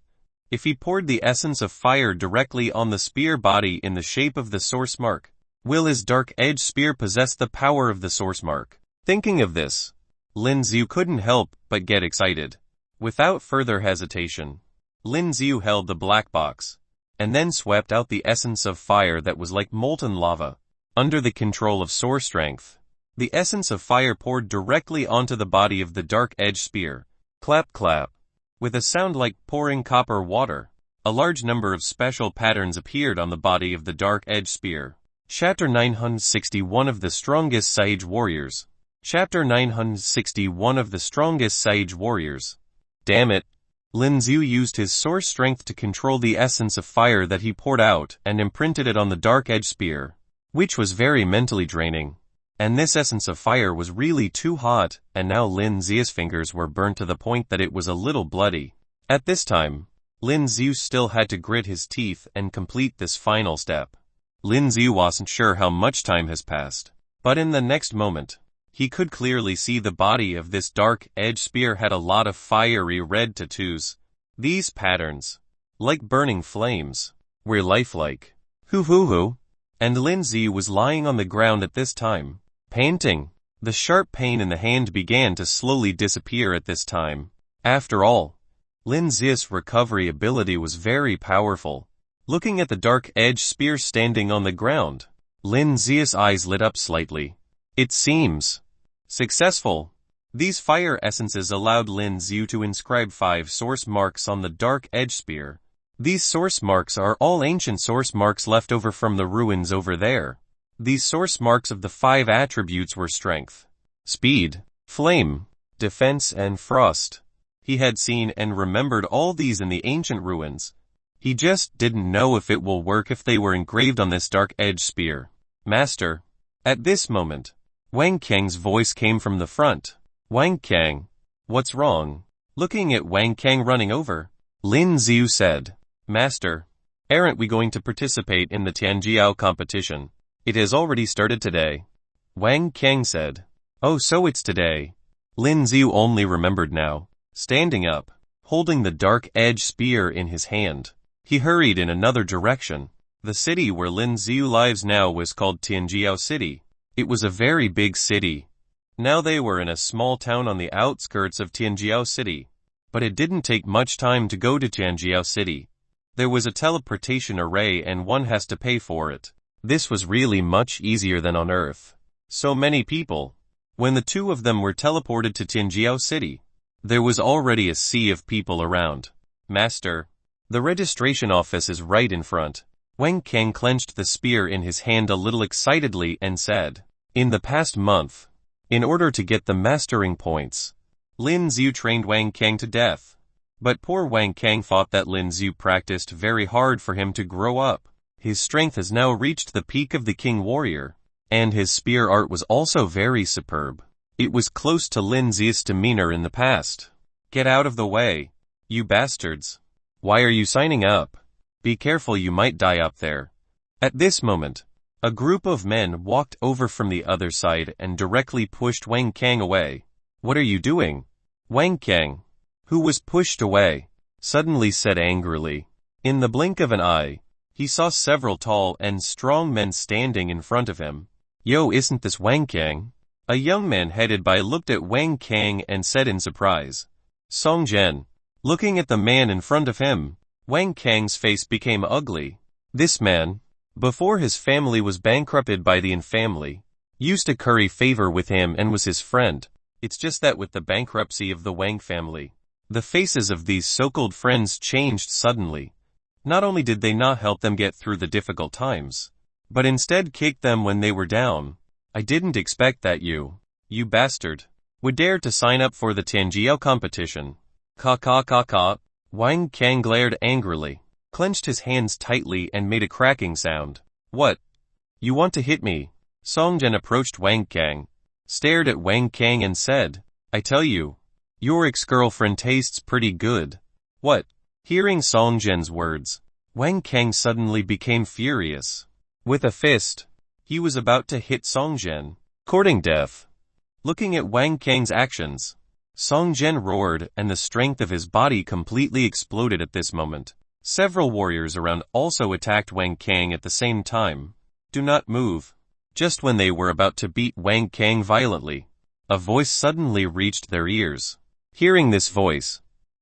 [SPEAKER 1] If he poured the Essence of Fire directly on the spear body in the shape of the source mark, will his dark edge spear possess the power of the source mark? Thinking of this, Lin Xiu couldn't help but get excited. Without further hesitation, Lin Xiu held the black box. and then swept out the essence of fire that was like molten lava. Under the control of soar strength, the essence of fire poured directly onto the body of the dark edge spear. Clap clap. With a sound like pouring copper water, a large number of special patterns appeared on the body of the dark edge spear. Chapter 961 of the Strongest Sage Warriors. Chapter 961 of the Strongest Sage Warriors. Damn it. Lin Xiu used his source strength to control the essence of fire that he poured out and imprinted it on the dark edge spear, which was very mentally draining. And this essence of fire was really too hot, and now Lin Xiu's fingers were burnt to the point that it was a little bloody. At this time, Lin Xiu still had to grit his teeth and complete this final step. Lin Xiu wasn't sure how much time has passed, but in the next moment, he could clearly see the body of this dark edge spear had a lot of fiery red tattoos. These patterns, like burning flames, were lifelike. Hoo hoo hoo. And Lin Xiu was lying on the ground at this time, panting. The sharp pain in the hand began to slowly disappear at this time. After all, Lin Xiu's recovery ability was very powerful. Looking at the dark edge spear standing on the ground, Lin Xiu's eyes lit up slightly. It seems successful. These fire essences allowed Lin Xiu to inscribe 5 source marks on the dark edge spear. These source marks are all ancient source marks left over from the ruins over there. These source marks of the 5 attributes were strength, speed, flame, defense and frost. He had seen and remembered all these in the ancient ruins. He just didn't know if it will work if they were engraved on this dark edge spear. Master. At this moment, Wang Kang's voice came from the front. Wang Kang. What's wrong? Looking at Wang Kang running over, Lin Xiu said, Master, aren't we going to participate in the Tianjiao competition? It has already started today. Wang Kang said. Oh, so it's today. Lin Xiu only remembered now. Standing up, holding the dark edge spear in his hand, he hurried in another direction. The city where Lin Xiu lives now was called Tianjiao City. It was a very big city. Now they were in a small town on the outskirts of Tianjiao City. But it didn't take much time to go to Tianjiao City. There was a teleportation array and one has to pay for it. This was really much easier than on Earth. So many people. When the two of them were teleported to Tianjiao City, there was already a sea of people around. Master, the registration office is right in front. Wang Kang clenched the spear in his hand a little excitedly and said, in the past month, in order to get the mastering points, Lin Xiu trained Wang Kang to death. But poor Wang Kang thought that Lin Xiu practiced very hard for him to grow up. His strength has now reached the peak of the king warrior, and his spear art was also very superb. It was close to Lin Xiu's demeanor in the past. Get out of the way, you bastards. Why are you signing up? Be careful, you might die up there. At this moment, a group of men walked over from the other side and directly pushed Wang Kang away. What are you doing? Wang Kang, who was pushed away, suddenly said angrily. In the blink of an eye, he saw several tall and strong men standing in front of him. Yo, isn't this Wang Kang? A young man headed by looked at Wang Kang and said in surprise. Song Zhen. Looking at the man in front of him, Wang Kang's face became ugly. This man, before his family was bankrupted by the Yin family, used to curry favor with him and was his friend. It's just that with the bankruptcy of the Wang family, the faces of these so-called friends changed suddenly. Not only did they not help them get through the difficult times, but instead kicked them when they were down. I didn't expect that you bastard, would dare to sign up for the Tianjiao competition. Ka. Wang Kang glared angrily, clenched his hands tightly and made a cracking sound. What? You want to hit me? Song Zhen approached Wang Kang, stared at Wang Kang and said, I tell you, your ex-girlfriend tastes pretty good. What? Hearing Song Zhen's words, Wang Kang suddenly became furious. With a fist, he was about to hit Song Zhen. Courting death. Looking at Wang Kang's actions, Song Zhen roared and the strength of his body completely exploded at this moment. Several warriors around also attacked Wang Kang at the same time. Do not move. Just when they were about to beat Wang Kang violently, a voice suddenly reached their ears. Hearing this voice,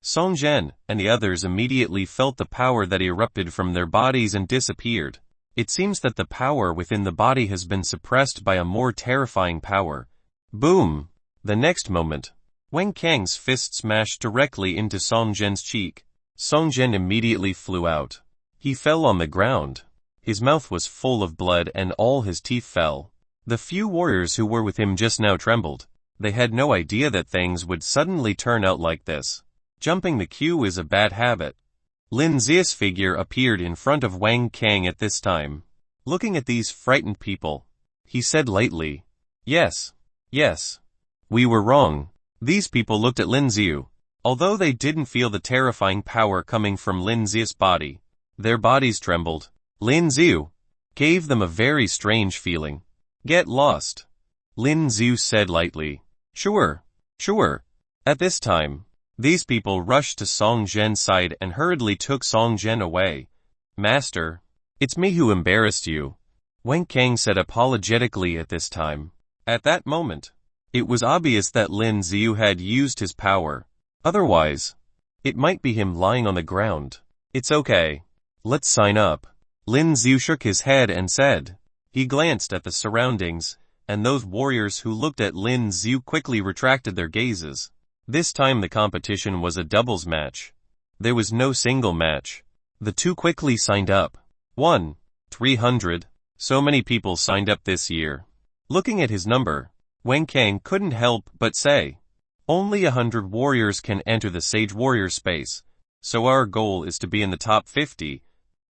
[SPEAKER 1] Song Zhen and the others immediately felt the power that erupted from their bodies and disappeared. It seems that the power within the body has been suppressed by a more terrifying power. Boom! The next moment, Wang Kang's fist smashed directly into Song Zhen's cheek. Song Zhen immediately flew out. He fell on the ground. His mouth was full of blood and all his teeth fell. The few warriors who were with him just now trembled. They had no idea that things would suddenly turn out like this. Jumping the queue is a bad habit. Lin Zia's figure appeared in front of Wang Kang at this time. Looking at these frightened people, he said lightly, Yes. We were wrong. These people looked at Lin Ziu. Although they didn't feel the terrifying power coming from Lin Zia's body, their bodies trembled. Lin Ziu gave them a very strange feeling. Get lost. Lin Ziu said lightly. Sure. At this time, these people rushed to Song Zhen's side and hurriedly took Song Zhen away. Master, it's me who embarrassed you, Wang Kang said apologetically at this time. At that moment, it was obvious that Lin Ziu had used his power. Otherwise, it might be him lying on the ground. It's okay. Let's sign up. Lin Ziu shook his head and said. He glanced at the surroundings, and those warriors who looked at Lin Ziu quickly retracted their gazes. This time the competition was a doubles match. There was no single match. The two quickly signed up. 300. So many people signed up this year. Looking at his number, Wang Kang couldn't help but say, only 100 warriors can enter the Sage Warrior space, so our goal is to be in the top 50.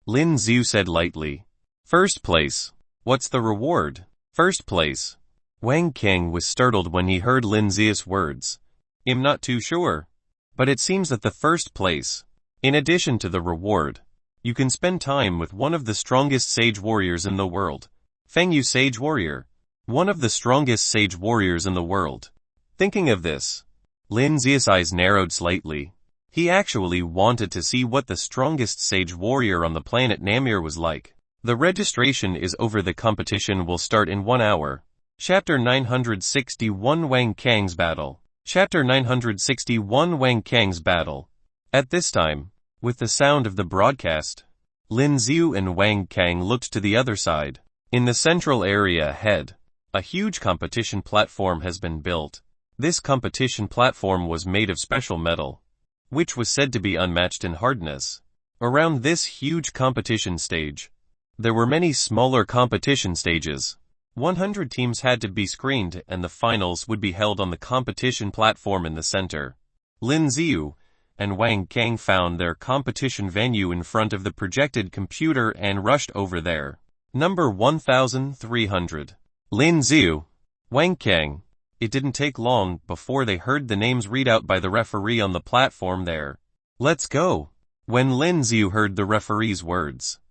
[SPEAKER 1] Lin Ziu said lightly. First place. What's the reward? First place. Wang Kang was startled when he heard Lin Ziu's words. I'm not too sure. But it seems that the first place, in addition to the reward, you can spend time with one of the strongest Sage Warriors in the world. Feng Yu Sage Warrior. One of the strongest Sage Warriors in the world. Thinking of this, Lin Zia's eyes narrowed slightly. He actually wanted to see what the strongest Sage Warrior on the planet Namir was like. The registration is over. The competition will start in 1 hour. Chapter 961 Wang Kang's Battle. Chapter 961 Wang Kang's Battle. At this time, with the sound of the broadcast, Lin Ziu and Wang Kang looked to the other side. In the central area ahead, a huge competition platform has been built. This competition platform was made of special metal, which was said to be unmatched in hardness. Around this huge competition stage, there were many smaller competition stages. 100 teams had to be screened and the finals would be held on the competition platform in the center. Lin Ziu and Wang Kang found their competition venue in front of the projected computer and rushed over there. Number 1300. Lin Ziu, Wang Kang. It didn't take long before they heard the names read out by the referee on the platform there. Let's go. When Lin Ziu heard the referee's words,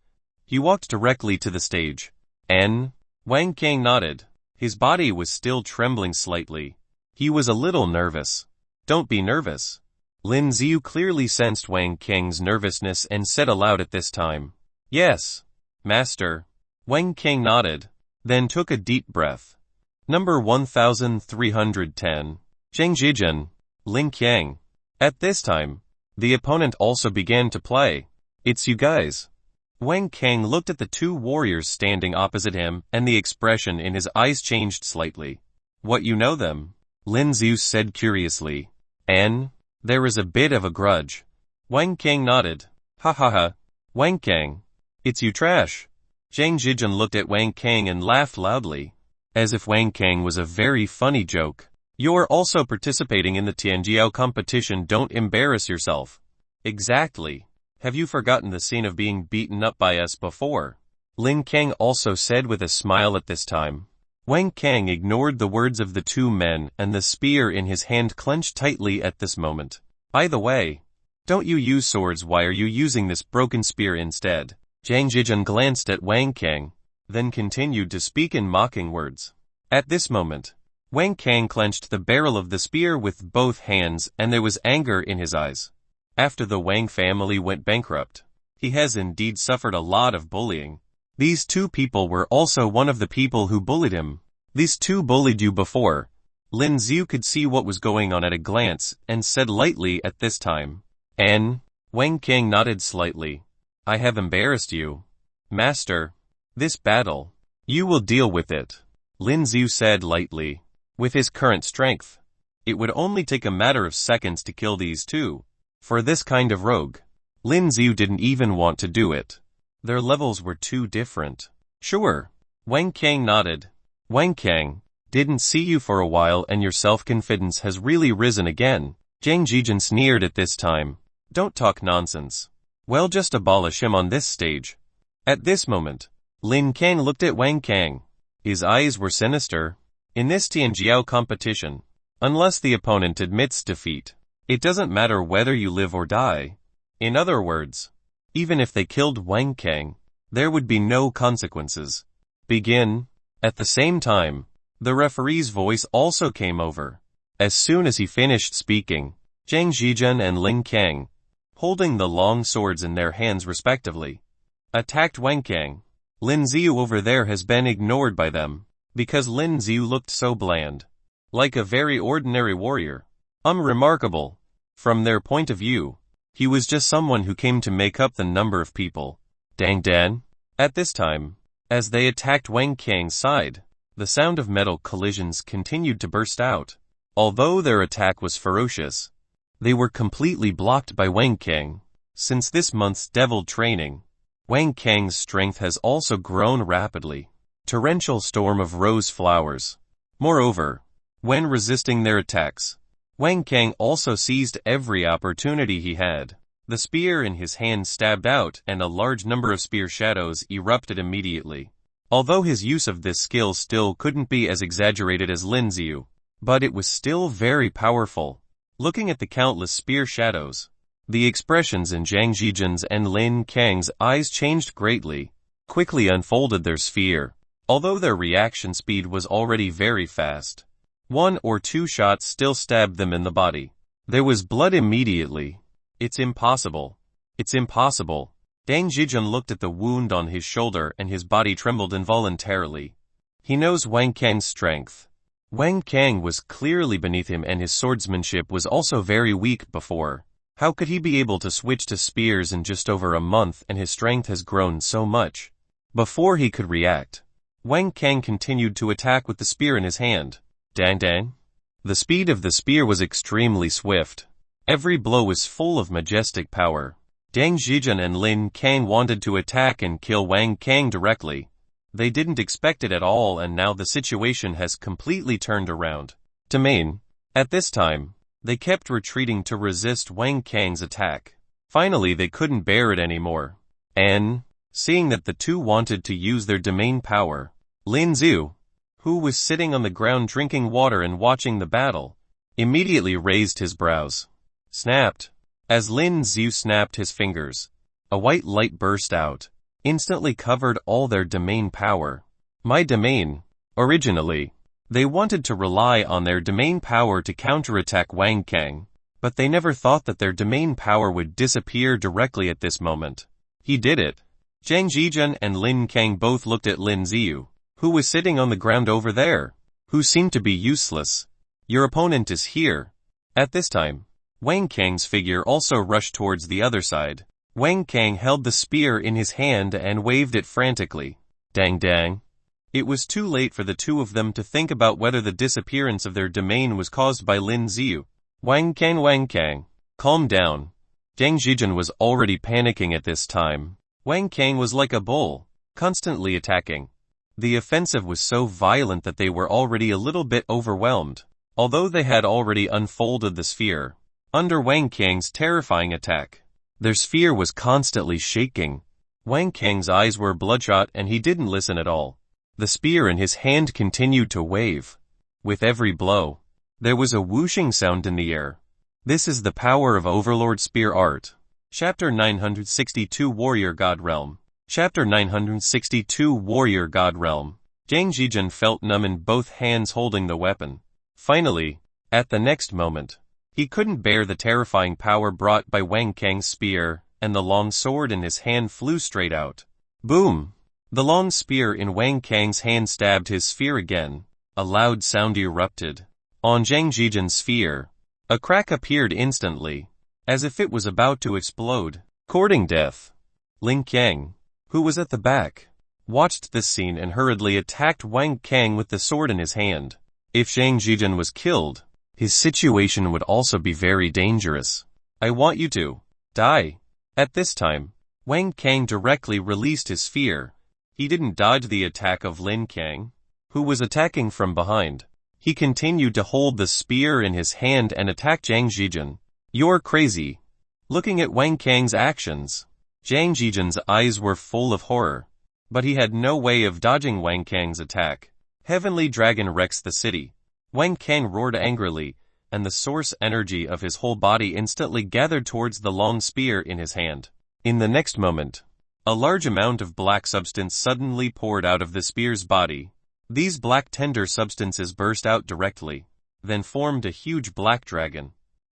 [SPEAKER 1] he walked directly to the stage. Wang Kang nodded. His body was still trembling slightly. He was a little nervous. Don't be nervous. Lin Ziu clearly sensed Wang Kang's nervousness and said aloud at this time. Yes, master. Wang Kang nodded, then took a deep breath. Number 1310. Zheng Zhizhen, Lin Qiang. At this time, the opponent also began to play. It's you guys. Wang Kang looked at the two warriors standing opposite him and the expression in his eyes changed slightly. What, you know them? Lin Ziu said curiously. There is a bit of a grudge. Wang Kang nodded. Ha. Wang Kang. It's you trash. Zheng Zhizhen looked at Wang Kang and laughed loudly, as if Wang Kang was a very funny joke. You're also participating in the Tianjiao competition. Don't embarrass yourself. Exactly. Have you forgotten the scene of being beaten up by us before? Lin Kang also said with a smile at this time. Wang Kang ignored the words of the two men and the spear in his hand clenched tightly at this moment. By the way, don't you use swords? Why are you using this broken spear instead? Zheng Zhizhen glanced at Wang Kang, then continued to speak in mocking words. At this moment, Wang Kang clenched the barrel of the spear with both hands and there was anger in his eyes. After the Wang family went bankrupt, he has indeed suffered a lot of bullying. These two people were also one of the people who bullied him. These two bullied you before. Lin Ziu could see what was going on at a glance and said lightly at this time. N. Wang King nodded slightly. I have embarrassed you. Master. This battle. You will deal with it. Lin Xiu said lightly. With his current strength, it would only take a matter of seconds to kill these two. For this kind of rogue, Lin Xiu didn't even want to do it. Their levels were too different. Sure. Wang King nodded. Wang King, didn't see you for a while and your self-confidence has really risen again. Zhang Zhijun sneered at this time. Don't talk nonsense. Well, just abolish him on this stage. At this moment, Lin Kang looked at Wang Kang. His eyes were sinister. In this Tianjiao competition, unless the opponent admits defeat, it doesn't matter whether you live or die. In other words, even if they killed Wang Kang, there would be no consequences. Begin. At the same time, the referee's voice also came over. As soon as he finished speaking, Zhang Zhijun and Lin Kang, holding the long swords in their hands respectively, attacked Wang Kang. Lin Xiu over there has been ignored by them, because Lin Xiu looked so bland. Like a very ordinary warrior. Unremarkable. From their point of view, he was just someone who came to make up the number of people. Dang Dan. At this time, as they attacked Wang Kang's side, the sound of metal collisions continued to burst out. Although their attack was ferocious, they were completely blocked by Wang Kang. Since this month's devil training, Wang Kang's strength has also grown rapidly. Torrential storm of rose flowers. Moreover, when resisting their attacks, Wang Kang also seized every opportunity he had. The spear in his hand stabbed out and a large number of spear shadows erupted immediately. Although his use of this skill still couldn't be as exaggerated as Lin Xiu, but it was still very powerful. Looking at the countless spear shadows, the expressions in Zhang Zhijun's and Lin Kang's eyes changed greatly, quickly unfolded their sphere. Although their reaction speed was already very fast, 1 or 2 shots still stabbed them in the body. There was blood immediately. It's impossible. It's impossible. Zhang Zhijun looked at the wound on his shoulder and his body trembled involuntarily. He knows Wang Kang's strength. Wang Kang was clearly beneath him and his swordsmanship was also very weak before. How could he be able to switch to spears in just over a month and his strength has grown so much? Before he could react, Wang Kang continued to attack with the spear in his hand. Dang dang. The speed of the spear was extremely swift. Every blow was full of majestic power. Zhang Zhijun and Lin Kang wanted to attack and kill Wang Kang directly. They didn't expect it at all and now the situation has completely turned around. Domain. At this time, they kept retreating to resist Wang Kang's attack. Finally they couldn't bear it anymore. And, seeing that the two wanted to use their domain power, Lin Xiu, who was sitting on the ground drinking water and watching the battle, immediately raised his brows. Snapped. As Lin Xiu snapped his fingers, a white light burst out, instantly covered all their domain power. My domain. Originally, they wanted to rely on their domain power to counterattack Wang Kang, but they never thought that their domain power would disappear directly at this moment. He did it. Zhang Zhijun and Lin Kang both looked at Lin Xiu, who was sitting on the ground over there, who seemed to be useless. Your opponent is here. At this time, Wang Kang's figure also rushed towards the other side. Wang Kang held the spear in his hand and waved it frantically. Dang dang. It was too late for the two of them to think about whether the disappearance of their domain was caused by Lin Xiu. Wang Kang, calm down. Zhang Zhijun was already panicking at this time. Wang Kang was like a bull, constantly attacking. The offensive was so violent that they were already a little bit overwhelmed, although they had already unfolded the sphere. Under Wang Kang's terrifying attack, their sphere was constantly shaking. Wang Kang's eyes were bloodshot and he didn't listen at all. The spear in his hand continued to wave. With every blow, there was a whooshing sound in the air. This is the power of Overlord Spear Art. Chapter 962 Warrior God Realm. Chapter 962 Warrior God Realm. Zhang Zhijun felt numb in both hands holding the weapon. Finally, at the next moment, he couldn't bear the terrifying power brought by Wang Kang's spear, and the long sword in his hand flew straight out. Boom! The long spear in Wang Kang's hand stabbed his sphere again. A loud sound erupted. On Zhang Zhijun's sphere, a crack appeared instantly. as if it was about to explode, courting death. Lin Kang, who was at the back, watched this scene and hurriedly attacked Wang Kang with the sword in his hand. If Zhang Zhizhen was killed, his situation would also be very dangerous. I want you to die. At this time, Wang Kang directly released his spear. He didn't dodge the attack of Lin Kang, who was attacking from behind. He continued to hold the spear in his hand and attack Zhang Zhizhen. You're crazy. Looking at Wang Kang's actions, Zhang Zhizhen's eyes were full of horror. But he had no way of dodging Wang Kang's attack. Heavenly Dragon wrecks the city. Wang Kang roared angrily, and the source energy of his whole body instantly gathered towards the long spear in his hand. In the next moment, a large amount of black substance suddenly poured out of the spear's body. These black tender substances burst out directly, then formed a huge black dragon.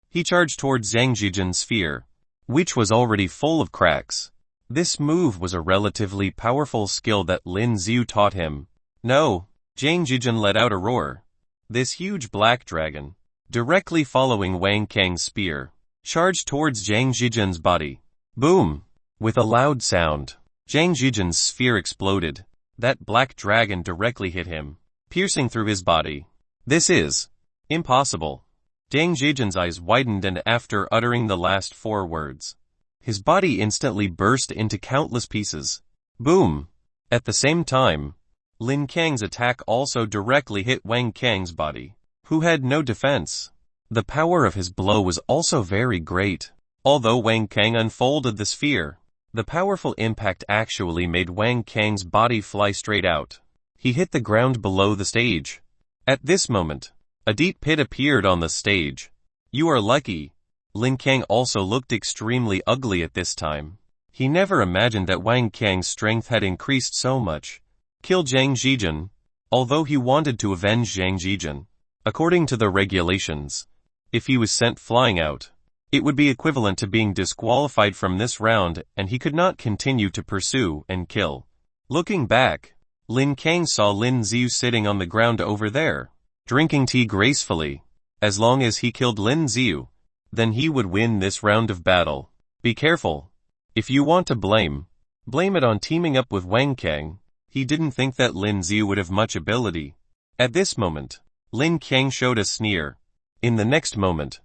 [SPEAKER 1] He charged towards Zhang Zhizhen's spear, which was already full of cracks. This move was a relatively powerful skill that Lin Xiu taught him. No, Zhang Zhizhen let out a roar. This huge black dragon, directly following Wang Kang's spear, charged towards Zhang Zhizhen's body. Boom! With a loud sound, Zhang Zhizhen's sphere exploded. That black dragon directly hit him, piercing through his body. This is impossible. Zhang Zhizhen's eyes widened, and after uttering the last 4 words, his body instantly burst into countless pieces. Boom! At the same time, Lin Kang's attack also directly hit Wang Kang's body, who had no defense. The power of his blow was also very great. Although Wang Kang unfolded the sphere, the powerful impact actually made Wang Kang's body fly straight out. He hit the ground below the stage. At this moment, a deep pit appeared on the stage. You are lucky. Lin Kang also looked extremely ugly at this time. He never imagined that Wang Kang's strength had increased so much. Kill Zhang Zhizhen. Although he wanted to avenge Zhang Zhizhen, according to the regulations, if he was sent flying out, it would be equivalent to being disqualified from this round, and he could not continue to pursue and kill. Looking back, Lin Kang saw Lin Xiu sitting on the ground over there, drinking tea gracefully. As long as he killed Lin Xiu, then he would win this round of battle. Be careful. If you want to blame it on teaming up with Wang Kang. He didn't think that Lin Xiu would have much ability. At this moment, Lin Kang showed a sneer. In the next moment,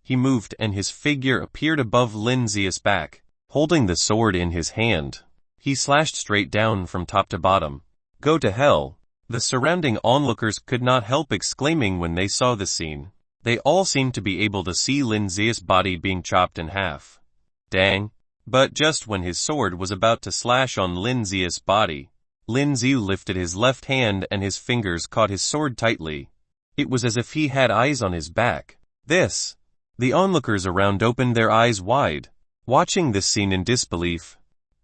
[SPEAKER 1] he moved and his figure appeared above Lin Xiu's back, holding the sword in his hand. He slashed straight down from top to bottom. Go to hell. The surrounding onlookers could not help exclaiming when they saw the scene. They all seemed to be able to see Lin Xiu's body being chopped in half. Dang. But just when his sword was about to slash on Lin Xiu's body, Lin Xiu lifted his left hand and his fingers caught his sword tightly. It was as if he had eyes on his back. The onlookers around opened their eyes wide, watching this scene in disbelief.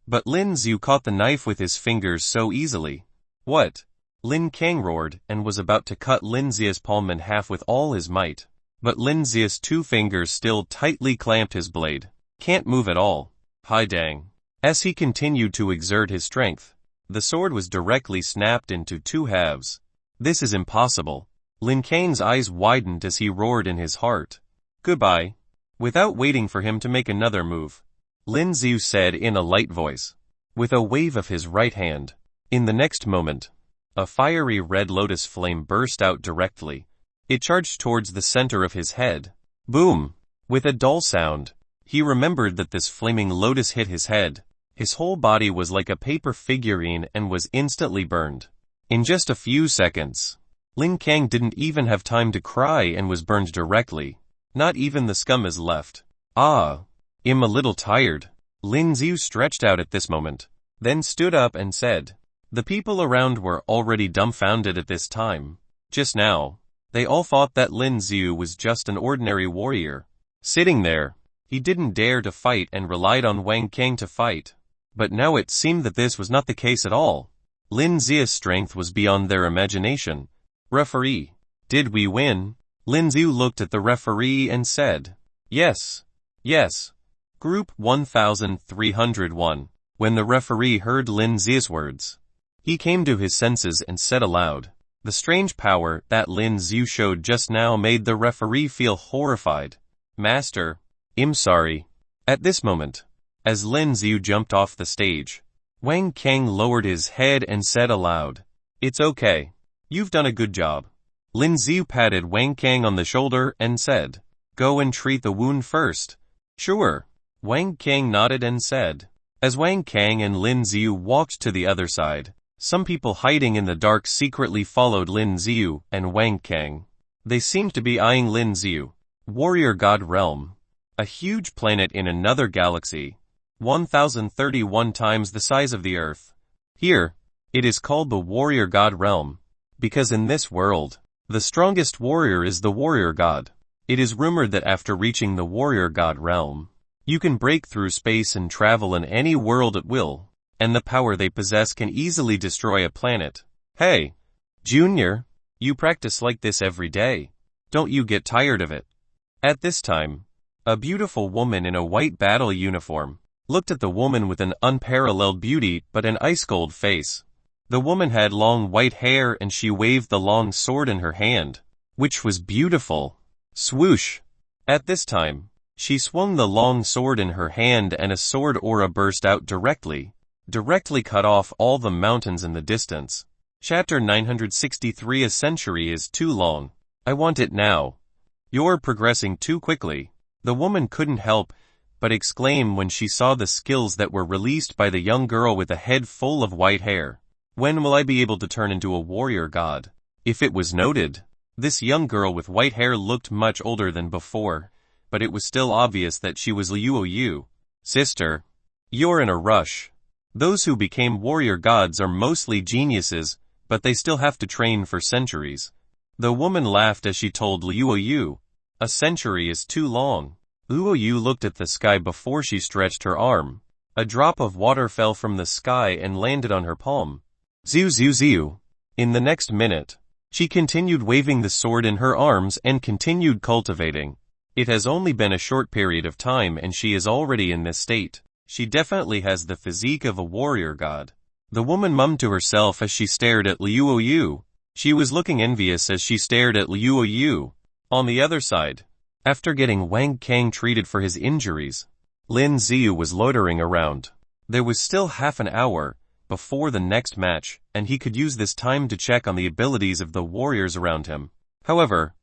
[SPEAKER 1] But Lin Xiu caught the knife with his fingers so easily. What? Lin Kang roared and was about to cut Lin Xiu's palm in half with all his might. But Lin Xiu's 2 fingers still tightly clamped his blade. Can't move at all. Hi dang. As he continued to exert his strength, the sword was directly snapped into 2 halves. This is impossible. Lin Kang's eyes widened as he roared in his heart. Goodbye. Without waiting for him to make another move, Lin Xiu said in a light voice, with a wave of his right hand. In the next moment, a fiery red lotus flame burst out directly. It charged towards the center of his head. Boom! With a dull sound, he remembered that this flaming lotus hit his head. His whole body was like a paper figurine and was instantly burned. In just a few seconds, Lin Kang didn't even have time to cry and was burned directly. Not even the scum is left. I'm a little tired. Lin Xiu stretched out at this moment, then stood up and said. The people around were already dumbfounded at this time. Just now, they all thought that Lin Xiu was just an ordinary warrior. Sitting there, he didn't dare to fight and relied on Wang Kang to fight. But now it seemed that this was not the case at all. Lin Xiu's strength was beyond their imagination. Referee, did we win? Lin Xiu looked at the referee and said, Yes. Group 1301. When the referee heard Lin Xiu's words, he came to his senses and said aloud. The strange power that Lin Xiu showed just now made the referee feel horrified. Master, I'm sorry. At this moment, as Lin Xiu jumped off the stage, Wang Kang lowered his head and said aloud, "It's okay. You've done a good job." Lin Xiu patted Wang Kang on the shoulder and said, "Go and treat the wound first." "Sure." Wang Kang nodded and said. As Wang Kang and Lin Xiu walked to the other side, some people hiding in the dark secretly followed Lin Xiu and Wang Kang. They seemed to be eyeing Lin Xiu. Warrior God Realm. A huge planet in another galaxy. 1031 times the size of the Earth. Here, it is called the Warrior God Realm, because in this world, the strongest warrior is the Warrior God. It is rumored that after reaching the Warrior God Realm, you can break through space and travel in any world at will, and the power they possess can easily destroy a planet. Hey, Junior, you practice like this every day. Don't you get tired of it? At this time, a beautiful woman in a white battle uniform looked at the woman with an unparalleled beauty but an ice-cold face. The woman had long white hair and she waved the long sword in her hand, which was beautiful. Swoosh! At this time, she swung the long sword in her hand and a sword aura burst out directly cut off all the mountains in the distance. Chapter 963. A century is too long. I want it now. You're progressing too quickly. The woman couldn't help but exclaim when she saw the skills that were released by the young girl with a head full of white hair. When will I be able to turn into a warrior god? If it was noted, this young girl with white hair looked much older than before, but it was still obvious that she was Liu Yu. Sister, you're in a rush. Those who became warrior gods are mostly geniuses, but they still have to train for centuries. The woman laughed as she told Liu Yu, "A century is too long." Liu Yu looked at the sky before she stretched her arm. A drop of water fell from the sky and landed on her palm. Ziu ziu ziu. In the next minute, she continued waving the sword in her arms and continued cultivating. It has only been a short period of time and she is already in this state. She definitely has the physique of a warrior god. The woman mummed to herself as she stared at Liu Yu. She was looking envious as she stared at Liu Yu. On the other side, after getting Wang Kang treated for his injuries, Lin Xiu was loitering around. There was still half an hour before the next match, and he could use this time to check on the abilities of the warriors around him. However,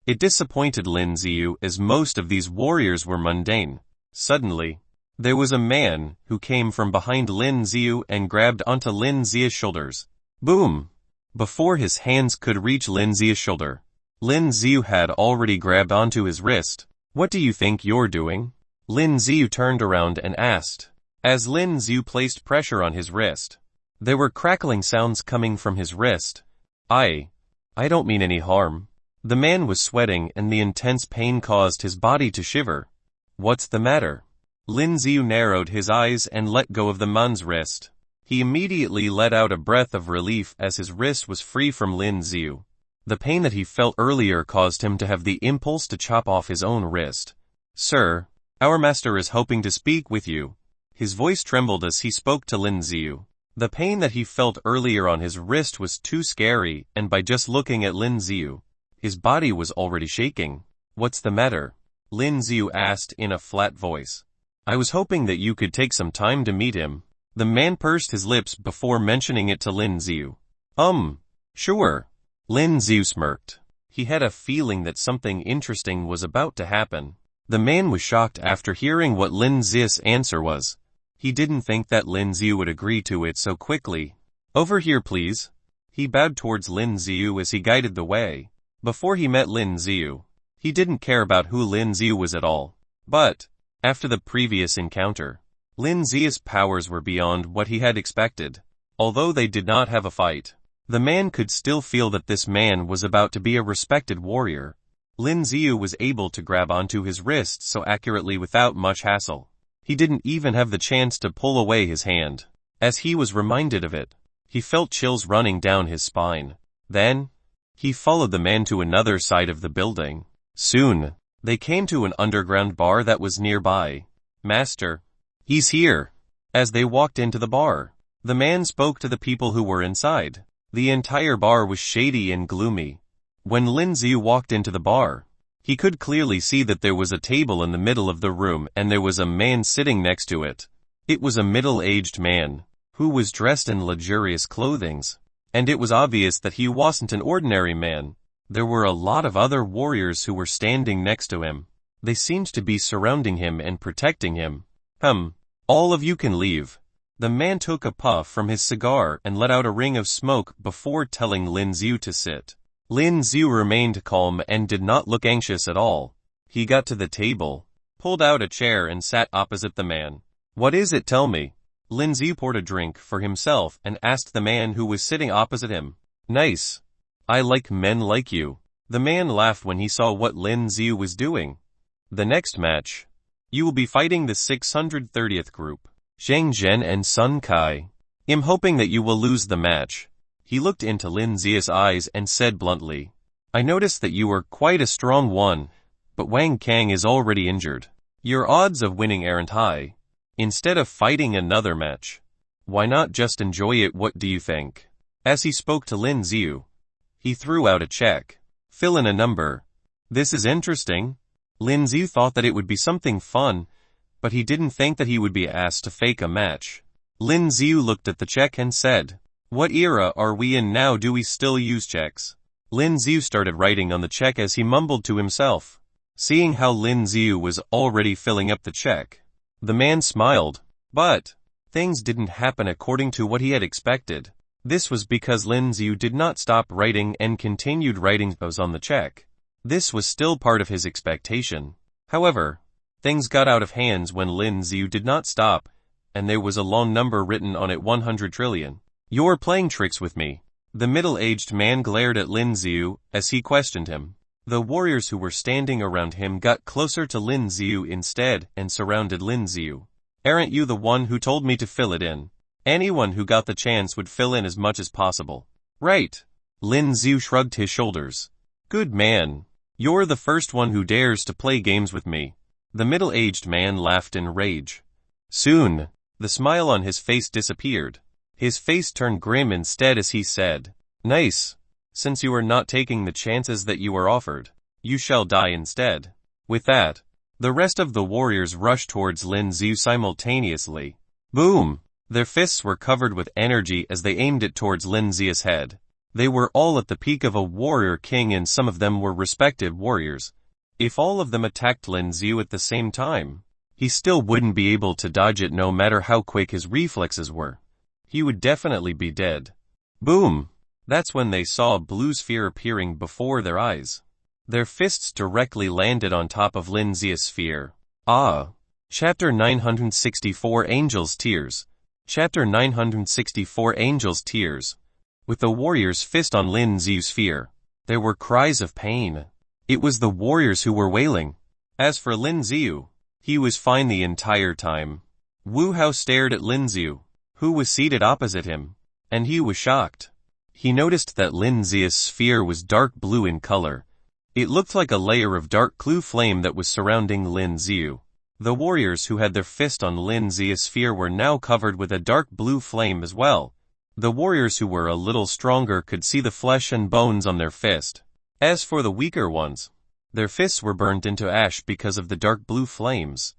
[SPEAKER 1] it disappointed Lin Xiu as most of these warriors were mundane. Suddenly, there was a man who came from behind Lin Xiu and grabbed onto Lin Xiu's shoulders. Boom! Before his hands could reach Lin Xiu's shoulder, Lin Xiu had already grabbed onto his wrist. "What do you think you're doing?" Lin Xiu turned around and asked. As Lin Xiu placed pressure on his wrist, there were crackling sounds coming from his wrist. I don't mean any harm." The man was sweating and the intense pain caused his body to shiver. "What's the matter?" Lin Xiu narrowed his eyes and let go of the man's wrist. He immediately let out a breath of relief as his wrist was free from Lin Xiu. The pain that he felt earlier caused him to have the impulse to chop off his own wrist. "Sir, our master is hoping to speak with you." His voice trembled as he spoke to Lin Xiu. The pain that he felt earlier on his wrist was too scary, and by just looking at Lin Xiu, his body was already shaking. "What's the matter?" Lin Xiu asked in a flat voice. "I was hoping that you could take some time to meet him." The man pursed his lips before mentioning it to Lin Xiu. Sure." Lin Xiu smirked. He had a feeling that something interesting was about to happen. The man was shocked after hearing what Lin Xiu's answer was. He didn't think that Lin Xiu would agree to it so quickly. "Over here please." He bowed towards Lin Xiu as he guided the way. Before he met Lin Xiu, he didn't care about who Lin Xiu was at all. But, after the previous encounter, Lin Xiu's powers were beyond what he had expected. Although they did not have a fight, the man could still feel that this man was about to be a respected warrior. Lin Xiu was able to grab onto his wrist so accurately without much hassle. He didn't even have the chance to pull away his hand. As he was reminded of it, he felt chills running down his spine. Then, he followed the man to another side of the building. Soon, they came to an underground bar that was nearby. "Master, he's here." As they walked into the bar, the man spoke to the people who were inside. The entire bar was shady and gloomy. When Lin Xiu walked into the bar, He could clearly see that there was a table in the middle of the room and there was a man sitting next to it. It was a middle-aged man, who was dressed in luxurious clothings, and it was obvious that he wasn't an ordinary man. There were a lot of other warriors who were standing next to him. They seemed to be surrounding him and protecting him. All of you can leave. The man took a puff from his cigar and let out a ring of smoke before telling Lin Xiu to sit. Lin Xiu remained calm and did not look anxious at all. He got to the table, pulled out a chair and sat opposite the man. What is it, tell me? Lin Xiu poured a drink for himself and asked the man who was sitting opposite him. Nice. I like men like you. The man laughed when he saw what Lin Xiu was doing. The next match. You will be fighting the 630th group, Zhang Zhen and Sun Kai. I'm hoping that you will lose the match. He looked into Lin Xiu's eyes and said bluntly, I noticed that you are quite a strong one, but Wang Kang is already injured. Your odds of winning aren't high. Instead of fighting another match, why not just enjoy it? What do you think? As he spoke to Lin Xiu, he threw out a check. Fill in a number. This is interesting. Lin Xiu thought that it would be something fun, but he didn't think that he would be asked to fake a match. Lin Xiu looked at the check and said, What era are we in now? Do we still use checks? Lin Xiu started writing on the check as he mumbled to himself. Seeing how Lin Xiu was already filling up the check, the man smiled. But things didn't happen according to what he had expected. This was because Lin Xiu did not stop writing and continued writing on the check. This was still part of his expectation. However, things got out of hands when Lin Xiu did not stop, and there was a long number written on it, 100 trillion. You're playing tricks with me. The middle-aged man glared at Lin Xiu as he questioned him. The warriors who were standing around him got closer to Lin Xiu instead and surrounded Lin Xiu. Aren't you the one who told me to fill it in? Anyone who got the chance would fill in as much as possible. Right. Lin Xiu shrugged his shoulders. Good man. You're the first one who dares to play games with me. The middle-aged man laughed in rage. Soon, the smile on his face disappeared. His face turned grim instead as he said, Nice. Since you are not taking the chances that you are offered, you shall die instead. With that, the rest of the warriors rushed towards Lin Xiu simultaneously. Boom! Their fists were covered with energy as they aimed it towards Lin Xiu's head. They were all at the peak of a warrior king and some of them were respected warriors. If all of them attacked Lin Xiu at the same time, he still wouldn't be able to dodge it no matter how quick his reflexes were. He would definitely be dead. Boom! That's when they saw a blue sphere appearing before their eyes. Their fists directly landed on top of Lin Xiu's sphere. Chapter 964 Angel's Tears. Chapter 964 Angel's Tears. With the warrior's fist on Lin Xiu's sphere, there were cries of pain. It was the warriors who were wailing. As for Lin Xiu, he was fine the entire time. Wu Hao stared at Lin Xiu, who was seated opposite him, and he was shocked. He noticed that Lin Xiu's sphere was dark blue in color. It looked like a layer of dark blue flame that was surrounding Lin Xiu. The warriors who had their fist on Lin Xiu's sphere were now covered with a dark blue flame as well. The warriors who were a little stronger could see the flesh and bones on their fist. As for the weaker ones, their fists were burnt into ash because of the dark blue flames.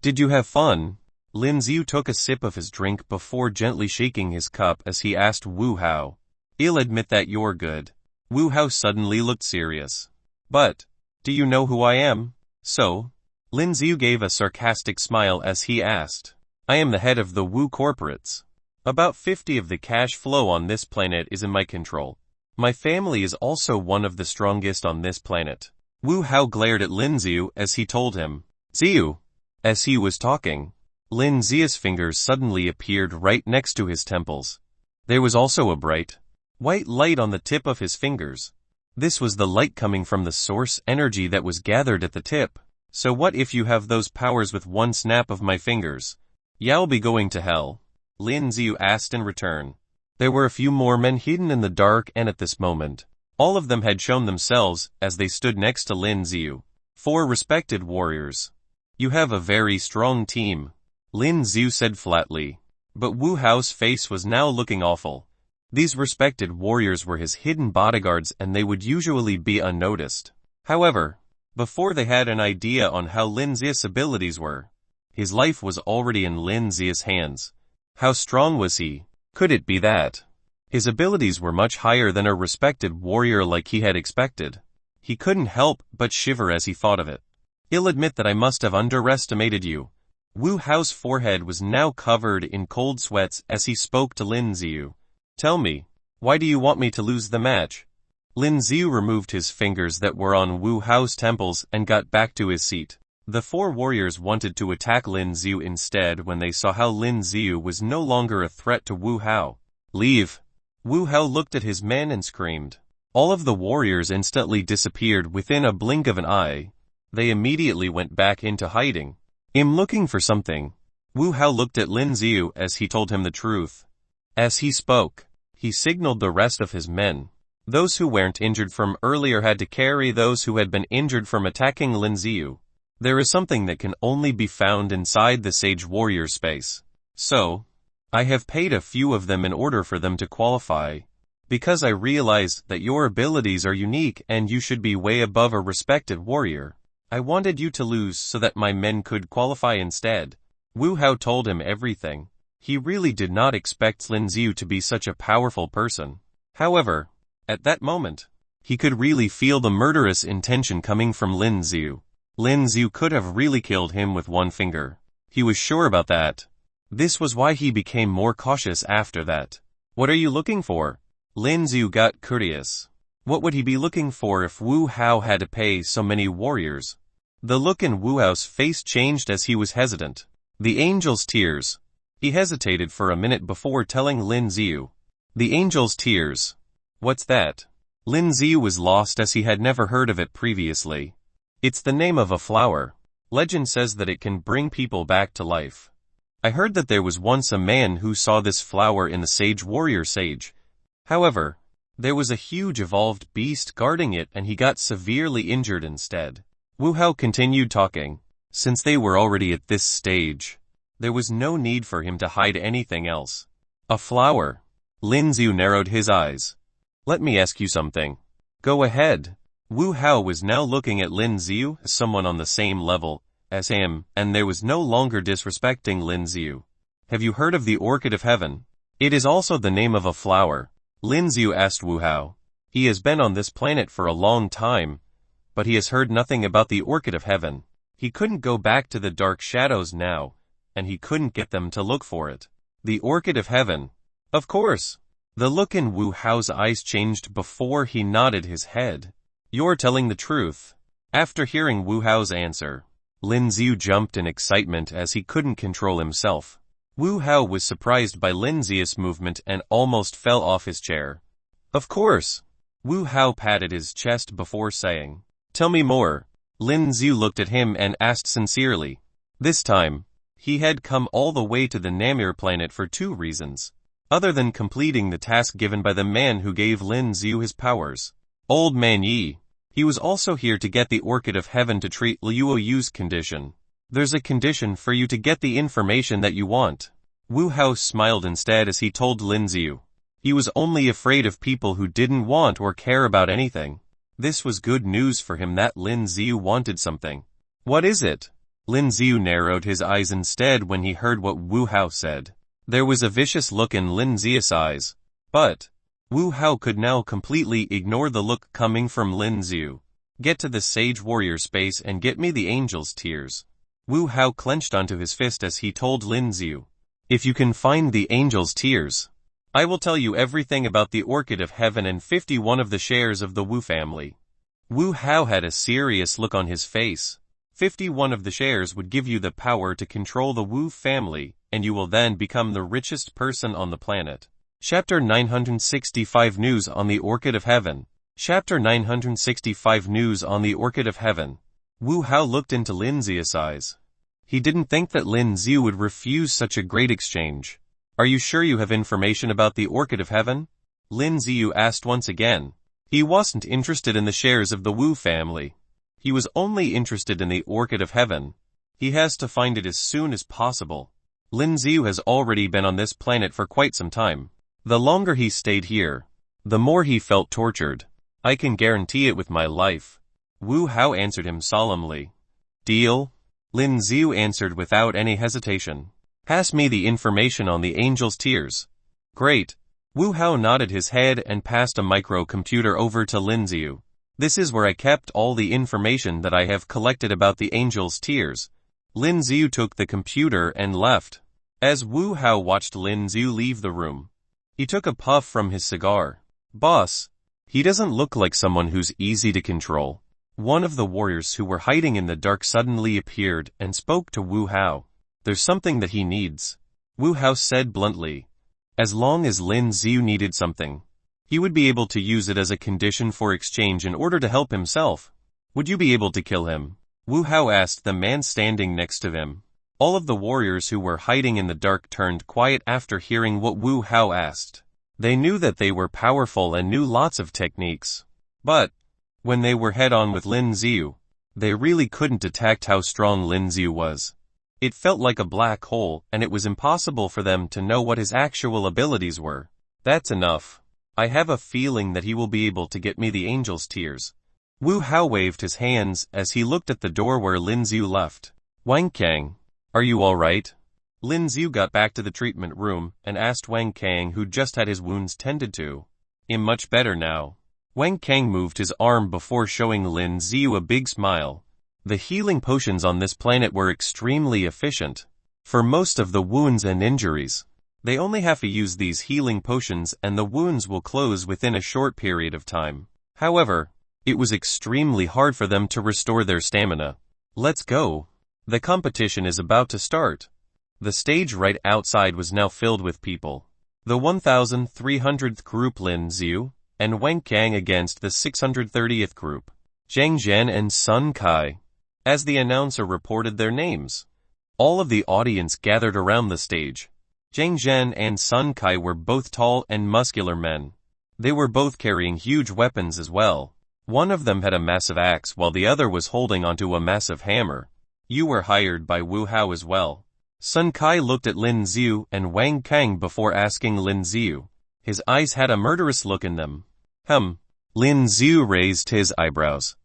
[SPEAKER 1] Did you have fun? Lin Xiu took a sip of his drink before gently shaking his cup as he asked Wu Hao. I'll admit that you're good. Wu Hao suddenly looked serious. But, do you know who I am? So? Lin Xiu gave a sarcastic smile as he asked. I am the head of the Wu corporates. About 50 of the cash flow on this planet is in my control. My family is also one of the strongest on this planet. Wu Hao glared at Lin Xiu as he told him. Xiu. As he was talking, Lin Xiu's fingers suddenly appeared right next to his temples. There was also a bright, white light on the tip of his fingers. This was the light coming from the source energy that was gathered at the tip. So what if you have those powers with one snap of my fingers? You'll be going to hell. Lin Xiu asked in return. There were a few more men hidden in the dark and at this moment, all of them had shown themselves as they stood next to Lin Xiu. 4 respected warriors. You have a very strong team, Lin Xiu said flatly. But Wu Hao's face was now looking awful. These respected warriors were his hidden bodyguards and they would usually be unnoticed. However, Before they had an idea on how Lin Zia's abilities were. His life was already in Lin Zia's hands. How strong was he? Could it be that his abilities were much higher than a respected warrior like he had expected? He couldn't help but shiver as he thought of it. I'll admit that I must have underestimated you. Wu Hao's forehead was now covered in cold sweats as he spoke to Lin Ziyu. Tell me, why do you want me to lose the match? Lin Ziyu removed his fingers that were on Wu Hao's temples and got back to his seat. The four warriors wanted to attack Lin Ziyu instead when they saw how Lin Ziyu was no longer a threat to Wu Hao. Leave! Wu Hao looked at his men and screamed. All of the warriors instantly disappeared within a blink of an eye. They immediately went back into hiding. I'm looking for something. Wu Hao looked at Lin Ziyu as he told him the truth. As he spoke, he signaled the rest of his men. Those who weren't injured from earlier had to carry those who had been injured from attacking Lin Ziyu. There is something that can only be found inside the Sage Warrior space. So, I have paid a few of them in order for them to qualify. Because I realize that your abilities are unique and you should be way above a respected warrior. I wanted you to lose so that my men could qualify instead. Wu Hao told him everything. He really did not expect Lin Ziyu to be such a powerful person. However, at that moment, he could really feel the murderous intention coming from Lin Ziyu. Lin Ziyu could have really killed him with one finger. He was sure about that. This was why he became more cautious after that. What are you looking for? Lin Ziyu got curious. What would he be looking for if Wu Hao had to pay so many warriors? The look in Wu Hao's face changed as he was hesitant. The angel's tears. He hesitated for a minute before telling Lin Ziyu. The angel's tears. What's that? Lin Ziyu was lost as he had never heard of it previously. It's the name of a flower. Legend says that it can bring people back to life. I heard that there was once a man who saw this flower in the Sage Warrior Sage. However, there was a huge evolved beast guarding it and he got severely injured instead. Wu Hao continued talking. Since they were already at this stage, there was no need for him to hide anything else. A flower. Lin Ziyu narrowed his eyes. Let me ask you something. Go ahead. Wu Hao was now looking at Lin Ziyu as someone on the same level as him, and there was no longer disrespecting Lin Ziyu. Have you heard of the Orchid of Heaven? It is also the name of a flower. Lin Ziyu asked Wu Hao. He has been on this planet for a long time, but he has heard nothing about the Orchid of Heaven. He couldn't go back to the dark shadows now, and he couldn't get them to look for it. The Orchid of Heaven. Of course. The look in Wu Hao's eyes changed before he nodded his head. You're telling the truth. After hearing Wu Hao's answer, Lin Ziyu jumped in excitement as he couldn't control himself. Wu Hao was surprised by Lin Ziyu's movement and almost fell off his chair. Of course. Wu Hao patted his chest before saying, Tell me more. Lin Ziyu looked at him and asked sincerely. This time, he had come all the way to the Namir planet for two reasons. Other than completing the task given by the man who gave Lin Ziyu his powers. Old Man Yi. He was also here to get the Orchid of Heaven to treat Liu Yu's condition. There's a condition for you to get the information that you want. Wu Hao smiled instead as he told Lin Ziyu. He was only afraid of people who didn't want or care about anything. This was good news for him that Lin Ziyu wanted something. What is it? Lin Ziyu narrowed his eyes instead when he heard what Wu Hao said. There was a vicious look in Lin Ziyu's eyes. But Wu Hao could now completely ignore the look coming from Lin Ziyu. Get to the Sage Warrior space and get me the angel's tears. Wu Hao clenched onto his fist as he told Lin Ziyu. If you can find the angel's tears, I will tell you everything about the Orchid of Heaven and 51 of the shares of the Wu family. Wu Hao had a serious look on his face. 51 of the shares would give you the power to control the Wu family, and you will then become the richest person on the planet. Chapter 965 News on the Orchid of Heaven. Chapter 965 News on the Orchid of Heaven. Wu Hao looked into Lin Ziyu's eyes. He didn't think that Lin Ziyu would refuse such a great exchange. Are you sure you have information about the Orchid of Heaven? Lin Ziyu asked once again. He wasn't interested in the shares of the Wu family. He was only interested in the Orchid of Heaven. He has to find it as soon as possible. Lin Ziyu has already been on this planet for quite some time. The longer he stayed here, the more he felt tortured. I can guarantee it with my life. Wu Hao answered him solemnly. Deal? Lin Xiu answered without any hesitation. Pass me the information on the angel's tears. Great. Wu Hao nodded his head and passed a microcomputer over to Lin Xiu. This is where I kept all the information that I have collected about the angel's tears. Lin Xiu took the computer and left. As Wu Hao watched Lin Xiu leave the room, he took a puff from his cigar. Boss, he doesn't look like someone who's easy to control. One of the warriors who were hiding in the dark suddenly appeared and spoke to Wu Hao. There's something that he needs. Wu Hao said bluntly. As long as Lin Xiu needed something, he would be able to use it as a condition for exchange in order to help himself. Would you be able to kill him? Wu Hao asked the man standing next to him. All of the warriors who were hiding in the dark turned quiet after hearing what Wu Hao asked. They knew that they were powerful and knew lots of techniques. But when they were head-on with Lin Xiu, they really couldn't detect how strong Lin Xiu was. It felt like a black hole, and it was impossible for them to know what his actual abilities were. That's enough. I have a feeling that he will be able to get me the angel's tears. Wu Hao waved his hands as he looked at the door where Lin Xiu left. Wang Kang, are you alright? Lin Xiu got back to the treatment room and asked Wang Kang, who just had his wounds tended to. I'm much better now. Wang Kang moved his arm before showing Lin Xiu a big smile. The healing potions on this planet were extremely efficient. For most of the wounds and injuries, they only have to use these healing potions and the wounds will close within a short period of time. However, it was extremely hard for them to restore their stamina. Let's go. The competition is about to start. The stage right outside was now filled with people. The 1300th group Lin Xiu and Wang Kang against the 630th group, Zhang Zhen and Sun Kai. As the announcer reported their names, all of the audience gathered around the stage. Zhang Zhen and Sun Kai were both tall and muscular men. They were both carrying huge weapons as well. One of them had a massive axe while the other was holding onto a massive hammer. You were hired by Wu Hao as well. Sun Kai looked at Lin Xiu and Wang Kang before asking Lin Xiu. His eyes had a murderous look in them. Lin Xiu raised his eyebrows.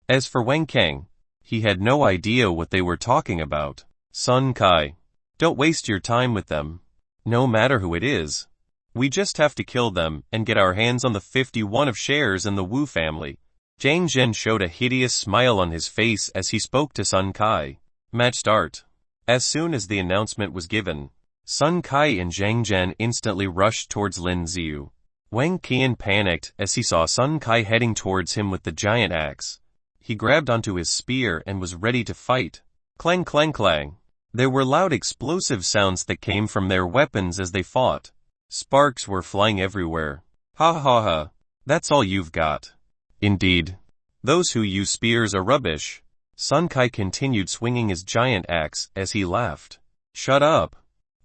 [SPEAKER 1] As for Wang Kang, he had no idea what they were talking about. Sun Kai, don't waste your time with them. No matter who it is. We just have to kill them and get our hands on the 51 of shares in the Wu family. Zhang Zhen showed a hideous smile on his face as he spoke to Sun Kai. Match start. As soon as the announcement was given, Sun Kai and Zhang Zhen instantly rushed towards Lin Xiu. Wang Qian panicked as he saw Sun Kai heading towards him with the giant axe. He grabbed onto his spear and was ready to fight. Clang clang clang. There were loud explosive sounds that came from their weapons as they fought. Sparks were flying everywhere. Ha ha ha. That's all you've got. Indeed. Those who use spears are rubbish. Sun Kai continued swinging his giant axe as he laughed. Shut up.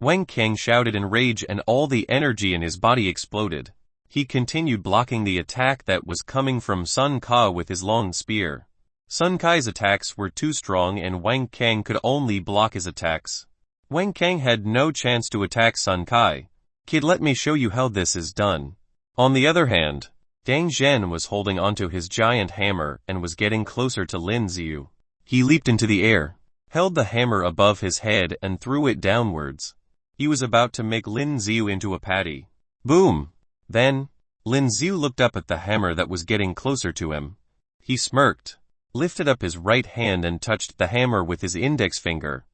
[SPEAKER 1] Wang Kang shouted in rage and all the energy in his body exploded. He continued blocking the attack that was coming from Sun Kai with his long spear. Sun Kai's attacks were too strong and Wang Kang could only block his attacks. Wang Kang had no chance to attack Sun Kai. Kid, let me show you how this is done. On the other hand, Zhang Zhen was holding onto his giant hammer and was getting closer to Lin Xiu. He leaped into the air, held the hammer above his head and threw it downwards. He was about to make Lin Xiu into a patty. Boom! Then, Lin Xiu looked up at the hammer that was getting closer to him. He smirked, lifted up his right hand and touched the hammer with his index finger.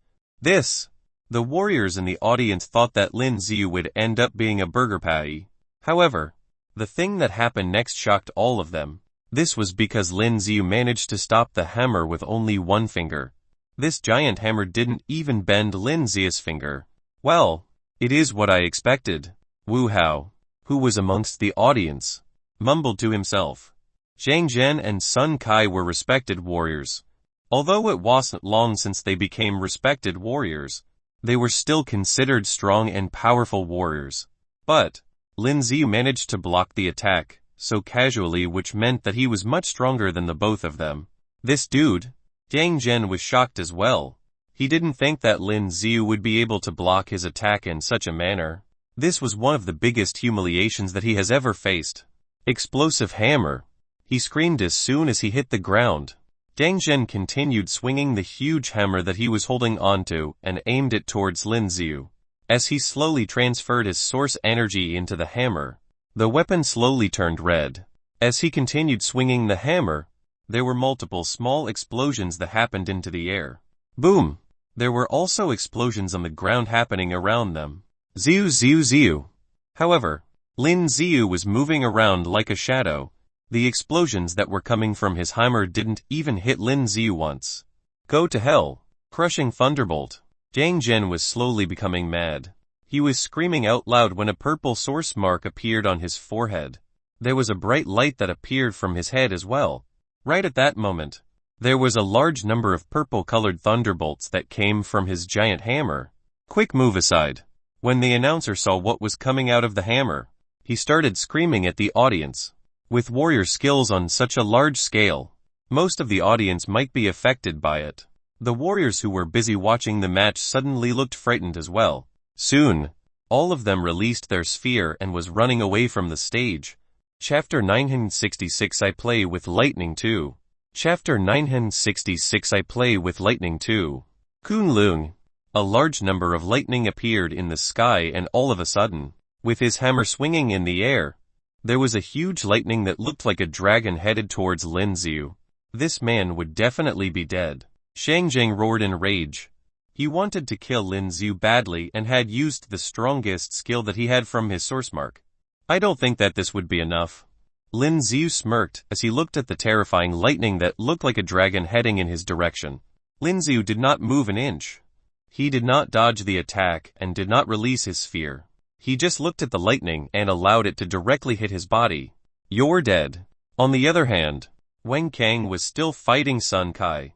[SPEAKER 1] The warriors in the audience thought that Lin Xiu would end up being a burger patty. However, the thing that happened next shocked all of them. This was because Lin Xiu managed to stop the hammer with only one finger. This giant hammer didn't even bend Lin Xiu's finger. Well, it is what I expected. Wu Hao, who was amongst the audience, mumbled to himself. Zhang Zhen and Sun Kai were respected warriors. Although it wasn't long since they became respected warriors, they were still considered strong and powerful warriors. But Lin Xiu managed to block the attack so casually, which meant that he was much stronger than the both of them. This dude, Zhang Zhen, was shocked as well. He didn't think that Lin Xiu would be able to block his attack in such a manner. This was one of the biggest humiliations that he has ever faced. Explosive hammer. He screamed as soon as he hit the ground. Zhang Zhen continued swinging the huge hammer that he was holding onto and aimed it towards Lin Xiu. As he slowly transferred his source energy into the hammer, the weapon slowly turned red. As he continued swinging the hammer, there were multiple small explosions that happened into the air. Boom! There were also explosions on the ground happening around them. Ziu ziu ziu. However, Lin Xiu was moving around like a shadow. The explosions that were coming from his hammer didn't even hit Lin Xiu once. Go to hell! Crushing thunderbolt. Zhang Zhen was slowly becoming mad. He was screaming out loud when a purple source mark appeared on his forehead. There was a bright light that appeared from his head as well. Right at that moment, there was a large number of purple-colored thunderbolts that came from his giant hammer. Quick move aside. When the announcer saw what was coming out of the hammer, he started screaming at the audience. With warrior skills on such a large scale, most of the audience might be affected by it. The warriors who were busy watching the match suddenly looked frightened as well. Soon, all of them released their sphere and was running away from the stage. Chapter 966 I Play with Lightning 2. Chapter 966 I Play with Lightning 2. Kunlun. A large number of lightning appeared in the sky and all of a sudden, with his hammer swinging in the air, there was a huge lightning that looked like a dragon headed towards Lin Xiu. This man would definitely be dead. Shang Zheng roared in rage. He wanted to kill Lin Xiu badly and had used the strongest skill that he had from his source mark. I don't think that this would be enough. Lin Xiu smirked as he looked at the terrifying lightning that looked like a dragon heading in his direction. Lin Xiu did not move an inch. He did not dodge the attack and did not release his sphere. He just looked at the lightning and allowed it to directly hit his body. You're dead. On the other hand, Wang Kang was still fighting Sun Kai.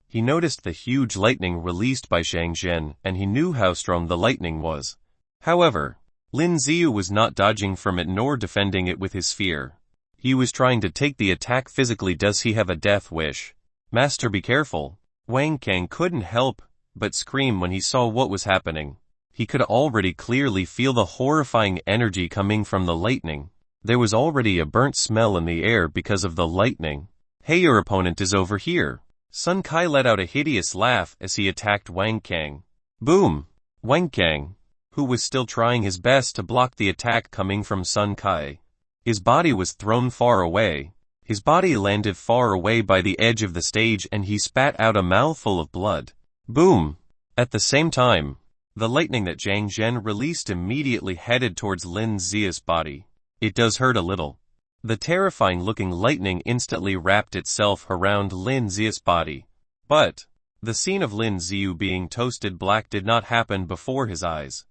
[SPEAKER 1] He noticed the huge lightning released by Shang Zhen and he knew how strong the lightning was. However, Lin Xiu was not dodging from it nor defending it with his sphere. He was trying to take the attack physically. Does he have a death wish? Master, be careful. Wang Kang couldn't help but scream when he saw what was happening. He could already clearly feel the horrifying energy coming from the lightning. There was already a burnt smell in the air because of the lightning. Hey, your opponent is over here. Sun Kai let out a hideous laugh as he attacked Wang Kang. Boom! Wang Kang, who was still trying his best to block the attack coming from Sun Kai. His body was thrown far away. His body landed far away by the edge of the stage and he spat out a mouthful of blood. Boom! At the same time, the lightning that Zhang Zhen released immediately headed towards Lin Xiu's body. It does hurt a little. The terrifying-looking lightning instantly wrapped itself around Lin Xiu's body. But, the scene of Lin Xiu being toasted black did not happen before his eyes.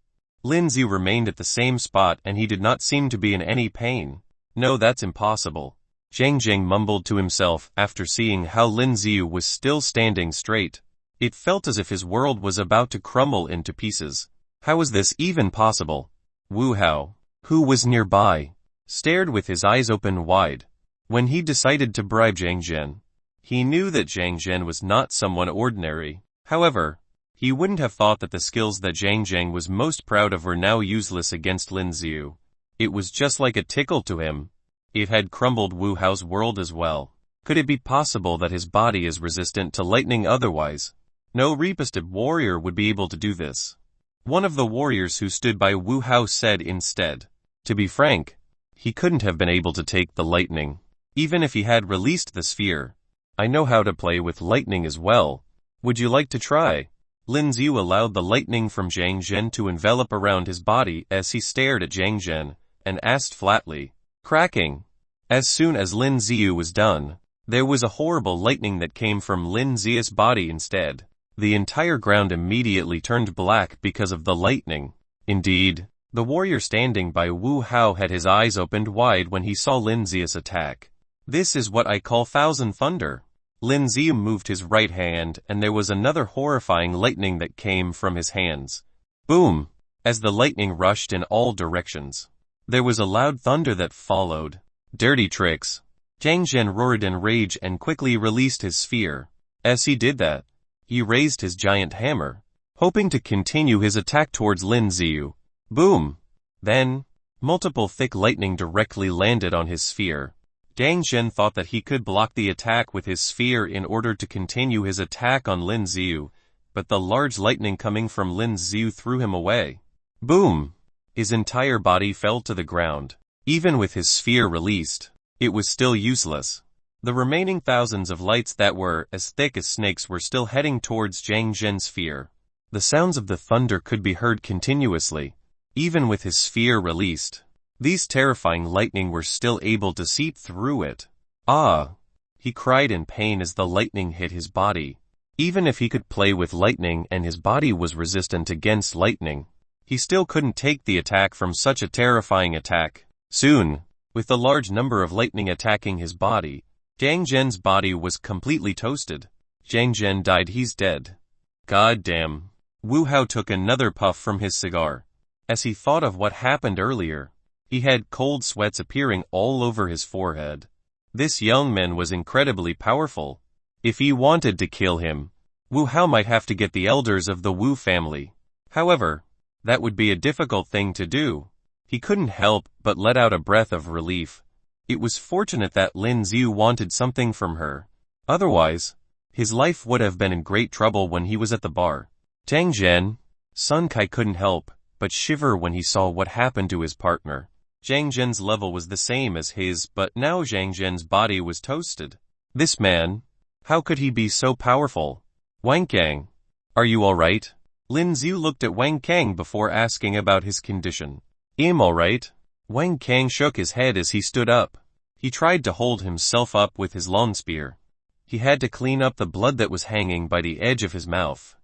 [SPEAKER 1] Lin Xiu remained at the same spot and he did not seem to be in any pain. No, that's impossible. Zhang Zheng mumbled to himself after seeing how Lin Xiu was still standing straight. It felt as if his world was about to crumble into pieces. How was this even possible? Wu Hao, who was nearby, stared with his eyes open wide. When he decided to bribe Zhang Zhen, he knew that Zhang Zhen was not someone ordinary. However, he wouldn't have thought that the skills that Zhang Zhen was most proud of were now useless against Lin Xiu. It was just like a tickle to him. It had crumbled Wu Hao's world as well. Could it be possible that his body is resistant to lightning otherwise? No reposted warrior would be able to do this. One of the warriors who stood by Wu Hao said instead. To be frank, he couldn't have been able to take the lightning. Even if he had released the sphere. I know how to play with lightning as well. Would you like to try? Lin Xiu allowed the lightning from Zhang Zhen to envelop around his body as he stared at Zhang Zhen, and asked flatly. Cracking. As soon as Lin Xiu was done, there was a horrible lightning that came from Lin Xiu's body instead. The entire ground immediately turned black because of the lightning. Indeed, the warrior standing by Wu Hao had his eyes opened wide when he saw Lin Xiu's attack. This is what I call Thousand Thunder. Lin Xiu moved his right hand and there was another horrifying lightning that came from his hands. Boom! As the lightning rushed in all directions. There was a loud thunder that followed. Dirty tricks. Zhang Zhen roared in rage and quickly released his sphere. As he did that, he raised his giant hammer, hoping to continue his attack towards Lin Xiu. Boom! Then, multiple thick lightning directly landed on his sphere. Jiang Zhen thought that he could block the attack with his sphere in order to continue his attack on Lin Xiu, but the large lightning coming from Lin Xiu threw him away. Boom! His entire body fell to the ground. Even with his sphere released, it was still useless. The remaining thousands of lights that were as thick as snakes were still heading towards Jiang Zhen's sphere. The sounds of the thunder could be heard continuously. Even with his sphere released, these terrifying lightning were still able to seep through it. Ah! He cried in pain as the lightning hit his body. Even if he could play with lightning and his body was resistant against lightning, he still couldn't take the attack from such a terrifying attack. Soon, with the large number of lightning attacking his body, Jiang Zhen's body was completely toasted. Jiang Zhen died. He's dead. God damn. Wu Hao took another puff from his cigar. As he thought of what happened earlier, he had cold sweats appearing all over his forehead. This young man was incredibly powerful. If he wanted to kill him, Wu Hao might have to get the elders of the Wu family. However, that would be a difficult thing to do. He couldn't help but let out a breath of relief. It was fortunate that Lin Xiu wanted something from her. Otherwise, his life would have been in great trouble when he was at the bar. Jiang Zhen, Sun Kai couldn't help but shiver when he saw what happened to his partner. Jiang Zhen's level was the same as his, but now Jiang Zhen's body was toasted. This man, how could he be so powerful? Wang Kang, are you alright? Lin Xiu looked at Wang Kang before asking about his condition. I'm alright. Wang Kang shook his head as he stood up. He tried to hold himself up with his long spear. He had to clean up the blood that was hanging by the edge of his mouth.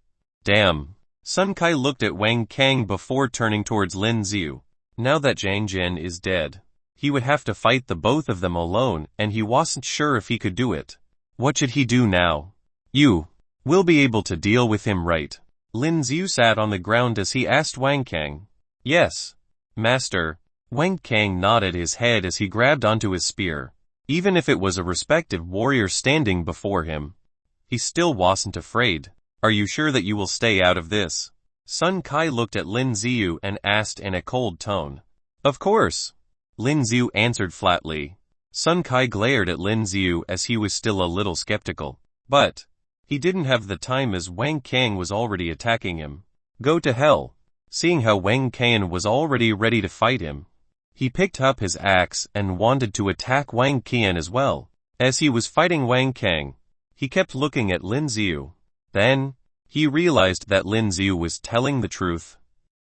[SPEAKER 1] Damn. Sun Kai looked at Wang Kang before turning towards Lin Xiu. Now that Jiang Zhen is dead, he would have to fight the both of them alone, and he wasn't sure if he could do it. What should he do now? You will be able to deal with him, right? Lin Xiu sat on the ground as he asked Wang Kang. Yes, Master. Wang Kang nodded his head as he grabbed onto his spear. Even if it was a respected warrior standing before him, he still wasn't afraid. Are you sure that you will stay out of this? Sun Kai looked at Lin Xiu and asked in a cold tone. Of course. Lin Xiu answered flatly. Sun Kai glared at Lin Xiu as he was still a little skeptical. But he didn't have the time as Wang Kang was already attacking him. Go to hell. Seeing how Wang Kang was already ready to fight him, he picked up his axe and wanted to attack Wang Kang as well. As he was fighting Wang Kang, he kept looking at Lin Xiu. Then, he realized that Lin Xiu was telling the truth.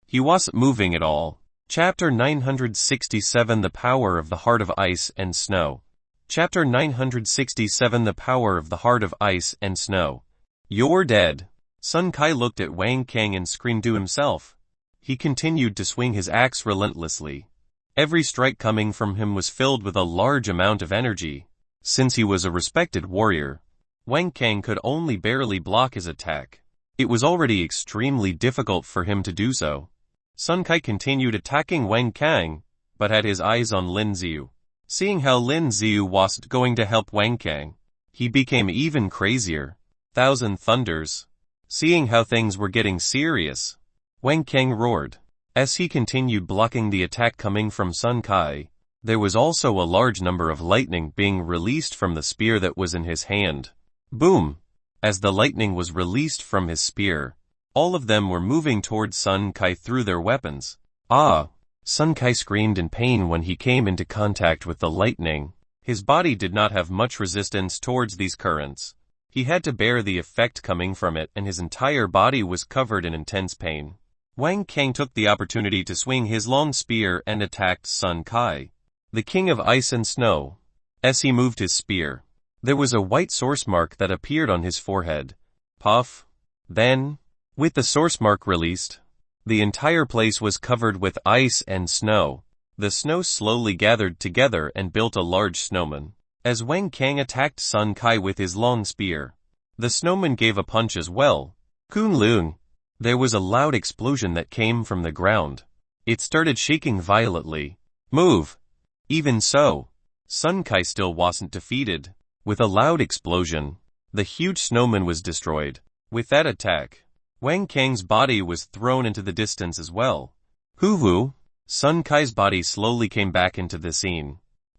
[SPEAKER 1] He wasn't moving at all. Chapter 967 The Power of the Heart of Ice and Snow. Chapter 967 The Power of the Heart of Ice and Snow. You're dead. Sun Kai looked at Wang Kang and screamed to himself. He continued to swing his axe relentlessly. Every strike coming from him was filled with a large amount of energy. Since he was a respected warrior, Wang Kang could only barely block his attack. It was already extremely difficult for him to do so. Sun Kai continued attacking Wang Kang, but had his eyes on Lin Xiu. Seeing how Lin Xiu wasn't going to help Wang Kang, he became even crazier. Thousand thunders. Seeing how things were getting serious, Wang Kang roared. As he continued blocking the attack coming from Sun Kai, there was also a large number of lightning being released from the spear that was in his hand. Boom! As the lightning was released from his spear, all of them were moving towards Sun Kai through their weapons. Ah! Sun Kai screamed in pain when he came into contact with the lightning. His body did not have much resistance towards these currents. He had to bear the effect coming from it, and his entire body was covered in intense pain. Wang Kang took the opportunity to swing his long spear and attacked Sun Kai, the king of ice and snow. As he moved his spear, there was a white source mark that appeared on his forehead. Puff. Then, with the source mark released, the entire place was covered with ice and snow. The snow slowly gathered together and built a large snowman. As Wang Kang attacked Sun Kai with his long spear, the snowman gave a punch as well. Kunlun. There was a loud explosion that came from the ground. It started shaking violently. Move! Even so, Sun Kai still wasn't defeated. With a loud explosion, the huge snowman was destroyed. With that attack, Wang Kang's body was thrown into the distance as well. Hoo-hoo! Sun Kai's body slowly came back into the scene.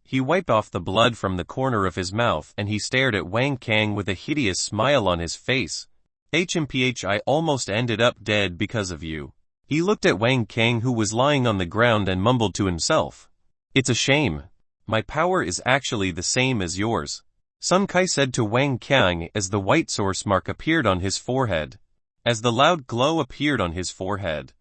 [SPEAKER 1] He wiped off the blood from the corner of his mouth and he stared at Wang Kang with a hideous smile on his face. HMPH, I almost ended up dead because of you. He looked at Wang Kang, who was lying on the ground, and mumbled to himself. It's a shame. My power is actually the same as yours, Sun Kai said to Wang Kang as the white source mark appeared on his forehead. As the loud glow appeared on his forehead,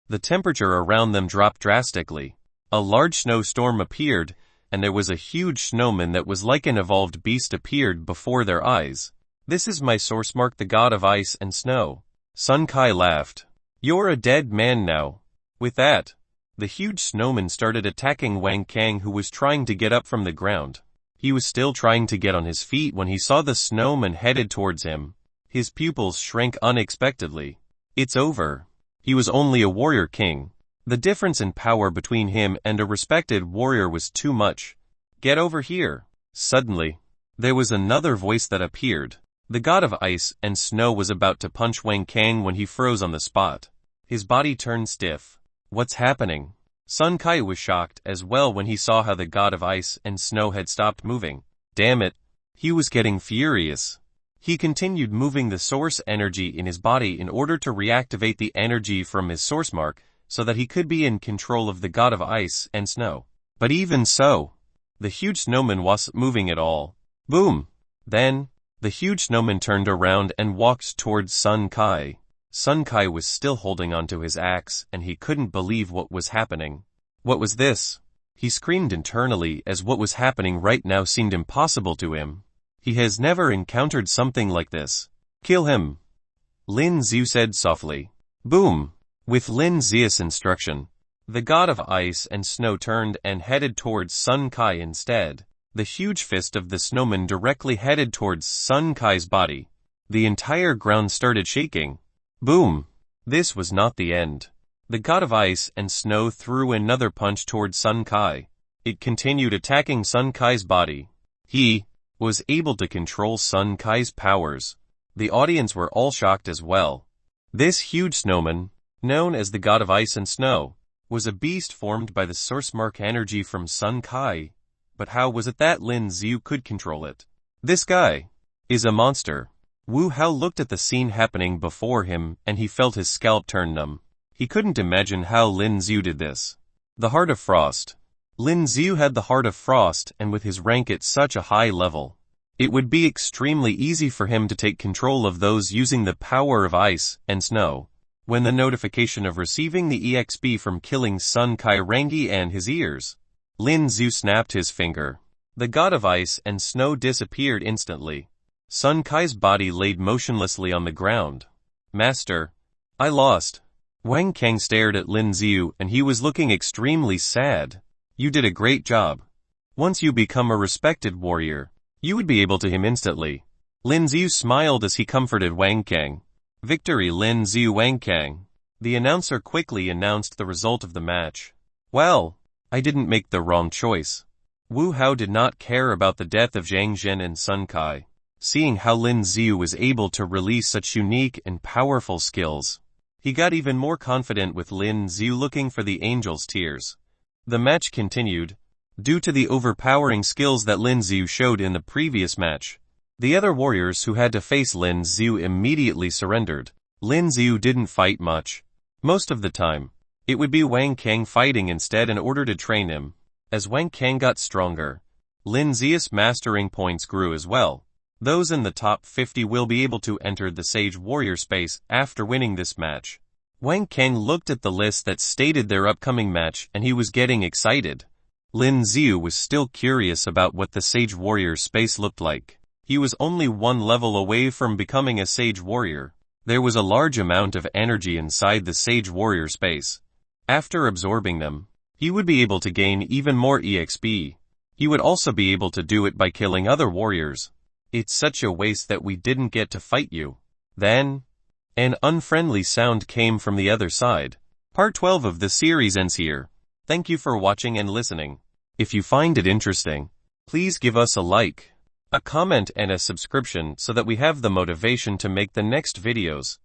[SPEAKER 1] the temperature around them dropped drastically. A large snowstorm appeared, and there was a huge snowman that was like an evolved beast appeared before their eyes. This is my source mark, the god of ice and snow. Sun Kai laughed. You're a dead man now. With that, the huge snowman started attacking Wang Kang, who was trying to get up from the ground. He was still trying to get on his feet when he saw the snowman headed towards him. His pupils shrank unexpectedly. It's over. He was only a warrior king. The difference in power between him and a respected warrior was too much. Get over here. Suddenly, there was another voice that appeared. The god of ice and snow was about to punch Wang Kang when he froze on the spot. His body turned stiff. What's happening? Sun Kai was shocked as well when he saw how the god of ice and snow had stopped moving. Damn it. He was getting furious. He continued moving the source energy in his body in order to reactivate the energy from his source mark, so that he could be in control of the god of ice and snow. But even so, the huge snowman wasn't moving at all. Boom! Then, the huge snowman turned around and walked towards Sun Kai. Sun Kai was still holding onto his axe, and he couldn't believe what was happening. What was this? He screamed internally as what was happening right now seemed impossible to him. He has never encountered something like this. Kill him, Lin Xiu said softly. Boom! With Lin Xiu's instruction, the god of ice and snow turned and headed towards Sun Kai instead. The huge fist of the snowman directly headed towards Sun Kai's body. The entire ground started shaking. Boom! This was not the end. The god of ice and snow threw another punch towards Sun Kai. It continued attacking Sun Kai's body. He was able to control Sun Kai's powers. The audience were all shocked as well. This huge snowman, known as the god of ice and snow, was a beast formed by the source mark energy from Sun Kai. But how was it that Lin Xiu could control it? This guy is a monster. Wu Hao looked at the scene happening before him and he felt his scalp turn numb. He couldn't imagine how Lin Xiu did this. The Heart of Frost. Lin Xiu had the Heart of Frost, and with his rank at such a high level, it would be extremely easy for him to take control of those using the power of ice and snow. When the notification of receiving the EXP from killing Sun Kai rang in his ears, Lin Xiu snapped his finger. The god of ice and snow disappeared instantly. Sun Kai's body laid motionlessly on the ground. Master, I lost. Wang Kang stared at Lin Xiu and he was looking extremely sad. You did a great job. Once you become a respected warrior, you would be able to him instantly. Lin Xiu smiled as he comforted Wang Kang. Victory, Lin Xiu. Wang Kang. The announcer quickly announced the result of the match. Well, I didn't make the wrong choice. Wu Hao did not care about the death of Zhang Zhen and Sun Kai. Seeing how Lin Xiu was able to release such unique and powerful skills, he got even more confident with Lin Xiu looking for the angel's tears. The match continued. Due to the overpowering skills that Lin Xiu showed in the previous match, the other warriors who had to face Lin Xiu immediately surrendered. Lin Xiu didn't fight much. Most of the time, it would be Wang Kang fighting instead in order to train him. As Wang Kang got stronger, Lin Xiu's mastering points grew as well. Those in the top 50 will be able to enter the Sage Warrior space after winning this match. Wang Kang looked at the list that stated their upcoming match and he was getting excited. Lin Xiu was still curious about what the Sage Warrior space looked like. He was only one level away from becoming a Sage Warrior. There was a large amount of energy inside the Sage Warrior space. After absorbing them, he would be able to gain even more EXP. He would also be able to do it by killing other warriors. It's such a waste that we didn't get to fight you. Then, an unfriendly sound came from the other side. Part 12 of the series ends here. Thank you for watching and listening. If you find it interesting, please give us a like, a comment and a subscription so that we have the motivation to make the next videos.